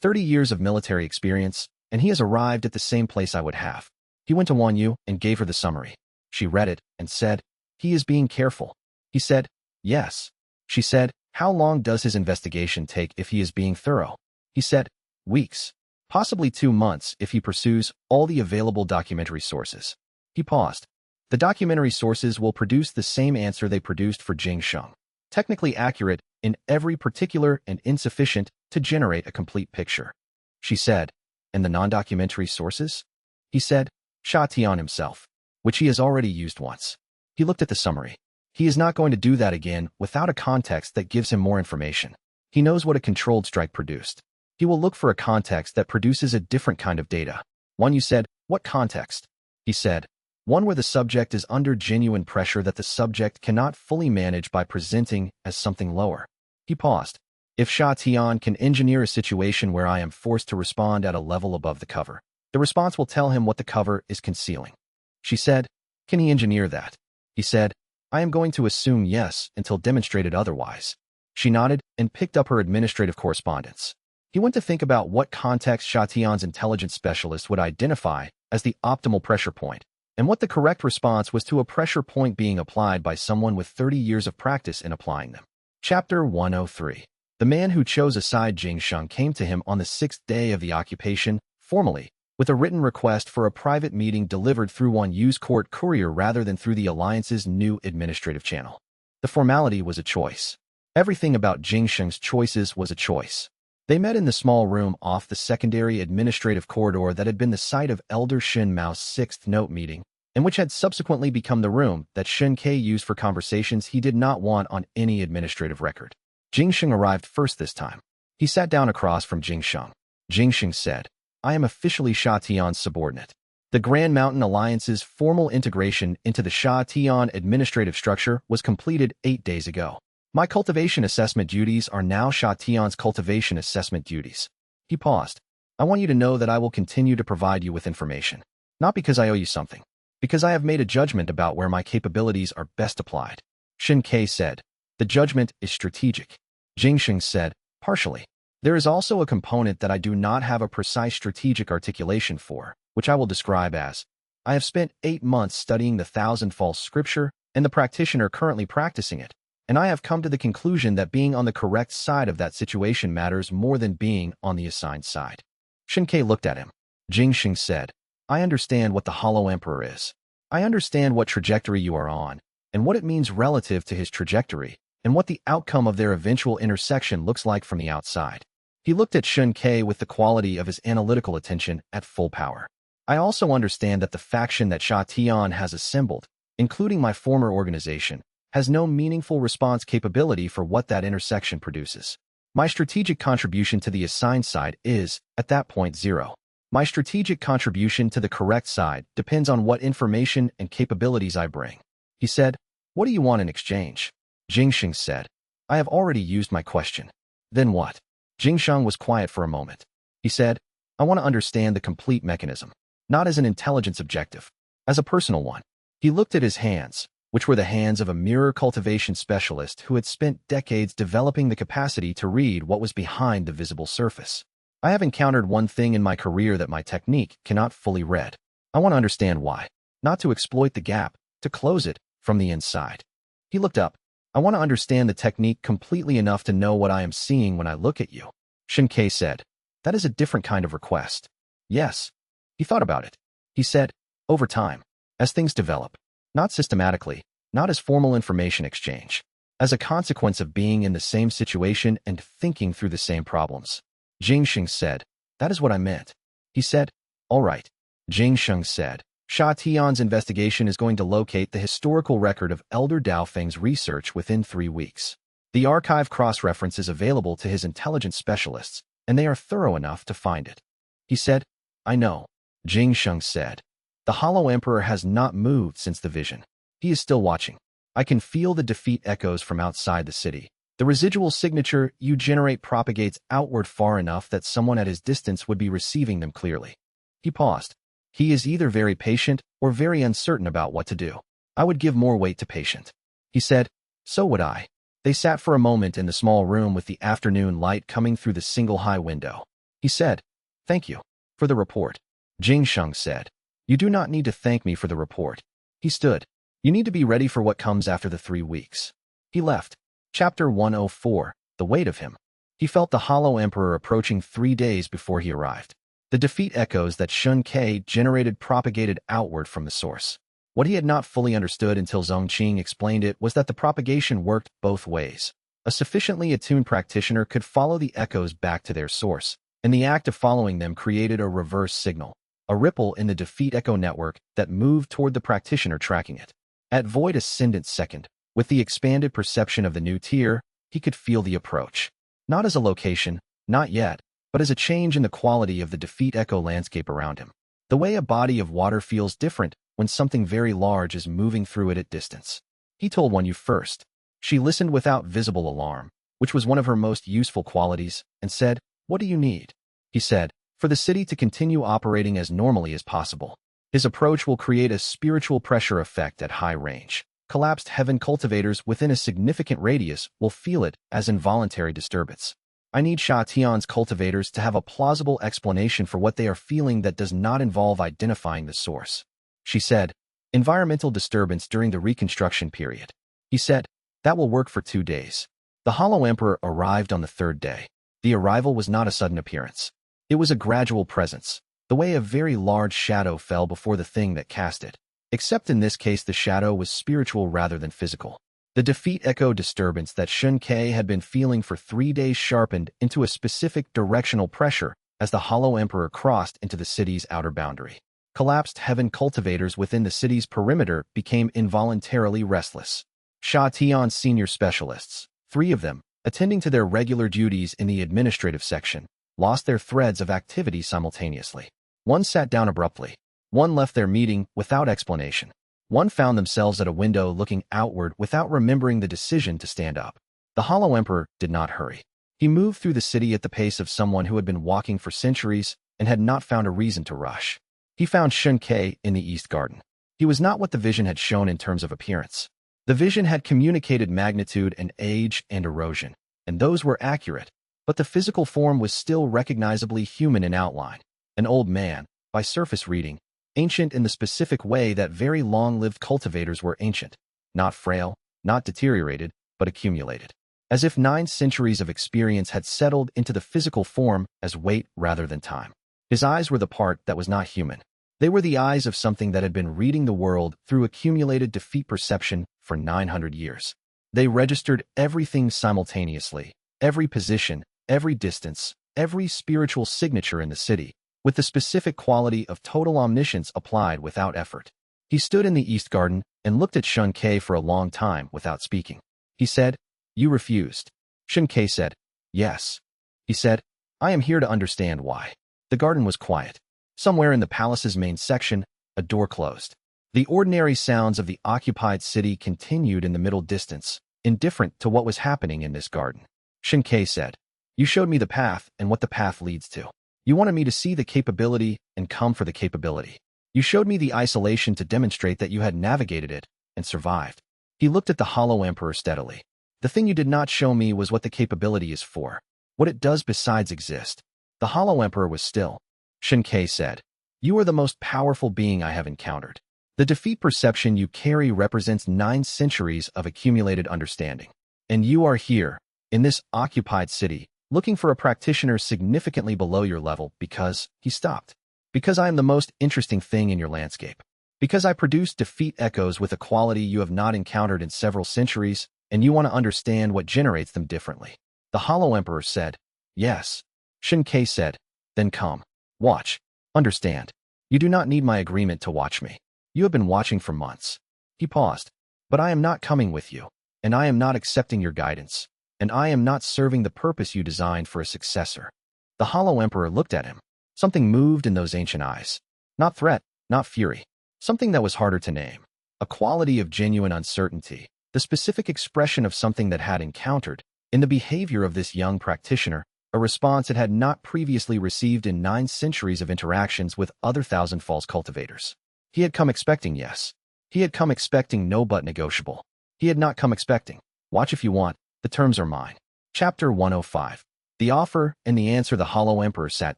S1: 30 years of military experience, and he has arrived at the same place I would have. He went to Wan Yu and gave her the summary. She read it and said, he is being careful. He said, yes. She said, how long does his investigation take if he is being thorough? He said, weeks. Possibly 2 months if he pursues all the available documentary sources. He paused. The documentary sources will produce the same answer they produced for Jingsheng. Technically accurate in every particular and insufficient to generate a complete picture. She said, and the non-documentary sources? He said, Xian himself, which he has already used once. He looked at the summary. He is not going to do that again without a context that gives him more information. He knows what a controlled strike produced. He will look for a context that produces a different kind of data. One you said, what context? He said, one where the subject is under genuine pressure that the subject cannot fully manage by presenting as something lower. He paused. If Xian can engineer a situation where I am forced to respond at a level above the cover, the response will tell him what the cover is concealing. She said, can he engineer that? He said, I am going to assume yes until demonstrated otherwise. She nodded and picked up her administrative correspondence. He went to think about what context Xian's intelligence specialist would identify as the optimal pressure point, and what the correct response was to a pressure point being applied by someone with 30 years of practice in applying them. Chapter 103. The man who chose aside Jingsheng came to him on the 6th day of the occupation, formally, with a written request for a private meeting delivered through Wan Yu's court courier rather than through the alliance's new administrative channel. The formality was a choice. Everything about Jingsheng's choices was a choice. They met in the small room off the secondary administrative corridor that had been the site of Elder Shin Mao's 6th note meeting, and which had subsequently become the room that Xianxia used for conversations he did not want on any administrative record. Jingsheng arrived first this time. He sat down across from Jingsheng. Jingsheng said, I am officially Xian's subordinate. The Grand Mountain Alliance's formal integration into the Xian administrative structure was completed 8 days ago. My cultivation assessment duties are now Xian's cultivation assessment duties. He paused. I want you to know that I will continue to provide you with information. Not because I owe you something. Because I have made a judgment about where my capabilities are best applied. Xianxia said. The judgment is strategic. Jingsheng said, partially. There is also a component that I do not have a precise strategic articulation for, which I will describe as, I have spent 8 months studying the thousand-fall scripture and the practitioner currently practicing it, and I have come to the conclusion that being on the correct side of that situation matters more than being on the assigned side. Xianxia looked at him. Jingsheng said, I understand what the Hollow Emperor is. I understand what trajectory you are on, and what it means relative to his trajectory, and what the outcome of their eventual intersection looks like from the outside. He looked at xianxia with the quality of his analytical attention at full power. I also understand that the faction that Sha Tian has assembled, including my former organization, has no meaningful response capability for what that intersection produces. My strategic contribution to the assigned side is, at that point, 0. My strategic contribution to the correct side depends on what information and capabilities I bring. He said, "What do you want in exchange?" Jingsheng said, "I have already used my question." "Then what?" Jingsheng was quiet for a moment. He said, "I want to understand the complete mechanism, not as an intelligence objective, as a personal one." He looked at his hands, which were the hands of a mirror cultivation specialist who had spent decades developing the capacity to read what was behind the visible surface. "I have encountered one thing in my career that my technique cannot fully read. I want to understand why, not to exploit the gap, to close it from the inside." He looked up. "I want to understand the technique completely enough to know what I am seeing when I look at you." Xianxia said, "That is a different kind of request." "Yes." He thought about it. He said, "Over time, as things develop, not systematically, not as formal information exchange, as a consequence of being in the same situation and thinking through the same problems." Jingsheng said, "That is what I meant." He said, "All right." Jingsheng said, "Sha Tian's investigation is going to locate the historical record of Elder Daofeng's research within 3 weeks. The archive cross-reference is available to his intelligence specialists, and they are thorough enough to find it." He said, "I know." Jingsheng said, "The Hollow Emperor has not moved since the vision. He is still watching. I can feel the defeat echoes from outside the city. The residual signature you generate propagates outward far enough that someone at his distance would be receiving them clearly." He paused. "He is either very patient or very uncertain about what to do. I would give more weight to patient." He said, "So would I." They sat for a moment in the small room with the afternoon light coming through the single high window. He said, "Thank you for the report." Jingsheng said, "You do not need to thank me for the report." He stood. "You need to be ready for what comes after the 3 weeks." He left. Chapter 104, The Weight of Him. He felt the Hollow Emperor approaching 3 days before he arrived. The defeat echoes that xianxia generated propagated outward from the source. What he had not fully understood until Zhongqing explained it was that the propagation worked both ways. A sufficiently attuned practitioner could follow the echoes back to their source, and the act of following them created a reverse signal, a ripple in the defeat echo network that moved toward the practitioner tracking it. At Void Ascendant Second, with the expanded perception of the new tier, he could feel the approach. Not as a location, not yet, but as a change in the quality of the defeat echo landscape around him. The way a body of water feels different when something very large is moving through it at distance. He told Wan Yu first. She listened without visible alarm, which was one of her most useful qualities, and said, "What do you need?" He said, "For the city to continue operating as normally as possible." His approach will create a spiritual pressure effect at high range. Collapsed heaven cultivators within a significant radius will feel it as involuntary disturbance. I need Sha Tian's cultivators to have a plausible explanation for what they are feeling that does not involve identifying the source. She said, "Environmental disturbance during the reconstruction period." He said, "That will work for 2 days." The Hollow Emperor arrived on the 3rd day. The arrival was not a sudden appearance. It was a gradual presence, the way a very large shadow fell before the thing that cast it. Except in this case the shadow was spiritual rather than physical. The defeat echo disturbance that xianxia had been feeling for 3 days sharpened into a specific directional pressure as the Hollow Emperor crossed into the city's outer boundary. Collapsed heaven cultivators within the city's perimeter became involuntarily restless. Sha Tian's senior specialists, 3 of them, attending to their regular duties in the administrative section, lost their threads of activity simultaneously. One sat down abruptly. One left their meeting without explanation. One found themselves at a window looking outward without remembering the decision to stand up. The Hollow Emperor did not hurry. He moved through the city at the pace of someone who had been walking for centuries and had not found a reason to rush. He found xianxia in the East Garden. He was not what the vision had shown in terms of appearance. The vision had communicated magnitude and age and erosion, and those were accurate, but the physical form was still recognizably human in outline. An old man, by surface reading, ancient in the specific way that very long-lived cultivators were ancient, not frail, not deteriorated, but accumulated. As if 9 centuries of experience had settled into the physical form as weight rather than time. His eyes were the part that was not human. They were the eyes of something that had been reading the world through accumulated defeat perception for 900 years. They registered everything simultaneously, every position, every distance, every spiritual signature in the city, with the specific quality of total omniscience applied without effort. He stood in the East Garden and looked at xianxia for a long time without speaking. He said, "You refused." Xianxia said, "Yes." He said, "I am here to understand why." The garden was quiet. Somewhere in the palace's main section, a door closed. The ordinary sounds of the occupied city continued in the middle distance, indifferent to what was happening in this garden. Xianxia said, "You showed me the path and what the path leads to. You wanted me to see the capability and come for the capability. You showed me the isolation to demonstrate that you had navigated it and survived." He looked at the Hollow Emperor steadily. "The thing you did not show me was what the capability is for, what it does besides exist." The Hollow Emperor was still. Xianxia said, "You are the most powerful being I have encountered. The defeat perception you carry represents 9 centuries of accumulated understanding. And you are here, in this occupied city, looking for a practitioner significantly below your level because," he stopped, "because I am the most interesting thing in your landscape. Because I produce defeat echoes with a quality you have not encountered in several centuries, and you want to understand what generates them differently." The Hollow Emperor said, "Yes." Xianxia said, "Then come. Watch. Understand. You do not need my agreement to watch me. You have been watching for months." He paused. "But I am not coming with you, and I am not accepting your guidance, and I am not serving the purpose you designed for a successor." The Hollow Emperor looked at him. Something moved in those ancient eyes. Not threat, not fury. Something that was harder to name. A quality of genuine uncertainty, the specific expression of something that had encountered, in the behavior of this young practitioner, a response it had not previously received in 9 centuries of interactions with other thousand false cultivators. He had come expecting yes. He had come expecting no but negotiable. He had not come expecting, "Watch if you want, the terms are mine." Chapter 105. The offer and the answer. The Hollow Emperor sat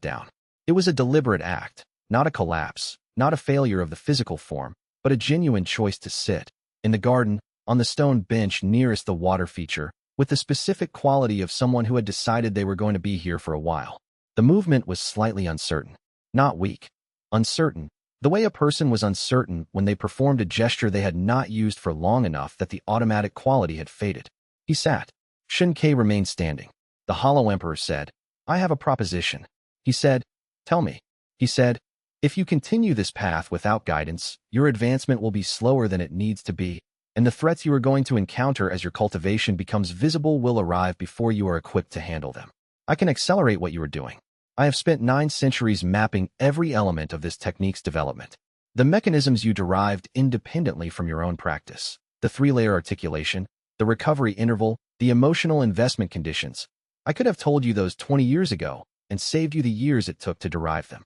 S1: down. It was a deliberate act, not a collapse, not a failure of the physical form, but a genuine choice to sit, in the garden, on the stone bench nearest the water feature, with the specific quality of someone who had decided they were going to be here for a while. The movement was slightly uncertain, not weak. Uncertain, the way a person was uncertain when they performed a gesture they had not used for long enough that the automatic quality had faded. He sat. Xianxia remained standing. The Hollow Emperor said, "I have a proposition." He said, "Tell me." He said, "If you continue this path without guidance, your advancement will be slower than it needs to be, and the threats you are going to encounter as your cultivation becomes visible will arrive before you are equipped to handle them. I can accelerate what you are doing. I have spent 9 centuries mapping every element of this technique's development. The mechanisms you derived independently from your own practice, the 3-layer articulation, the recovery interval, the emotional investment conditions. I could have told you those 20 years ago and saved you the years it took to derive them."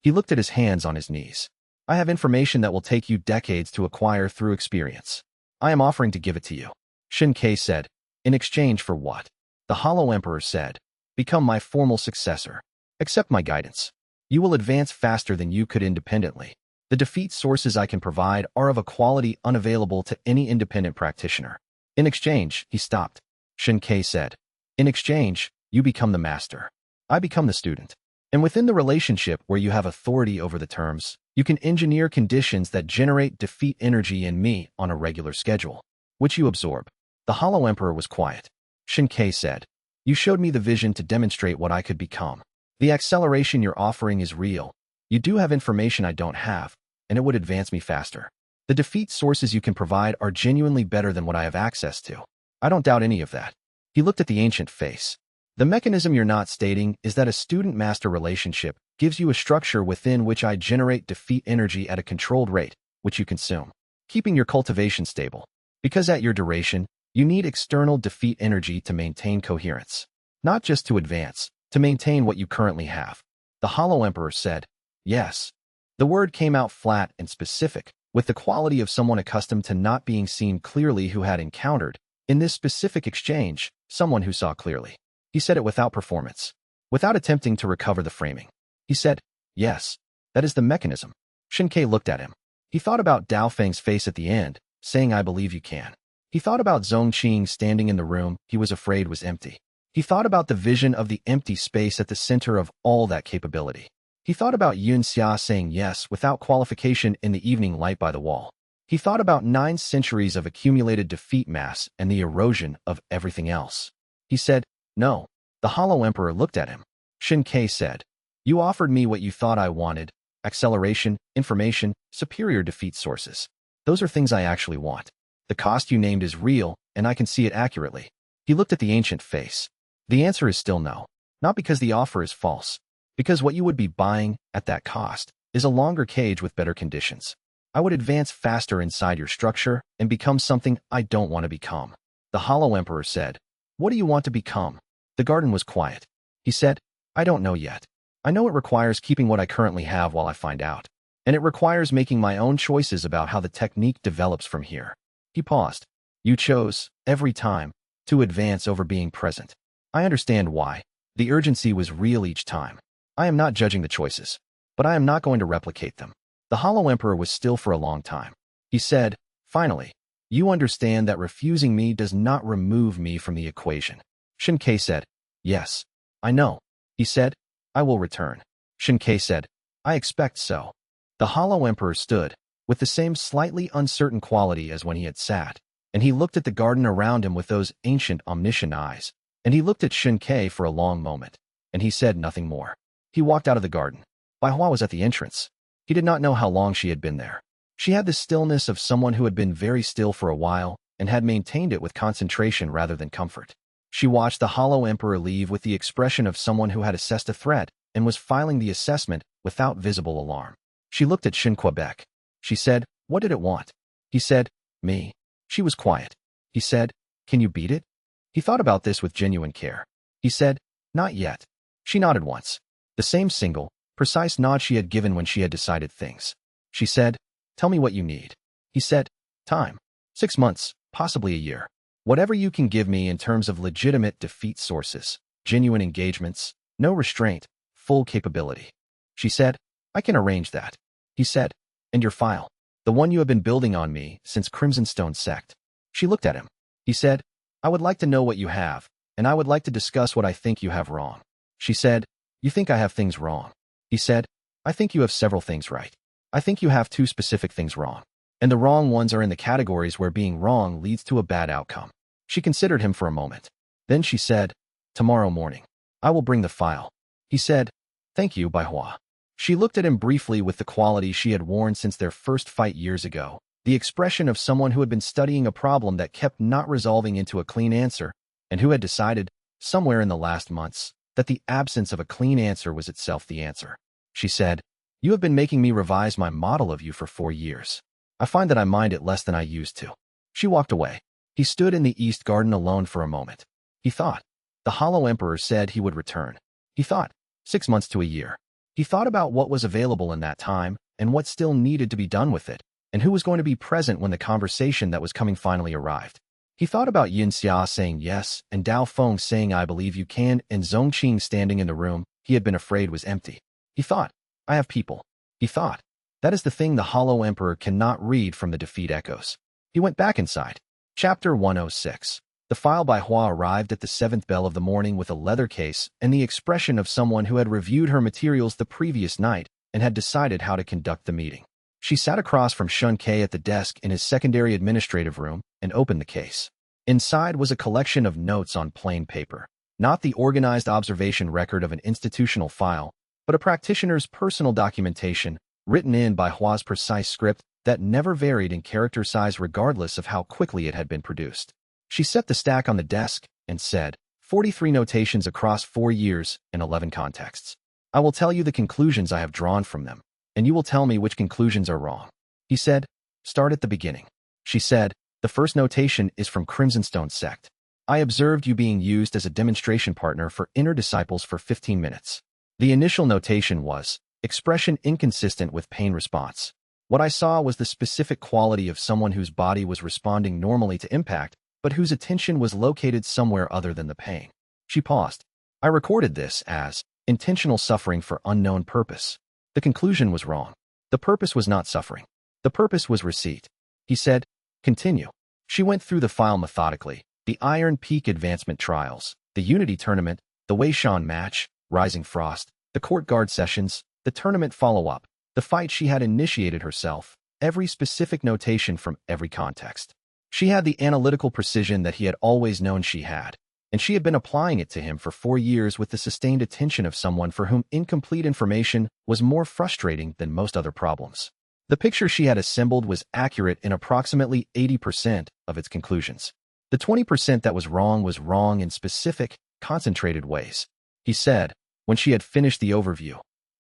S1: He looked at his hands on his knees. "I have information that will take you decades to acquire through experience. I am offering to give it to you." Xianxia said, "In exchange for what?" The Hollow Emperor said, "Become my formal successor. Accept my guidance. You will advance faster than you could independently. The defeat sources I can provide are of a quality unavailable to any independent practitioner. In exchange," he stopped. Xianxia said, "In exchange, you become the master. I become the student. And within the relationship where you have authority over the terms, you can engineer conditions that generate defeat energy in me on a regular schedule, which you absorb." The Hollow Emperor was quiet. Xianxia said, "You showed me the vision to demonstrate what I could become. The acceleration you're offering is real. You do have information I don't have, and it would advance me faster. The defeat sources you can provide are genuinely better than what I have access to. I don't doubt any of that." He looked at the ancient face. "The mechanism you're not stating is that a student-master relationship gives you a structure within which I generate defeat energy at a controlled rate, which you consume, keeping your cultivation stable. Because at your duration, you need external defeat energy to maintain coherence. Not just to advance, to maintain what you currently have." The Hollow Emperor said, "Yes." The word came out flat and specific, with the quality of someone accustomed to not being seen clearly who had encountered, in this specific exchange, someone who saw clearly. He said it without performance, without attempting to recover the framing. He said, "Yes, that is the mechanism." Xianxia looked at him. He thought about Dao Feng's face at the end, saying, "I believe you can." He thought about Zhongqing standing in the room he was afraid was empty. He thought about the vision of the empty space at the center of all that capability. He thought about xianxia saying yes without qualification in the evening light by the wall. He thought about 9 centuries of accumulated defeat mass and the erosion of everything else. He said, "No." The Hollow Emperor looked at him. Xianxia said, "You offered me what you thought I wanted: acceleration, information, superior defeat sources. Those are things I actually want. The cost you named is real, and I can see it accurately." He looked at the ancient face. The answer is still no. Not because the offer is false. Because what you would be buying, at that cost, is a longer cage with better conditions. I would advance faster inside your structure and become something I don't want to become. The Hollow Emperor said, "What do you want to become?" The garden was quiet. He said, "I don't know yet. I know it requires keeping what I currently have while I find out. And it requires making my own choices about how the technique develops from here." He paused. "You chose, every time, to advance over being present. I understand why. The urgency was real each time. I am not judging the choices, but I am not going to replicate them." The Hollow Emperor was still for a long time. He said, "Finally, you understand that refusing me does not remove me from the equation." Xianxia said, "Yes, I know." He said, "I will return." Xianxia said, "I expect so." The Hollow Emperor stood, with the same slightly uncertain quality as when he had sat, and he looked at the garden around him with those ancient omniscient eyes, and he looked at Xianxia for a long moment, and he said nothing more. He walked out of the garden. Bai Hua was at the entrance. He did not know how long she had been there. She had the stillness of someone who had been very still for a while and had maintained it with concentration rather than comfort. She watched the Hollow Emperor leave with the expression of someone who had assessed a threat and was filing the assessment without visible alarm. She looked at Quebec. She said, "What did it want?" He said, "Me." She was quiet. He said, "Can you beat it?" He thought about this with genuine care. He said, "Not yet." She nodded once. The same single, precise nod she had given when she had decided things. She said, "Tell me what you need." He said, "Time. 6 months, possibly a year. Whatever you can give me in terms of legitimate defeat sources, genuine engagements, no restraint, full capability." She said, "I can arrange that." He said, "And your file? The one you have been building on me since Crimson Stone sect." She looked at him. He said, "I would like to know what you have, and I would like to discuss what I think you have wrong." She said, "You think I have things wrong?" He said, "I think you have several things right. I think you have 2 specific things wrong. And the wrong ones are in the categories where being wrong leads to a bad outcome." She considered him for a moment. Then she said, "Tomorrow morning, I will bring the file." He said, "Thank you, Bai Hua." She looked at him briefly with the quality she had worn since their first fight years ago, the expression of someone who had been studying a problem that kept not resolving into a clean answer, and who had decided, somewhere in the last months, that the absence of a clean answer was itself the answer. She said, "You have been making me revise my model of you for 4 years. I find that I mind it less than I used to." She walked away. He stood in the East Garden alone for a moment. He thought. The Hollow Emperor said he would return. He thought. 6 months to a year. He thought about what was available in that time and what still needed to be done with it, and who was going to be present when the conversation that was coming finally arrived. He thought about xianxia saying yes and Dao Feng saying "I believe you can," and Zhongqing standing in the room he had been afraid was empty. He thought, "I have people." He thought. That is the thing the Hollow Emperor cannot read from the defeat echoes. He went back inside. Chapter 106. The file by Hua arrived at the 7th bell of the morning with a leather case and the expression of someone who had reviewed her materials the previous night and had decided how to conduct the meeting. She sat across from Xianxia at the desk in his secondary administrative room and opened the case. Inside was a collection of notes on plain paper, not the organized observation record of an institutional file, but a practitioner's personal documentation, written in by Hua's precise script that never varied in character size regardless of how quickly it had been produced. She set the stack on the desk and said, 43 notations across 4 years in 11 contexts. I will tell you the conclusions I have drawn from them, and you will tell me which conclusions are wrong. He said, start at the beginning. She said, the first notation is from Crimson Stone sect. I observed you being used as a demonstration partner for inner disciples for 15 minutes. The initial notation was, expression inconsistent with pain response. What I saw was the specific quality of someone whose body was responding normally to impact, but whose attention was located somewhere other than the pain. She paused. I recorded this as intentional suffering for unknown purpose. The conclusion was wrong. The purpose was not suffering. The purpose was receipt. He said, continue. She went through the file methodically, the Iron Peak advancement trials, the Unity tournament, the Weishan match, Rising Frost, the court guard sessions, the tournament follow-up, the fight she had initiated herself, every specific notation from every context. She had the analytical precision that he had always known she had, and she had been applying it to him for 4 years with the sustained attention of someone for whom incomplete information was more frustrating than most other problems. The picture she had assembled was accurate in approximately 80% of its conclusions. The 20% that was wrong in specific, concentrated ways. He said, when she had finished the overview.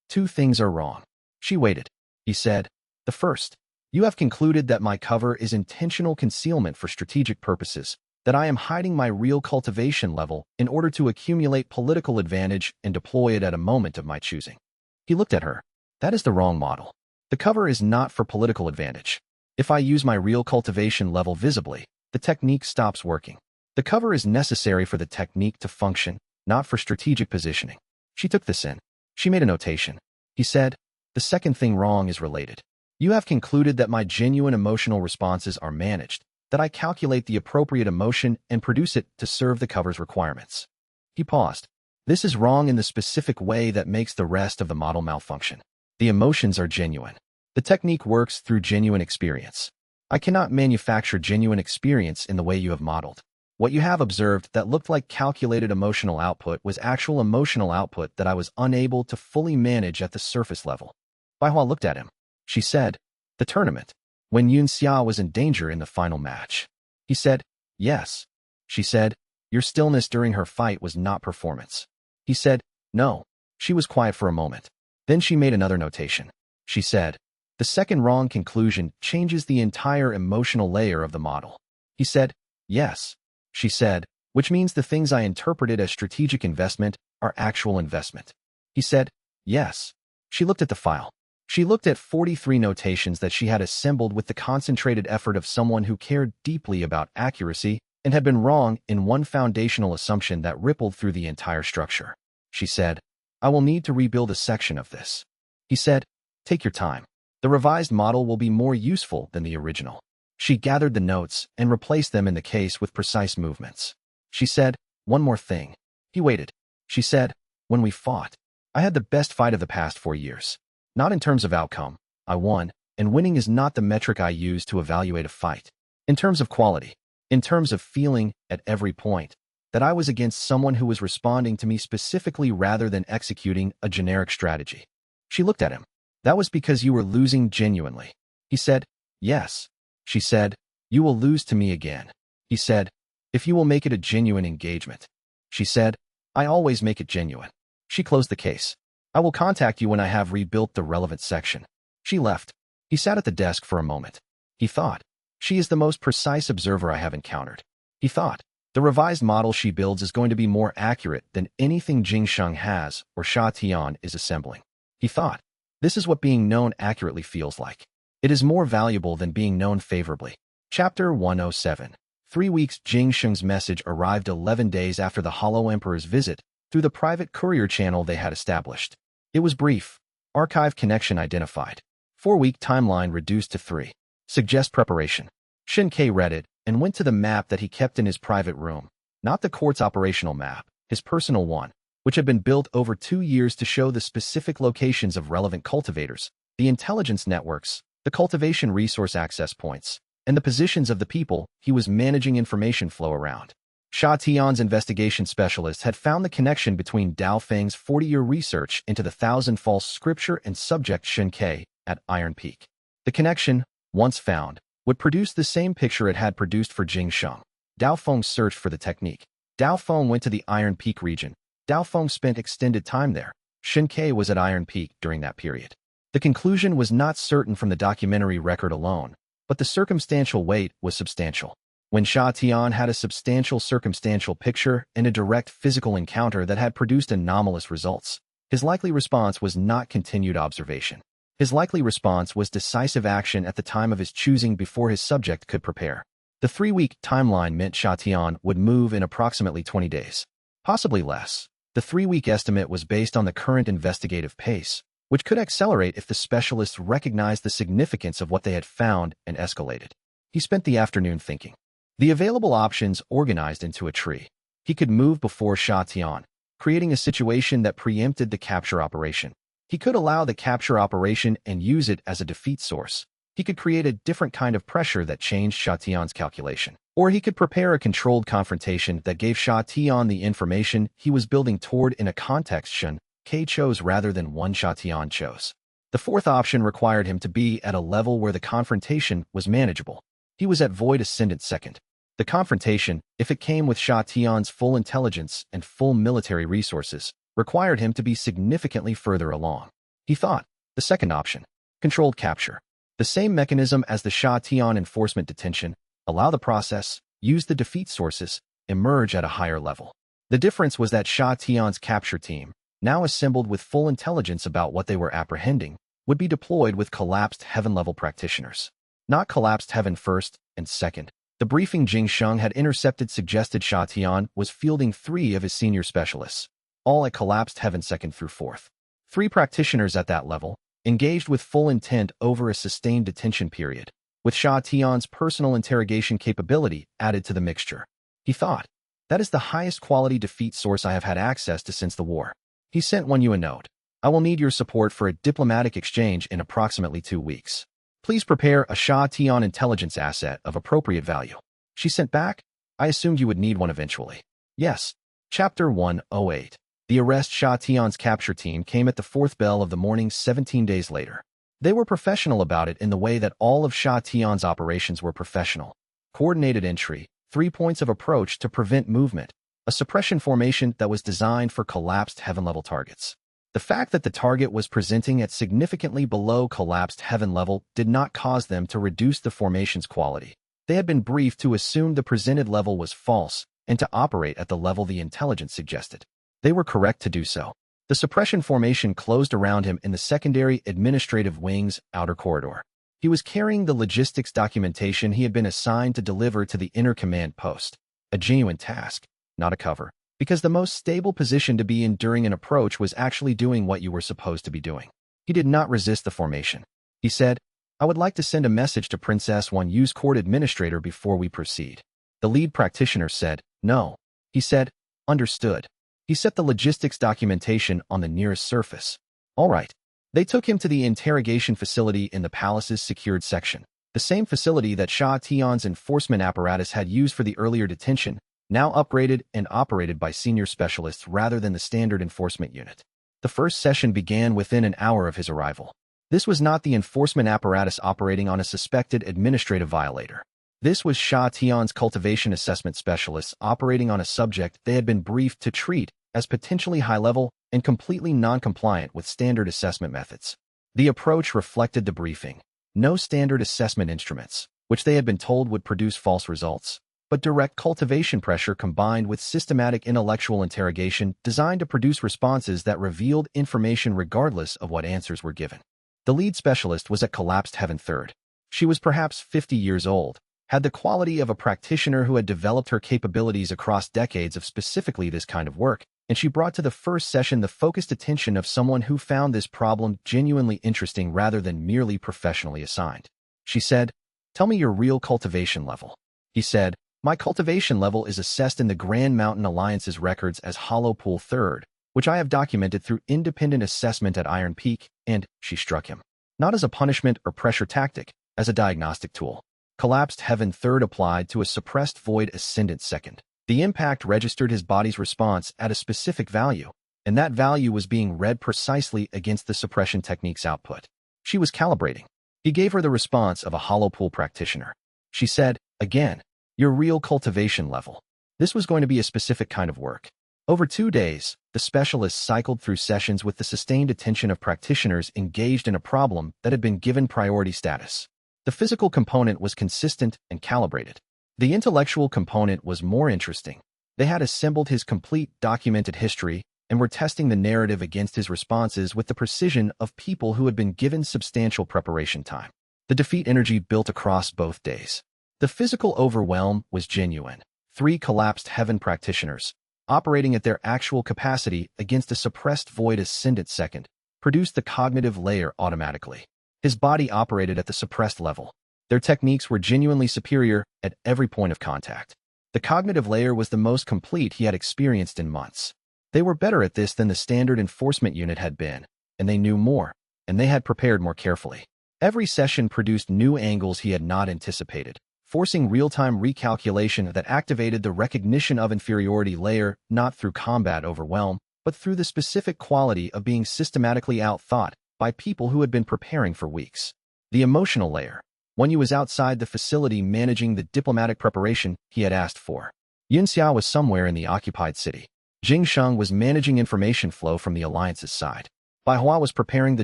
S1: 2 things are wrong. She waited. He said, the first, you have concluded that my cover is intentional concealment for strategic purposes, that I am hiding my real cultivation level in order to accumulate political advantage and deploy it at a moment of my choosing. He looked at her. That is the wrong model. The cover is not for political advantage. If I use my real cultivation level visibly, the technique stops working. The cover is necessary for the technique to function, not for strategic positioning. She took this in. She made a notation. He said, the second thing wrong is related. You have concluded that my genuine emotional responses are managed, that I calculate the appropriate emotion and produce it to serve the cover's requirements. He paused. This is wrong in the specific way that makes the rest of the model malfunction. The emotions are genuine. The technique works through genuine experience. I cannot manufacture genuine experience in the way you have modeled. What you have observed that looked like calculated emotional output was actual emotional output that I was unable to fully manage at the surface level. Baihua looked at him. She said, the tournament, when Xianxia was in danger in the final match. He said, yes. She said, your stillness during her fight was not performance. He said, no. She was quiet for a moment. Then she made another notation. She said, the second wrong conclusion changes the entire emotional layer of the model. He said, yes. She said, which means the things I interpreted as strategic investment are actual investment. He said, yes. She looked at the file. She looked at 43 notations that she had assembled with the concentrated effort of someone who cared deeply about accuracy and had been wrong in one foundational assumption that rippled through the entire structure. She said, I will need to rebuild a section of this. He said, take your time. The revised model will be more useful than the original. She gathered the notes and replaced them in the case with precise movements. She said, one more thing. He waited. She said, when we fought, I had the best fight of the past 4 years. Not in terms of outcome. I won, and winning is not the metric I use to evaluate a fight. In terms of quality, in terms of feeling at every point, that I was against someone who was responding to me specifically rather than executing a generic strategy. She looked at him. That was because you were losing genuinely. He said, yes. She said, you will lose to me again. He said, if you will make it a genuine engagement. She said, I always make it genuine. She closed the case. I will contact you when I have rebuilt the relevant section. She left. He sat at the desk for a moment. He thought, she is the most precise observer I have encountered. He thought, the revised model she builds is going to be more accurate than anything Jingsheng has or Sha Tian is assembling. He thought, this is what being known accurately feels like. It is more valuable than being known favorably. Chapter 107. 3 weeks. Jingsheng's message arrived 11 days after the Hollow Emperor's visit through the private courier channel they had established. It was brief. Archive connection identified. 4-week timeline reduced to 3. Suggest preparation. Shen Ke read it and went to the map that he kept in his private room, not the court's operational map, his personal one, which had been built over 2 years to show the specific locations of relevant cultivators, the intelligence networks, the cultivation resource access points, and the positions of the people he was managing information flow around. Sha Tian's investigation specialists had found the connection between Dao Feng's 40-year research into the 1,000 false scripture and subject Shen Ke at Iron Peak. The connection, once found, would produce the same picture it had produced for Jingsheng. Dao Feng searched for the technique. Dao Feng went to the Iron Peak region. Dao Feng spent extended time there. Shen Ke was at Iron Peak during that period. The conclusion was not certain from the documentary record alone, but the circumstantial weight was substantial. When Sha Tian had a substantial circumstantial picture and a direct physical encounter that had produced anomalous results, his likely response was not continued observation. His likely response was decisive action at the time of his choosing before his subject could prepare. The 3-week timeline meant Sha Tian would move in approximately 20 days. Possibly less. The 3-week estimate was based on the current investigative pace, which could accelerate if the specialists recognized the significance of what they had found and escalated. He spent the afternoon thinking. The available options organized into a tree. He could move before Sha Tian, creating a situation that preempted the capture operation. He could allow the capture operation and use it as a defeat source. He could create a different kind of pressure that changed Sha Tian's calculation. Or he could prepare a controlled confrontation that gave Sha Tian the information he was building toward in a context Shen Ke chose rather than one Sha Tian chose. The fourth option required him to be at a level where the confrontation was manageable. He was at Void Ascendant second. The confrontation, if it came with Sha Tian's full intelligence and full military resources, required him to be significantly further along. He thought, the second option, controlled capture. The same mechanism as the Sha Tian enforcement detention, allow the process, use the defeat sources, emerge at a higher level. The difference was that Sha Tian's capture team, now assembled with full intelligence about what they were apprehending, would be deployed with collapsed heaven-level practitioners. Not collapsed heaven first and second. The briefing Jing Sheng had intercepted suggested Sha Tian was fielding 3 of his senior specialists, all at collapsed heaven second through fourth. 3 practitioners at that level, engaged with full intent over a sustained detention period, with Sha Tian's personal interrogation capability added to the mixture. He thought, that is the highest quality defeat source I have had access to since the war. He sent Wenyu a note. I will need your support for a diplomatic exchange in approximately 2 weeks. Please prepare a Sha Tian intelligence asset of appropriate value. She sent back, I assumed you would need one eventually. Yes. Chapter 108. The arrest Sha Tian's capture team came at the 4th bell of the morning 17 days later. They were professional about it in the way that all of Sha Tian's operations were professional. Coordinated entry, 3 points of approach to prevent movement, a suppression formation that was designed for collapsed heaven-level targets. The fact that the target was presenting at significantly below collapsed heaven level did not cause them to reduce the formation's quality. They had been briefed to assume the presented level was false and to operate at the level the intelligence suggested. They were correct to do so. The suppression formation closed around him in the secondary administrative wing's outer corridor. He was carrying the logistics documentation he had been assigned to deliver to the inner command post, a genuine task, not a cover. Because the most stable position to be in during an approach was actually doing what you were supposed to be doing. He did not resist the formation. He said, I would like to send a message to Princess Yu's court administrator before we proceed. The lead practitioner said, no. He said, understood. He set the logistics documentation on the nearest surface. All right. They took him to the interrogation facility in the palace's secured section, the same facility that Sha Tian's enforcement apparatus had used for the earlier detention, now upgraded and operated by senior specialists rather than the standard enforcement unit. The first session began within an hour of his arrival. This was not the enforcement apparatus operating on a suspected administrative violator. This was Sha Tian's cultivation assessment specialists operating on a subject they had been briefed to treat as potentially high-level and completely non-compliant with standard assessment methods. The approach reflected the briefing. No standard assessment instruments, which they had been told would produce false results, but direct cultivation pressure combined with systematic intellectual interrogation designed to produce responses that revealed information regardless of what answers were given. The lead specialist was at collapsed heaven third. She was perhaps 50 years old, had the quality of a practitioner who had developed her capabilities across decades of specifically this kind of work, and she brought to the first session the focused attention of someone who found this problem genuinely interesting rather than merely professionally assigned. She said, tell me your real cultivation level. He said, my cultivation level is assessed in the Grand Mountain Alliance's records as Hollow Pool 3rd, which I have documented through independent assessment at Iron Peak, and she struck him. Not as a punishment or pressure tactic, as a diagnostic tool. Collapsed Heaven 3rd applied to a suppressed Void Ascendant 2nd. The impact registered his body's response at a specific value, and that value was being read precisely against the suppression technique's output. She was calibrating. He gave her the response of a Hollow Pool practitioner. She said, again, your real cultivation level. This was going to be a specific kind of work. Over 2 days, the specialists cycled through sessions with the sustained attention of practitioners engaged in a problem that had been given priority status. The physical component was consistent and calibrated. The intellectual component was more interesting. They had assembled his complete documented history and were testing the narrative against his responses with the precision of people who had been given substantial preparation time. The defeat energy built across both days. The physical overwhelm was genuine. 3 collapsed heaven practitioners, operating at their actual capacity against a suppressed Void Ascendant 2nd, produced the cognitive layer automatically. His body operated at the suppressed level. Their techniques were genuinely superior at every point of contact. The cognitive layer was the most complete he had experienced in months. They were better at this than the standard enforcement unit had been, and they knew more, and they had prepared more carefully. Every session produced new angles he had not anticipated, forcing real-time recalculation that activated the recognition of inferiority layer not through combat overwhelm, but through the specific quality of being systematically outthought by people who had been preparing for weeks. The emotional layer, when he was outside the facility managing the diplomatic preparation he had asked for. Xianxia was somewhere in the occupied city. Jingsheng was managing information flow from the Alliance's side. Bai Hua was preparing the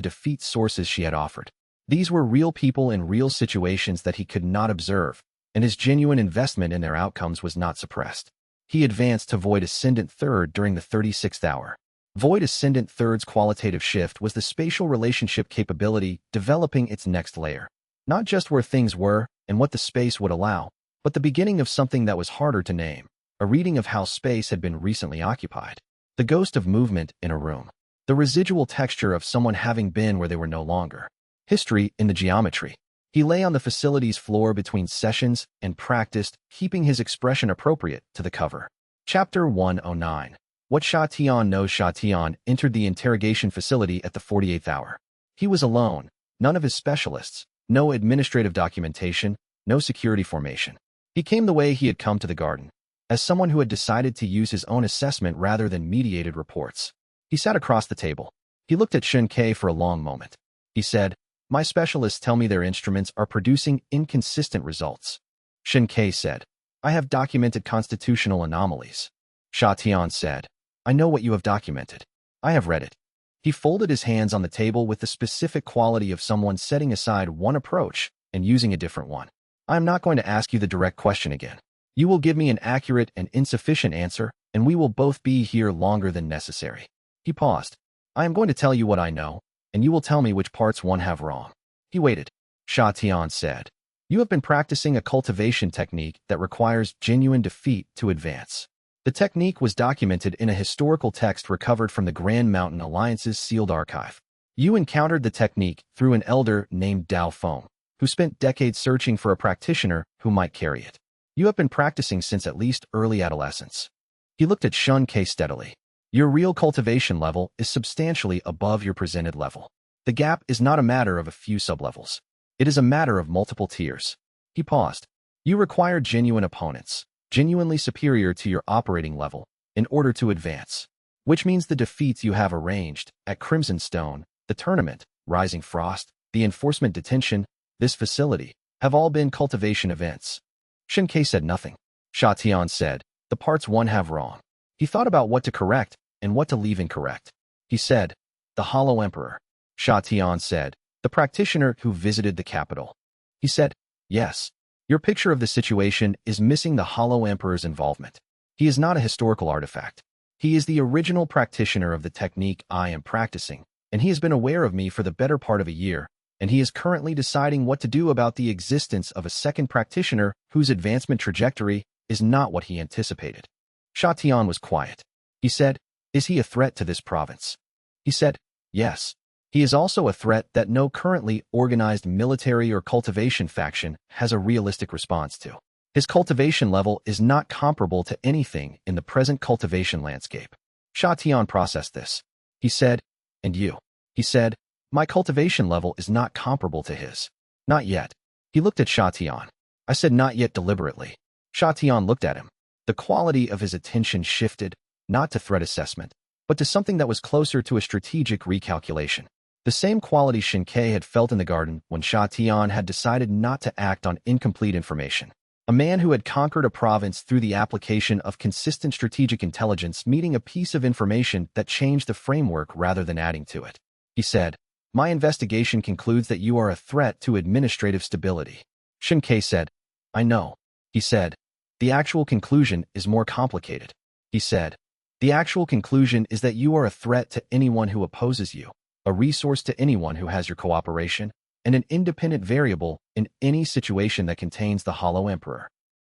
S1: defeat sources she had offered. These were real people in real situations that he could not observe, and his genuine investment in their outcomes was not suppressed. He advanced to Void Ascendant Third during the 36th hour. Void Ascendant Third's qualitative shift was the spatial relationship capability developing its next layer. Not just where things were and what the space would allow, but the beginning of something that was harder to name, a reading of how space had been recently occupied. The ghost of movement in a room. The residual texture of someone having been where they were no longer. History in the geometry. He lay on the facility's floor between sessions and practiced, keeping his expression appropriate to the cover. Chapter 109. What Sha Tian knows. Sha Tian entered the interrogation facility at the 48th hour. He was alone, none of his specialists, no administrative documentation, no security formation. He came the way he had come to the garden, as someone who had decided to use his own assessment rather than mediated reports. He sat across the table. He looked at Shen Ke for a long moment. He said, "My specialists tell me their instruments are producing inconsistent results." Shen Ke said, "I have documented constitutional anomalies." Sha Tian said, "I know what you have documented. I have read it." He folded his hands on the table with the specific quality of someone setting aside one approach and using a different one. "I am not going to ask you the direct question again. You will give me an accurate and insufficient answer, and we will both be here longer than necessary." He paused. "I am going to tell you what I know, and you will tell me which parts one have wrong." He waited. Sha Tian said, "You have been practicing a cultivation technique that requires genuine defeat to advance." The technique was documented in a historical text recovered from the Grand Mountain Alliance's sealed archive. You encountered the technique through an elder named Dao Feng, who spent decades searching for a practitioner who might carry it. You have been practicing since at least early adolescence. He looked at Shen Ke steadily. Your real cultivation level is substantially above your presented level. The gap is not a matter of a few sublevels. It is a matter of multiple tiers. He paused. You require genuine opponents, genuinely superior to your operating level, in order to advance. Which means the defeats you have arranged at Crimson Stone, the tournament, Rising Frost, the enforcement detention, this facility, have all been cultivation events. Shen Ke said nothing. Sha Tian said, "The parts one have wrong." He thought about what to correct and what to leave incorrect. He said, "The Hollow Emperor." Sha Tian said, "The practitioner who visited the capital." He said, "Yes. Your picture of the situation is missing the Hollow Emperor's involvement. He is not a historical artifact. He is the original practitioner of the technique I am practicing, and he has been aware of me for the better part of a year, and he is currently deciding what to do about the existence of a second practitioner whose advancement trajectory is not what he anticipated." Sha Tian was quiet. He said, "Is he a threat to this province?" He said, "Yes. He is also a threat that no currently organized military or cultivation faction has a realistic response to. His cultivation level is not comparable to anything in the present cultivation landscape." Sha Tian processed this. He said, "And you?" He said, "My cultivation level is not comparable to his." "Not yet." He looked at Sha Tian. I said not yet deliberately. Sha Tian looked at him. The quality of his attention shifted, not to threat assessment, but to something that was closer to a strategic recalculation. The same quality Shen Ke had felt in the garden when Sha Tian had decided not to act on incomplete information. A man who had conquered a province through the application of consistent strategic intelligence meeting a piece of information that changed the framework rather than adding to it. He said, "My investigation concludes that you are a threat to administrative stability." Shen Ke said, "I know." He said, "The actual conclusion is more complicated." He said, "The actual conclusion is that you are a threat to anyone who opposes you, a resource to anyone who has your cooperation, and an independent variable in any situation that contains the Hollow Emperor."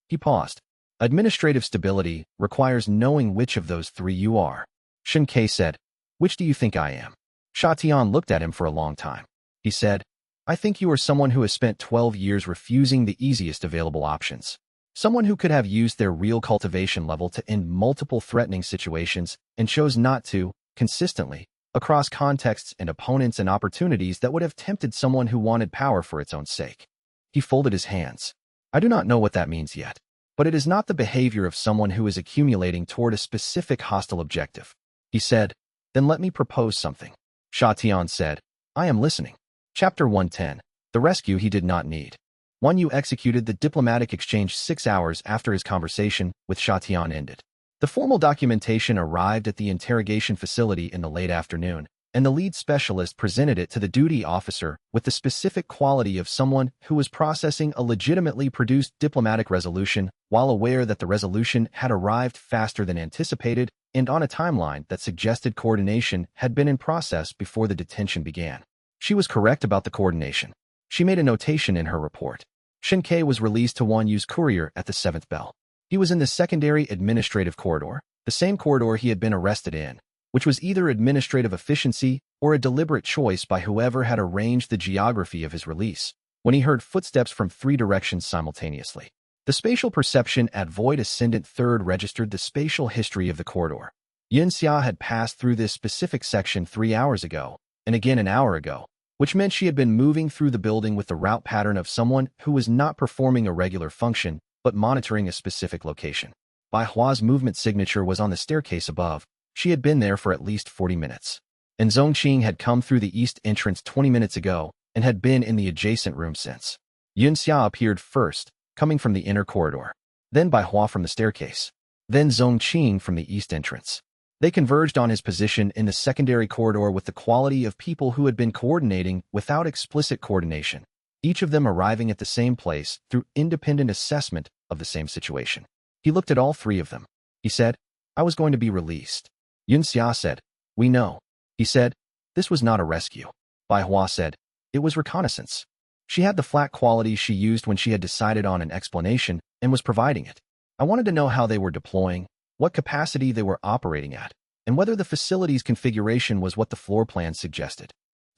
S1: He paused. "Administrative stability requires knowing which of those three you are." Shen Ke said, "Which do you think I am?" Sha Tian looked at him for a long time. He said, "I think you are someone who has spent 12 years refusing the easiest available options. Someone who could have used their real cultivation level to end multiple threatening situations and chose not to, consistently, across contexts and opponents and opportunities that would have tempted someone who wanted power for its own sake. He folded his hands. I do not know what that means yet, but it is not the behavior of someone who is accumulating toward a specific hostile objective. He said, then let me propose something. Sha Tian said, I am listening. Chapter 110. The rescue he did not need. 1. Yu executed the diplomatic exchange 6 hours after his conversation with Sha Tian ended. The formal documentation arrived at the interrogation facility in the late afternoon, and the lead specialist presented it to the duty officer with the specific quality of someone who was processing a legitimately produced diplomatic resolution while aware that the resolution had arrived faster than anticipated and on a timeline that suggested coordination had been in process before the detention began. She was correct about the coordination. She made a notation in her report. Xianxia was released to Wan Yu's courier at the 7th bell. He was in the secondary administrative corridor, the same corridor he had been arrested in, which was either administrative efficiency or a deliberate choice by whoever had arranged the geography of his release, when he heard footsteps from 3 directions simultaneously. The spatial perception at void ascendant third registered the spatial history of the corridor. Xianxia had passed through this specific section 3 hours ago, and again an hour ago, which meant she had been moving through the building with the route pattern of someone who was not performing a regular function, but monitoring a specific location. Bai Hua's movement signature was on the staircase above. She had been there for at least 40 minutes. And Zhongqing had come through the east entrance 20 minutes ago and had been in the adjacent room since. Xianxia appeared first, coming from the inner corridor. Then Bai Hua from the staircase. Then Zhongqing from the east entrance. They converged on his position in the secondary corridor with the quality of people who had been coordinating without explicit coordination, each of them arriving at the same place through independent assessment of the same situation. He looked at all 3 of them. He said, I was going to be released. Xianxia said, we know. He said, this was not a rescue. Bai Hua said, it was reconnaissance. She had the flat quality she used when she had decided on an explanation and was providing it. I wanted to know how they were deploying, what capacity they were operating at, and whether the facility's configuration was what the floor plan suggested.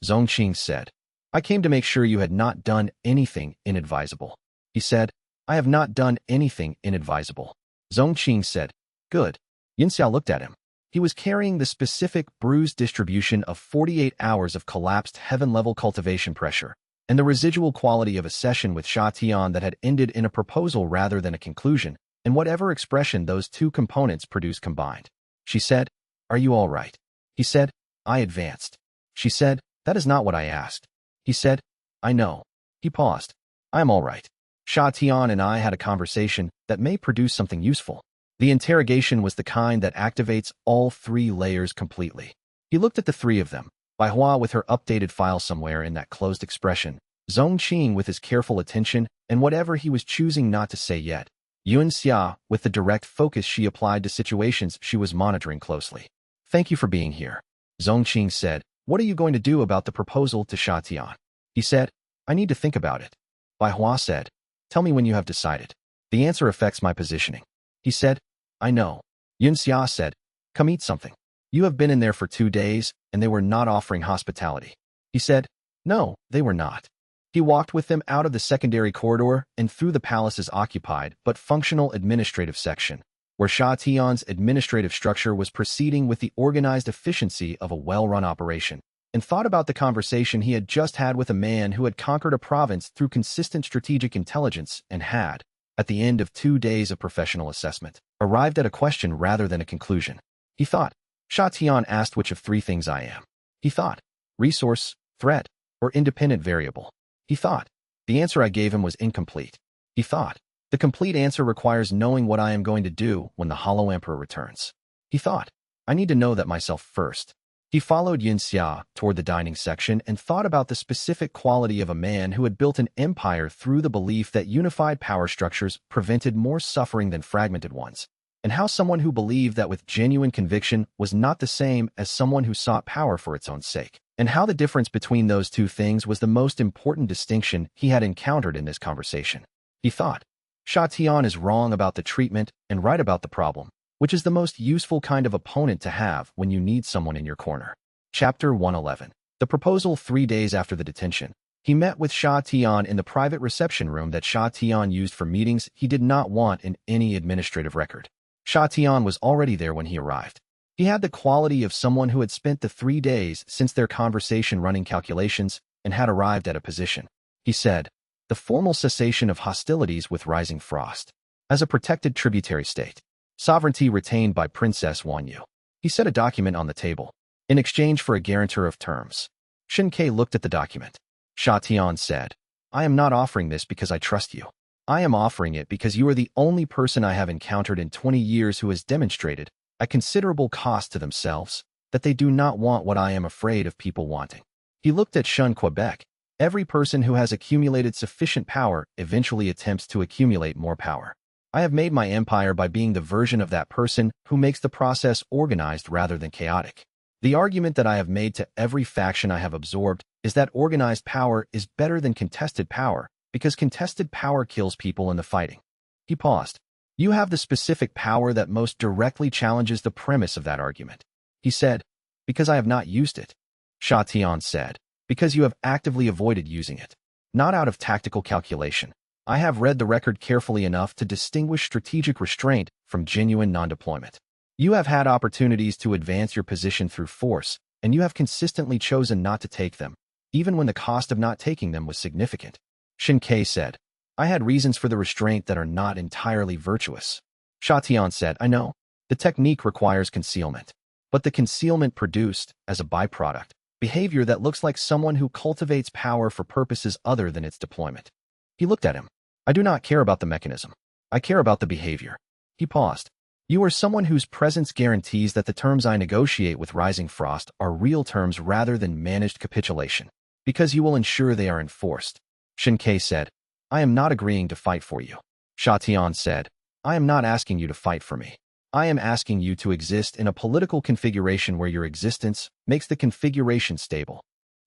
S1: Zhongqing said, I came to make sure you had not done anything inadvisable. He said, I have not done anything inadvisable. Zhongqing said, good. Xianxia looked at him. He was carrying the specific bruised distribution of 48 hours of collapsed heaven-level cultivation pressure, and the residual quality of a session with Sha Tian that had ended in a proposal rather than a conclusion, and whatever expression those 2 components produced combined. She said, are you all right? He said, I advanced. She said, that is not what I asked. He said, I know. He paused. I am all right. Sha Tian and I had a conversation that may produce something useful. The interrogation was the kind that activates all 3 layers completely. He looked at the 3 of them, Bai Hua with her updated file somewhere in that closed expression, Zhongqing with his careful attention and whatever he was choosing not to say yet, Xianxia with the direct focus she applied to situations she was monitoring closely. Thank you for being here. Zhongqing said, what are you going to do about the proposal to Sha Tian? He said, I need to think about it. Bai Hua said, tell me when you have decided. The answer affects my positioning. He said, I know. Xianxia said, come eat something. You have been in there for 2 days, and they were not offering hospitality. He said, no, they were not. He walked with them out of the secondary corridor and through the palace's occupied but functional administrative section, where Sha Tian's administrative structure was proceeding with the organized efficiency of a well-run operation, and thought about the conversation he had just had with a man who had conquered a province through consistent strategic intelligence and had, at the end of 2 days of professional assessment, arrived at a question rather than a conclusion. He thought, Sha Tian asked which of 3 things I am. He thought, resource, threat, or independent variable. He thought, the answer I gave him was incomplete. He thought, the complete answer requires knowing what I am going to do when the Hollow Emperor returns. He thought, I need to know that myself first. He followed Xianxia toward the dining section and thought about the specific quality of a man who had built an empire through the belief that unified power structures prevented more suffering than fragmented ones, and how someone who believed that with genuine conviction was not the same as someone who sought power for its own sake, and how the difference between those 2 things was the most important distinction he had encountered in this conversation. He thought, Sha Tian is wrong about the treatment and right about the problem, which is the most useful kind of opponent to have when you need someone in your corner. Chapter 111. The proposal 3 days after the detention. He met with Sha Tian in the private reception room that Sha Tian used for meetings he did not want in any administrative record. Sha Tian was already there when he arrived. He had the quality of someone who had spent the 3 days since their conversation running calculations and had arrived at a position. He said, the formal cessation of hostilities with rising frost. As a protected tributary state. Sovereignty retained by Princess Wanyu. He set a document on the table. In exchange for a guarantor of terms. Xianxia looked at the document. Sha Tian said, I am not offering this because I trust you. I am offering it because you are the only person I have encountered in 20 years who has demonstrated, at considerable cost to themselves, that they do not want what I am afraid of people wanting. He looked at Shun Quebec. Every person who has accumulated sufficient power eventually attempts to accumulate more power. I have made my empire by being the version of that person who makes the process organized rather than chaotic. The argument that I have made to every faction I have absorbed is that organized power is better than contested power because contested power kills people in the fighting. He paused. You have the specific power that most directly challenges the premise of that argument. He said, because I have not used it. Sha Tian said, because you have actively avoided using it. Not out of tactical calculation. I have read the record carefully enough to distinguish strategic restraint from genuine non-deployment. You have had opportunities to advance your position through force, and you have consistently chosen not to take them, even when the cost of not taking them was significant. Xianxia said, I had reasons for the restraint that are not entirely virtuous. Sha Tian said, I know. The technique requires concealment. But the concealment produced, as a byproduct, behavior that looks like someone who cultivates power for purposes other than its deployment. He looked at him. I do not care about the mechanism. I care about the behavior. He paused. You are someone whose presence guarantees that the terms I negotiate with Rising Frost are real terms rather than managed capitulation, because you will ensure they are enforced. Xianxia said, I am not agreeing to fight for you. Sha Tian said, I am not asking you to fight for me. I am asking you to exist in a political configuration where your existence makes the configuration stable.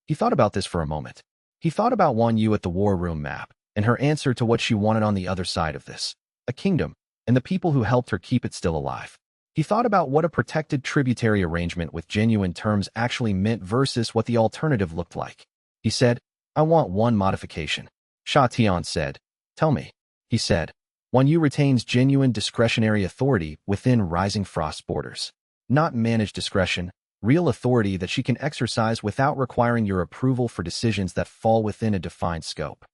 S1: He thought about this for a moment. He thought about Wanyu at the war room map, and her answer to what she wanted on the other side of this. A kingdom, and the people who helped her keep it still alive. He thought about what a protected tributary arrangement with genuine terms actually meant versus what the alternative looked like. He said, I want one modification. Sha Tian said, tell me. He said, Wanyu retains genuine discretionary authority within Rising Frost's borders. Not managed discretion, real authority that she can exercise without requiring your approval for decisions that fall within a defined scope.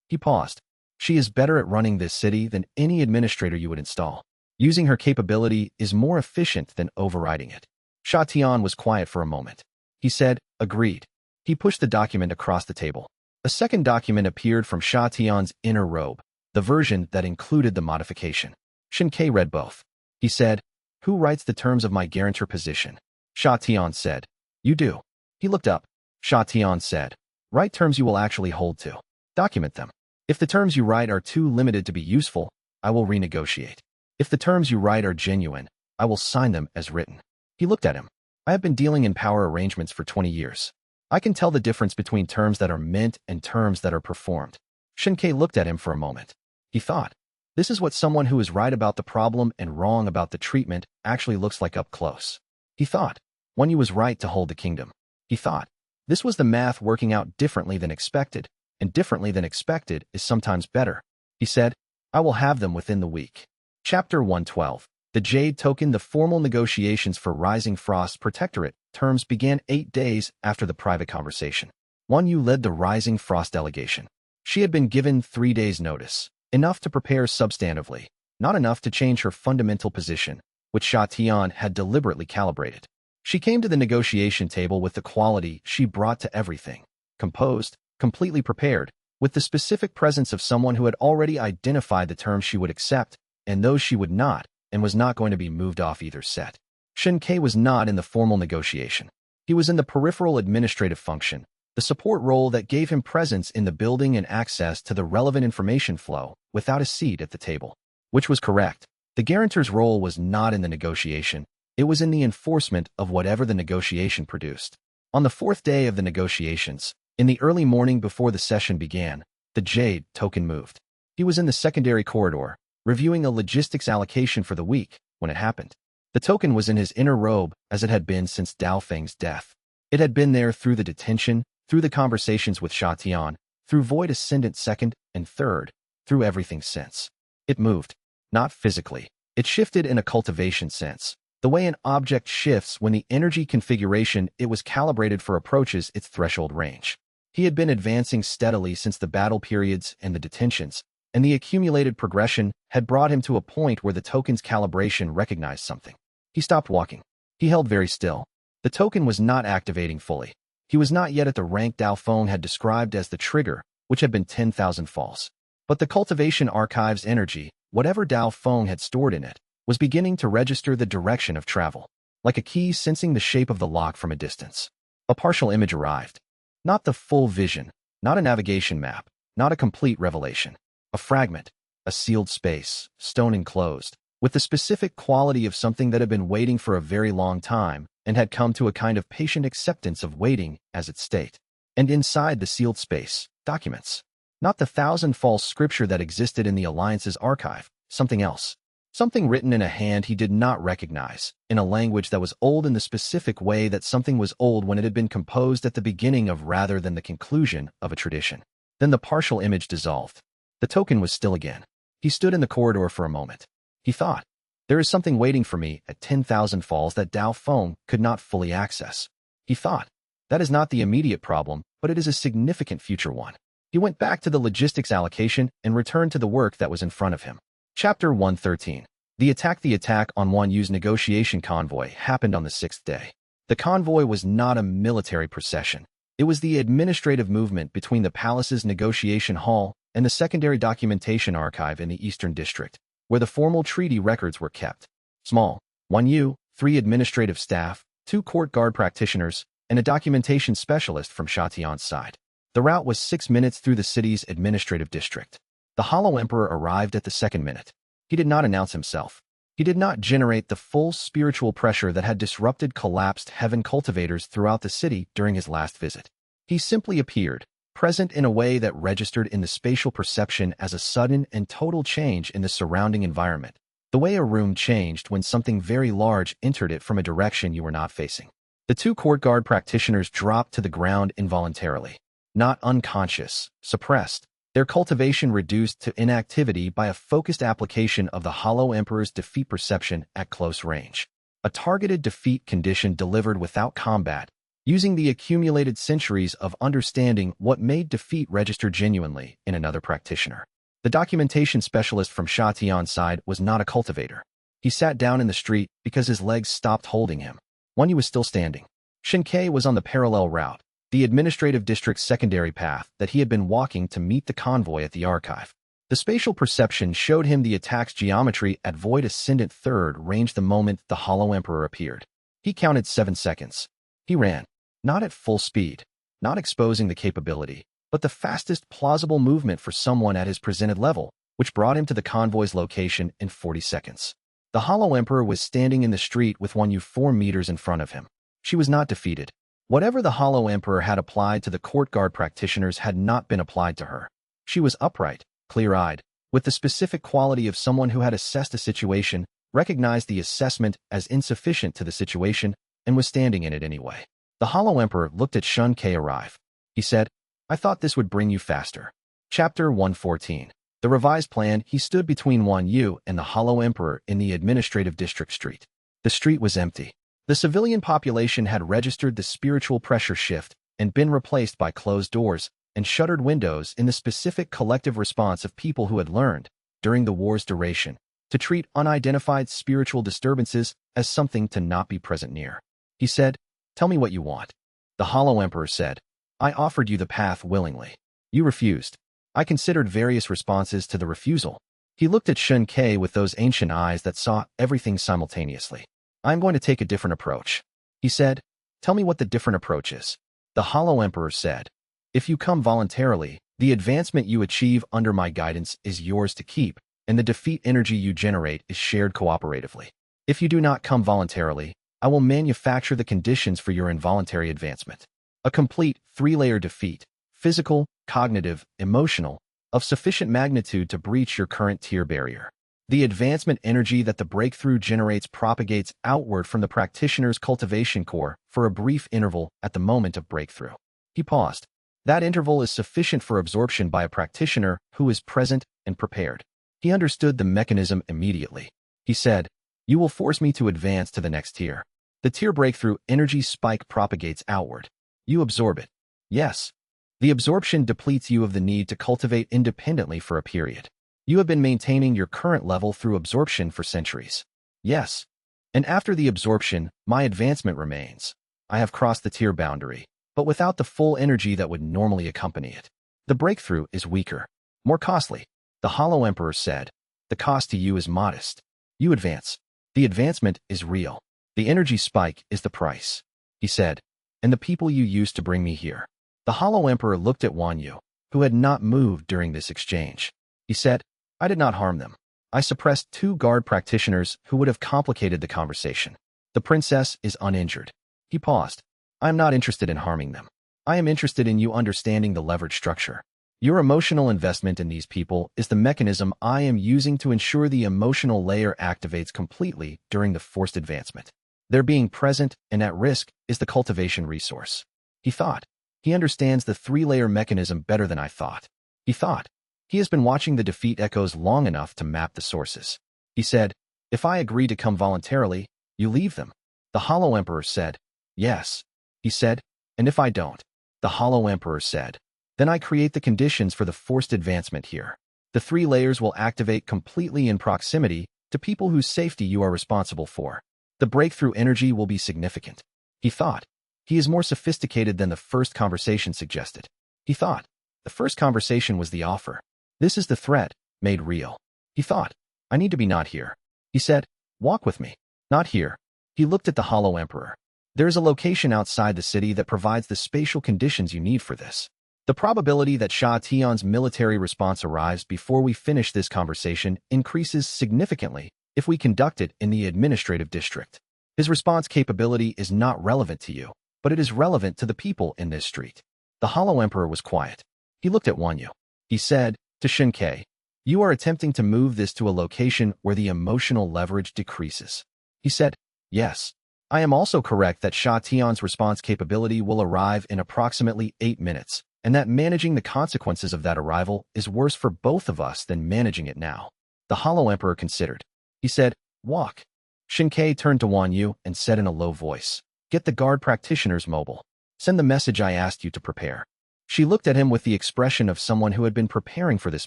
S1: He paused. She is better at running this city than any administrator you would install. Using her capability is more efficient than overriding it. Sha Tian was quiet for a moment. He said, agreed. He pushed the document across the table. A second document appeared from Sha Tian's inner robe, the version that included the modification. Xianxia read both. He said, who writes the terms of my guarantor position? Sha Tian said, you do. He looked up. Sha Tian said, write terms you will actually hold to. Document them. If the terms you write are too limited to be useful, I will renegotiate. If the terms you write are genuine, I will sign them as written. He looked at him. I have been dealing in power arrangements for 20 years. I can tell the difference between terms that are meant and terms that are performed. Xianxia looked at him for a moment. He thought, this is what someone who is right about the problem and wrong about the treatment actually looks like up close. He thought, Wanyu was right to hold the kingdom. He thought, this was the math working out differently than expected, and differently than expected is sometimes better. He said, I will have them within the week. Chapter 112. The Jade Token. The formal negotiations for Rising Frost Protectorate terms began 8 days after the private conversation. Wanyu led the Rising Frost delegation. She had been given 3 days' notice, enough to prepare substantively, not enough to change her fundamental position, which Sha Tian had deliberately calibrated. She came to the negotiation table with the quality she brought to everything, composed, completely prepared, with the specific presence of someone who had already identified the terms she would accept and those she would not, and was not going to be moved off either set. Xianxia was not in the formal negotiation. He was in the peripheral administrative function, the support role that gave him presence in the building and access to the relevant information flow without a seat at the table. Which was correct. The guarantor's role was not in the negotiation, it was in the enforcement of whatever the negotiation produced. On the 4th day of the negotiations, in the early morning before the session began, the Jade Token moved. He was in the secondary corridor, reviewing a logistics allocation for the week, when it happened. The token was in his inner robe as it had been since Dao Feng's death. It had been there through the detention, through the conversations with Sha Tian, through Void Ascendant 2nd and 3rd, through everything since. It moved. Not physically. It shifted in a cultivation sense. The way an object shifts when the energy configuration it was calibrated for approaches its threshold range. He had been advancing steadily since the battle periods and the detentions, and the accumulated progression had brought him to a point where the token's calibration recognized something. He stopped walking. He held very still. The token was not activating fully. He was not yet at the rank Dao Feng had described as the trigger, which had been 10,000 falls. But the cultivation archive's energy, whatever Dao Feng had stored in it, was beginning to register the direction of travel, like a key sensing the shape of the lock from a distance. A partial image arrived. Not the full vision, not a navigation map, not a complete revelation. A fragment, a sealed space, stone enclosed, with the specific quality of something that had been waiting for a very long time and had come to a kind of patient acceptance of waiting as its state. And inside the sealed space, documents. Not the thousand false scripture that existed in the Alliance's archive, something else. Something written in a hand he did not recognize, in a language that was old in the specific way that something was old when it had been composed at the beginning of rather than the conclusion of a tradition. Then the partial image dissolved. The token was still again. He stood in the corridor for a moment. He thought, there is something waiting for me at 10,000 falls that Dao Feng could not fully access. He thought, that is not the immediate problem, but it is a significant future one. He went back to the logistics allocation and returned to the work that was in front of him. Chapter 113. The attack on 1U's negotiation convoy happened on the 6th day. The convoy was not a military procession. It was the administrative movement between the palace's negotiation hall and the secondary documentation archive in the Eastern District, where the formal treaty records were kept. Small, 1U, 3 administrative staff, 2 court guard practitioners, and a documentation specialist from Xianxia's side. The route was 6 minutes through the city's administrative district. The Hollow Emperor arrived at the 2nd minute. He did not announce himself. He did not generate the full spiritual pressure that had disrupted collapsed heaven cultivators throughout the city during his last visit. He simply appeared, present in a way that registered in the spatial perception as a sudden and total change in the surrounding environment, the way a room changed when something very large entered it from a direction you were not facing. The 2 court guard practitioners dropped to the ground involuntarily. Not unconscious, suppressed, their cultivation reduced to inactivity by a focused application of the Hollow Emperor's defeat perception at close range. A targeted defeat condition delivered without combat, using the accumulated centuries of understanding what made defeat register genuinely in another practitioner. The documentation specialist from Xianxia's side was not a cultivator. He sat down in the street because his legs stopped holding him. Wanyu was still standing. Xianxia was on the parallel route, the administrative district's secondary path that he had been walking to meet the convoy at the archive. The spatial perception showed him the attack's geometry at Void Ascendant 3rd range the moment the Hollow Emperor appeared. He counted 7 seconds. He ran, not at full speed, not exposing the capability, but the fastest plausible movement for someone at his presented level, which brought him to the convoy's location in 40 seconds. The Hollow Emperor was standing in the street with Wanyu 4 meters in front of him. She was not defeated. Whatever the Hollow Emperor had applied to the court guard practitioners had not been applied to her. She was upright, clear-eyed, with the specific quality of someone who had assessed a situation, recognized the assessment as insufficient to the situation, and was standing in it anyway. The Hollow Emperor looked at Xianxia arrive. He said, I thought this would bring you faster. Chapter 114. The revised plan. He stood between Wanyu and the Hollow Emperor in the administrative district street. The street was empty. The civilian population had registered the spiritual pressure shift and been replaced by closed doors and shuttered windows in the specific collective response of people who had learned, during the war's duration, to treat unidentified spiritual disturbances as something to not be present near. He said, Tell me what you want. The Hollow Emperor said, I offered you the path willingly. You refused. I considered various responses to the refusal. He looked at Xianxia with those ancient eyes that saw everything simultaneously. I'm going to take a different approach. He said, Tell me what the different approach is. The Hollow Emperor said, If you come voluntarily, the advancement you achieve under my guidance is yours to keep, and the defeat energy you generate is shared cooperatively. If you do not come voluntarily, I will manufacture the conditions for your involuntary advancement. A complete 3-layer defeat, physical, cognitive, emotional, of sufficient magnitude to breach your current tier barrier. The advancement energy that the breakthrough generates propagates outward from the practitioner's cultivation core for a brief interval at the moment of breakthrough. He paused. That interval is sufficient for absorption by a practitioner who is present and prepared. He understood the mechanism immediately. He said, You will force me to advance to the next tier. The tier breakthrough energy spike propagates outward. You absorb it. Yes. The absorption depletes you of the need to cultivate independently for a period. You have been maintaining your current level through absorption for centuries. Yes. And after the absorption, my advancement remains. I have crossed the tier boundary, but without the full energy that would normally accompany it. The breakthrough is weaker, more costly. The Hollow Emperor said, the cost to you is modest. You advance. The advancement is real. The energy spike is the price. He said, and the people you used to bring me here. The Hollow Emperor looked at Wan Yu, who had not moved during this exchange. He said, I did not harm them. I suppressed 2 guard practitioners who would have complicated the conversation. The princess is uninjured. He paused. I am not interested in harming them. I am interested in you understanding the leverage structure. Your emotional investment in these people is the mechanism I am using to ensure the emotional layer activates completely during the forced advancement. Their being present and at risk is the cultivation resource. He thought. He understands the 3-layer mechanism better than I thought. He thought. He has been watching the defeat echoes long enough to map the sources. He said, if I agree to come voluntarily, you leave them. The Hollow Emperor said, yes. He said, and if I don't? The Hollow Emperor said, then I create the conditions for the forced advancement here. The 3 layers will activate completely in proximity to people whose safety you are responsible for. The breakthrough energy will be significant. He thought. He is more sophisticated than the first conversation suggested. He thought. The first conversation was the offer. This is the threat, made real. He thought. I need to be not here. He said, walk with me. Not here. He looked at the Hollow Emperor. There is a location outside the city that provides the spatial conditions you need for this. The probability that Sha Tian's military response arrives before we finish this conversation increases significantly if we conduct it in the administrative district. His response capability is not relevant to you, but it is relevant to the people in this street. The Hollow Emperor was quiet. He looked at Wan Yu. He said, to Xianxia, you are attempting to move this to a location where the emotional leverage decreases. He said, yes. I am also correct that Sha Tian's response capability will arrive in approximately 8 minutes, and that managing the consequences of that arrival is worse for both of us than managing it now. The Hollow Emperor considered. He said, walk. Xianxia turned to Wan Yu and said in a low voice, get the guard practitioners mobile. Send the message I asked you to prepare. She looked at him with the expression of someone who had been preparing for this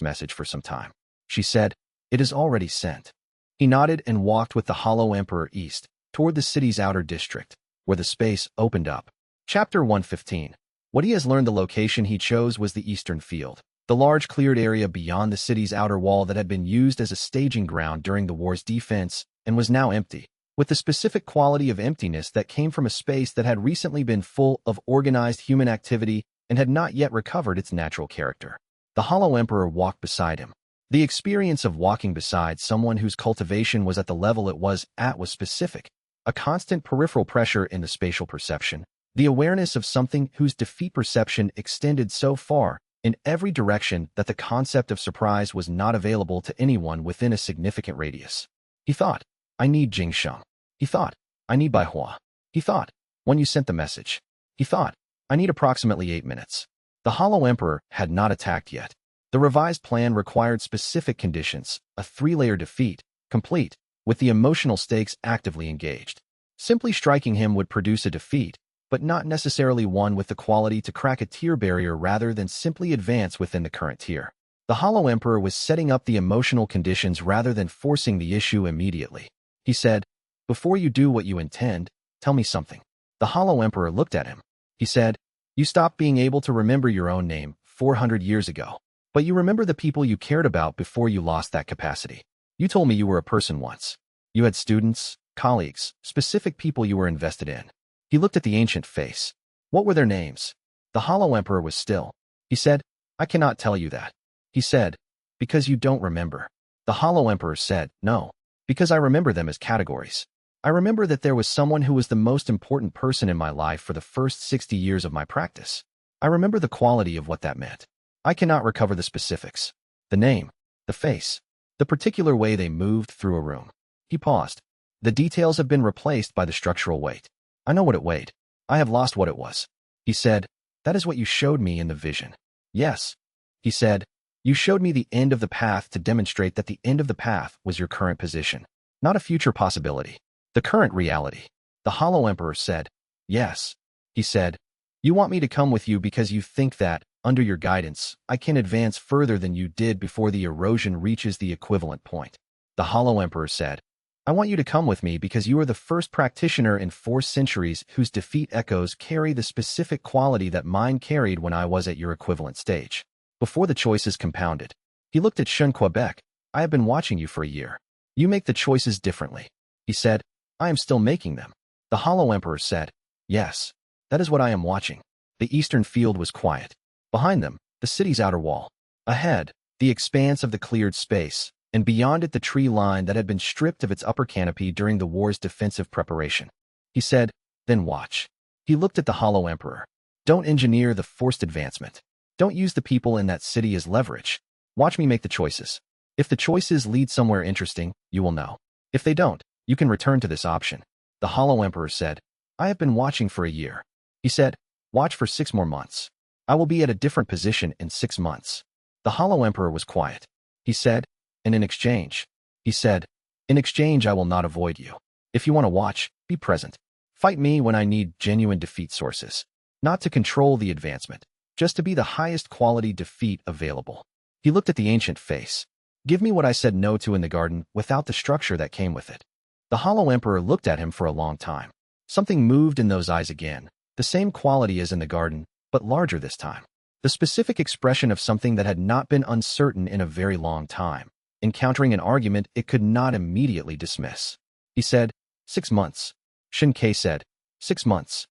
S1: message for some time. She said, it is already sent. He nodded and walked with the Hollow Emperor east, toward the city's outer district, where the space opened up. Chapter 115. What he has learned, the location he chose was the eastern field, the large cleared area beyond the city's outer wall that had been used as a staging ground during the war's defense and was now empty, with the specific quality of emptiness that came from a space that had recently been full of organized human activity and had not yet recovered its natural character. The Hollow Emperor walked beside him. The experience of walking beside someone whose cultivation was at the level it was at was specific, a constant peripheral pressure in the spatial perception, the awareness of something whose defeat perception extended so far in every direction that the concept of surprise was not available to anyone within a significant radius. He thought, I need Jingsheng. He thought, I need Baihua. He thought, when you sent the message. He thought, I need approximately 8 minutes. The Hollow Emperor had not attacked yet. The revised plan required specific conditions, a 3-layer defeat, complete, with the emotional stakes actively engaged. Simply striking him would produce a defeat, but not necessarily one with the quality to crack a tier barrier rather than simply advance within the current tier. The Hollow Emperor was setting up the emotional conditions rather than forcing the issue immediately. He said, before you do what you intend, tell me something. The Hollow Emperor looked at him. He said, you stopped being able to remember your own name 400 years ago, but you remember the people you cared about before you lost that capacity. You told me you were a person once. You had students, colleagues, specific people you were invested in. He looked at the ancient face. What were their names? The Hollow Emperor was still. He said, I cannot tell you that. He said, because you don't remember. The Hollow Emperor said, no, because I remember them as categories. I remember that there was someone who was the most important person in my life for the first 60 years of my practice. I remember the quality of what that meant. I cannot recover the specifics. The name, the face, the particular way they moved through a room. He paused. The details have been replaced by the structural weight. I know what it weighed. I have lost what it was. He said, that is what you showed me in the vision. Yes. He said, you showed me the end of the path to demonstrate that the end of the path was your current position. not a future possibility. The current reality. The Hollow Emperor said, "Yes." He said, "You want me to come with you because you think that, under your guidance, I can advance further than you did before the erosion reaches the equivalent point." The Hollow Emperor said, "I want you to come with me because you are the first practitioner in 4 centuries whose defeat echoes carry the specific quality that mine carried when I was at your equivalent stage." Before the choices compounded, he looked at Shun Quebec. "I have been watching you for a year. You make the choices differently." He said, "I am still making them." The Hollow Emperor said, "Yes, that is what I am watching." The eastern field was quiet. Behind them, the city's outer wall. Ahead, the expanse of the cleared space, and beyond it the tree line that had been stripped of its upper canopy during the war's defensive preparation. He said, "Then watch." He looked at the Hollow Emperor. "Don't engineer the forced advancement. Don't use the people in that city as leverage. Watch me make the choices. If the choices lead somewhere interesting, you will know. If they don't, you can return to this option." The Hollow Emperor said, "I have been watching for a year." He said, "Watch for 6 more months. I will be at a different position in 6 months." The Hollow Emperor was quiet. He said, "And in exchange?" He said, "In exchange I will not avoid you. If you want to watch, be present. Fight me when I need genuine defeat sources. Not to control the advancement, just to be the highest quality defeat available." He looked at the ancient face. "Give me what I said no to in the garden without the structure that came with it." The Hollow Emperor looked at him for a long time. Something moved in those eyes again, the same quality as in the garden, but larger this time. The specific expression of something that had not been uncertain in a very long time, encountering an argument it could not immediately dismiss. He said, 6 months. Xianxia said, 6 months.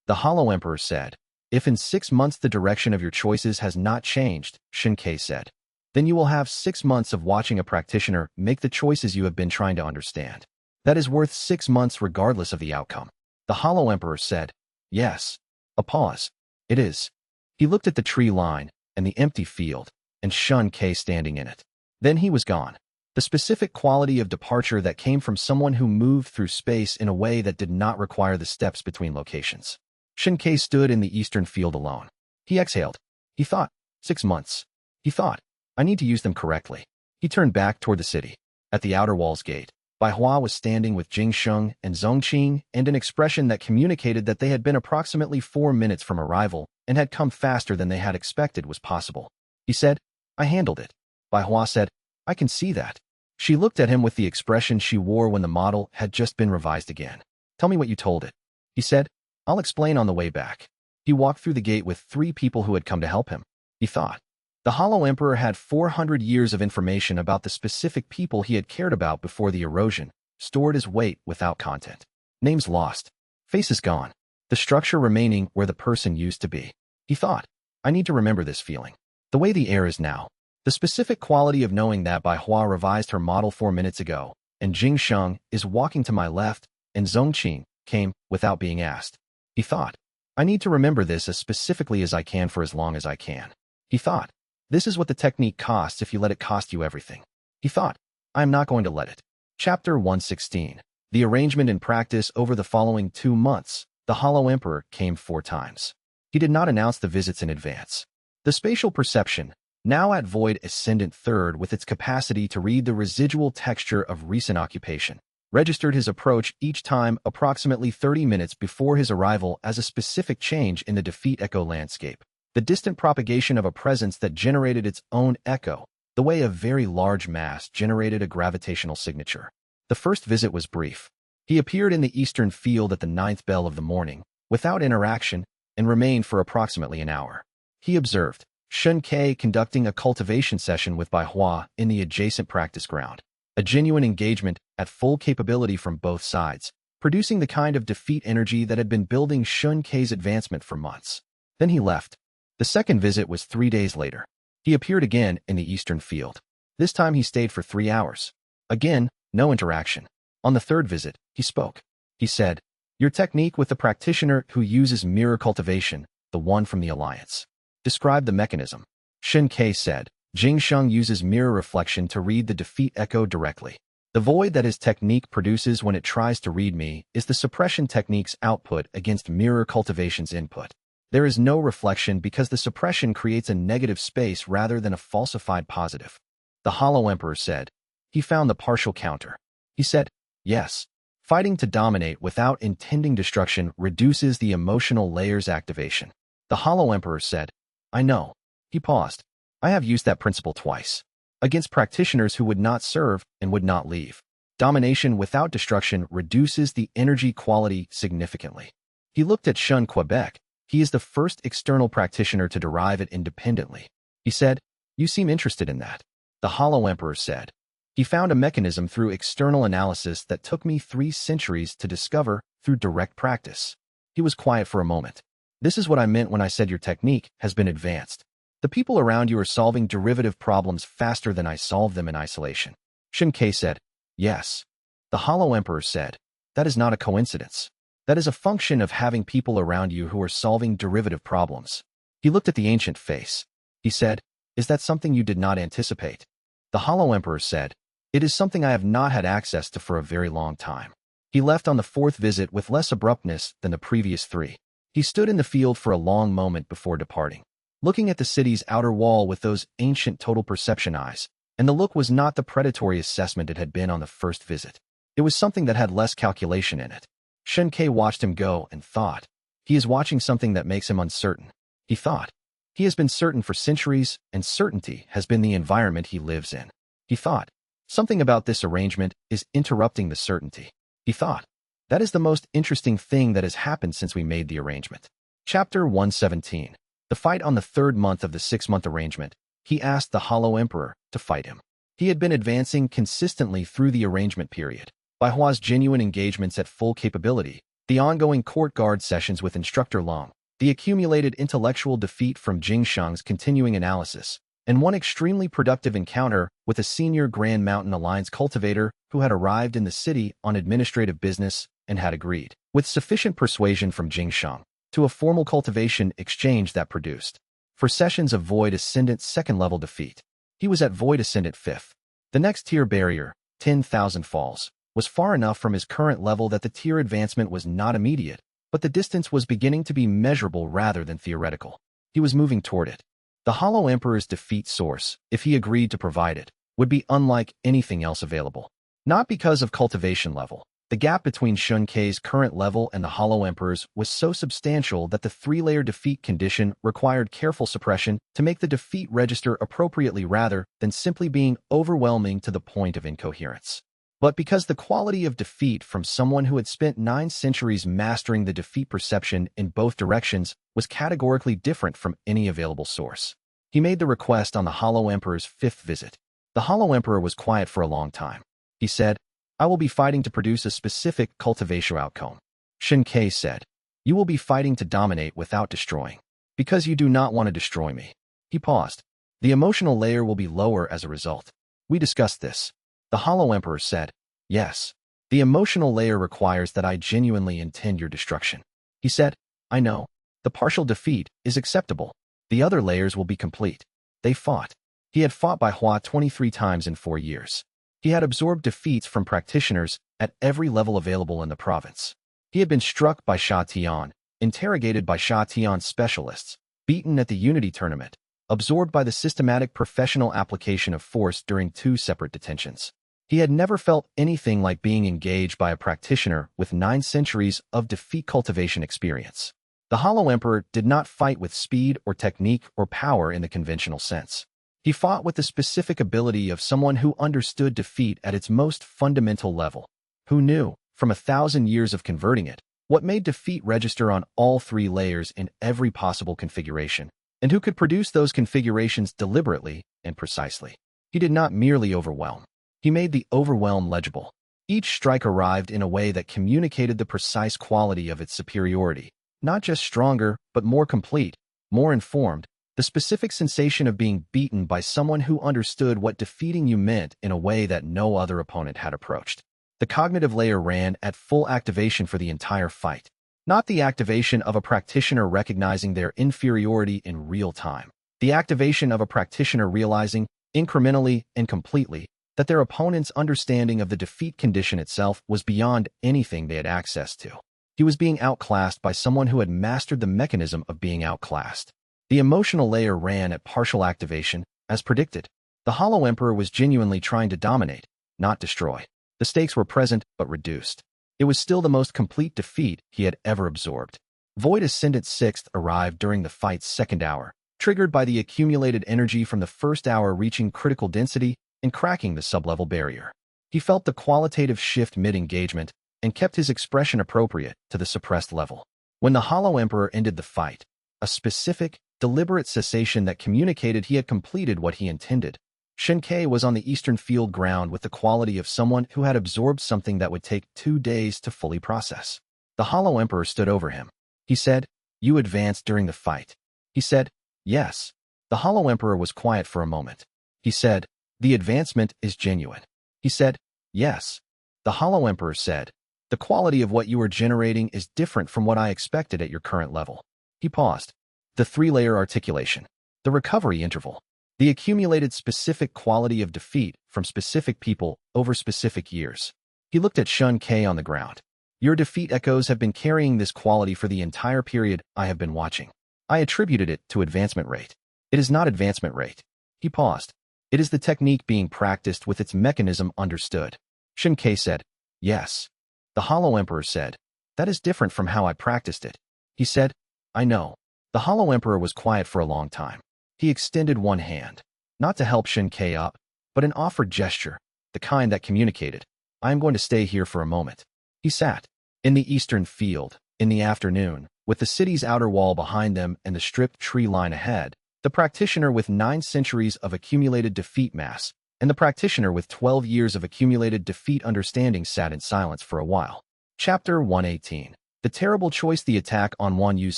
S1: The Hollow Emperor said, "If in 6 months the direction of your choices has not changed," Xianxia said, "then you will have 6 months of watching a practitioner make the choices you have been trying to understand. That is worth 6 months regardless of the outcome." The Hollow Emperor said, "Yes." A pause. "It is." He looked at the tree line and the empty field, and Xianxia standing in it. Then he was gone. The specific quality of departure that came from someone who moved through space in a way that did not require the steps between locations. Xianxia stood in the eastern field alone. He exhaled. He thought, 6 months. He thought, "I need to use them correctly." He turned back toward the city. At the outer wall's gate, Bai Hua was standing with Jing Sheng and Zongqing, and an expression that communicated that they had been approximately 4 minutes from arrival and had come faster than they had expected was possible. He said, "I handled it." Bai Hua said, "I can see that." She looked at him with the expression she wore when the model had just been revised again. "Tell me what you told it." He said, "I'll explain on the way back." He walked through the gate with 3 people who had come to help him. He thought. The Hollow Emperor had 400 years of information about the specific people he had cared about before the erosion, stored as weight without content. Names lost. Faces gone. The structure remaining where the person used to be. He thought, "I need to remember this feeling. The way the air is now." The specific quality of knowing that Bai Hua revised her model 4 minutes ago, and Jing Sheng is walking to my left, and Zongqing came without being asked. He thought, "I need to remember this as specifically as I can for as long as I can." He thought, "This is what the technique costs if you let it cost you everything." He thought, "I am not going to let it." Chapter 116. The arrangement in practice over the following 2 months, the Hollow Emperor came 4 times. He did not announce the visits in advance. The spatial perception, now at void ascendant third with its capacity to read the residual texture of recent occupation, registered his approach each time approximately 30 minutes before his arrival as a specific change in the defeat echo landscape. The distant propagation of a presence that generated its own echo, the way a very large mass generated a gravitational signature. The first visit was brief. He appeared in the eastern field at the 9th bell of the morning, without interaction, and remained for approximately an hour. He observed Xianxia conducting a cultivation session with Bai Hua in the adjacent practice ground. A genuine engagement at full capability from both sides, producing the kind of defeat energy that had been building Xianxia's advancement for months. Then he left. The second visit was 3 days later. He appeared again in the eastern field. This time he stayed for 3 hours. Again, no interaction. On the third visit, he spoke. He said, "Your technique with the practitioner who uses mirror cultivation, the one from the Alliance. Describe the mechanism." Xianxia said, "Jing Sheng uses mirror reflection to read the defeat echo directly. The void that his technique produces when it tries to read me is the suppression technique's output against mirror cultivation's input. There is no reflection because the suppression creates a negative space rather than a falsified positive." The Hollow Emperor said. He found the partial counter. He said, Yes. Fighting to dominate without intending destruction reduces the emotional layer's activation. The Hollow Emperor said, I know. He paused. I have used that principle twice. Against practitioners who would not serve and would not leave. Domination without destruction reduces the energy quality significantly. He looked at Shun Quebec. He is the first external practitioner to derive it independently. He said, You seem interested in that. The Hollow Emperor said, He found a mechanism through external analysis that took me 3 centuries to discover through direct practice. He was quiet for a moment. This is what I meant when I said your technique has been advanced. The people around you are solving derivative problems faster than I solve them in isolation. Xianxia said, Yes. The Hollow Emperor said, That is not a coincidence. That is a function of having people around you who are solving derivative problems. He looked at the ancient face. He said, Is that something you did not anticipate? The Hollow Emperor said, It is something I have not had access to for a very long time. He left on the 4th visit with less abruptness than the previous 3. He stood in the field for a long moment before departing, looking at the city's outer wall with those ancient total perception eyes, and the look was not the predatory assessment it had been on the first visit. It was something that had less calculation in it. Xianxia watched him go and thought, He is watching something that makes him uncertain. He thought, He has been certain for centuries, and certainty has been the environment he lives in. He thought, Something about this arrangement is interrupting the certainty. He thought, That is the most interesting thing that has happened since we made the arrangement. Chapter 117. The fight on the 3rd month of the 6-month arrangement. He asked the Hollow Emperor to fight him. He had been advancing consistently through the arrangement period. By Hua's genuine engagements at full capability, the ongoing court guard sessions with Instructor Long, the accumulated intellectual defeat from Jingshang's continuing analysis, and one extremely productive encounter with a senior Grand Mountain Alliance cultivator who had arrived in the city on administrative business and had agreed, with sufficient persuasion from Jingshang, to a formal cultivation exchange that produced 4 sessions of Void Ascendant 2nd-level defeat. He was at Void Ascendant 5th. The next tier barrier, 10,000 falls, was far enough from his current level that the tier advancement was not immediate, but the distance was beginning to be measurable rather than theoretical. He was moving toward it. The Hollow Emperor's defeat source, if he agreed to provide it, would be unlike anything else available. Not because of cultivation level. The gap between Xianxia's current level and the Hollow Emperor's was so substantial that the 3-layer defeat condition required careful suppression to make the defeat register appropriately rather than simply being overwhelming to the point of incoherence. But because the quality of defeat from someone who had spent 9 centuries mastering the defeat perception in both directions was categorically different from any available source. He made the request on the Hollow Emperor's 5th visit. The Hollow Emperor was quiet for a long time. He said, I will be fighting to produce a specific cultivation outcome. Xianxia said, You will be fighting to dominate without destroying. Because you do not want to destroy me. He paused. The emotional layer will be lower as a result. We discussed this. The Hollow Emperor said, Yes. The emotional layer requires that I genuinely intend your destruction. He said, I know. The partial defeat is acceptable. The other layers will be complete. They fought. He had fought by Hua 23 times in 4 years. He had absorbed defeats from practitioners at every level available in the province. He had been struck by Sha Tian, interrogated by Sha Tian's specialists, beaten at the Unity tournament, absorbed by the systematic professional application of force during 2 separate detentions. He had never felt anything like being engaged by a practitioner with 9 centuries of defeat cultivation experience. The Hollow Emperor did not fight with speed or technique or power in the conventional sense. He fought with the specific ability of someone who understood defeat at its most fundamental level, who knew, from 1,000 years of converting it, what made defeat register on all 3 layers in every possible configuration, and who could produce those configurations deliberately and precisely. He did not merely overwhelm. He made the overwhelm legible. Each strike arrived in a way that communicated the precise quality of its superiority, not just stronger, but more complete, more informed, the specific sensation of being beaten by someone who understood what defeating you meant in a way that no other opponent had approached. The cognitive layer ran at full activation for the entire fight, not the activation of a practitioner recognizing their inferiority in real time, the activation of a practitioner realizing, incrementally and completely, that their opponent's understanding of the defeat condition itself was beyond anything they had access to. He was being outclassed by someone who had mastered the mechanism of being outclassed. The emotional layer ran at partial activation, as predicted. The Hollow Emperor was genuinely trying to dominate, not destroy. The stakes were present but reduced. It was still the most complete defeat he had ever absorbed. Void Ascendant 6th arrived during the fight's second hour, triggered by the accumulated energy from the first hour reaching critical density and cracking the sublevel barrier. He felt the qualitative shift mid-engagement and kept his expression appropriate to the suppressed level. When the Hollow Emperor ended the fight, a specific, deliberate cessation that communicated he had completed what he intended, Xianxia was on the eastern field ground with the quality of someone who had absorbed something that would take 2 days to fully process. The Hollow Emperor stood over him. He said, "You advanced during the fight." He said, "Yes." The Hollow Emperor was quiet for a moment. He said, "The advancement is genuine." He said, "Yes." The Hollow Emperor said, "The quality of what you are generating is different from what I expected at your current level." He paused. The 3-layer articulation. The recovery interval. The accumulated specific quality of defeat from specific people over specific years. He looked at Xianxia on the ground. "Your defeat echoes have been carrying this quality for the entire period I have been watching. I attributed it to advancement rate. It is not advancement rate." He paused. "It is the technique being practiced with its mechanism understood." Xianxia said, "Yes." The Hollow Emperor said, "That is different from how I practiced it." He said, "I know." The Hollow Emperor was quiet for a long time. He extended one hand, not to help Xianxia up, but an offered gesture, the kind that communicated, "I am going to stay here for a moment." He sat. In the eastern field, in the afternoon, with the city's outer wall behind them and the stripped tree line ahead, the practitioner with 9 centuries of accumulated defeat mass and the practitioner with 12 years of accumulated defeat understanding sat in silence for a while. Chapter 118. The terrible choice. The attack on Yu's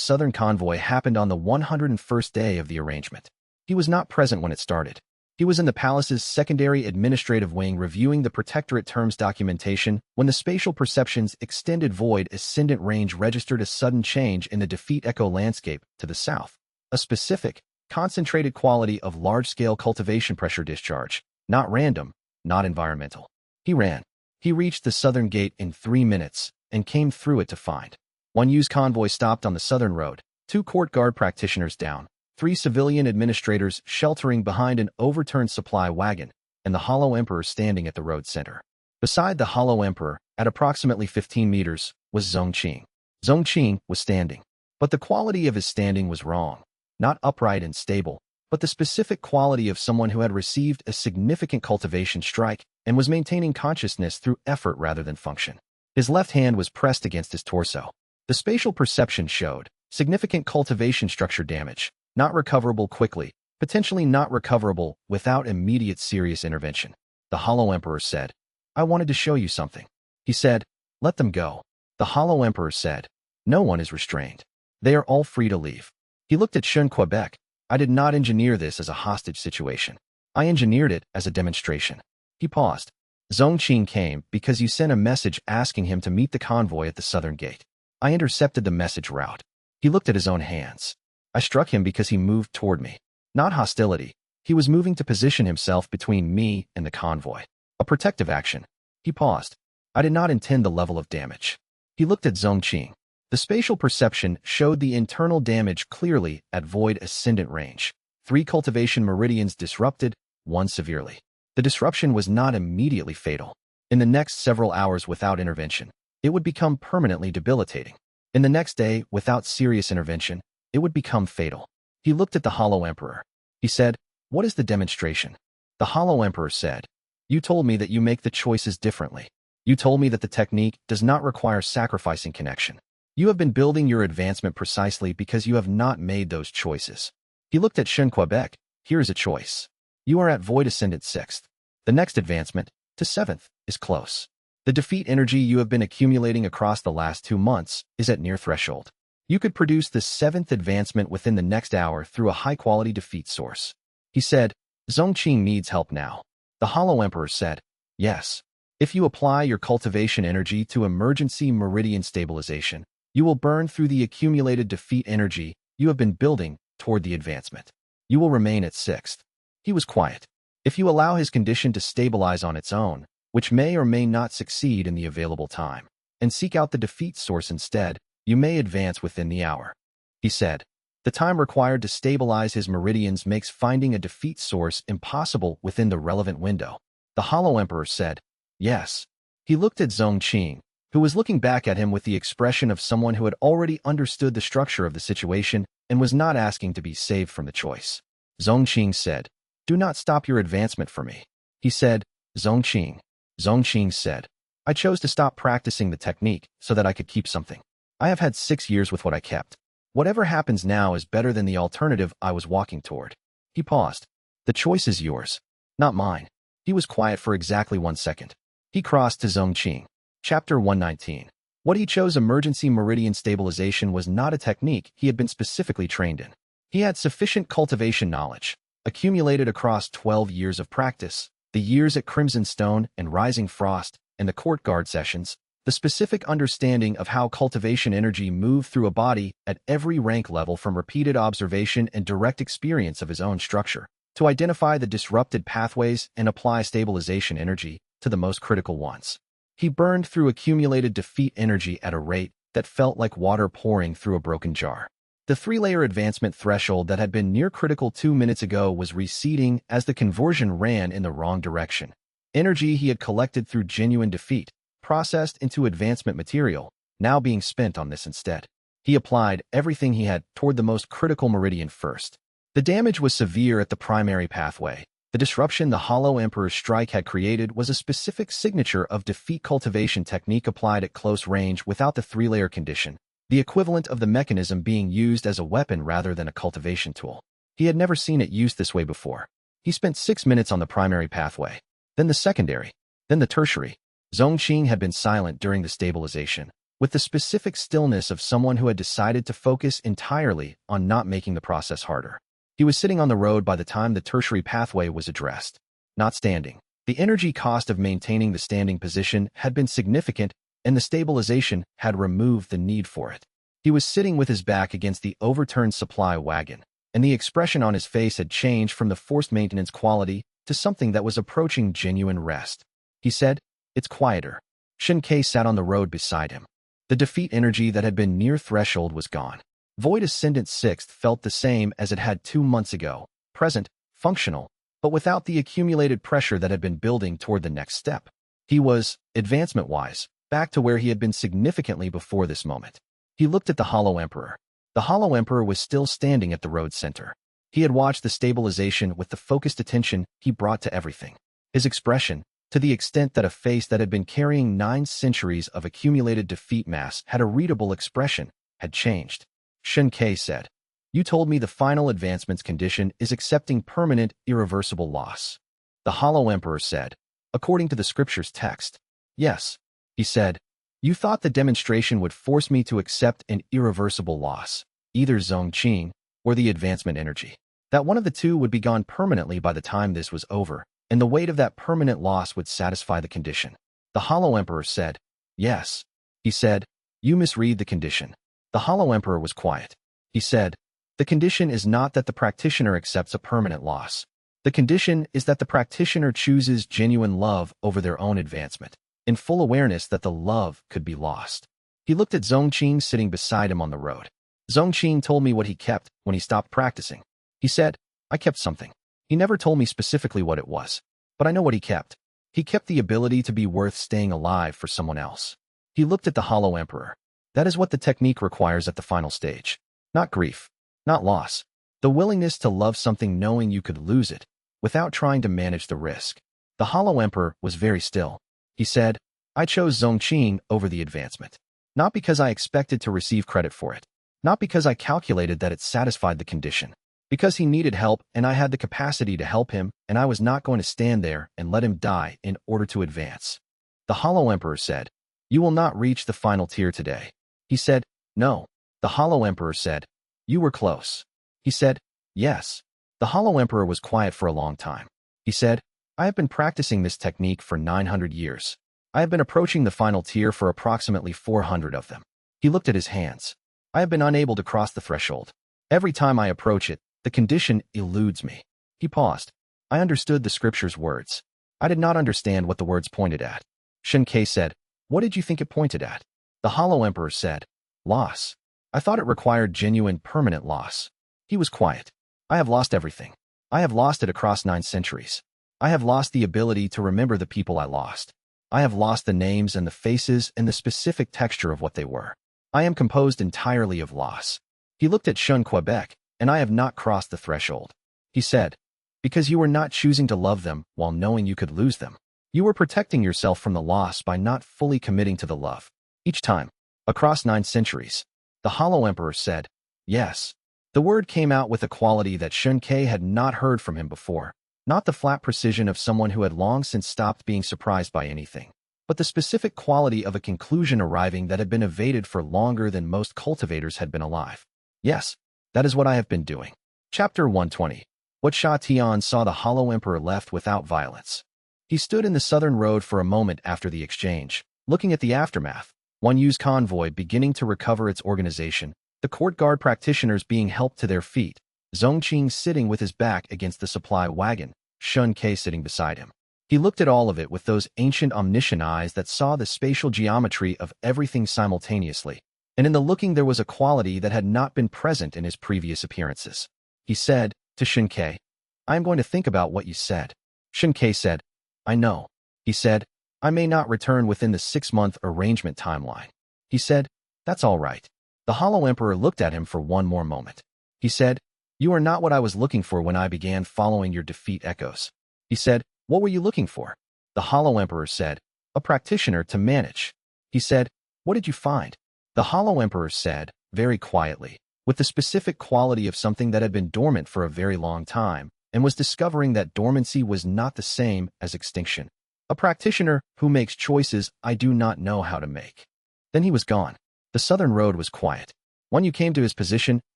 S1: southern convoy happened on the 101st day of the arrangement. He was not present when it started. He was in the palace's secondary administrative wing reviewing the protectorate terms documentation when the spatial perception's extended void ascendant range registered a sudden change in the defeat echo landscape to the south. A specific, concentrated quality of large-scale cultivation pressure discharge, not random, not environmental. He ran. He reached the southern gate in 3 minutes and came through it to find Yu's convoy stopped on the southern road, 2 court guard practitioners down, 3 civilian administrators sheltering behind an overturned supply wagon, and the Hollow Emperor standing at the road center. Beside the Hollow Emperor, at approximately 15 meters, was Zongqing. Zongqing was standing, but the quality of his standing was wrong. Not upright and stable, but the specific quality of someone who had received a significant cultivation strike and was maintaining consciousness through effort rather than function. His left hand was pressed against his torso. The spatial perception showed significant cultivation structure damage, not recoverable quickly, potentially not recoverable without immediate serious intervention. The Hollow Emperor said, "I wanted to show you something." He said, "Let them go." The Hollow Emperor said, "No one is restrained. They are all free to leave." He looked at Xianxia. "I did not engineer this as a hostage situation. I engineered it as a demonstration." He paused. "Zongqing came because you sent a message asking him to meet the convoy at the southern gate. I intercepted the message route." He looked at his own hands. "I struck him because he moved toward me. Not hostility. He was moving to position himself between me and the convoy. A protective action." He paused. "I did not intend the level of damage." He looked at Zongqing. The spatial perception showed the internal damage clearly at void ascendant range. 3 cultivation meridians disrupted, 1 severely. The disruption was not immediately fatal. In the next several hours without intervention, it would become permanently debilitating. In the next day, without serious intervention, it would become fatal. He looked at the Hollow Emperor. He said, "What is the demonstration?" The Hollow Emperor said, "You told me that you make the choices differently. You told me that the technique does not require sacrificing connection. You have been building your advancement precisely because you have not made those choices." He looked at Xianxia. "Here is a choice. You are at Void Ascendant 6th. The next advancement, to 7th, is close. The defeat energy you have been accumulating across the last 2 months is at near threshold. You could produce the 7th advancement within the next hour through a high-quality defeat source." He said, "Zongqing needs help now." The Hollow Emperor said, "Yes. If you apply your cultivation energy to emergency meridian stabilization, you will burn through the accumulated defeat energy you have been building toward the advancement. You will remain at 6th. He was quiet. "If you allow his condition to stabilize on its own, which may or may not succeed in the available time, and seek out the defeat source instead, you may advance within the hour." He said, "The time required to stabilize his meridians makes finding a defeat source impossible within the relevant window." The Hollow Emperor said, "Yes. He looked at Zhongqing, who was looking back at him with the expression of someone who had already understood the structure of the situation and was not asking to be saved from the choice. Zhongqing said, "Do not stop your advancement for me." He said, Zhongqing. Zhongqing said, "I chose to stop practicing the technique so that I could keep something. I have had 6 years with what I kept. Whatever happens now is better than the alternative I was walking toward." He paused. "The choice is yours, not mine." He was quiet for exactly 1 second. He crossed to Zhongqing. Chapter 119. What he chose, emergency meridian stabilization, was not a technique he had been specifically trained in. He had sufficient cultivation knowledge, accumulated across 12 years of practice, the years at Crimson Stone and Rising Frost, and the court guard sessions, the specific understanding of how cultivation energy moved through a body at every rank level from repeated observation and direct experience of his own structure, to identify the disrupted pathways and apply stabilization energy to the most critical ones. He burned through accumulated defeat energy at a rate that felt like water pouring through a broken jar. The 3-layer advancement threshold that had been near critical 2 minutes ago was receding as the conversion ran in the wrong direction. Energy he had collected through genuine defeat, processed into advancement material, now being spent on this instead. He applied everything he had toward the most critical meridian first. The damage was severe at the primary pathway. The disruption the Hollow Emperor's strike had created was a specific signature of defeat cultivation technique applied at close range without the 3-layer condition, the equivalent of the mechanism being used as a weapon rather than a cultivation tool. He had never seen it used this way before. He spent 6 minutes on the primary pathway, then the secondary, then the tertiary. Zhongqing had been silent during the stabilization, with the specific stillness of someone who had decided to focus entirely on not making the process harder. He was sitting on the road by the time the tertiary pathway was addressed, not standing. The energy cost of maintaining the standing position had been significant, and the stabilization had removed the need for it. He was sitting with his back against the overturned supply wagon, and the expression on his face had changed from the forced maintenance quality to something that was approaching genuine rest. He said, "It's quieter." Xianxia sat on the road beside him. The defeat energy that had been near threshold was gone. Void Ascendant 6th felt the same as it had 2 months ago, present, functional, but without the accumulated pressure that had been building toward the next step. He was, advancement-wise, back to where he had been significantly before this moment. He looked at the Hollow Emperor. The Hollow Emperor was still standing at the road center. He had watched the stabilization with the focused attention he brought to everything. His expression, to the extent that a face that had been carrying 9 centuries of accumulated defeat mass had a readable expression, had changed. Xianxia said, "You told me the final advancement's condition is accepting permanent, irreversible loss." The Hollow Emperor said, "According to the scripture's text." "Yes," he said. "You thought the demonstration would force me to accept an irreversible loss, either Zhongqing or the advancement energy. That one of the two would be gone permanently by the time this was over, and the weight of that permanent loss would satisfy the condition." The Hollow Emperor said, "Yes." He said, "You misread the condition." The Hollow Emperor was quiet. He said, "The condition is not that the practitioner accepts a permanent loss. The condition is that the practitioner chooses genuine love over their own advancement, in full awareness that the love could be lost." He looked at Zhongqing sitting beside him on the road. "Zhongqing told me what he kept when he stopped practicing." He said, "I kept something. He never told me specifically what it was, but I know what he kept. He kept the ability to be worth staying alive for someone else." He looked at the Hollow Emperor. "That is what the technique requires at the final stage. Not grief, not loss. The willingness to love something knowing you could lose it, without trying to manage the risk." The Hollow Emperor was very still. He said, "I chose Zhongqing over the advancement. Not because I expected to receive credit for it. Not because I calculated that it satisfied the condition. Because he needed help and I had the capacity to help him, and I was not going to stand there and let him die in order to advance." The Hollow Emperor said, "You will not reach the final tier today." He said, "No." The Hollow Emperor said, "You were close." He said, "Yes." The Hollow Emperor was quiet for a long time. He said, "I have been practicing this technique for 900 years. I have been approaching the final tier for approximately 400 of them." He looked at his hands. "I have been unable to cross the threshold. Every time I approach it, the condition eludes me." He paused. "I understood the scripture's words. I did not understand what the words pointed at." Xianxia said, "What did you think it pointed at?" The Hollow Emperor said, "Loss. I thought it required genuine, permanent loss." He was quiet. "I have lost everything. I have lost it across 9 centuries. I have lost the ability to remember the people I lost. I have lost the names and the faces and the specific texture of what they were. I am composed entirely of loss. He looked at Shun Quebec, and I have not crossed the threshold. He said, because you were not choosing to love them while knowing you could lose them. You were protecting yourself from the loss by not fully committing to the love. Each time, across 9 centuries, the Hollow Emperor said, yes. The word came out with a quality that Shun Ke had not heard from him before, not the flat precision of someone who had long since stopped being surprised by anything, but the specific quality of a conclusion arriving that had been evaded for longer than most cultivators had been alive. Yes, that is what I have been doing. Chapter 120. What Sha Tian saw the Hollow Emperor left without violence. He stood in the southern road for a moment after the exchange, looking at the aftermath. One Yu's convoy beginning to recover its organization, the court guard practitioners being helped to their feet, Zongqing sitting with his back against the supply wagon, Shun Ke sitting beside him. He looked at all of it with those ancient omniscient eyes that saw the spatial geometry of everything simultaneously, and in the looking there was a quality that had not been present in his previous appearances. He said to Shun Ke, I am going to think about what you said. Shun Ke said, I know. He said, I may not return within the 6-month arrangement timeline. He said, that's all right. The Hollow Emperor looked at him for one more moment. He said, you are not what I was looking for when I began following your defeat echoes. He said, what were you looking for? The Hollow Emperor said, a practitioner to manage. He said, what did you find? The Hollow Emperor said, very quietly, with the specific quality of something that had been dormant for a very long time, and was discovering that dormancy was not the same as extinction. A practitioner who makes choices I do not know how to make. Then he was gone. The southern road was quiet. Wan Yu came to his position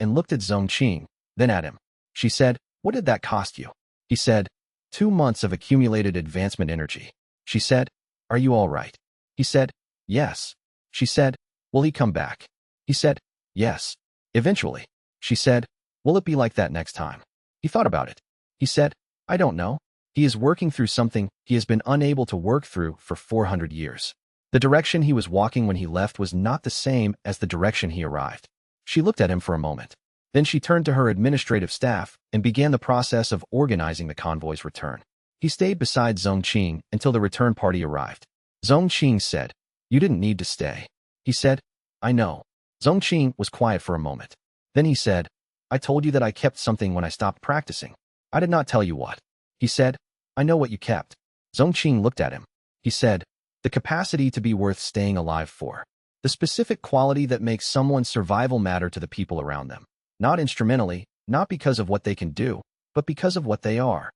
S1: and looked at Zongqing, then at him. She said, what did that cost you? He said, 2 months of accumulated advancement energy. She said, are you all right? He said, yes. She said, will he come back? He said, yes. Eventually. She said, will it be like that next time? He thought about it. He said, I don't know. He is working through something he has been unable to work through for 400 years. The direction he was walking when he left was not the same as the direction he arrived. She looked at him for a moment. Then she turned to her administrative staff and began the process of organizing the convoy's return. He stayed beside Zongqing until the return party arrived. Zongqing said, you didn't need to stay. He said, I know. Zongqing was quiet for a moment. Then he said, I told you that I kept something when I stopped practicing. I did not tell you what. He said, I know what you kept. Zongqing looked at him. He said, the capacity to be worth staying alive for. The specific quality that makes someone's survival matter to the people around them. Not instrumentally, not because of what they can do, but because of what they are.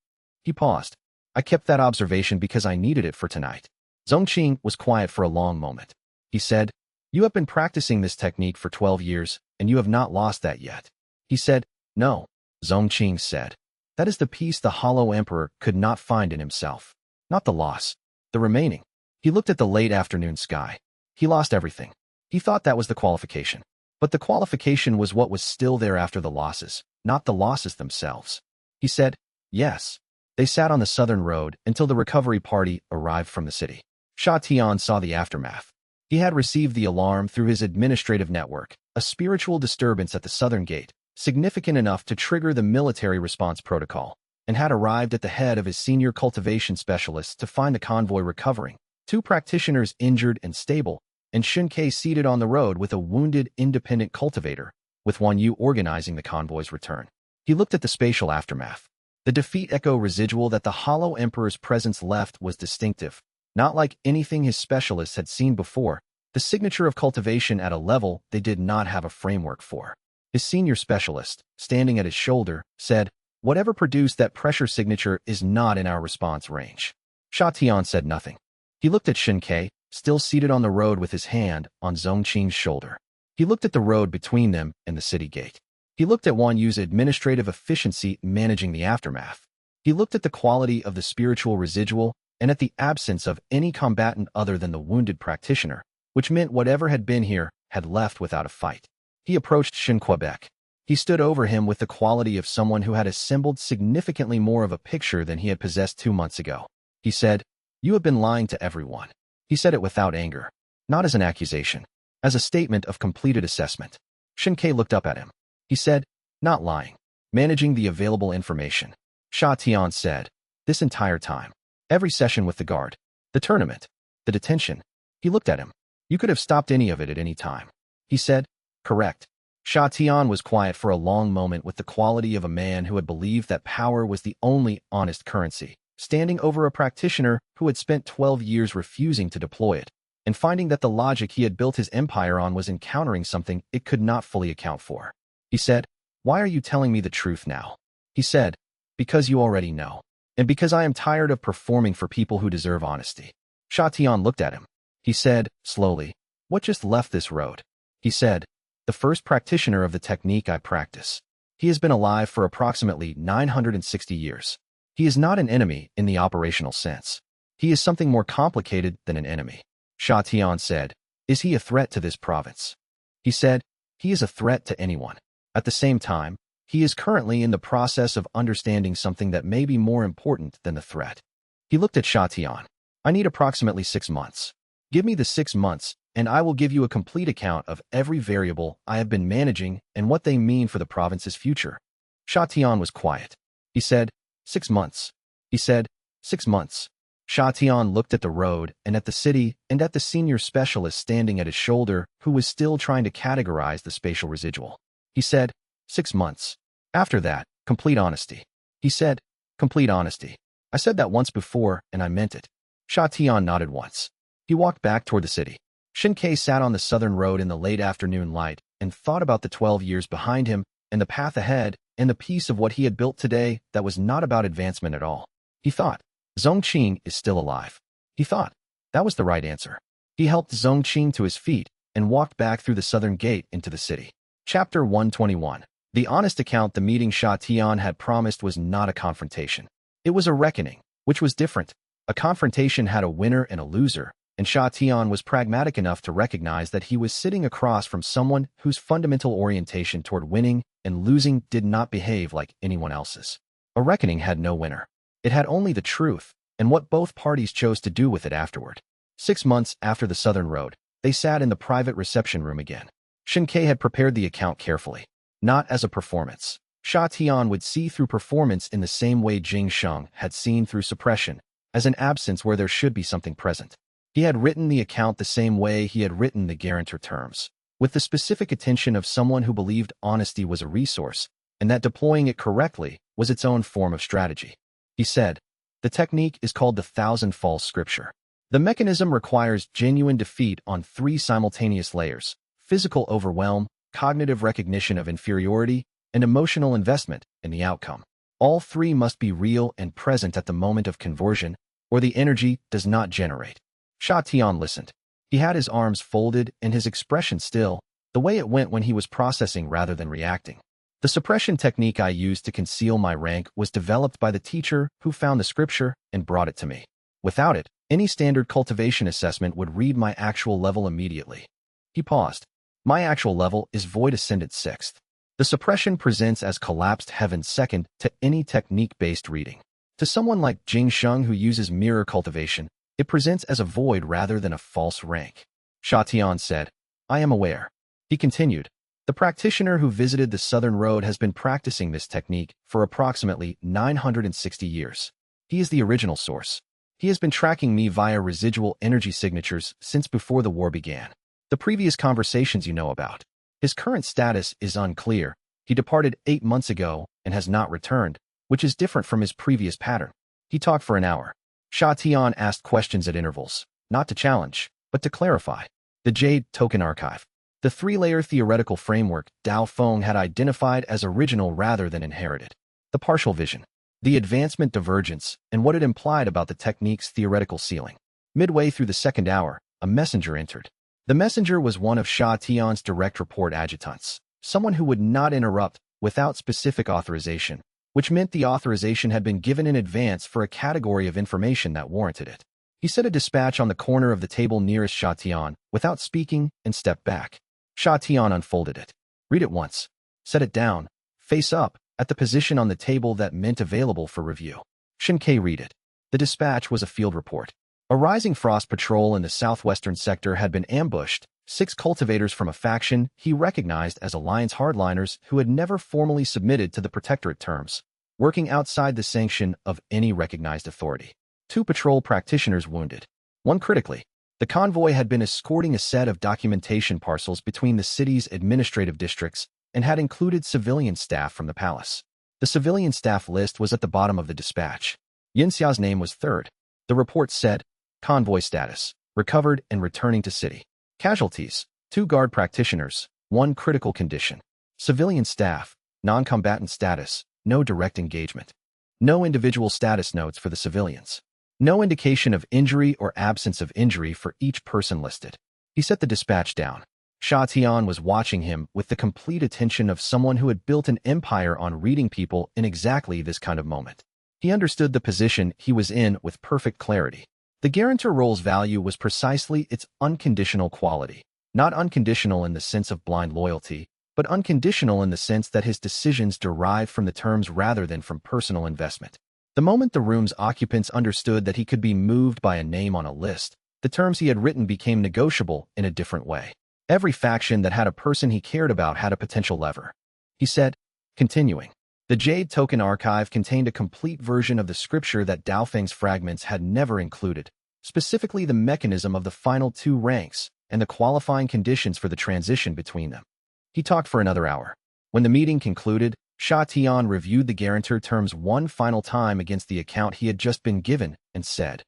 S1: He paused. I kept that observation because I needed it for tonight. Zongqing was quiet for a long moment. He said, you have been practicing this technique for 12 years, and you have not lost that yet. He said, no. Zongqing said, that is the piece the Hollow Emperor could not find in himself. Not the loss. The remaining. He looked at the late afternoon sky. He lost everything. He thought that was the qualification. But the qualification was what was still there after the losses, not the losses themselves. He said, yes. They sat on the southern road until the recovery party arrived from the city. Sha Tian saw the aftermath. He had received the alarm through his administrative network, a spiritual disturbance at the southern gate, significant enough to trigger the military response protocol, and had arrived at the head of his senior cultivation specialists to find the convoy recovering, 2 practitioners injured and stable, and Shun Ke seated on the road with a wounded independent cultivator, with Wan Yu organizing the convoy's return. He looked at the spatial aftermath. The defeat echo residual that the Hollow Emperor's presence left was distinctive, not like anything his specialists had seen before, the signature of cultivation at a level they did not have a framework for. His senior specialist, standing at his shoulder, said, whatever produced that pressure signature is not in our response range. Sha Tian said nothing. He looked at Shun Ke, still seated on the road with his hand on Zongqing's shoulder. He looked at the road between them and the city gate. He looked at Wan Yu's administrative efficiency managing the aftermath. He looked at the quality of the spiritual residual and at the absence of any combatant other than the wounded practitioner, which meant whatever had been here had left without a fight. He approached Shun Quebec. He stood over him with the quality of someone who had assembled significantly more of a picture than he had possessed 2 months ago. He said, you have been lying to everyone. He said it without anger, not as an accusation, as a statement of completed assessment. Shun Ke looked up at him. He said, not lying, managing the available information. Sha Tian said, this entire time, every session with the guard, the tournament, The detention. He looked at him. You could have stopped any of it at any time. He said, correct. Sha Tian was quiet for a long moment with the quality of a man who had believed that power was the only honest currency, standing over a practitioner who had spent 12 years refusing to deploy it, and finding that the logic he had built his empire on was encountering something it could not fully account for. He said, why are you telling me the truth now? He said, because you already know, and because I am tired of performing for people who deserve honesty. Sha Tian looked at him. He said, slowly, what just left this road? He said, the first practitioner of the technique I practice. He has been alive for approximately 960 years. He is not an enemy in the operational sense. He is something more complicated than an enemy. Sha Tian said, is he a threat to this province? He said, he is a threat to anyone. At the same time, he is currently in the process of understanding something that may be more important than the threat. He looked at Sha Tian. I need approximately 6 months. Give me the 6 months, and I will give you a complete account of every variable I have been managing and what they mean for the province's future. Sha Tian was quiet. He said, 6 months. He said, 6 months. Sha Tian looked at the road and at the city and at the senior specialist standing at his shoulder who was still trying to categorize the spatial residual. He said, 6 months. After that, complete honesty. He said, complete honesty. I said that once before, and I meant it. Sha Tian nodded once. He walked back toward the city. Xianxia sat on the southern road in the late afternoon light and thought about the 12 years behind him and the path ahead and the piece of what he had built today that was not about advancement at all. He thought, Zhongqing is still alive. He thought, that was the right answer. He helped Zhongqing to his feet and walked back through the southern gate into the city. Chapter 121. The honest account the meeting Sha Tian had promised was not a confrontation. It was a reckoning, which was different. A confrontation had a winner and a loser, and Sha Tian was pragmatic enough to recognize that he was sitting across from someone whose fundamental orientation toward winning and losing did not behave like anyone else's. A reckoning had no winner. It had only the truth, and what both parties chose to do with it afterward. 6 months after the southern road, they sat in the private reception room again. Xianxia had prepared the account carefully, not as a performance. Sha Tian would see through performance in the same way Jing Sheng had seen through suppression, as an absence where there should be something present. He had written the account the same way he had written the guarantor terms, with the specific attention of someone who believed honesty was a resource, and that deploying it correctly was its own form of strategy. He said, the technique is called the 1,000-False Scripture. The mechanism requires genuine defeat on 3 simultaneous layers: physical overwhelm, cognitive recognition of inferiority, and emotional investment in the outcome. All 3 must be real and present at the moment of conversion, or the energy does not generate. Sha Tian listened. He had his arms folded and his expression still, the way it went when he was processing rather than reacting. The suppression technique I used to conceal my rank was developed by the teacher who found the scripture and brought it to me. Without it, any standard cultivation assessment would read my actual level immediately. He paused. My actual level is Void Ascendant 6th. The suppression presents as collapsed heaven 2nd to any technique-based reading. To someone like Jing Sheng who uses mirror cultivation, it presents as a void rather than a false rank. Sha Tian said, I am aware. He continued, the practitioner who visited the southern road has been practicing this technique for approximately 960 years. He is the original source. He has been tracking me via residual energy signatures since before the war began. The previous conversations you know about. His current status is unclear. He departed 8 months ago and has not returned, which is different from his previous pattern. He talked for an hour. Sha Tian asked questions at intervals, not to challenge, but to clarify. The Jade Token Archive. The 3-layer theoretical framework Dao Feng had identified as original rather than inherited. The partial vision. The advancement divergence and what it implied about the technique's theoretical ceiling. Midway through the 2nd hour, a messenger entered. The messenger was one of Sha Tian's direct report adjutants, someone who would not interrupt without specific authorization, which meant the authorization had been given in advance for a category of information that warranted it. He set a dispatch on the corner of the table nearest Sha Tian without speaking and stepped back. Sha Tian unfolded it. Read it once. Set it down, face up, at the position on the table that meant available for review. Xianxia read it. The dispatch was a field report. A rising frost patrol in the southwestern sector had been ambushed. 6 cultivators from a faction he recognized as Alliance hardliners who had never formally submitted to the protectorate terms, working outside the sanction of any recognized authority. 2 patrol practitioners wounded. 1 critically. The convoy had been escorting a set of documentation parcels between the city's administrative districts and had included civilian staff from the palace. The civilian staff list was at the bottom of the dispatch. Xianxia's name was third. The report said, convoy status, recovered and returning to city. Casualties, 2 guard practitioners, 1 critical condition. Civilian staff, non-combatant status, no direct engagement. No individual status notes for the civilians. No indication of injury or absence of injury for each person listed. He set the dispatch down. Xianxia was watching him with the complete attention of someone who had built an empire on reading people in exactly this kind of moment. He understood the position he was in with perfect clarity. The guarantor role's value was precisely its unconditional quality, not unconditional in the sense of blind loyalty, but unconditional in the sense that his decisions derived from the terms rather than from personal investment. The moment the room's occupants understood that he could be moved by a name on a list, the terms he had written became negotiable in a different way. Every faction that had a person he cared about had a potential lever. He said, continuing. The Jade Token Archive contained a complete version of the scripture that Daofeng's fragments had never included, specifically the mechanism of the final 2 ranks and the qualifying conditions for the transition between them. He talked for another hour. When the meeting concluded, Xianxia reviewed the guarantor terms one final time against the account he had just been given and said,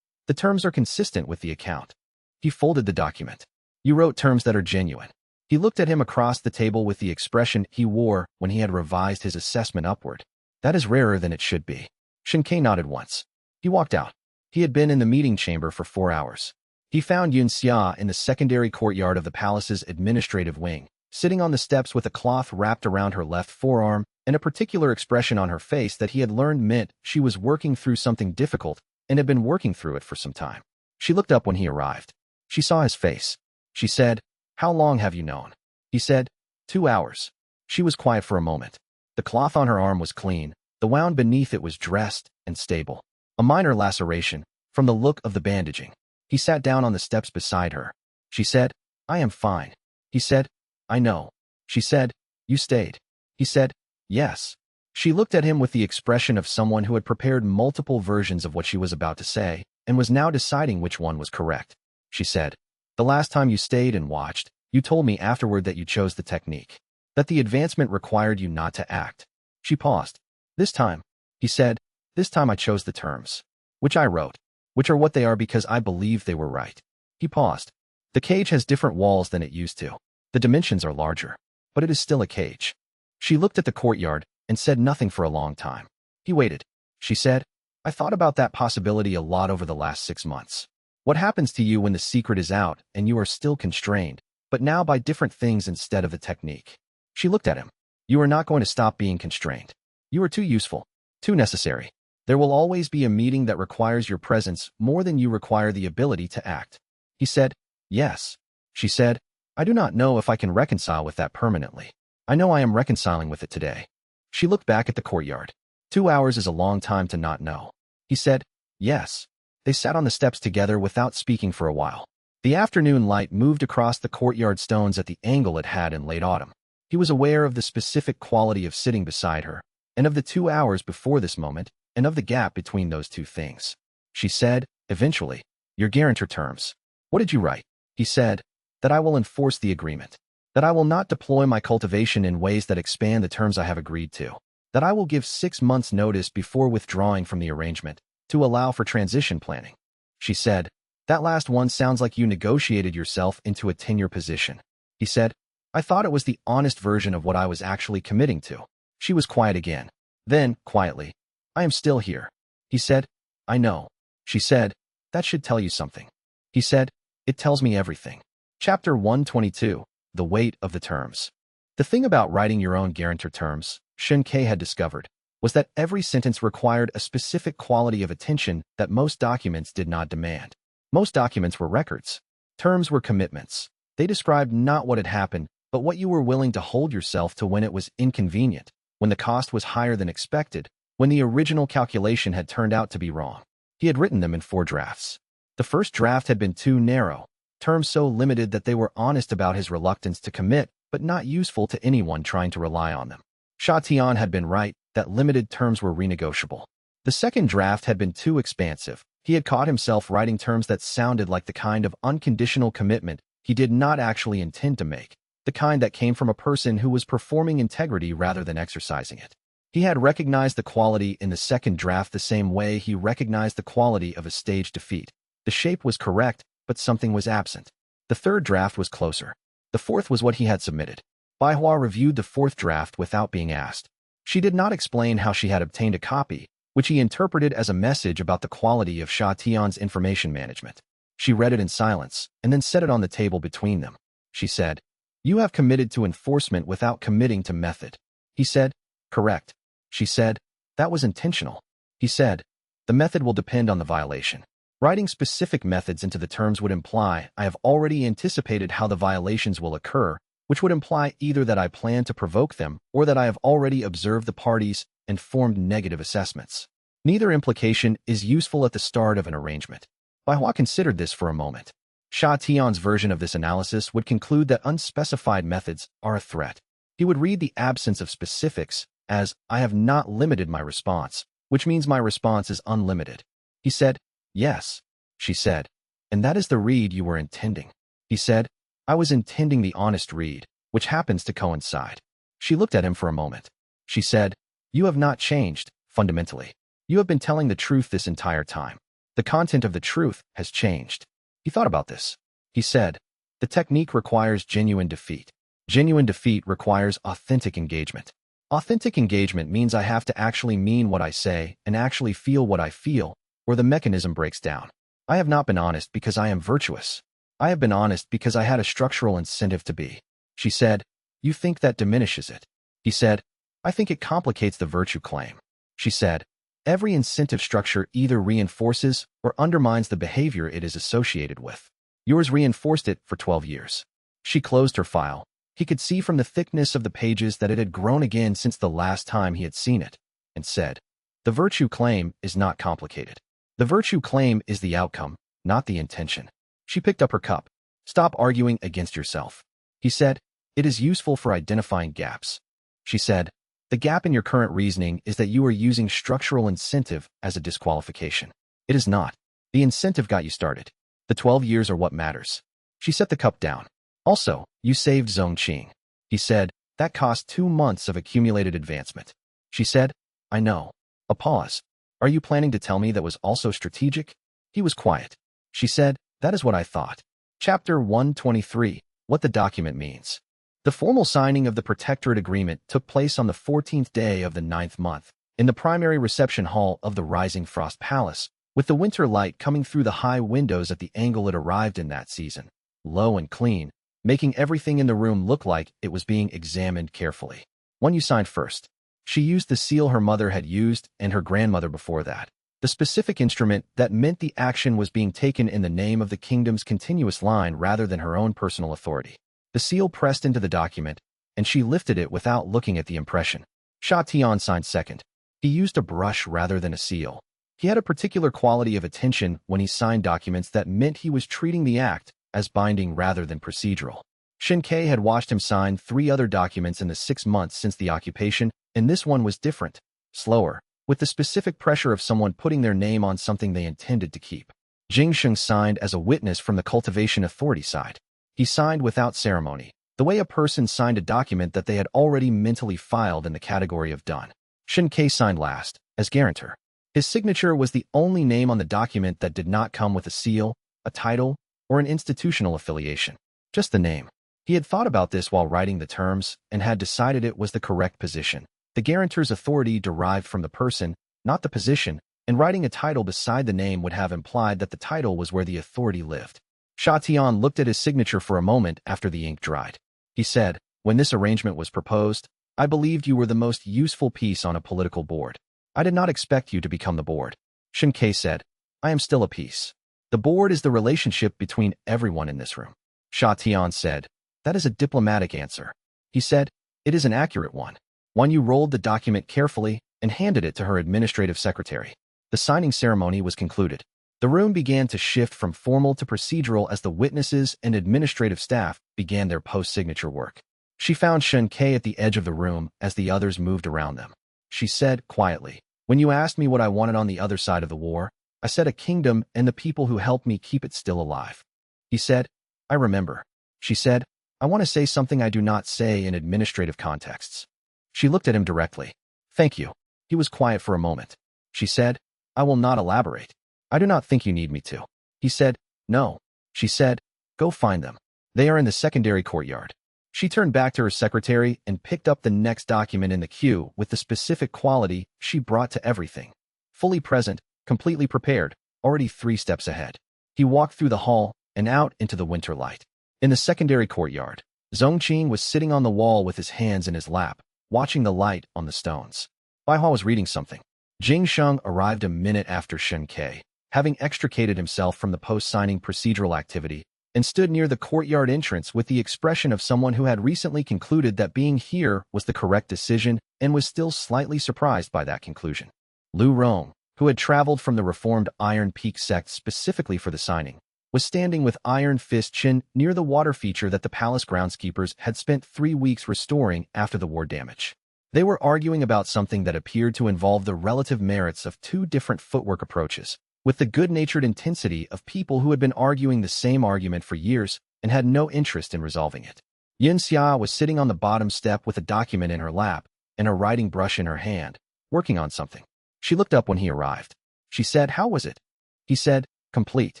S1: the terms are consistent with the account. He folded the document. You wrote terms that are genuine. He looked at him across the table with the expression he wore when he had revised his assessment upward. That is rarer than it should be. Xianxia nodded once. He walked out. He had been in the meeting chamber for 4 hours. He found Xianxia in the secondary courtyard of the palace's administrative wing, sitting on the steps with a cloth wrapped around her left forearm and a particular expression on her face that he had learned meant she was working through something difficult and had been working through it for some time. She looked up when he arrived. She saw his face. She said, how long have you known? He said, 2 hours. She was quiet for a moment. The cloth on her arm was clean. The wound beneath it was dressed and stable. A minor laceration, from the look of the bandaging. He sat down on the steps beside her. She said, I am fine. He said, I know. She said, you stayed. He said, yes. She looked at him with the expression of someone who had prepared multiple versions of what she was about to say and was now deciding which one was correct. She said, the last time you stayed and watched, you told me afterward that you chose the technique, that the advancement required you not to act. She paused. This time, he said, this time I chose the terms, which I wrote, which are what they are because I believe they were right. He paused. The cage has different walls than it used to. The dimensions are larger, but it is still a cage. She looked at the courtyard and said nothing for a long time. He waited. She said, I thought about that possibility a lot over the last 6 months. What happens to you when the secret is out and you are still constrained, but now by different things instead of the technique? She looked at him. You are not going to stop being constrained. You are too useful, too necessary. There will always be a meeting that requires your presence more than you require the ability to act. He said, yes. She said, I do not know if I can reconcile with that permanently. I know I am reconciling with it today. She looked back at the courtyard. 2 hours is a long time to not know. He said, yes. They sat on the steps together without speaking for a while. The afternoon light moved across the courtyard stones at the angle it had in late autumn. He was aware of the specific quality of sitting beside her, and of the 2 hours before this moment, and of the gap between those two things. She said, eventually, your guarantor terms. What did you write? He said, that I will enforce the agreement. That I will not deploy my cultivation in ways that expand the terms I have agreed to. That I will give 6 months' notice before withdrawing from the arrangement, to allow for transition planning. She said, that last one sounds like you negotiated yourself into a tenure position. He said, I thought it was the honest version of what I was actually committing to. She was quiet again. Then, quietly, I am still here. He said, I know. She said, that should tell you something. He said, it tells me everything. Chapter 122, The Weight of the Terms. The thing about writing your own guarantor terms, Xianxia had discovered, was that every sentence required a specific quality of attention that most documents did not demand. Most documents were records. Terms were commitments. They described not what had happened, but what you were willing to hold yourself to when it was inconvenient, when the cost was higher than expected, when the original calculation had turned out to be wrong. He had written them in 4 drafts. The first draft had been too narrow, terms so limited that they were honest about his reluctance to commit, but not useful to anyone trying to rely on them. Xianxia had been right, that limited terms were renegotiable. The second draft had been too expansive, He had caught himself writing terms that sounded like the kind of unconditional commitment he did not actually intend to make, the kind that came from a person who was performing integrity rather than exercising it. He had recognized the quality in the second draft the same way he recognized the quality of a staged defeat. The shape was correct, but something was absent. The third draft was closer. The fourth was what he had submitted. Baihua reviewed the fourth draft without being asked. She did not explain how she had obtained a copy, which he interpreted as a message about the quality of Sha Tian's information management. She read it in silence, and then set it on the table between them. She said, "You have committed to enforcement without committing to method." He said, "Correct." She said, "That was intentional." He said, "The method will depend on the violation. Writing specific methods into the terms would imply I have already anticipated how the violations will occur, which would imply either that I plan to provoke them or that I have already observed the parties and formed negative assessments. Neither implication is useful at the start of an arrangement." Baihua considered this for a moment. Sha Tian's version of this analysis would conclude that unspecified methods are a threat. He would read the absence of specifics as, "I have not limited my response, which means my response is unlimited." He said, "Yes." She said, "And that is the read you were intending." He said, "I was intending the honest read, which happens to coincide." She looked at him for a moment. She said, "You have not changed, fundamentally. You have been telling the truth this entire time. The content of the truth has changed." He thought about this. He said, "The technique requires genuine defeat. Genuine defeat requires authentic engagement. Authentic engagement means I have to actually mean what I say and actually feel what I feel, or the mechanism breaks down. I have not been honest because I am virtuous. I have been honest because I had a structural incentive to be." She said, "You think that diminishes it?" He said, "I think it complicates the virtue claim." She said, "Every incentive structure either reinforces or undermines the behavior it is associated with. Yours reinforced it for 12 years. She closed her file. He could see from the thickness of the pages that it had grown again since the last time he had seen it, and said, "The virtue claim is not complicated. The virtue claim is the outcome, not the intention." She picked up her cup. "Stop arguing against yourself." He said, "It is useful for identifying gaps." She said, "The gap in your current reasoning is that you are using structural incentive as a disqualification. It is not. The incentive got you started. The 12 years are what matters." She set the cup down. "Also, you saved Zhongqing." He said, "That cost 2 months of accumulated advancement." She said, "I know." A pause. "Are you planning to tell me that was also strategic?" He was quiet. She said, "That is what I thought." Chapter 123. What the document means. The formal signing of the Protectorate Agreement took place on the 14th day of the 9th month, in the primary reception hall of the Rising Frost Palace, with the winter light coming through the high windows at the angle it arrived in that season, low and clean, making everything in the room look like it was being examined carefully. "When you signed first." She used the seal her mother had used and her grandmother before that, the specific instrument that meant the action was being taken in the name of the kingdom's continuous line rather than her own personal authority. The seal pressed into the document, and she lifted it without looking at the impression. Sha Tian signed second. He used a brush rather than a seal. He had a particular quality of attention when he signed documents that meant he was treating the act as binding rather than procedural. Xianxia had watched him sign 3 other documents in the 6 months since the occupation, and this one was different, slower, with the specific pressure of someone putting their name on something they intended to keep. Jing Sheng signed as a witness from the cultivation authority side. He signed without ceremony, the way a person signed a document that they had already mentally filed in the category of done. Xianxia signed last, as guarantor. His signature was the only name on the document that did not come with a seal, a title, or an institutional affiliation. Just the name. He had thought about this while writing the terms and had decided it was the correct position. The guarantor's authority derived from the person, not the position, and writing a title beside the name would have implied that the title was where the authority lived. Sha Tian looked at his signature for a moment after the ink dried. He said, "When this arrangement was proposed, I believed you were the most useful piece on a political board. I did not expect you to become the board." Xianxia said, "I am still a piece. The board is the relationship between everyone in this room." Sha Tian said, "That is a diplomatic answer." He said, "It is an accurate one." Wan Yu rolled the document carefully and handed it to her administrative secretary. The signing ceremony was concluded. The room began to shift from formal to procedural as the witnesses and administrative staff began their post-signature work. She found Xianxia at the edge of the room as the others moved around them. She said quietly, "When you asked me what I wanted on the other side of the war, I said a kingdom and the people who helped me keep it still alive. He said, I remember. She said, I want to say something I do not say in administrative contexts. She looked at him directly. Thank you. He was quiet for a moment. She said, I will not elaborate. I do not think you need me to. He said, no. She said, go find them. They are in the secondary courtyard. She turned back to her secretary and picked up the next document in the queue with the specific quality she brought to everything. Fully present, completely prepared, already 3 steps ahead. He walked through the hall and out into the winter light. In the secondary courtyard, Zhongqing was sitting on the wall with his hands in his lap, watching the light on the stones. Baihua was reading something. Jing Sheng arrived a minute after Shen Ke, having extricated himself from the post-signing procedural activity, and stood near the courtyard entrance with the expression of someone who had recently concluded that being here was the correct decision and was still slightly surprised by that conclusion. Lu Rong, who had traveled from the reformed Iron Peak sect specifically for the signing, was standing with Iron Fist Chin near the water feature that the palace groundskeepers had spent 3 weeks restoring after the war damage. They were arguing about something that appeared to involve the relative merits of 2 different footwork approaches, with the good-natured intensity of people who had been arguing the same argument for years and had no interest in resolving it. Xianxia was sitting on the bottom step with a document in her lap and a writing brush in her hand, working on something. She looked up when he arrived. She said, how was it? He said, complete.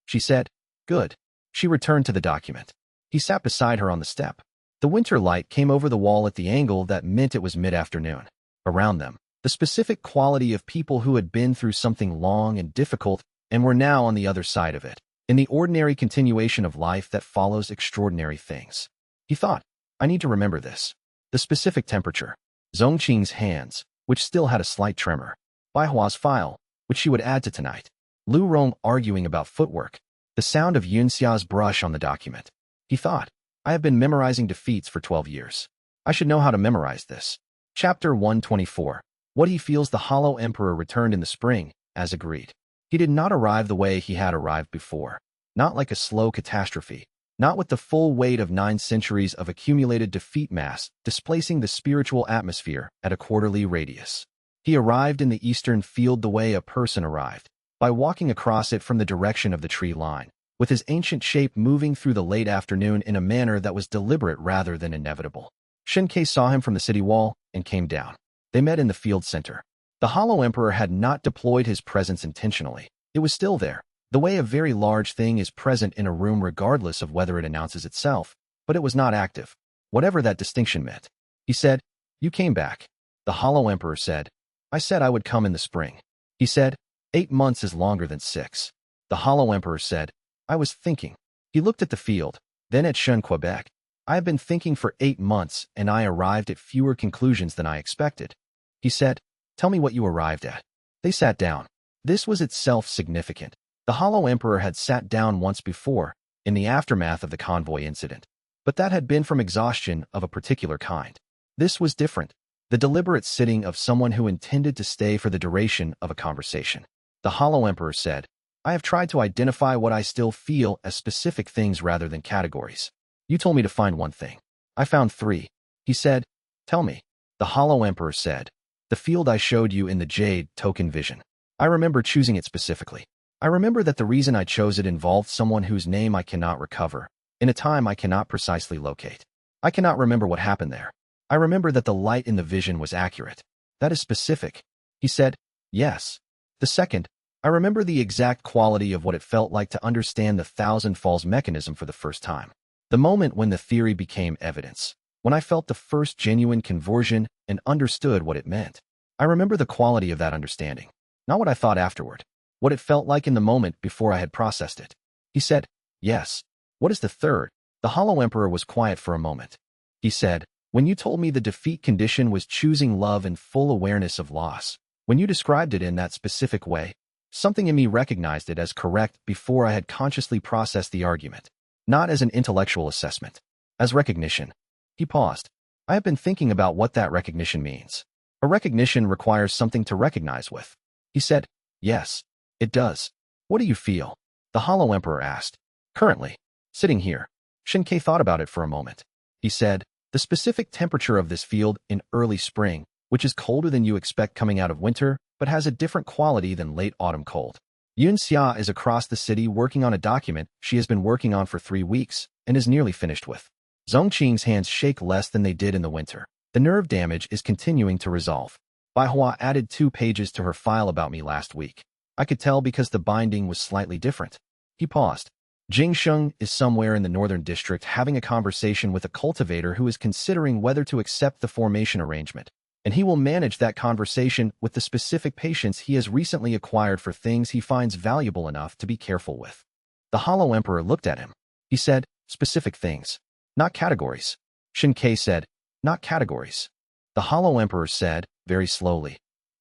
S1: She said, good. She returned to the document. He sat beside her on the step. The winter light came over the wall at the angle that meant it was mid-afternoon. Around them, the specific quality of people who had been through something long and difficult and were now on the other side of it, in the ordinary continuation of life that follows extraordinary things. He thought, I need to remember this. The specific temperature. Zhongqing's hands, which still had a slight tremor. Baihua's file, which she would add to tonight. Lu Rong arguing about footwork. The sound of Yunxia's brush on the document. He thought, I have been memorizing defeats for 12 years. I should know how to memorize this. Chapter 124. What he feels. The Hollow Emperor returned in the spring, as agreed. He did not arrive the way he had arrived before. Not like a slow catastrophe. Not with the full weight of 9 centuries of accumulated defeat mass displacing the spiritual atmosphere at a quarterly radius. He arrived in the eastern field the way a person arrived, by walking across it from the direction of the tree line, with his ancient shape moving through the late afternoon in a manner that was deliberate rather than inevitable. Shen Ke saw him from the city wall and came down. They met in the field center. The Hollow Emperor had not deployed his presence intentionally. It was still there, the way a very large thing is present in a room regardless of whether it announces itself, but it was not active, whatever that distinction meant. He said, you came back. The Hollow Emperor said, I said I would come in the spring. He said, 8 months is longer than 6. The Hollow Emperor said, I was thinking. He looked at the field, then at Shen Quebec. I have been thinking for 8 months and I arrived at fewer conclusions than I expected. He said, tell me what you arrived at. They sat down. This was itself significant. The Hollow Emperor had sat down once before, in the aftermath of the convoy incident, but that had been from exhaustion of a particular kind. This was different. The deliberate sitting of someone who intended to stay for the duration of a conversation. The Hollow Emperor said, I have tried to identify what I still feel as specific things rather than categories. You told me to find 1 thing. I found 3. He said, tell me. The Hollow Emperor said, the field I showed you in the Jade token vision. I remember choosing it specifically. I remember that the reason I chose it involved someone whose name I cannot recover, in a time I cannot precisely locate. I cannot remember what happened there. I remember that the light in the vision was accurate. That is specific. He said, yes. The second, I remember the exact quality of what it felt like to understand the Thousand Falls mechanism for the first time. The moment when the theory became evidence. When I felt the first genuine conversion and understood what it meant. I remember the quality of that understanding. Not what I thought afterward. What it felt like in the moment before I had processed it. He said, yes. What is the third? The Hollow Emperor was quiet for a moment. He said, when you told me the defeat condition was choosing love and full awareness of loss, when you described it in that specific way, something in me recognized it as correct before I had consciously processed the argument, not as an intellectual assessment, as recognition. He paused. I have been thinking about what that recognition means. A recognition requires something to recognize with. He said, yes, it does. What do you feel? The Hollow Emperor asked. Currently, sitting here. Shen Ke thought about it for a moment. He said, the specific temperature of this field in early spring, which is colder than you expect coming out of winter, but has a different quality than late autumn cold. Xianxia is across the city working on a document she has been working on for 3 weeks and is nearly finished with. Zhongqing's hands shake less than they did in the winter. The nerve damage is continuing to resolve. Baihua added 2 pages to her file about me last week. I could tell because the binding was slightly different. He paused. Jingsheng is somewhere in the northern district having a conversation with a cultivator who is considering whether to accept the formation arrangement, and he will manage that conversation with the specific patience he has recently acquired for things he finds valuable enough to be careful with. The Hollow Emperor looked at him. He said, specific things, not categories. Xianxia said, not categories. The Hollow Emperor said, very slowly,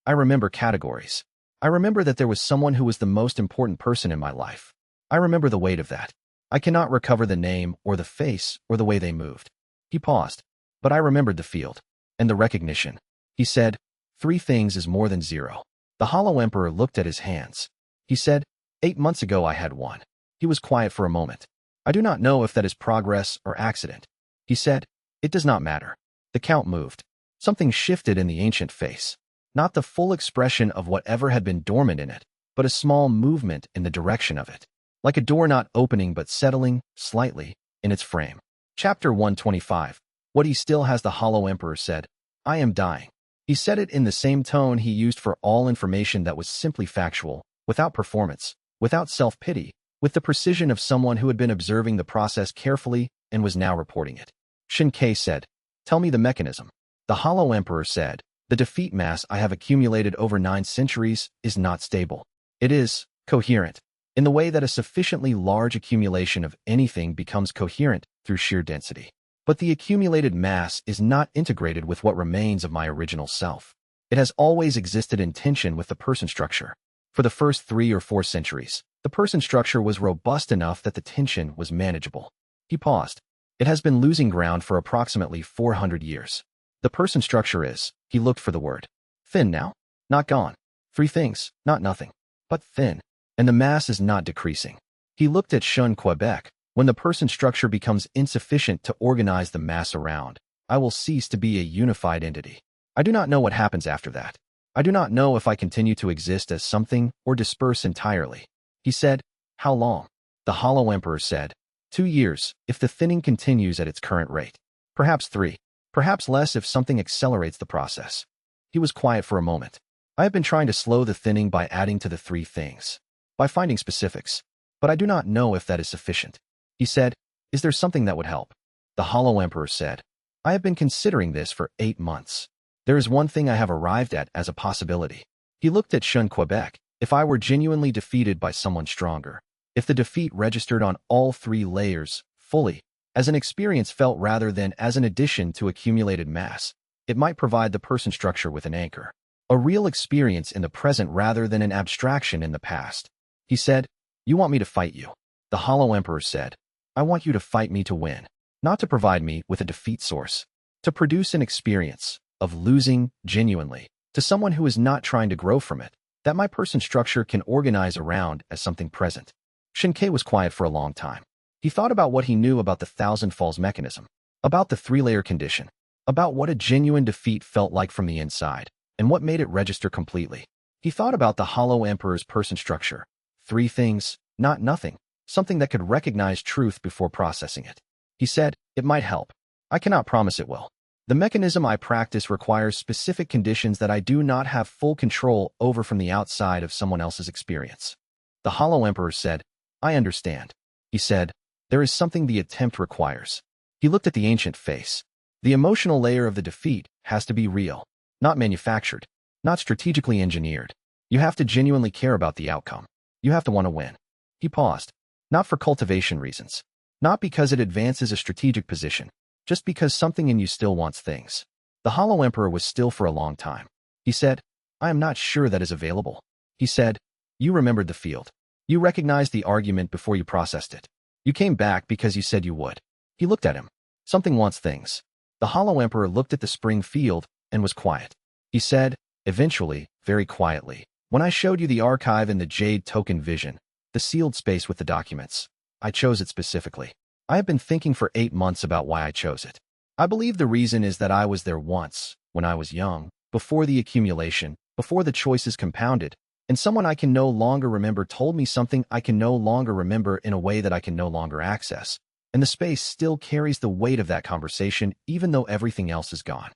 S1: I remember categories. I remember that there was someone who was the most important person in my life. I remember the weight of that. I cannot recover the name or the face or the way they moved. He paused. But I remembered the field. And the recognition. He said, 3 things is more than 0. The Hollow Emperor looked at his hands. He said, 8 months ago I had 1. He was quiet for a moment. I do not know if that is progress or accident. He said, it does not matter. The count moved. Something shifted in the ancient face. Not the full expression of whatever had been dormant in it, but a small movement in the direction of it. Like a door not opening but settling, slightly, in its frame. Chapter 125. What he still has. The Hollow Emperor said, I am dying. He said it in the same tone he used for all information that was simply factual, without performance, without self-pity, with the precision of someone who had been observing the process carefully and was now reporting it. Xianxia said, tell me the mechanism. The Hollow Emperor said, the defeat mass I have accumulated over 9 centuries is not stable. It is coherent. In the way that a sufficiently large accumulation of anything becomes coherent through sheer density. But the accumulated mass is not integrated with what remains of my original self. It has always existed in tension with the person structure. For the first 3 or 4 centuries, the person structure was robust enough that the tension was manageable. He paused. It has been losing ground for approximately 400 years. The person structure is, he looked for the word, thin now, not gone. 3 things, not nothing, but thin. And the mass is not decreasing. He looked at Quebec. When the person structure becomes insufficient to organize the mass around, I will cease to be a unified entity. I do not know what happens after that. I do not know if I continue to exist as something or disperse entirely. He said, how long? The Hollow Emperor said, 2 years, if the thinning continues at its current rate. Perhaps 3. Perhaps less if something accelerates the process. He was quiet for a moment. I have been trying to slow the thinning by adding to the 3 things. By finding specifics. But I do not know if that is sufficient. He said, is there something that would help? The Hollow Emperor said, I have been considering this for 8 months. There is one thing I have arrived at as a possibility. He looked at Quebec. If I were genuinely defeated by someone stronger, if the defeat registered on all 3 layers, fully, as an experience felt rather than as an addition to accumulated mass, it might provide the person structure with an anchor. A real experience in the present rather than an abstraction in the past. He said, you want me to fight you? The Hollow Emperor said, I want you to fight me to win, not to provide me with a defeat source, to produce an experience of losing genuinely to someone who is not trying to grow from it, that my person structure can organize around as something present. Xianxia was quiet for a long time. He thought about what he knew about the Thousand Falls mechanism, about the 3-layer condition, about what a genuine defeat felt like from the inside, and what made it register completely. He thought about the Hollow Emperor's person structure. 3 things, not nothing, something that could recognize truth before processing it. He said, it might help. I cannot promise it will. The mechanism I practice requires specific conditions that I do not have full control over from the outside of someone else's experience. The Hollow Emperor said, I understand. He said, there is something the attempt requires. He looked at the ancient face. The emotional layer of the defeat has to be real, not manufactured, not strategically engineered. You have to genuinely care about the outcome. You have to want to win. He paused. Not for cultivation reasons. Not because it advances a strategic position. Just because something in you still wants things. The Hollow Emperor was still for a long time. He said, I am not sure that is available. He said, you remembered the field. You recognized the argument before you processed it. You came back because you said you would. He looked at him. Something wants things. The Hollow Emperor looked at the spring field and was quiet. He said, eventually, very quietly, when I showed you the archive in the Jade Token Vision, the sealed space with the documents, I chose it specifically. I have been thinking for 8 months about why I chose it. I believe the reason is that I was there once, when I was young, before the accumulation, before the choices compounded, And someone I can no longer remember told me something I can no longer remember in a way that I can no longer access. And the space still carries the weight of that conversation even though everything else is gone.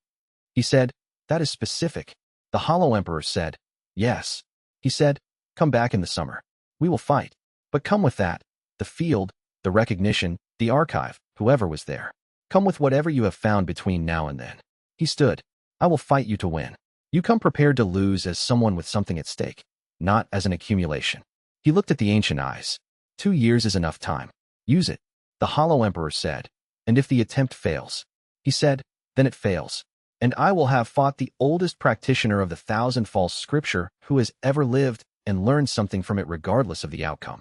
S1: He said, that is specific. The Hollow Emperor said, yes. He said, come back in the summer. We will fight. But come with that, the field, the recognition, the archive, whoever was there. Come with whatever you have found between now and then. He stood. I will fight you to win. You come prepared to lose as someone with something at stake, not as an accumulation. He looked at the ancient eyes. 2 years is enough time. Use it. The Hollow Emperor said. And if the attempt fails, he said, then it fails. And I will have fought the oldest practitioner of the 1,000 false scripture who has ever lived and learned something from it regardless of the outcome.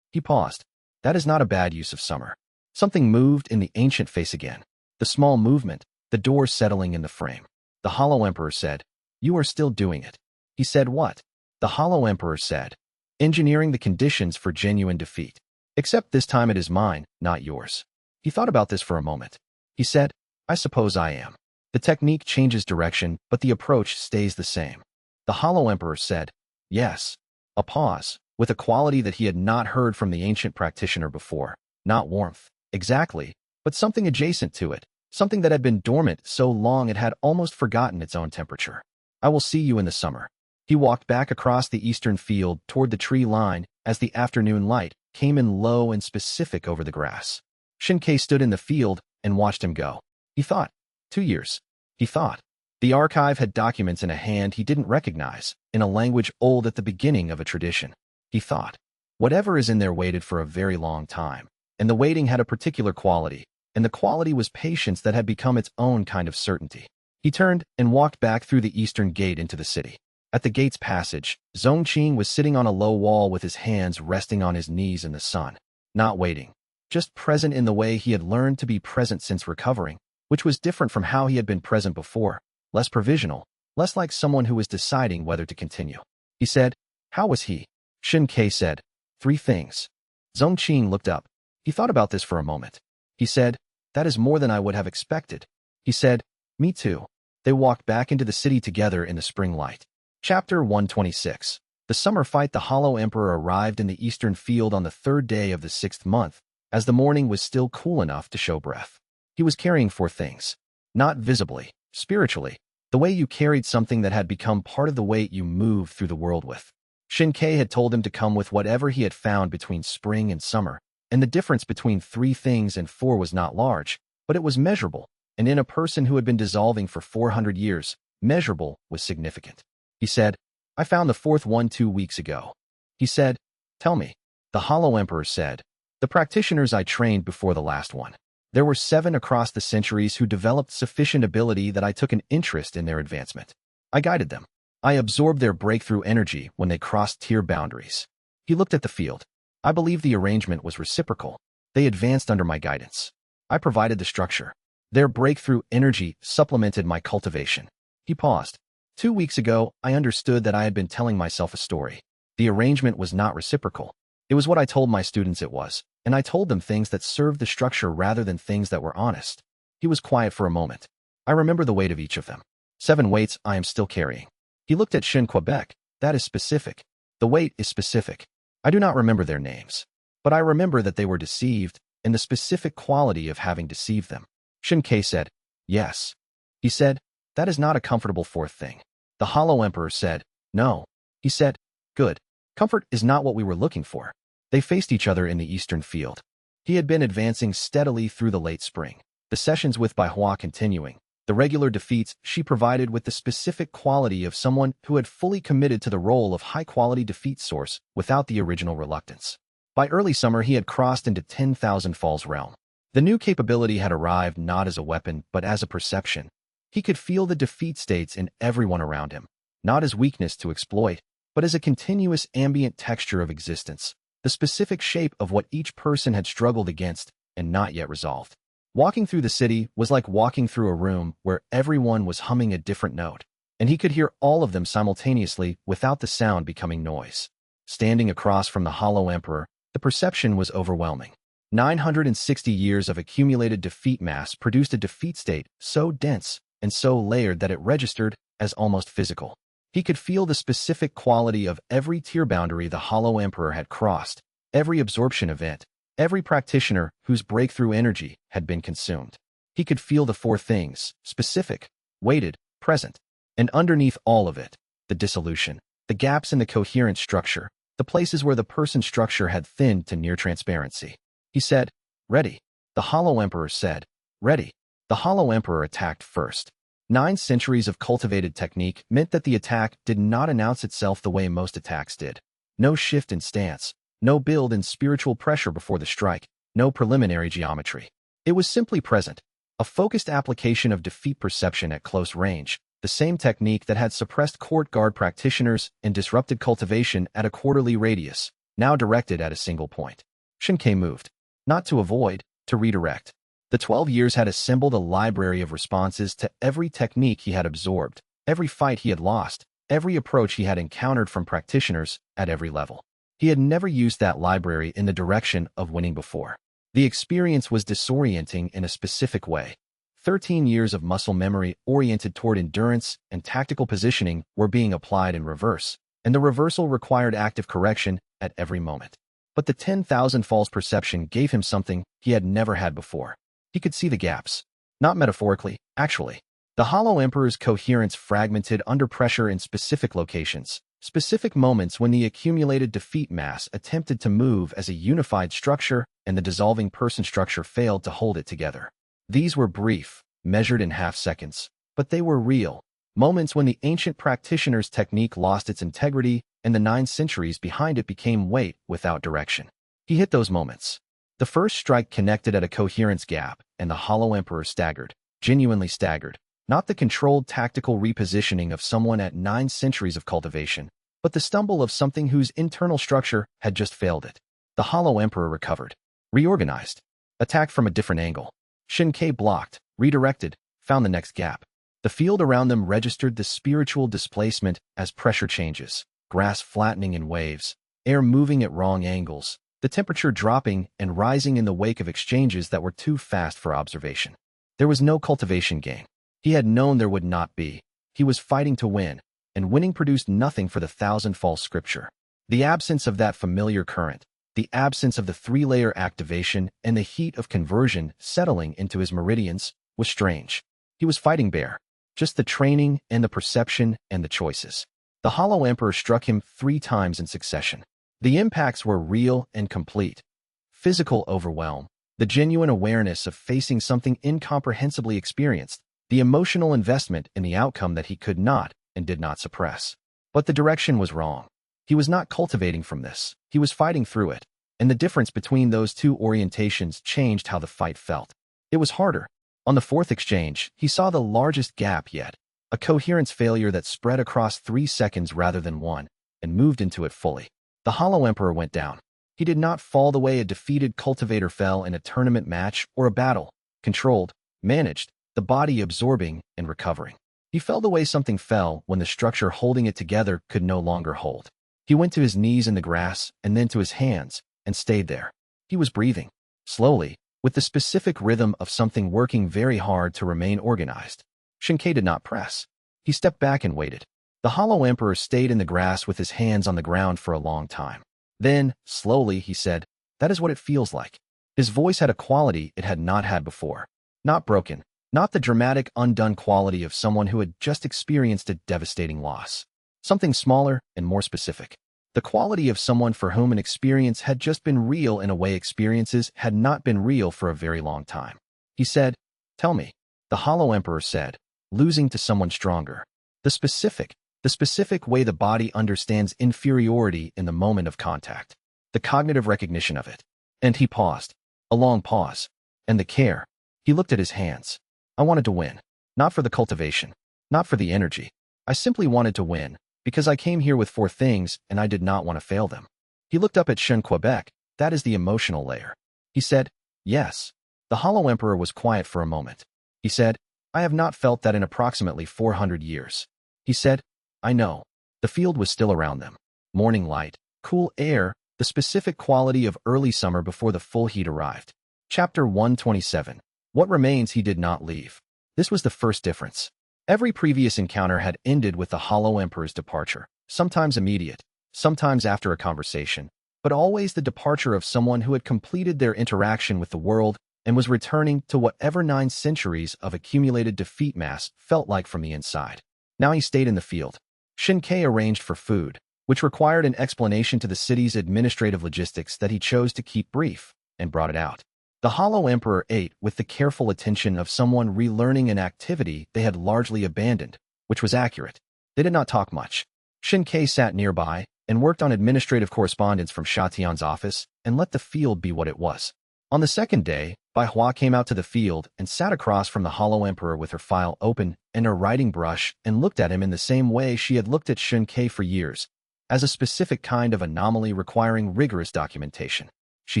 S1: He paused. That is not a bad use of summer. Something moved in the ancient face again. The small movement, the door settling in the frame. The Hollow Emperor said, you are still doing it. He said what? The Hollow Emperor said, engineering the conditions for genuine defeat. Except this time it is mine, not yours. He thought about this for a moment. He said, I suppose I am. The technique changes direction, but the approach stays the same. The Hollow Emperor said, yes. A pause, with a quality that he had not heard from the ancient practitioner before. Not warmth, exactly, but something adjacent to it, something that had been dormant so long it had almost forgotten its own temperature. I will see you in the summer. He walked back across the eastern field toward the tree line as the afternoon light came in low and specific over the grass. Xianxia stood in the field and watched him go. He thought, 2 years. He thought. The archive had documents in a hand he didn't recognize, in a language old at the beginning of a tradition. He thought. Whatever is in there waited for a very long time, and the waiting had a particular quality, and the quality was patience that had become its own kind of certainty. He turned and walked back through the eastern gate into the city. At the gate's passage, Zhongqing was sitting on a low wall with his hands resting on his knees in the sun, not waiting, just present in the way he had learned to be present since recovering, which was different from how he had been present before, less provisional, less like someone who was deciding whether to continue. He said, how was he? Xianxia said, 3 things. Zhongqing looked up. He thought about this for a moment. He said, that is more than I would have expected. He said, me too. They walked back into the city together in the spring light. Chapter 126. The summer fight. The Hollow Emperor arrived in the eastern field on the 3rd day of the 6th month, as the morning was still cool enough to show breath. He was carrying 4 things. Not visibly, spiritually, the way you carried something that had become part of the weight you moved through the world with. Xianxia had told him to come with whatever he had found between spring and summer, and the difference between 3 things and 4 was not large, but it was measurable, and in a person who had been dissolving for 400 years, measurable was significant. He said, I found the 4th one 2 weeks ago. He said, tell me. The Hollow Emperor said, the practitioners I trained before the last one. There were 7 across the centuries who developed sufficient ability that I took an interest in their advancement. I guided them. I absorbed their breakthrough energy when they crossed tier boundaries. He looked at the field. I believe the arrangement was reciprocal. They advanced under my guidance. I provided the structure. Their breakthrough energy supplemented my cultivation. He paused. 2 weeks ago, I understood that I had been telling myself a story. The arrangement was not reciprocal. It was what I told my students it was, and I told them things that served the structure rather than things that were honest. He was quiet for a moment. I remember the weight of each of them. 7 weights I am still carrying. He looked at Quebec. That is specific. The weight is specific. I do not remember their names, but I remember that they were deceived and the specific quality of having deceived them. Xianxia said, yes. He said, that is not a comfortable 4th thing. The Hollow Emperor said, no. He said, good. Comfort is not what we were looking for. They faced each other in the eastern field. He had been advancing steadily through the late spring, the sessions with Baihua continuing, the regular defeats she provided with the specific quality of someone who had fully committed to the role of high-quality defeat source without the original reluctance. By early summer, he had crossed into 10,000 Falls realm. The new capability had arrived not as a weapon, but as a perception. He could feel the defeat states in everyone around him, not as weakness to exploit, but as a continuous ambient texture of existence, the specific shape of what each person had struggled against and not yet resolved. Walking through the city was like walking through a room where everyone was humming a different note, and he could hear all of them simultaneously without the sound becoming noise. Standing across from the Hollow Emperor, the perception was overwhelming. 960 years of accumulated defeat mass produced a defeat state so dense and so layered that it registered as almost physical. He could feel the specific quality of every tier boundary the Hollow Emperor had crossed, every absorption event, every practitioner whose breakthrough energy had been consumed. He could feel the four things: specific, weighted, present, and underneath all of it, the dissolution, the gaps in the coherent structure, the places where the person structure had thinned to near transparency. He said, "Ready." The Hollow Emperor said, "Ready." The Hollow Emperor attacked first. 9 centuries of cultivated technique meant that the attack did not announce itself the way most attacks did. No shift in stance, no build in spiritual pressure before the strike, no preliminary geometry. It was simply present, a focused application of defeat perception at close range, the same technique that had suppressed court guard practitioners and disrupted cultivation at a quarterly radius, now directed at a single point. Xianxia moved, not to avoid, to redirect. The 12 years had assembled a library of responses to every technique he had absorbed, every fight he had lost, every approach he had encountered from practitioners at every level. He had never used that library in the direction of winning before. The experience was disorienting in a specific way. 13 years of muscle memory oriented toward endurance and tactical positioning were being applied in reverse, and the reversal required active correction at every moment. But the 10,000 falls perception gave him something he had never had before. He could see the gaps. Not metaphorically, actually. The Hollow Emperor's coherence fragmented under pressure in specific locations, specific moments when the accumulated defeat mass attempted to move as a unified structure and the dissolving person structure failed to hold it together. These were brief, measured in half-seconds, but they were real. Moments when the ancient practitioner's technique lost its integrity and the 9 centuries behind it became weight without direction. He hit those moments. The first strike connected at a coherence gap, and the Hollow Emperor staggered, genuinely staggered. Not the controlled tactical repositioning of someone at 9 centuries of cultivation, but the stumble of something whose internal structure had just failed it. The Hollow Emperor recovered, reorganized, attacked from a different angle. Xianxia blocked, redirected, found the next gap. The field around them registered the spiritual displacement as pressure changes, grass flattening in waves, air moving at wrong angles, the temperature dropping and rising in the wake of exchanges that were too fast for observation. There was no cultivation gain. He had known there would not be. He was fighting to win, and winning produced nothing for the 1,000 false scripture. The absence of that familiar current, the absence of the 3-layer activation and the heat of conversion settling into his meridians was strange. He was fighting bare. Just the training and the perception and the choices. The Hollow Emperor struck him 3 times in succession. The impacts were real and complete. Physical overwhelm, the genuine awareness of facing something incomprehensibly experienced, the emotional investment in the outcome that he could not and did not suppress. But the direction was wrong. He was not cultivating from this. He was fighting through it. And the difference between those two orientations changed how the fight felt. It was harder. On the 4th exchange, he saw the largest gap yet, a coherence failure that spread across 3 seconds rather than 1, and moved into it fully. The Hollow Emperor went down. He did not fall the way a defeated cultivator fell in a tournament match or a battle, controlled, managed, the body absorbing and recovering. He fell the way something fell when the structure holding it together could no longer hold. He went to his knees in the grass and then to his hands and stayed there. He was breathing, slowly, with the specific rhythm of something working very hard to remain organized. Xianxia did not press. He stepped back and waited. The Hollow Emperor stayed in the grass with his hands on the ground for a long time. Then, slowly, he said, "That is what it feels like." His voice had a quality it had not had before. Not broken, not the dramatic, undone quality of someone who had just experienced a devastating loss. Something smaller and more specific. The quality of someone for whom an experience had just been real in a way experiences had not been real for a very long time. He said, "Tell me." The Hollow Emperor said, "Losing to someone stronger. The specific way the body understands inferiority in the moment of contact. The cognitive recognition of it." And he paused. A long pause. And the care. He looked at his hands. "I wanted to win. Not for the cultivation. Not for the energy. I simply wanted to win, because I came here with 4 things and I did not want to fail them." He looked up at Xianxia. "That is the emotional layer." He said, "Yes." The Hollow Emperor was quiet for a moment. He said, "I have not felt that in approximately 400 years. He said, "I know." The field was still around them. Morning light, cool air, the specific quality of early summer before the full heat arrived. Chapter 127. What remains he did not leave. This was the first difference. Every previous encounter had ended with the Hollow Emperor's departure, sometimes immediate, sometimes after a conversation, but always the departure of someone who had completed their interaction with the world and was returning to whatever 9 centuries of accumulated defeat mass felt like from the inside. Now he stayed in the field. Xianxia arranged for food, which required an explanation to the city's administrative logistics that he chose to keep brief, and brought it out. The Hollow Emperor ate with the careful attention of someone relearning an activity they had largely abandoned, which was accurate. They did not talk much. Xianxia sat nearby and worked on administrative correspondence from Shatian's office and let the field be what it was. On the second day, Bai Hua came out to the field and sat across from the Hollow Emperor with her file open and her writing brush and looked at him in the same way she had looked at Xianxia for years, as a specific kind of anomaly requiring rigorous documentation. She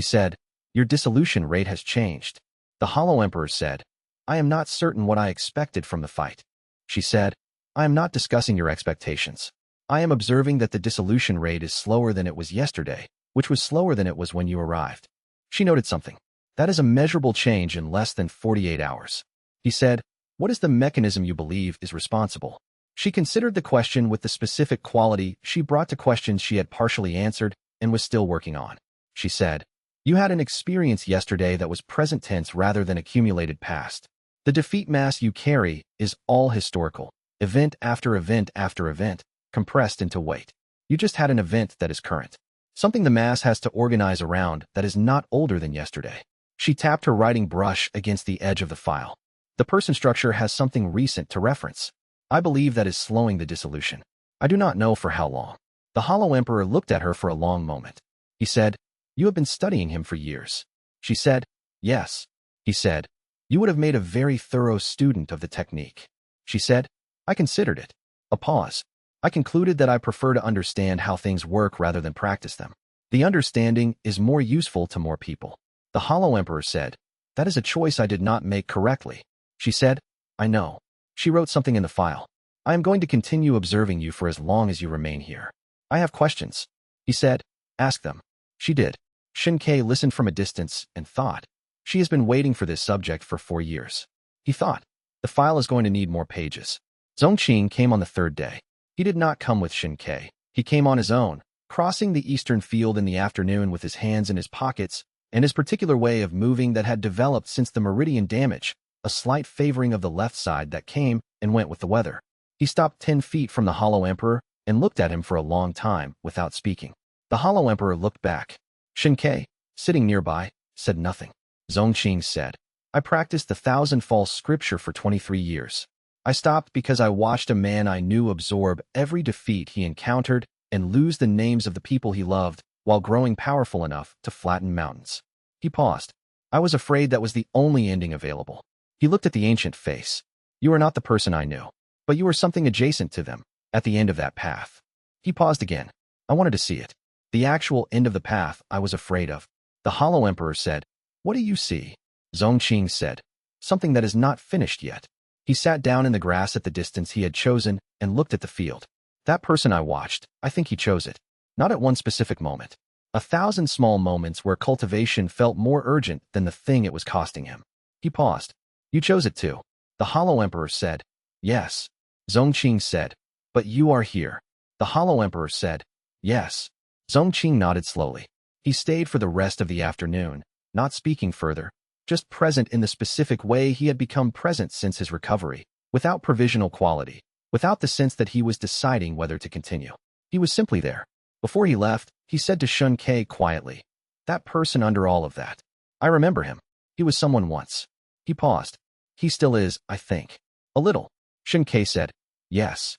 S1: said, "Your dissolution rate has changed." The Hollow Emperor said, "I am not certain what I expected from the fight." She said, "I am not discussing your expectations. I am observing that the dissolution rate is slower than it was yesterday, which was slower than it was when you arrived." She noted something. "That is a measurable change in less than 48 hours. He said, "What is the mechanism you believe is responsible?" She considered the question with the specific quality she brought to questions she had partially answered and was still working on. She said, "You had an experience yesterday that was present tense rather than accumulated past. The defeat mass you carry is all historical, event after event after event, compressed into weight. You just had an event that is current. Something the mass has to organize around that is not older than yesterday." She tapped her writing brush against the edge of the file. "The person structure has something recent to reference. I believe that is slowing the dissolution. I do not know for how long." The Hollow Emperor looked at her for a long moment. He said, "You have been studying him for years." She said, "Yes." He said, "You would have made a very thorough student of the technique." She said, "I considered it." A pause. "I concluded that I prefer to understand how things work rather than practice them. The understanding is more useful to more people." The Hollow Emperor said, "That is a choice I did not make correctly." She said, "I know." She wrote something in the file. "I am going to continue observing you for as long as you remain here. I have questions." He said, "Ask them." She did. Xianxia listened from a distance and thought, "She has been waiting for this subject for 4 years." He thought, "The file is going to need more pages." Zongqing came on the third day. He did not come with Xianxia. He came on his own, crossing the eastern field in the afternoon with his hands in his pockets and his particular way of moving that had developed since the meridian damage, a slight favoring of the left side that came and went with the weather. He stopped 10 feet from the Hollow Emperor and looked at him for a long time without speaking. The Hollow Emperor looked back. Xianxia, sitting nearby, said nothing. Zongqing said, "I practiced the 1,000-fall scripture for 23 years. I stopped because I watched a man I knew absorb every defeat he encountered and lose the names of the people he loved while growing powerful enough to flatten mountains." He paused. "I was afraid that was the only ending available." He looked at the ancient face. "You are not the person I knew, but you are something adjacent to them, at the end of that path." He paused again. "I wanted to see it. The actual end of the path I was afraid of." The Hollow Emperor said, "What do you see?" Zongqing said, "Something that is not finished yet." He sat down in the grass at the distance he had chosen and looked at the field. "That person I watched, I think he chose it. Not at one specific moment. 1,000 small moments where cultivation felt more urgent than the thing it was costing him." He paused. "You chose it too." The Hollow Emperor said, "Yes." Zongqing said, "But you are here." The Hollow Emperor said, "Yes." Zongqing nodded slowly. He stayed for the rest of the afternoon, not speaking further, just present in the specific way he had become present since his recovery, without provisional quality, without the sense that he was deciding whether to continue. He was simply there. Before he left, he said to Xianxia quietly, "That person under all of that. I remember him. He was someone once." He paused. "He still is, I think." "A little." Xianxia said, "Yes."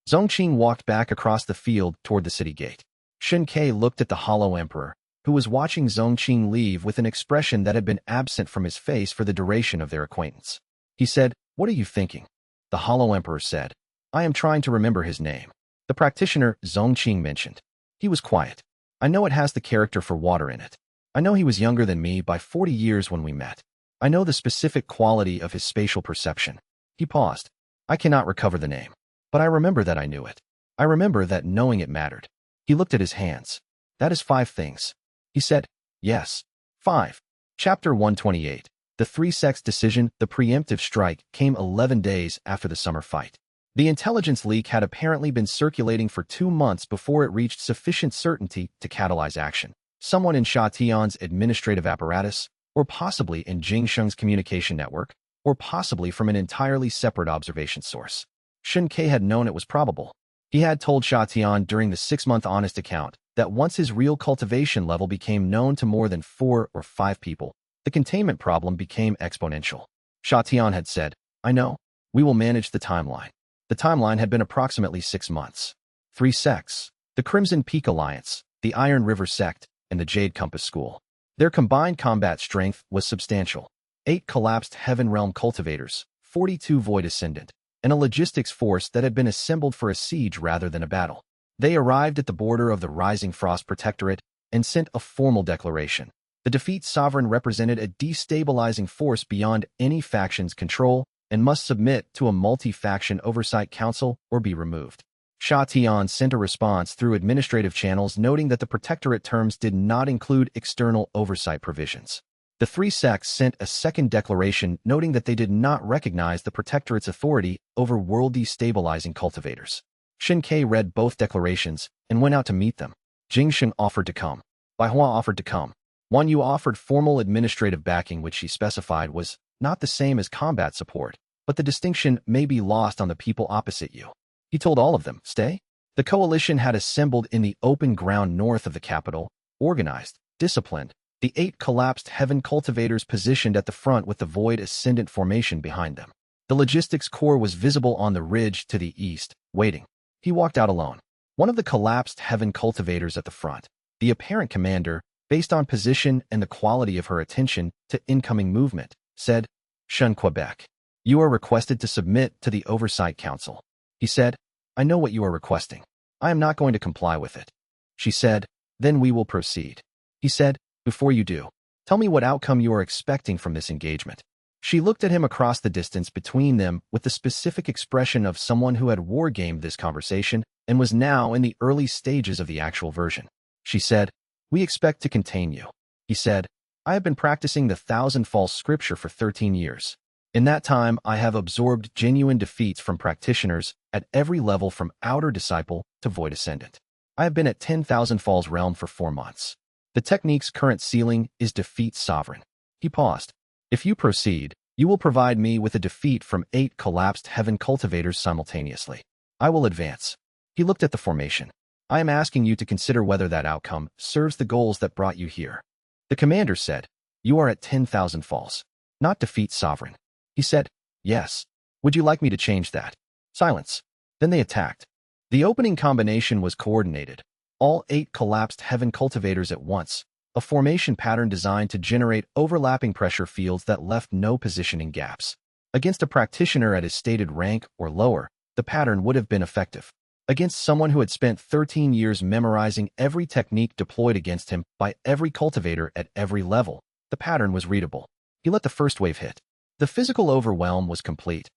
S1: Zongqing walked back across the field toward the city gate. Xianxia looked at the Hollow Emperor, who was watching Zongqing leave with an expression that had been absent from his face for the duration of their acquaintance. He said, "What are you thinking?" The Hollow Emperor said, "I am trying to remember his name." The practitioner Zongqing mentioned. He was quiet. "I know it has the character for water in it. I know he was younger than me by 40 years when we met. I know the specific quality of his spatial perception." He paused. "I cannot recover the name. But I remember that I knew it. I remember that knowing it mattered." He looked at his hands. "That is 5 things." He said, "Yes. 5. Chapter 128. The Three-Sex Decision. The preemptive strike came 11 days after the summer fight. The intelligence leak had apparently been circulating for 2 months before it reached sufficient certainty to catalyze action. Someone in Sha Tian's administrative apparatus, or possibly in Jingsheng's communication network, or possibly from an entirely separate observation source. Shen Ke had known it was probable. He had told Sha Tian during the 6-month honest account that once his real cultivation level became known to more than 4 or 5 people, the containment problem became exponential. Sha Tian had said, "I know. We will manage the timeline." The timeline had been approximately 6 months. 3 sects: the Crimson Peak Alliance, the Iron River Sect, and the Jade Compass School. Their combined combat strength was substantial. 8 collapsed Heaven Realm cultivators, 42 Void Ascendant, and a logistics force that had been assembled for a siege rather than a battle. They arrived at the border of the Rising Frost Protectorate and sent a formal declaration. The defeat sovereign represented a destabilizing force beyond any faction's control and must submit to a multi-faction oversight council or be removed. Sha Tian sent a response through administrative channels noting that the protectorate terms did not include external oversight provisions. The 3 sects sent a second declaration noting that they did not recognize the protectorate's authority over world destabilizing cultivators. Shen Ke read both declarations and went out to meet them. Jingsheng offered to come. Bai Hua offered to come. Wan Yu offered formal administrative backing, which she specified was not the same as combat support, but the distinction may be lost on the people opposite you. He told all of them, "Stay." The coalition had assembled in the open ground north of the capital, organized, disciplined, the 8 collapsed heaven cultivators positioned at the front with the Void Ascendant formation behind them. The logistics corps was visible on the ridge to the east, waiting. He walked out alone. One of the collapsed heaven cultivators at the front, the apparent commander, based on position and the quality of her attention to incoming movement, said, "Shun Quebec. You are requested to submit to the Oversight Council." He said, "I know what you are requesting. I am not going to comply with it." She said, "Then we will proceed." He said, "Before you do, tell me what outcome you are expecting from this engagement." She looked at him across the distance between them with the specific expression of someone who had wargamed this conversation and was now in the early stages of the actual version. She said, "We expect to contain you." He said, "I have been practicing the 1,000 Falls scripture for 13 years. In that time, I have absorbed genuine defeats from practitioners at every level from Outer Disciple to Void Ascendant. I have been at 10,000 Falls realm for 4 months. The technique's current ceiling is defeat sovereign." He paused. "If you proceed, you will provide me with a defeat from 8 collapsed heaven cultivators simultaneously. I will advance." He looked at the formation. "I am asking you to consider whether that outcome serves the goals that brought you here." The commander said, "You are at 10,000 Falls, not defeat sovereign." He said, "Yes. Would you like me to change that?" Silence. Then they attacked. The opening combination was coordinated. All 8 collapsed heaven cultivators at once, a formation pattern designed to generate overlapping pressure fields that left no positioning gaps. Against a practitioner at his stated rank or lower, the pattern would have been effective. Against someone who had spent 13 years memorizing every technique deployed against him by every cultivator at every level, the pattern was readable. He let the first wave hit. The physical overwhelm was complete.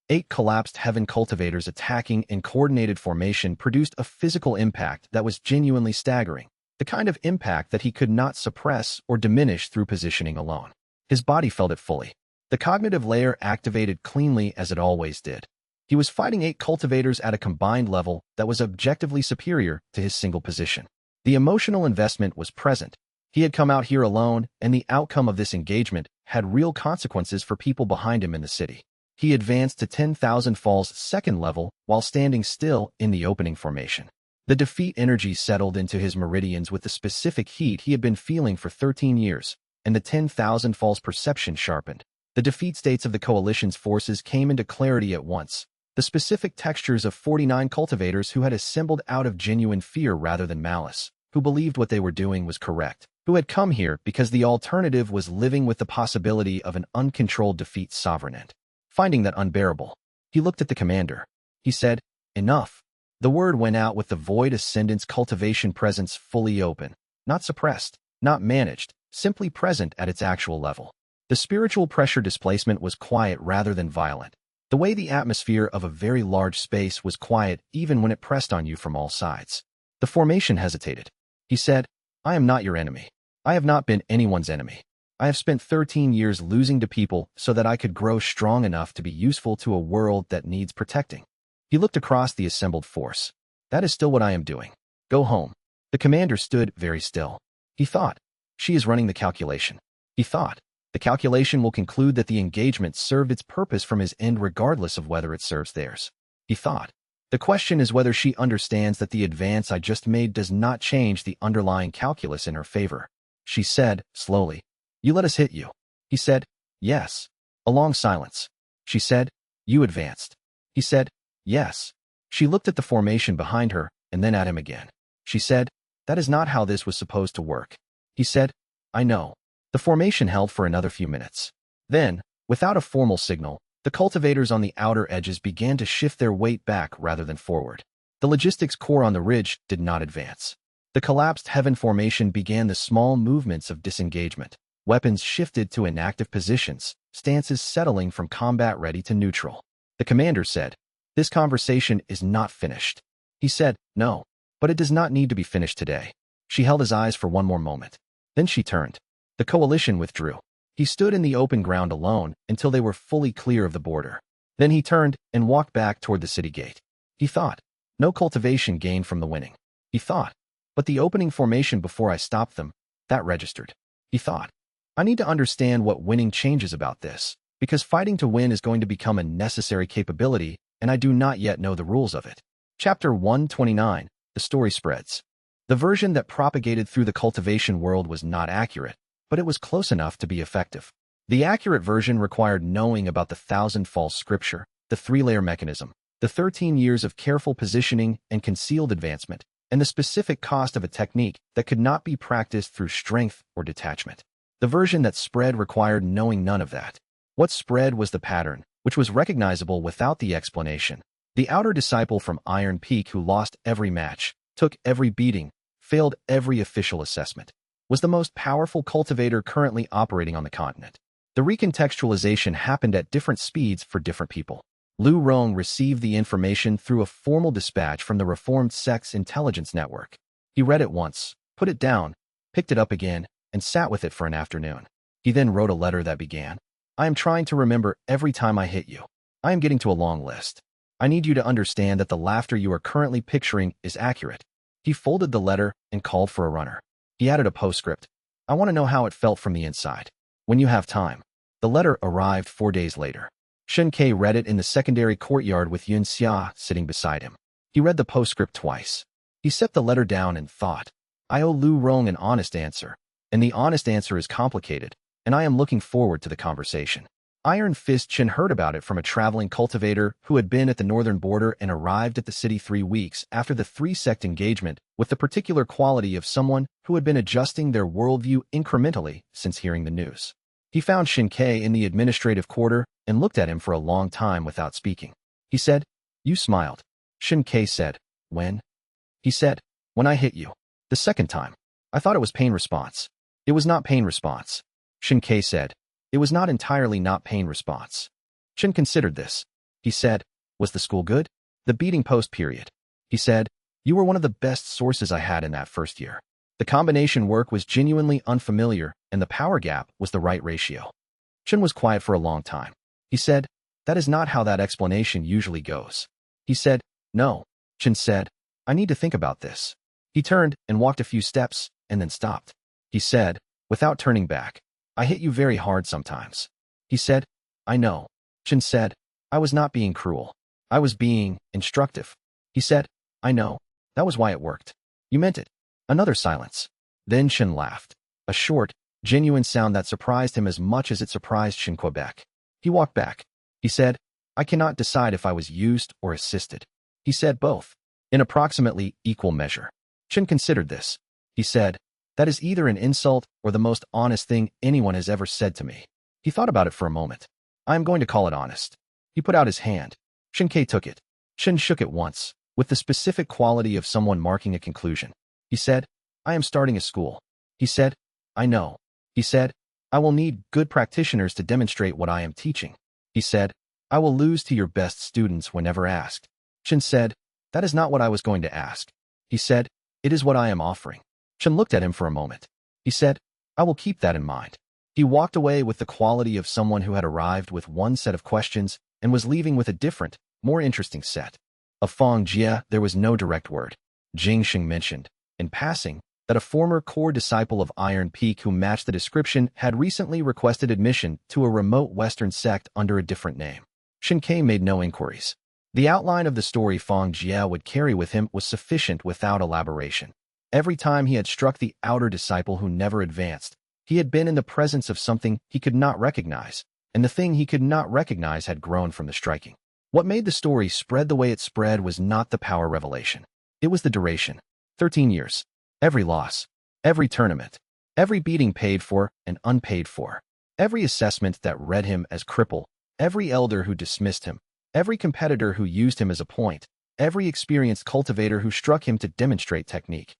S1: 8 collapsed heaven cultivators attacking in coordinated formation produced a physical impact that was genuinely staggering, the kind of impact that he could not suppress or diminish through positioning alone. His body felt it fully. The cognitive layer activated cleanly as it always did. He was fighting 8 cultivators at a combined level that was objectively superior to his single position. The emotional investment was present. He had come out here alone, and the outcome of this engagement had real consequences for people behind him in the city. He advanced to 10,000 Falls second level while standing still in the opening formation. The defeat energy settled into his meridians with the specific heat he had been feeling for 13 years, and the 10,000 Falls perception sharpened. The defeat states of the coalition's forces came into clarity at once. The specific textures of 49 cultivators who had assembled out of genuine fear rather than malice, who believed what they were doing was correct, who had come here because the alternative was living with the possibility of an uncontrolled defeat sovereignty. Finding that unbearable, he looked at the commander. He said, "Enough." The word went out with the Void Ascendant's cultivation presence fully open, not suppressed, not managed, simply present at its actual level. The spiritual pressure displacement was quiet rather than violent. The way the atmosphere of a very large space was quiet even when it pressed on you from all sides. The formation hesitated. He said, "I am not your enemy. I have not been anyone's enemy. I have spent 13 years losing to people so that I could grow strong enough to be useful to a world that needs protecting." He looked across the assembled force. That is still what I am doing. Go home. The commander stood very still. He thought, she is running the calculation. He thought, the calculation will conclude that the engagement served its purpose from his end regardless of whether it serves theirs. He thought, the question is whether she understands that the advance I just made does not change the underlying calculus in her favor. She said, slowly, you let us hit you. He said, yes. A long silence. She said, you advanced. He said, yes. She looked at the formation behind her and then at him again. She said, that is not how this was supposed to work. He said, I know. The formation held for another few minutes. Then, without a formal signal, the cultivators on the outer edges began to shift their weight back rather than forward. The logistics core on the ridge did not advance. The collapsed heaven formation began the small movements of disengagement. Weapons shifted to inactive positions, stances settling from combat ready to neutral. The commander said, this conversation is not finished. He said, no, but it does not need to be finished today. She held his eyes for one more moment. Then she turned. The coalition withdrew. He stood in the open ground alone until they were fully clear of the border. Then he turned and walked back toward the city gate. He thought, no cultivation gained from the winning. He thought, but the opening formation before I stopped them, that registered. He thought, I need to understand what winning changes about this, because fighting to win is going to become a necessary capability, and I do not yet know the rules of it. Chapter 129, The Story Spreads. The version that propagated through the cultivation world was not accurate, but it was close enough to be effective. The accurate version required knowing about the 1,000 false scripture, the 3-layer mechanism, the 13 years of careful positioning and concealed advancement, and the specific cost of a technique that could not be practiced through strength or detachment. The version that spread required knowing none of that. What spread was the pattern, which was recognizable without the explanation. The outer disciple from Iron Peak who lost every match, took every beating, failed every official assessment, was the most powerful cultivator currently operating on the continent. The recontextualization happened at different speeds for different people. Lu Rong received the information through a formal dispatch from the Reformed Sect's intelligence network. He read it once, put it down, picked it up again, and sat with it for an afternoon. He then wrote a letter that began, I am trying to remember every time I hit you. I am getting to a long list. I need you to understand that the laughter you are currently picturing is accurate. He folded the letter and called for a runner. He added a postscript. I want to know how it felt from the inside. When you have time. The letter arrived 4 days later. Xianxia read it in the secondary courtyard with xianxia sitting beside him. He read the postscript twice. He set the letter down and thought, I owe Lu Rong an honest answer, and the honest answer is complicated, and I am looking forward to the conversation. Iron Fist Chen heard about it from a traveling cultivator who had been at the northern border and arrived at the city 3 weeks after the 3-sect engagement with the particular quality of someone who had been adjusting their worldview incrementally since hearing the news. He found Xianxia in the administrative quarter and looked at him for a long time without speaking. He said, you smiled. Xianxia said, when? He said, when I hit you. The second time. I thought it was pain response. It was not pain response. Xianxia said, it was not entirely not pain response. Chen considered this. He said, was the school good? The beating post period. He said, you were one of the best sources I had in that first year. The combination work was genuinely unfamiliar and the power gap was the right ratio. Chen was quiet for a long time. He said, that is not how that explanation usually goes. He said, no. Chen said, I need to think about this. He turned and walked a few steps and then stopped. He said, without turning back, I hit you very hard sometimes. He said, I know. Chen said, I was not being cruel. I was being instructive. He said, I know. That was why it worked. You meant it. Another silence. Then Chen laughed. A short, genuine sound that surprised him as much as it surprised Chen Quebec. He walked back. He said, I cannot decide if I was used or assisted. He said both. In approximately equal measure. Chen considered this. He said, that is either an insult or the most honest thing anyone has ever said to me. He thought about it for a moment. I am going to call it honest. He put out his hand. Xianxia took it. Chen shook it once, with the specific quality of someone marking a conclusion. He said, I am starting a school. He said, I know. He said, I will need good practitioners to demonstrate what I am teaching. He said, I will lose to your best students whenever asked. Chen said, that is not what I was going to ask. He said, it is what I am offering. Chen looked at him for a moment. He said, I will keep that in mind. He walked away with the quality of someone who had arrived with one set of questions and was leaving with a different, more interesting set. Of xianxia, there was no direct word. Jingxing mentioned, in passing, that a former core disciple of Iron Peak who matched the description had recently requested admission to a remote Western sect under a different name. Xianxia made no inquiries. The outline of the story xianxia would carry with him was sufficient without elaboration. Every time he had struck the outer disciple who never advanced, he had been in the presence of something he could not recognize, and the thing he could not recognize had grown from the striking. What made the story spread the way it spread was not the power revelation. It was the duration. 13 years. Every loss. Every tournament. Every beating paid for and unpaid for. Every assessment that read him as cripple. Every elder who dismissed him. Every competitor who used him as a point. Every experienced cultivator who struck him to demonstrate technique.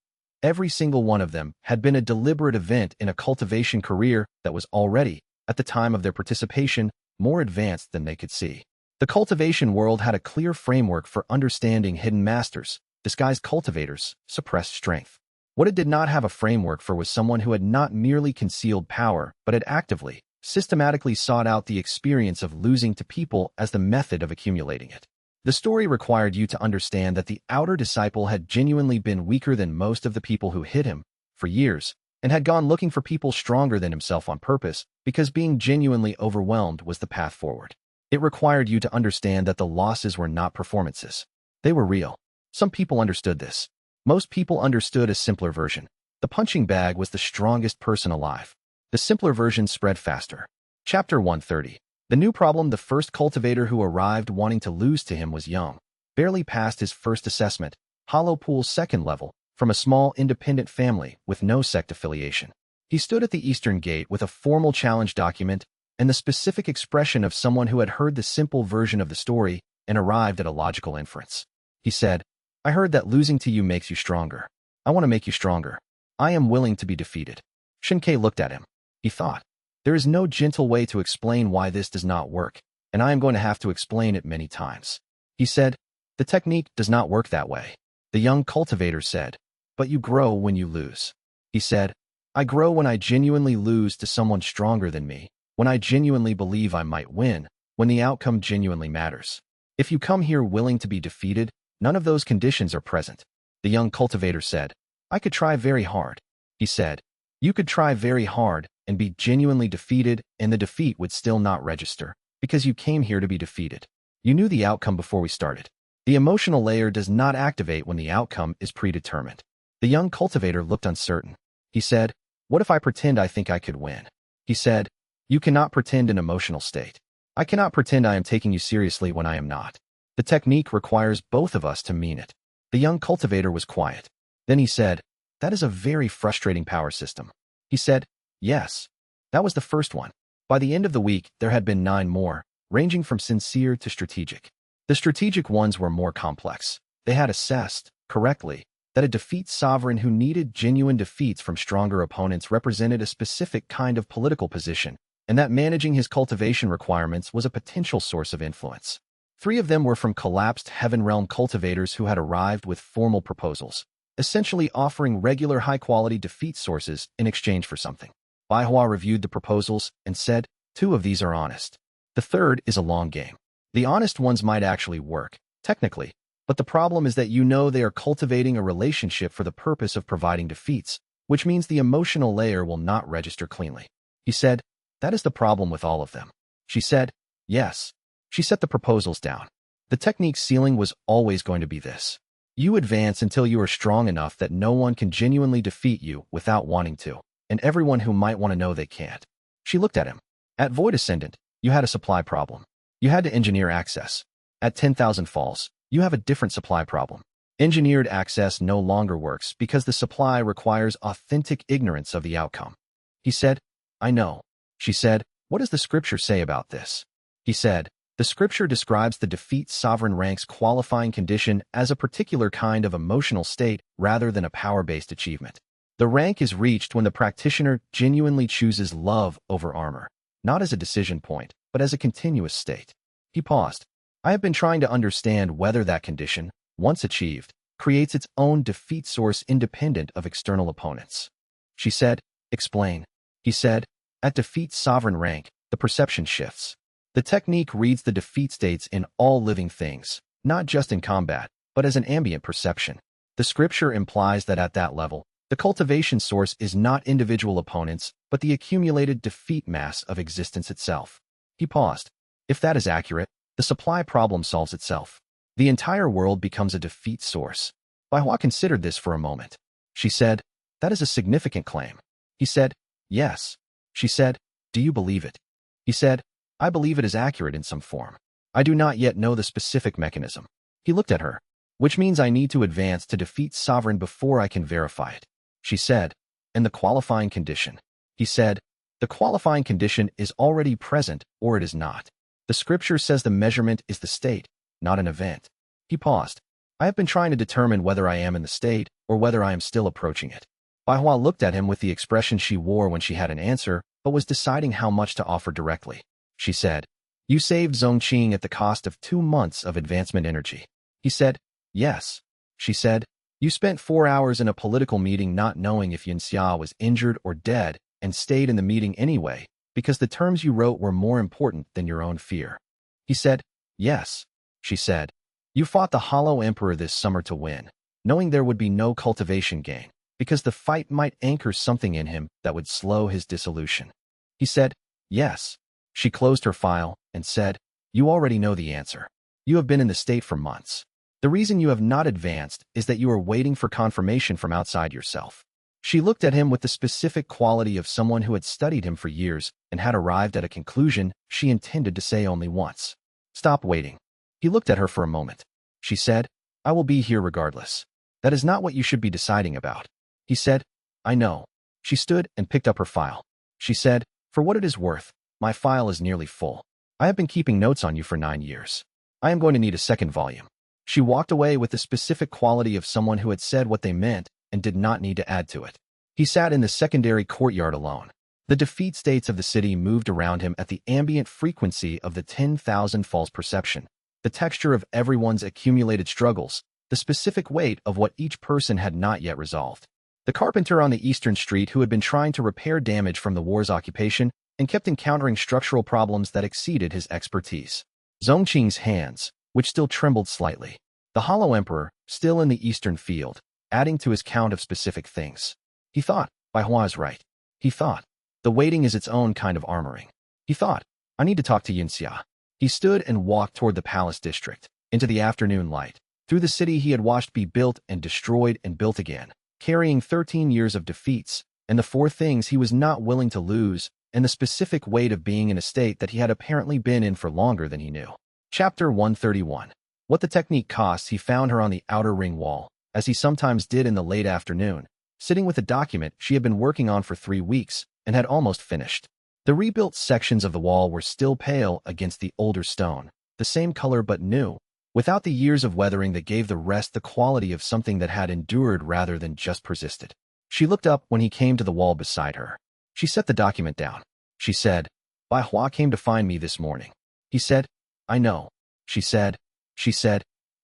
S1: Every single one of them had been a deliberate event in a cultivation career that was already, at the time of their participation, more advanced than they could see. The cultivation world had a clear framework for understanding hidden masters, disguised cultivators, suppressed strength. What it did not have a framework for was someone who had not merely concealed power, but had actively, systematically sought out the experience of losing to people as the method of accumulating it. The story required you to understand that the outer disciple had genuinely been weaker than most of the people who hit him, for years, and had gone looking for people stronger than himself on purpose, because being genuinely overwhelmed was the path forward. It required you to understand that the losses were not performances. They were real. Some people understood this. Most people understood a simpler version. The punching bag was the strongest person alive. The simpler version spread faster. Chapter 130. The new problem. The first cultivator who arrived wanting to lose to him was young, barely past his first assessment, Hollow Pool's second level, from a small independent family with no sect affiliation. He stood at the eastern gate with a formal challenge document and the specific expression of someone who had heard the simple version of the story and arrived at a logical inference. He said, "I heard that losing to you makes you stronger. I want to make you stronger. I am willing to be defeated." Xianxia looked at him. He thought, there is no gentle way to explain why this does not work, and I am going to have to explain it many times. He said, the technique does not work that way. The young cultivator said, but you grow when you lose. He said, I grow when I genuinely lose to someone stronger than me, when I genuinely believe I might win, when the outcome genuinely matters. If you come here willing to be defeated, none of those conditions are present. The young cultivator said, I could try very hard. He said, you could try very hard and be genuinely defeated, and the defeat would still not register, because you came here to be defeated. You knew the outcome before we started. The emotional layer does not activate when the outcome is predetermined. The young cultivator looked uncertain. He said, what if I pretend I think I could win? He said, you cannot pretend an emotional state. I cannot pretend I am taking you seriously when I am not. The technique requires both of us to mean it. The young cultivator was quiet. Then he said, that is a very frustrating power system. He said, yes. That was the first one. By the end of the week, there had been 9 more, ranging from sincere to strategic. The strategic ones were more complex. They had assessed, correctly, that a defeat sovereign who needed genuine defeats from stronger opponents represented a specific kind of political position, and that managing his cultivation requirements was a potential source of influence. 3 of them were from collapsed Heaven Realm cultivators who had arrived with formal proposals, essentially offering regular high-quality defeat sources in exchange for something. Baihua reviewed the proposals and said, 2 of these are honest. The third is a long game. The honest ones might actually work, technically, but the problem is that you know they are cultivating a relationship for the purpose of providing defeats, which means the emotional layer will not register cleanly. He said, that is the problem with all of them. She said, yes. She set the proposals down. The technique's ceiling was always going to be this. You advance until you are strong enough that no one can genuinely defeat you without wanting to, and everyone who might want to know they can't. She looked at him. At Void Ascendant, you had a supply problem. You had to engineer access. At 10,000 Falls, you have a different supply problem. Engineered access no longer works because the supply requires authentic ignorance of the outcome. He said, I know. She said, what does the scripture say about this? He said, the scripture describes the defeat sovereign rank's qualifying condition as a particular kind of emotional state rather than a power-based achievement. The rank is reached when the practitioner genuinely chooses love over armor, not as a decision point, but as a continuous state. He paused. I have been trying to understand whether that condition, once achieved, creates its own defeat source independent of external opponents. She said, explain. He said, at defeat sovereign rank, the perception shifts. The technique reads the defeat states in all living things, not just in combat, but as an ambient perception. The scripture implies that at that level, the cultivation source is not individual opponents, but the accumulated defeat mass of existence itself. He paused. If that is accurate, the supply problem solves itself. The entire world becomes a defeat source. Bai Hua considered this for a moment. She said, "That is a significant claim." He said, "Yes." She said, "Do you believe it?" He said, "I believe it is accurate in some form. I do not yet know the specific mechanism." He looked at her. "Which means I need to advance to defeat Sovereign before I can verify it." She said, "And the qualifying condition?" He said, "The qualifying condition is already present or it is not. The scripture says the measurement is the state, not an event." He paused. "I have been trying to determine whether I am in the state or whether I am still approaching it." Bai Hua looked at him with the expression she wore when she had an answer, but was deciding how much to offer directly. She said, "You saved Zhongqing at the cost of 2 months of advancement energy." He said, "Yes." She said, "You spent 4 hours in a political meeting not knowing if xianxia was injured or dead and stayed in the meeting anyway, because the terms you wrote were more important than your own fear." He said, "Yes." She said, "You fought the Hollow Emperor this summer to win, knowing there would be no cultivation gain, because the fight might anchor something in him that would slow his dissolution." He said, "Yes." She closed her file and said, "You already know the answer. You have been in the state for months. The reason you have not advanced is that you are waiting for confirmation from outside yourself." She looked at him with the specific quality of someone who had studied him for years and had arrived at a conclusion she intended to say only once. "Stop waiting." He looked at her for a moment. She said, "I will be here regardless. That is not what you should be deciding about." He said, "I know." She stood and picked up her file. She said, "For what it is worth, my file is nearly full. I have been keeping notes on you for 9 years. I am going to need a second volume." She walked away with the specific quality of someone who had said what they meant and did not need to add to it. He sat in the secondary courtyard alone. The defeat states of the city moved around him at the ambient frequency of the 10,000 false perception, the texture of everyone's accumulated struggles, the specific weight of what each person had not yet resolved. The carpenter on the eastern street who had been trying to repair damage from the war's occupation and kept encountering structural problems that exceeded his expertise. Zhongqing's hands, which still trembled slightly. The Hollow Emperor, still in the eastern field, adding to his count of specific things. He thought, Bai Hua is right. He thought, the waiting is its own kind of armoring. He thought, I need to talk to xianxia. He stood and walked toward the palace district, into the afternoon light, through the city he had watched be built and destroyed and built again, carrying 13 years of defeats, and the 4 things he was not willing to lose, and the specific weight of being in a state that he had apparently been in for longer than he knew. Chapter 131. What the technique costs. He found her on the outer ring wall, as he sometimes did in the late afternoon, sitting with a document she had been working on for 3 weeks and had almost finished. The rebuilt sections of the wall were still pale against the older stone, the same color but new, without the years of weathering that gave the rest the quality of something that had endured rather than just persisted. She looked up when he came to the wall beside her. She set the document down. She said, Bai Hua came to find me this morning. He said, I know. She said,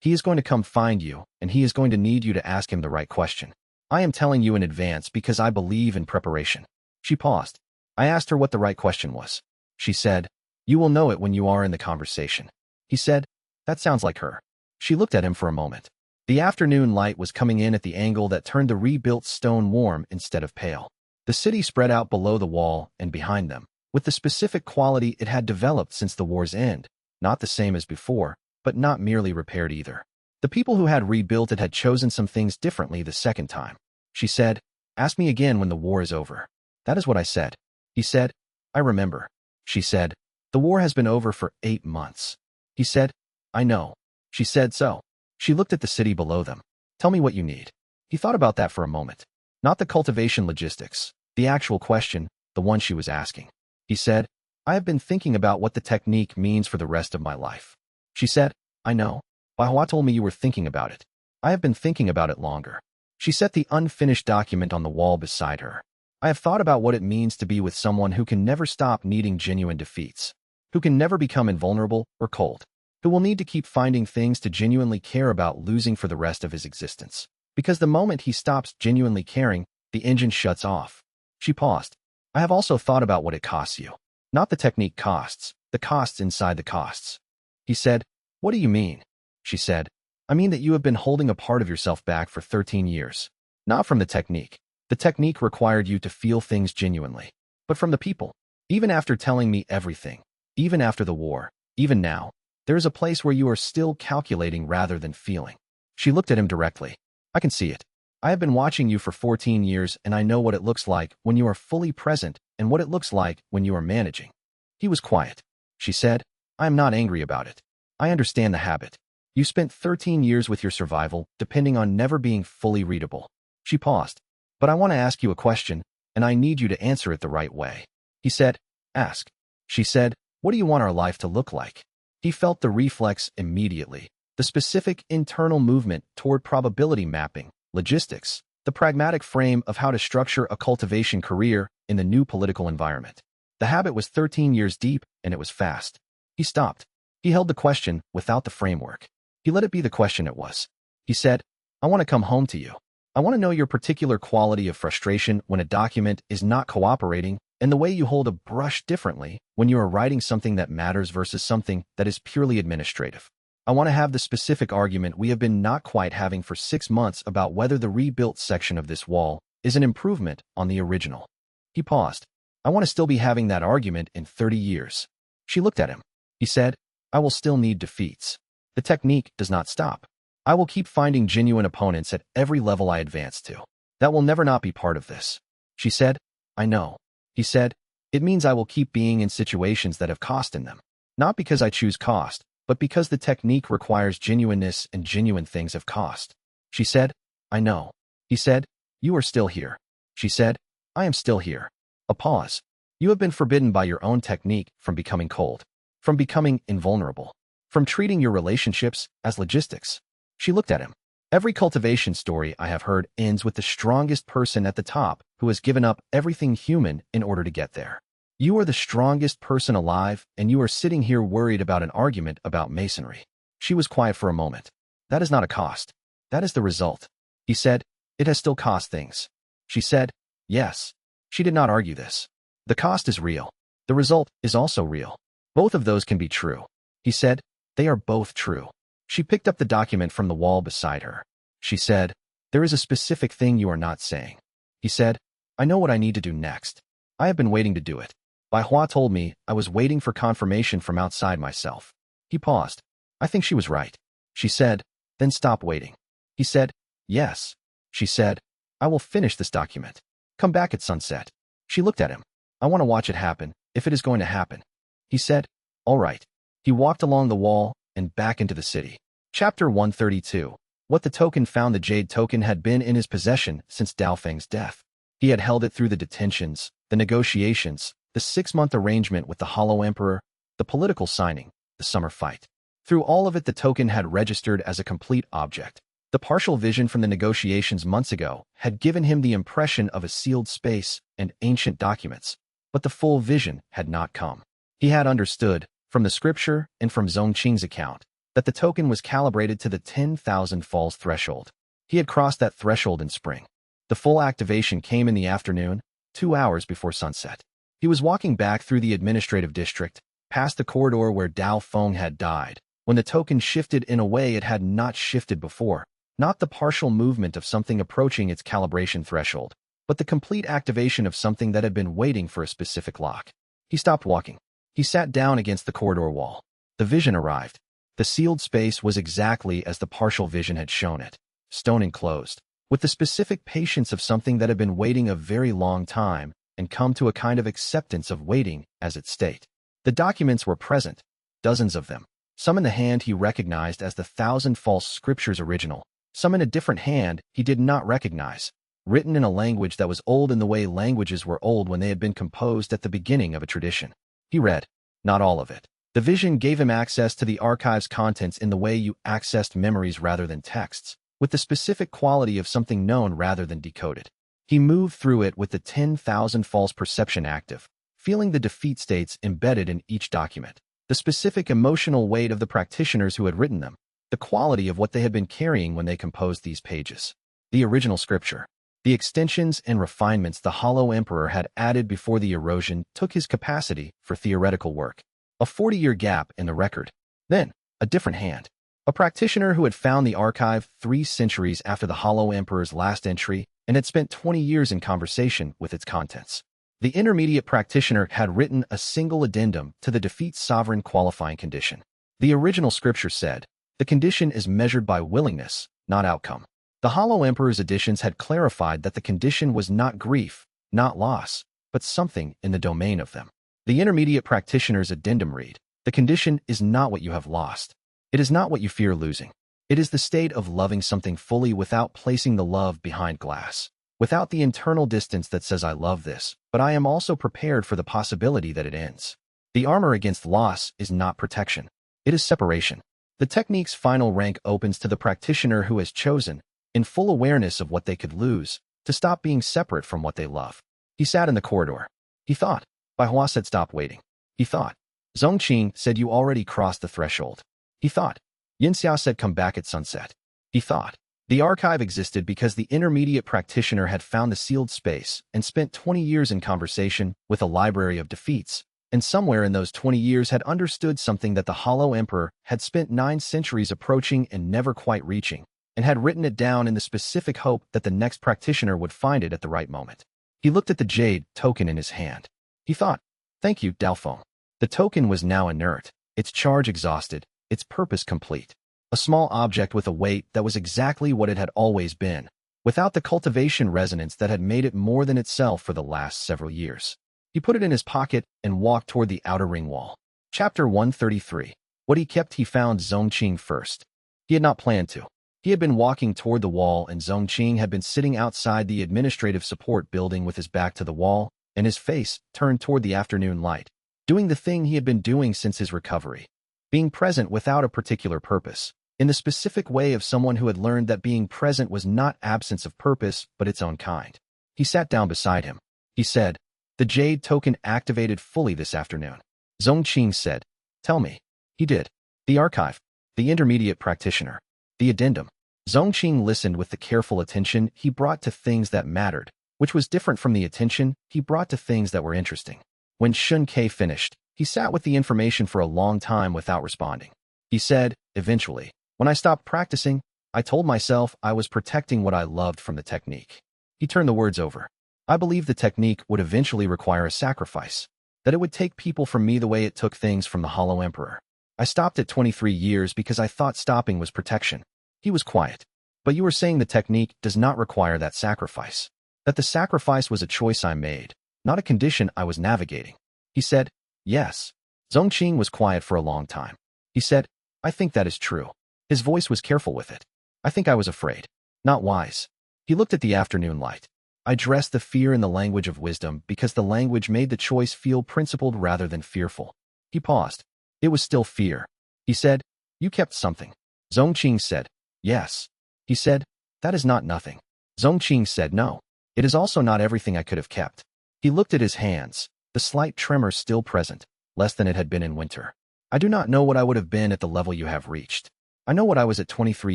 S1: he is going to come find you, and he is going to need you to ask him the right question. I am telling you in advance because I believe in preparation. She paused. I asked her what the right question was. She said, you will know it when you are in the conversation. He said, that sounds like her. She looked at him for a moment. The afternoon light was coming in at the angle that turned the rebuilt stone warm instead of pale. The city spread out below the wall and behind them, with the specific quality it had developed since the war's end, not the same as before, but not merely repaired either. The people who had rebuilt it had chosen some things differently the second time. She said, ask me again when the war is over. That is what I said. He said, I remember. She said, the war has been over for 8 months. He said, I know. She said so. She looked at the city below them. Tell me what you need. He thought about that for a moment. Not the cultivation logistics, the actual question, the one she was asking. He said, I have been thinking about what the technique means for the rest of my life. She said, I know. Bai Hua told me you were thinking about it. I have been thinking about it longer. She set the unfinished document on the wall beside her. I have thought about what it means to be with someone who can never stop needing genuine defeats, who can never become invulnerable or cold, who will need to keep finding things to genuinely care about losing for the rest of his existence. Because the moment he stops genuinely caring, the engine shuts off. She paused. I have also thought about what it costs you. Not the technique costs, the costs inside the costs. He said, what do you mean? she said. I mean that you have been holding a part of yourself back for 13 years. Not from the technique. The technique required you to feel things genuinely. But from the people. Even after telling me everything, even after the war, even now, there is a place where you are still calculating rather than feeling. She looked at him directly. I can see it. I have been watching you for 14 years and I know what it looks like when you are fully present and what it looks like when you are managing. He was quiet. She said, I am not angry about it. I understand the habit. You spent 13 years with your survival depending on never being fully readable. She paused. But I want to ask you a question, and I need you to answer it the right way. He said, ask. She said, what do you want our life to look like? He felt the reflex immediately, the specific internal movement toward probability mapping, logistics, the pragmatic frame of how to structure a cultivation career in the new political environment. The habit was 13 years deep, and it was fast. He stopped. He held the question without the framework. He let it be the question it was. He said, I want to come home to you. I want to know your particular quality of frustration when a document is not cooperating and the way you hold a brush differently when you are writing something that matters versus something that is purely administrative. I want to have the specific argument we have been not quite having for 6 months about whether the rebuilt section of this wall is an improvement on the original. He paused. I want to still be having that argument in 30 years. She looked at him. He said, I will still need defeats. The technique does not stop. I will keep finding genuine opponents at every level I advance to. That will never not be part of this. She said, I know. He said, it means I will keep being in situations that have cost in them. Not because I choose cost, but because the technique requires genuineness and genuine things have cost. She said, I know. He said, you are still here. She said, I am still here. A pause. You have been forbidden by your own technique from becoming cold, from becoming invulnerable, from treating your relationships as logistics. She looked at him. Every cultivation story I have heard ends with the strongest person at the top who has given up everything human in order to get there. You are the strongest person alive, and you are sitting here worried about an argument about masonry. She was quiet for a moment. That is not a cost. That is the result. He said, it has still cost things. She said, yes. She did not argue this. The cost is real. The result is also real. Both of those can be true. He said, they are both true. She picked up the document from the wall beside her. She said, there is a specific thing you are not saying. He said, I know what I need to do next. I have been waiting to do it. Bai Hua told me I was waiting for confirmation from outside myself. He paused. I think she was right. She said, then stop waiting. He said, yes. She said, I will finish this document. Come back at sunset. She looked at him. I want to watch it happen, if it is going to happen. He said, all right. He walked along the wall and back into the city. Chapter 132. What the token found. The jade token had been in his possession since Daofeng's death. He had held it through the detentions, the negotiations, the 6-month arrangement with the Hollow Emperor, the political signing, the summer fight. Through all of it, the token had registered as a complete object. The partial vision from the negotiations months ago had given him the impression of a sealed space and ancient documents, but the full vision had not come. He had understood, from the scripture and from Zhongqing's account, that the token was calibrated to the 10,000 falls threshold. He had crossed that threshold in spring. The full activation came in the afternoon, 2 hours before sunset. He was walking back through the administrative district, past the corridor where Dao Feng had died, when the token shifted in a way it had not shifted before, not the partial movement of something approaching its calibration threshold, but the complete activation of something that had been waiting for a specific lock. He stopped walking. He sat down against the corridor wall. The vision arrived. The sealed space was exactly as the partial vision had shown it, stone enclosed, with the specific patience of something that had been waiting a very long time and come to a kind of acceptance of waiting as its state. The documents were present, dozens of them, some in the hand he recognized as the 1,000 False Scriptures original, some in a different hand he did not recognize, written in a language that was old in the way languages were old when they had been composed at the beginning of a tradition. He read, not all of it. The vision gave him access to the archive's contents in the way you accessed memories rather than texts, with the specific quality of something known rather than decoded. He moved through it with the 10,000 false perception active, feeling the defeat states embedded in each document, the specific emotional weight of the practitioners who had written them, the quality of what they had been carrying when they composed these pages. The original scripture. The extensions and refinements the Hollow Emperor had added before the erosion took his capacity for theoretical work. A 40-year gap in the record. Then, a different hand. A practitioner who had found the archive 3 centuries after the Hollow Emperor's last entry and had spent 20 years in conversation with its contents. The intermediate practitioner had written a single addendum to the defeat sovereign qualifying condition. The original scripture said, "The condition is measured by willingness, not outcome." The Hollow Emperor's additions had clarified that the condition was not grief, not loss, but something in the domain of them. The intermediate practitioner's addendum read, "The condition is not what you have lost. It is not what you fear losing. It is the state of loving something fully without placing the love behind glass, without the internal distance that says I love this, but I am also prepared for the possibility that it ends." The armor against loss is not protection. It is separation. The technique's final rank opens to the practitioner who has chosen, in full awareness of what they could lose, to stop being separate from what they love. He sat in the corridor. He thought. Baihua said stop waiting. He thought. Zongqing said you already crossed the threshold. He thought. Xianxia said come back at sunset. He thought. The archive existed because the intermediate practitioner had found the sealed space and spent 20 years in conversation with a library of defeats, and somewhere in those 20 years had understood something that the Hollow Emperor had spent 9 centuries approaching and never quite reaching, and had written it down in the specific hope that the next practitioner would find it at the right moment. He looked at the jade token in his hand. He thought, thank you, Dalphone. The token was now inert, its charge exhausted, its purpose complete. A small object with a weight that was exactly what it had always been, without the cultivation resonance that had made it more than itself for the last several years. He put it in his pocket and walked toward the outer ring wall. Chapter 133. What he kept. He found Zongqing first. He had not planned to. He had been walking toward the wall and Zongqing had been sitting outside the administrative support building with his back to the wall and his face turned toward the afternoon light, doing the thing he had been doing since his recovery, being present without a particular purpose, in the specific way of someone who had learned that being present was not absence of purpose but its own kind. He sat down beside him. He said, the jade token activated fully this afternoon. Zongqing said, tell me. He did. The archive. The intermediate practitioner. The addendum. Zongqing listened with the careful attention he brought to things that mattered, which was different from the attention he brought to things that were interesting. When Shun Ke finished, he sat with the information for a long time without responding. He said, eventually, when I stopped practicing, I told myself I was protecting what I loved from the technique. He turned the words over. I believed the technique would eventually require a sacrifice, that it would take people from me the way it took things from the Hollow Emperor. I stopped at 23 years because I thought stopping was protection. He was quiet. But you were saying the technique does not require that sacrifice. That the sacrifice was a choice I made, not a condition I was navigating. He said, yes. Zongqing was quiet for a long time. He said, I think that is true. His voice was careful with it. I think I was afraid. Not wise. He looked at the afternoon light. I dressed the fear in the language of wisdom because the language made the choice feel principled rather than fearful. He paused. It was still fear. He said, you kept something. Zongqing said, yes. He said, that is not nothing. Zongqing said, no. It is also not everything I could have kept. He looked at his hands, the slight tremor still present, less than it had been in winter. I do not know what I would have been at the level you have reached. I know what I was at 23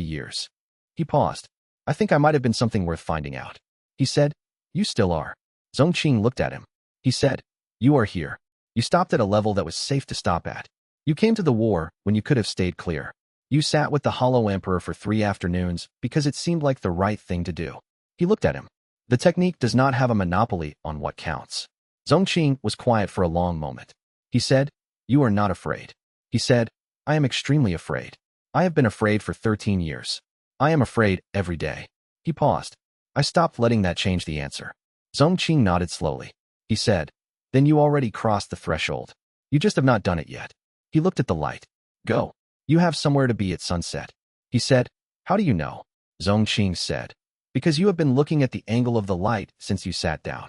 S1: years. He paused. I think I might have been something worth finding out. He said, you still are. Zongqing looked at him. He said, you are here. You stopped at a level that was safe to stop at. You came to the war when you could have stayed clear. You sat with the Hollow Emperor for 3 afternoons because it seemed like the right thing to do. He looked at him. The technique does not have a monopoly on what counts. Zongqing was quiet for a long moment. He said, you are not afraid. He said, I am extremely afraid. I have been afraid for 13 years. I am afraid every day. He paused. I stopped letting that change the answer. Zongqing nodded slowly. He said, then you already crossed the threshold. You just have not done it yet. He looked at the light. Go. You have somewhere to be at sunset. He said, how do you know? Zongqing said, because you have been looking at the angle of the light since you sat down.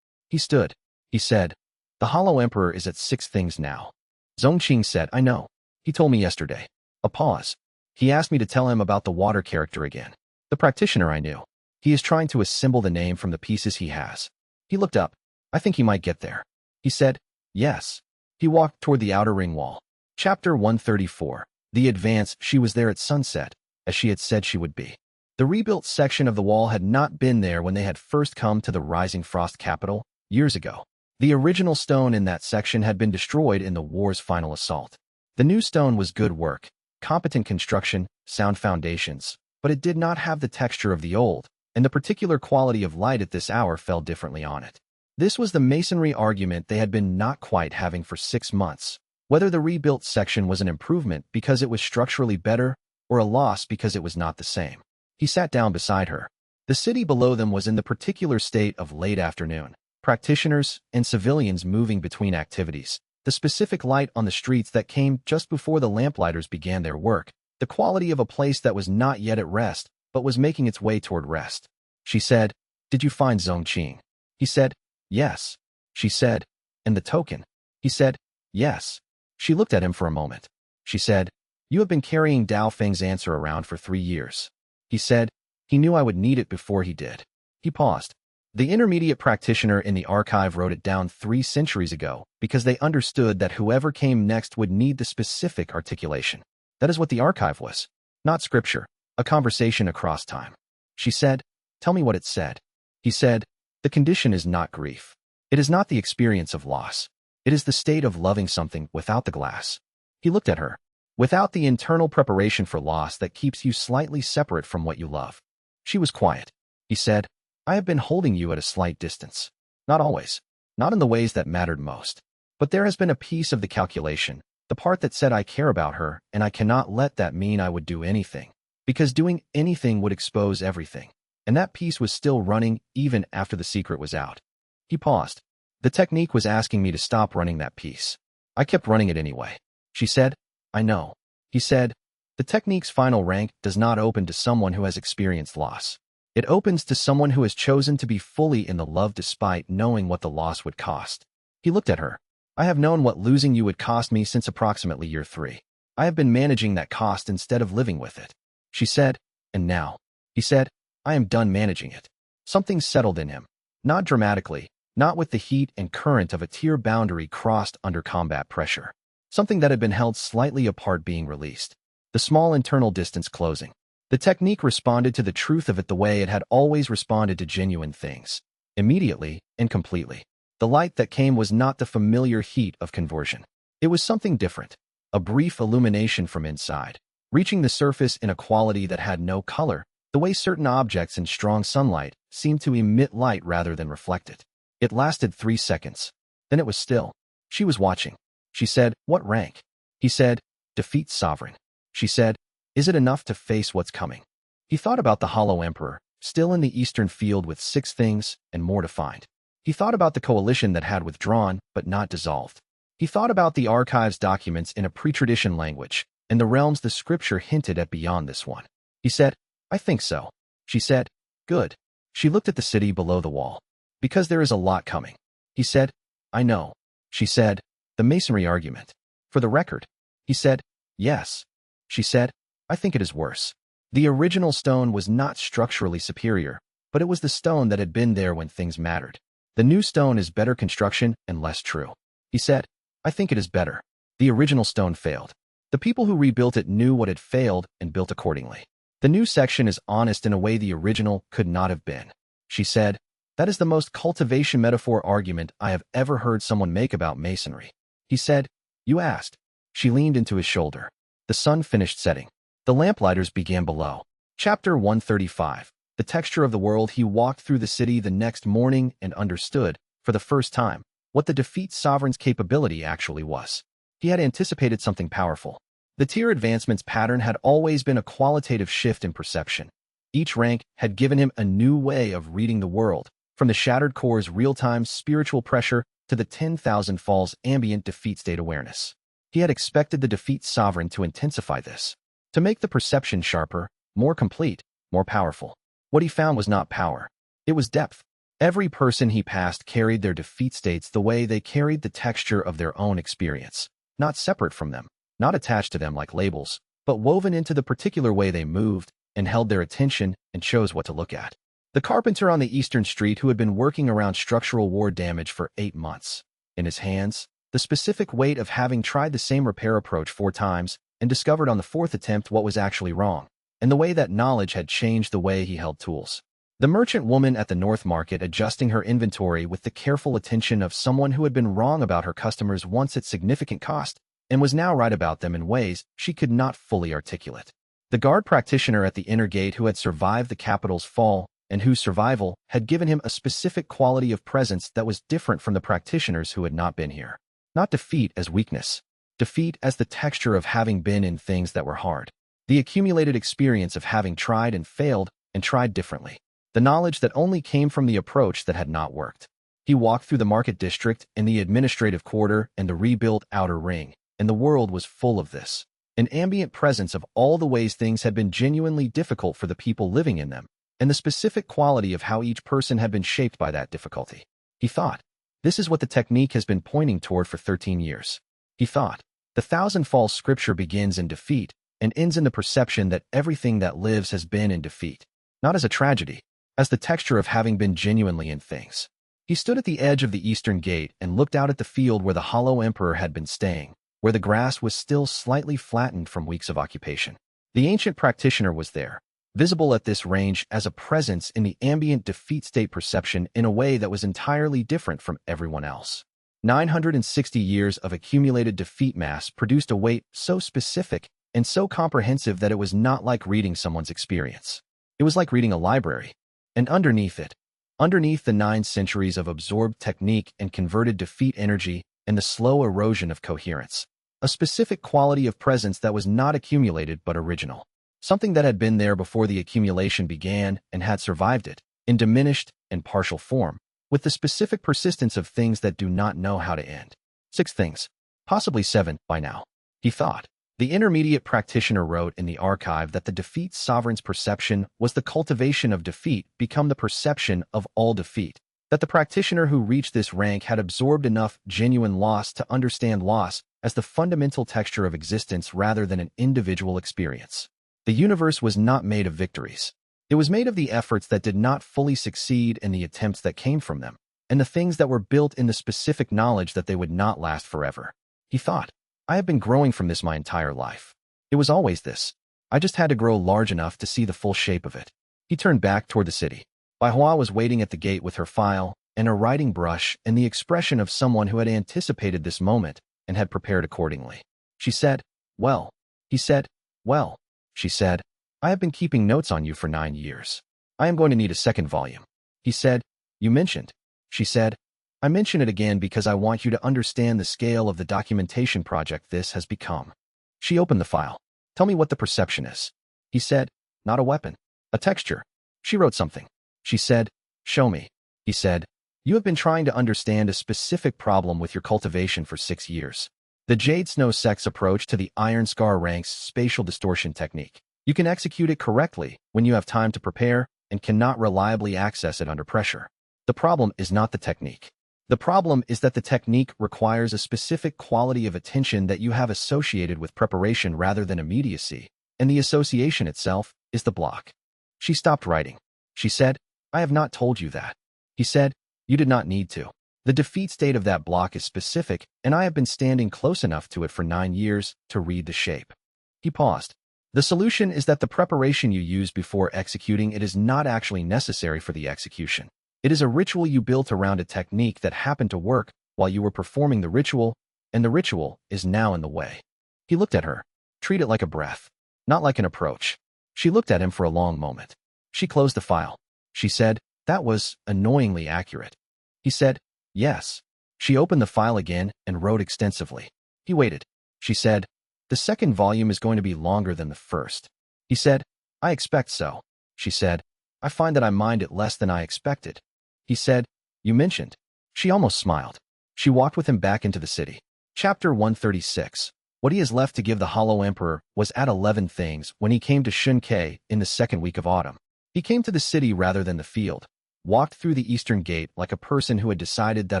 S1: He stood. He said, the Hollow Emperor is at 6 things now. Zongqing said, I know. He told me yesterday. A pause. He asked me to tell him about the water character again. The practitioner I knew. He is trying to assemble the name from the pieces he has. He looked up. I think he might get there. He said, yes. He walked toward the outer ring wall. Chapter 134. The advance. She was there at sunset, as she had said she would be. The rebuilt section of the wall had not been there when they had first come to the Rising Frost capital, years ago. The original stone in that section had been destroyed in the war's final assault. The new stone was good work, competent construction, sound foundations, but it did not have the texture of the old, and the particular quality of light at this hour fell differently on it. This was the masonry argument they had been not quite having for 6 months, whether the rebuilt section was an improvement because it was structurally better or a loss because it was not the same. He sat down beside her. The city below them was in the particular state of late afternoon, practitioners and civilians moving between activities, the specific light on the streets that came just before the lamplighters began their work, the quality of a place that was not yet at rest but was making its way toward rest. She said, "Did you find Zhongqing?" He said, "Yes." She said, "And the token?" He said, "Yes." She looked at him for a moment. She said, "You have been carrying Dao Feng's answer around for 3 years." He said, "He knew I would need it before he did." He paused. The intermediate practitioner in the archive wrote it down 3 centuries ago because they understood that whoever came next would need the specific articulation. That is what the archive was. Not scripture, a conversation across time. She said, "Tell me what it said." He said, "The condition is not grief. It is not the experience of loss. It is the state of loving something without the glass." He looked at her. "Without the internal preparation for loss that keeps you slightly separate from what you love." She was quiet. He said, "I have been holding you at a slight distance. Not always. Not in the ways that mattered most. But there has been a piece of the calculation, the part that said I care about her, and I cannot let that mean I would do anything. Because doing anything would expose everything. And that piece was still running even after the secret was out." He paused. "The technique was asking me to stop running that piece. I kept running it anyway." She said, "I know." He said, "The technique's final rank does not open to someone who has experienced loss. It opens to someone who has chosen to be fully in the love despite knowing what the loss would cost." He looked at her. "I have known what losing you would cost me since approximately year 3. I have been managing that cost instead of living with it." She said, "And now?" He said, "I am done managing it." Something settled in him. Not dramatically, not with the heat and current of a tier boundary crossed under combat pressure. Something that had been held slightly apart being released. The small internal distance closing. The technique responded to the truth of it the way it had always responded to genuine things. Immediately and completely. The light that came was not the familiar heat of conversion. It was something different. A brief illumination from inside, reaching the surface in a quality that had no color, the way certain objects in strong sunlight seemed to emit light rather than reflect it. It lasted 3 seconds. Then it was still. She was watching. She said, "What rank?" He said, "Defeat sovereign." She said, "Is it enough to face what's coming?" He thought about the Hollow Emperor, still in the eastern field with 6 things and more to find. He thought about the coalition that had withdrawn but not dissolved. He thought about the archive's documents in a pre-tradition language and the realms the scripture hinted at beyond this one. He said, "I think so." She said, "Good." She looked at the city below the wall. "Because there is a lot coming." He said, "I know." She said, "The masonry argument. For the record." He said, "Yes." She said, "I think it is worse. The original stone was not structurally superior, but it was the stone that had been there when things mattered. The new stone is better construction and less true." He said, "I think it is better. The original stone failed. The people who rebuilt it knew what had failed and built accordingly. The new section is honest in a way the original could not have been." She said, "That is the most cultivation metaphor argument I have ever heard someone make about masonry." He said, "You asked." She leaned into his shoulder. The sun finished setting. The lamplighters began below. Chapter 135. The texture of the world. He walked through the city the next morning and understood, for the first time, what the defeat sovereign's capability actually was. He had anticipated something powerful. The tier advancement's pattern had always been a qualitative shift in perception. Each rank had given him a new way of reading the world, from the Shattered Core's real-time spiritual pressure to the 10,000 Falls ambient defeat state awareness. He had expected the defeat sovereign to intensify this, to make the perception sharper, more complete, more powerful. What he found was not power. It was depth. Every person he passed carried their defeat states the way they carried the texture of their own experience, not separate from them, not attached to them like labels, but woven into the particular way they moved and held their attention and chose what to look at. The carpenter on the eastern street who had been working around structural war damage for 8 months. In his hands, the specific weight of having tried the same repair approach 4 times and discovered on the 4th attempt what was actually wrong, and the way that knowledge had changed the way he held tools. The merchant woman at the North Market adjusting her inventory with the careful attention of someone who had been wrong about her customers once at significant cost, and was now right about them in ways she could not fully articulate. The guard practitioner at the inner gate who had survived the capital's fall and whose survival had given him a specific quality of presence that was different from the practitioners who had not been here. Not defeat as weakness. Defeat as the texture of having been in things that were hard. The accumulated experience of having tried and failed and tried differently. The knowledge that only came from the approach that had not worked. He walked through the market district and the administrative quarter and the rebuilt outer ring, and the world was full of this. An ambient presence of all the ways things had been genuinely difficult for the people living in them, and the specific quality of how each person had been shaped by that difficulty. He thought, this is what the technique has been pointing toward for 13 years. He thought, the thousand-fall scripture begins in defeat and ends in the perception that everything that lives has been in defeat, not as a tragedy, as the texture of having been genuinely in things. He stood at the edge of the eastern gate and looked out at the field where the hollow emperor had been staying, where the grass was still slightly flattened from weeks of occupation. The ancient practitioner was there, visible at this range as a presence in the ambient defeat state perception in a way that was entirely different from everyone else. 960 years of accumulated defeat mass produced a weight so specific and so comprehensive that it was not like reading someone's experience. It was like reading a library. And underneath it, underneath the 9 centuries of absorbed technique and converted defeat energy and the slow erosion of coherence, a specific quality of presence that was not accumulated but original. Something that had been there before the accumulation began and had survived it, in diminished and partial form, with the specific persistence of things that do not know how to end. 6 things, possibly 7 by now, he thought. The intermediate practitioner wrote in the archive that the defeat sovereign's perception was the cultivation of defeat become the perception of all defeat, that the practitioner who reached this rank had absorbed enough genuine loss to understand loss as the fundamental texture of existence rather than an individual experience. The universe was not made of victories. It was made of the efforts that did not fully succeed and the attempts that came from them, and the things that were built in the specific knowledge that they would not last forever. He thought, I have been growing from this my entire life. It was always this. I just had to grow large enough to see the full shape of it. He turned back toward the city. Baihua was waiting at the gate with her file and a writing brush and the expression of someone who had anticipated this moment and had prepared accordingly. She said, well. He said, well. She said, I have been keeping notes on you for 9 years. I am going to need a second volume. He said, you mentioned. She said, I mention it again because I want you to understand the scale of the documentation project this has become. She opened the file. Tell me what the perception is. He said, not a weapon, a texture. She wrote something. She said, show me. He said, you have been trying to understand a specific problem with your cultivation for 6 years. The Jade Snow Sex approach to the Iron Scar ranks spatial distortion technique. You can execute it correctly when you have time to prepare and cannot reliably access it under pressure. The problem is not the technique. The problem is that the technique requires a specific quality of attention that you have associated with preparation rather than immediacy, and the association itself is the block. She stopped writing. She said, I have not told you that. He said, you did not need to. The defeat state of that block is specific, and I have been standing close enough to it for 9 years to read the shape. He paused. The solution is that the preparation you use before executing it is not actually necessary for the execution. It is a ritual you built around a technique that happened to work while you were performing the ritual, and the ritual is now in the way. He looked at her. Treat it like a breath, not like an approach. She looked at him for a long moment. She closed the file. She said, that was annoyingly accurate. He said, yes. She opened the file again and wrote extensively. He waited. She said, the second volume is going to be longer than the first. He said, I expect so. She said, I find that I mind it less than I expected. He said, you mentioned. She almost smiled. She walked with him back into the city. Chapter 136. What he has left to give the Hollow Emperor was at 11 things when he came to Xianxia in the second week of autumn. He came to the city rather than the field, walked through the eastern gate like a person who had decided that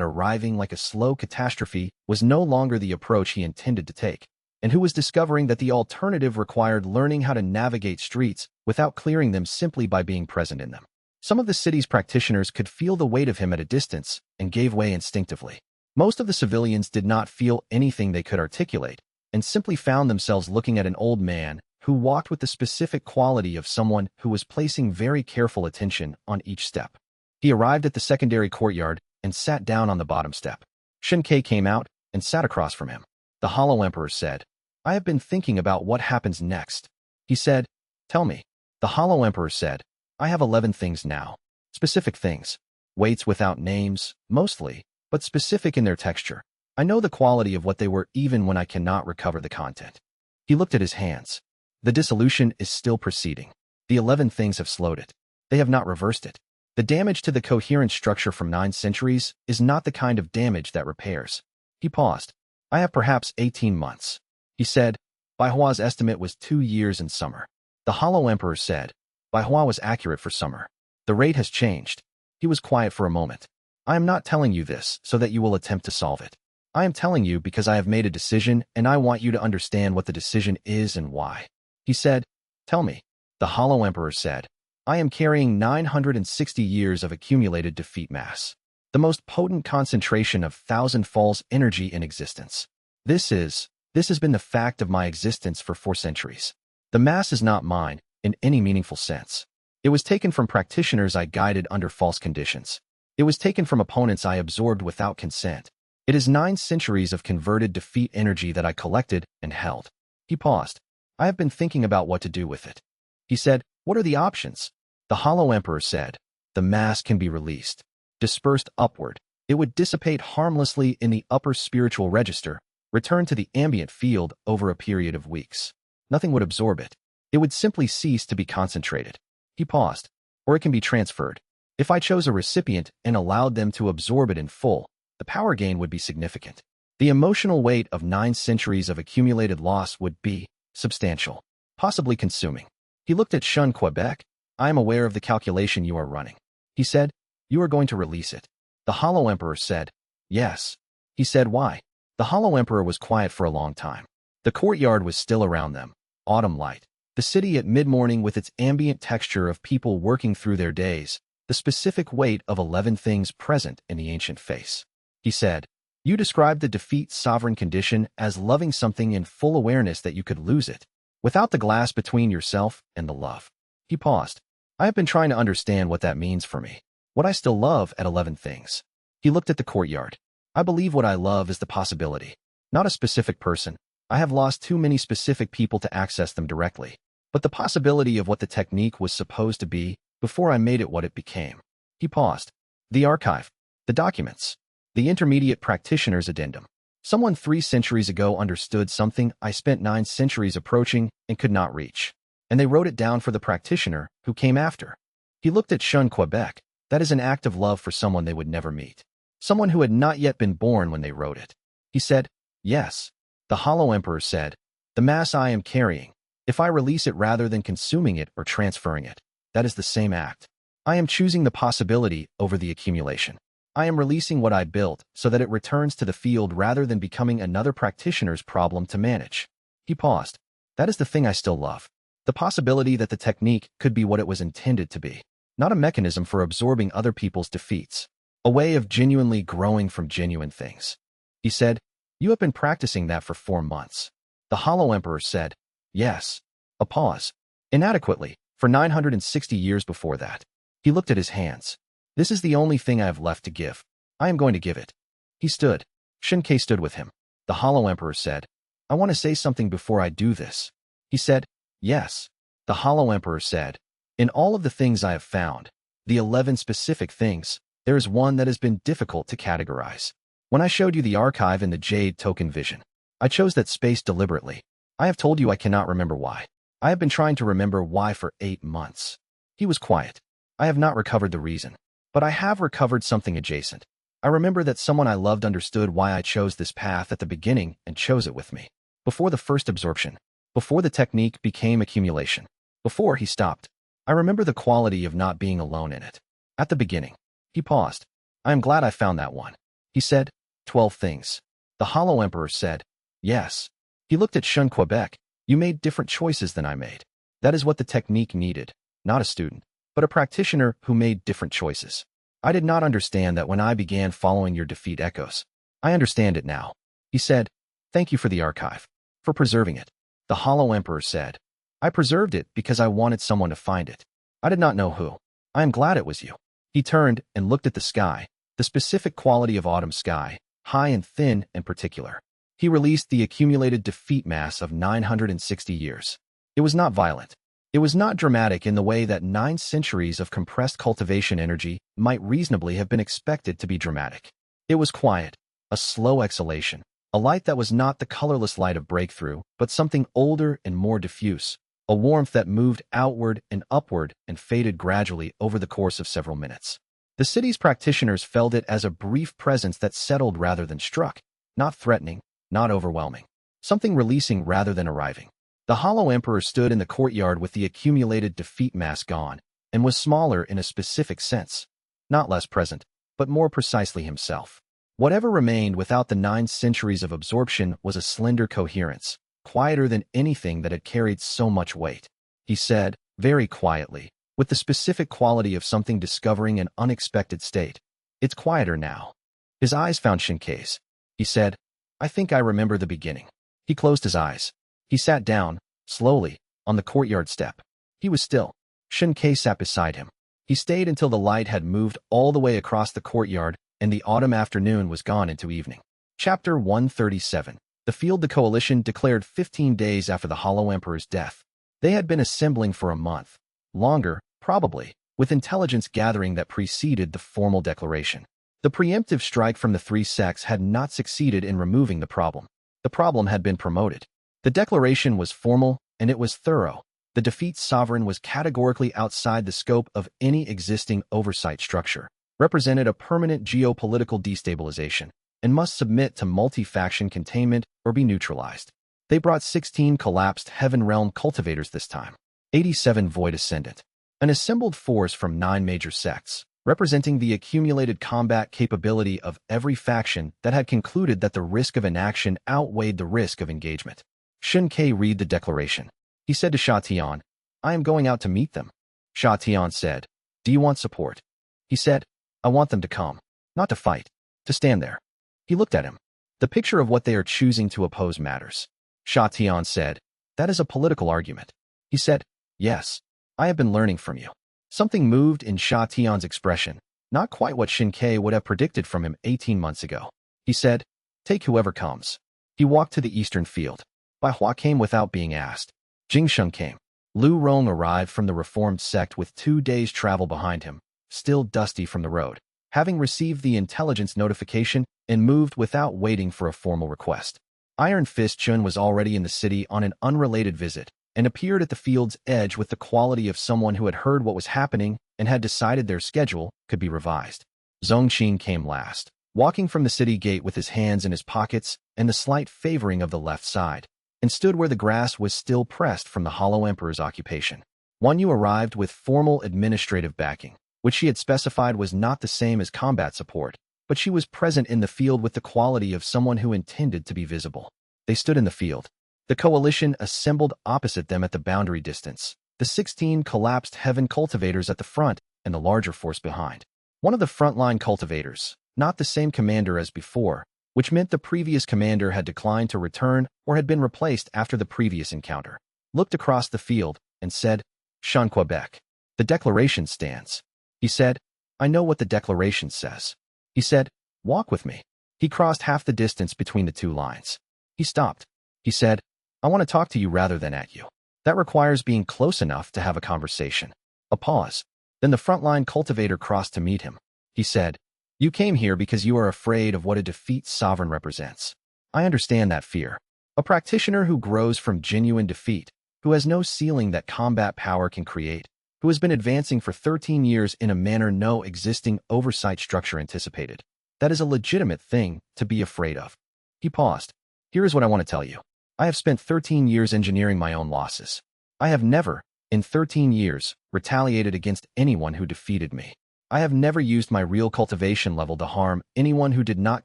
S1: arriving like a slow catastrophe was no longer the approach he intended to take, and who was discovering that the alternative required learning how to navigate streets without clearing them simply by being present in them. Some of the city's practitioners could feel the weight of him at a distance and gave way instinctively. Most of the civilians did not feel anything they could articulate and simply found themselves looking at an old man who walked with the specific quality of someone who was placing very careful attention on each step. He arrived at the secondary courtyard and sat down on the bottom step. Xianxia came out and sat across from him. The Hollow Emperor said, I have been thinking about what happens next. He said, tell me. The Hollow Emperor said, I have 11 things now. Specific things. Weights without names, mostly, but specific in their texture. I know the quality of what they were even when I cannot recover the content. He looked at his hands. The dissolution is still proceeding. The 11 things have slowed it. They have not reversed it. The damage to the coherent structure from 9 centuries is not the kind of damage that repairs. He paused. I have perhaps 18 months. He said, Bai Hua's estimate was 2 years in summer. The Hollow Emperor said, Bai Hua was accurate for summer. The rate has changed. He was quiet for a moment. I am not telling you this so that you will attempt to solve it. I am telling you because I have made a decision and I want you to understand what the decision is and why. He said, tell me. The Hollow Emperor said, I am carrying 960 years of accumulated defeat mass. The most potent concentration of thousand falls energy in existence. This has been the fact of my existence for 4 centuries. The mass is not mine, in any meaningful sense. It was taken from practitioners I guided under false conditions. It was taken from opponents I absorbed without consent. It is 9 centuries of converted defeat energy that I collected and held. He paused. I have been thinking about what to do with it. He said, what are the options? The Hollow Emperor said, the mass can be released. Dispersed upward, it would dissipate harmlessly in the upper spiritual register, return to the ambient field over a period of weeks. Nothing would absorb it. It would simply cease to be concentrated. He paused. Or it can be transferred. If I chose a recipient and allowed them to absorb it in full, the power gain would be significant. The emotional weight of 9 centuries of accumulated loss would be substantial, possibly consuming. He looked at xianxia. I am aware of the calculation you are running. He said, you are going to release it. The Hollow Emperor said, yes. He said, why? The Hollow Emperor was quiet for a long time. The courtyard was still around them, autumn light. The city at mid-morning with its ambient texture of people working through their days, the specific weight of 11 things present in the ancient face. He said, you described the defeat sovereign condition as loving something in full awareness that you could lose it, without the glass between yourself and the love. He paused. I have been trying to understand what that means for me. What I still love at 11 things. He looked at the courtyard. I believe what I love is the possibility, not a specific person. I have lost too many specific people to access them directly, but the possibility of what the technique was supposed to be before I made it what it became. He paused. The archive, the documents, the intermediate practitioner's addendum. Someone 3 centuries ago understood something I spent 9 centuries approaching and could not reach, and they wrote it down for the practitioner who came after. He looked at xianxia. That is an act of love for someone they would never meet. Someone who had not yet been born when they wrote it. He said, yes. The Hollow Emperor said, the mass I am carrying, if I release it rather than consuming it or transferring it, that is the same act. I am choosing the possibility over the accumulation. I am releasing what I built so that it returns to the field rather than becoming another practitioner's problem to manage. He paused. That is the thing I still love. The possibility that the technique could be what it was intended to be, not a mechanism for absorbing other people's defeats, a way of genuinely growing from genuine things. He said, you have been practicing that for 4 months. The Hollow Emperor said, yes. A pause. Inadequately, for 960 years before that. He looked at his hands. This is the only thing I have left to give. I am going to give it. He stood. Xianxia stood with him. The Hollow Emperor said, I want to say something before I do this. He said, yes. The Hollow Emperor said, in all of the things I have found, the 11 specific things, there is one that has been difficult to categorize. When I showed you the archive in the Jade Token Vision, I chose that space deliberately. I have told you I cannot remember why. I have been trying to remember why for 8 months. He was quiet. I have not recovered the reason, but I have recovered something adjacent. I remember that someone I loved understood why I chose this path at the beginning and chose it with me. Before the first absorption, before the technique became accumulation, before he stopped. I remember the quality of not being alone in it. At the beginning. He paused. I am glad I found that one. He said, 12 things. The Hollow Emperor said, yes. He looked at xianxia. You made different choices than I made. That is what the technique needed, not a student, but a practitioner who made different choices. I did not understand that when I began following your defeat echoes. I understand it now. He said, thank you for the archive, for preserving it. The Hollow Emperor said, I preserved it because I wanted someone to find it. I did not know who. I am glad it was you. He turned and looked at the sky, the specific quality of autumn sky, high and thin and particular. He released the accumulated defeat mass of 960 years. It was not violent. It was not dramatic in the way that 9 centuries of compressed cultivation energy might reasonably have been expected to be dramatic. It was quiet, a slow exhalation, a light that was not the colorless light of breakthrough, but something older and more diffuse, a warmth that moved outward and upward and faded gradually over the course of several minutes. The city's practitioners felt it as a brief presence that settled rather than struck, not threatening, not overwhelming, something releasing rather than arriving. The Hollow Emperor stood in the courtyard with the accumulated defeat mass gone, and was smaller in a specific sense, not less present, but more precisely himself. Whatever remained without the 9 centuries of absorption was a slender coherence, quieter than anything that had carried so much weight. He said, very quietly, with the specific quality of something discovering an unexpected state. It's quieter now. His eyes found Xianxia's. He said, I think I remember the beginning. He closed his eyes. He sat down, slowly, on the courtyard step. He was still. Xianxia sat beside him. He stayed until the light had moved all the way across the courtyard and the autumn afternoon was gone into evening. Chapter 137. The field. The coalition declared 15 days after the Hollow Emperor's death. They had been assembling for a month. Longer, probably, with intelligence gathering that preceded the formal declaration. The preemptive strike from the 3 sects had not succeeded in removing the problem. The problem had been promoted. The declaration was formal, and it was thorough. The defeat sovereign was categorically outside the scope of any existing oversight structure, represented a permanent geopolitical destabilization, and must submit to multi-faction containment or be neutralized. They brought 16 collapsed Heaven Realm cultivators this time, 87 Void Ascendant, an assembled force from 9 major sects, representing the accumulated combat capability of every faction that had concluded that the risk of inaction outweighed the risk of engagement. Xianxia read the declaration. He said to Xiatian, I am going out to meet them. Xiatian said, Do you want support? He said, I want them to come, not to fight, to stand there. He looked at him. The picture of what they are choosing to oppose matters. Xiatian said, That is a political argument. He said, Yes, I have been learning from you. Something moved in Xiatian's expression, not quite what Xianxia would have predicted from him 18 months ago. He said, Take whoever comes. He walked to the eastern field. Bai Hua came without being asked. Jingsheng came. Lu Rong arrived from the reformed sect with 2 days' travel behind him, still dusty from the road, having received the intelligence notification and moved without waiting for a formal request. Iron Fist Chun was already in the city on an unrelated visit and appeared at the field's edge with the quality of someone who had heard what was happening and had decided their schedule could be revised. Zhongqin came last, walking from the city gate with his hands in his pockets and the slight favoring of the left side, and stood where the grass was still pressed from the Hollow Emperor's occupation. Wan Yu arrived with formal administrative backing, which she had specified was not the same as combat support, but she was present in the field with the quality of someone who intended to be visible. They stood in the field. The coalition assembled opposite them at the boundary distance, the 16 collapsed Heaven cultivators at the front and the larger force behind. One of the frontline cultivators, not the same commander as before, which meant the previous commander had declined to return or had been replaced after the previous encounter, looked across the field and said, Shan Quebec. The declaration stands. He said, I know what the declaration says. He said, walk with me. He crossed half the distance between the 2 lines. He stopped. He said, I want to talk to you rather than at you. That requires being close enough to have a conversation. A pause. Then the frontline cultivator crossed to meet him. He said, You came here because you are afraid of what a defeat sovereign represents. I understand that fear. A practitioner who grows from genuine defeat, who has no ceiling that combat power can create, who has been advancing for 13 years in a manner no existing oversight structure anticipated. That is a legitimate thing to be afraid of. He paused. Here is what I want to tell you. I have spent 13 years engineering my own losses. I have never, in 13 years, retaliated against anyone who defeated me. I have never used my real cultivation level to harm anyone who did not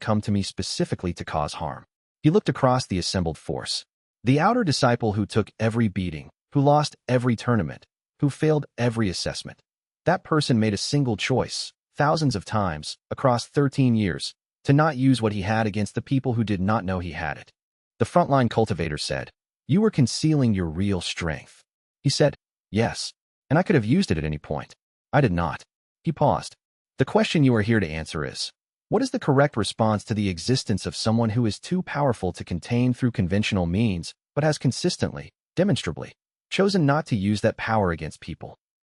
S1: come to me specifically to cause harm. He looked across the assembled force. The outer disciple who took every beating, who lost every tournament, who failed every assessment. That person made a single choice, thousands of times, across 13 years, to not use what he had against the people who did not know he had it. The frontline cultivator said, You were concealing your real strength. He said, Yes, and I could have used it at any point. I did not. He paused. The question you are here to answer is, What is the correct response to the existence of someone who is too powerful to contain through conventional means, but has consistently, demonstrably, chosen not to use that power against people?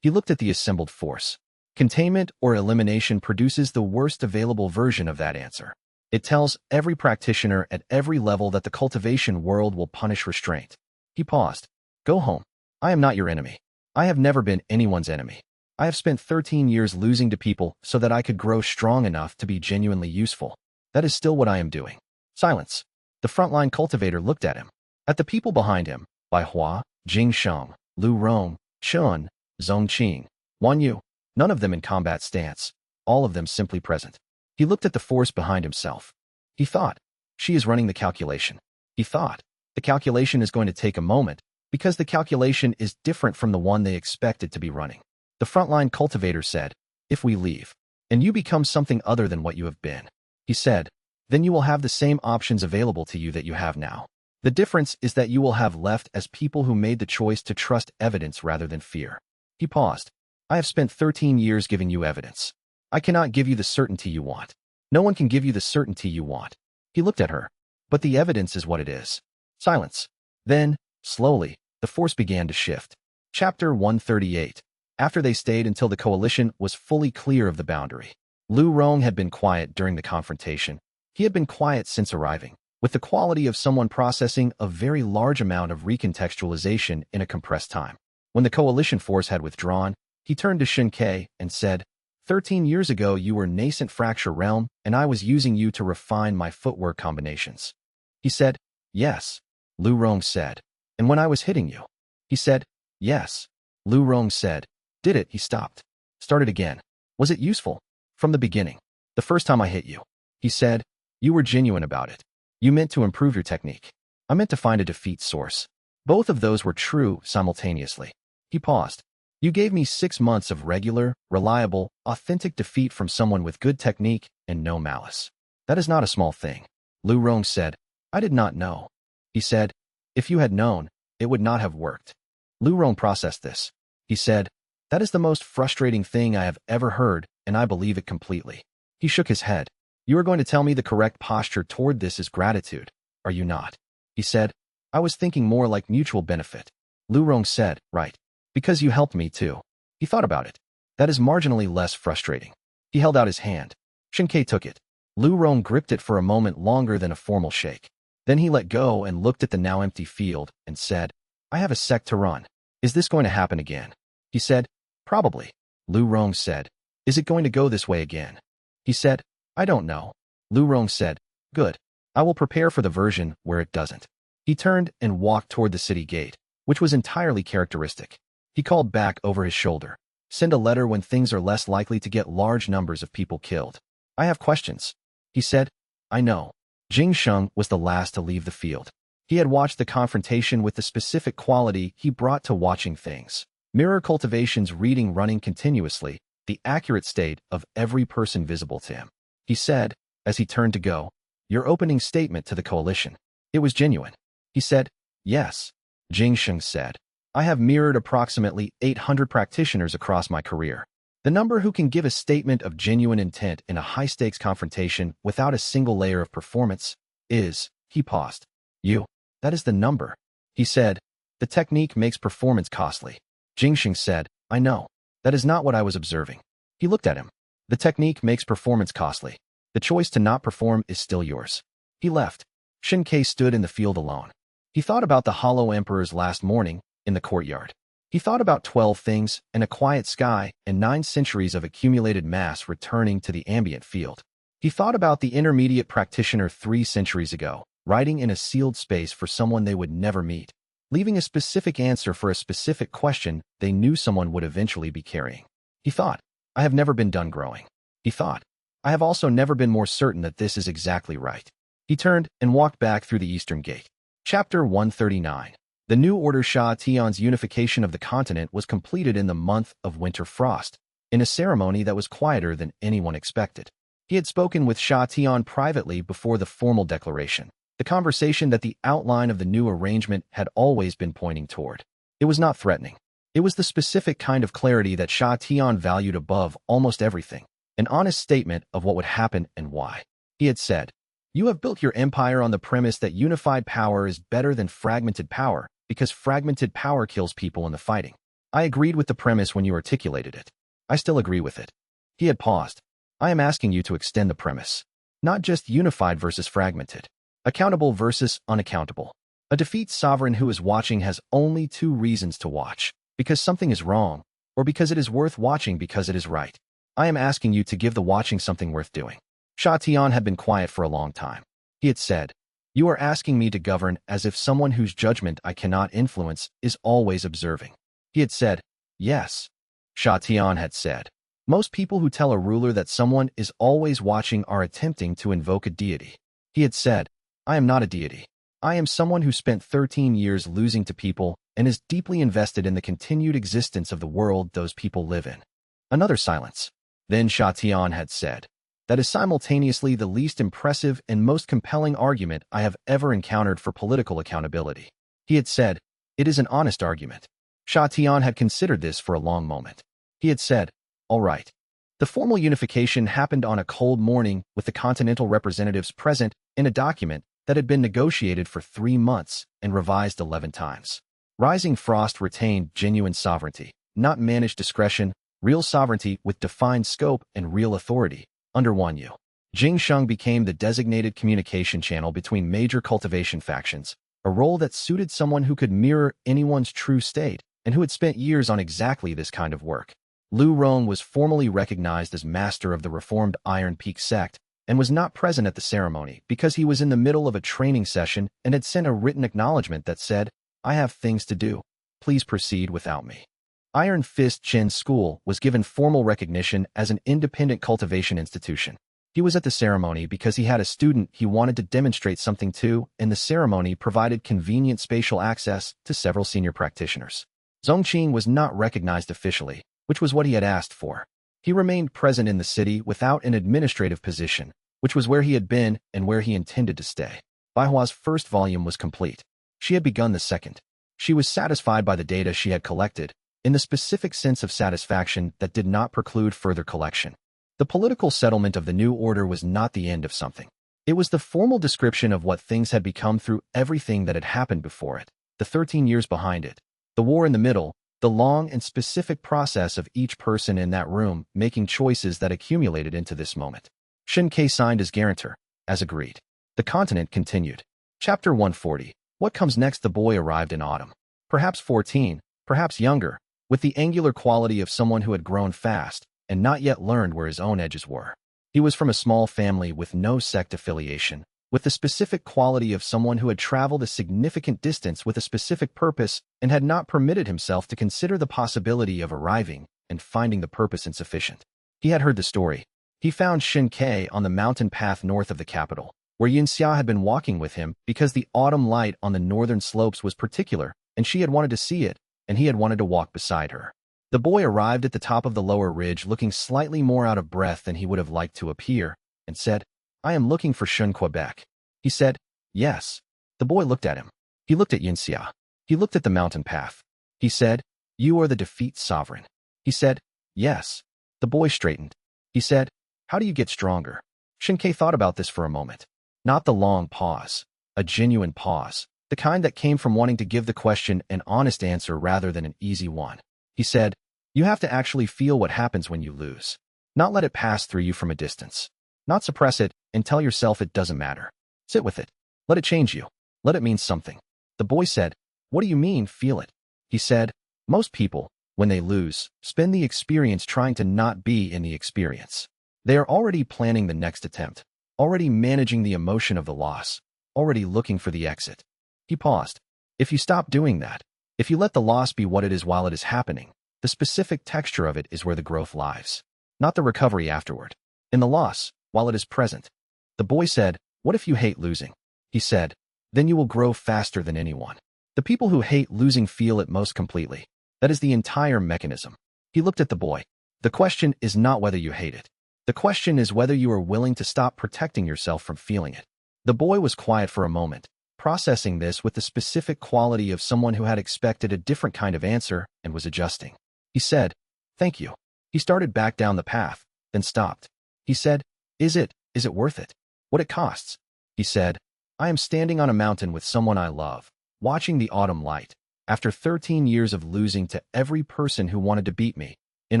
S1: He looked at the assembled force. Containment or elimination produces the worst available version of that answer. It tells every practitioner at every level that the cultivation world will punish restraint. He paused. Go home. I am not your enemy. I have never been anyone's enemy. I have spent 13 years losing to people so that I could grow strong enough to be genuinely useful. That is still what I am doing. Silence. The frontline cultivator looked at him. At the people behind him, Bai Hua, Jing Sheng, Lu Rong, Chun, Zhong Qing, Wan Yu, none of them in combat stance, all of them simply present. He looked at the force behind himself. He thought, she is running the calculation. He thought, the calculation is going to take a moment, because the calculation is different from the one they expected to be running. The frontline cultivator said, if we leave, and you become something other than what you have been, he said, then you will have the same options available to you that you have now. The difference is that you will have left as people who made the choice to trust evidence rather than fear. He paused. I have spent 13 years giving you evidence. I cannot give you the certainty you want. No one can give you the certainty you want. He looked at her. But the evidence is what it is. Silence. Then, slowly, the force began to shift. Chapter 138. After they stayed until the coalition was fully clear of the boundary. Lu Rong had been quiet during the confrontation. He had been quiet since arriving, with the quality of someone processing a very large amount of recontextualization in a compressed time. When the coalition force had withdrawn, he turned to xianxia and said, 13 years ago you were nascent fracture realm, and I was using you to refine my footwork combinations. He said, yes. Lu Rong said, and when I was hitting you? He said, yes. Lu Rong said, did it? He stopped. Started again. Was it useful? From the beginning. The first time I hit you. He said, you were genuine about it. You meant to improve your technique. I meant to find a defeat source. Both of those were true simultaneously. He paused. You gave me 6 months of regular, reliable, authentic defeat from someone with good technique and no malice. That is not a small thing. Lu Rong said, I did not know. He said, if you had known, it would not have worked. Lu Rong processed this. He said, that is the most frustrating thing I have ever heard, and I believe it completely. He shook his head. You are going to tell me the correct posture toward this is gratitude, are you not? He said, I was thinking more like mutual benefit. Lu Rong said, right. Because you helped me too. He thought about it. That is marginally less frustrating. He held out his hand. xianxia took it. Lu Rong gripped it for a moment longer than a formal shake. Then he let go and looked at the now empty field and said, I have a sec to run. Is this going to happen again? He said, probably. Lu Rong said, is it going to go this way again? He said, I don't know. Lu Rong said, good. I will prepare for the version where it doesn't. He turned and walked toward the city gate, which was entirely characteristic. He called back over his shoulder. Send a letter when things are less likely to get large numbers of people killed. I have questions. He said, I know. Jing Sheng was the last to leave the field. He had watched the confrontation with the specific quality he brought to watching things. Mirror cultivation's reading running continuously, the accurate state of every person visible to him. He said, as he turned to go, your opening statement to the coalition. It was genuine. He said, yes. Jing Sheng said, I have mirrored approximately 800 practitioners across my career. The number who can give a statement of genuine intent in a high-stakes confrontation without a single layer of performance is, he paused. You. That is the number. He said, the technique makes performance costly. Jingxing said, I know. That is not what I was observing. He looked at him. The technique makes performance costly. The choice to not perform is still yours. He left. xianxia stood in the field alone. He thought about the Hollow Emperor's last morning, in the courtyard. He thought about 12 things, and a quiet sky, and 9 centuries of accumulated mass returning to the ambient field. He thought about the intermediate practitioner 3 centuries ago, writing in a sealed space for someone they would never meet, leaving a specific answer for a specific question they knew someone would eventually be carrying. He thought, I have never been done growing. He thought, I have also never been more certain that this is exactly right. He turned and walked back through the eastern gate. Chapter 139. The New Order Sha Tian's unification of the continent was completed in the month of winter frost, in a ceremony that was quieter than anyone expected. He had spoken with Sha Tian privately before the formal declaration, the conversation that the outline of the new arrangement had always been pointing toward. It was not threatening. It was the specific kind of clarity that Sha Tian valued above almost everything. An honest statement of what would happen and why. He had said, "You have built your empire on the premise that unified power is better than fragmented power because fragmented power kills people in the fighting. I agreed with the premise when you articulated it. I still agree with it." He had paused. "I am asking you to extend the premise. Not just unified versus fragmented. Accountable versus unaccountable. A defeat sovereign who is watching has only two reasons to watch. Because something is wrong, or because it is worth watching because it is right. I am asking you to give the watching something worth doing." Sha Tian had been quiet for a long time. He had said, "You are asking me to govern as if someone whose judgment I cannot influence is always observing." He had said, "Yes." Sha Tian had said, "Most people who tell a ruler that someone is always watching are attempting to invoke a deity." He had said, "I am not a deity. I am someone who spent 13 years losing to people and is deeply invested in the continued existence of the world those people live in." Another silence. Then Sha Tian had said, "That is simultaneously the least impressive and most compelling argument I have ever encountered for political accountability." He had said, "It is an honest argument." Sha Tian had considered this for a long moment. He had said, "All right." The formal unification happened on a cold morning with the continental representatives present in a document that had been negotiated for 3 months and revised 11 times. Rising Frost retained genuine sovereignty, not managed discretion, real sovereignty with defined scope and real authority, under Wan Yu. Jing Sheng became the designated communication channel between major cultivation factions, a role that suited someone who could mirror anyone's true state and who had spent years on exactly this kind of work. Lu Rong was formally recognized as master of the reformed Iron Peak sect and was not present at the ceremony because he was in the middle of a training session and had sent a written acknowledgement that said, "I have things to do. Please proceed without me." Iron Fist Chen's school was given formal recognition as an independent cultivation institution. He was at the ceremony because he had a student he wanted to demonstrate something to, and the ceremony provided convenient spatial access to several senior practitioners. Zhongqing was not recognized officially, which was what he had asked for. He remained present in the city without an administrative position, which was where he had been and where he intended to stay. Baihua's first volume was complete. She had begun the second. She was satisfied by the data she had collected, in the specific sense of satisfaction that did not preclude further collection. The political settlement of the new order was not the end of something. It was the formal description of what things had become through everything that had happened before it, the 13 years behind it, the war in the middle, the long and specific process of each person in that room making choices that accumulated into this moment. Shen Ke signed as guarantor, as agreed. The continent continued. Chapter 140. What comes next? The boy arrived in autumn. Perhaps 14, perhaps younger, with the angular quality of someone who had grown fast and not yet learned where his own edges were. He was from a small family with no sect affiliation, with the specific quality of someone who had traveled a significant distance with a specific purpose and had not permitted himself to consider the possibility of arriving and finding the purpose insufficient. He had heard the story. He found Shen Ke on the mountain path north of the capital, where xianxia had been walking with him because the autumn light on the northern slopes was particular, and she had wanted to see it, and he had wanted to walk beside her. The boy arrived at the top of the lower ridge looking slightly more out of breath than he would have liked to appear, and said, "I am looking for Shun Quebec." He said, "Yes." The boy looked at him. He looked at xianxia. He looked at the mountain path. He said, "You are the defeat sovereign." He said, "Yes." The boy straightened. He said, "How do you get stronger?" Shen Ke thought about this for a moment. Not the long pause, a genuine pause, the kind that came from wanting to give the question an honest answer rather than an easy one. He said, "You have to actually feel what happens when you lose. Not let it pass through you from a distance. Not suppress it and tell yourself it doesn't matter. Sit with it. Let it change you. Let it mean something." The boy said, "What do you mean, feel it?" He said, "Most people, when they lose, spend the experience trying to not be in the experience. They are already planning the next attempt, already managing the emotion of the loss, already looking for the exit." He paused. "If you stop doing that, if you let the loss be what it is while it is happening, the specific texture of it is where the growth lies, not the recovery afterward. In the loss, while it is present." The boy said, "What if you hate losing?" He said, "Then you will grow faster than anyone. The people who hate losing feel it most completely. That is the entire mechanism." He looked at the boy. "The question is not whether you hate it. The question is whether you are willing to stop protecting yourself from feeling it." The boy was quiet for a moment, processing this with the specific quality of someone who had expected a different kind of answer and was adjusting. He said, "Thank you." He started back down the path, then stopped. He said, Is it worth it? What it costs? He said, I am standing on a mountain with someone I love, watching the autumn light, after 13 years of losing to every person who wanted to beat me, in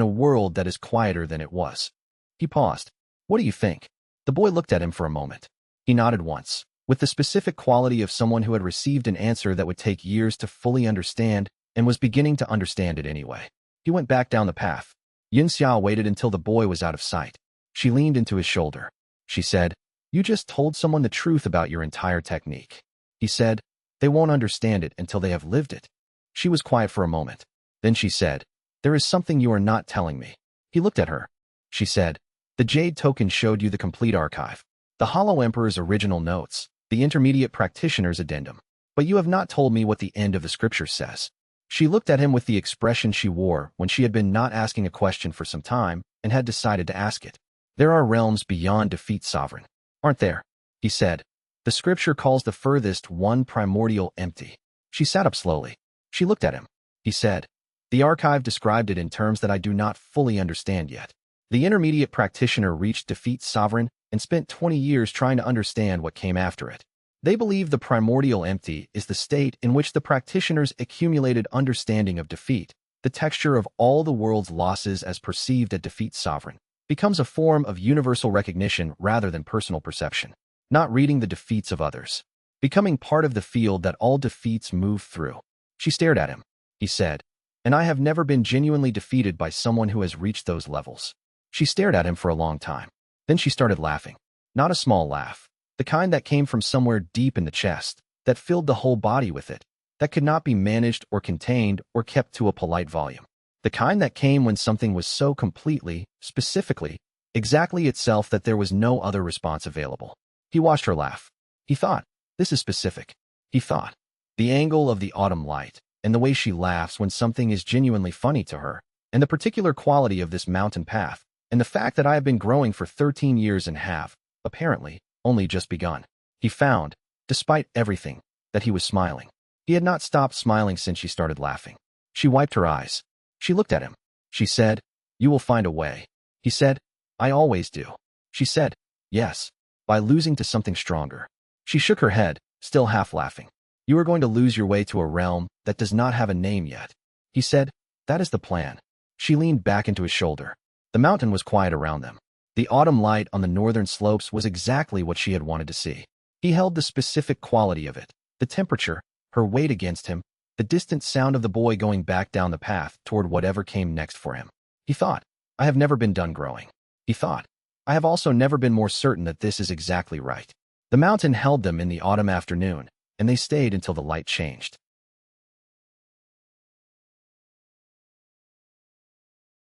S1: a world that is quieter than it was. He paused. What do you think? The boy looked at him for a moment. He nodded once, with the specific quality of someone who had received an answer that would take years to fully understand and was beginning to understand it anyway. He went back down the path. Xianxia waited until the boy was out of sight. She leaned into his shoulder. She said, You just told someone the truth about your entire technique. He said, They won't understand it until they have lived it. She was quiet for a moment. Then she said, There is something you are not telling me. He looked at her. She said, The Jade token showed you the complete archive, the Hollow Emperor's original notes, the intermediate practitioner's addendum. But you have not told me what the end of the scripture says. She looked at him with the expression she wore when she had been not asking a question for some time and had decided to ask it. There are realms beyond defeat, sovereign, aren't there? He said. The scripture calls the furthest one primordial empty. She sat up slowly. She looked at him. He said, The archive described it in terms that I do not fully understand yet. The intermediate practitioner reached defeat, sovereign, and spent 20 years trying to understand what came after it. They believe the primordial empty is the state in which the practitioner's accumulated understanding of defeat, the texture of all the world's losses as perceived at defeat, sovereign, becomes a form of universal recognition rather than personal perception, not reading the defeats of others, becoming part of the field that all defeats move through. She stared at him. He said, And I have never been genuinely defeated by someone who has reached those levels. She stared at him for a long time. Then she started laughing. Not a small laugh, the kind that came from somewhere deep in the chest, that filled the whole body with it, that could not be managed or contained or kept to a polite volume. The kind that came when something was so completely, specifically, exactly itself that there was no other response available. He watched her laugh. He thought, This is specific. He thought. The angle of the autumn light, and the way she laughs when something is genuinely funny to her, and the particular quality of this mountain path, and the fact that I have been growing for 13 years and have, apparently, only just begun. He found, despite everything, that he was smiling. He had not stopped smiling since she started laughing. She wiped her eyes. She looked at him. She said, You will find a way. He said, I always do. She said, Yes, by losing to something stronger. She shook her head, still half laughing. You are going to lose your way to a realm that does not have a name yet. He said, That is the plan. She leaned back into his shoulder. The mountain was quiet around them. The autumn light on the northern slopes was exactly what she had wanted to see. He held the specific quality of it, the temperature, her weight against him, the distant sound of the boy going back down the path toward whatever came next for him. He thought, I have never been done growing. He thought, I have also never been more certain that this is exactly right. The mountain held them in the autumn afternoon, and they stayed until the light changed.